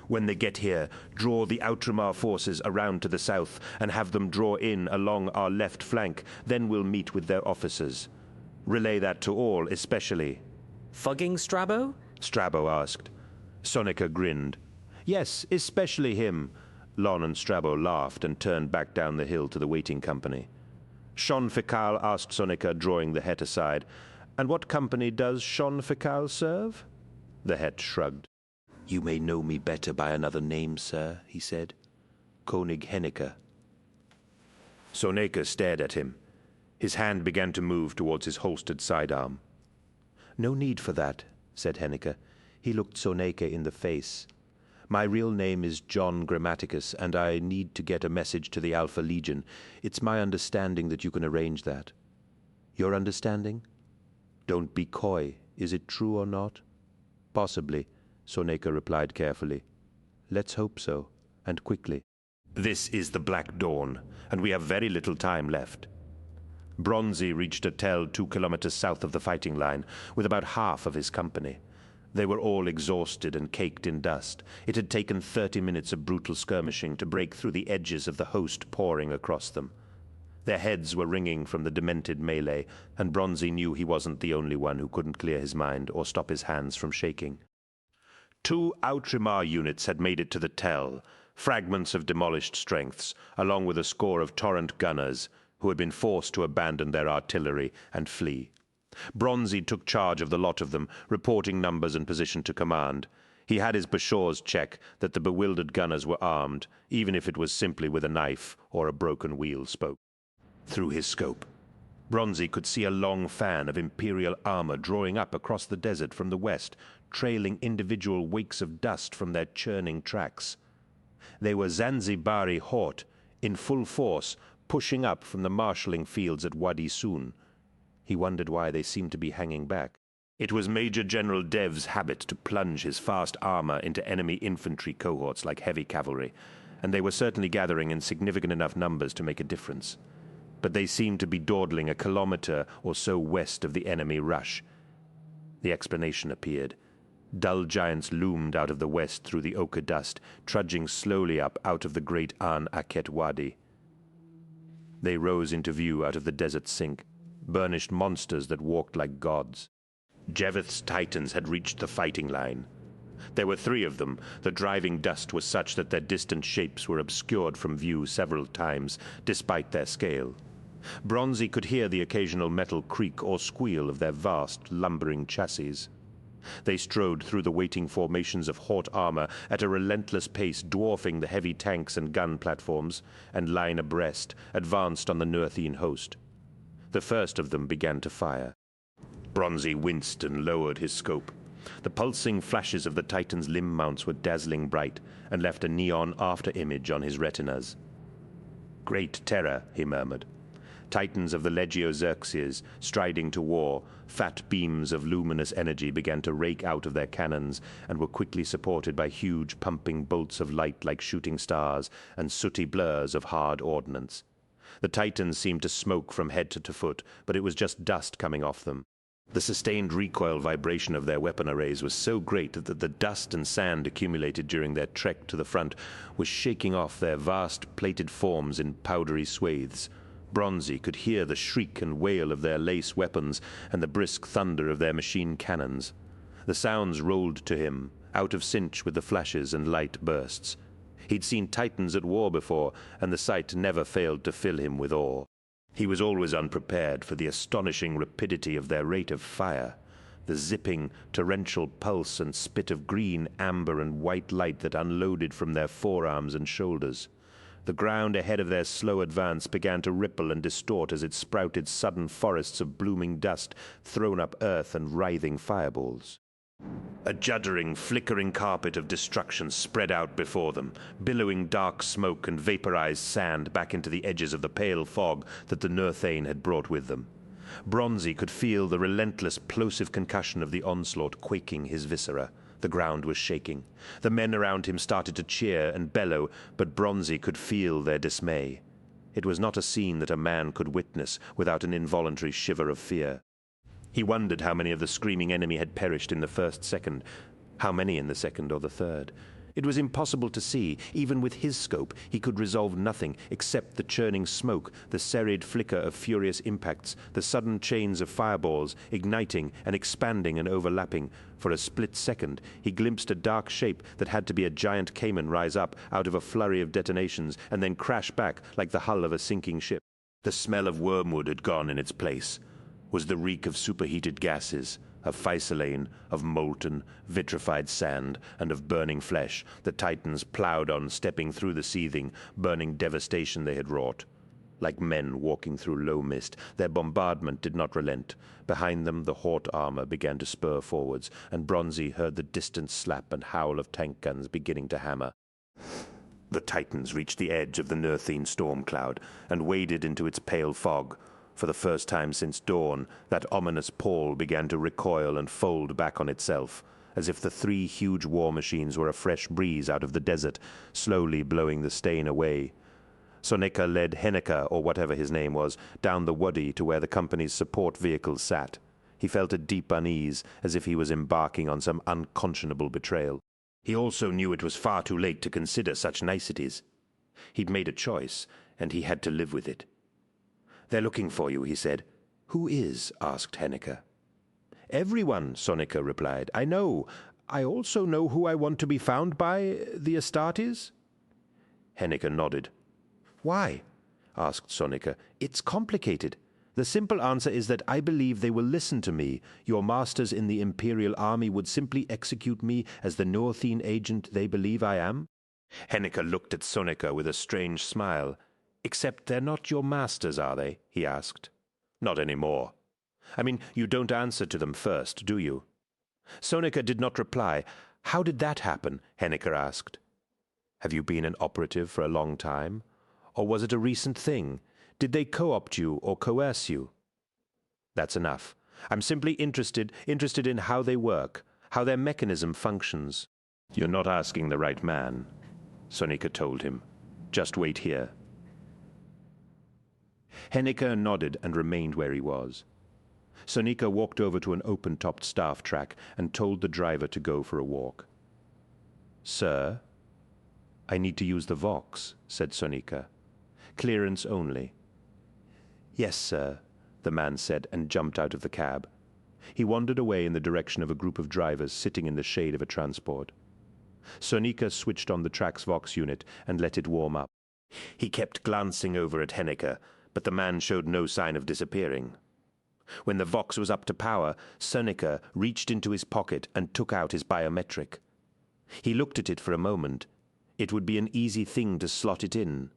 Speaker 1: When they get here, draw the Outramar forces around to the south and have them draw in along our left flank. Then we'll meet with their officers. Relay that to all, especially.
Speaker 3: Fugging Strabo?
Speaker 1: Strabo asked. Sonika grinned. Yes, especially him. Lon and Strabo laughed and turned back down the hill to the waiting company. Shon Fikal asked Sonika, drawing the Het aside. And what company does Shon Fikal serve? The Het shrugged. You may know me better by another name, sir, he said. Konig Henneke. Sonika stared at him. His hand began to move towards his holstered sidearm. No need for that, said Henneke. He looked Sonika in the face. My real name is John Grammaticus, and I need to get a message to the Alpha Legion. It's my understanding that you can arrange that. Your understanding? Don't be coy. Is it true or not? Possibly, Sonika replied carefully. Let's hope so, and quickly. This is the Black Dawn, and we have very little time left. Bronzy reached a tell 2 kilometers south of the fighting line, with about half of his company. They were all exhausted and caked in dust. It had taken 30 minutes of brutal skirmishing to break through the edges of the host pouring across them. Their heads were ringing from the demented melee, and Bronzy knew he wasn't the only one who couldn't clear his mind or stop his hands from shaking. 2 Outramar units had made it to the tell, fragments of demolished strengths, along with a score of torrent gunners, who had been forced to abandon their artillery and flee. Bronzy took charge of the lot of them, reporting numbers and position to command. He had his Bashaws check that the bewildered gunners were armed, even if it was simply with a knife or a broken wheel spoke. Through his scope, Bronzy could see a long fan of Imperial armor drawing up across the desert from the west, trailing individual wakes of dust from their churning tracks. They were Zanzibari Hort, in full force, pushing up from the marshalling fields at Wadi Sun. He wondered why they seemed to be hanging back. It was Major General Dev's habit to plunge his fast armor into enemy infantry cohorts like heavy cavalry, and they were certainly gathering in significant enough numbers to make a difference. But they seemed to be dawdling a kilometer or so west of the enemy rush. The explanation appeared. Dull giants loomed out of the west through the ochre dust, trudging slowly up out of the great An Aket Wadi. They rose into view out of the desert sink, burnished monsters that walked like gods. Jeveth's titans had reached the fighting line. There were 3 of them. The driving dust was such that their distant shapes were obscured from view several times, despite their scale. Bronzy could hear the occasional metal creak or squeal of their vast, lumbering chassis. They strode through the waiting formations of Hort armor at a relentless pace, dwarfing the heavy tanks and gun platforms, and line abreast, advanced on the Nerthine host. The first of them began to fire. Bronzy winced and lowered his scope. The pulsing flashes of the Titan's limb mounts were dazzling bright, and left a neon after-image on his retinas. "Great terror," he murmured. Titans of the Legio Xerxes, striding to war, fat beams of luminous energy began to rake out of their cannons and were quickly supported by huge pumping bolts of light like shooting stars and sooty blurs of hard ordnance. The Titans seemed to smoke from head to foot, but it was just dust coming off them. The sustained recoil vibration of their weapon arrays was so great that the dust and sand accumulated during their trek to the front was shaking off their vast plated forms in powdery swathes. Bronzy could hear the shriek and wail of their lace weapons and the brisk thunder of their machine cannons. The sounds rolled to him, out of synch with the flashes and light bursts. He'd seen Titans at war before, and the sight never failed to fill him with awe. He was always unprepared for the astonishing rapidity of their rate of fire, the zipping, torrential pulse and spit of green, amber, and white light that unloaded from their forearms and shoulders. The ground ahead of their slow advance began to ripple and distort as it sprouted sudden forests of blooming dust, thrown up earth and writhing fireballs. A juddering, flickering carpet of destruction spread out before them, billowing dark smoke and vaporized sand back into the edges of the pale fog that the Nerthane had brought with them. Bronzy could feel the relentless, plosive concussion of the onslaught quaking his viscera. The ground was shaking. The men around him started to cheer and bellow, but Bronzy could feel their dismay. It was not a scene that a man could witness without an involuntary shiver of fear. He wondered how many of the screaming enemy had perished in the first second, how many in the second or the third. It was impossible to see. Even with his scope, he could resolve nothing except the churning smoke, the serried flicker of furious impacts, the sudden chains of fireballs, igniting and expanding and overlapping. For a split second, he glimpsed a dark shape that had to be a giant caiman rise up out of a flurry of detonations and then crash back like the hull of a sinking ship. The smell of wormwood had gone in its place. Was the reek of superheated gases, of physolane, of molten, vitrified sand, and of burning flesh. The Titans plowed on, stepping through the seething, burning devastation they had wrought. Like men walking through low mist, their bombardment did not relent. Behind them, the Hort armor began to spur forwards, and Bronzy heard the distant slap and howl of tank guns beginning to hammer. The Titans reached the edge of the Nerthine storm cloud and waded into its pale fog. For the first time since dawn, that ominous pall began to recoil and fold back on itself, as if the three huge war machines were a fresh breeze out of the desert, slowly blowing the stain away. Soneca led Henneka, or whatever his name was, down the wadi to where the company's support vehicles sat. He felt a deep unease, as if he was embarking on some unconscionable betrayal. He also knew it was far too late to consider such niceties. He'd made a choice, and he had to live with it. "They're looking for you," he said. "Who is?" asked Henneka. "Everyone," Soneca replied. "I know. I also know who I want to be found by, the Astartes." Henneka nodded. "Why?" asked Soneca. "It's complicated. The simple answer is that I believe they will listen to me. Your masters in the Imperial Army would simply execute me as the Nerthine agent they believe I am." Henneka looked at Soneca with a strange smile. "Except they're not your masters, are they?" he asked. "Not anymore. I mean, you don't answer to them first, do you?" Soneca did not reply. "How did that happen?" Henneka asked. "Have you been an operative for a long time? Or was it a recent thing? Did they co-opt you or coerce you?" "That's enough. I'm simply interested in how they work, how their mechanism functions." "You're not asking the right man," Soneca told him. "Just wait here." Henneka nodded and remained where he was. Soneca walked over to an open-topped staff track and told the driver to go for a walk. "Sir?" "I need to use the Vox," said Soneca. "Clearance only." "Yes, sir," the man said, and jumped out of the cab. He wandered away in the direction of a group of drivers sitting in the shade of a transport. Soneca switched on the track's Vox unit and let it warm up. He kept glancing over at Henneka, but the man showed no sign of disappearing. When the Vox was up to power, Soneca reached into his pocket and took out his biometric. He looked at it for a moment. It would be an easy thing to slot it in.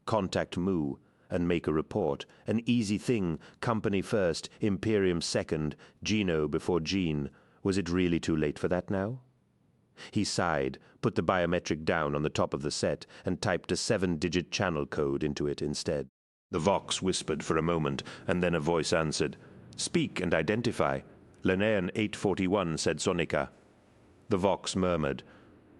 Speaker 1: Contact Mu and make a report. An easy thing, company first, Imperium second, Geno before Gene. Was it really too late for that now? He sighed, put the biometric down on the top of the set, and typed a 7-digit channel code into it instead. The Vox whispered for a moment, and then a voice answered. "Speak and identify." "Linnean 841, said Soneca. The Vox murmured.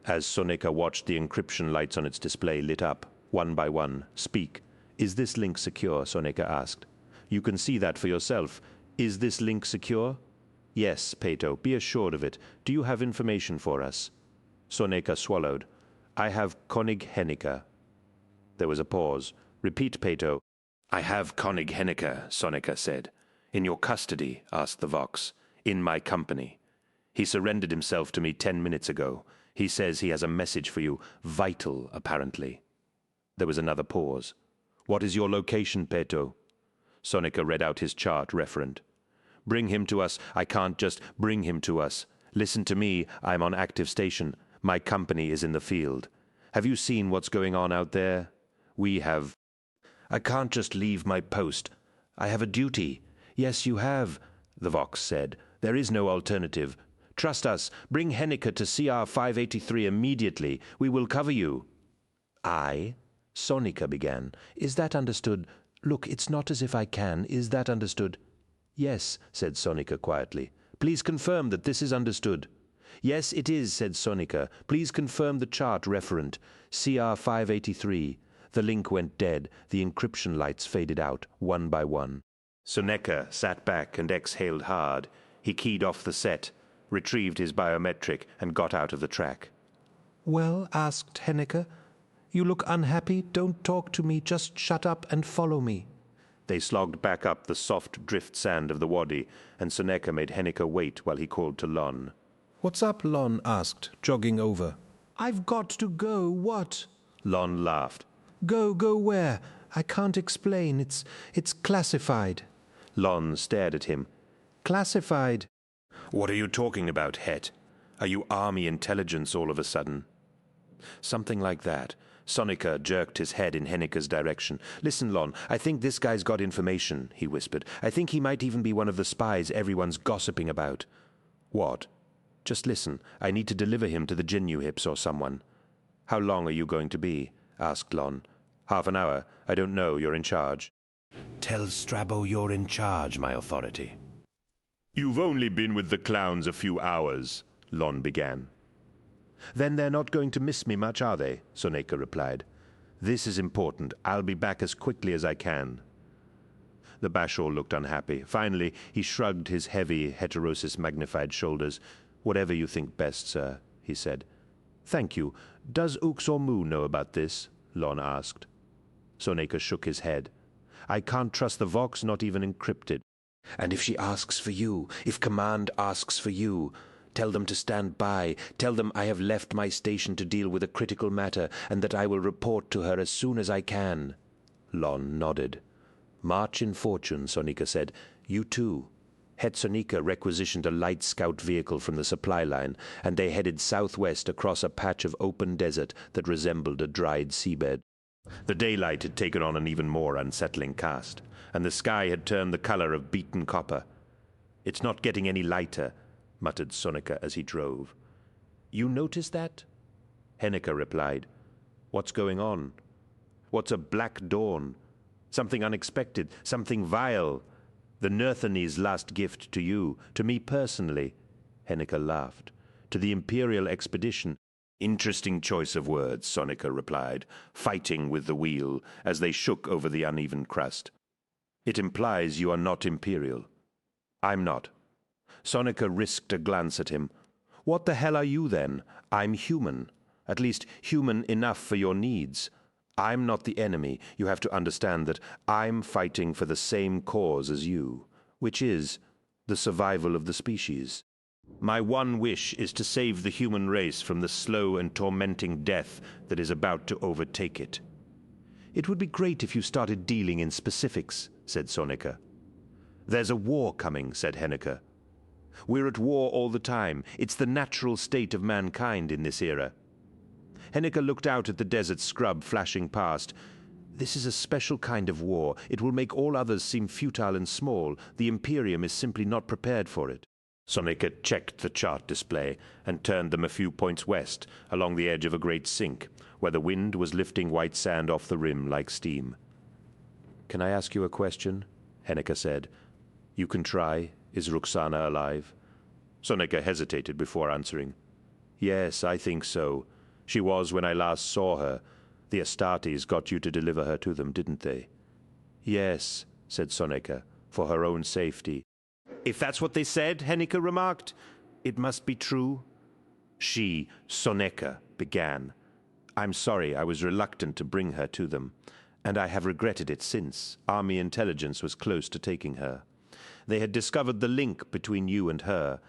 Speaker 1: As Soneca watched, the encryption lights on its display lit up, one by one. "Speak." "Is this link secure?" Soneca asked. "You can see that for yourself. Is this link secure?" "Yes, Peto, be assured of it. Do you have information for us?" Soneca swallowed. "I have Konig Henniker." There was a pause. "Repeat, Peto." "I have Konig Henniker," Soneca said. "In your custody?" asked the Vox. "In my company. He surrendered himself to me 10 minutes ago. He says he has a message for you, vital, apparently." There was another pause. "What is your location, Peto?" Soneca read out his chart referent. "Bring him to us. I can't just bring him to us. Listen to me. I'm on active station. My company is in the field. Have you seen what's going on out there? We have. I can't just leave my post. I have a duty. Yes, you have, the Vox said. There is no alternative. Trust us. Bring Henniker to CR 583 immediately. We will cover you. Soneca began. "Is that understood? Look, it's not as if I can. Is that understood?" "Yes," said Soneca quietly. "Please confirm that this is understood." "Yes, it is," said Soneca. "Please confirm the chart referent. CR 583. The link went dead. The encryption lights faded out, one by one. Soneca sat back and exhaled hard. He keyed off the set, retrieved his biometric, and got out of the track. "Well?" asked Henniker. "You look unhappy. Don't talk to me. Just shut up and follow me." They slogged back up the soft drift sand of the wadi, and Soneca made Henniker wait while he called to Lon. "What's up?" Lon asked, jogging over. "I've got to go. What?" Lon laughed. Go where? I can't explain. It's classified." Lon stared at him. "Classified?" "What are you talking about, Het? Are you army intelligence all of a sudden?" "Something like that." Soneca jerked his head in Henniker's direction. "Listen, Lon, I think this guy's got information," he whispered. "I think he might even be one of the spies everyone's gossiping about." "What?" "Just listen. I need to deliver him to the Jinnu Hips or someone." "How long are you going to be?" asked Lon. "Half an hour. I don't know. You're in charge." "Tell Strabo you're in charge, my authority." "You've only been with the clowns a few hours," Lon began. "Then they're not going to miss me much, are they?" Soneca replied. "This is important. I'll be back as quickly as I can." The Bashor looked unhappy. Finally, he shrugged his heavy, heterosis-magnified shoulders. "Whatever you think best, sir," he said. "Thank you. Does Uxormu know about this?" Lon asked. Soneca shook his head. "I can't trust the Vox, not even encrypted. And if she asks for you, if command asks for you, tell them to stand by. Tell them I have left my station to deal with a critical matter, and that I will report to her as soon as I can." Lon nodded. "March in fortune," Soneca said. "You too." Het Soneca requisitioned a light scout vehicle from the supply line, and they headed southwest across a patch of open desert that resembled a dried seabed. The daylight had taken on an even more unsettling cast, and the sky had turned the color of beaten copper. "It's not getting any lighter," muttered Soneca as he drove. "You notice that?" Henniker replied. "What's going on?" "What's a black dawn? Something unexpected, something vile. The Nerthanes' last gift to you, to me personally." Henniker laughed. "To the Imperial expedition." "Interesting choice of words," Soneca replied, fighting with the wheel as they shook over the uneven crust. "It implies you are not Imperial." "I'm not." Soneca risked a glance at him. "What the hell are you then?" "I'm human. At least human enough for your needs. I'm not the enemy. You have to understand that I'm fighting for the same cause as you, which is the survival of the species. My one wish is to save the human race from the slow and tormenting death that is about to overtake it." "It would be great if you started dealing in specifics," said Soneca. "There's a war coming," said Henniker. "We're at war all the time. It's the natural state of mankind in this era." Henniker looked out at the desert scrub flashing past. "This is a special kind of war. It will make all others seem futile and small. The Imperium is simply not prepared for it." Soneca checked the chart display and turned them a few points west, along the edge of a great sink, where the wind was lifting white sand off the rim like steam. "Can I ask you a question?" Henniker said. "You can try. Is Roxana alive?" Soneca hesitated before answering. "Yes, I think so. She was when I last saw her. The Astartes got you to deliver her to them, didn't they?" "Yes," said Soneca, "for her own safety." "If that's what they said," Henniker remarked, "it must be true." She, Soneca, began. "I'm sorry I was reluctant to bring her to them, and I have regretted it since. Army intelligence was close to taking her. They had discovered the link between you and her."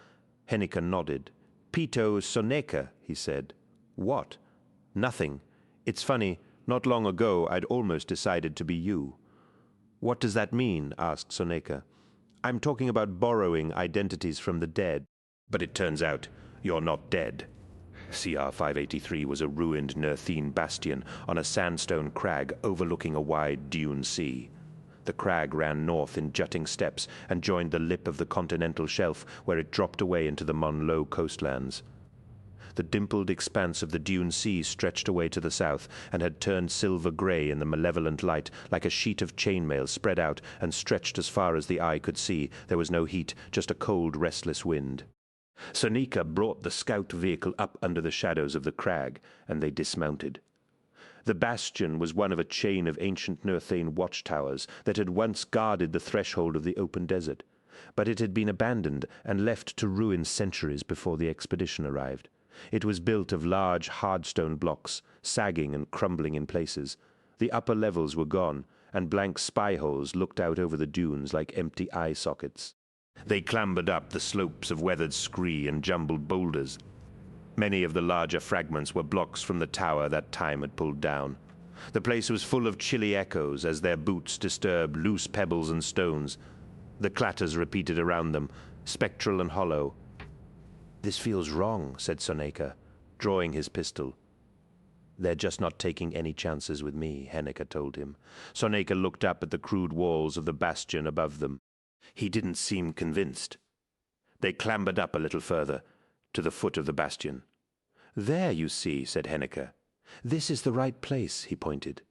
Speaker 1: Henniker nodded. "Pito Soneca," he said. "What?" "Nothing. It's funny, not long ago I'd almost decided to be you." "What does that mean?" asked Soneca. "I'm talking about borrowing identities from the dead. But it turns out you're not dead." CR 583 was a ruined Nerthine bastion on a sandstone crag overlooking a wide dune sea. The crag ran north in jutting steps and joined the lip of the continental shelf where it dropped away into the Monlow coastlands. The dimpled expanse of the dune sea stretched away to the south and had turned silver-gray in the malevolent light like a sheet of chainmail spread out and stretched as far as the eye could see. There was no heat, just a cold, restless wind. Soneca brought the scout vehicle up under the shadows of the crag, and they dismounted. The bastion was one of a chain of ancient Nerthane watchtowers that had once guarded the threshold of the open desert, but it had been abandoned and left to ruin centuries before the expedition arrived. It was built of large, hard stone blocks, sagging and crumbling in places. The upper levels were gone, and blank spy holes looked out over the dunes like empty eye sockets. They clambered up the slopes of weathered scree and jumbled boulders. Many of the larger fragments were blocks from the tower that time had pulled down. The place was full of chilly echoes as their boots disturbed loose pebbles and stones. The clatters repeated around them, spectral and hollow. "This feels wrong," said Soneca, drawing his pistol. "They're just not taking any chances with me," Henniker told him. Soneca looked up at the crude walls of the bastion above them. He didn't seem convinced. They clambered up a little further, to the foot of the bastion. "There, you see," said Henniker. "This is the right place," he pointed.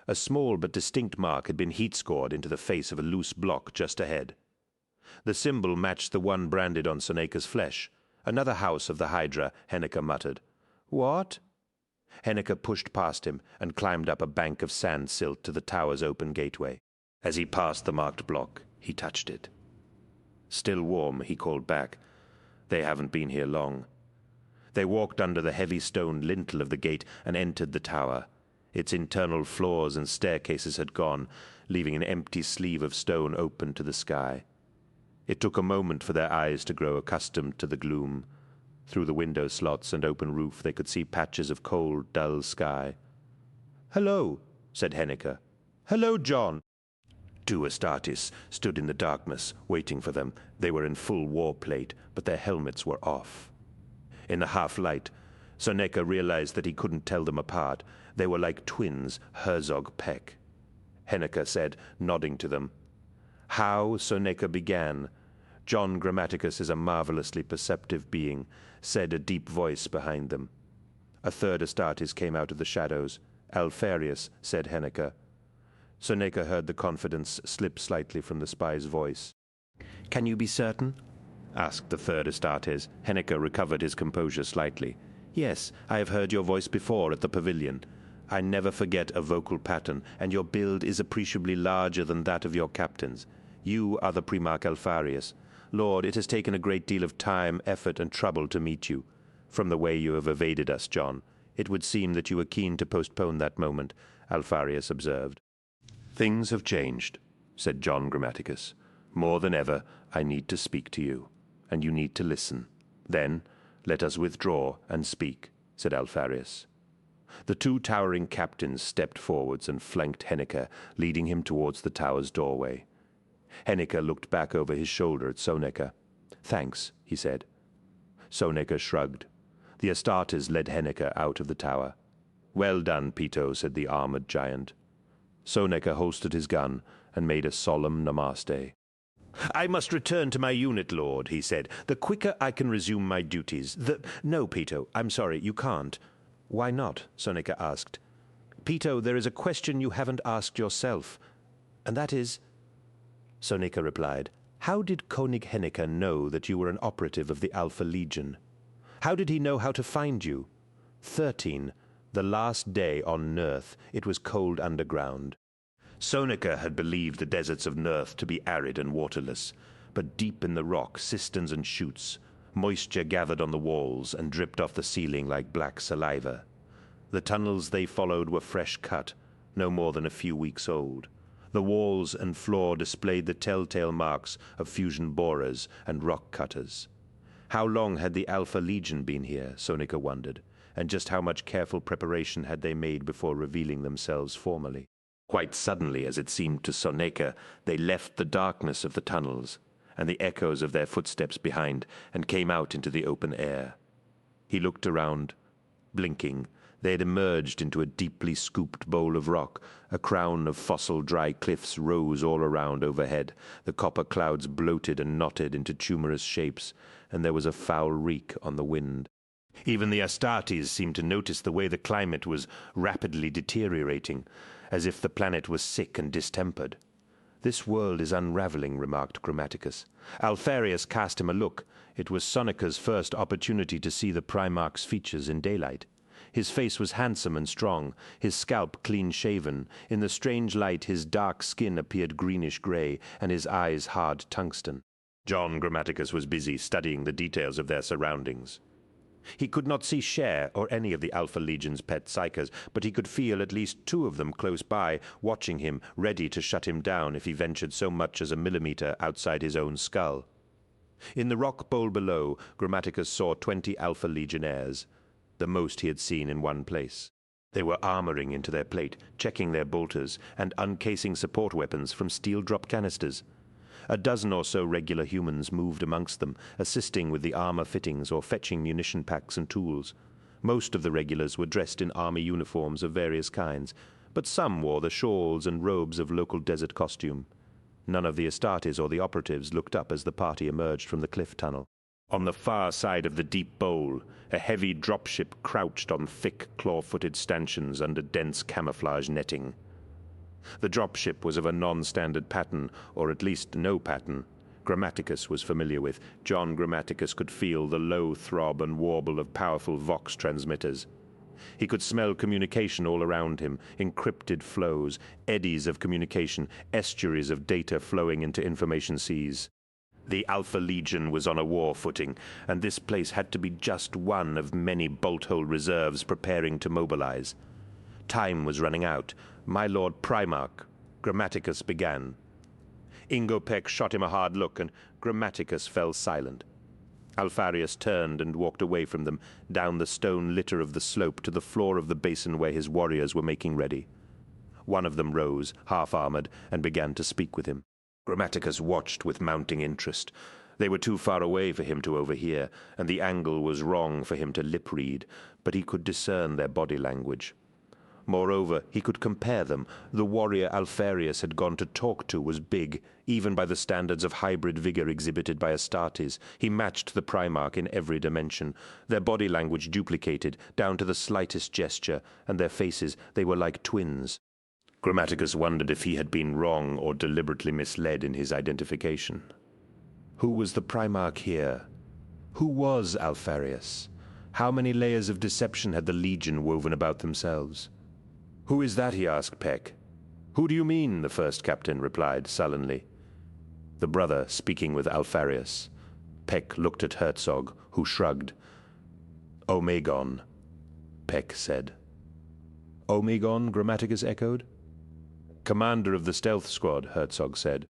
Speaker 1: A small but distinct mark had been heat-scored into the face of a loose block just ahead. The symbol matched the one branded on Soneca's flesh. "Another house of the Hydra," Henniker muttered. "What?" Henniker pushed past him and climbed up a bank of sand silt to the tower's open gateway. As he passed the marked block, he touched it. "Still warm," he called back. "They haven't been here long." They walked under the heavy stone lintel of the gate and entered the tower. Its internal floors and staircases had gone, leaving an empty sleeve of stone open to the sky. It took a moment for their eyes to grow accustomed to the gloom. Through the window slots and open roof they could see patches of cold, dull sky. "Hello," said Henniker. "Hello, John." Two Astartes stood in the darkness, waiting for them. They were in full war plate, but their helmets were off. In the half-light, Soneca realized that he couldn't tell them apart. They were like twins, Herzog Peck. Henniker said, nodding to them. "How?" Soneca began. "John Grammaticus is a marvelously perceptive being," said a deep voice behind them. A third Astartes came out of the shadows. "Alfarius," said Henniker. Soneca heard the confidence slip slightly from the spy's voice. "Can you be certain?" asked the third Astartes. Henniker recovered his composure slightly. "Yes, I have heard your voice before at the pavilion. I never forget a vocal pattern, and your build is appreciably larger than that of your captains. You are the Primarch Alfarius. Lord, it has taken a great deal of time, effort, and trouble to meet you. From the way you have evaded us, John, it would seem that you were keen to postpone that moment," Alfarius observed. "Things have changed," said John Grammaticus. "More than ever, I need to speak to you, and you need to listen. Then, let us withdraw and speak," said Alfarius. The two towering captains stepped forwards and flanked Henniker, leading him towards the tower's doorway. Henneke looked back over his shoulder at Soneka. "Thanks," he said. Soneka shrugged. The Astartes led Henneke out of the tower. "Well done, Pito," said the armored giant. Soneka holstered his gun and made a solemn namaste. "I must return to my unit, Lord," he said. "The quicker I can resume my duties, No, Pito, I'm sorry, you can't." "Why not?" Soneka asked. "Pito, there is a question you haven't asked yourself, and that is—" Soneka replied, "How did Konig Henneke know that you were an operative of the Alpha Legion? How did he know how to find you? 13, the last day on Nurth, it was cold underground." Soneka had believed the deserts of Nurth to be arid and waterless, but deep in the rock, cisterns and chutes, moisture gathered on the walls and dripped off the ceiling like black saliva. The tunnels they followed were fresh cut, no more than a few weeks old. The walls and floor displayed the telltale marks of fusion borers and rock cutters. How long had the Alpha Legion been here, Soneka wondered, and just how much careful preparation had they made before revealing themselves formally? Quite suddenly, as it seemed to Soneka, they left the darkness of the tunnels and the echoes of their footsteps behind and came out into the open air. He looked around, blinking. They had emerged into a deeply scooped bowl of rock. A crown of fossil dry cliffs rose all around overhead. The copper clouds bloated and knotted into tumorous shapes, and there was a foul reek on the wind. Even the Astartes seemed to notice the way the climate was rapidly deteriorating, as if the planet was sick and distempered. "This world is unraveling," remarked Grammaticus. Alpharius cast him a look. It was Soneka's first opportunity to see the Primarch's features in daylight. His face was handsome and strong, his scalp clean-shaven. In the strange light his dark skin appeared greenish-gray, and his eyes hard tungsten. John Grammaticus was busy studying the details of their surroundings. He could not see Cher or any of the Alpha Legion's pet psychers, but he could feel at least 2 of them close by, watching him, ready to shut him down if he ventured so much as a millimeter outside his own skull. In the rock bowl below, Grammaticus saw 20 Alpha Legionnaires, the most he had seen in one place. They were armoring into their plate, checking their bolters, and uncasing support weapons from steel drop canisters. A dozen or so regular humans moved amongst them, assisting with the armor fittings or fetching munition packs and tools. Most of the regulars were dressed in army uniforms of various kinds, but some wore the shawls and robes of local desert costume. None of the Astartes or the operatives looked up as the party emerged from the cliff tunnel. On the far side of the deep bowl, a heavy dropship crouched on thick, claw-footed stanchions under dense camouflage netting. The dropship was of a non-standard pattern, or at least no pattern, Grammaticus was familiar with. John Grammaticus could feel the low throb and warble of powerful Vox transmitters. He could smell communication all around him, encrypted flows, eddies of communication, estuaries of data flowing into information seas. The Alpha Legion was on a war footing, and this place had to be just one of many bolt-hole reserves preparing to mobilize. Time was running out. "My Lord Primarch," Grammaticus began. Ingo Peck shot him a hard look, and Grammaticus fell silent. Alpharius turned and walked away from them, down the stone litter of the slope to the floor of the basin where his warriors were making ready. One of them rose, half-armored, and began to speak with him. Grammaticus watched with mounting interest. They were too far away for him to overhear, and the angle was wrong for him to lip-read, but he could discern their body language. Moreover, he could compare them. The warrior Alpharius had gone to talk to was big, even by the standards of hybrid vigor exhibited by Astartes. He matched the Primarch in every dimension. Their body language duplicated, down to the slightest gesture, and their faces, they were like twins. Grammaticus wondered if he had been wrong or deliberately misled in his identification. Who was the Primarch here? Who was Alpharius? How many layers of deception had the Legion woven about themselves? "Who is that?" he asked Peck. "Who do you mean?" the first captain replied sullenly. The brother speaking with Alpharius. Peck looked at Herzog, who shrugged. "Omegon," Peck said. "Omegon?" Grammaticus echoed. "Commander of the stealth squad," Herzog said.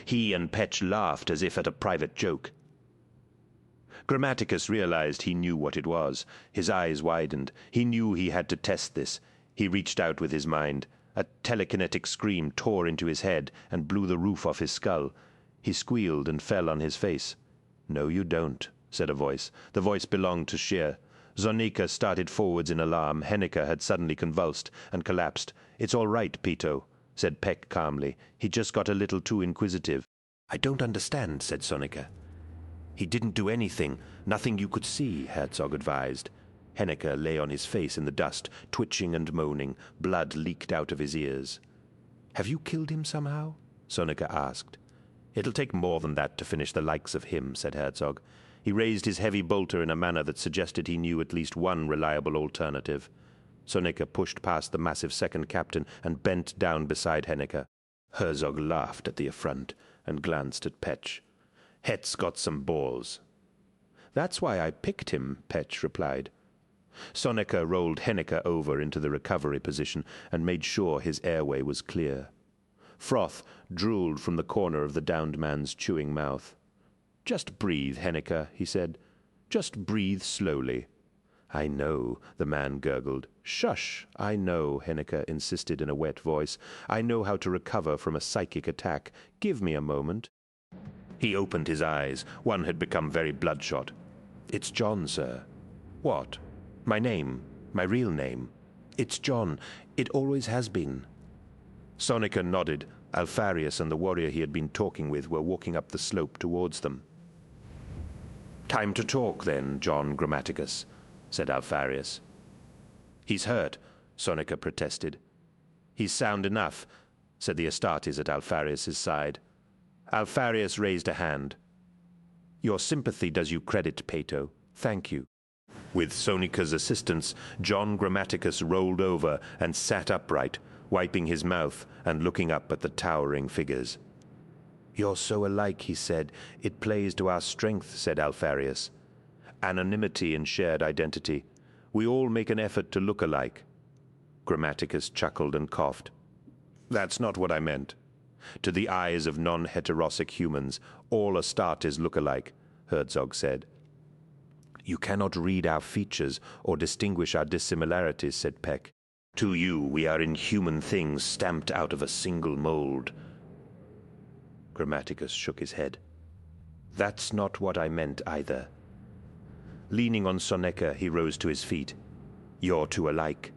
Speaker 1: He and Petch laughed as if at a private joke. Grammaticus realized he knew what it was. His eyes widened. He knew he had to test this. He reached out with his mind. A telekinetic scream tore into his head and blew the roof off his skull. He squealed and fell on his face. "No, you don't," said a voice. The voice belonged to Scheer. Sonika started forwards in alarm. Henneke had suddenly convulsed and collapsed. "It's all right, Pito," said Peck calmly. "He just got a little too inquisitive." "I don't understand," said Sonika. "He didn't do anything. Nothing you could see," Herzog advised. Henneke lay on his face in the dust, twitching and moaning. Blood leaked out of his ears. "Have you killed him somehow?" Sonika asked. "It'll take more than that to finish the likes of him," said Herzog. He raised his heavy bolter in a manner that suggested he knew at least one reliable alternative. Sonika pushed past the massive second captain and bent down beside Henneke. Herzog laughed at the affront and glanced at Petch. "Het's got some balls." "That's why I picked him," Petch replied. Sonika rolled Henneke over into the recovery position and made sure his airway was clear. Froth drooled from the corner of the downed man's chewing mouth. "Just breathe, Henneke," he said. "Just breathe slowly." "I know," the man gurgled. "Shush, I know," Henneke insisted in a wet voice. "I know how to recover from a psychic attack. Give me a moment." He opened his eyes. One had become very bloodshot. "It's John, sir." "What?" "My name. My real name. It's John. It always has been." Sonika nodded. Alfarius and the warrior he had been talking with were walking up the slope towards them. "Time to talk, then, John Grammaticus," said Alfarius. "He's hurt," Sonika protested. "He's sound enough," said the Astartes at Alfarius's side. Alfarius raised a hand. "Your sympathy does you credit, Peto. Thank you." With Sonika's assistance, John Grammaticus rolled over and sat upright, wiping his mouth and looking up at the towering figures. "You're so alike," he said. "It plays to our strength," said Alfarius. "Anonymity and shared identity. We all make an effort to look alike." Grammaticus chuckled and coughed. "That's not what I meant. To the eyes of non-heterosic humans, all Astartes look alike," Herzog said. "You cannot read our features or distinguish our dissimilarities," said Peck. "To you, we are inhuman things stamped out of a single mold." Grammaticus shook his head. "That's not what I meant either." Leaning on Sonika, he rose to his feet. "You're two alike.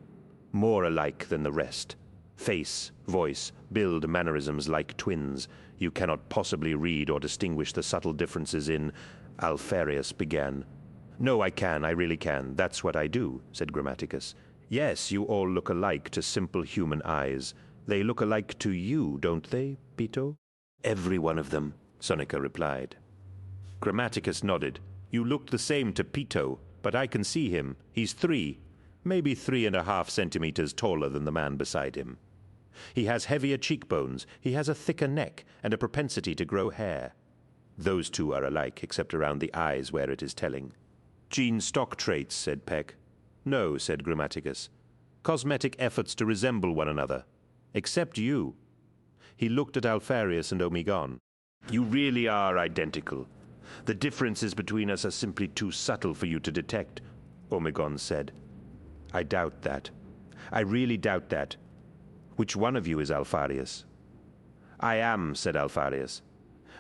Speaker 1: More alike than the rest. Face, voice, build, mannerisms like twins. You cannot possibly read or distinguish the subtle differences in—" Alfarius began. "No, I can, I really can. That's what I do," said Grammaticus. "Yes, you all look alike to simple human eyes. They look alike to you, don't they, Pito?" "Every one of them," Sonika replied. Grammaticus nodded. "You look the same to Pito, but I can see him. He's 3, maybe 3.5 centimeters taller than the man beside him. He has heavier cheekbones, he has a thicker neck, and a propensity to grow hair. Those two are alike, except around the eyes where it is telling." "Gene stock traits," said Peck. "No," said Grammaticus. "Cosmetic efforts to resemble one another. Except you." He looked at Alfarius and Omegon. "You really are identical. The differences between us are simply too subtle for you to detect," Omegon said. "I doubt that. I really doubt that. Which one of you is Alfarius?" "I am," said Alfarius.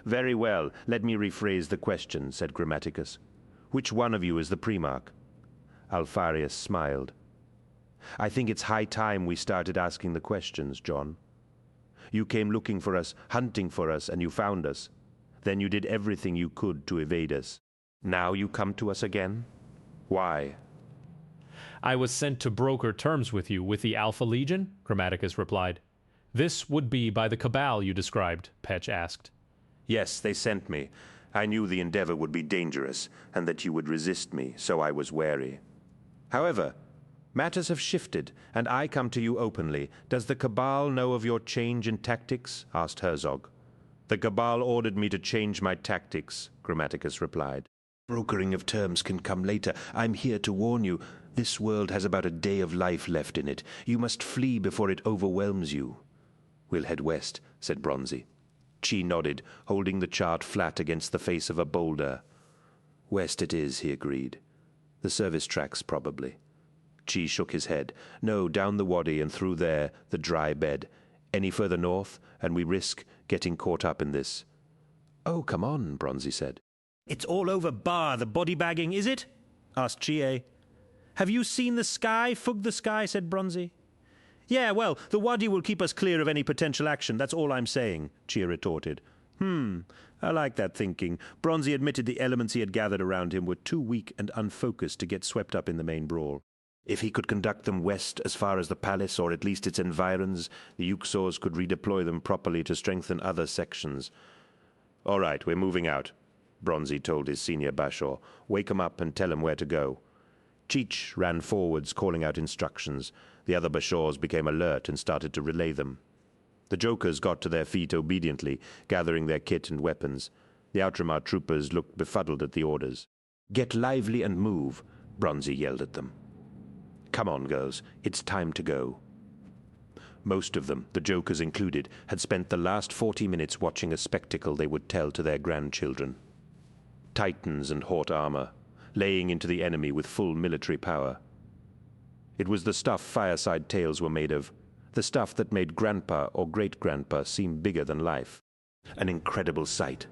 Speaker 1: "Very well, let me rephrase the question," said Grammaticus. "Which one of you is the Primarch?" Alfarius smiled. "I think it's high time we started asking the questions, John. You came looking for us, hunting for us, and you found us. Then you did everything you could to evade us. Now you come to us again? Why?"
Speaker 15: "I was sent to broker terms with you with the Alpha Legion," Grammaticus replied. "This would be by the Cabal you described," Petch asked.
Speaker 1: "Yes, they sent me. I knew the endeavor would be dangerous, and that you would resist me, so I was wary. However, matters have shifted, and I come to you openly. Does the Cabal know of your change in tactics?" asked Herzog. "The Cabal ordered me to change my tactics," Grammaticus replied. "Brokering of terms can come later. I'm here to warn you. This world has about a day of life left in it. You must flee before it overwhelms you." "We'll head west," said Bronzy. Chi nodded, holding the chart flat against the face of a boulder. "West it is," he agreed. "The service tracks, probably." Chi shook his head. "No, down the wadi and through there, the dry bed. Any further north, and we risk getting caught up in this." "Oh, come on," Bronzy said.
Speaker 16: "It's all over bar the body bagging, is it?" asked Chie. "Have you seen the sky? Fug the sky," said Bronzy. "Yeah, well, the Wadi will keep us clear of any potential action, that's all I'm saying," Chie retorted. I like that thinking. Bronzy admitted the elements he had gathered around him were too weak and unfocused to get swept up in the main brawl. If he could conduct them west as far as the palace, or at least its environs, the Uxors could redeploy them properly to strengthen other sections. "All right, we're moving out," Bronzy told his senior Bashor. "Wake him up and tell him where to go." Cheech ran forwards, calling out instructions. The other Bashors became alert and started to relay them. The Jokers got to their feet obediently, gathering their kit and weapons. The Outramar troopers looked befuddled at the orders. "Get lively and move," Bronzy yelled at them. "Come on, girls, it's time to go." Most of them, the Jokers included, had spent the last 40 minutes watching a spectacle they would tell to their grandchildren. Titans and Hort armor, laying into the enemy with full military power. It was the stuff fireside tales were made of, the stuff that made Grandpa or Great-Grandpa seem bigger than life. An incredible sight.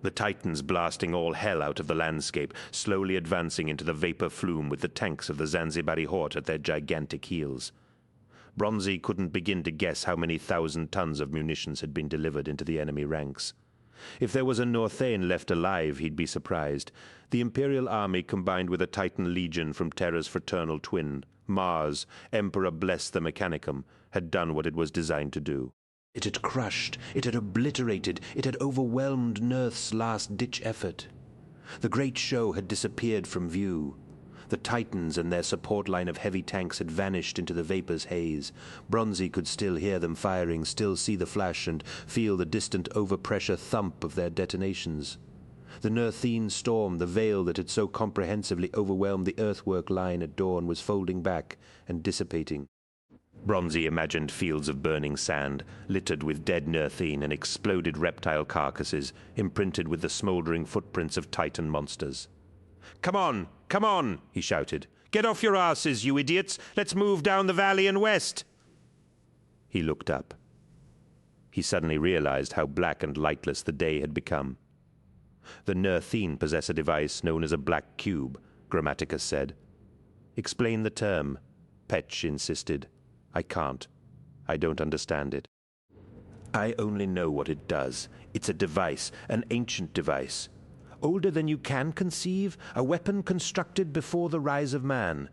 Speaker 16: The Titans blasting all hell out of the landscape, slowly advancing into the vapor flume with the tanks of the Zanzibari Hort at their gigantic heels. Bronzy couldn't begin to guess how many thousand tons of munitions had been delivered into the enemy ranks. If there was a Northane left alive, he'd be surprised. The Imperial Army combined with a Titan Legion from Terra's fraternal twin, Mars, Emperor Bless the Mechanicum, had done what it was designed to do. It had crushed, it had obliterated, it had overwhelmed Nurth's last-ditch effort. The great show had disappeared from view. The Titans and their support line of heavy tanks had vanished into the vapor's haze. Bronzy could still hear them firing, still see the flash, and feel the distant overpressure thump of their detonations. The Nurthine storm, the veil that had so comprehensively overwhelmed the earthwork line at dawn, was folding back and dissipating. Bronzy imagined fields of burning sand, littered with dead Nurthine and exploded reptile carcasses, imprinted with the smoldering footprints of Titan monsters. Come on, he shouted. "Get off your asses, you idiots! Let's move down the valley and west!" He looked up. He suddenly realized how black and lightless the day had become. "The Nurthine possess a device known as a black cube," Grammaticus said. "Explain the term," Petch insisted. "I can't. I don't understand it." "I only know what it does. It's a device, an ancient device. Older than you can conceive, a weapon constructed before the rise of man.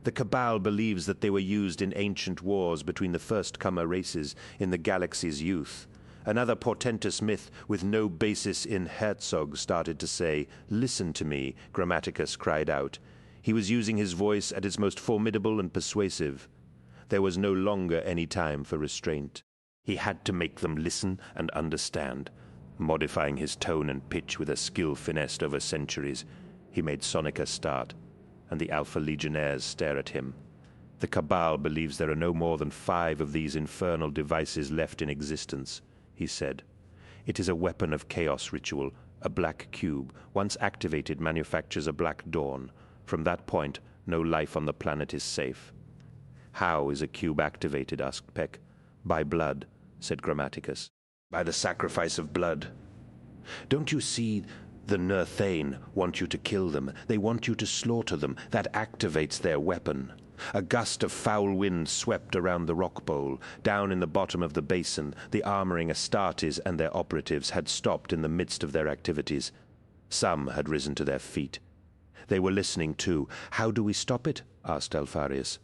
Speaker 16: The Cabal believes that they were used in ancient wars between the first-comer races in the galaxy's youth. Another portentous myth with no basis in Herzog started to say, "Listen to me," Grammaticus cried out. He was using his voice at its most formidable and persuasive. There was no longer any time for restraint. He had to make them listen and understand. Modifying his tone and pitch with a skill finessed over centuries, he made Sonica start, and the Alpha Legionnaires stare at him. The Cabal believes there are no more than 5 of these infernal devices left in existence, he said. It is a weapon of chaos ritual, a black cube. Once activated, manufactures a black dawn. From that point, no life on the planet is safe. "How is a cube activated?" asked Peck. "By blood," said Grammaticus. "By the sacrifice of blood. Don't you see? The Nurthane want you to kill them. They want you to slaughter them. That activates their weapon." A gust of foul wind swept around the rock bowl. Down in the bottom of the basin, the armoring Astartes and their operatives had stopped in the midst of their activities. Some had risen to their feet. They were listening too. "How do we stop it?" asked Alpharius.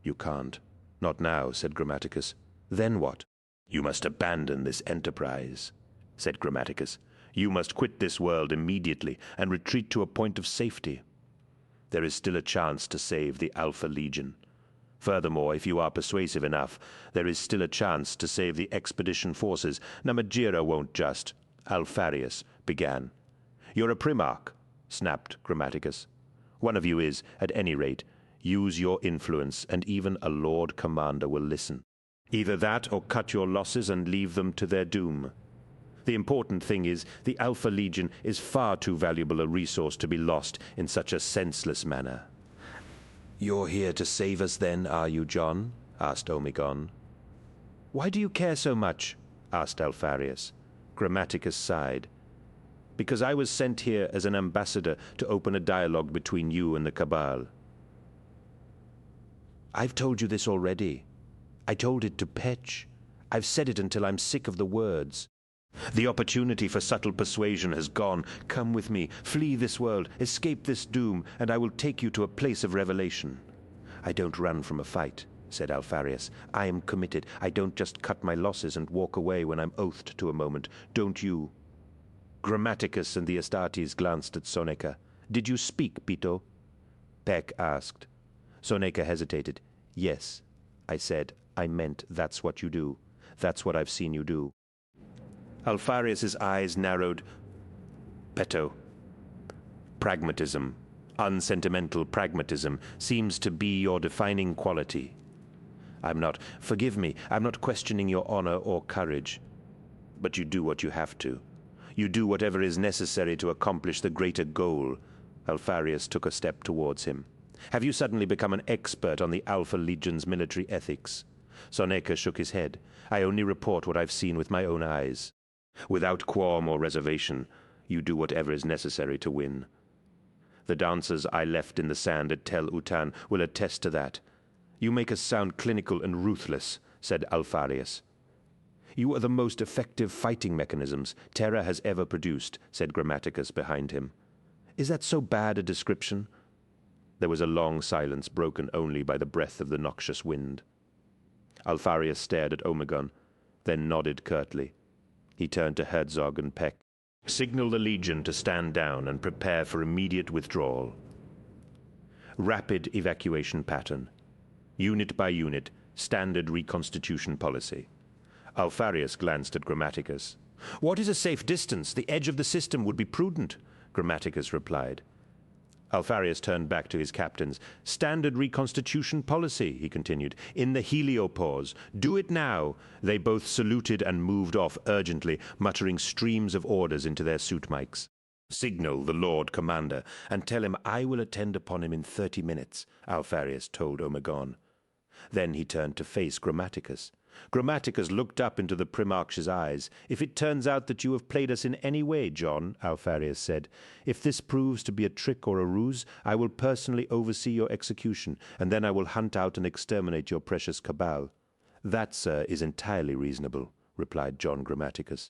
Speaker 16: "You can't. Not now," said Grammaticus. "Then what?" "You must abandon this enterprise," said Grammaticus. "You must quit this world immediately and retreat to a point of safety. There is still a chance to save the Alpha Legion. Furthermore, if you are persuasive enough, there is still a chance to save the expedition forces. Namatjira won't just—" Alpharius began. "You're a Primarch," snapped Grammaticus. "One of you is, at any rate. Use your influence, and even a Lord Commander will listen. Either that or cut your losses and leave them to their doom. The important thing is, the Alpha Legion is far too valuable a resource to be lost in such a senseless manner." "You're here to save us then, are you, John?" asked Omegon. "Why do you care so much?" asked Alpharius. Grammaticus sighed.
Speaker 1: because I was sent here as an ambassador to open a dialogue between you and the Cabal. I've told you this already. I told it to Petch. I've said it until I'm sick of the words. The opportunity for subtle persuasion has gone. Come with me, flee this world, escape this doom, and I will take you to a place of revelation. I don't run from a fight, said Alpharius. I am committed. I don't just cut my losses and walk away when I'm oathed to a moment. Don't you? Grammaticus and the Astartes glanced at Soneca. Did you speak, Pito? Peck asked. Soneca hesitated. Yes, I said. I meant that's what you do. That's what I've seen you do. Alpharius's eyes narrowed. Peto. Pragmatism, unsentimental pragmatism, seems to be your defining quality. Forgive me, I'm not questioning your honor or courage. But you do what you have to. You do whatever is necessary to accomplish the greater goal. Alpharius took a step towards him. Have you suddenly become an expert on the Alpha Legion's military ethics? Soneca shook his head. I only report what I've seen with my own eyes. Without qualm or reservation, you do whatever is necessary to win. The dancers I left in the sand at Tel Utan will attest to that. You make us sound clinical and ruthless, said Alpharius. You are the most effective fighting mechanisms Terra has ever produced, said Grammaticus behind him. Is that so bad a description? There was a long silence, broken only by the breath of the noxious wind. Alpharius stared at Omegon, then nodded curtly. He turned to Herzog and Peck. Signal the Legion to stand down and prepare for immediate withdrawal. Rapid evacuation pattern. Unit by unit, standard reconstitution policy. Alpharius glanced at Grammaticus. What is a safe distance? The edge of the system would be prudent, Grammaticus replied. Alpharius turned back to his captains. Standard reconstitution policy, he continued, in the heliopause. Do it now. They both saluted and moved off urgently, muttering streams of orders into their suit mics. Signal the Lord Commander, and tell him I will attend upon him in 30 minutes, Alpharius told Omegon. Then he turned to face Grammaticus. Grammaticus looked up into the Primarch's eyes. If it turns out that you have played us in any way, John, Alpharius said, if this proves to be a trick or a ruse, I will personally oversee your execution, and then I will hunt out and exterminate your precious Cabal. That, sir, is entirely reasonable, replied John Grammaticus.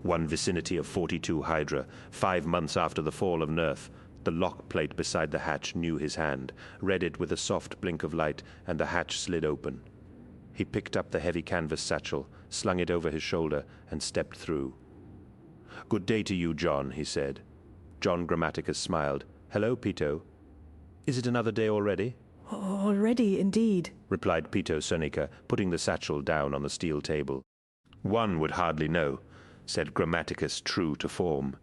Speaker 1: One vicinity of 42 Hydra, 5 months after the fall of Nerth. The lock plate beside the hatch knew his hand, read it with a soft blink of light, and the hatch slid open. He picked up the heavy canvas satchel, slung it over his shoulder, and stepped through. Good day to you, John, he said. John Grammaticus smiled. Hello, Pito. Is it another day already?
Speaker 8: Already, indeed,
Speaker 1: replied Pito Soneca, putting the satchel down on the steel table. One would hardly know, said Grammaticus, true to form.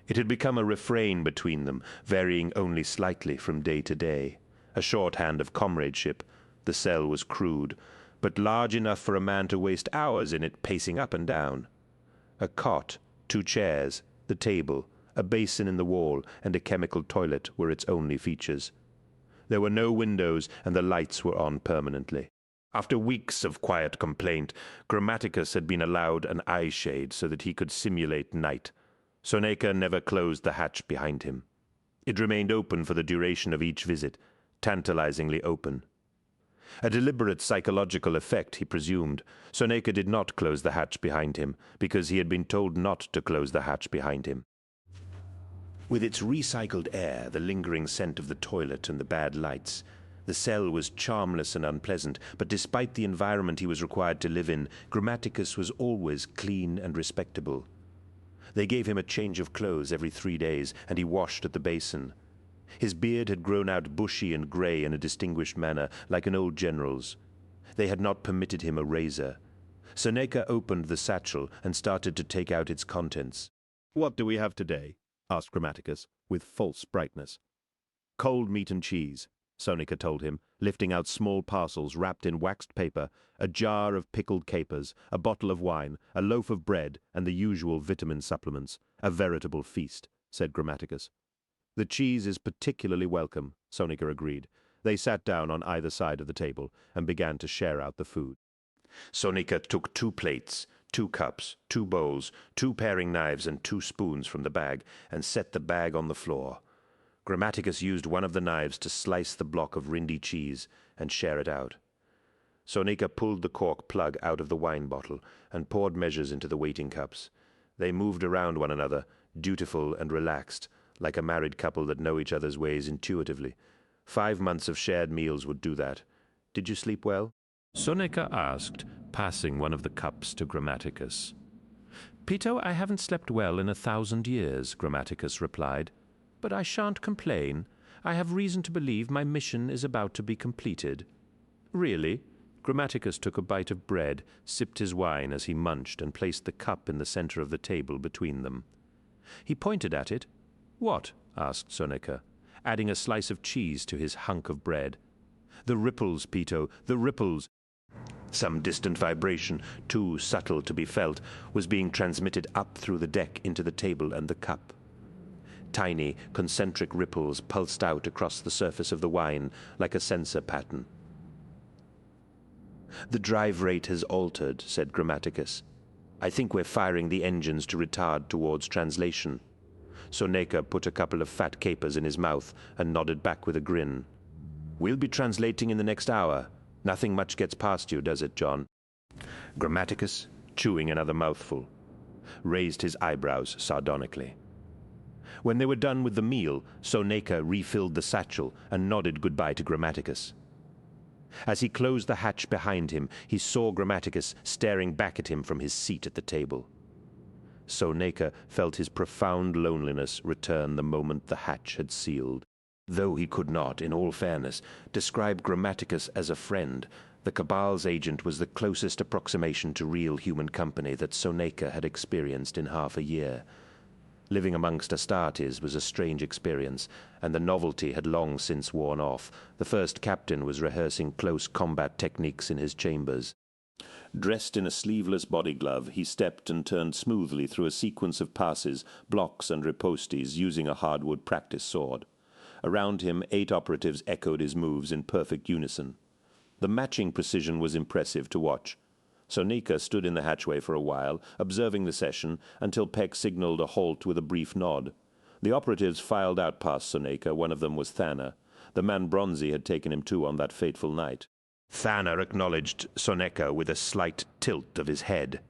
Speaker 1: It had become a refrain between them, varying only slightly from day to day. A shorthand of comradeship. The cell was crude, but large enough for a man to waste hours in it pacing up and down. A cot, 2 chairs, the table, a basin in the wall, and a chemical toilet were its only features. There were no windows, and the lights were on permanently. After weeks of quiet complaint, Grammaticus had been allowed an eye shade so that he could simulate night. Soneca never closed the hatch behind him. It remained open for the duration of each visit, tantalizingly open. A deliberate psychological effect, he presumed. Soneca did not close the hatch behind him, because he had been told not to close the hatch behind him. With its recycled air, the lingering scent of the toilet and the bad lights, the cell was charmless and unpleasant, but despite the environment he was required to live in, Grammaticus was always clean and respectable. They gave him a change of clothes every 3 days, and he washed at the basin. His beard had grown out bushy and grey in a distinguished manner, like an old general's. They had not permitted him a razor. Soneca opened the satchel and started to take out its contents.
Speaker 2: What do we have today? Asked Grammaticus, with false brightness. Cold meat and cheese, Soneca told him, lifting out small parcels wrapped in waxed paper, a jar of pickled capers, a bottle of wine, a loaf of bread, and the usual vitamin supplements. A veritable feast, said Grammaticus. The cheese is particularly welcome, Soneca agreed. They sat down on either side of the table and began to share out the food.
Speaker 1: Soneca took 2 plates, 2 cups, 2 bowls, 2 paring knives, and 2 spoons from the bag, and set the bag on the floor. Grammaticus used one of the knives to slice the block of rindy cheese and share it out. Sonika pulled the cork plug out of the wine bottle and poured measures into the waiting cups. They moved around one another, dutiful and relaxed, like a married couple that know each other's ways intuitively. 5 months of shared meals would do that. Did you sleep well?
Speaker 2: Sonika asked, passing one of the cups to Grammaticus. Pito, I haven't slept well in 1,000 years, Grammaticus replied. But I shan't complain. I have reason to believe my mission is about to be completed. Really? Grammaticus took a bite of bread, sipped his wine as he munched, and placed the cup in the center of the table between them. He pointed at it. What? Asked Sonika, adding a slice of cheese to his hunk of bread. The ripples, Pito, the ripples. Some distant vibration, too subtle to be felt, was being transmitted up through the deck into the table and the cup. Tiny, concentric ripples pulsed out across the surface of the wine like a sensor pattern. The drive rate has altered, said Grammaticus. I think we're firing the engines to retard towards translation. Sonika put a couple of fat capers in his mouth and nodded back with a grin. We'll be translating in the next hour. Nothing much gets past you, does it, John? Grammaticus, chewing another mouthful, raised his eyebrows sardonically. When they were done with the meal, Sonika refilled the satchel and nodded goodbye to Grammaticus. As he closed the hatch behind him, he saw Grammaticus staring back at him from his seat at the table. Sonika felt his profound loneliness return the moment the hatch had sealed. Though he could not, in all fairness, describe Grammaticus as a friend, the Cabal's agent was the closest approximation to real human company that Sonika had experienced in half a year. Living amongst Astartes was a strange experience, and the novelty had long since worn off. The first captain was rehearsing close combat techniques in his chambers. Dressed in a sleeveless body glove, he stepped and turned smoothly through a sequence of passes, blocks, and ripostes using a hardwood practice sword. Around him, 8 operatives echoed his moves in perfect unison. The matching precision was impressive to watch. Sonika stood in the hatchway for a while, observing the session, until Peck signaled a halt with a brief nod. The operatives filed out past Sonika. One of them was Thanner. The man Bronzy had taken him too on that fateful night. Thanner acknowledged Sonika with a slight tilt of his head.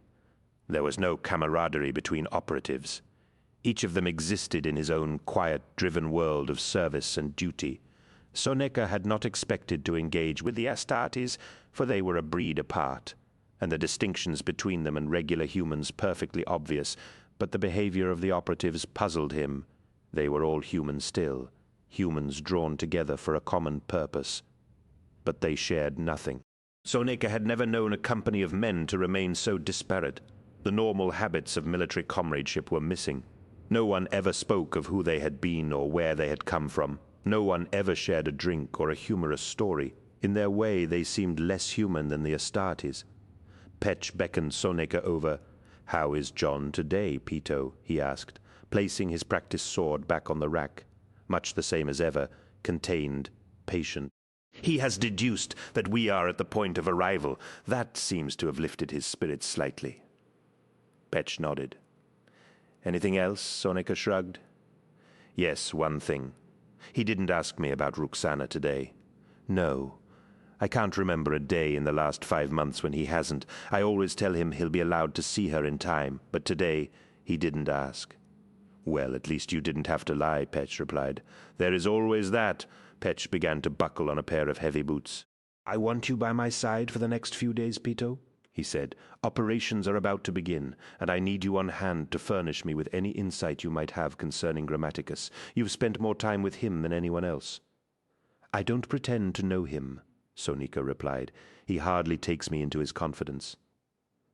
Speaker 2: There was no camaraderie between operatives. Each of them existed in his own quiet, driven world of service and duty. Sonika had not expected to engage with the Astartes, for they were a breed apart, and the distinctions between them and regular humans perfectly obvious, but the behavior of the operatives puzzled him. They were all human still, humans drawn together for a common purpose. But they shared nothing. Sonika had never known a company of men to remain so disparate. The normal habits of military comradeship were missing. No one ever spoke of who they had been or where they had come from. No one ever shared a drink or a humorous story. In their way, they seemed less human than the Astartes. Petch beckoned Sonika over. "How is John today, Pito?" he asked, placing his practice sword back on the rack. Much the same as ever, contained, patient. "He has deduced that we are at the point of arrival. That seems to have lifted his spirits slightly." Petch nodded. "Anything else?" Sonika shrugged. "Yes, one thing. He didn't ask me about Ruxana today. No. I can't remember a day in the last 5 months when he hasn't. I always tell him he'll be allowed to see her in time, but today he didn't ask." "Well, at least you didn't have to lie," Petch replied. "There is always that." Petch began to buckle on a pair of heavy boots. "I want you by my side for the next few days, Pito," he said. "Operations are about to begin, and I need you on hand to furnish me with any insight you might have concerning Grammaticus. You've spent more time with him than anyone else." "I don't pretend to know him," Sonika replied. "He hardly takes me into his confidence."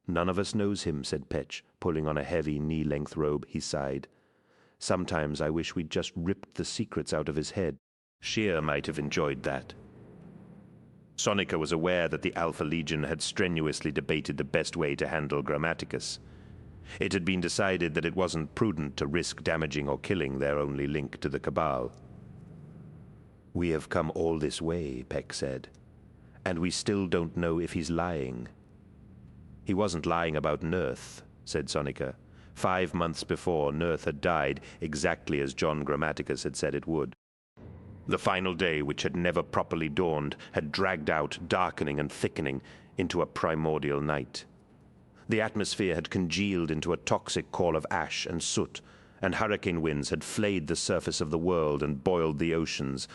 Speaker 2: "None of us knows him," said Petch, pulling on a heavy knee-length robe. He sighed. "Sometimes I wish we'd just ripped the secrets out of his head. Shear might have enjoyed that." Sonika was aware that the Alpha Legion had strenuously debated the best way to handle Grammaticus. It had been decided that it wasn't prudent to risk damaging or killing their only link to the Cabal. "We have come all this way," Peck said, "and we still don't know if he's lying."
Speaker 1: He wasn't lying about Nerth, said Sonika. 5 months before, Nerth had died exactly as John Grammaticus had said it would. The final day, which had never properly dawned, had dragged out, darkening and thickening, into a primordial night. The atmosphere had congealed into a toxic call of ash and soot, and hurricane winds had flayed the surface of the world and boiled the oceans.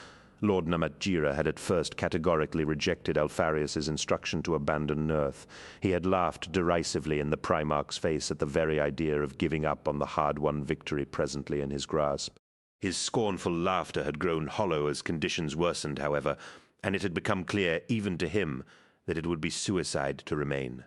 Speaker 1: Lord Namatjira had at first categorically rejected Alpharius's instruction to abandon Nerth. He had laughed derisively in the Primarch's face at the very idea of giving up on the hard-won victory presently in his grasp. His scornful laughter had grown hollow as conditions worsened, however, and it had become clear, even to him, that it would be suicide to remain.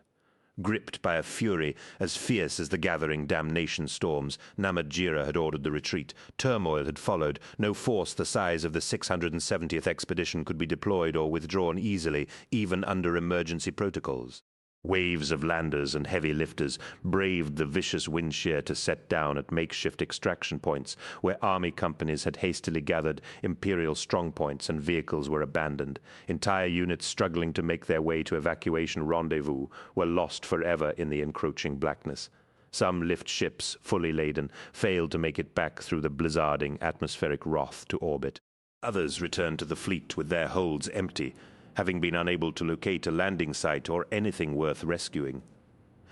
Speaker 1: Gripped by a fury as fierce as the gathering damnation storms, Namatjira had ordered the retreat. Turmoil had followed. No force the size of the 670th expedition could be deployed or withdrawn easily, even under emergency protocols. Waves of landers and heavy lifters braved the vicious wind shear to set down at makeshift extraction points, where army companies had hastily gathered Imperial strongpoints and vehicles were abandoned. Entire units struggling to make their way to evacuation rendezvous were lost forever in the encroaching blackness. Some lift ships, fully laden, failed to make it back through the blizzarding atmospheric froth to orbit. Others returned to the fleet with their holds empty, having been unable to locate a landing site or anything worth rescuing.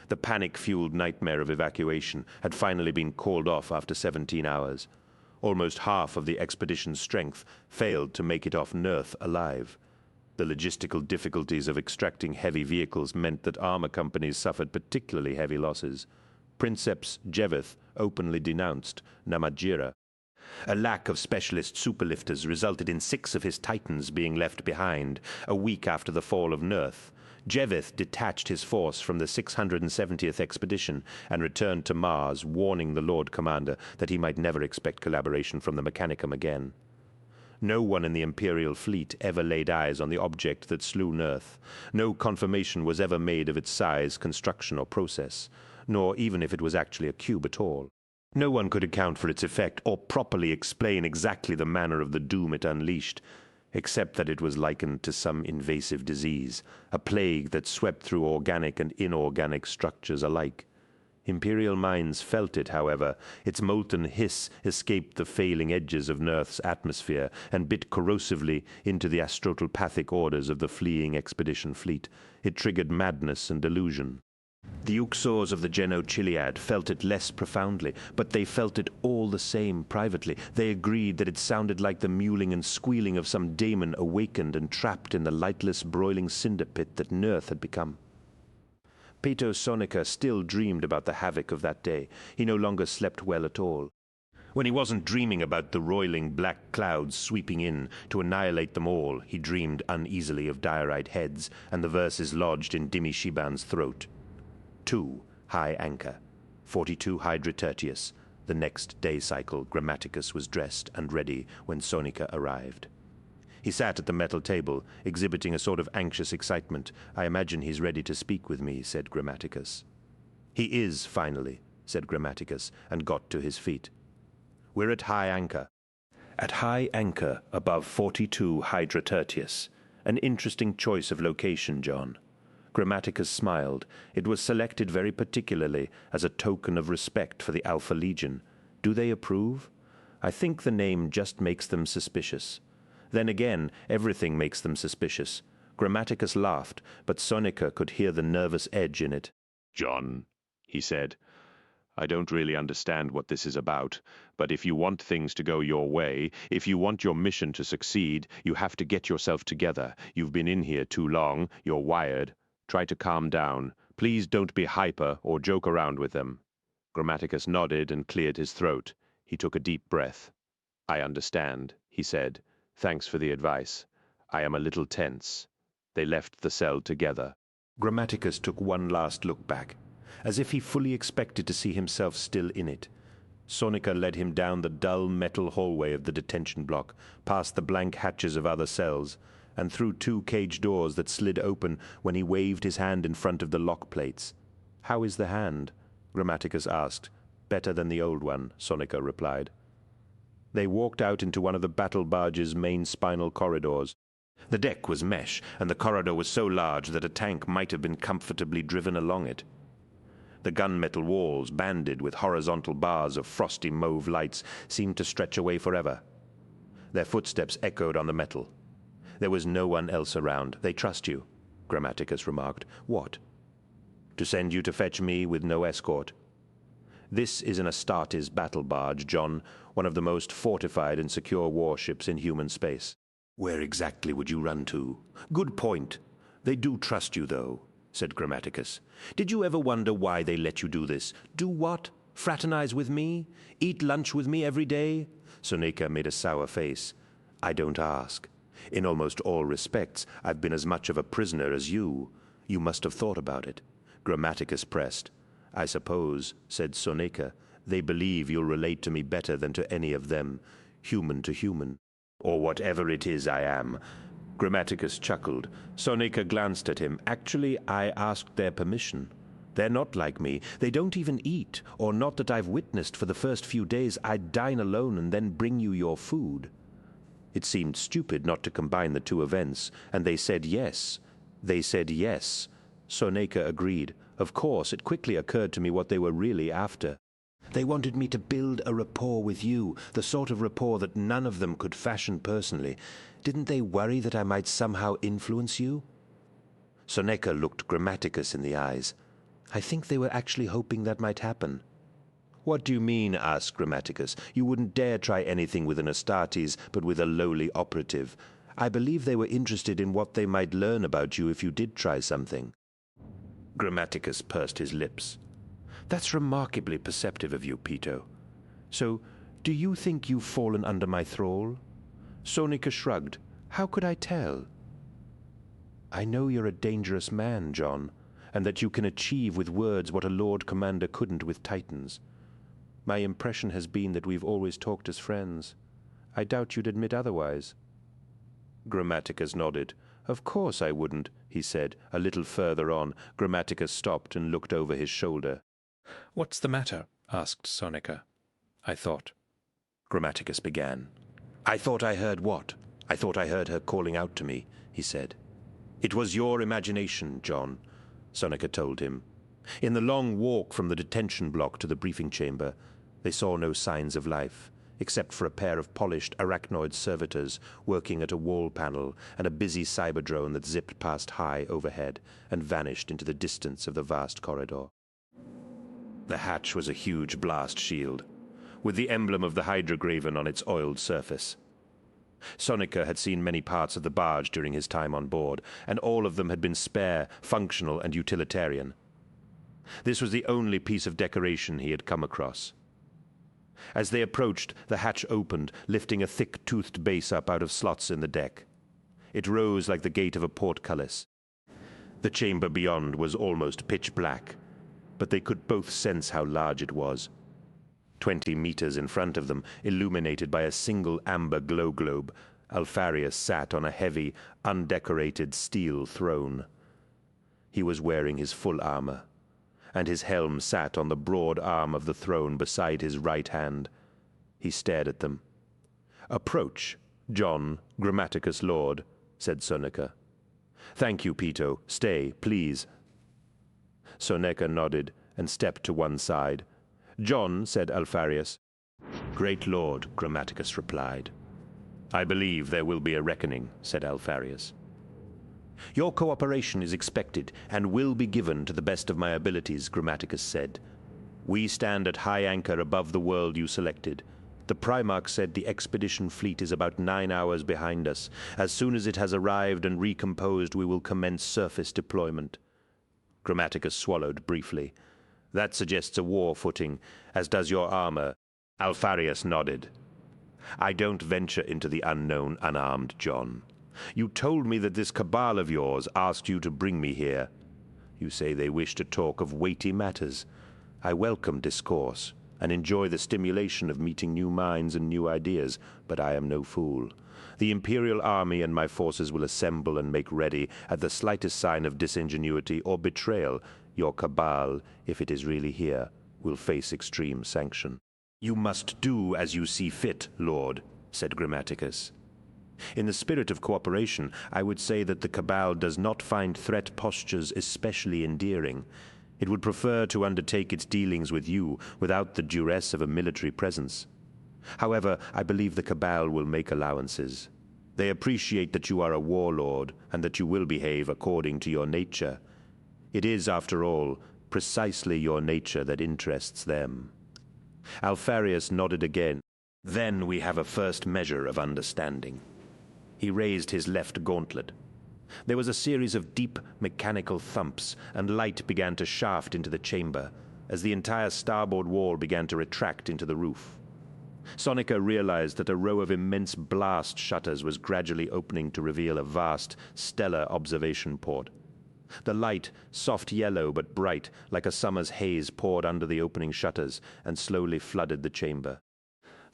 Speaker 1: The panic-fueled nightmare of evacuation had finally been called off after 17 hours. Almost half of the expedition's strength failed to make it off Nerth alive. The logistical difficulties of extracting heavy vehicles meant that armor companies suffered particularly heavy losses. Princeps Jeveth openly denounced Namatjira. A lack of specialist superlifters resulted in 6 of his Titans being left behind a week after the fall of Nerth. Jeveth detached his force from the 670th expedition and returned to Mars, warning the Lord Commander that he might never expect collaboration from the Mechanicum again. No one in the Imperial fleet ever laid eyes on the object that slew Nerth. No confirmation was ever made of its size, construction, or process, nor even if it was actually a cube at all. No one could account for its effect or properly explain exactly the manner of the doom it unleashed, except that it was likened to some invasive disease, a plague that swept through organic and inorganic structures alike. Imperial minds felt it, however. Its molten hiss escaped the failing edges of Nerth's atmosphere and bit corrosively into the astrotopathic orders of the fleeing expedition fleet. It triggered madness and delusion. The Uxors of the Geno-Chiliad felt it less profoundly, but they felt it all the same privately. They agreed that it sounded like the mewling and squealing of some daemon awakened and trapped in the lightless, broiling cinder pit that Nerth had become. Peto Sonika still dreamed about the havoc of that day. He no longer slept well at all. When he wasn't dreaming about the roiling black clouds sweeping in to annihilate them all, he dreamed uneasily of diorite heads and the verses lodged in Dimi Shiban's throat. 2. High Anchor. 42 Hydra Tertius. The next day cycle, Grammaticus was dressed and ready when Sonika arrived. He sat at the metal table, exhibiting a sort of anxious excitement. I imagine he's ready to speak with me, said Grammaticus. He is, finally, said Grammaticus, and got to his feet. We're at High Anchor. At High Anchor, above 42 Hydra Tertius. An interesting choice of location, John. Grammaticus smiled. It was selected very particularly as a token of respect for the Alpha Legion. Do they approve? I think the name just makes them suspicious. Then again, everything makes them suspicious. Grammaticus laughed, but Sonika could hear the nervous edge in it.
Speaker 9: John, he said, I don't really understand what this is about, but if you want things to go your way, if you want your mission to succeed, you have to get yourself together. You've been in here too long. You're wired. Try to calm down. Please don't be hyper or joke around with them. Grammaticus nodded and cleared his throat. He took a deep breath. I understand, he said. Thanks for the advice. I am a little tense. They left the cell together.
Speaker 1: Grammaticus took one last look back, as if he fully expected to see himself still in it. Sonika led him down the dull metal hallway of the detention block, past the blank hatches of other cells, and through 2 cage doors that slid open when he waved his hand in front of the lock plates. How is the hand? Grammaticus asked. Better than the old one, Sonika replied. They walked out into one of the battle barge's main spinal corridors. The deck was mesh, and the corridor was so large that a tank might have been comfortably driven along it. The gunmetal walls, banded with horizontal bars of frosty mauve lights, seemed to stretch away forever. Their footsteps echoed on the metal. There was no one else around. They trust you, Grammaticus remarked. What? To send you to fetch me with no escort? This is an Astartes battle barge, John, one of the most fortified and secure warships in human space. Where exactly would you run to? Good point. They do trust you, though, said Grammaticus. Did you ever wonder why they let you do this? Do what? Fraternize with me? Eat lunch with me every day? Soneca made a sour face. I don't ask. In almost all respects, I've been as much of a prisoner as you. You must have thought about it. Grammaticus pressed. I suppose, said Soneca, they believe you'll relate to me better than to any of them, human to human. Or whatever it is I am. Grammaticus chuckled. Soneca glanced at him. Actually, I asked their permission. They're not like me. They don't even eat, or not that I've witnessed. For the first few days I'd dine alone and then bring you your food. It seemed stupid not to combine the two events, and they said yes. They said yes. Soneca agreed. Of course, it quickly occurred to me what they were really after. They wanted me to build a rapport with you, the sort of rapport that none of them could fashion personally. Didn't they worry that I might somehow influence you? Soneca looked Grammaticus in the eyes. I think they were actually hoping that might happen. What do you mean? Asked Grammaticus. You wouldn't dare try anything with an Astartes, but with a lowly operative. I believe they were interested in what they might learn about you if you did try something. Grammaticus pursed his lips. That's remarkably perceptive of you, Peto. So, do you think you've fallen under my thrall? Soneca shrugged. How could I tell? I know you're a dangerous man, John, and that you can achieve with words what a Lord Commander couldn't with Titans. My impression has been that we've always talked as friends. I doubt you'd admit otherwise. Grammaticus nodded. Of course I wouldn't, he said. A little further on, Grammaticus stopped and looked over his shoulder.
Speaker 2: What's the matter? Asked Soneca. I thought.
Speaker 1: Grammaticus began. I thought I heard what? I thought I heard her calling out to me, he said. It was your imagination, John, Soneca told him. In the long walk from the detention block to the briefing chamber, they saw no signs of life, except for a pair of polished arachnoid servitors working at a wall panel and a busy cyberdrone that zipped past high overhead and vanished into the distance of the vast corridor. The hatch was a huge blast shield, with the emblem of the Hydrograven on its oiled surface. Soneca had seen many parts of the barge during his time on board, and all of them had been spare, functional, and utilitarian. This was the only piece of decoration he had come across. As they approached, the hatch opened, lifting a thick-toothed base up out of slots in the deck. It rose like the gate of a portcullis. The chamber beyond was almost pitch black, but they could both sense how large it was. 20 meters in front of them, illuminated by a single amber glow globe, Alpharius sat on a heavy, undecorated steel throne. He was wearing his full armor, and his helm sat on the broad arm of the throne beside his right hand. He stared at them. Approach, John, Grammaticus Lord, said Soneca. Thank you, Peto. Stay, please. Soneca nodded and stepped to one side. John, said Alpharius. Great Lord, Grammaticus replied. I believe there will be a reckoning, said Alpharius. Your cooperation is expected and will be given to the best of my abilities, Grammaticus said. We stand at high anchor above the world you selected. The Primarch said the expedition fleet is about 9 hours behind us. As soon as it has arrived and recomposed, we will commence surface deployment. Grammaticus swallowed briefly. That suggests a war footing, as does your armor. Alpharius nodded. I don't venture into the unknown unarmed, John. You told me that this cabal of yours asked you to bring me here. You say they wish to talk of weighty matters. I welcome discourse, and enjoy the stimulation of meeting new minds and new ideas, but I am no fool. The Imperial Army and my forces will assemble and make ready at the slightest sign of disingenuity or betrayal. Your cabal, if it is really here, will face extreme sanction. You must do as you see fit, Lord, said Grammaticus. In the spirit of cooperation, I would say that the Cabal does not find threat postures especially endearing. It would prefer to undertake its dealings with you without the duress of a military presence. However, I believe the Cabal will make allowances. They appreciate that you are a warlord and that you will behave according to your nature. It is, after all, precisely your nature that interests them. Alpharius nodded again. Then we have a first measure of understanding. He raised his left gauntlet. There was a series of deep mechanical thumps, and light began to shaft into the chamber as the entire starboard wall began to retract into the roof. Sonika realized that a row of immense blast shutters was gradually opening to reveal a vast, stellar observation port. The light, soft yellow but bright, like a summer's haze, poured under the opening shutters and slowly flooded the chamber.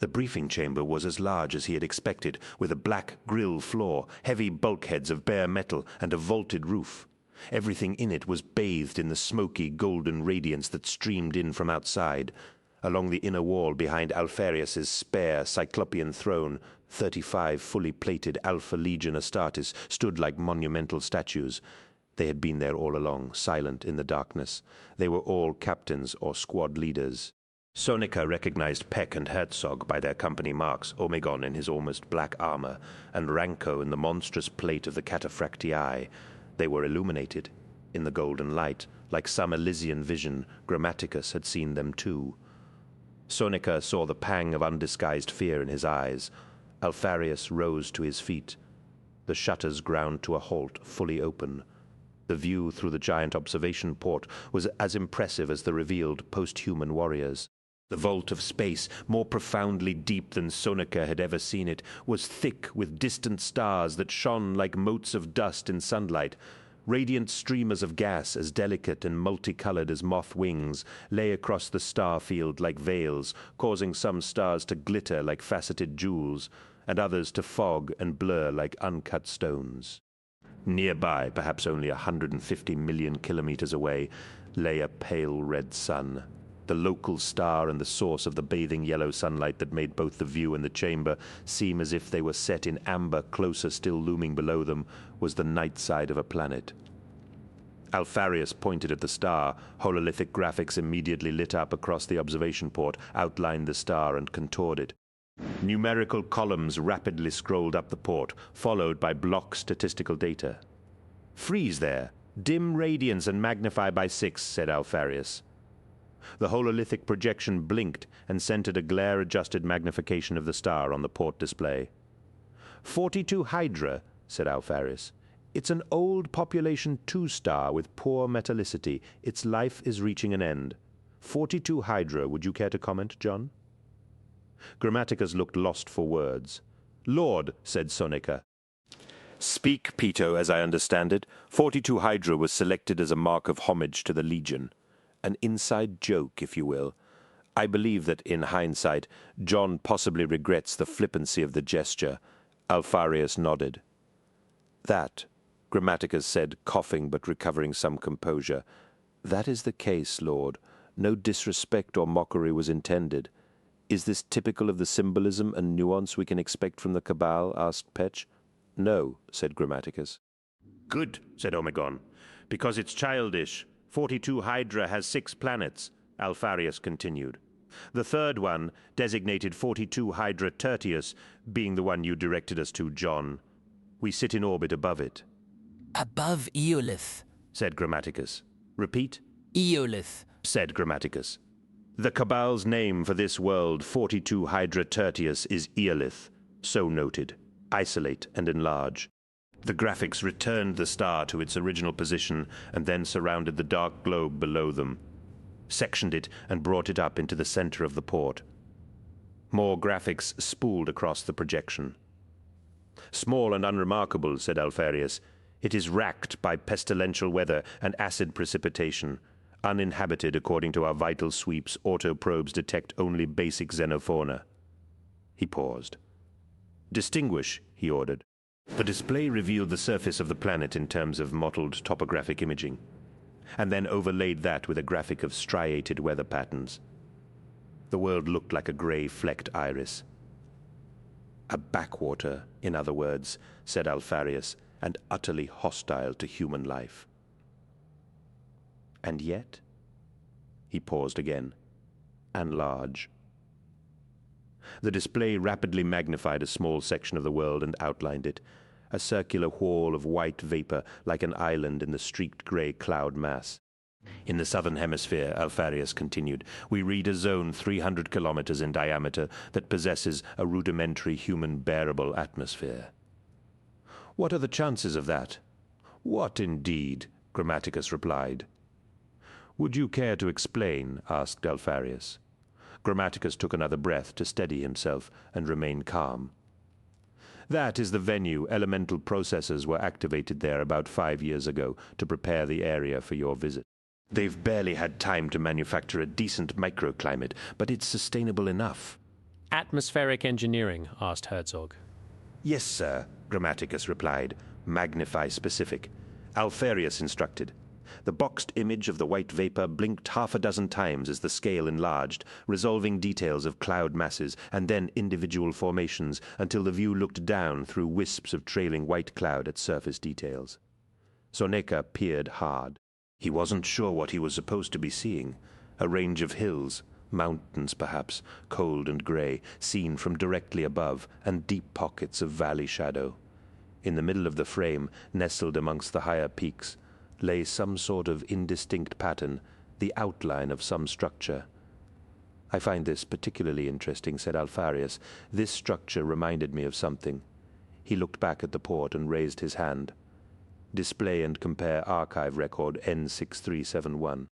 Speaker 1: The briefing chamber was as large as he had expected, with a black grille floor, heavy bulkheads of bare metal, and a vaulted roof. Everything in it was bathed in the smoky, golden radiance that streamed in from outside. Along the inner wall behind Alpharius's spare Cyclopean throne, 35 fully plated Alpha Legion Astartes stood like monumental statues. They had been there all along, silent in the darkness. They were all captains or squad leaders. Sonika recognized Peck and Herzog by their company marks, Omegon in his almost black armor, and Ranko in the monstrous plate of the Cataphractii. They were illuminated. In the golden light, like some Elysian vision, Grammaticus had seen them too. Sonika saw the pang of undisguised fear in his eyes. Alpharius rose to his feet. The shutters ground to a halt, fully open. The view through the giant observation port was as impressive as the revealed post-human warriors. The vault of space, more profoundly deep than Sonika had ever seen it, was thick with distant stars that shone like motes of dust in sunlight. Radiant streamers of gas, as delicate and multicolored as moth wings, lay across the star field like veils, causing some stars to glitter like faceted jewels, and others to fog and blur like uncut stones. Nearby, perhaps only 150 million kilometers away, lay a pale red sun. The local star and the source of the bathing yellow sunlight that made both the view and the chamber seem as if they were set in amber. Closer still looming below them was the night side of a planet. Alpharius pointed at the star. Hololithic graphics immediately lit up across the observation port, outlined the star and contoured it. Numerical columns rapidly scrolled up the port, followed by block statistical data. "Freeze there. Dim radiance and magnify by 6, said Alpharius. The hololithic projection blinked and centered a glare-adjusted magnification of the star on the port display. 42 Hydra, said Alpharius. It's an old population 2 star with poor metallicity. Its life is reaching an end. 42 Hydra, would you care to comment, John? Grammaticus looked lost for words. Lord, said Sonika. Speak, Peto, as I understand it. 42 Hydra was selected as a mark of homage to the Legion. An inside joke, if you will. I believe that, in hindsight, John possibly regrets the flippancy of the gesture. Alpharius nodded. That, Grammaticus said, coughing but recovering some composure. That is the case, Lord. No disrespect or mockery was intended. Is this typical of the symbolism and nuance we can expect from the Cabal? Asked Petch. No, said Grammaticus. Good, said Omegon, because it's childish. 42 Hydra has 6 planets, Alpharius continued. The third one, designated 42 Hydra Tertius, being the one you directed us to, John. We sit in orbit above it.
Speaker 10: Above Eolith,
Speaker 1: said Grammaticus. Repeat.
Speaker 10: Eolith,
Speaker 1: said Grammaticus. The Cabal's name for this world, 42 Hydra Tertius, is Eolith. So noted. Isolate and enlarge. The graphics returned the star to its original position and then surrounded the dark globe below them, sectioned it and brought it up into the center of the port. More graphics spooled across the projection. Small and unremarkable, said Alpharius. It is racked by pestilential weather and acid precipitation. Uninhabited according to our vital sweeps, autoprobes detect only basic xenofauna. He paused. Distinguish, he ordered. The display revealed the surface of the planet in terms of mottled topographic imaging, and then overlaid that with a graphic of striated weather patterns. The world looked like a gray flecked iris. A backwater, in other words, said Alpharius, and utterly hostile to human life. And yet, he paused again, and large. The display rapidly magnified a small section of the world and outlined it, a circular wall of white vapor like an island in the streaked gray cloud mass. In the southern hemisphere, Alpharius continued, we read a zone 300 kilometers in diameter that possesses a rudimentary human bearable atmosphere. What are the chances of that? What indeed? Grammaticus replied. Would you care to explain? Asked Alpharius. Grammaticus took another breath to steady himself and remain calm. That is the venue. Elemental processors were activated there about 5 years ago to prepare the area for your visit. They've barely had time to manufacture a decent microclimate, but it's sustainable enough.
Speaker 15: Atmospheric engineering? Asked Herzog.
Speaker 1: Yes, sir, Grammaticus replied. Magnify specific. Alpharius instructed. The boxed image of the white vapor blinked half a dozen times as the scale enlarged, resolving details of cloud masses and then individual formations until the view looked down through wisps of trailing white cloud at surface details. Soneca peered hard. He wasn't sure what he was supposed to be seeing. A range of hills, mountains perhaps, cold and gray, seen from directly above, and deep pockets of valley shadow. In the middle of the frame, nestled amongst the higher peaks, lay some sort of indistinct pattern, the outline of some structure. I find this particularly interesting, said Alpharius. This structure reminded me of something. He looked back at the port and raised his hand. Display and compare archive record N6371.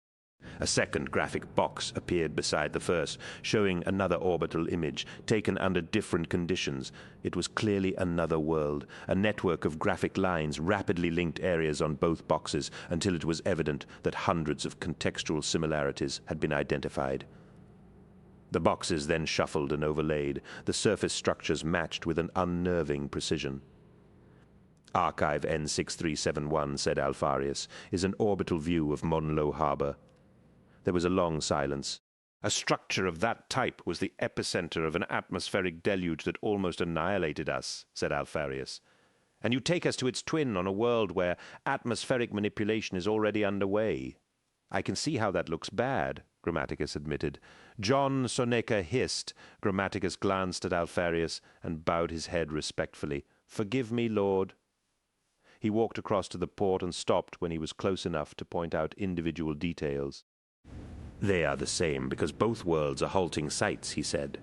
Speaker 1: A second graphic box appeared beside the first, showing another orbital image, taken under different conditions. It was clearly another world. A network of graphic lines rapidly linked areas on both boxes until it was evident that hundreds of contextual similarities had been identified. The boxes then shuffled and overlaid. The surface structures matched with an unnerving precision. Archive N6371, said Alpharius, is an orbital view of Monlo Harbor. There was a long silence. A structure of that type was the epicenter of an atmospheric deluge that almost annihilated us, said Alpharius. And you take us to its twin on a world where atmospheric manipulation is already underway. I can see how that looks bad, Grammaticus admitted. John Soneca hissed. Grammaticus glanced at Alpharius and bowed his head respectfully. Forgive me, Lord. He walked across to the port and stopped when he was close enough to point out individual details. They are the same because both worlds are halting sites, he said.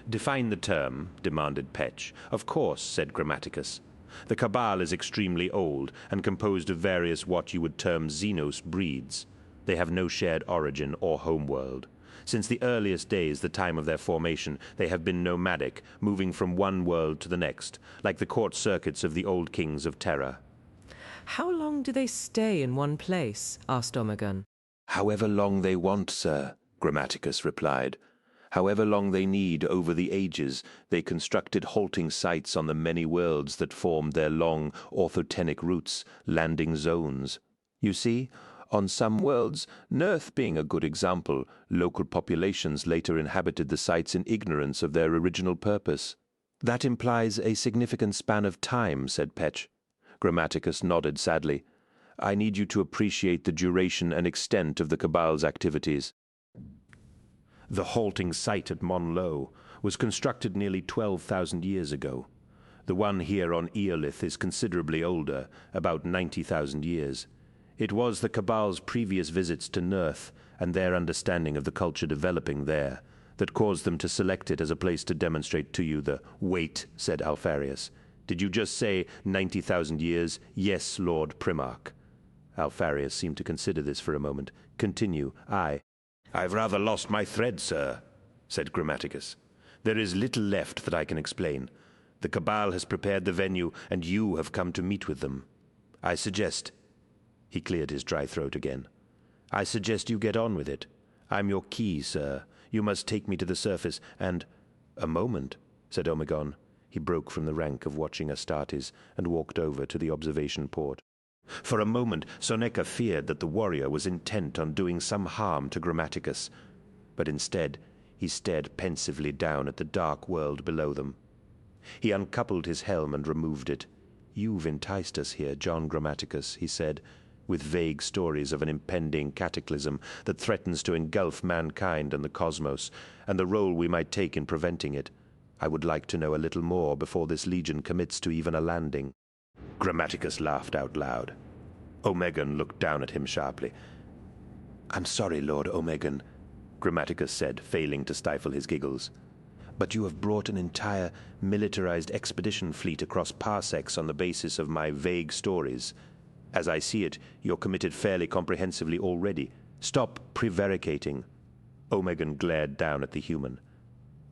Speaker 1: Define the term, demanded Petch. Of course, said Grammaticus. The Cabal is extremely old and composed of various what you would term Xenos breeds. They have no shared origin or homeworld. Since the earliest days, the time of their formation, they have been nomadic, moving from one world to the next, like the court circuits of the old kings of Terra.
Speaker 17: How long do they stay in one place? Asked Omegon.
Speaker 1: However long they want, sir, Grammaticus replied. However long they need over the ages, they constructed halting sites on the many worlds that formed their long orthotenic routes, landing zones. You see, on some worlds, Nerth being a good example, local populations later inhabited the sites in ignorance of their original purpose. That implies a significant span of time, said Petch. Grammaticus nodded sadly. I need you to appreciate the duration and extent of the Cabal's activities. The halting site at Monlo was constructed nearly 12,000 years ago. The one here on Eolith is considerably older, about 90,000 years. It was the Cabal's previous visits to Nerth and their understanding of the culture developing there that caused them to select it as a place to demonstrate to you the— Wait, said Alpharius. Did you just say 90,000 years? Yes, Lord Primarch. Alpharius seemed to consider this for a moment. Continue. I've rather lost my thread, sir, said Grammaticus. There is little left that I can explain. The Cabal has prepared the venue, and you have come to meet with them. I suggest— He cleared his dry throat again. I suggest you get on with it. I'm your key, sir. You must take me to the surface, and— A moment, said Omegon. He broke from the rank of watching Astartes and walked over to the observation port. For a moment, Soneca feared that the warrior was intent on doing some harm to Grammaticus, but instead he stared pensively down at the dark world below them. He uncoupled his helm and removed it. "You've enticed us here, John Grammaticus," he said, with vague stories of an impending cataclysm that threatens to engulf mankind and the cosmos, and the role we might take in preventing it. I would like to know a little more before this legion commits to even a landing." Grammaticus laughed out loud. Omegon looked down at him sharply. "I'm sorry, Lord Omegon," Grammaticus said, failing to stifle his giggles. "But you have brought an entire militarized expedition fleet across parsecs on the basis of my vague stories. As I see it, you're committed fairly comprehensively already. Stop prevaricating." Omegon glared down at the human.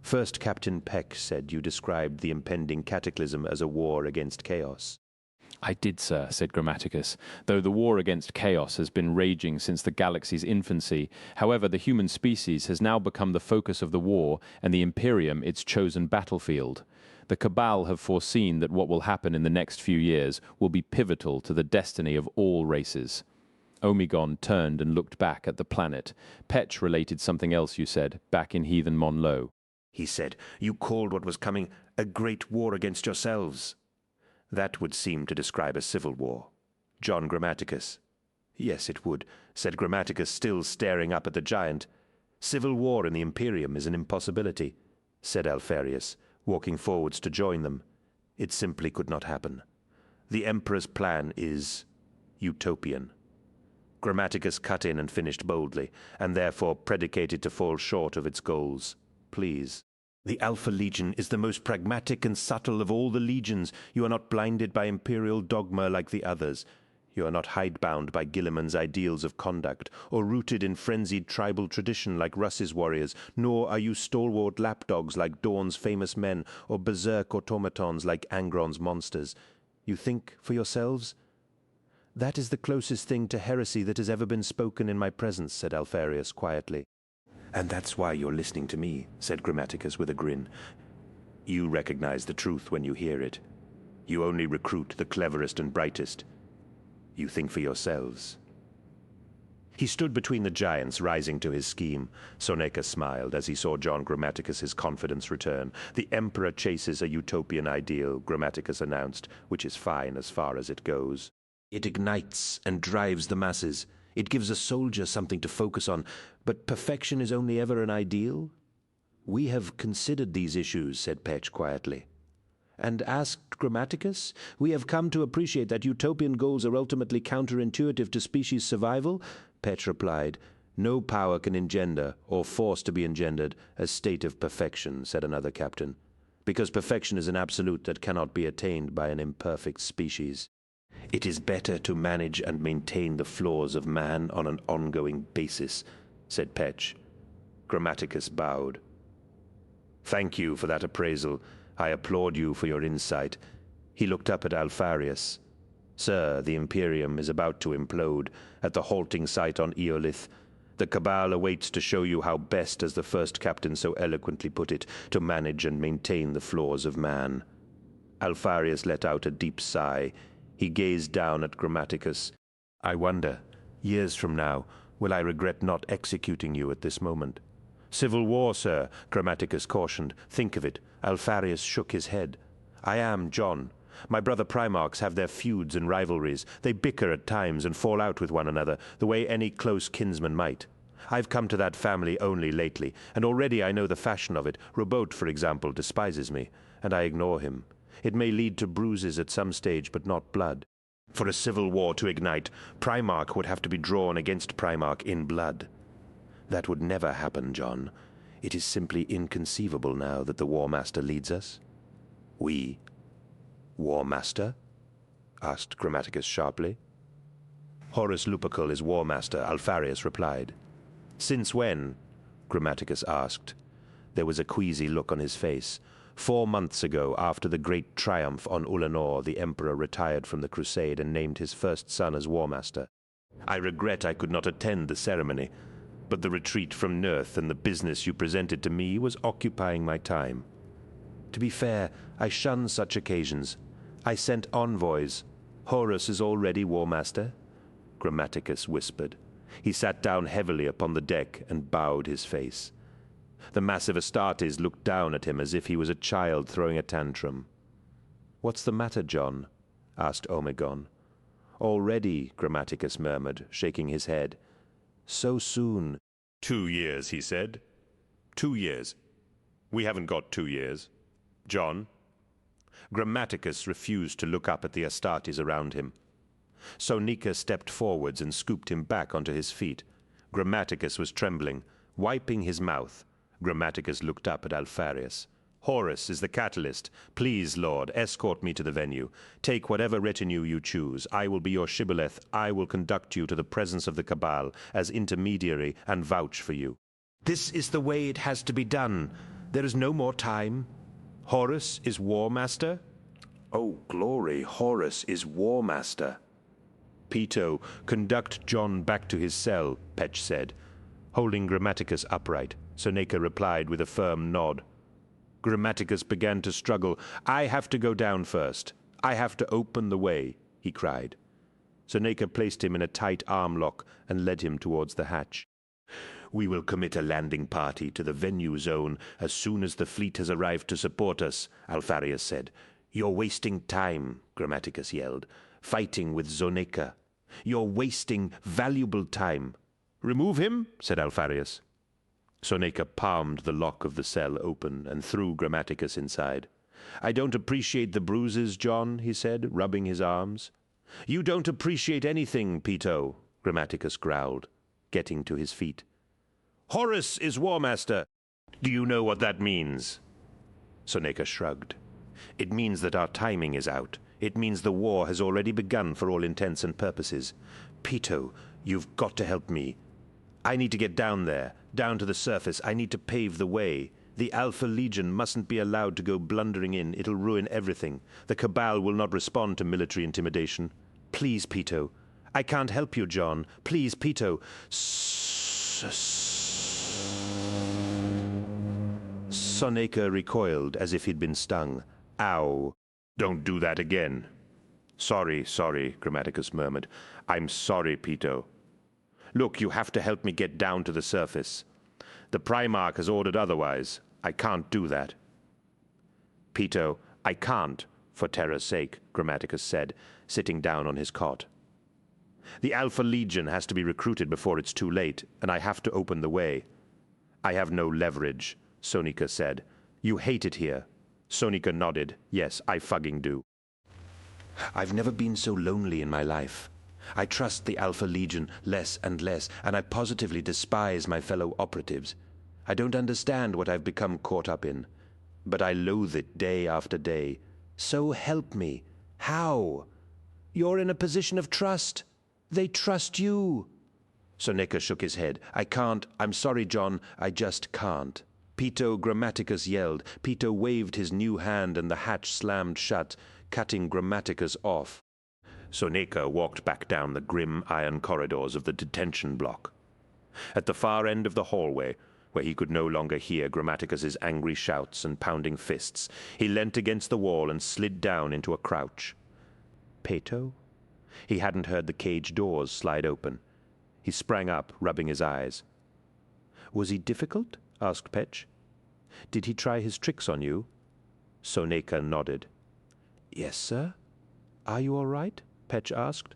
Speaker 1: "First Captain Peck said you described the impending cataclysm as a war against chaos."
Speaker 18: "I did, sir," said Grammaticus, "though the war against chaos has been raging since the galaxy's infancy. However, the human species has now become the focus of the war, and the Imperium its chosen battlefield. The Cabal have foreseen that what will happen in the next few years will be pivotal to the destiny of all races." Omegon turned and looked back at the planet. "Petch related something else you said, back in Heathen Monlo."
Speaker 1: He said, "You called what was coming a great war against yourselves." That would seem to describe a civil war. John Grammaticus. "Yes, it would," said Grammaticus, still staring up at the giant. "Civil war in the Imperium is an impossibility," said Alpharius, walking forwards to join them. "It simply could not happen. The Emperor's plan is utopian." Grammaticus cut in and finished boldly, and therefore predicated to fall short of its goals. "Please. The Alpha Legion is the most pragmatic and subtle of all the legions. You are not blinded by imperial dogma like the others. You are not hidebound by Gilliman's ideals of conduct, or rooted in frenzied tribal tradition like Russ's warriors, nor are you stalwart lapdogs like Dawn's famous men, or berserk automatons like Angron's monsters. You think for yourselves? That is the closest thing to heresy that has ever been spoken in my presence," said Alpharius quietly. "And that's why you're listening to me," said Grammaticus with a grin. "You recognize the truth when you hear it. You only recruit the cleverest and brightest. You think for yourselves." He stood between the giants, rising to his scheme. Soneca smiled as he saw John Grammaticus's confidence return. "The Emperor chases a utopian ideal," Grammaticus announced, "which is fine as far as it goes. It ignites and drives the masses. It gives a soldier something to focus on, but perfection is only ever an ideal?" "We have considered these issues," said Petch quietly. "And asked Grammaticus? We have come to appreciate that utopian goals are ultimately counterintuitive to species survival," Petch replied. "No power can engender, or force to be engendered, a state of perfection," said another captain, "because perfection is an absolute that cannot be attained by an imperfect species. It is better to manage and maintain the flaws of man on an ongoing basis," said Petch. Grammaticus bowed. "Thank you for that appraisal. I applaud you for your insight." He looked up at Alpharius. "Sir, the Imperium is about to implode at the halting site on Eolith. The Cabal awaits to show you how best, as the first captain so eloquently put it, to manage and maintain the flaws of man." Alpharius let out a deep sigh. He gazed down at Grammaticus. "I wonder, years from now, will I regret not executing you at this moment?" "Civil war, sir," Grammaticus cautioned. "Think of it." Alpharius shook his head. "I am John. My brother Primarchs have their feuds and rivalries. They bicker at times and fall out with one another, the way any close kinsman might. I've come to that family only lately, and already I know the fashion of it. Robot, for example, despises me, and I ignore him. It may lead to bruises at some stage, but not blood. For a civil war to ignite, Primarch would have to be drawn against Primarch in blood. That would never happen, John. It is simply inconceivable now that the War Master leads us." "We? War Master?" asked Grammaticus sharply. "Horus Lupercal is War Master," Alpharius replied. "Since when?" Grammaticus asked. There was a queasy look on his face. 4 months ago, after the great triumph on Ulanor, the Emperor retired from the crusade and named his first son as War Master. "I regret I could not attend the ceremony, but the retreat from Nerth and the business you presented to me was occupying my time. To be fair, I shun such occasions. I sent envoys. Horus is already War Master," Grammaticus whispered. He sat down heavily upon the deck and bowed his face. The massive Astartes looked down at him as if he was a child throwing a tantrum. "What's the matter, John?" asked Omegon. "Already," Grammaticus murmured, shaking his head. "So soon."
Speaker 2: 2 years, he said. 2 years. We haven't got 2 years. John?
Speaker 1: Grammaticus refused to look up at the Astartes around him. Sonika stepped forwards and scooped him back onto his feet. Grammaticus was trembling, wiping his mouth. Grammaticus looked up at Alpharius. "Horus is the catalyst. Please, Lord, escort me to the venue. Take whatever retinue you choose. I will be your shibboleth. I will conduct you to the presence of the Cabal as intermediary and vouch for you." "This is the way it has to be done. There is no more time. Horus is War Master?" "Oh, glory, Horus is War Master." "Peto, conduct John back to his cell," Petch said. Holding Grammaticus upright, Seneca replied with a firm nod. Grammaticus began to struggle. "I have to go down first. I have to open the way," he cried. Seneca placed him in a tight arm lock and led him towards the hatch. "We will commit a landing party to the venue zone as soon as the fleet has arrived to support us," Alpharius said. "You're wasting time," Grammaticus yelled, "fighting with Zoneca. You're wasting valuable time." "Remove him," said Alpharius. Soneca palmed the lock of the cell open and threw Grammaticus inside. "I don't appreciate the bruises, John," he said, rubbing his arms. "You don't appreciate anything, Peto," Grammaticus growled, getting to his feet. "Horus is War Master. Do you know what that means?" Soneca shrugged. "It means that our timing is out. It means the war has already begun for all intents and purposes. Peto, you've got to help me. I need to get down there, down to the surface. I need to pave the way. The Alpha Legion mustn't be allowed to go blundering in. It'll ruin everything. The Cabal will not respond to military intimidation. Please, Peto. I can't help you, John. Please, Peto." Soneca recoiled as if he'd been stung. "Ow. Don't do that again." Sorry, Grammaticus murmured. "I'm sorry, Peto. Look, you have to help me get down to the surface. The Primarch has ordered otherwise. I can't do that." "Peto, I can't, for terror's sake," Grammaticus said, sitting down on his cot. "The Alpha Legion has to be recruited before it's too late, and I have to open the way." "I have no leverage," Sonika said. "You hate it here." Sonika nodded. "Yes, I fucking do." "I've never been so lonely in my life. I trust the Alpha Legion less and less, and I positively despise my fellow operatives. I don't understand what I've become caught up in, but I loathe it day after day. So help me. How? You're in a position of trust. They trust you." Soneca shook his head. "I can't. I'm sorry, John. I just can't." Peto, Grammaticus yelled. Peto waved his new hand and the hatch slammed shut, cutting Grammaticus off. Soneca walked back down the grim iron corridors of the detention block. At the far end of the hallway, where he could no longer hear Grammaticus's angry shouts and pounding fists, he leant against the wall and slid down into a crouch. Peto? He hadn't heard the cage doors slide open. He sprang up, rubbing his eyes. "Was he difficult?" asked Petch. "Did he try his tricks on you?" Soneca nodded. "Yes, sir." "Are you all right?" Petch asked.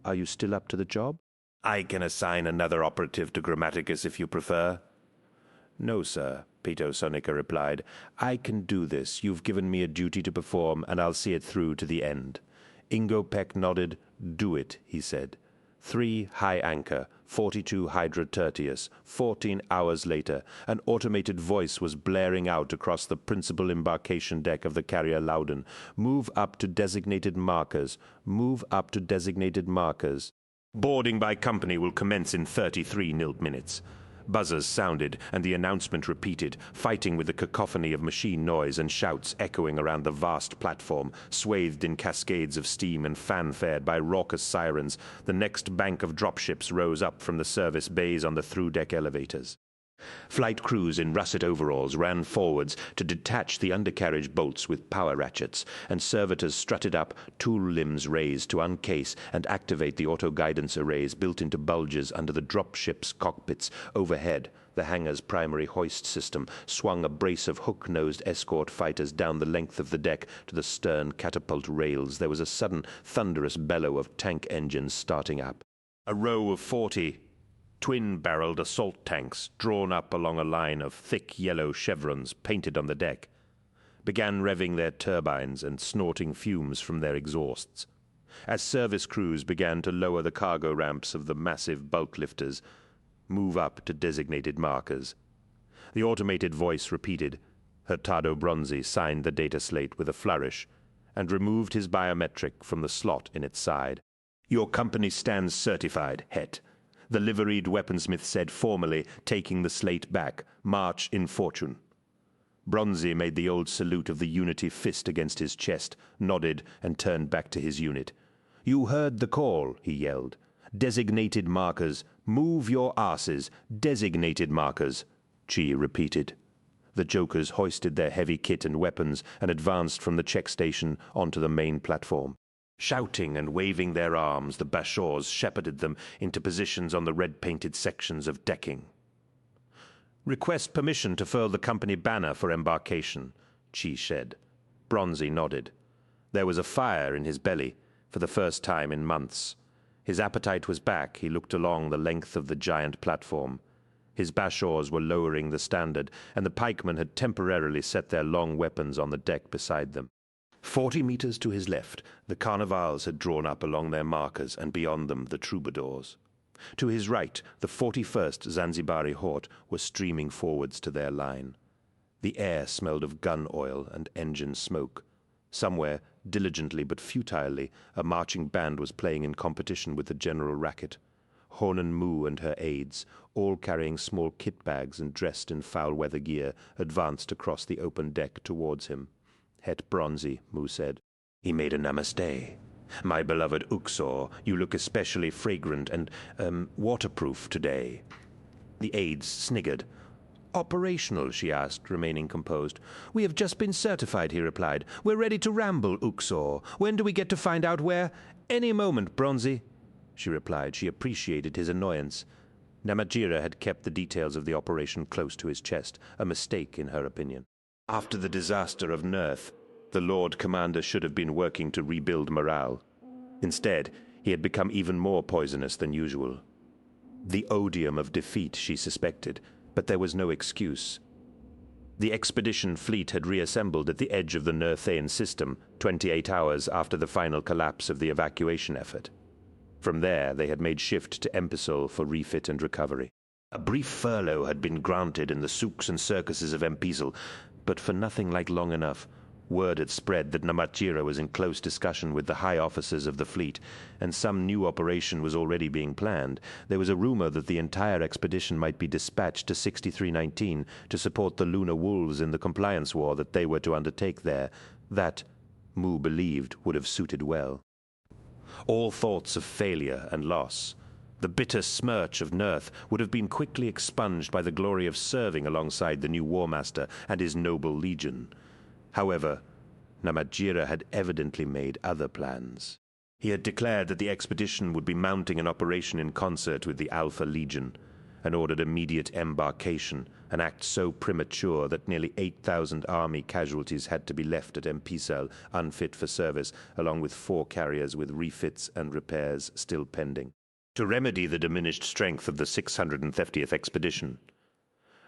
Speaker 1: "Are you still up to the job?" "I can assign another operative to Grammaticus if you prefer." "No, sir," Peto Soneca replied. "I can do this. You've given me a duty to perform, and I'll see it through to the end." Ingo Peck nodded. "Do it," he said. 3 high anchor, 42 Hydra Tertius. 14 hours later, an automated voice was blaring out across the principal embarkation deck of the carrier Loudon. "Move up to designated markers. Move up to designated markers. Boarding by company will commence in 33 minutes." Buzzers sounded, and the announcement repeated, fighting with the cacophony of machine noise and shouts echoing around the vast platform, swathed in cascades of steam and fanfared by raucous sirens. The next bank of dropships rose up from the service bays on the through-deck elevators. Flight crews in russet overalls ran forwards to detach the undercarriage bolts with power ratchets, and servitors strutted up, tool limbs raised to uncase and activate the auto-guidance arrays built into bulges under the dropship's cockpits overhead. The hangar's primary hoist system swung a brace of hook-nosed escort fighters down the length of the deck to the stern catapult rails. There was a sudden, thunderous bellow of tank engines starting up. A row of 40 twin-barreled assault tanks, drawn up along a line of thick yellow chevrons painted on the deck, began revving their turbines and snorting fumes from their exhausts. As service crews began to lower the cargo ramps of the massive bulk lifters, move up to designated markers. The automated voice repeated. Hurtado Bronzi signed the data slate with a flourish and removed his biometric from the slot in its side. "Your company stands certified, Het," the liveried weaponsmith said formally, taking the slate back. "March in fortune." Bronzi made the old salute of the unity fist against his chest, nodded, and turned back to his unit. "You heard the call," he yelled. "Designated markers. Move your asses. Designated markers," Chi repeated. The jokers hoisted their heavy kit and weapons and advanced from the check station onto the main platform. Shouting and waving their arms, the Bashors shepherded them into positions on the red-painted sections of decking. "Request permission to furl the company banner for embarkation," Chi said. Bronzi nodded. There was a fire in his belly, for the first time in months. His appetite was back. He looked along the length of the giant platform. His Bashors were lowering the standard, and the pikemen had temporarily set their long weapons on the deck beside them. 40 meters to his left, the Carnivals had drawn up along their markers, and beyond them the troubadours. To his right, the 41st Zanzibari Hort were streaming forwards to their line. The air smelled of gun oil and engine smoke. Somewhere, diligently but futilely, a marching band was playing in competition with the general racket. Honan Mu and her aides, all carrying small kit bags and dressed in foul-weather gear, advanced across the open deck towards him. Het Bronzi, Mu said. He made a namaste. "My beloved Uxor, you look especially fragrant and, waterproof today." The aides sniggered. "Operational?" she asked, remaining composed. "We have just been certified," he replied. "We're ready to ramble, Uxor. When do we get to find out where?" "Any moment, Bronzi," she replied. She appreciated his annoyance. Namatjira had kept the details of the operation close to his chest, a mistake in her opinion. After the disaster of Nerth, the Lord Commander should have been working to rebuild morale. Instead, he had become even more poisonous than usual. The odium of defeat, she suspected, but there was no excuse. The expedition fleet had reassembled at the edge of the Nerthane system 28 hours after the final collapse of the evacuation effort. From there, they had made shift to Empisol for refit and recovery. A brief furlough had been granted in the souks and circuses of Empisol, but for nothing like long enough. Word had spread that Namatjira was in close discussion with the high officers of the fleet, and some new operation was already being planned. There was a rumor that the entire expedition might be dispatched to 6319 to support the Lunar Wolves in the compliance war that they were to undertake there. That, Mu believed, would have suited well. All thoughts of failure and loss, the bitter smirch of Nerth, would have been quickly expunged by the glory of serving alongside the new War Master and his noble legion. However, Namatjira had evidently made other plans. He had declared that the expedition would be mounting an operation in concert with the Alpha Legion, and ordered immediate embarkation, an act so premature that nearly 8,000 army casualties had to be left at Empisal, unfit for service, along with 4 carriers with refits and repairs still pending. To remedy the diminished strength of the 650th expedition,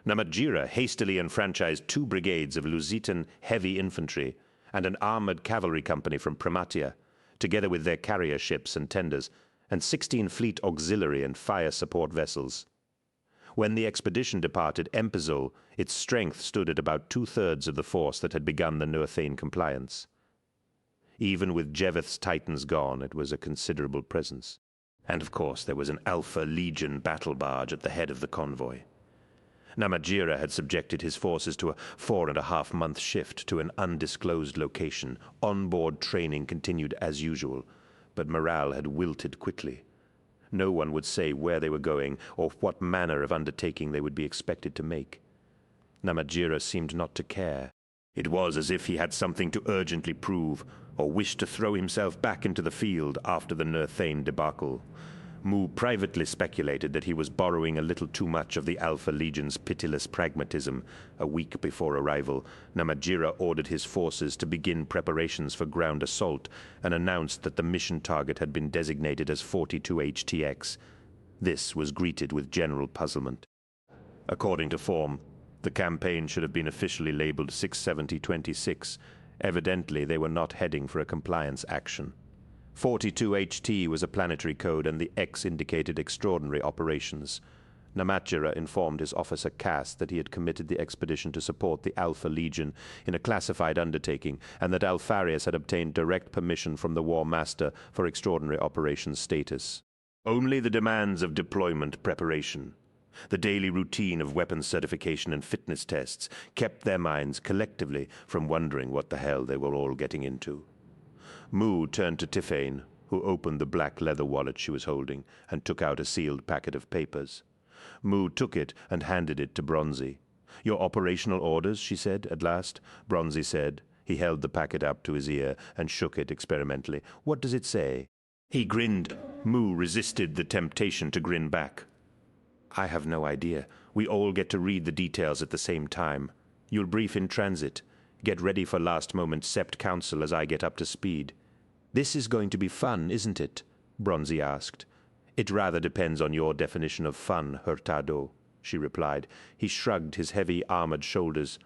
Speaker 1: Namatjira hastily enfranchised 2 brigades of Lusitan heavy infantry and an armored cavalry company from Pramatia, together with their carrier ships and tenders, and 16 fleet auxiliary and fire support vessels. When the expedition departed Empezol, its strength stood at about 2/3 of the force that had begun the Nerthane compliance. Even with Jeveth's Titans gone, it was a considerable presence. And of course there was an Alpha Legion battle barge at the head of the convoy. Namatjira had subjected his forces to a 4.5-month shift to an undisclosed location. On-board training continued as usual, but morale had wilted quickly. No one would say where they were going or what manner of undertaking they would be expected to make. Namatjira seemed not to care. It was as if he had something to urgently prove, or wished to throw himself back into the field after the Nerthane debacle. Mu privately speculated that he was borrowing a little too much of the Alpha Legion's pitiless pragmatism. A week before arrival, Namatjira ordered his forces to begin preparations for ground assault and announced that the mission target had been designated as 42 HTX. This was greeted with general puzzlement. According to form, the campaign should have been officially labeled 670-26. Evidently, they were not heading for a compliance action. 42 HT was a planetary code, and the X indicated extraordinary operations. Namatjira informed his officer Cass that he had committed the expedition to support the Alpha Legion in a classified undertaking, and that Alfarius had obtained direct permission from the War Master for extraordinary operations status. Only the demands of deployment preparation, the daily routine of weapons certification and fitness tests, kept their minds collectively from wondering what the hell they were all getting into. Mu turned to Tiffane, who opened the black leather wallet she was holding and took out a sealed packet of papers. Mu took it and handed it to Bronzy. "Your operational orders," she said at last. Bronzy said. He held the packet up to his ear and shook it experimentally. "What does it say?" He grinned. Mu resisted the temptation to grin back. "I have no idea. We all get to read the details at the same time. You'll brief in transit. Get ready for last-moment Sept Council as I get up to speed." "This is going to be fun, isn't it?" Bronzy asked. "It rather depends on your definition of fun, Hurtado," she replied. He shrugged his heavy armored shoulders.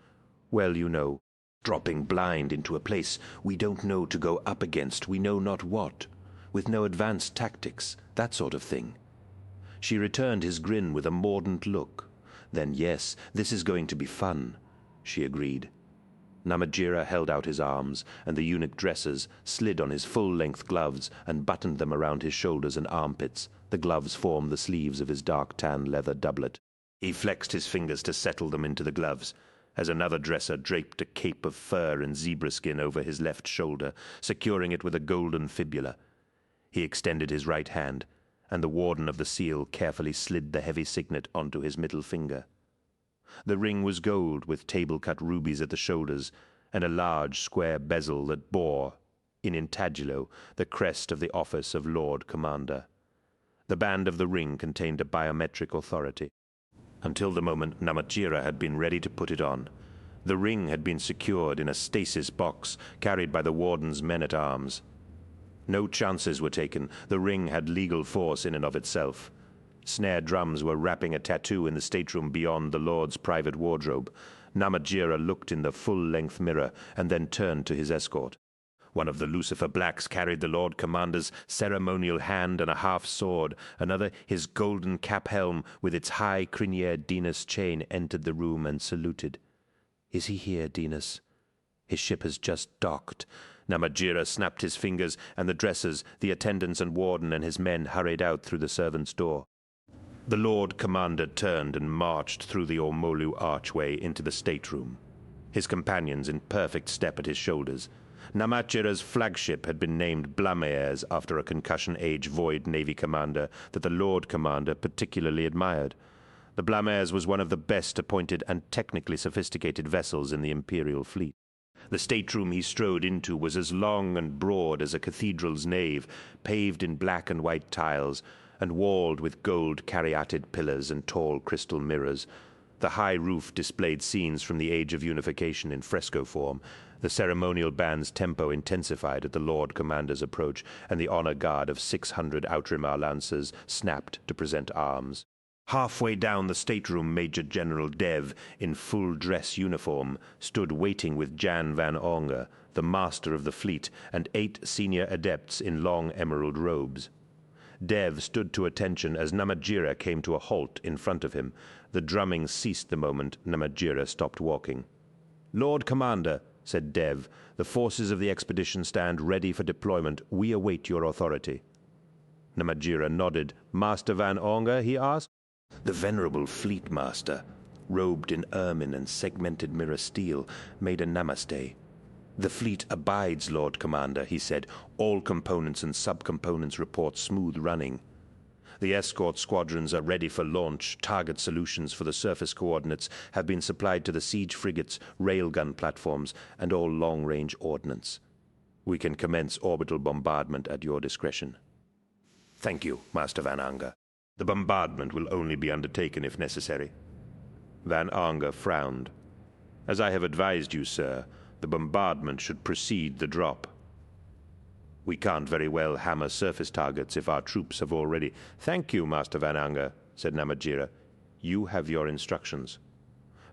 Speaker 1: "Well, you know, dropping blind into a place we don't know to go up against we know not what, with no advanced tactics, that sort of thing." She returned his grin with a mordant look. "Then yes, this is going to be fun," she agreed. Namatjira held out his arms, and the eunuch dressers slid on his full-length gloves and buttoned them around his shoulders and armpits. The gloves formed the sleeves of his dark tan leather doublet. He flexed his fingers to settle them into the gloves, as another dresser draped a cape of fur and zebra skin over his left shoulder, securing it with a golden fibula. He extended his right hand, and the warden of the seal carefully slid the heavy signet onto his middle finger. The ring was gold with table-cut rubies at the shoulders and a large square bezel that bore, in intaglio, the crest of the office of Lord Commander. The band of the ring contained a biometric authority. Until the moment Namatjira had been ready to put it on, the ring had been secured in a stasis box carried by the warden's men-at-arms. No chances were taken. The ring had legal force in and of itself. Snare drums were rapping a tattoo in the stateroom beyond the Lord's private wardrobe. Namatjira looked in the full-length mirror and then turned to his escort. One of the Lucifer Blacks carried the Lord Commander's ceremonial hand and a half-sword. Another, his golden cap-helm with its high criniere Dinas chain, entered the room and saluted. "Is he here, Dinas?" "His ship has just docked." Namatjira snapped his fingers, and the dressers, the attendants and warden and his men hurried out through the servants' door. The Lord Commander turned and marched through the Ormolu archway into the stateroom, his companions in perfect step at his shoulders. Namatjira's flagship had been named Blameers after a concussion-age Void Navy commander that the Lord Commander particularly admired. The Blameers was one of the best appointed and technically sophisticated vessels in the Imperial fleet. The stateroom he strode into was as long and broad as a cathedral's nave, paved in black and white tiles, and walled with gold caryatid pillars and tall crystal mirrors. The high roof displayed scenes from the Age of Unification in fresco form. The ceremonial band's tempo intensified at the Lord Commander's approach, and the honor guard of 600 Outrimar lancers snapped to present arms. Halfway down the stateroom, Major General Dev, in full-dress uniform, stood waiting with Jan van Onger, the master of the fleet, and 8 senior adepts in long emerald robes. Dev stood to attention as Namatjira came to a halt in front of him. The drumming ceased the moment Namatjira stopped walking. "Lord Commander," said Dev, "the forces of the expedition stand ready for deployment. We await your authority." Namatjira nodded. "Master Van Onger?" he asked. The venerable fleet master, robed in ermine and segmented mirror steel, made a namaste. "The fleet abides, Lord Commander," he said. "All components and subcomponents report smooth running. The escort squadrons are ready for launch. Target solutions for the surface coordinates have been supplied to the siege frigates, railgun platforms, and all long-range ordnance. We can commence orbital bombardment at your discretion." Thank you, Master Van Anger. The bombardment will only be undertaken if necessary. Van Anger frowned. As I have advised you, sir, the bombardment should precede the drop. We can't very well hammer surface targets if our troops have already... Thank you, Master Van Anger, said Namatjira. You have your instructions.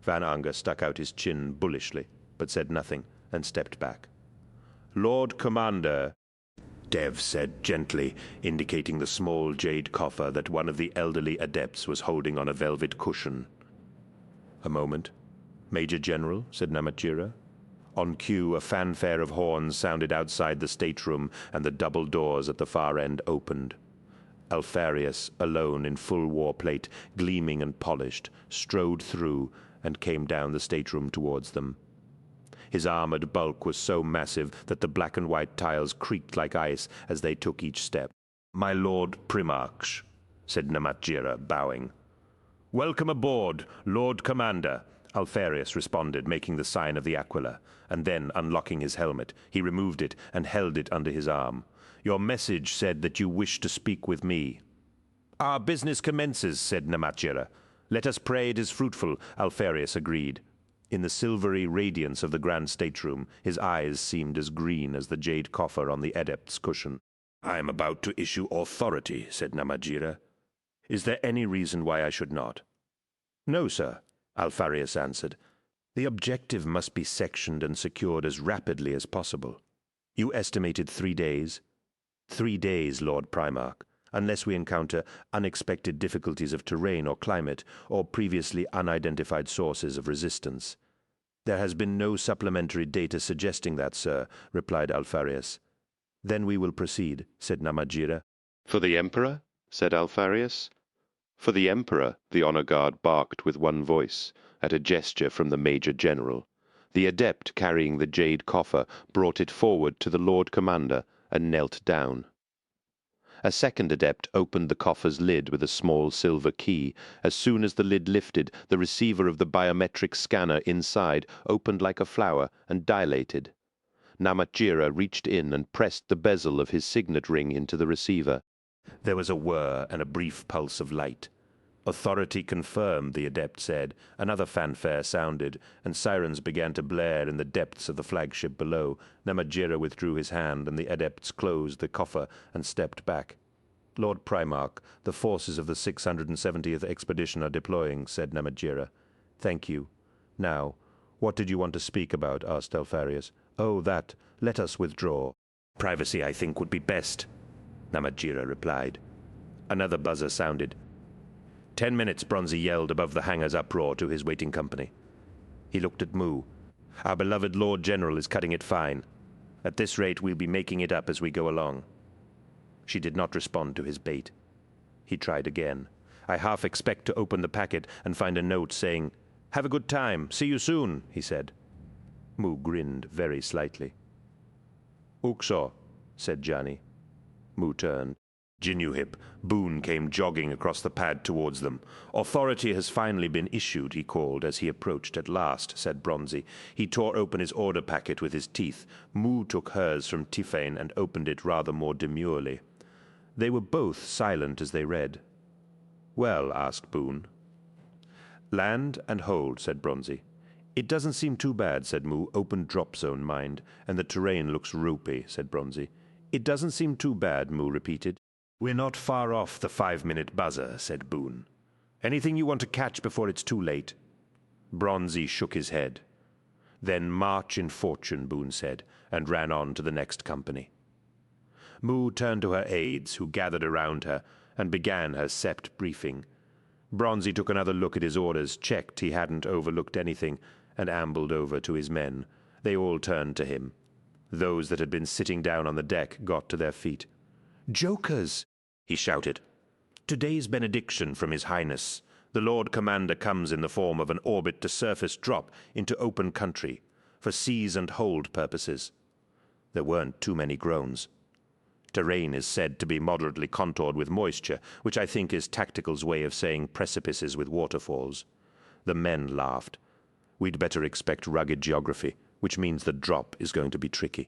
Speaker 1: Van Anger stuck out his chin bullishly, but said nothing, and stepped back. Lord Commander, Dev said gently, indicating the small jade coffer that one of the elderly adepts was holding on a velvet cushion. A moment. Major General, said Namatjira. On cue, a fanfare of horns sounded outside the stateroom, and the double doors at the far end opened. Alfarius, alone in full war plate, gleaming and polished, strode through and came down the stateroom towards them. His armored bulk was so massive that the black and white tiles creaked like ice as they took each step. My Lord Primarch, said Namatjira, bowing. Welcome aboard, Lord Commander, Alfarius responded, making the sign of the Aquila, and then, unlocking his helmet, he removed it and held it under his arm. Your message said that you wish to speak with me. Our business commences, said Namatjira. Let us pray it is fruitful, Alfarius agreed. In the silvery radiance of the grand stateroom, his eyes seemed as green as the jade coffer on the adept's cushion. I am about to issue authority, said Namatjira. Is there any reason why I should not? No, sir, Alfarius answered. The objective must be sectioned and secured as rapidly as possible. You estimated 3 days? 3 days, Lord Primarch, unless we encounter unexpected difficulties of terrain or climate, or previously unidentified sources of resistance. There has been no supplementary data suggesting that, sir, replied Alfarius. Then we will proceed, said Namatjira.
Speaker 5: For the Emperor? Said Alfarius. For the Emperor, the honor guard barked with one voice, at a gesture from the Major General. The adept carrying the jade coffer brought it forward to the Lord Commander and knelt down. A second adept opened the coffer's lid with a small silver key. As soon as the lid lifted, the receiver of the biometric scanner inside opened like a flower and dilated. Namatjira reached in and pressed the bezel of his signet ring into the receiver.
Speaker 1: There was a whir and a brief pulse of light. Authority confirmed, the adept said. Another fanfare sounded, and sirens began to blare in the depths of the flagship below. Namatjira withdrew his hand, and the adepts closed the coffer and stepped back. Lord Primarch, the forces of the 670th Expedition are deploying, said Namatjira. Thank you. Now, what did you want to speak about? Asked Alfarius. Oh, that. Let us withdraw. Privacy, I think, would be best, Namatjira replied. Another buzzer sounded. 10 minutes, Bronzy yelled above the hangar's uproar to his waiting company. He looked at Mu. Our beloved Lord General is cutting it fine. At this rate, we'll be making it up as we go along. She did not respond to his bait. He tried again. I half expect to open the packet and find a note saying, Have a good time. See you soon, he said. Mu grinned very slightly. Uxor, said Jani. Mu turned. Jinuhip, Boone came jogging across the pad towards them. Authority has finally been issued, he called as he approached. At last, said Bronzy. He tore open his order packet with his teeth. Mu took hers from Tiphane and opened it rather more demurely. They were both silent as they read. Well, asked Boone. Land and hold, said Bronzy. It doesn't seem too bad, said Mu. Open drop zone, mind. And the terrain looks ropey, said Bronzy. It doesn't seem too bad, Mu repeated. We're not far off the 5-minute buzzer, said Boone. Anything you want to catch before it's too late? Bronzy shook his head. Then march in fortune, Boone said, and ran on to the next company. Mu turned to her aides, who gathered around her, and began her sept briefing. Bronzy took another look at his orders, checked he hadn't overlooked anything, and ambled over to his men. They all turned to him. Those that had been sitting down on the deck got to their feet. Jokers, he shouted. Today's benediction from His Highness. The Lord Commander comes in the form of an orbit-to-surface drop into open country, for seize and hold purposes. There weren't too many groans. Terrain is said to be moderately contoured with moisture, which I think is Tactical's way of saying precipices with waterfalls. The men laughed. We'd better expect rugged geography, which means the drop is going to be tricky.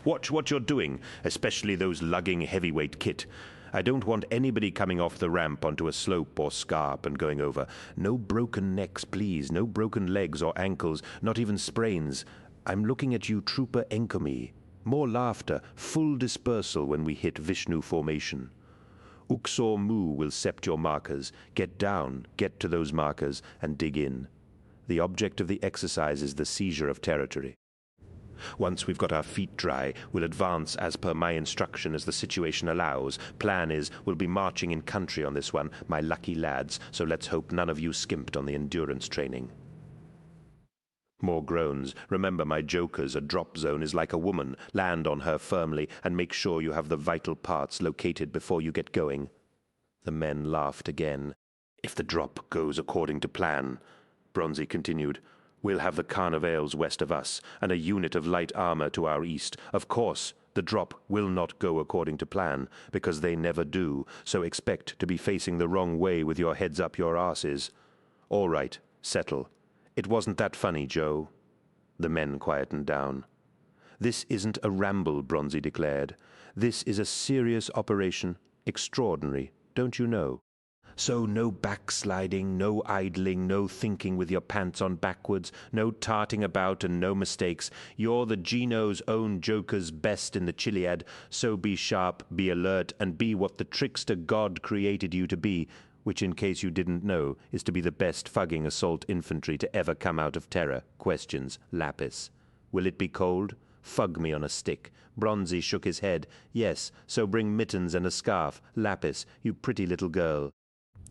Speaker 1: Watch what you're doing, especially those lugging heavyweight kit. I don't want anybody coming off the ramp onto a slope or scarp and going over. No broken necks, please. No broken legs or ankles, not even sprains. I'm looking at you, Trooper Enkomi. More laughter, full dispersal when we hit Vishnu formation. Uksor Mu will sept your markers. Get down, get to those markers, and dig in. The object of the exercise is the seizure of territory. Once we've got our feet dry, we'll advance as per my instruction as the situation allows. Plan is, we'll be marching in country on this one, my lucky lads, so let's hope none of you skimped on the endurance training. More groans. Remember, my jokers, a drop zone is like a woman. Land on her firmly, and make sure you have the vital parts located before you get going. The men laughed again. If the drop goes according to plan, Bronzy continued, we'll have the Carnivales west of us, and a unit of light armor to our east. Of course, the drop will not go according to plan, because they never do, so expect to be facing the wrong way with your heads up your arses. All right, settle. It wasn't that funny, Joe. The men quietened down. This isn't a ramble, Bronzy declared. This is a serious operation, extraordinary, don't you know? So no backsliding, no idling, no thinking with your pants on backwards, no tarting about and no mistakes. You're the Geno's own joker's best in the Chiliad, so be sharp, be alert, and be what the trickster God created you to be, which, in case you didn't know, is to be the best fugging assault infantry to ever come out of Terra. Questions. Lapis. Will it be cold? Fug me on a stick. Bronzy shook his head. Yes, so bring mittens and a scarf. Lapis, you pretty little girl.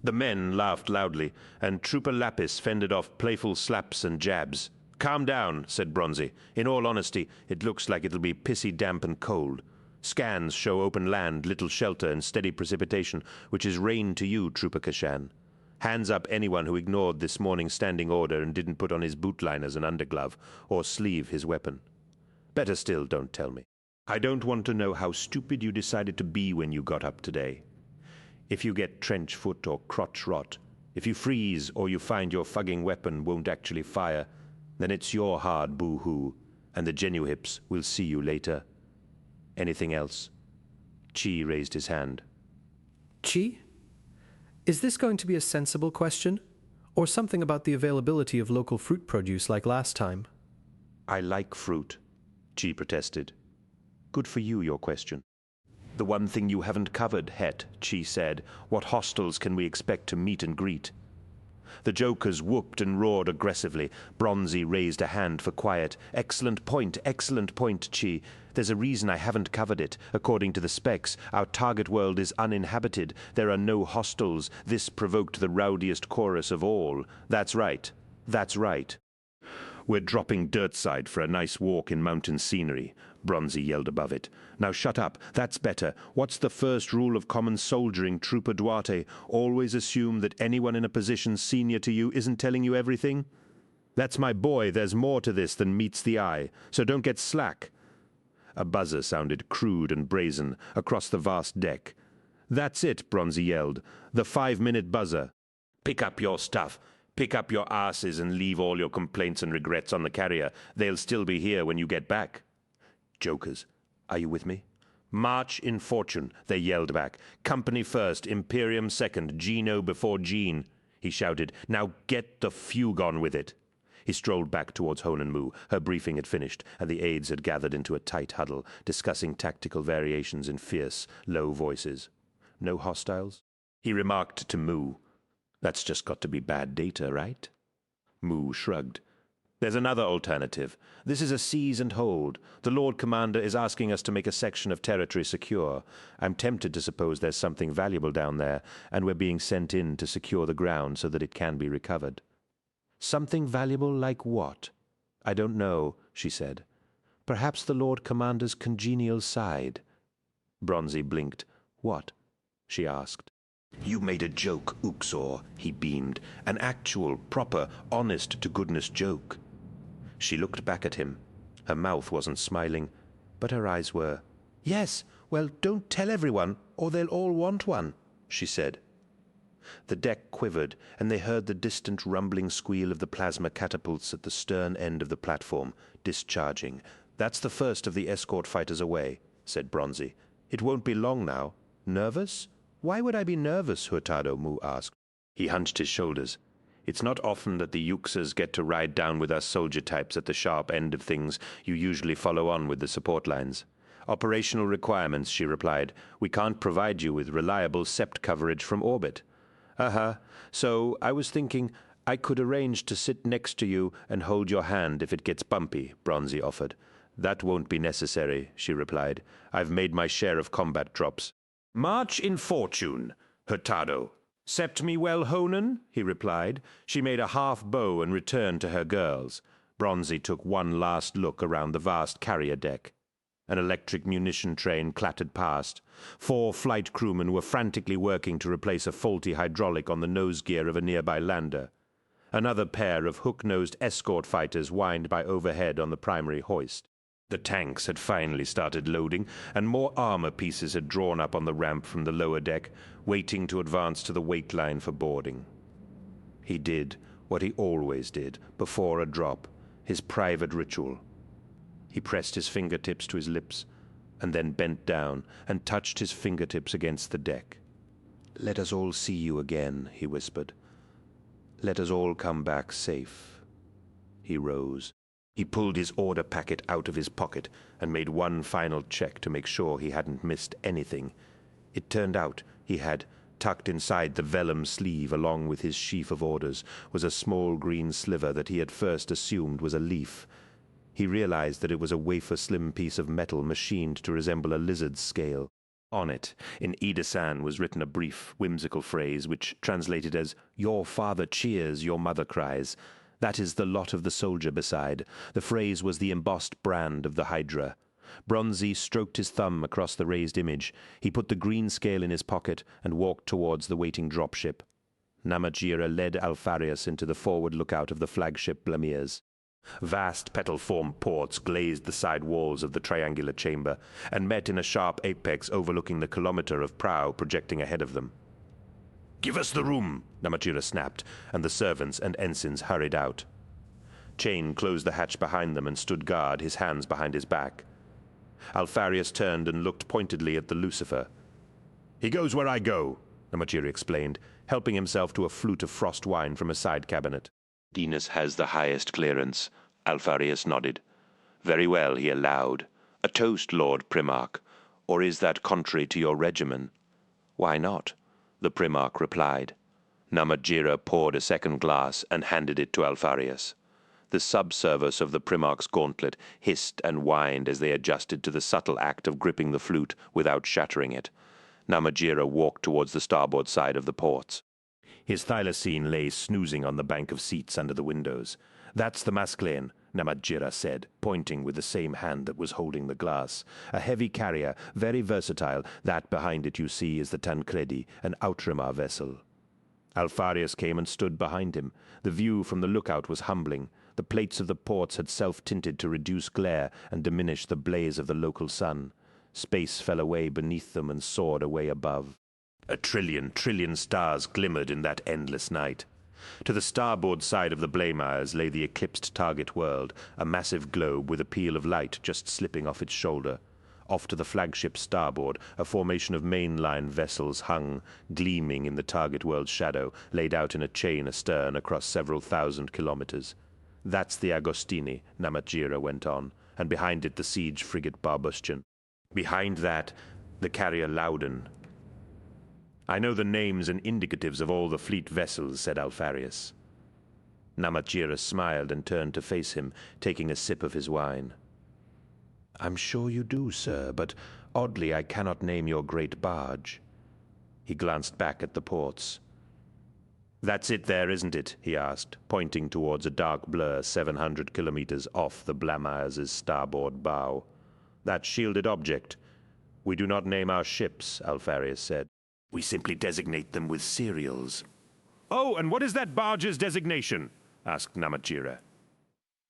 Speaker 1: The men laughed loudly, and Trooper Lapis fended off playful slaps and jabs. Calm down, said Bronzy. In all honesty, it looks like it'll be pissy damp and cold. Scans show open land, little shelter, and steady precipitation, which is rain to you, Trooper Kashan. Hands up anyone who ignored this morning's standing order and didn't put on his bootliners and underglove, or sleeve his weapon. Better still, don't tell me. I don't want to know how stupid you decided to be when you got up today. If you get trench foot or crotch rot, if you freeze or you find your fugging weapon won't actually fire, then it's your hard boo-hoo, and the Genuhips will see you later. Anything else? Chi raised his hand.
Speaker 19: Chi? Is this going to be a sensible question? Or something about the availability of local fruit produce like last time?
Speaker 1: I like fruit, Chi protested. Good for you, your question. The one thing you haven't covered, Het, Chi said. What hostiles can we expect to meet and greet? The jokers whooped and roared aggressively. Bronzy raised a hand for quiet. Excellent point, Chi. There's a reason I haven't covered it. According to the specs, our target world is uninhabited. There are no hostiles. This provoked the rowdiest chorus of all. That's right. That's right. We're dropping Dirtside for a nice walk in mountain scenery, Bronzy yelled above it. Now shut up. That's better. What's the first rule of common soldiering, Trooper Duarte? Always assume that anyone in a position senior to you isn't telling you everything? That's my boy. There's more to this than meets the eye, so don't get slack. A buzzer sounded crude and brazen across the vast deck. That's it, Bronzy yelled. The 5-minute buzzer. Pick up your stuff. Pick up your asses and leave all your complaints and regrets on the carrier. They'll still be here when you get back. Jokers, are you with me? March in fortune, they yelled back. Company first, Imperium second, Geno before Gene, he shouted. Now get the fugue on with it. He strolled back towards Honan Mu. Her briefing had finished, and the aides had gathered into a tight huddle, discussing tactical variations in fierce, low voices. No hostiles? He remarked to Mu. That's just got to be bad data, right? Mu shrugged. There's another alternative. This is a seize and hold. The Lord Commander is asking us to make a section of territory secure. I'm tempted to suppose there's something valuable down there, and we're being sent in to secure the ground so that it can be recovered. Something valuable like what? I don't know, she said. Perhaps the Lord Commander's congenial side. Bronzy blinked. What? She asked. You made a joke, Uxor, he beamed. An actual, proper, honest-to-goodness joke. She looked back at him. Her mouth wasn't smiling, but her eyes were. Yes, well, don't tell everyone, or they'll all want one, she said. The deck quivered, and they heard the distant rumbling squeal of the plasma catapults at the stern end of the platform, discharging. That's the first of the escort fighters away, said Bronzy. It won't be long now. Nervous? Why would I be nervous? Hurtado Mu asked. He hunched his shoulders. It's not often that the Yuxas get to ride down with us soldier types at the sharp end of things. You usually follow on with the support lines. Operational requirements, she replied. We can't provide you with reliable sept coverage from orbit. So I was thinking I could arrange to sit next to you and hold your hand if it gets bumpy, Bronzy offered. That won't be necessary, she replied. I've made my share of combat drops. March in fortune, Hurtado. Sept me well, Honan, he replied. She made a half bow and returned to her girls. Bronzy took one last look around the vast carrier deck. An electric munition train clattered past. 4 flight crewmen were frantically working to replace a faulty hydraulic on the nose gear of a nearby lander. Another pair of hook-nosed escort fighters whined by overhead on the primary hoist. The tanks had finally started loading, and more armor pieces had drawn up on the ramp from the lower deck, waiting to advance to the wait line for boarding. He did what he always did before a drop, his private ritual. He pressed his fingertips to his lips, and then bent down and touched his fingertips against the deck. Let us all see you again, he whispered. Let us all come back safe. He rose. He pulled his order packet out of his pocket and made one final check to make sure he hadn't missed anything. It turned out he had, tucked inside the vellum sleeve along with his sheaf of orders, was a small green sliver that he had first assumed was a leaf. He realized that it was a wafer-slim piece of metal machined to resemble a lizard's scale. On it, in Idasan, was written a brief, whimsical phrase which translated as, "Your father cheers, your mother cries." That is the lot of the soldier beside. The phrase was the embossed brand of the Hydra. Bronzy stroked his thumb across the raised image. He put the green scale in his pocket and walked towards the waiting dropship. Namatjira led Alfarius into the forward lookout of the flagship Blamiers. Vast petal-formed ports glazed the side walls of the triangular chamber and met in a sharp apex overlooking the kilometer of prow projecting ahead of them. "Give us the room," Namatjira snapped, and the servants and ensigns hurried out. Chain closed the hatch behind them and stood guard, his hands behind his back. Alfarius turned and looked pointedly at the Lucifer. "He goes where I go," Namatjira explained, helping himself to a flute of frost wine from a side cabinet. "Dinas has the highest clearance," Alfarius nodded. "Very well," he allowed. "A toast, Lord Primarch. Or is that contrary to your regimen?" "Why not?" the Primarch replied. Namatjira poured a second glass and handed it to Alfarius. The subservice of the Primarch's gauntlet hissed and whined as they adjusted to the subtle act of gripping the flute without shattering it. Namatjira walked towards the starboard side of the ports. His thylacine lay snoozing on the bank of seats under the windows. "That's the Masclane," Namatjira said, pointing with the same hand that was holding the glass. "A heavy carrier, very versatile. That behind it you see is the Tancredi, an Outramar vessel." Alfarius came and stood behind him. The view from the lookout was humbling. The plates of the ports had self-tinted to reduce glare and diminish the blaze of the local sun. Space fell away beneath them and soared away above. A trillion stars glimmered in that endless night. To the starboard side of the Blamires lay the eclipsed target world, a massive globe with a peal of light just slipping off its shoulder. Off to the flagship's starboard, a formation of mainline vessels hung, gleaming in the target world's shadow, laid out in a chain astern across several thousand kilometers. "That's the Agostini," Namatjira went on, and behind it the siege frigate Barbustian. Behind that, the carrier Loudon. "I know the names and indicatives of all the fleet vessels," said Alfarius. Namatjira smiled and turned to face him, taking a sip of his wine. "I'm sure you do, sir, but oddly I cannot name your great barge." He glanced back at the ports. "That's it there, isn't it?" he asked, pointing towards a dark blur 700 kilometers off the Blamires's starboard bow. "That shielded object. We do not name our ships," Alfarius said. "We simply designate them with serials." "Oh, and what is that barge's designation?" asked Namatjira.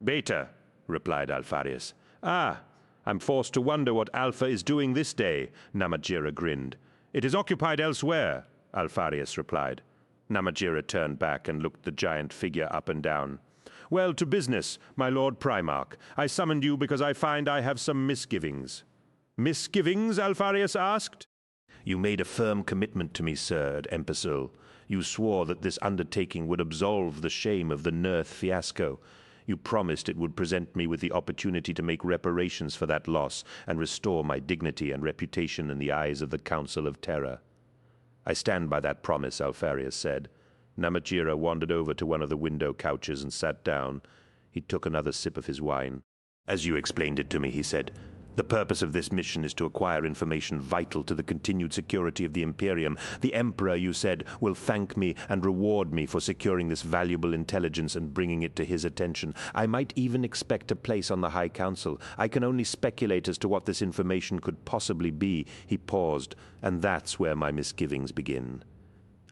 Speaker 1: "Beta," replied Alfarius. "Ah, I'm forced to wonder what Alpha is doing this day," Namatjira grinned. "It is occupied elsewhere," Alfarius replied. Namatjira turned back and looked the giant figure up and down. "Well, to business, my Lord Primarch. I summoned you because I find I have some misgivings." "Misgivings?" Alfarius asked. You made a firm commitment to me, sir, at Empesul. You swore that this undertaking would absolve the shame of the Nurth fiasco. You promised it would present me with the opportunity to make reparations for that loss and restore my dignity and reputation in the eyes of the Council of Terror. I stand by that promise, Alpharius said. Namatjira wandered over to one of the window couches and sat down. He took another sip of his wine. As you explained it to me, he said, the purpose of this mission is to acquire information vital to the continued security of the Imperium. The Emperor, you said, will thank me and reward me for securing this valuable intelligence and bringing it to his attention. I might even expect a place on the High Council. I can only speculate as to what this information could possibly be. He paused, and that's where my misgivings begin.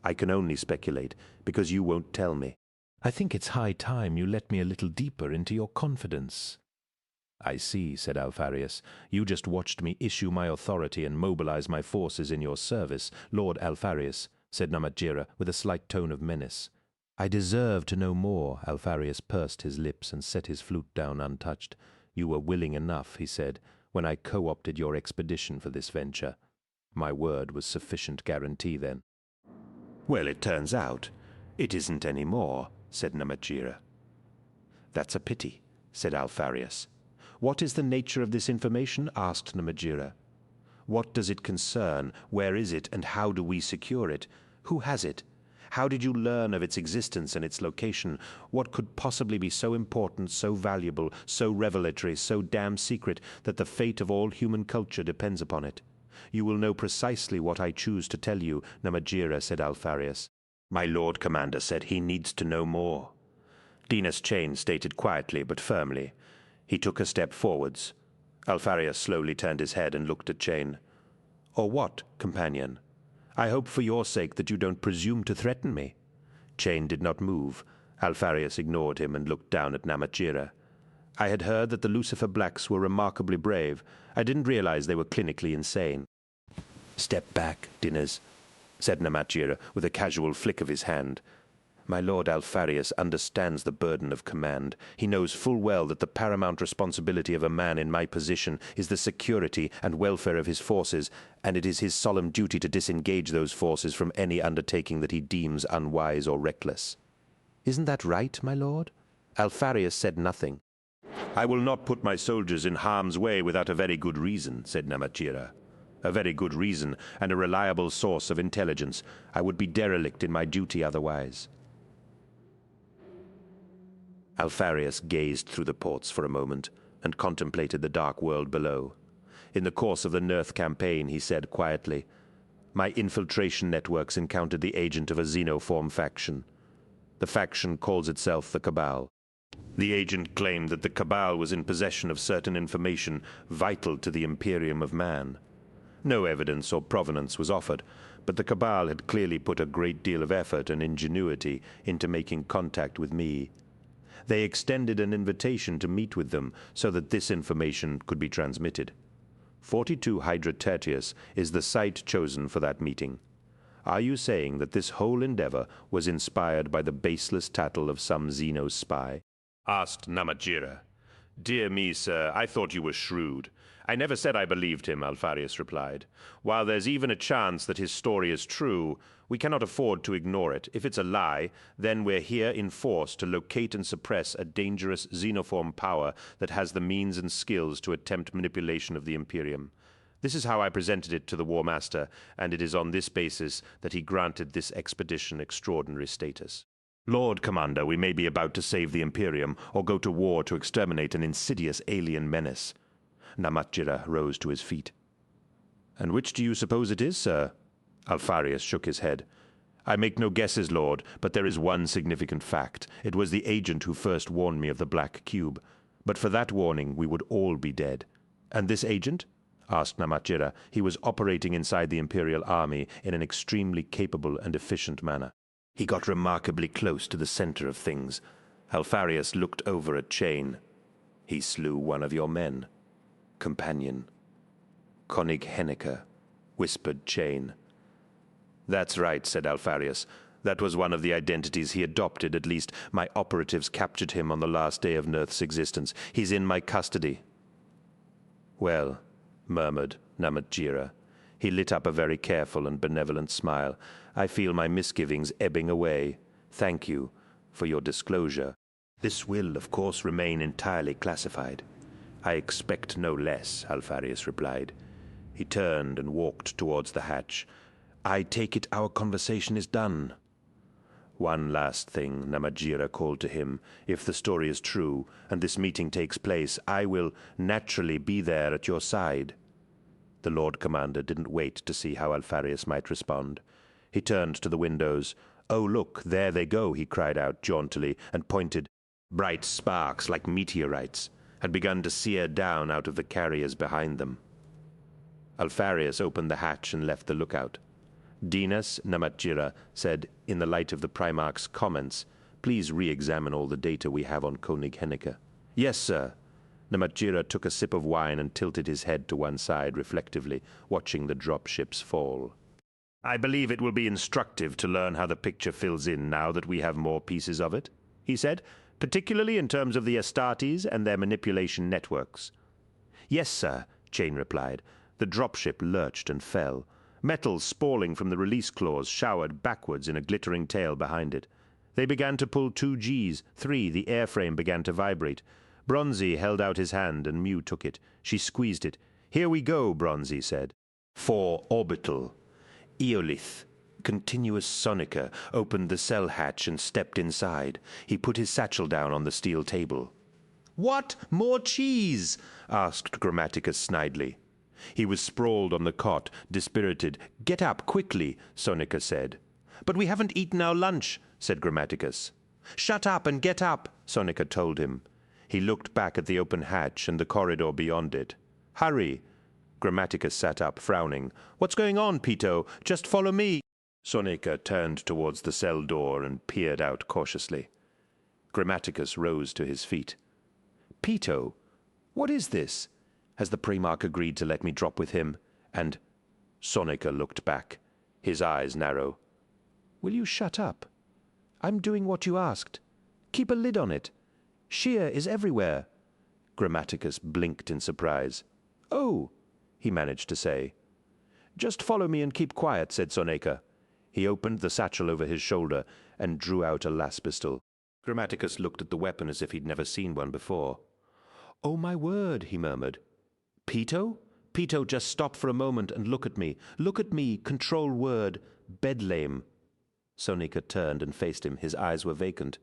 Speaker 1: I can only speculate, because you won't tell me. I think it's high time you let me a little deeper into your confidence. I see, said Alpharius. You just watched me issue my authority and mobilize my forces in your service, Lord Alpharius, said Namatjira with a slight tone of menace. I deserve to know more. Alpharius pursed his lips and set his flute down untouched. You were willing enough, he said, when I co-opted your expedition for this venture. My word was sufficient guarantee then. Well, it turns out it isn't any more, said Namatjira. That's a pity, said Alpharius. What is the nature of this information? Asked Namatjira. What does it concern? Where is it, and how do we secure it? Who has it? How did you learn of its existence and its location? What could possibly be so important, so valuable, so revelatory, so damn secret that the fate of all human culture depends upon it? You will know precisely what I choose to tell you, Namatjira, said Alpharius. My Lord Commander said he needs to know more. Dinas Chain stated quietly but firmly. He took a step forwards. Alpharius slowly turned his head and looked at Chain. Or what, companion? I hope for your sake that you don't presume to threaten me. Chain did not move. Alpharius ignored him and looked down at Namatjira. I had heard that the Lucifer Blacks were remarkably brave. I didn't realize they were clinically insane. Step back, Dinas, said Namatjira with a casual flick of his hand. My Lord Alpharius understands the burden of command. He knows full well that the paramount responsibility of a man in my position is the security and welfare of his forces, and it is his solemn duty to disengage those forces from any undertaking that he deems unwise or reckless. Isn't that right, my lord? Alpharius said nothing. I will not put my soldiers in harm's way without a very good reason, said Namatjira. A very good reason, and a reliable source of intelligence. I would be derelict in my duty otherwise. Alpharius gazed through the ports for a moment and contemplated the dark world below. In the course of the Nurth campaign, he said quietly, my infiltration networks encountered the agent of a xenoform faction. The faction calls itself the Cabal. The agent claimed that the Cabal was in possession of certain information vital to the Imperium of Man. No evidence or provenance was offered, but the Cabal had clearly put a great deal of effort and ingenuity into making contact with me. They extended an invitation to meet with them so that this information could be transmitted. 42 Hydra Tertius is the site chosen for that meeting. Are you saying that this whole endeavor was inspired by the baseless tattle of some Xeno spy? Asked Namatjira. Dear me, sir, I thought you were shrewd. I never said I believed him, Alpharius replied. While there's even a chance that his story is true, we cannot afford to ignore it. If it's a lie, then we're here in force to locate and suppress a dangerous xenoform power that has the means and skills to attempt manipulation of the Imperium. This is how I presented it to the War Master, and it is on this basis that he granted this expedition extraordinary status. Lord Commander, we may be about to save the Imperium, or go to war to exterminate an insidious alien menace. Namatjira rose to his feet. And which do you suppose it is, sir? Alpharius shook his head. I make no guesses, Lord, but there is one significant fact. It was the agent who first warned me of the Black Cube. But for that warning, we would all be dead. And this agent? Asked Namatjira. He was operating inside the Imperial Army in an extremely capable and efficient manner. He got remarkably close to the center of things. Alpharius looked over at Chain. He slew one of your men. Companion. Konig Henneker, whispered Chain. That's right, said Alpharius. That was one of the identities he adopted, at least. My operatives captured him on the last day of Nurth's existence. He's in my custody. Well, murmured Namatjira, He lit up a very careful and benevolent smile. I feel my misgivings ebbing away. Thank you for your disclosure. This will, of course, remain entirely classified. I expect no less, Alpharius replied. He turned and walked towards the hatch. I take it our conversation is done. One last thing, Namatjira called to him. If the story is true, and this meeting takes place, I will naturally be there at your side. The Lord Commander didn't wait to see how Alpharius might respond. He turned to the windows. Oh, look, there they go, he cried out jauntily, and pointed. Bright sparks, like meteorites, had begun to sear down out of the carriers behind them. Alpharius opened the hatch and left the lookout. Dinas, Namatjira said, in the light of the Primarch's comments, please re-examine all the data we have on Konig Henneke. Yes, sir. Namatjira took a sip of wine and tilted his head to one side reflectively, watching the dropships fall. I believe it will be instructive to learn how the picture fills in now that we have more pieces of it, he said, particularly in terms of the Astartes and their manipulation networks. Yes, sir, Chain replied. The dropship lurched and fell. Metal spalling from the release claws showered backwards in a glittering tail behind it. They began to pull 2 Gs, 3, the airframe began to vibrate. Bronzy held out his hand and Mew took it. She squeezed it. Here we go, Bronzy said. 4 orbital. Eolith, continuous sonica, opened the cell hatch and stepped inside. He put his satchel down on the steel table. What? More cheese? Asked Grammaticus snidely. He was sprawled on the cot, dispirited. Get up, quickly, Sonica said. But we haven't eaten our lunch, said Grammaticus. Shut up and get up, Sonica told him. He looked back at the open hatch and the corridor beyond it. Hurry. Grammaticus sat up, frowning. What's going on, Pito? Just follow me. Sonica turned towards the cell door and peered out cautiously. Grammaticus rose to his feet. Pito, what is this? Has the Primarch agreed to let me drop with him? And Sonica looked back, his eyes narrow. Will you shut up? I'm doing what you asked. Keep a lid on it. Shear is everywhere. Grammaticus blinked in surprise. Oh, he managed to say. Just follow me and keep quiet, said Soneca. He opened the satchel over his shoulder and drew out a las pistol. Grammaticus looked at the weapon as if he'd never seen one before. Oh, my word, he murmured. Pito? Pito, just stop for a moment and look at me. Look at me, control word, bedlame. Sonica turned and faced him. His eyes were vacant.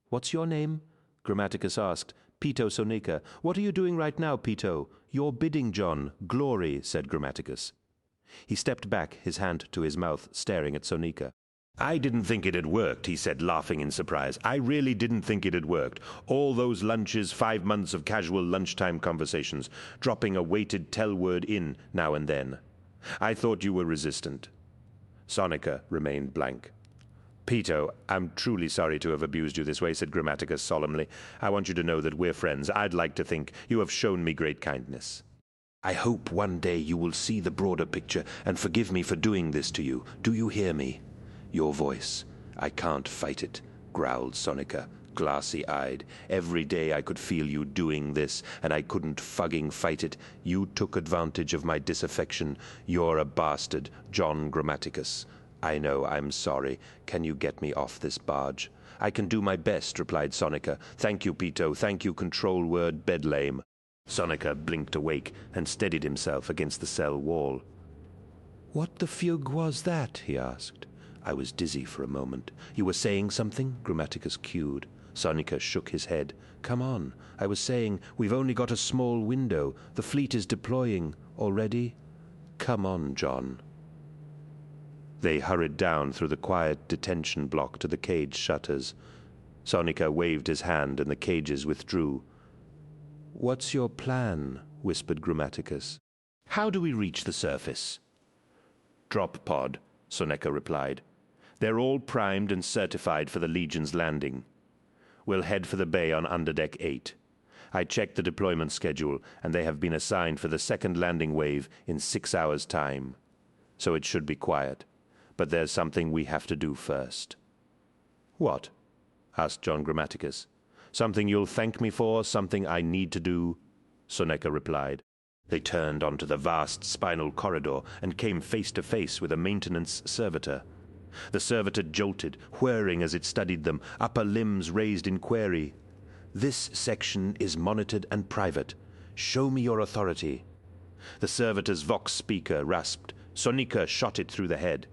Speaker 1: What's your name? Grammaticus asked. Pito Sonica. What are you doing right now, Pito? Your bidding, John. Glory, said Grammaticus. He stepped back, his hand to his mouth, staring at Sonica. I didn't think it had worked, he said, laughing in surprise. I really didn't think it had worked. All those lunches, 5 months of casual lunchtime conversations, dropping a weighted tell word in now and then. I thought you were resistant. Sonica remained blank. Pito, I'm truly sorry to have abused you this way, said Grammaticus solemnly. I want you to know that we're friends. I'd like to think you have shown me great kindness. I hope one day you will see the broader picture and forgive me for doing this to you. Do you hear me? Your voice. I can't fight it, growled Sonica, glassy-eyed. Every day I could feel you doing this, and I couldn't fucking fight it. You took advantage of my disaffection. You're a bastard, John Grammaticus. I know, I'm sorry. Can you get me off this barge? I can do my best, replied Sonica. Thank you, Pito. Thank you, control word, bedlame. Sonica blinked awake and steadied himself against the cell wall. What the fugue was that? He asked. I was dizzy for a moment. You were saying something? Grammaticus cued. Sonica shook his head. Come on. I was saying, we've only got a small window. The fleet is deploying already. Come on, John. They hurried down through the quiet detention block to the cage shutters. Sonica waved his hand and the cages withdrew. What's your plan? Whispered Grammaticus. How do we reach the surface? Drop pod, Soneca replied. They're all primed and certified for the Legion's landing. We'll head for the bay on Underdeck 8. I checked the deployment schedule, and they have been assigned for the second landing wave in 6 hours' time. So it should be quiet. But there's something we have to do first. What? Asked John Grammaticus. Something you'll thank me for, something I need to do? Soneca replied. They turned onto the vast spinal corridor and came face to face with a maintenance servitor. The servitor jolted, whirring as it studied them, upper limbs raised in query. "This section is monitored and private. Show me your authority." The servitor's vox speaker rasped. Sonika shot it through the head.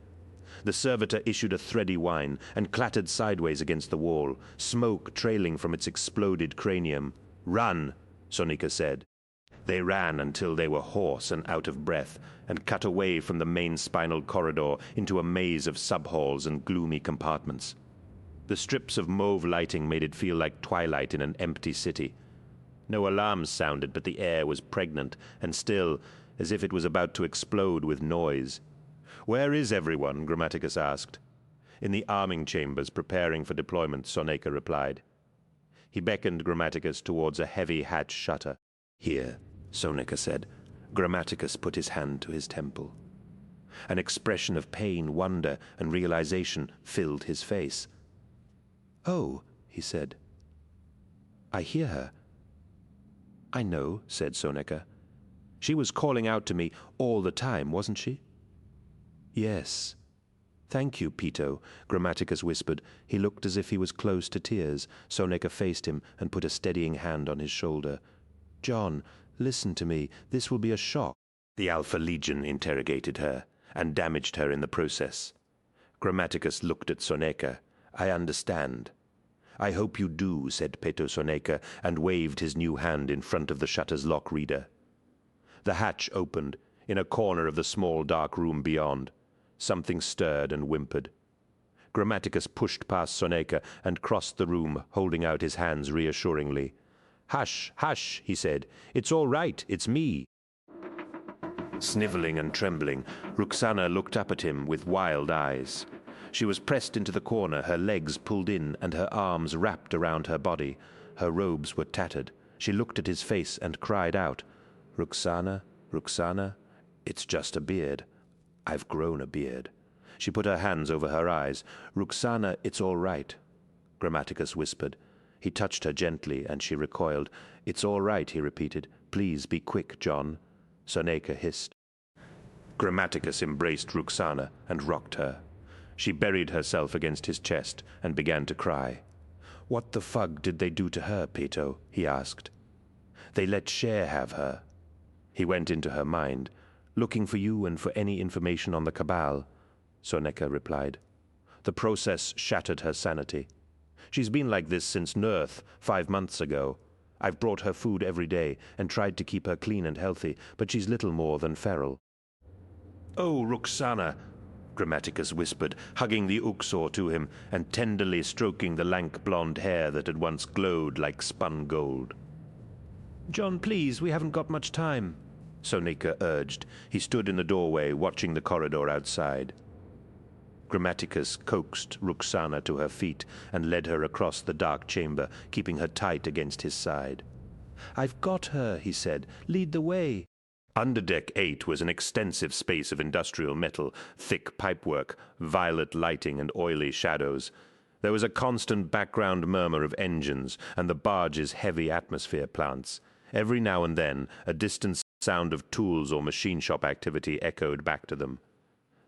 Speaker 1: The servitor issued a thready whine and clattered sideways against the wall, smoke trailing from its exploded cranium. "Run," Sonika said. They ran until they were hoarse and out of breath, and cut away from the main spinal corridor into a maze of sub-halls and gloomy compartments. The strips of mauve lighting made it feel like twilight in an empty city. No alarms sounded, but the air was pregnant and still, as if it was about to explode with noise. "Where is everyone?" Grammaticus asked. "In the arming chambers, preparing for deployment," Sonika replied. He beckoned Grammaticus towards a heavy hatch shutter. "Here," Sonika said. Grammaticus put his hand to his temple. An expression of pain, wonder, and realization filled his face. "Oh," he said. "I hear her." "I know," said Sonika. "She was calling out to me all the time, wasn't she?" "Yes." "Thank you, Pito," Grammaticus whispered. He looked as if he was close to tears. Sonika faced him and put a steadying hand on his shoulder. "John, listen to me. This will be a shock." "The Alpha Legion interrogated her, and damaged her in the process." Grammaticus looked at Sonika. "I understand." "I hope you do," said Peto Sonika, and waved his new hand in front of the shutter's lock reader. The hatch opened, in a corner of the small dark room beyond. Something stirred and whimpered. Grammaticus pushed past Sonika and crossed the room, holding out his hands reassuringly. "Hush, hush," he said. "It's all right. It's me." Sniveling and trembling, Ruxana looked up at him with wild eyes. She was pressed into the corner, her legs pulled in and her arms wrapped around her body. Her robes were tattered. She looked at his face and cried out, "Ruxana, Ruxana, it's just a beard. I've grown a beard." She put her hands over her eyes. "Ruxana, it's all right," Grammaticus whispered. He touched her gently, and she recoiled. "It's all right," he repeated. "Please be quick, John." Sonika hissed. Grammaticus embraced Ruxana and rocked her. She buried herself against his chest and began to cry. "What the fug did they do to her, Peto?" he asked. "They let Cher have her." He went into her mind. "Looking for you and for any information on the Cabal," Sonika replied. "The process shattered her sanity. She's been like this since Nerth, 5 months ago. I've brought her food every day and tried to keep her clean and healthy, but she's little more than feral." "Oh, Ruxana," Grammaticus whispered, hugging the Uxor to him and tenderly stroking the lank blonde hair that had once glowed like spun gold. "John, please, we haven't got much time," Sonika urged. He stood in the doorway, watching the corridor outside. Grammaticus coaxed Ruxana to her feet and led her across the dark chamber, keeping her tight against his side. "I've got her," he said. "Lead the way." Underdeck 8 was an extensive space of industrial metal, thick pipework, violet lighting, and oily shadows. There was a constant background murmur of engines and the barge's heavy atmosphere plants. Every now and then, a distant sound of tools or machine shop activity echoed back to them.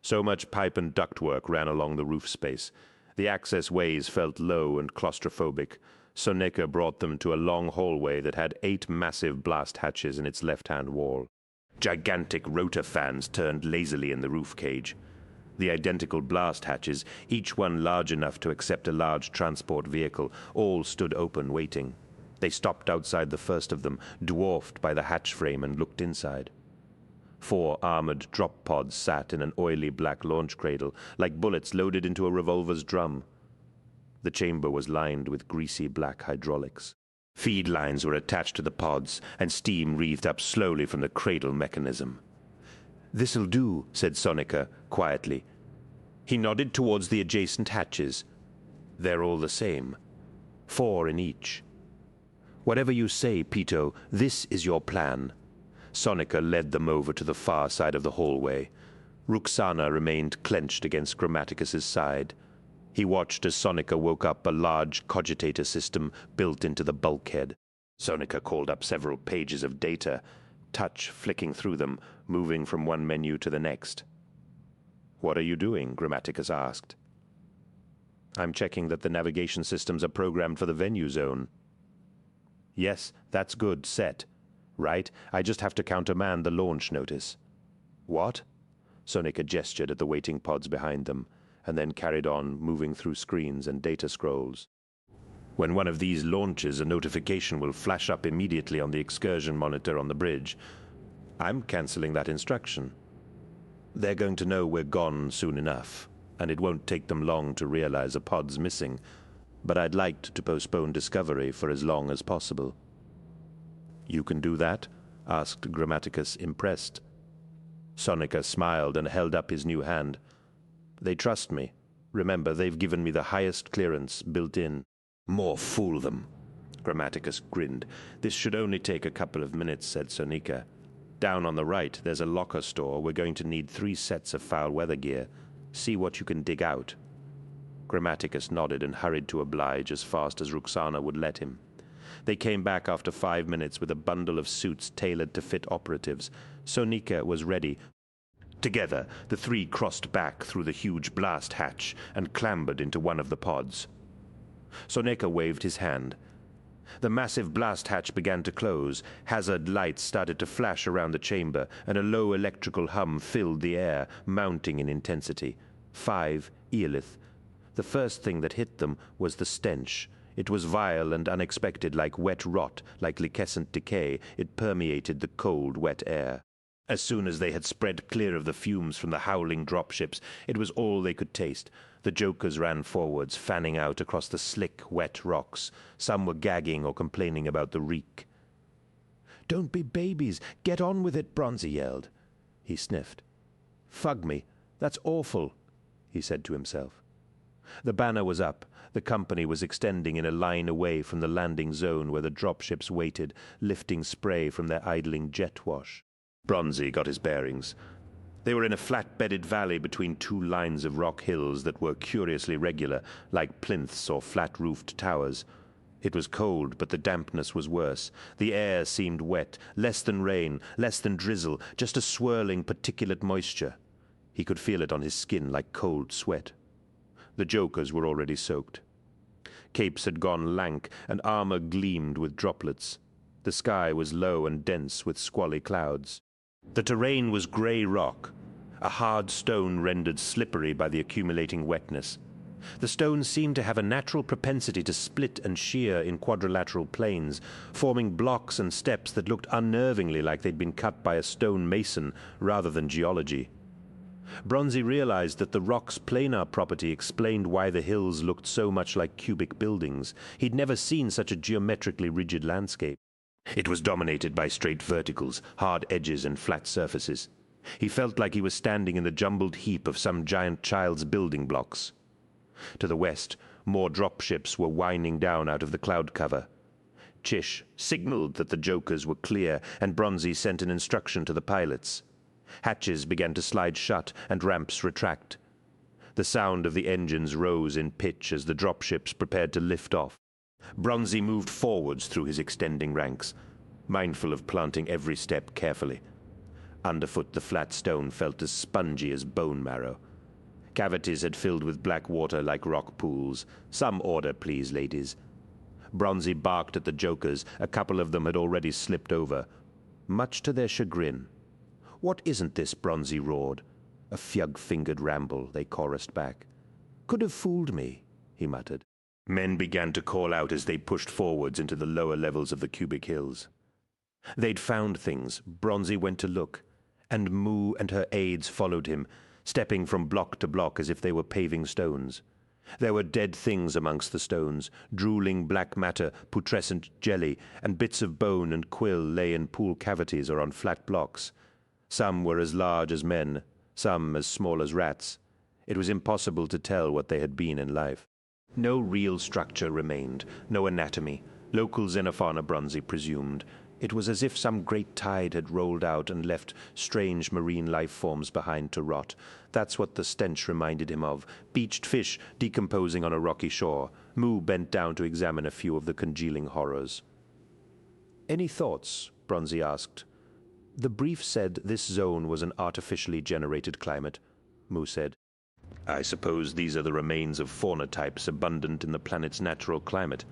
Speaker 1: So much pipe and ductwork ran along the roof space. The access ways felt low and claustrophobic. Sonika brought them to a long hallway that had 8 massive blast hatches in its left-hand wall. Gigantic rotor fans turned lazily in the roof cage. The identical blast hatches, each one large enough to accept a large transport vehicle, all stood open, waiting. They stopped outside the first of them, dwarfed by the hatch frame, and looked inside. 4 armored drop pods sat in an oily black launch cradle, like bullets loaded into a revolver's drum. The chamber was lined with greasy black hydraulics. Feed lines were attached to the pods, and steam wreathed up slowly from the cradle mechanism. "This'll do," said Sonika quietly. He nodded towards the adjacent hatches. "They're all the same. 4 in each." "Whatever you say, Pito, this is your plan." Sonika led them over to the far side of the hallway. Ruxana remained clenched against Grammaticus's side. He watched as Sonika woke up a large cogitator system built into the bulkhead. Sonika called up several pages of data. touch flicking through them, moving from one menu to the next. "What are you doing?" Grammaticus asked. "I'm checking that the navigation systems are programmed for the venue zone." "Yes, that's good, set. Right, I just have to countermand the launch notice." "What?" Sonika gestured at the waiting pods behind them, and then carried on, moving through screens and data scrolls. "When one of these launches, a notification will flash up immediately on the excursion monitor on the bridge. I'm canceling that instruction. They're going to know we're gone soon enough, and it won't take them long to realize a pod's missing, but I'd like to postpone discovery for as long as possible." "You can do that?" asked Grammaticus, impressed. Sonika smiled and held up his new hand. "They trust me. Remember, they've given me the highest clearance built in." "More fool them." Grammaticus grinned. "This should only take a couple of minutes," said Sonika. "Down on the right, there's a locker store. We're going to need 3 sets of foul weather gear. See what you can dig out." Grammaticus nodded and hurried to oblige as fast as Ruxana would let him. They came back after 5 minutes with a bundle of suits tailored to fit operatives. Sonika was ready. Together, the 3 crossed back through the huge blast hatch and clambered into one of the pods. Sonika waved his hand. The massive blast hatch began to close. Hazard lights started to flash around the chamber, and a low electrical hum filled the air, mounting in intensity. 5 Eolith. The first thing that hit them was the stench. It was vile and unexpected, like wet rot, like liquescent decay. It permeated the cold, wet air. As soon as they had spread clear of the fumes from the howling dropships, it was all they could taste. The jokers ran forwards, fanning out across the slick, wet rocks. Some were gagging or complaining about the reek. "Don't be babies! Get on with it!" Bronzy yelled. He sniffed. "Fug me! That's awful!" he said to himself. The banner was up. The company was extending in a line away from the landing zone where the dropships waited, lifting spray from their idling jet wash. Bronzy got his bearings. They were in a flat-bedded valley between 2 lines of rock hills that were curiously regular, like plinths or flat-roofed towers. It was cold, but the dampness was worse. The air seemed wet, less than rain, less than drizzle, just a swirling particulate moisture. He could feel it on his skin like cold sweat. The jokers were already soaked. Capes had gone lank, and armor gleamed with droplets. The sky was low and dense with squally clouds. The terrain was grey rock, a hard stone rendered slippery by the accumulating wetness. The stones seemed to have a natural propensity to split and shear in quadrilateral planes, forming blocks and steps that looked unnervingly like they'd been cut by a stone mason rather than geology. Bronzy realized that the rock's planar property explained why the hills looked so much like cubic buildings. He'd never seen such a geometrically rigid landscape. It was dominated by straight verticals, hard edges, and flat surfaces. He felt like he was standing in the jumbled heap of some giant child's building blocks. To the west, more dropships were winding down out of the cloud cover. Chish signaled that the jokers were clear, and Bronzy sent an instruction to the pilots. Hatches began to slide shut, and ramps retract. The sound of the engines rose in pitch as the dropships prepared to lift off. Bronzy moved forwards through his extending ranks, mindful of planting every step carefully. Underfoot the flat stone felt as spongy as bone marrow. Cavities had filled with black water like rock pools. "Some order, please, ladies." Bronzy barked at the jokers. A couple of them had already slipped over, much to their chagrin. "What isn't this?" Bronzy roared. "A fjug-fingered ramble," they chorused back. "Could have fooled me," he muttered. Men began to call out as they pushed forwards into the lower levels of the cubic hills. They'd found things. Bronzy went to look, and Moo and her aides followed him, stepping from block to block as if they were paving stones. There were dead things amongst the stones, drooling black matter, putrescent jelly, and bits of bone and quill lay in pool cavities or on flat blocks. Some were as large as men, some as small as rats. It was impossible to tell what they had been in life. No real structure remained, no anatomy. Local Xenofauna, Bronzy presumed. It was as if some great tide had rolled out and left strange marine life forms behind to rot. That's what the stench reminded him of. Beached fish decomposing on a rocky shore. Moo bent down to examine a few of the congealing horrors. "Any thoughts?" Bronzy asked. The brief said this zone was an artificially generated climate, Mu said. I suppose these are the remains of fauna types abundant in the planet's natural climate.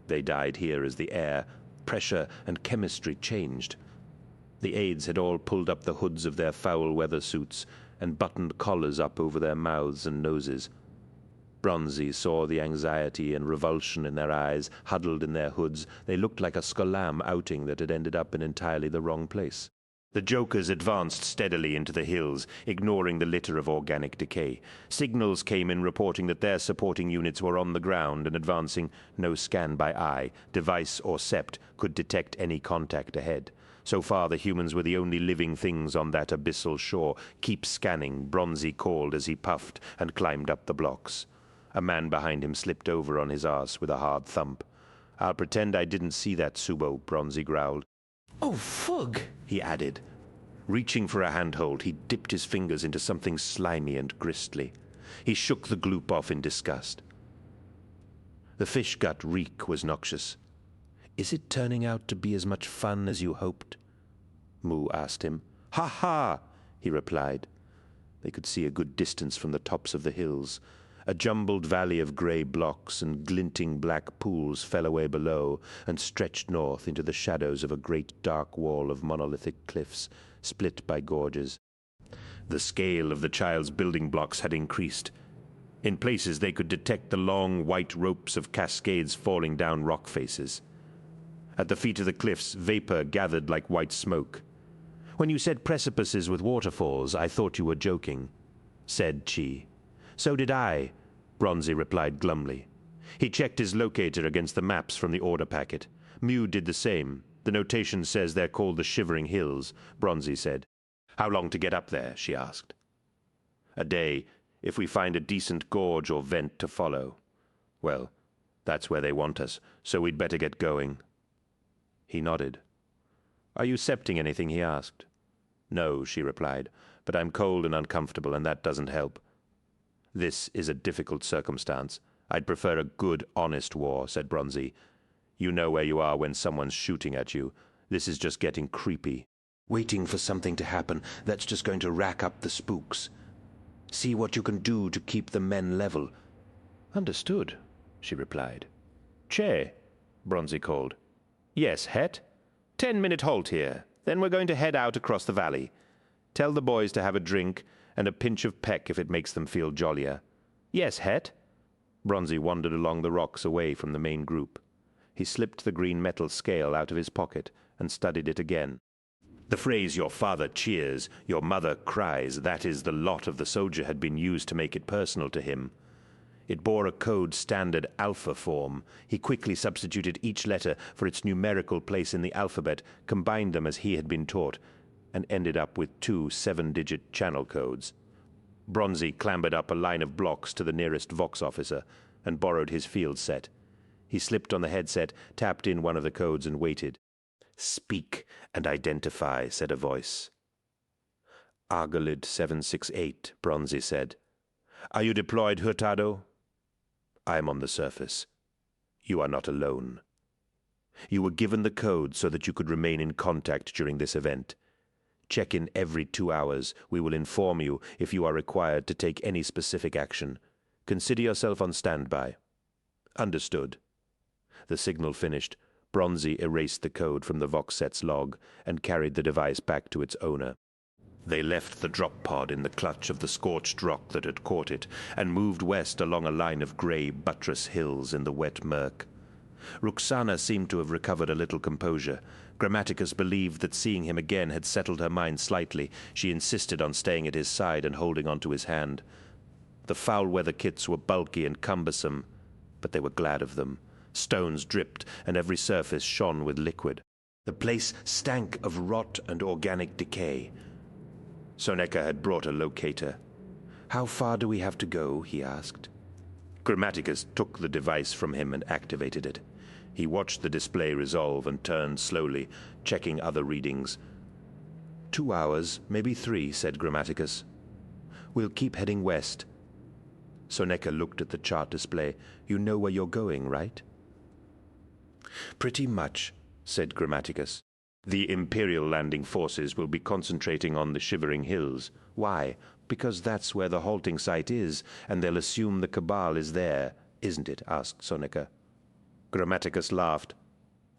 Speaker 1: They died here as the air, pressure, and chemistry changed. The aides had all pulled up the hoods of their foul weather suits and buttoned collars up over their mouths and noses. Bronzy saw the anxiety and revulsion in their eyes, huddled in their hoods. They looked like a Skolam outing that had ended up in entirely the wrong place. The Jokers advanced steadily into the hills, ignoring the litter of organic decay. Signals came in reporting that their supporting units were on the ground and advancing. No scan by eye, device, or sept could detect any contact ahead. So far, the humans were the only living things on that abyssal shore. Keep scanning, Bronzy called as he puffed and climbed up the blocks. A man behind him slipped over on his arse with a hard thump. I'll pretend I didn't see that, Subo, Bronzy growled.
Speaker 16: Oh, fug,
Speaker 1: he added. Reaching for a handhold, he dipped his fingers into something slimy and gristly. He shook the gloop off in disgust. The fish gut reek was noxious. Is it turning out to be as much fun as you hoped? Mu asked him. Ha ha, he replied. They could see a good distance from the tops of the hills. A jumbled valley of grey blocks and glinting black pools fell away below and stretched north into the shadows of a great dark wall of monolithic cliffs, split by gorges. The scale of the child's building blocks had increased. In places they could detect the long white ropes of cascades falling down rock faces. At the feet of the cliffs, vapor gathered like white smoke. When you said precipices with waterfalls, I thought you were joking, said Chi. So did I, Bronzy replied glumly. He checked his locator against the maps from the order packet. Mu did the same. The notation says they're called the Shivering Hills, Bronzy said. How long to get up there, she asked. A day, if we find a decent gorge or vent to follow. Well, that's where they want us, so we'd better get going. He nodded. Are you septing anything, he asked. No, she replied, but I'm cold and uncomfortable, and that doesn't help. This is a difficult circumstance. I'd prefer a good, honest war, said Bronzy. You know where you are when someone's shooting at you. This is just getting creepy. Waiting for something to happen that's just going to rack up the spooks. See what you can do to keep the men level. Understood, she replied. Che, Bronzy called. Yes, Het. 10-minute halt here. Then we're going to head out across the valley. Tell the boys to have a drink and a pinch of peck if it makes them feel jollier. Yes, Het. Bronzy wandered along the rocks away from the main group. He slipped the green metal scale out of his pocket and studied it again. The phrase, your father cheers, your mother cries, that is the lot of the soldier had been used to make it personal to him. It bore a code standard alpha form. He quickly substituted each letter for its numerical place in the alphabet, combined them as he had been taught, and ended up with 2 7-digit channel codes. Bronzy clambered up a line of blocks to the nearest Vox officer and borrowed his field set. He slipped on the headset, tapped in one of the codes, and waited. Speak and identify, said a voice. Argolid 768, Bronzy said. Are you deployed, Hurtado? I am on the surface. You are not alone. You were given the code so that you could remain in contact during this event. Check in every 2 hours. We will inform you if you are required to take any specific action. Consider yourself on standby. Understood. The signal finished. Bronzy erased the code from the Voxset's log and carried the device back to its owner. They left the drop pod in the clutch of the scorched rock that had caught it and moved west along a line of grey buttress hills in the wet murk. Ruxana seemed to have recovered a little composure. Grammaticus believed that seeing him again had settled her mind slightly. She insisted on staying at his side and holding onto his hand. The foul-weather kits were bulky and cumbersome, but they were glad of them. Stones dripped, and every surface shone with liquid. The place stank of rot and organic decay. Soneca had brought a locator. How far do we have to go? He asked. Grammaticus took the device from him and activated it. He watched the display resolve and turned slowly, checking other readings. 2 hours, maybe 3, said Grammaticus. We'll keep heading west. Soneca looked at the chart display. You know where you're going, right? Pretty much, said Grammaticus. The Imperial landing forces will be concentrating on the Shivering Hills. Why? Because that's where the halting site is, and they'll assume the Cabal is there, isn't it? Asked Sonika. Grammaticus laughed.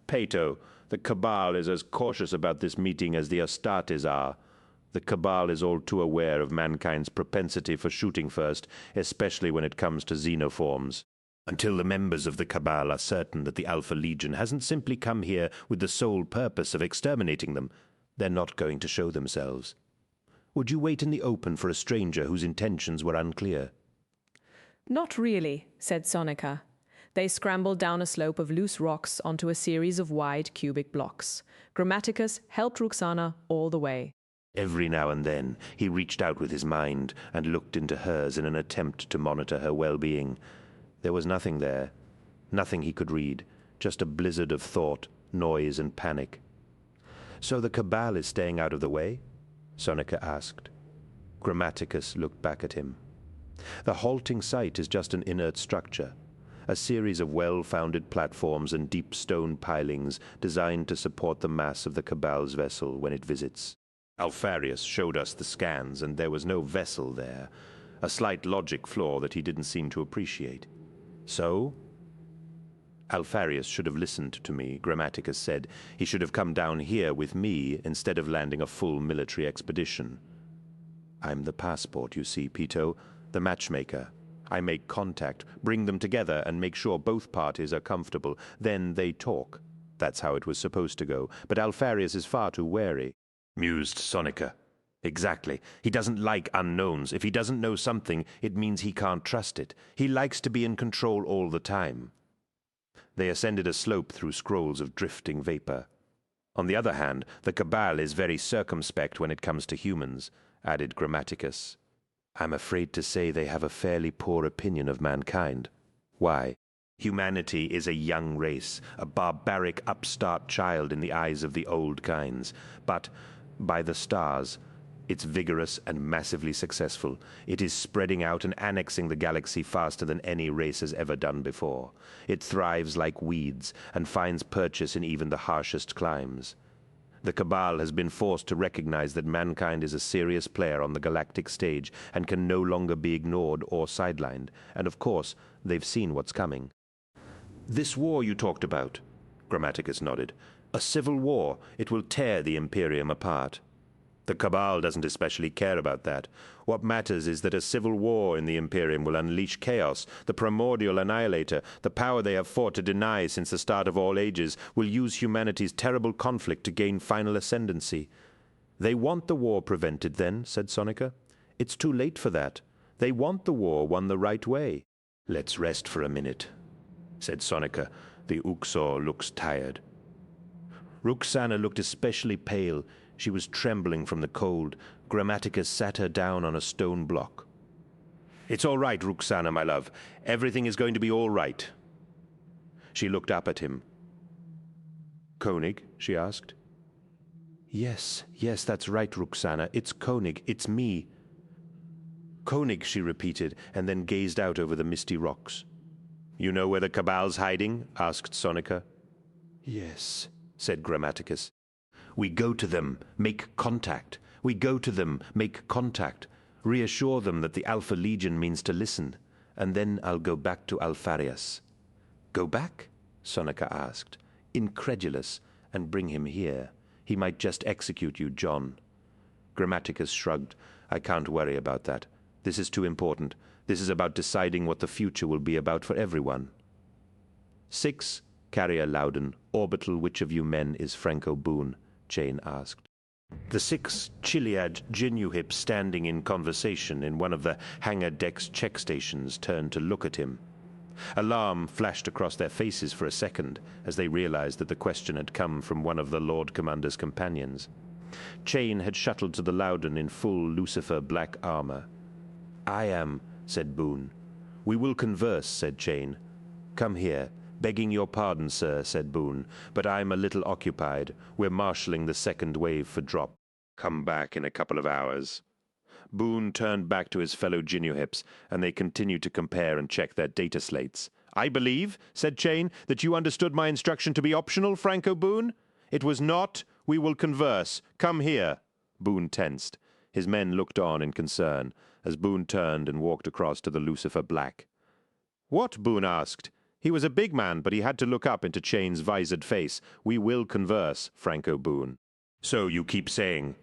Speaker 1: Pato, the Cabal is as cautious about this meeting as the Astartes are. The Cabal is all too aware of mankind's propensity for shooting first, especially when it comes to xenoforms. Until the members of the Cabal are certain that the Alpha Legion hasn't simply come here with the sole purpose of exterminating them, they're not going to show themselves. Would you wait in the open for a stranger whose intentions were unclear?
Speaker 7: Not really, said Sonika. They scrambled down a slope of loose rocks onto a series of wide cubic blocks. Grammaticus helped Roxana all the way.
Speaker 1: Every now and then he reached out with his mind and looked into hers in an attempt to monitor her well-being. There was nothing there, nothing he could read, just a blizzard of thought, noise, and panic. So the Cabal is staying out of the way? Sonika asked. Grammaticus looked back at him. The halting site is just an inert structure, a series of well-founded platforms and deep stone pilings designed to support the mass of the Cabal's vessel when it visits. Alfarius showed us the scans, and there was no vessel there, a slight logic flaw that he didn't seem to appreciate. So? Alfarius should have listened to me, Grammaticus said. He should have come down here with me instead of landing a full military expedition. I'm the passport, you see, Pito, the matchmaker. I make contact, bring them together, and make sure both parties are comfortable. Then they talk. That's how it was supposed to go. But Alfarius is far too wary, mused Sonika. Exactly. He doesn't like unknowns. If he doesn't know something, it means he can't trust it. He likes to be in control all the time. They ascended a slope through scrolls of drifting vapor. On the other hand, the Cabal is very circumspect when it comes to humans, added Grammaticus. I'm afraid to say they have a fairly poor opinion of mankind. Why? Humanity is a young race, a barbaric upstart child in the eyes of the old kinds. But, by the stars, it's vigorous and massively successful. It is spreading out and annexing the galaxy faster than any race has ever done before. It thrives like weeds and finds purchase in even the harshest climes. The Cabal has been forced to recognize that mankind is a serious player on the galactic stage and can no longer be ignored or sidelined. And of course, they've seen what's coming. This war you talked about, Grammaticus nodded. A civil war. It will tear the Imperium apart. The Cabal doesn't especially care about that. What matters is that a civil war in the Imperium will unleash chaos. The primordial annihilator, the power they have fought to deny since the start of all ages, will use humanity's terrible conflict to gain final ascendancy. They want the war prevented then, said Sonika. It's too late for that. They want the war won the right way. Let's rest for a minute, said Sonika. The Uxor looks tired. Roxana looked especially pale. She was trembling from the cold. Grammaticus sat her down on a stone block. It's all right, Roxana, my love. Everything is going to be all right. She looked up at him. Koenig? She asked. Yes, that's right, Roxana. It's Koenig. It's me. Koenig, she repeated, and then gazed out over the misty rocks. You know where the Cabal's hiding? Asked Sonika. Yes, said Grammaticus. We go to them, make contact. We go to them, make contact. Reassure them that the Alpha Legion means to listen. And then I'll go back to Alfarius. Go back? Sonika asked, incredulous, and bring him here. He might just execute you, John. Grammaticus shrugged. I can't worry about that. This is too important. This is about deciding what the future will be about for everyone. 6, Carrier Loudon, orbital which of you men is Franco Boone? Jane asked. The 6 Chiliad Genuhips standing in conversation in one of the hangar deck's check stations turned to look at him. Alarm flashed across their faces for a second as they realized that the question had come from one of the Lord Commander's companions. Chain had shuttled to the Loudon in full Lucifer black armor. I am, said Boone. We will converse, said Chain. Come here. Begging your pardon, sir, said Boone, but I'm a little occupied. We're marshalling the second wave for drop. Come back in a couple of hours. Boone turned back to his fellow Genuhips, and they continued to compare and check their data slates. I believe, said Chain, that you understood my instruction to be optional, Franco Boone? It was not. We will converse. Come here. Boone tensed. His men looked on in concern, as Boone turned and walked across to the Lucifer Black. What? Boone asked. He was a big man, but he had to look up into Chain's visored face. We will converse, Franco Boone. So you keep saying.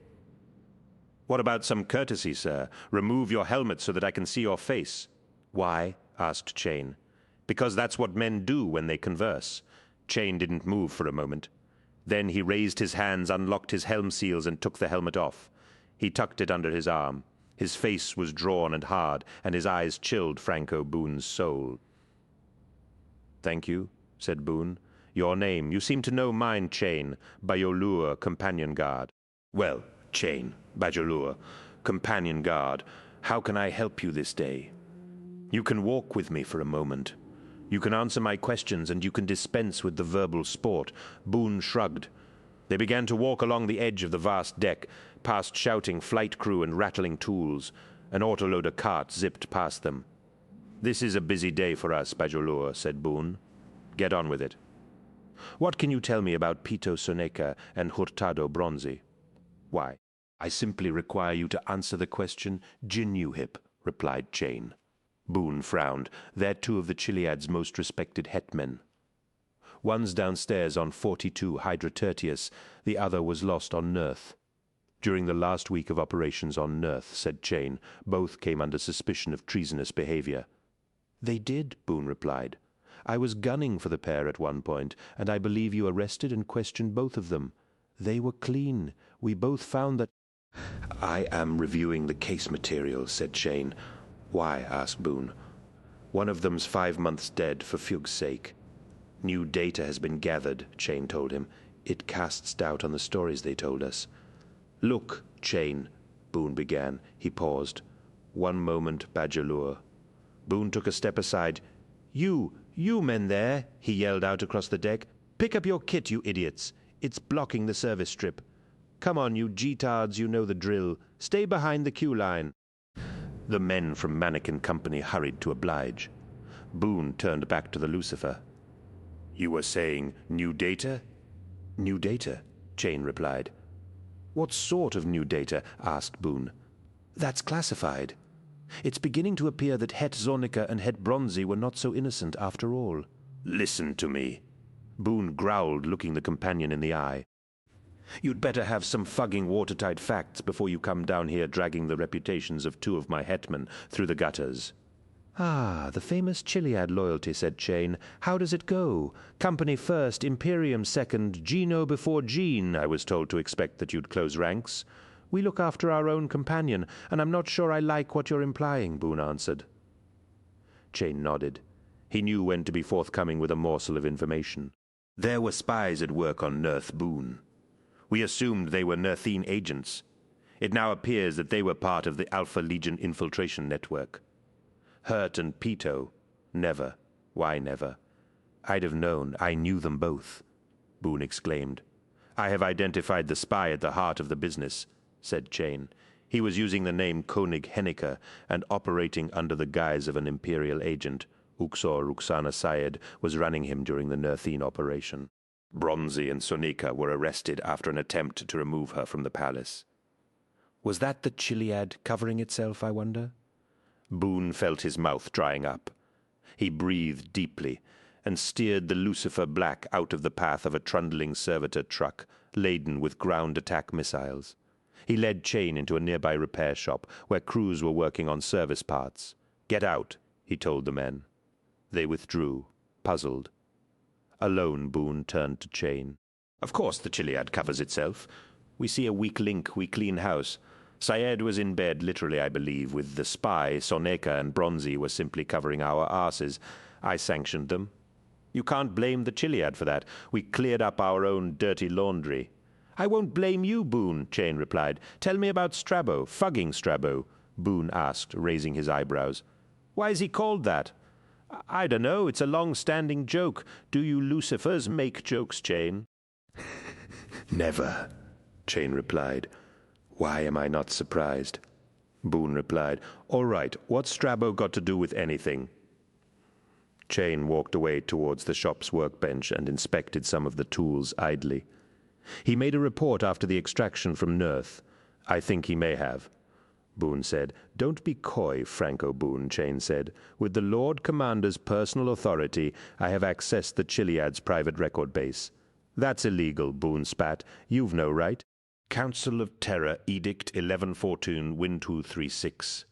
Speaker 1: What about some courtesy, sir? Remove your helmet so that I can see your face. Why? Asked Chain. Because that's what men do when they converse. Chain didn't move for a moment. Then he raised his hands, unlocked his helm seals, and took the helmet off. He tucked it under his arm. His face was drawn and hard, and his eyes chilled Franco Boone's soul. Thank you, said Boone. Your name. You seem to know mine, Chain. Bajolur, companion guard. Well, Chain, Bajolur, companion guard. How can I help you this day? You can walk with me for a moment. You can answer my questions, and you can dispense with the verbal sport. Boone shrugged. They began to walk along the edge of the vast deck, past shouting flight crew and rattling tools. An autoloader cart zipped past them. This is a busy day for us, Bajolur, said Boone. Get on with it. What can you tell me about Pito Soneca and Hurtado Bronzi? Why, I simply require you to answer the question, Jinuhip, replied Chain. Boone frowned. They're two of the Chiliad's most respected hetmen. One's downstairs on 42 Hydra Tertius, the other was lost on Nerth. During the last week of operations on Nerth, said Chain, both came under suspicion of treasonous behavior. They did, Boone replied. I was gunning for the pair at one point, and I believe you arrested and questioned both of them. They were clean. We both found that... I am reviewing the case materials, said Chain. Why? Asked Boone. One of them's 5 months dead, for Fugh's sake. New data has been gathered, Chain told him. It casts doubt on the stories they told us. Look, Chain, Boone began. He paused. One moment, Bajolur. Boone took a step aside. You men there, he yelled out across the deck. Pick up your kit, you idiots. It's blocking the service strip. Come on, you G-tards, you know the drill. Stay behind the queue line. The men from Mannequin Company hurried to oblige. Boone turned back to the Lucifer. You were saying new data? New data, Chain replied. What sort of new data? Asked Boone. That's classified. It's beginning to appear that Het Zornica and Het Bronzi were not so innocent after all. Listen to me. Boone growled, looking the companion in the eye. You'd better have some fugging watertight facts before you come down here dragging the reputations of 2 of my hetmen through the gutters. Ah, the famous Chiliad loyalty, said Chain. How does it go? Company first, Imperium second, Gino before Gene. I was told to expect that you'd close ranks. We look after our own companion, and I'm not sure I like what you're implying, Boone answered. Chain nodded. He knew when to be forthcoming with a morsel of information. There were spies at work on Nerth, Boone. We assumed they were Nerthine agents. It now appears that they were part of the Alpha Legion infiltration network. Hurt and Pito, never. Why never? I'd have known. I knew them both, Boone exclaimed. I have identified the spy at the heart of the business, said Chain. He was using the name Koenig Henniker and operating under the guise of an Imperial agent. Uxor Ruxana Syed was running him during the Nerthine operation. Bronzi and Soneca were arrested after an attempt to remove her from the palace. Was that the Chiliad covering itself, I wonder? Boone felt his mouth drying up. He breathed deeply and steered the Lucifer Black out of the path of a trundling servitor truck laden with ground attack missiles. He led Chain into a nearby repair shop where crews were working on service parts. Get out, he told the men. They withdrew, puzzled. Alone, Boone turned to Chain. Of course the Chiliad covers itself. We see a weak link, we clean house. Syed was in bed, literally, I believe, with the spy. Soneca and Bronzi were simply covering our arses. I sanctioned them. You can't blame the Chiliad for that. We cleared up our own dirty laundry. I won't blame you, Boone, Chain replied. Tell me about Strabo, fugging Strabo, Boone asked, raising his eyebrows. Why is he called that? I don't know. It's a long-standing joke. Do you Lucifers make jokes, Chain? Never, Chain replied. Why am I not surprised? Boone replied. All right, what's Strabo got to do with anything? Chain walked away towards the shop's workbench and inspected some of the tools idly. He made a report after the extraction from Nerth. I think he may have. Boone said. Don't be coy, Franco Boone, Chain said. With the Lord Commander's personal authority, I have accessed the Chiliad's private record base. That's illegal, Boone spat. You've no right. Council of Terror, Edict 1114, Win 236.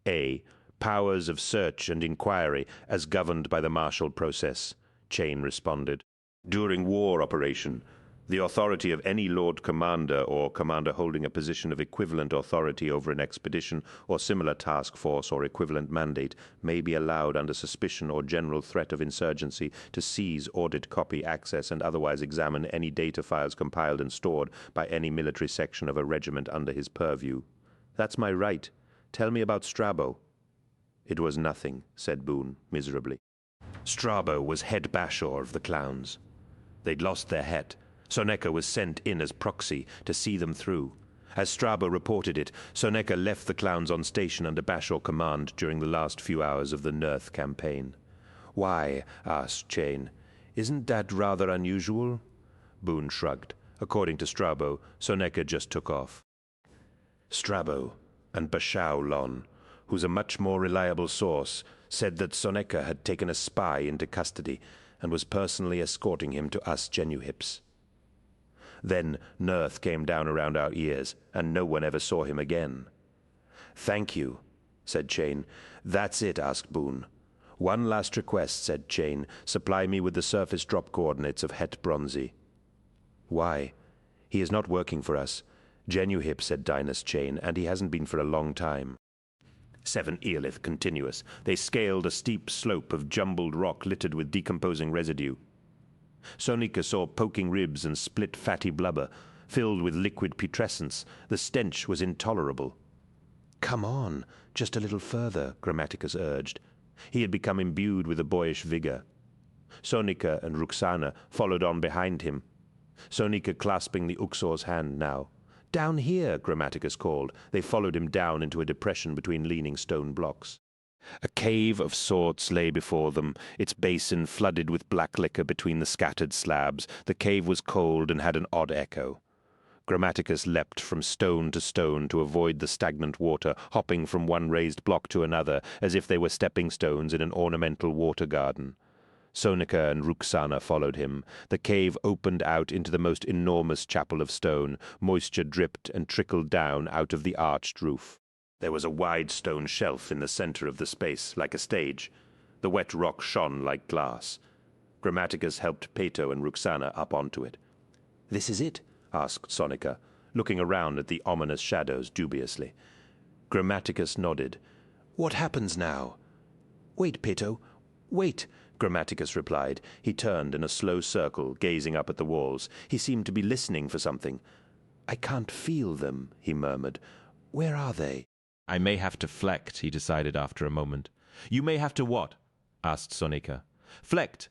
Speaker 1: A. Powers of search and inquiry as governed by the martial process, Chain responded. During war operation, the authority of any Lord Commander or commander holding a position of equivalent authority over an expedition or similar task force or equivalent mandate may be allowed under suspicion or general threat of insurgency to seize, audit, copy, access, and otherwise examine any data files compiled and stored by any military section of a regiment under his purview. That's my right. Tell me about Strabo. It was nothing, said Boone, miserably. Strabo was head bashaw of the clowns. They'd lost their het. Soneca was sent in as proxy to see them through. As Strabo reported it, Soneca left the clowns on station under Bashaw command during the last few hours of the Nerth campaign. Why? Asked Chain. Isn't that rather unusual? Boone shrugged. According to Strabo, Soneca just took off. Strabo and Bashaw Lon, who's a much more reliable source, said that Soneca had taken a spy into custody and was personally escorting him to us Genuhips. Then Nerth came down around our ears, and no one ever saw him again. Thank you, said Chain. That's it, asked Boone. One last request, said Chain. Supply me with the surface drop coordinates of Het Bronzy. Why? He is not working for us. Genuhip, said Dinus Chain, and he hasn't been for a long time. 7 Eolith continuous. They scaled a steep slope of jumbled rock littered with decomposing residue. Sonika saw poking ribs and split fatty blubber, filled with liquid putrescence. The stench was intolerable. Come on, just a little further, Grammaticus urged. He had become imbued with a boyish vigor. Sonika and Ruxana followed on behind him, Sonika clasping the Uxor's hand now. Down here, Grammaticus called. They followed him down into a depression between leaning stone blocks. A cave of sorts lay before them, its basin flooded with black liquor between the scattered slabs. The cave was cold and had an odd echo. Grammaticus leapt from stone to stone to avoid the stagnant water, hopping from one raised block to another, as if they were stepping stones in an ornamental water garden. Sonika and Ruxana followed him. The cave opened out into the most enormous chapel of stone. Moisture dripped and trickled down out of the arched roof. There was a wide stone shelf in the center of the space, like a stage. The wet rock shone like glass. Grammaticus helped Peto and Ruxana up onto it. "This is it?" asked Sonika, looking around at the ominous shadows dubiously. Grammaticus nodded. "What happens now?" "Wait, Peto, wait," Grammaticus replied. He turned in a slow circle, gazing up at the walls. He seemed to be listening for something. "I can't feel them," he murmured. "Where are they?"
Speaker 18: I may have to flect, he decided after a moment. You may have to what? Asked Sonika. Flect,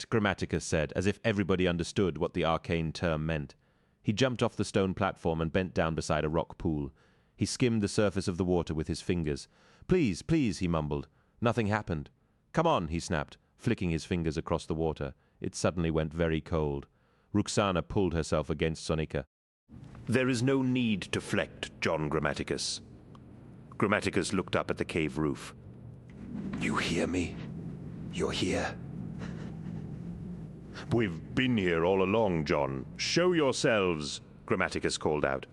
Speaker 18: Grammaticus said, as if everybody understood what the arcane term meant. He jumped off the stone platform and bent down beside a rock pool. He skimmed the surface of the water with his fingers. Please, he mumbled. Nothing happened. Come on, he snapped, flicking his fingers across the water. It suddenly went very cold. Ruxana pulled herself against Sonika.
Speaker 1: There is no need to flect, John Grammaticus. Grammaticus looked up at the cave roof. You hear me? You're here? We've been here all along, John. Show yourselves, Grammaticus called out.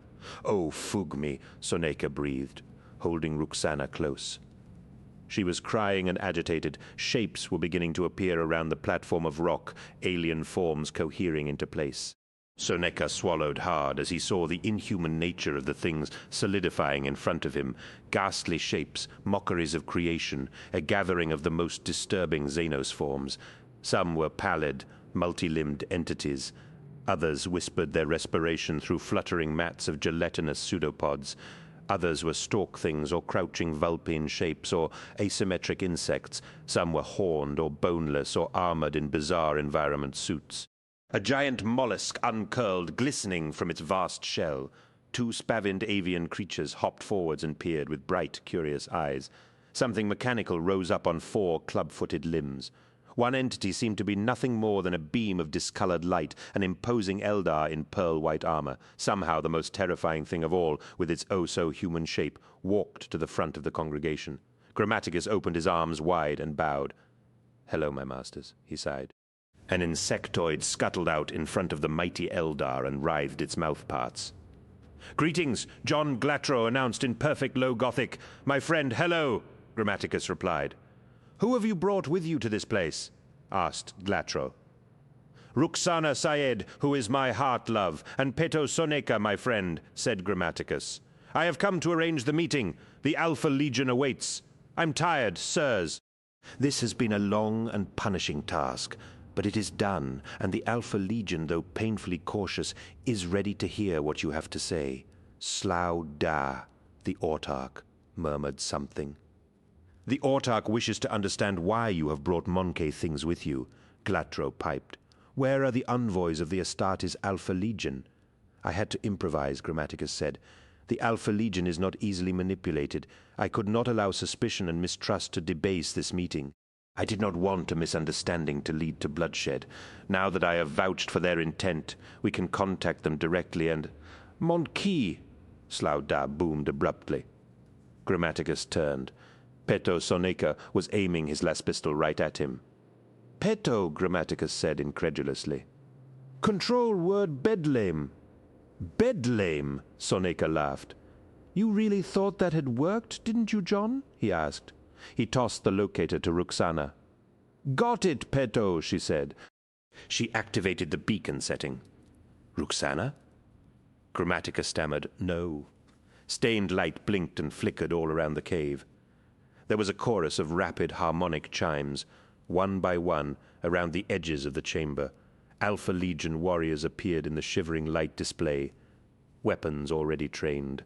Speaker 1: Oh, fug me, Sonika breathed, holding Ruxana close. She was crying and agitated. Shapes were beginning to appear around the platform of rock, alien forms cohering into place. Sonika swallowed hard as he saw the inhuman nature of the things solidifying in front of him. Ghastly shapes, mockeries of creation, a gathering of the most disturbing Xenos forms. Some were pallid, multi-limbed entities. Others whispered their respiration through fluttering mats of gelatinous pseudopods. Others were stalk things or crouching vulpine shapes or asymmetric insects. Some were horned or boneless or armored in bizarre environment suits. A giant mollusk uncurled, glistening from its vast shell. 2 spavined avian creatures hopped forwards and peered with bright, curious eyes. Something mechanical rose up on 4 club-footed limbs. One entity seemed to be nothing more than a beam of discolored light, an imposing Eldar in pearl-white armor, somehow the most terrifying thing of all, with its oh-so-human shape, walked to the front of the congregation. Grammaticus opened his arms wide and bowed. "Hello, my masters," he sighed. An insectoid scuttled out in front of the mighty Eldar and writhed its mouthparts. "Greetings," John Glatro announced in perfect low Gothic. "My friend, hello," Grammaticus replied. "Who have you brought with you to this place?" asked Glatro. "Ruxana Syed, who is my heart-love, and Peto Soneca, my friend," said Grammaticus. "I have come to arrange the meeting. The Alpha Legion awaits. I'm tired, sirs. This has been a long and punishing task, but it is done, and the Alpha Legion, though painfully cautious, is ready to hear what you have to say." "Slough Da," the Autarch murmured something. "The Autarch wishes to understand why you have brought Monkey things with you," Glatro piped. "Where are the envoys of the Astartes Alpha Legion?" "I had to improvise," Grammaticus said. "The Alpha Legion is not easily manipulated. I could not allow suspicion and mistrust to debase this meeting. I did not want a misunderstanding to lead to bloodshed. Now that I have vouched for their intent, we can contact them directly and—" "Monkey!" Slough Da boomed abruptly. Grammaticus turned. Peto Soneca was aiming his las pistol right at him. "Peto," Grammaticus said incredulously. "Control word Bedlame." "Bedlame?" Soneca laughed. "You really thought that had worked, didn't you, John?" he asked. He tossed the locator to Ruxana. "Got it, Peto," she said. She activated the beacon setting. "Ruxana?" Grammaticus stammered, "No." Stained light blinked and flickered all around the cave. There was a chorus of rapid harmonic chimes, one by one, around the edges of the chamber. Alpha Legion warriors appeared in the shivering light display, weapons already trained.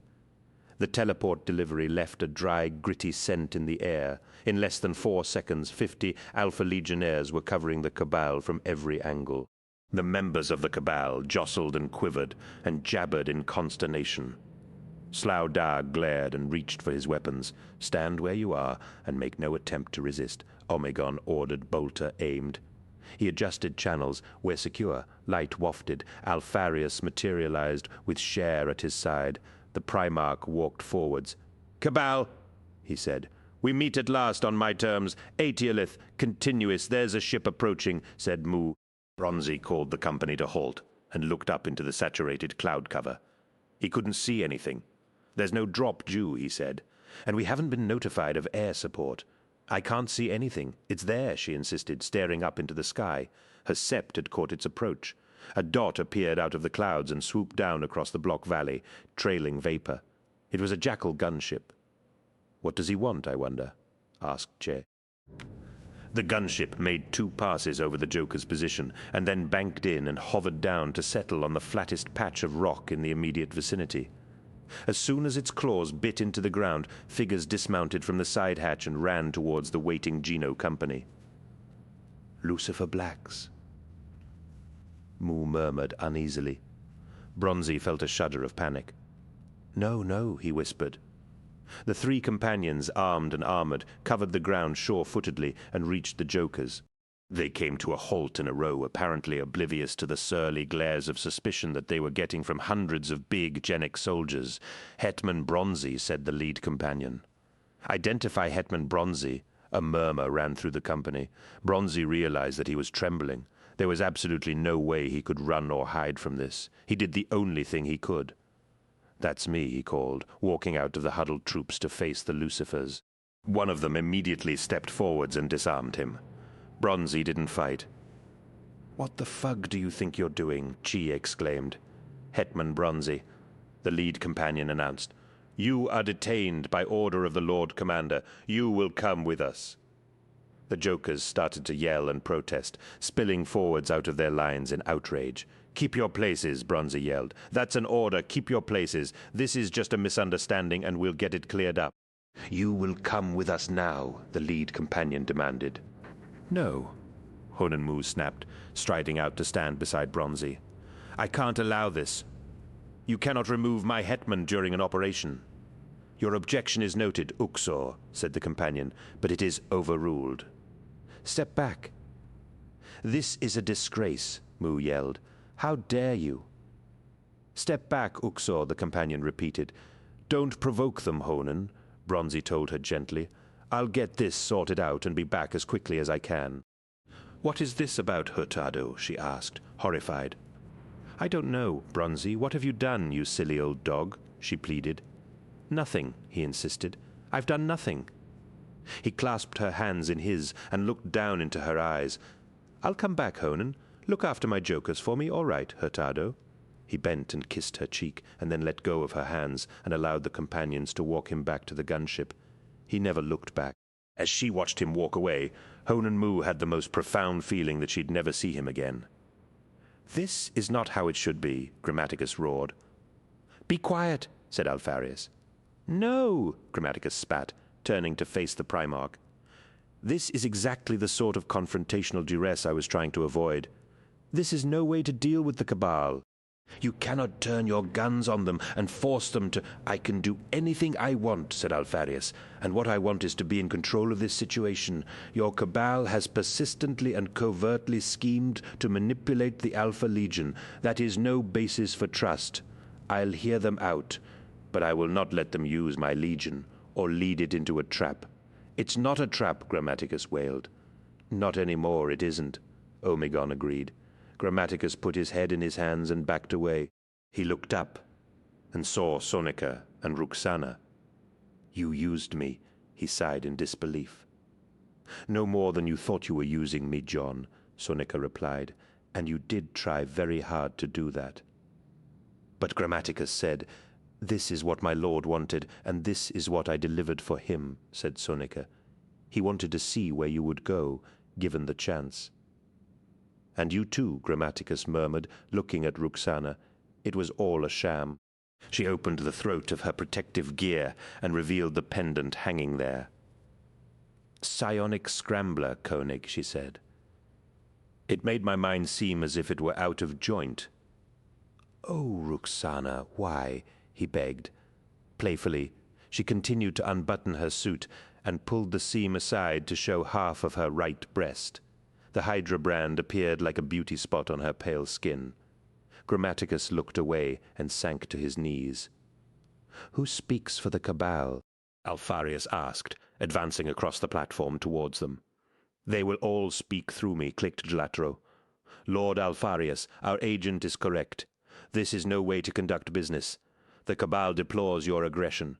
Speaker 1: The teleport delivery left a dry, gritty scent in the air. In less than 4 seconds, 50 Alpha Legionnaires were covering the Cabal from every angle. The members of the Cabal jostled and quivered and jabbered in consternation. Slough Da glared and reached for his weapons. "Stand where you are and make no attempt to resist," Omegon ordered, bolter aimed. He adjusted channels. "We're secure." Light wafted. Alpharius materialized with Cher at his side. The Primarch walked forwards. "Cabal," he said, "we meet at last on my terms. Aetiolith, continuous. There's a ship approaching," said Mu. Bronzy called the company to halt and looked up into the saturated cloud cover. He couldn't see anything. "There's no drop due," he said, "and we haven't been notified of air support." "I can't see anything. It's there," she insisted, staring up into the sky. Her sept had caught its approach. A dot appeared out of the clouds and swooped down across the block valley, trailing vapor. It was a Jackal gunship. "What does he want, I wonder?" asked Che. The gunship made 2 passes over the Joker's position, and then banked in and hovered down to settle on the flattest patch of rock in the immediate vicinity. As soon as its claws bit into the ground, figures dismounted from the side hatch and ran towards the waiting Geno company. "Lucifer Blacks," Mu murmured uneasily. Bronzy felt a shudder of panic. "No, no," he whispered. The 3 companions, armed and armored, covered the ground sure-footedly and reached the Jokers. They came to a halt in a row, apparently oblivious to the surly glares of suspicion that they were getting from hundreds of big Genic soldiers. "Hetman Bronzy," said the lead companion. "Identify Hetman Bronzy." A murmur ran through the company. Bronzy realized that he was trembling. There was absolutely no way he could run or hide from this. He did the only thing he could. "That's me," he called, walking out of the huddled troops to face the Lucifers. One of them immediately stepped forwards and disarmed him. Bronzy didn't fight. "What the fug do you think you're doing?" Chi exclaimed. "Hetman Bronzy," the lead companion announced. "You are detained by order of the Lord Commander. You will come with us." The Jokers started to yell and protest, spilling forwards out of their lines in outrage. "Keep your places," Bronzy yelled. "That's an order. Keep your places. This is just a misunderstanding, and we'll get it cleared up." "You will come with us now," the lead companion demanded. "No," Honenmu snapped, striding out to stand beside Bronzy. "I can't allow this. You cannot remove my hetman during an operation." "Your objection is noted, Uxor," said the companion, "but it is overruled." "Step back," "This is a disgrace," Mu yelled. "How dare you?" "Step back, Uxor," the companion repeated. "Don't provoke them, Honan," Bronzy told her gently. "I'll get this sorted out and be back as quickly as I can." "What is this about, Hurtado?" she asked, horrified. "I don't know, Bronzy. What have you done, you silly old dog?" she pleaded. "Nothing," he insisted. "I've done nothing." He clasped her hands in his and looked down into her eyes. "I'll come back, Honan. Look after my jokers for me, all right, Hurtado?" He bent and kissed her cheek, and then let go of her hands and allowed the companions to walk him back to the gunship. He never looked back. As she watched him walk away, Honan Mu had the most profound feeling that she'd never see him again. "This is not how it should be," Grammaticus roared. "Be quiet," said Alpharius. "No," Grammaticus spat, turning to face the Primarch. "This is exactly the sort of confrontational duress I was trying to avoid. This is no way to deal with the Cabal. You cannot turn your guns on them and force them to—" "I can do anything I want," said Alpharius, "and what I want is to be in control of this situation. Your Cabal has persistently and covertly schemed to manipulate the Alpha Legion. That is no basis for trust. I'll hear them out, but I will not let them use my Legion or lead it into a trap." "It's not a trap," Grammaticus wailed. "Not anymore, it isn't," Omegon agreed. Grammaticus put his head in his hands and backed away. He looked up and saw Sonika and Ruxana. "You used me," he sighed in disbelief. "No more than you thought you were using me, John," Sonika replied, "and you did try very hard to do that." But Grammaticus said, "This is what my lord wanted, and this is what I delivered for him," said Sonika. "He wanted to see where you would go, given the chance." "And you too," Grammaticus murmured, looking at Ruxana. It was all a sham. She opened the throat of her protective gear and revealed the pendant hanging there. "Psionic scrambler, Koenig," she said. It made my mind seem as if it were out of joint. "Oh, Ruxana, why?" he begged. Playfully, she continued to unbutton her suit and pulled the seam aside to show half of her right breast. The Hydra brand appeared like a beauty spot on her pale skin. Grammaticus looked away and sank to his knees. "Who speaks for the Cabal?" Alpharius asked, advancing across the platform towards them. "They will all speak through me," clicked Glatro. "Lord Alpharius, our agent is correct. This is no way to conduct business. The Cabal deplores your aggression.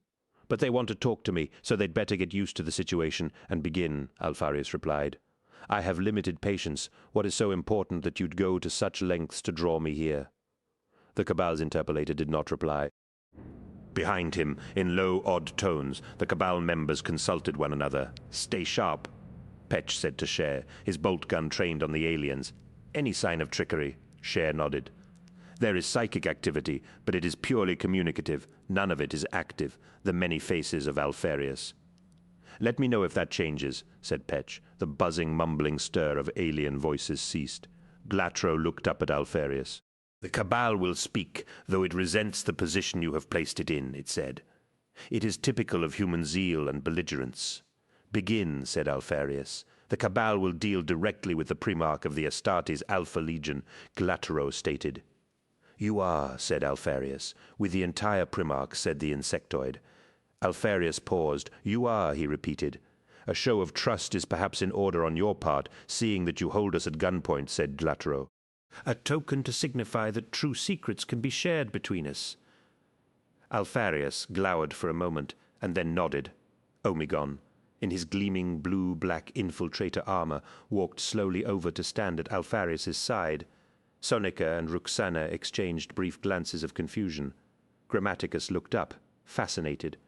Speaker 1: But they want to talk to me, so they'd better get used to the situation and begin," Alpharius replied. "I have limited patience. What is so important that you'd go to such lengths to draw me here?" The Cabal's interpolator did not reply. Behind him, in low, odd tones, the Cabal members consulted one another. "Stay sharp," Petch said to Cher, his bolt gun trained on the aliens. "Any sign of trickery?" Cher nodded. "There is psychic activity, but it is purely communicative. None of it is active. The many faces of Alpharius." "Let me know if that changes," said Petch. The buzzing, mumbling stir of alien voices ceased. Glatro looked up at Alpharius. "The Cabal will speak, though it resents the position you have placed it in," it said. "It is typical of human zeal and belligerence." "Begin," said Alpharius. "The Cabal will deal directly with the Primarch of the Astartes Alpha Legion," Glatro stated. "You are," said Alpharius. "With the entire Primarch," said the insectoid. Alpharius paused. "You are," he repeated. "A show of trust is perhaps in order on your part, seeing that you hold us at gunpoint," said Glatro. "A token to signify that true secrets can be shared between us." Alpharius glowered for a moment, and then nodded. Omegon, in his gleaming blue-black infiltrator armor, walked slowly over to stand at Alpharius's side. Sonika and Ruxana exchanged brief glances of confusion. Grammaticus looked up, fascinated.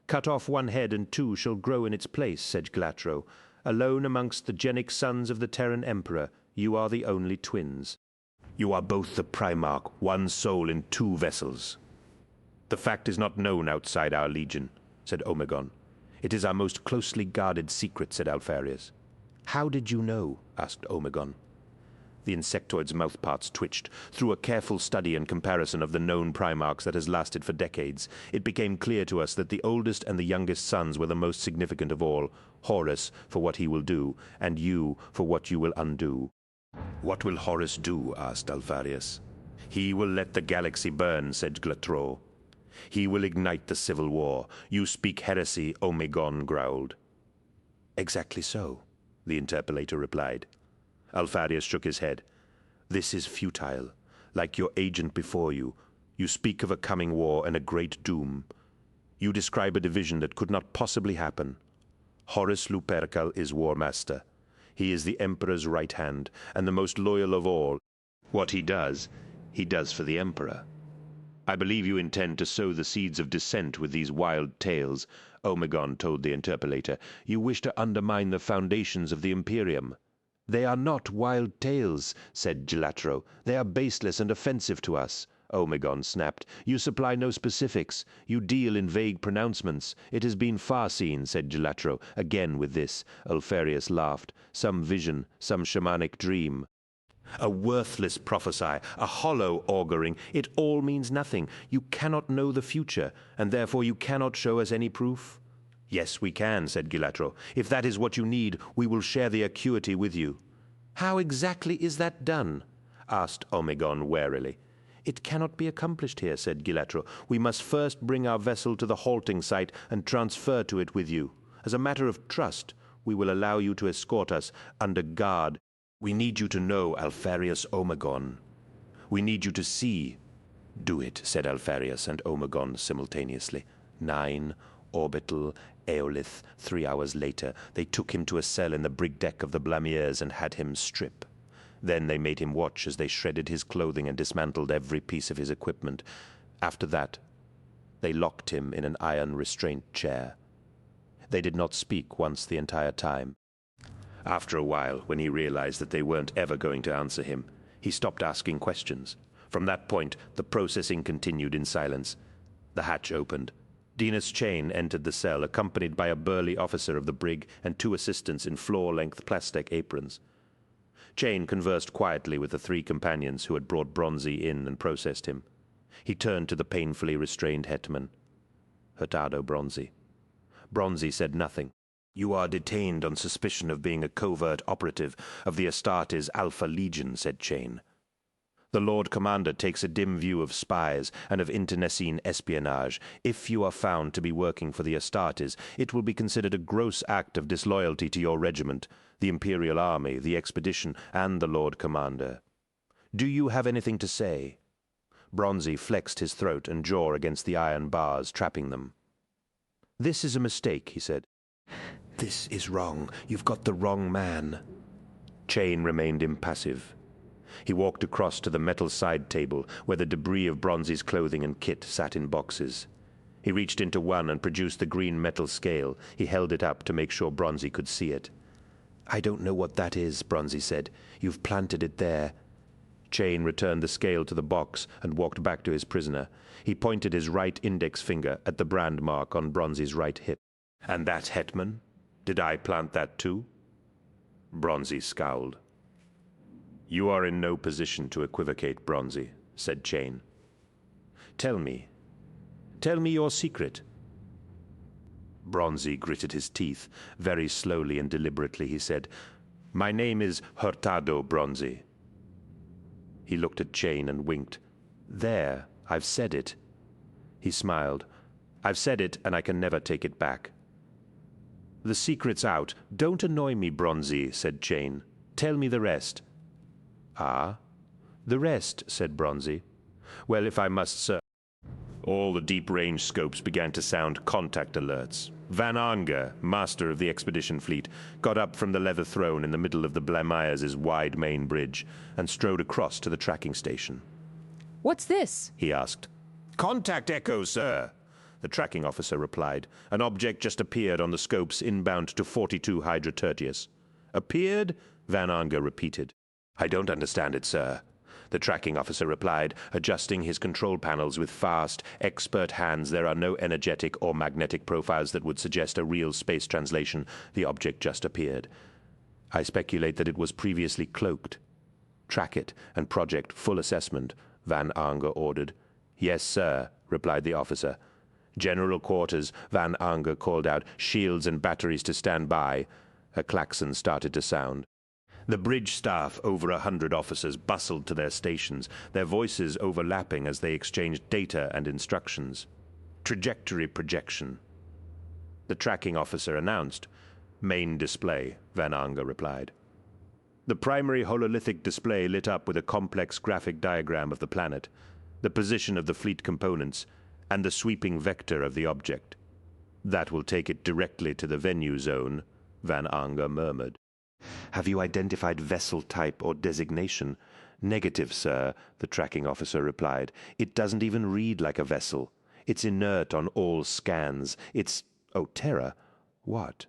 Speaker 1: "Cut off one head and two shall grow in its place," said Glatro. "Alone amongst the genic sons of the Terran Emperor, you are the only twins. You are both the Primarch, one soul in two vessels." "The fact is not known outside our Legion," said Omegon. "It is our most closely guarded secret," said Alpharius. "How did you know?" asked Omegon. The insectoid's mouthparts twitched. Through a careful study and comparison of the known Primarchs that has lasted for decades, it became clear to us that the oldest and the youngest sons were the most significant of all. Horus, for what he will do, and you, for what you will undo. "What will Horus do?" asked Alpharius. "He will let the galaxy burn," said Glatreau. "He will ignite the civil war. You speak heresy," Omegon growled. "Exactly so," the interpolator replied. Alpharius shook his head. "This is futile. Like your agent before you, you speak of a coming war and a great doom. You describe a division that could not possibly happen. Horus Lupercal is War Master. He is the Emperor's right hand, and the most loyal of all. What he does for the Emperor. I believe you intend to sow the seeds of dissent with these wild tales," Omegon told the interpolator. "You wish to undermine the foundations of the Imperium." "They are not wild tales," said Glatreau. "They are baseless and offensive to us," Omegon snapped. "You supply no specifics. You deal in vague pronouncements. It has been far seen," said Glatreau. Again with this, Alpharius laughed. "Some vision, some shamanic dream. A worthless prophecy, a hollow auguring. It all means nothing. You cannot know the future, and therefore you cannot show us any proof." "Yes, we can," said Glatreau. "If that is what you need, we will share the acuity with you." "How exactly is that done?" asked Omegon warily. "It cannot be accomplished here," said Glatreau. "We must first bring our vessel to the halting site and transfer to it with you. As a matter of trust, we will allow you to escort us under guard. We need you to know Alpharius Omegon. We need you to see." "Do it," said Alpharius and Omegon simultaneously. 9, orbital, Aeolith. 3 hours later, they took him to a cell in the brig deck of the Blamiers and had him strip. Then they made him watch as they shredded his clothing and dismantled every piece of his equipment. After that, they locked him in an iron restraint chair. They did not speak once the entire time. After a while, when he realized that they weren't ever going to answer him, he stopped asking questions. From that point, the processing continued in silence. The hatch opened. Dinas Chain entered the cell, accompanied by a burly officer of the brig and 2 assistants in floor-length plastic aprons. Chain conversed quietly with the 3 companions who had brought Bronzy in and processed him. He turned to the painfully restrained hetman, Hurtado Bronzy. Bronzy said nothing. "You are detained on suspicion of being a covert operative of the Astartes Alpha Legion," said Chain. "The Lord Commander takes a dim view of spies and of internecine espionage. If you are found to be working for the Astartes, it will be considered a gross act of disloyalty to your regiment, the Imperial Army, the expedition, and the Lord Commander. Do you have anything to say?" Bronzy flexed his throat and jaw against the iron bars, trapping them. "This is a mistake," he said. "This is wrong. You've got the wrong man." Chain remained impassive. He walked across to the metal side table where the debris of Bronzy's clothing and kit sat in boxes. He reached into one and produced the green metal scale. He held it up to make sure Bronzy could see it. "I don't know what that is," Bronzy said. "You've planted it there." Chain returned the scale to the box and walked back to his prisoner. He pointed his right index finger at the brand mark on Bronzy's right hip. "And that, hetman? Did I plant that too?" Bronzy scowled. "You are in no position to equivocate, Bronzy," said Chain. Tell me your secret." Bronzy gritted his teeth. Very slowly and deliberately he said, "My name is Hurtado Bronzy." He looked at Chain and winked. "There, I've said it." He smiled. "I've said it, and I can never take it back." "The secret's out. Don't annoy me, Bronzy," said Chain. "Tell me the rest." "Ah? The rest," said Bronzy. "Well, if I must, sir." All the deep-range scopes began to sound contact alerts. Van Anger, master of the expedition fleet, got up from the leather throne in the middle of the Blamiers' wide main bridge and strode across to the tracking station.
Speaker 20: "What's this?"
Speaker 1: he asked. "Contact echo, sir," the tracking officer replied. "An object just appeared on the scopes inbound to 42 Hydra Tertius." "Appeared?" Van Anger repeated. "I don't understand it, sir," the tracking officer replied, adjusting his control panels with fast, expert hands. "There are no energetic or magnetic profiles that would suggest a real space translation. The object just appeared. I speculate that it was previously cloaked." "Track it and project full assessment," Van Anger ordered. "Yes, sir," replied the officer. "General quarters," Van Anger called out. "Shields and batteries to stand by." A klaxon started to sound. The bridge staff, over 100 officers, bustled to their stations, their voices overlapping as they exchanged data and instructions. Trajectory projection. The tracking officer announced. Main display, Van Anger replied. The primary hololithic display lit up with a complex graphic diagram of the planet, the position of the fleet components, and the sweeping vector of the object. That will take it directly to the venue zone, Van Anger murmured. Have you identified vessel type or designation? Negative, sir, the tracking officer replied. It doesn't even read like a vessel. It's inert on all scans. It's... oh, terror. What?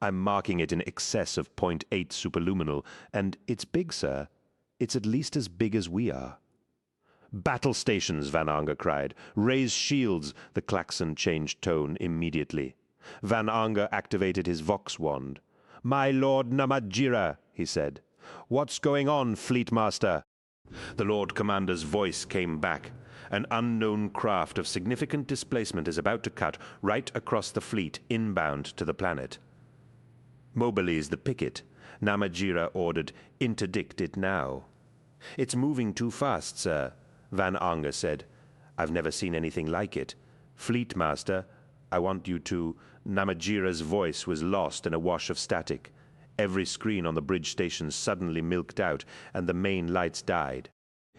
Speaker 1: I'm marking it in excess of 0.8 superluminal, and it's big, sir. It's at least as big as we are. Battle stations, Van Anger cried. Raise shields. The klaxon changed tone immediately. Van Anger activated his Vox wand. My Lord Namadjira, he said. What's going on, Fleet Master? The Lord Commander's voice came back. An unknown craft of significant displacement is about to cut right across the fleet inbound to the planet. Mobilize the picket. Namadjira ordered, interdict it now. It's moving too fast, sir, Van Anger said. I've never seen anything like it. Fleet Master, I want you to... Namadjira's voice was lost in a wash of static. Every screen on the bridge station suddenly milked out, and the main lights died.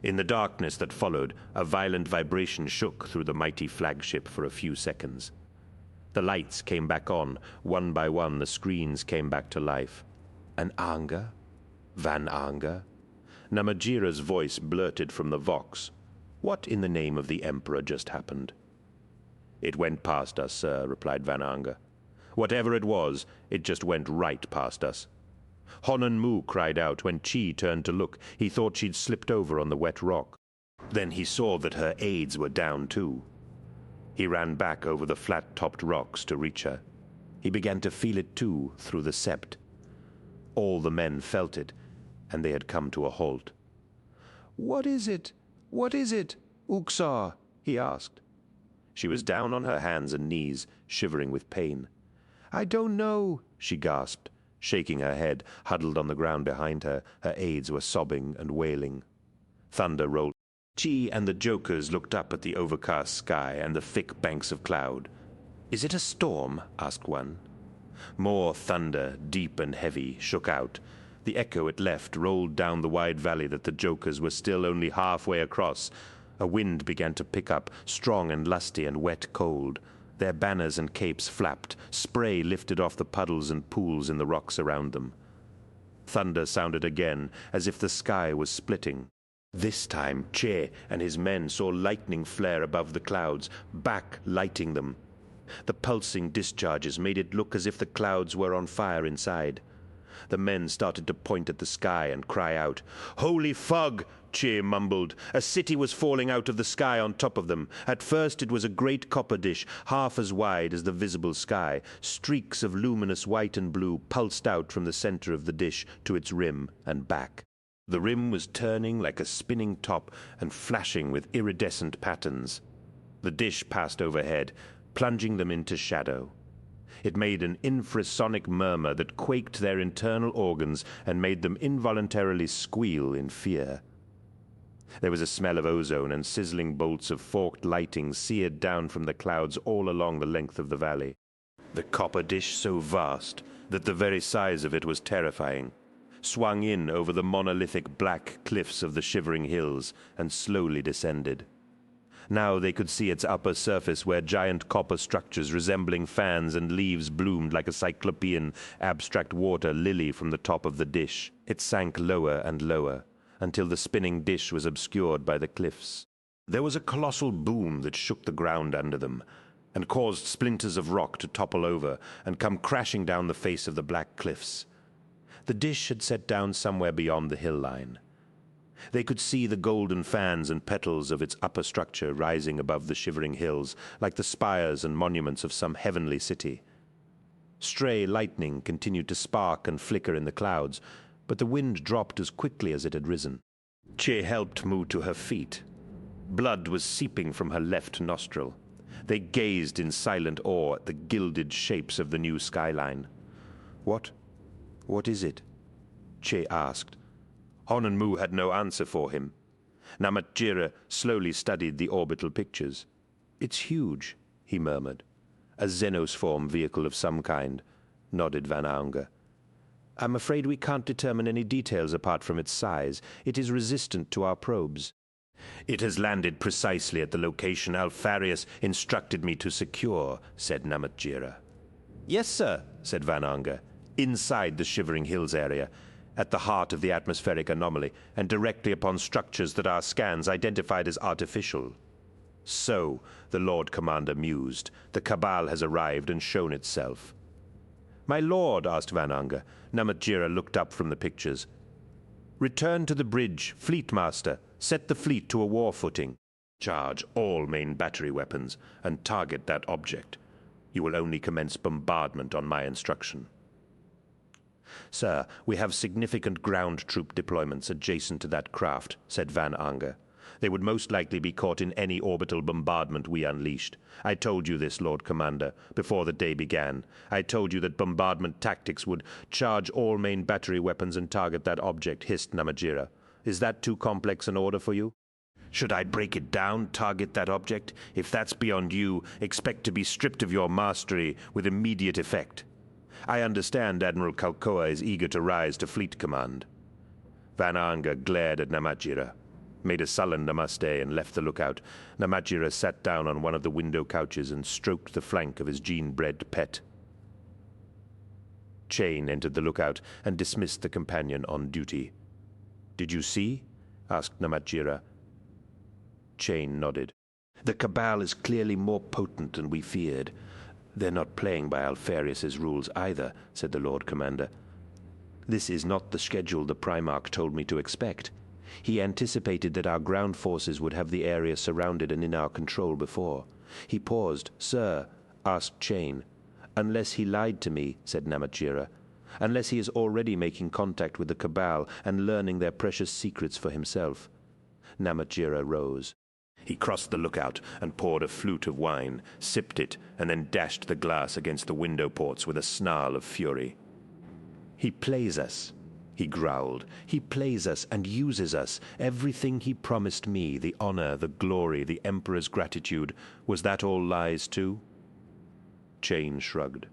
Speaker 1: In the darkness that followed, a violent vibration shook through the mighty flagship for a few seconds. The lights came back on. One by one, the screens came back to life. An Anger? Van Anger? Namadjira's voice blurted from the Vox. What in the name of the Emperor just happened? It went past us, sir, replied Van Anger. Whatever it was, it just went right past us. Honan Mu cried out when Chi turned to look. He thought she'd slipped over on the wet rock. Then he saw that her aides were down too. He ran back over the flat-topped rocks to reach her. He began to feel it too, through the sept. All the men felt it, and they had come to a halt. What is it? What is it, Uxar? He asked. She was down on her hands and knees, shivering with pain. I don't know, she gasped, shaking her head, huddled on the ground behind her. Her aides were sobbing and wailing. Thunder rolled. Chi and the jokers looked up at the overcast sky and the thick banks of cloud. Is it a storm? Asked one. More thunder, deep and heavy, shook out. The echo it left rolled down the wide valley that the jokers were still only halfway across. A wind began to pick up, strong and lusty and wet cold. Their banners and capes flapped. Spray lifted off the puddles and pools in the rocks around them. Thunder sounded again, as if the sky was splitting. This time, Che and his men saw lightning flare above the clouds, back-lighting them. The pulsing discharges made it look as if the clouds were on fire inside. The men started to point at the sky and cry out. Holy fog! Che mumbled. A city was falling out of the sky on top of them. At first it was a great copper dish, half as wide as the visible sky. Streaks of luminous white and blue pulsed out from the center of the dish to its rim and back. The rim was turning like a spinning top and flashing with iridescent patterns. The dish passed overhead, plunging them into shadow. It made an infrasonic murmur that quaked their internal organs and made them involuntarily squeal in fear. There was a smell of ozone, and sizzling bolts of forked lighting seared down from the clouds all along the length of the valley. The copper dish, so vast that the very size of it was terrifying, swung in over the monolithic black cliffs of the shivering hills and slowly descended. Now they could see its upper surface where giant copper structures resembling fans and leaves bloomed like a cyclopean abstract water lily from the top of the dish. It sank lower and lower, until the spinning dish was obscured by the cliffs. There was a colossal boom that shook the ground under them, and caused splinters of rock to topple over and come crashing down the face of the black cliffs. The dish had set down somewhere beyond the hill line. They could see the golden fans and petals of its upper structure rising above the shivering hills, like the spires and monuments of some heavenly city. Stray lightning continued to spark and flicker in the clouds, but the wind dropped as quickly as it had risen. Che helped Mu to her feet. Blood was seeping from her left nostril. They gazed in silent awe at the gilded shapes of the new skyline. What is it? Che asked. Honen Mu had no answer for him. Namatjira slowly studied the orbital pictures. "It's huge," he murmured. "A Xenosform vehicle of some kind," nodded Van Aunger. "I'm afraid we can't determine any details apart from its size. It is resistant to our probes." "It has landed precisely at the location Alfarius instructed me to secure," said Namatjira. "Yes, sir," said Van Aunger. "Inside the Shivering Hills area, at the heart of the atmospheric anomaly, and directly upon structures that our scans identified as artificial." "So," the Lord Commander mused, "the Cabal has arrived and shown itself." "My lord," asked Van Aunger. Namatjira looked up from the pictures. "Return to the bridge, Fleet Master. Set the fleet to a war footing. Charge all main battery weapons and target that object. You will only commence bombardment on my instruction." "Sir, we have significant ground troop deployments adjacent to that craft," said Van Aunger. "They would most likely be caught in any orbital bombardment we unleashed. I told you this, Lord Commander, before the day began. I told you that bombardment tactics would charge all main battery weapons and target that object," hissed Namatjira. "Is that too complex an order for you?" "Should I break it down, target that object? If that's beyond you, expect to be stripped of your mastery with immediate effect. I understand Admiral Kalkoa is eager to rise to fleet command." Van Aunger glared at Namatjira, made a sullen namaste, and left the lookout. Namatjira sat down on one of the window couches and stroked the flank of his gene-bred pet. Chain entered the lookout and dismissed the companion on duty. "Did you see?" asked Namatjira. Chain nodded. "The Cabal is clearly more potent than we feared. They're not playing by Alfarius's rules either," said the Lord Commander. "This is not the schedule the Primarch told me to expect. He anticipated that our ground forces would have the area surrounded and in our control before." He paused. "Sir," asked Chain. "Unless he lied to me," said Namatjira. "Unless he is already making contact with the Cabal and learning their precious secrets for himself." Namatjira rose. He crossed the lookout and poured a flute of wine, sipped it, and then dashed the glass against the window ports with a snarl of fury. "He plays us," he growled. "He plays us and uses us. Everything he promised me, the honor, the glory, the Emperor's gratitude, was that all lies too?" Chain shrugged.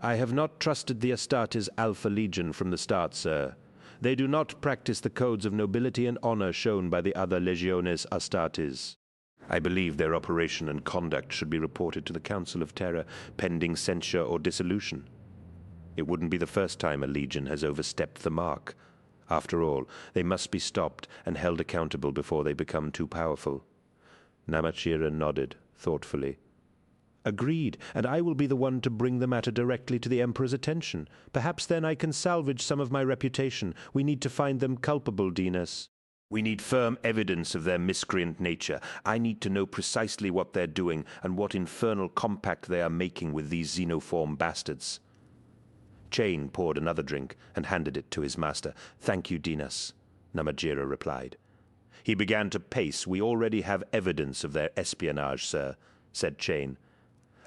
Speaker 1: "I have not trusted the Astartes Alpha Legion from the start, sir. They do not practice the codes of nobility and honor shown by the other Legiones Astartes. I believe their operation and conduct should be reported to the Council of Terra, pending censure or dissolution. It wouldn't be the first time a legion has overstepped the mark. After all, they must be stopped and held accountable before they become too powerful." Namatjira nodded thoughtfully. "Agreed, and I will be the one to bring the matter directly to the Emperor's attention. Perhaps then I can salvage some of my reputation. We need to find them culpable, Dinas. We need firm evidence of their miscreant nature. I need to know precisely what they're doing and what infernal compact they are making with these xenoform bastards." Chain poured another drink and handed it to his master. "Thank you, Dinas," Namatjira replied. He began to pace. "We already have evidence of their espionage, sir," said Chain.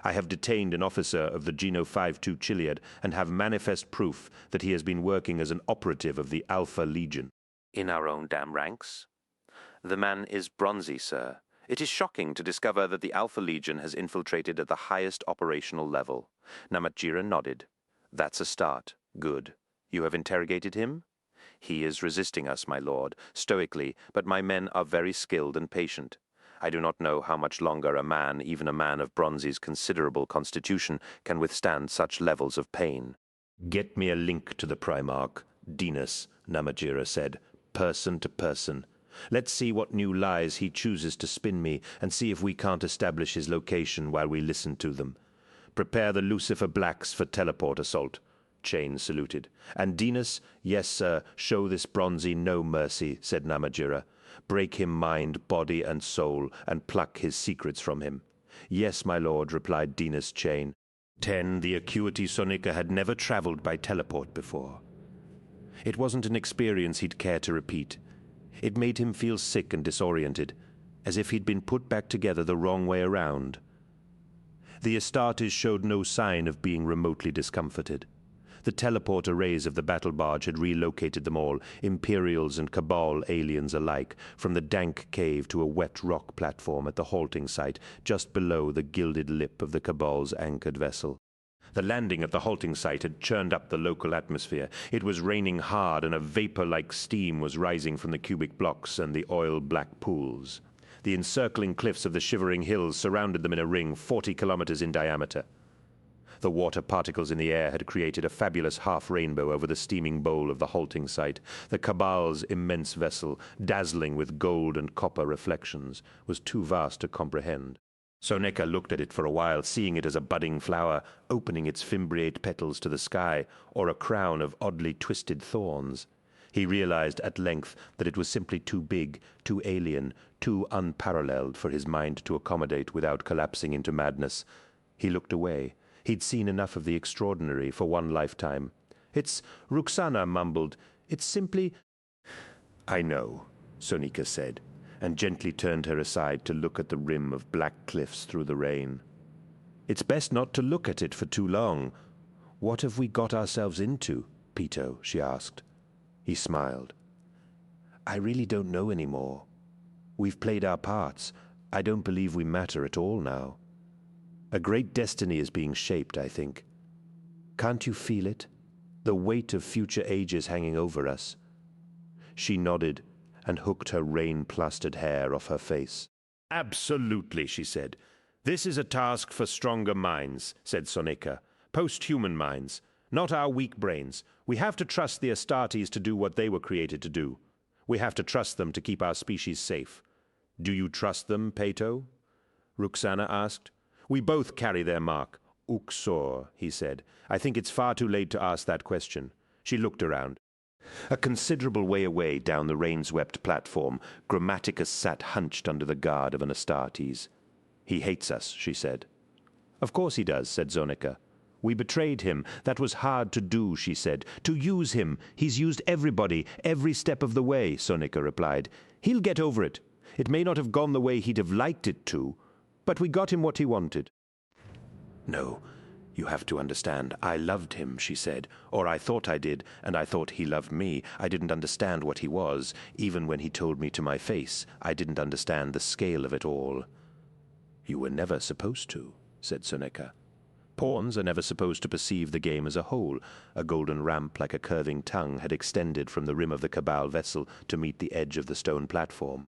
Speaker 1: "I have detained an officer of the Geno 52 Chiliad and have manifest proof that he has been working as an operative of the Alpha Legion." "In our own damn ranks?" "The man is Bronzy, sir. It is shocking to discover that the Alpha Legion has infiltrated at the highest operational level." Namatjira nodded. "That's a start. Good. You have interrogated him?" "He is resisting us, my lord, stoically, but my men are very skilled and patient. I do not know how much longer a man, even a man of Bronzy's considerable constitution, can withstand such levels of pain." "Get me a link to the Primarch, Dinas," Namatjira said, "person to person. Let's see what new lies he chooses to spin me, and see if we can't establish his location while we listen to them. Prepare the Lucifer Blacks for teleport assault." Chain saluted. "And Dinas, yes, sir, show this Bronzy no mercy," said Namatjira. "Break him mind, body, and soul, and pluck his secrets from him." "Yes, my lord," replied Dinas Chain. 10. The Acuity Sonika had never traveled by teleport before. It wasn't an experience he'd care to repeat. It made him feel sick and disoriented, as if he'd been put back together the wrong way around. The Astartes showed no sign of being remotely discomforted. The teleport arrays of the battle barge had relocated them all, Imperials and Cabal aliens alike, from the dank cave to a wet rock platform at the halting site just below the gilded lip of the Cabal's anchored vessel. The landing at the halting site had churned up the local atmosphere. It was raining hard, and a vapor-like steam was rising from the cubic blocks and the oil-black pools. The encircling cliffs of the shivering hills surrounded them in a ring 40 kilometers in diameter. The water particles in the air had created a fabulous half-rainbow over the steaming bowl of the halting site. The Cabal's immense vessel, dazzling with gold and copper reflections, was too vast to comprehend. Soneca looked at it for a while, seeing it as a budding flower, opening its fimbriate petals to the sky, or a crown of oddly twisted thorns. He realized at length that it was simply too big, too alien, too unparalleled for his mind to accommodate without collapsing into madness. He looked away. He'd seen enough of the extraordinary for one lifetime. Ruxana mumbled. It's simply... I know, Soneca said, and gently turned her aside to look at the rim of black cliffs through the rain. It's best not to look at it for too long. What have we got ourselves into, Pito? She asked. He smiled. I really don't know anymore. We've played our parts. I don't believe we matter at all now. A great destiny is being shaped, I think. Can't you feel it? The weight of future ages hanging over us. She nodded and hooked her rain-plastered hair off her face. Absolutely, she said. This is a task for stronger minds, said Soneca. Post-human minds, not our weak brains. We have to trust the Astartes to do what they were created to do. We have to trust them to keep our species safe. Do you trust them, Peto? Ruxana asked. We both carry their mark. Uxor, he said. I think it's far too late to ask that question. She looked around. A considerable way away down the rain-swept platform, Grammaticus sat hunched under the guard of an Astartes. He hates us, she said. Of course he does, said Soneca. We betrayed him. That was hard to do, she said. To use him. He's used everybody, every step of the way, Soneca replied. He'll get over it. It may not have gone the way he'd have liked it to, but we got him what he wanted. No, you have to understand. I loved him, she said, or I thought I did, and I thought he loved me. I didn't understand what he was. Even when he told me to my face, I didn't understand the scale of it all. You were never supposed to, said Soneca. Pawns are never supposed to perceive the game as a whole. A golden ramp like a curving tongue had extended from the rim of the Cabal vessel to meet the edge of the stone platform.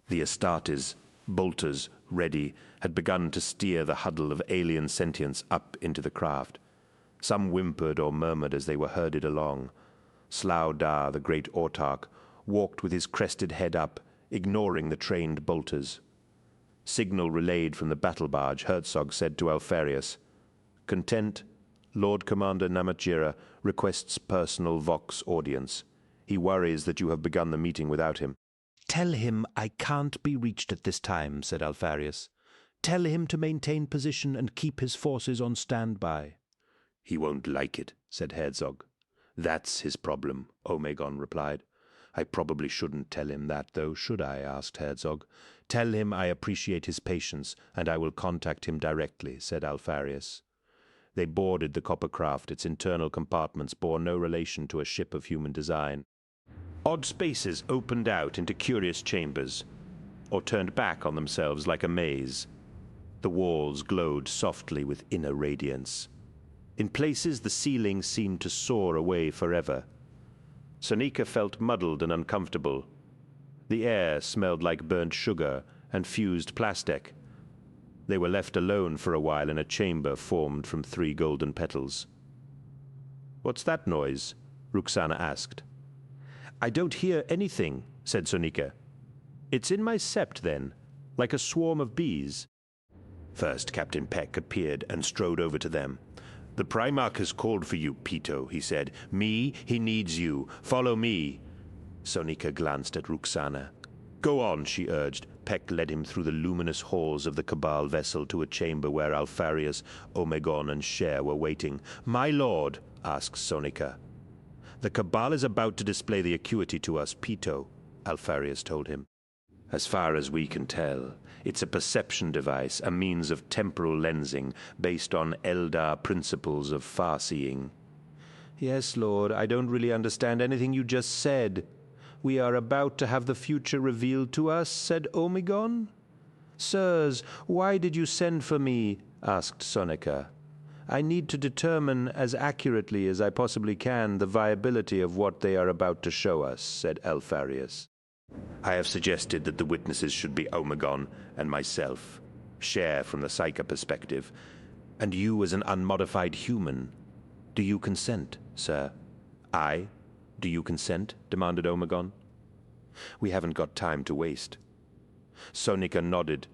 Speaker 1: The Astartes, bolters, ready, had begun to steer the huddle of alien sentience up into the craft. Some whimpered or murmured as they were herded along. Slough Dar, the great autarch, walked with his crested head up, ignoring the trained bolters. Signal relayed from the battle barge, Herzog said to Alfarius, Content, Lord Commander Namatjira requests personal Vox audience. He worries that you have begun the meeting without him. Tell him I can't be reached at this time, said Alfarius. Tell him to maintain position and keep his forces on standby. He won't like it, said Herzog. That's his problem, Omegon replied. I probably shouldn't tell him that, though, should I? Asked Herzog. Tell him I appreciate his patience, and I will contact him directly, said Alfarius. They boarded the copper craft. Its internal compartments bore no relation to a ship of human design. Odd spaces opened out into curious chambers, or turned back on themselves like a maze. The walls glowed softly with inner radiance. In places the ceiling seemed to soar away forever. Soneca felt muddled and uncomfortable. The air smelled like burnt sugar and fused plastic. They were left alone for a while in a chamber formed from 3 golden petals. What's that noise? Ruxana asked. I don't hear anything, said Soneca. It's in my sept, then, like a swarm of bees. First, Captain Peck appeared and strode over to them. The Primarch has called for you, Pito, he said. Me, he needs you. Follow me. Soneca glanced at Ruxana. Go on, she urged. Peck led him through the luminous halls of the Cabal vessel to a chamber where Alfarius, Omegon, and Cher were waiting. My lord, asked Soneca. The Cabal is about to display the acuity to us, Pito, Alfarius told him. As far as we can tell, it's a perception device, a means of temporal lensing based on Eldar principles of far-seeing. Yes, Lord, I don't really understand anything you just said. We are about to have the future revealed to us, said Omegon. Sirs, why did you send for me? Asked Sonika. I need to determine as accurately as I possibly can the viability of what they are about to show us, said Alfarius. I have suggested that the witnesses should be Omegon and myself. Share from the Psyker perspective. And you as an unmodified human. Do you consent, sir? I? Do you consent? Demanded Omegon. We haven't got time to waste. Sonika nodded.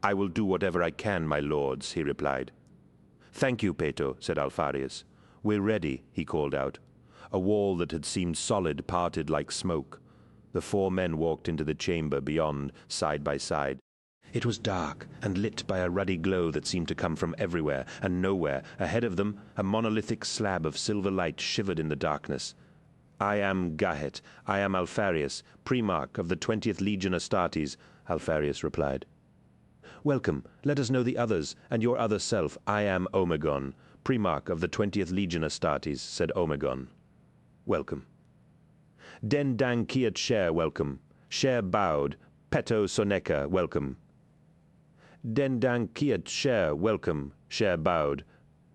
Speaker 1: I will do whatever I can, my lords, he replied. Thank you, Peto, said Alfarius. We're ready, he called out. A wall that had seemed solid parted like smoke. The 4 men walked into the chamber beyond, side by side. It was dark and lit by a ruddy glow that seemed to come from everywhere and nowhere. Ahead of them, a monolithic slab of silver light shivered in the darkness. I am Gahet. I am Alfarius, Primarch of the 20th Legion Astartes, Alfarius replied. Welcome. Let us know the others, and your other self. I am Omegon, Primarch of the 20th Legion Astartes, said Omegon. Welcome. Den Dang Kiat Sher, welcome. Sher bowed. Peto Soneka, welcome. Den Dang Kiat Sher, welcome. Sher bowed.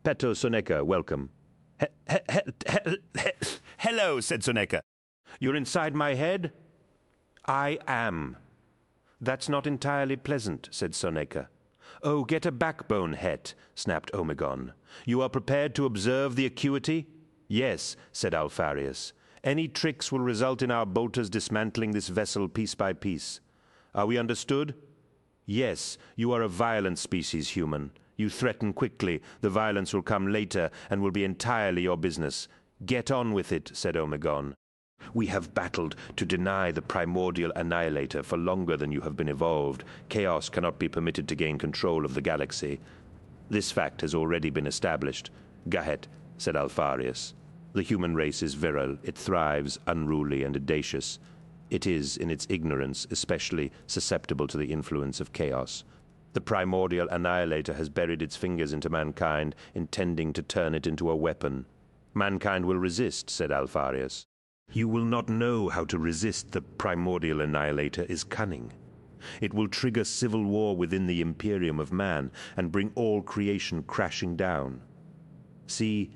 Speaker 1: Peto Soneka, welcome. Hello, said Soneka. You're inside my head? I am. That's not entirely pleasant, said Soneka. Oh, get a backbone, Het, snapped Omegon. You are prepared to observe the acuity? Yes, said Alfarius. Any tricks will result in our bolters dismantling this vessel piece by piece. Are we understood? Yes, you are a violent species, human. You threaten quickly. The violence will come later and will be entirely your business. Get on with it, said Omegon. We have battled to deny the primordial annihilator for longer than you have been evolved. Chaos cannot be permitted to gain control of the galaxy. This fact has already been established. Gahet, said Alfarius. The human race is virile. It thrives, unruly and audacious. It is, in its ignorance, especially susceptible to the influence of chaos. The primordial annihilator has buried its fingers into mankind, intending to turn it into a weapon. Mankind will resist, said Alfarius. You will not know how to resist the primordial annihilator is cunning. It will trigger civil war within the Imperium of man and bring all creation crashing down. See,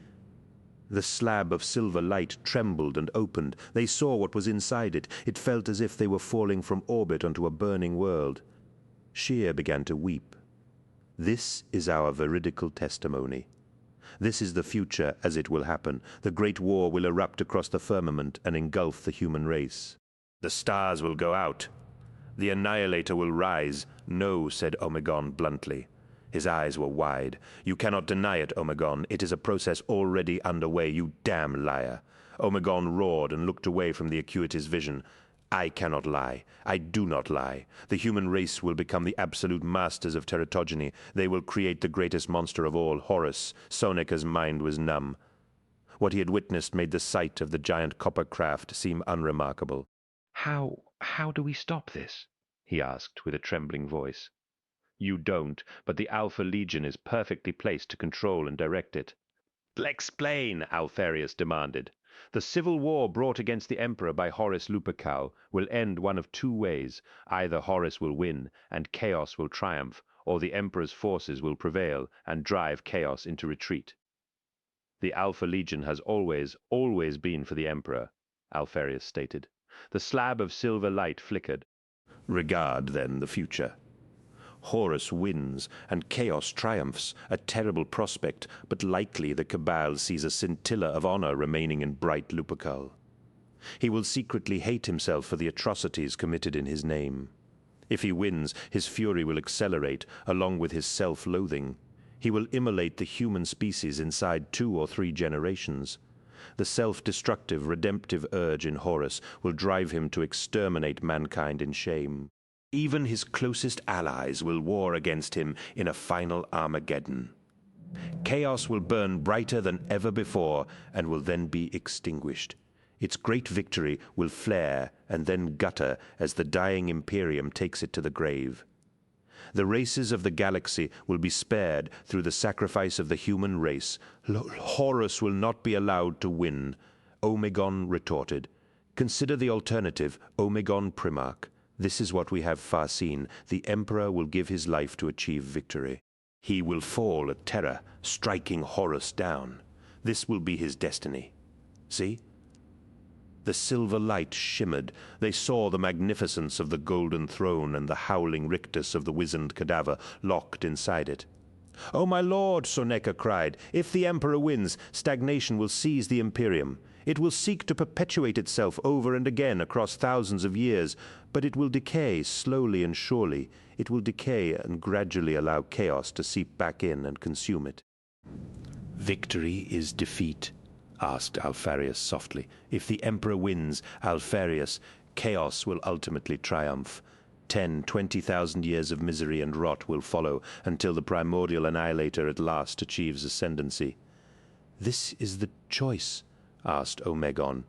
Speaker 1: the slab of silver light trembled and opened. They saw what was inside it. It felt as if they were falling from orbit onto a burning world. Sheer began to weep. This is our veridical testimony. This is the future as it will happen. The great war will erupt across the firmament and engulf the human race. The stars will go out. The annihilator will rise. No, said Omegon bluntly. His eyes were wide. You cannot deny it, Omegon. It is a process already underway, you damn liar. Omegon roared and looked away from the Acuity's vision. I cannot lie. I do not lie. The human race will become the absolute masters of teratogeny. They will create the greatest monster of all, Horus. Sonika's mind was numb. What he had witnessed made the sight of the giant copper craft seem unremarkable. How do we stop this? He asked with a trembling voice. You don't, but the Alpha Legion is perfectly placed to control and direct it. Explain, Alfarius demanded. The civil war brought against the Emperor by Horus Lupercal will end one of 2 ways. Either Horus will win, and chaos will triumph, or the Emperor's forces will prevail and drive chaos into retreat. The Alpha Legion has always been for the Emperor, Alfarius stated. The slab of silver light flickered. Regard, then, the future. Horus wins, and chaos triumphs, a terrible prospect, but likely the Cabal sees a scintilla of honor remaining in bright Lupercal. He will secretly hate himself for the atrocities committed in his name. If he wins, his fury will accelerate, along with his self-loathing. He will immolate the human species inside 2 or 3 generations. The self-destructive, redemptive urge in Horus will drive him to exterminate mankind in shame. Even his closest allies will war against him in a final Armageddon. Chaos will burn brighter than ever before and will then be extinguished. Its great victory will flare and then gutter as the dying Imperium takes it to the grave. The races of the galaxy will be spared through the sacrifice of the human race. Horus will not be allowed to win. Omegon retorted. Consider the alternative, Omegon Primarch. This is what we have far seen. The Emperor will give his life to achieve victory. He will fall at Terra, striking Horus down. This will be his destiny. See? The silver light shimmered. They saw the magnificence of the golden throne and the howling rictus of the wizened cadaver locked inside it. "Oh, my lord," Soneca cried, "if the Emperor wins, stagnation will seize the Imperium. It will seek to perpetuate itself over and again across thousands of years, but it will decay slowly and surely. It will decay and gradually allow chaos to seep back in and consume it." "Victory is defeat?" asked Alpharius softly. "If the Emperor wins, Alpharius, chaos will ultimately triumph. 20,000 years of misery and rot will follow until the primordial annihilator at last achieves ascendancy." "This is the choice?" asked Omegon.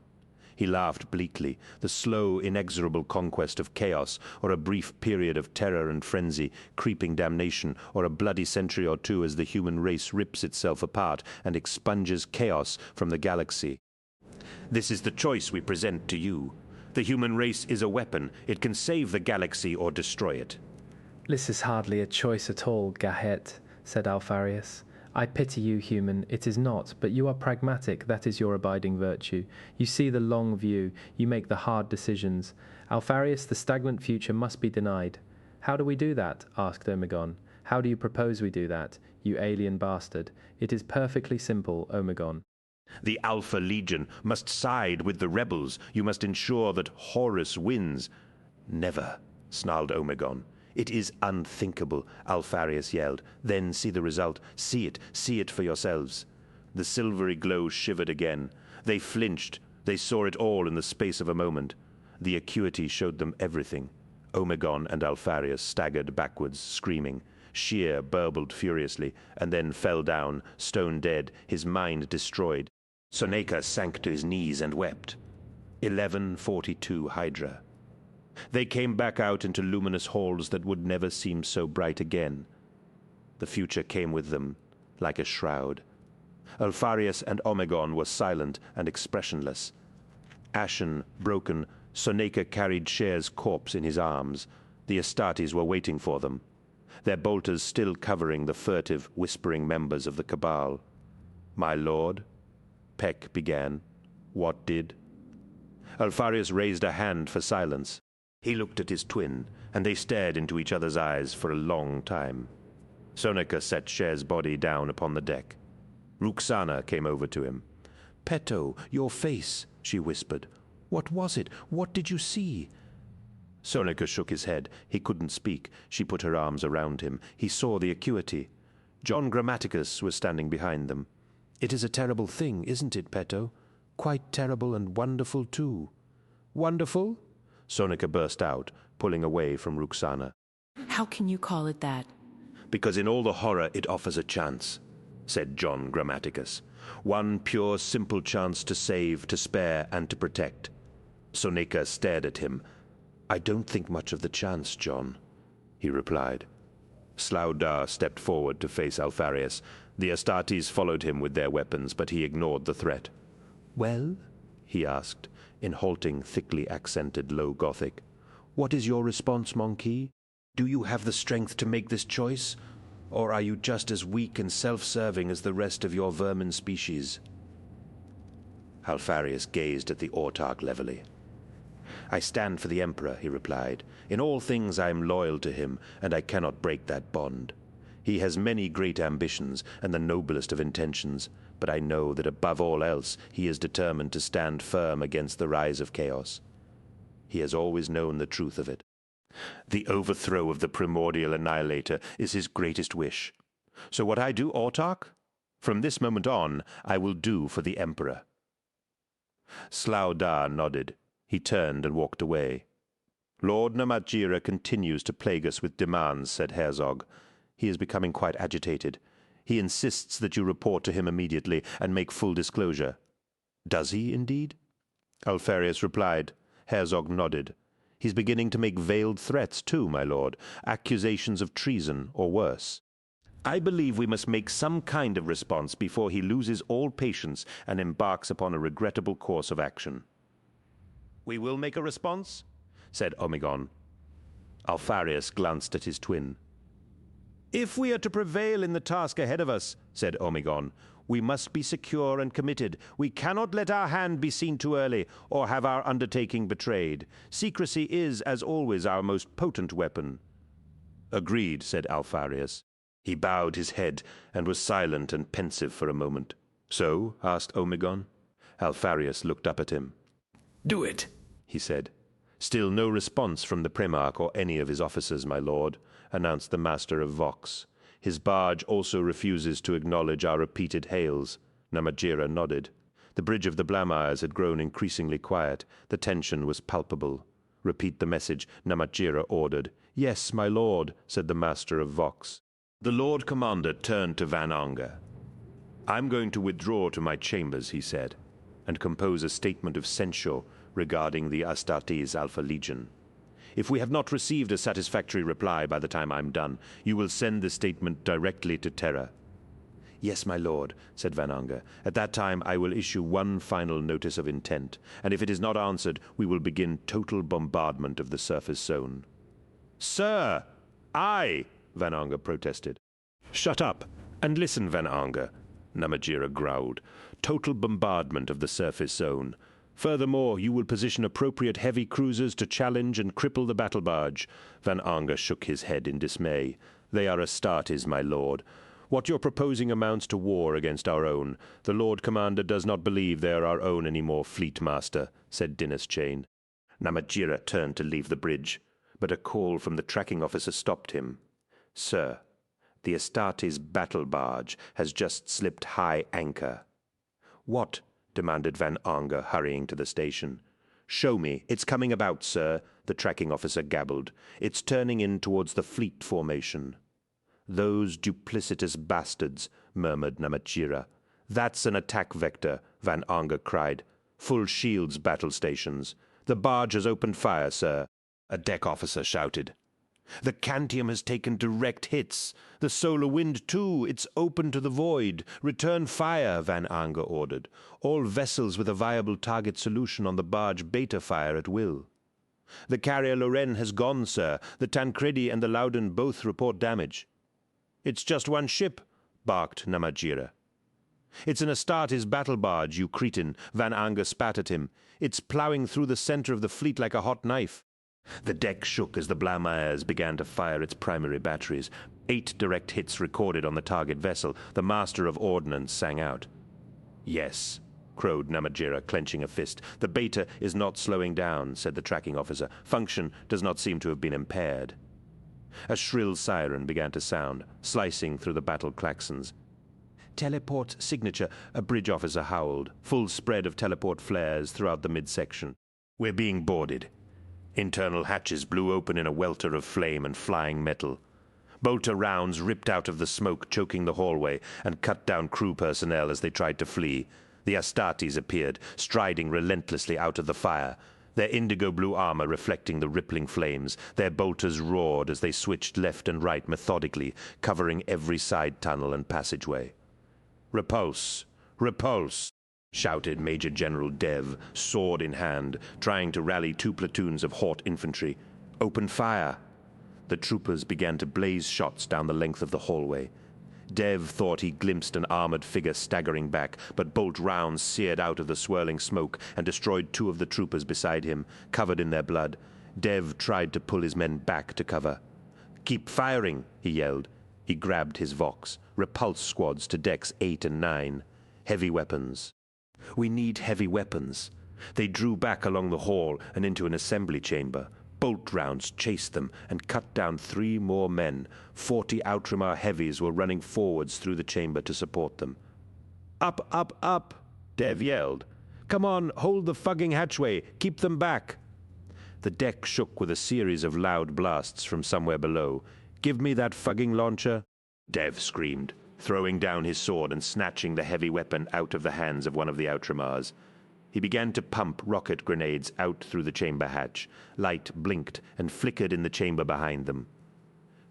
Speaker 1: He laughed bleakly. The slow, inexorable conquest of chaos, or a brief period of terror and frenzy, creeping damnation, or a bloody century or two as the human race rips itself apart and expunges chaos from the galaxy. "This is the choice we present to you. The human race is a weapon. It can save the galaxy or destroy it."
Speaker 21: "This is hardly a choice at all, Gahet," said Alpharius. "I pity you, human, it is not, but you are pragmatic, that is your abiding virtue. You see the long view, you make the hard decisions. Alpharius, the stagnant future must be denied." "How do we do that?" asked Omegon. "How do you propose we do that, you alien bastard? It is perfectly simple, Omegon."
Speaker 1: "The Alpha Legion must side with the rebels. You must ensure that Horus wins." "Never," snarled Omegon. "It is unthinkable," Alpharius yelled. "Then see the result. See it for yourselves." The silvery glow shivered again. They flinched. They saw it all in the space of a moment. The acuity showed them everything. Omegon and Alpharius staggered backwards, screaming. Shear burbled furiously, and then fell down, stone dead, his mind destroyed. Soneca sank to his knees and wept. 1142 Hydra. They came back out into luminous halls that would never seem so bright again. The future came with them, like a shroud. Alpharius and Omegon were silent and expressionless. Ashen, broken, Soneca carried Cher's corpse in his arms. The Astartes were waiting for them, their bolters still covering the furtive, whispering members of the Cabal. "My lord," Peck began. "What did?" Alpharius raised a hand for silence. He looked at his twin, and they stared into each other's eyes for a long time. Soneca set Cher's body down upon the deck. Ruxana came over to him. "Peto, your face," she whispered. "What was it? What did you see?" Soneca shook his head. He couldn't speak. She put her arms around him. He saw the acuity. John Grammaticus was standing behind them. "It is a terrible thing, isn't it, Peto? Quite terrible and wonderful, too." "Wonderful?" Soneca burst out, pulling away from Ruxana.
Speaker 22: "How can you call it that?"
Speaker 1: "Because in all the horror it offers a chance," said John Grammaticus. "One pure, simple chance to save, to spare, and to protect." Soneca stared at him. "I don't think much of the chance, John," he replied. Slaudar stepped forward to face Alpharius. The Astartes followed him with their weapons, but he ignored the threat. "Well?" he asked, in halting, thickly accented Low Gothic. "What is your response, Monkey? Do you have the strength to make this choice? Or are you just as weak and self-serving as the rest of your vermin species?" Alpharius gazed at the autarch levelly. "I stand for the Emperor," he replied. "In all things I am loyal to him, and I cannot break that bond. He has many great ambitions and the noblest of intentions, but I know that above all else he is determined to stand firm against the rise of chaos. He has always known the truth of it. The overthrow of the primordial annihilator is his greatest wish. So what I do, autarch? From this moment on, I will do for the Emperor." Slaudar nodded. He turned and walked away. "Lord Namatjira continues to plague us with demands," said Herzog. "He is becoming quite agitated. He insists that you report to him immediately and make full disclosure." "Does he, indeed?" Alpharius replied. Herzog nodded. He's beginning to make veiled threats too, my lord, accusations of treason or worse. I believe we must make some kind of response before he loses all patience and embarks upon a regrettable course of action." "We will make a response," said Omegon. Alfarius glanced at his twin. "If we are to prevail in the task ahead of us," said Omegon, "we must be secure and committed. We cannot let our hand be seen too early, or have our undertaking betrayed. Secrecy is, as always, our most potent weapon." "Agreed," said Alfarius. He bowed his head and was silent and pensive for a moment. "So?" asked Omegon. Alfarius looked up at him.
Speaker 16: "Do it,"
Speaker 1: he said. "Still no response from the Primarch or any of his officers, my lord," announced the Master of Vox. "His barge also refuses to acknowledge our repeated hails." Namatjira nodded. The bridge of the Blamires had grown increasingly quiet. The tension was palpable. "Repeat the message," Namatjira ordered. "Yes, my lord," said the Master of Vox. The Lord Commander turned to Van Anger. "I'm going to withdraw to my chambers," he said, "and compose a statement of censure regarding the Astartes Alpha Legion. If we have not received a satisfactory reply by the time I'm done, you will send the statement directly to Terra." "Yes, my lord," said Van Anger. "At that time I will issue one final notice of intent, and if it is not answered, we will begin total bombardment of the surface zone." "Sir! I!" Van Anger protested. "Shut up and listen, Van Anger," Namatjira growled. "Total bombardment of the surface zone. Furthermore, you will position appropriate heavy cruisers to challenge and cripple the battle barge." Van Anger shook his head in dismay. "They are Astartes, my lord. What you're proposing amounts to war against our own. The Lord Commander does not believe they are our own anymore, Fleet Master," said Dinas Chain. Namatjira turned to leave the bridge, but a call from the tracking officer stopped him. "Sir, the Astartes battle barge has just slipped high anchor." "What?" demanded Van Anger, hurrying to the station. "Show me. It's coming about, sir," the tracking officer gabbled. "It's turning in towards the fleet formation." "Those duplicitous bastards," murmured Namatjira. "That's an attack vector," Van Anger cried. "Full shields, battle stations. The barge has opened fire, sir," a deck officer shouted. "The Cantium has taken direct hits. The solar wind, too. It's open to the void. Return fire," Van Anger ordered. "All vessels with a viable target solution on the barge beta fire at will." "The carrier Lorraine has gone, sir. The Tancredi and the Loudon both report damage." "It's just one ship," barked Namatjira. "It's an Astartes battle barge, you cretin," Van Anger spat at him. "It's plowing through the center of the fleet like a hot knife." The deck shook as the Blamires began to fire its primary batteries. 8 direct hits recorded on the target vessel. The Master of Ordnance sang out. "Yes," crowed Namatjira, clenching a fist. "The beta is not slowing down," said the tracking officer. "Function does not seem to have been impaired." A shrill siren began to sound, slicing through the battle klaxons. "Teleport signature," a bridge officer howled. Full spread of teleport flares throughout the midsection. "We're being boarded." Internal hatches blew open in a welter of flame and flying metal. Bolter rounds ripped out of the smoke, choking the hallway, and cut down crew personnel as they tried to flee. The Astartes appeared, striding relentlessly out of the fire, their indigo-blue armor reflecting the rippling flames. Their bolters roared as they switched left and right methodically, covering every side tunnel and passageway. "Repulse! Repulse!" shouted Major General Dev, sword in hand, trying to rally 2 platoons of Hort infantry. "Open fire!" The troopers began to blaze shots down the length of the hallway. Dev thought he glimpsed an armored figure staggering back, but bolt rounds seared out of the swirling smoke and destroyed 2 of the troopers beside him, covered in their blood. Dev tried to pull his men back to cover. "Keep firing!" he yelled. He grabbed his Vox. "Repulse squads to decks 8 and 9. Heavy weapons." "We need heavy weapons." They drew back along the hall and into an assembly chamber. Bolt rounds chased them and cut down 3 more men. 40 Outramar heavies were running forwards through the chamber to support them. "Up, up, up!" Dev yelled. "Come on, hold the fucking hatchway. Keep them back." The deck shook with a series of loud blasts from somewhere below. "Give me that fucking launcher," Dev screamed, throwing down his sword and snatching the heavy weapon out of the hands of one of the Outramars. He began to pump rocket grenades out through the chamber hatch. Light blinked and flickered in the chamber behind them.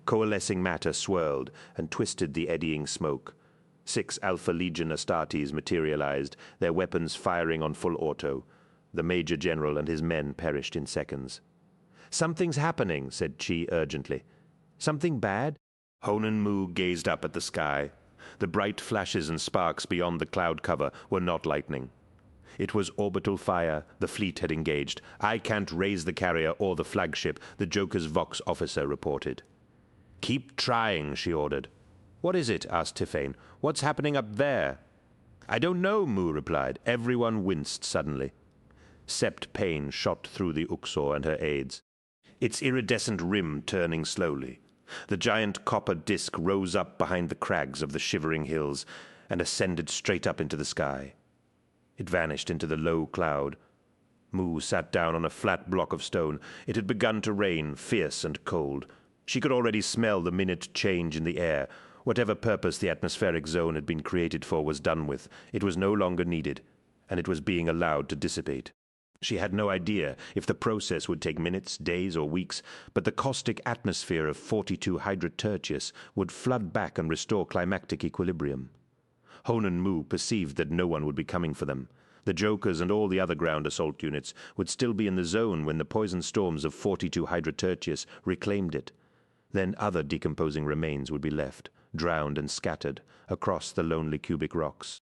Speaker 1: Coalescing matter swirled and twisted the eddying smoke. 6 Alpha Legion Astartes materialized, their weapons firing on full auto. The Major General and his men perished in seconds. "Something's happening," said Chi urgently. "Something bad?" Honan Mu gazed up at the sky. The bright flashes and sparks beyond the cloud cover were not lightning. It was orbital fire. The fleet had engaged. "I can't raise the carrier or the flagship," the Joker's Vox officer reported. "Keep trying," she ordered. "What is it?" asked Tiffane. "What's happening up there?" "I don't know," Mu replied. Everyone winced suddenly. Sept pain shot through the Uxor and her aides. Its iridescent rim turning slowly. The giant copper disk rose up behind the crags of the shivering hills and ascended straight up into the sky. It vanished into the low cloud. Mu sat down on a flat block of stone. It had begun to rain, fierce and cold. She could already smell the minute change in the air. Whatever purpose the atmospheric zone had been created for was done with. It was no longer needed, and it was being allowed to dissipate. She had no idea if the process would take minutes, days, or weeks, but the caustic atmosphere of 42 Hydra Tertius would flood back and restore climactic equilibrium. Honan Mu perceived that no one would be coming for them. The Jokers and all the other ground assault units would still be in the zone when the poison storms of 42 Hydra Tertius reclaimed it. Then other decomposing remains would be left, drowned and scattered, across the lonely cubic rocks.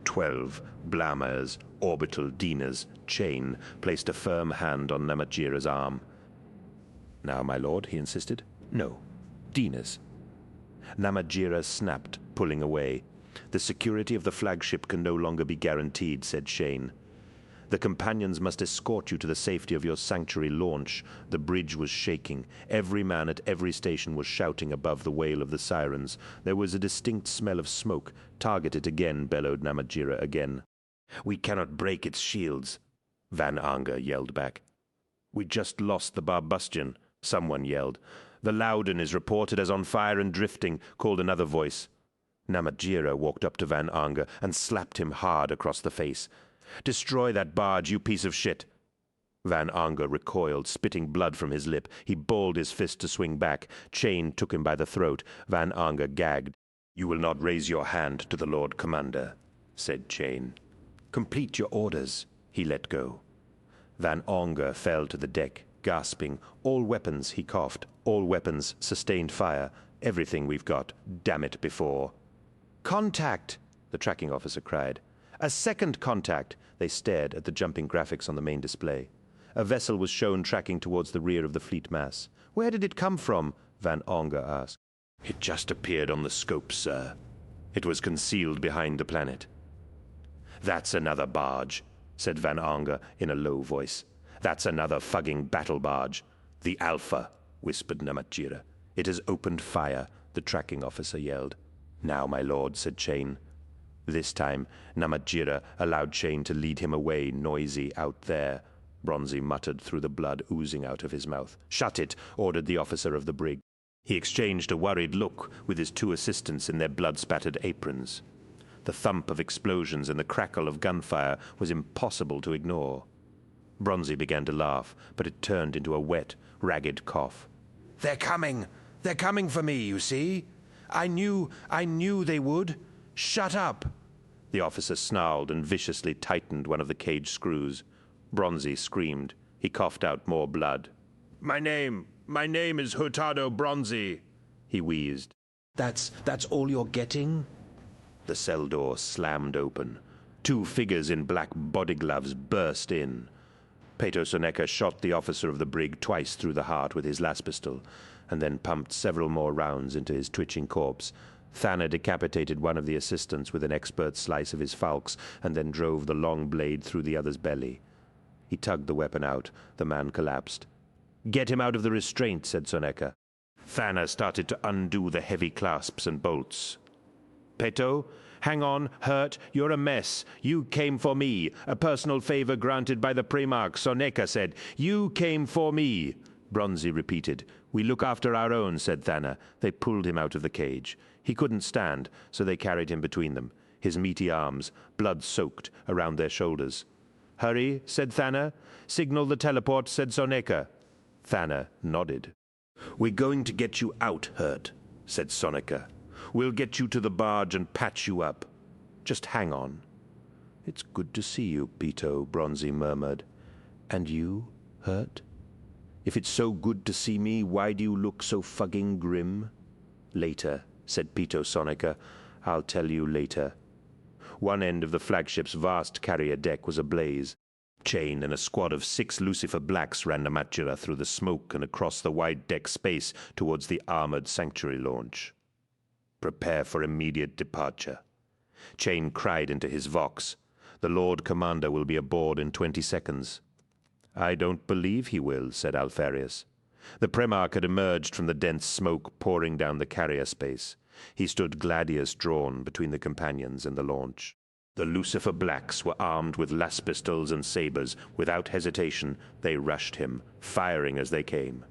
Speaker 1: 12 Blammers, orbital Dinas, Chain, placed a firm hand on Namatjira's arm. "Now, my lord," he insisted. "No, Dinas." Namatjira snapped, pulling away. "The security of the flagship can no longer be guaranteed," said Shane. "The companions must escort you to the safety of your sanctuary launch." The bridge was shaking. Every man at every station was shouting above the wail of the sirens. There was a distinct smell of smoke. "Target it again," bellowed Namatjira again. "We cannot break its shields," Van Anger yelled back. "We just lost the Barbustion," someone yelled. "The Loudon is reported as on fire and drifting," called another voice. Namatjira walked up to Van Anger and slapped him hard across the face. "Destroy that barge, you piece of shit!" Van Anger recoiled, spitting blood from his lip. He balled his fist to swing back. Chain took him by the throat. Van Anger gagged. "You will not raise your hand to the Lord Commander," said Chain. "Complete your orders." He let go. Van Anger fell to the deck, gasping. "All weapons," he coughed. "All weapons, sustained fire. Everything we've got. Damn it, before." "Contact!" the tracking officer cried. "A second contact!" They stared at the jumping graphics on the main display. A vessel was shown tracking towards the rear of the fleet mass. "Where did it come from?" Van Anger asked. "It just appeared on the scope, sir. It was concealed behind the planet." "That's another barge," said Van Anger in a low voice. "That's another fugging battle barge." "The Alpha," whispered Namatjira. "It has opened fire," the tracking officer yelled. "Now, my lord," said Chain. This time, Namatjira allowed Chain to lead him away, noisy, out there. Bronzy muttered through the blood oozing out of his mouth. "Shut it," ordered the officer of the brig. He exchanged a worried look with his 2 assistants in their blood-spattered aprons. The thump of explosions and the crackle of gunfire was impossible to ignore. Bronzy began to laugh, but it turned into a wet, ragged cough. "They're coming! They're coming for me, you see? I knew they would! Shut up!" The officer snarled and viciously tightened one of the cage screws. Bronzy screamed. He coughed out more blood. My name is Hurtado Bronzy," he wheezed. That's all you're getting?" The cell door slammed open. 2 figures in black body gloves burst in. Peto Soneca shot the officer of the brig twice through the heart with his las pistol, and then pumped several more rounds into his twitching corpse. Thanna decapitated one of the assistants with an expert slice of his falx, and then drove the long blade through the other's belly. He tugged the weapon out. The man collapsed. "Get him out of the restraint," said Soneca. Thanna started to undo the heavy clasps and bolts. "Peto, hang on, Hurt, you're a mess. You came for me. A personal favor granted by the Primarch," Soneca said. "You came for me." Bronzy repeated. "We look after our own," said Thanna. They pulled him out of the cage. He couldn't stand, so they carried him between them, his meaty arms, blood-soaked, around their shoulders. Hurry, said Thana. Signal the teleport, said Soneca. Thana nodded. We're going to get you out, Hurt, said Soneca. We'll get you to the barge and patch you up. Just hang on. It's good to see you, Pito, Bronzy murmured. And you, Hurt? If it's so good to see me, why do you look so fucking grim? Later, said Pito Soneca. I'll tell you later. One end of the flagship's vast carrier deck was ablaze. Chain and a squad of 6 Lucifer Blacks ran Namatjira through the smoke and across the wide deck space towards the armored sanctuary launch. Prepare for immediate departure. Chain cried into his vox. The Lord Commander will be aboard in 20 seconds. I don't believe he will, said Alfarius. The Primarch had emerged from the dense smoke pouring down the carrier space. He stood gladius drawn between the companions and the launch. The Lucifer Blacks were armed with las pistols and sabers. Without hesitation, they rushed him, firing as they came.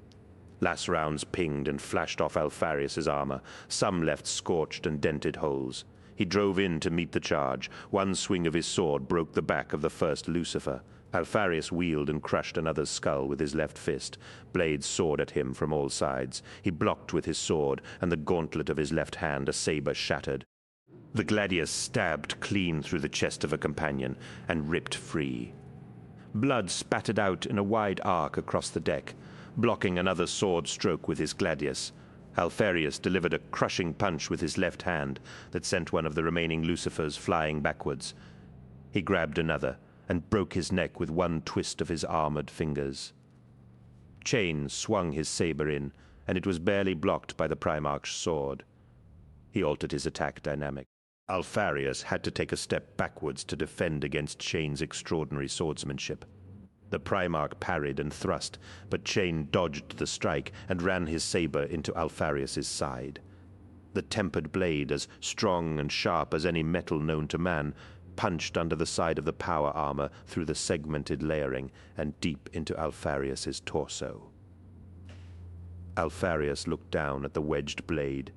Speaker 1: Las rounds pinged and flashed off Alfarius's armor. Some left scorched and dented holes. He drove in to meet the charge. One swing of his sword broke the back of the first Lucifer. Alfarius wheeled and crushed another's skull with his left fist. Blades soared at him from all sides. He blocked with his sword, and the gauntlet of his left hand, a saber, shattered. The gladius stabbed clean through the chest of a companion and ripped free. Blood spattered out in a wide arc across the deck, blocking another sword stroke with his gladius. Alfarius delivered a crushing punch with his left hand that sent one of the remaining Lucifers flying backwards. He grabbed another and broke his neck with one twist of his armored fingers. Chain swung his saber in, and it was barely blocked by the Primarch's sword. He altered his attack dynamic. Alfarius had to take a step backwards to defend against Chain's extraordinary swordsmanship. The Primarch parried and thrust, but Chain dodged the strike and ran his saber into Alfarius's side. The tempered blade, as strong and sharp as any metal known to man, punched under the side of the power armor through the segmented layering and deep into Alfarius's torso. Alfarius looked down at the wedged blade.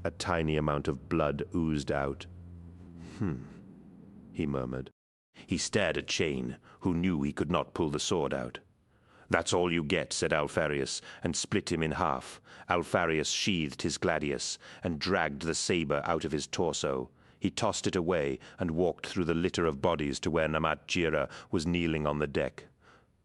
Speaker 1: A tiny amount of blood oozed out. He murmured. He stared at Chain, who knew he could not pull the sword out. That's all you get, said Alfarius, and split him in half. Alfarius sheathed his gladius and dragged the saber out of his torso. He tossed it away and walked through the litter of bodies to where Namatjira was kneeling on the deck.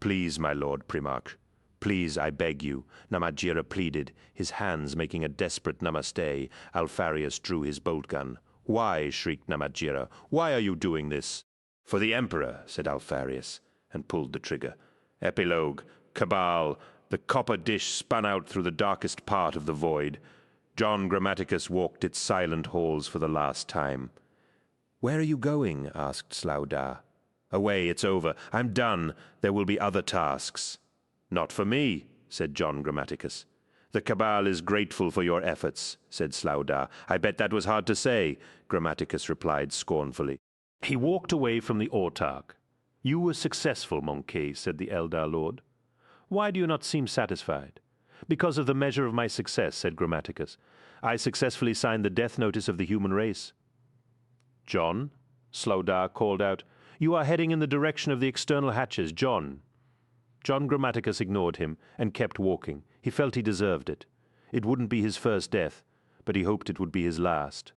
Speaker 1: Please, my lord Primarch. Please, I beg you, Namatjira pleaded, his hands making a desperate namaste. Alfarius drew his bolt gun. Why, shrieked Namatjira, why are you doing this? For the Emperor, said Alfarius, and pulled the trigger. Epilogue, Cabal, the copper dish spun out through the darkest part of the void. John Grammaticus walked its silent halls for the last time. Where are you going? Asked Slaudar. Away, it's over. I'm done. There will be other tasks. Not for me, said John Grammaticus. The Cabal is grateful for your efforts, said Slaudar. I bet that was hard to say, Grammaticus replied scornfully. He walked away from the autarch. You were successful, Monkey, said the Eldar Lord. Why do you not seem satisfied? Because of the measure of my success, said Grammaticus. I successfully signed the death notice of the human race. John, Slaudar called out, you are heading in the direction of the external hatches, John. John Grammaticus ignored him and kept walking. He felt he deserved it. It wouldn't be his first death, but he hoped it would be his last.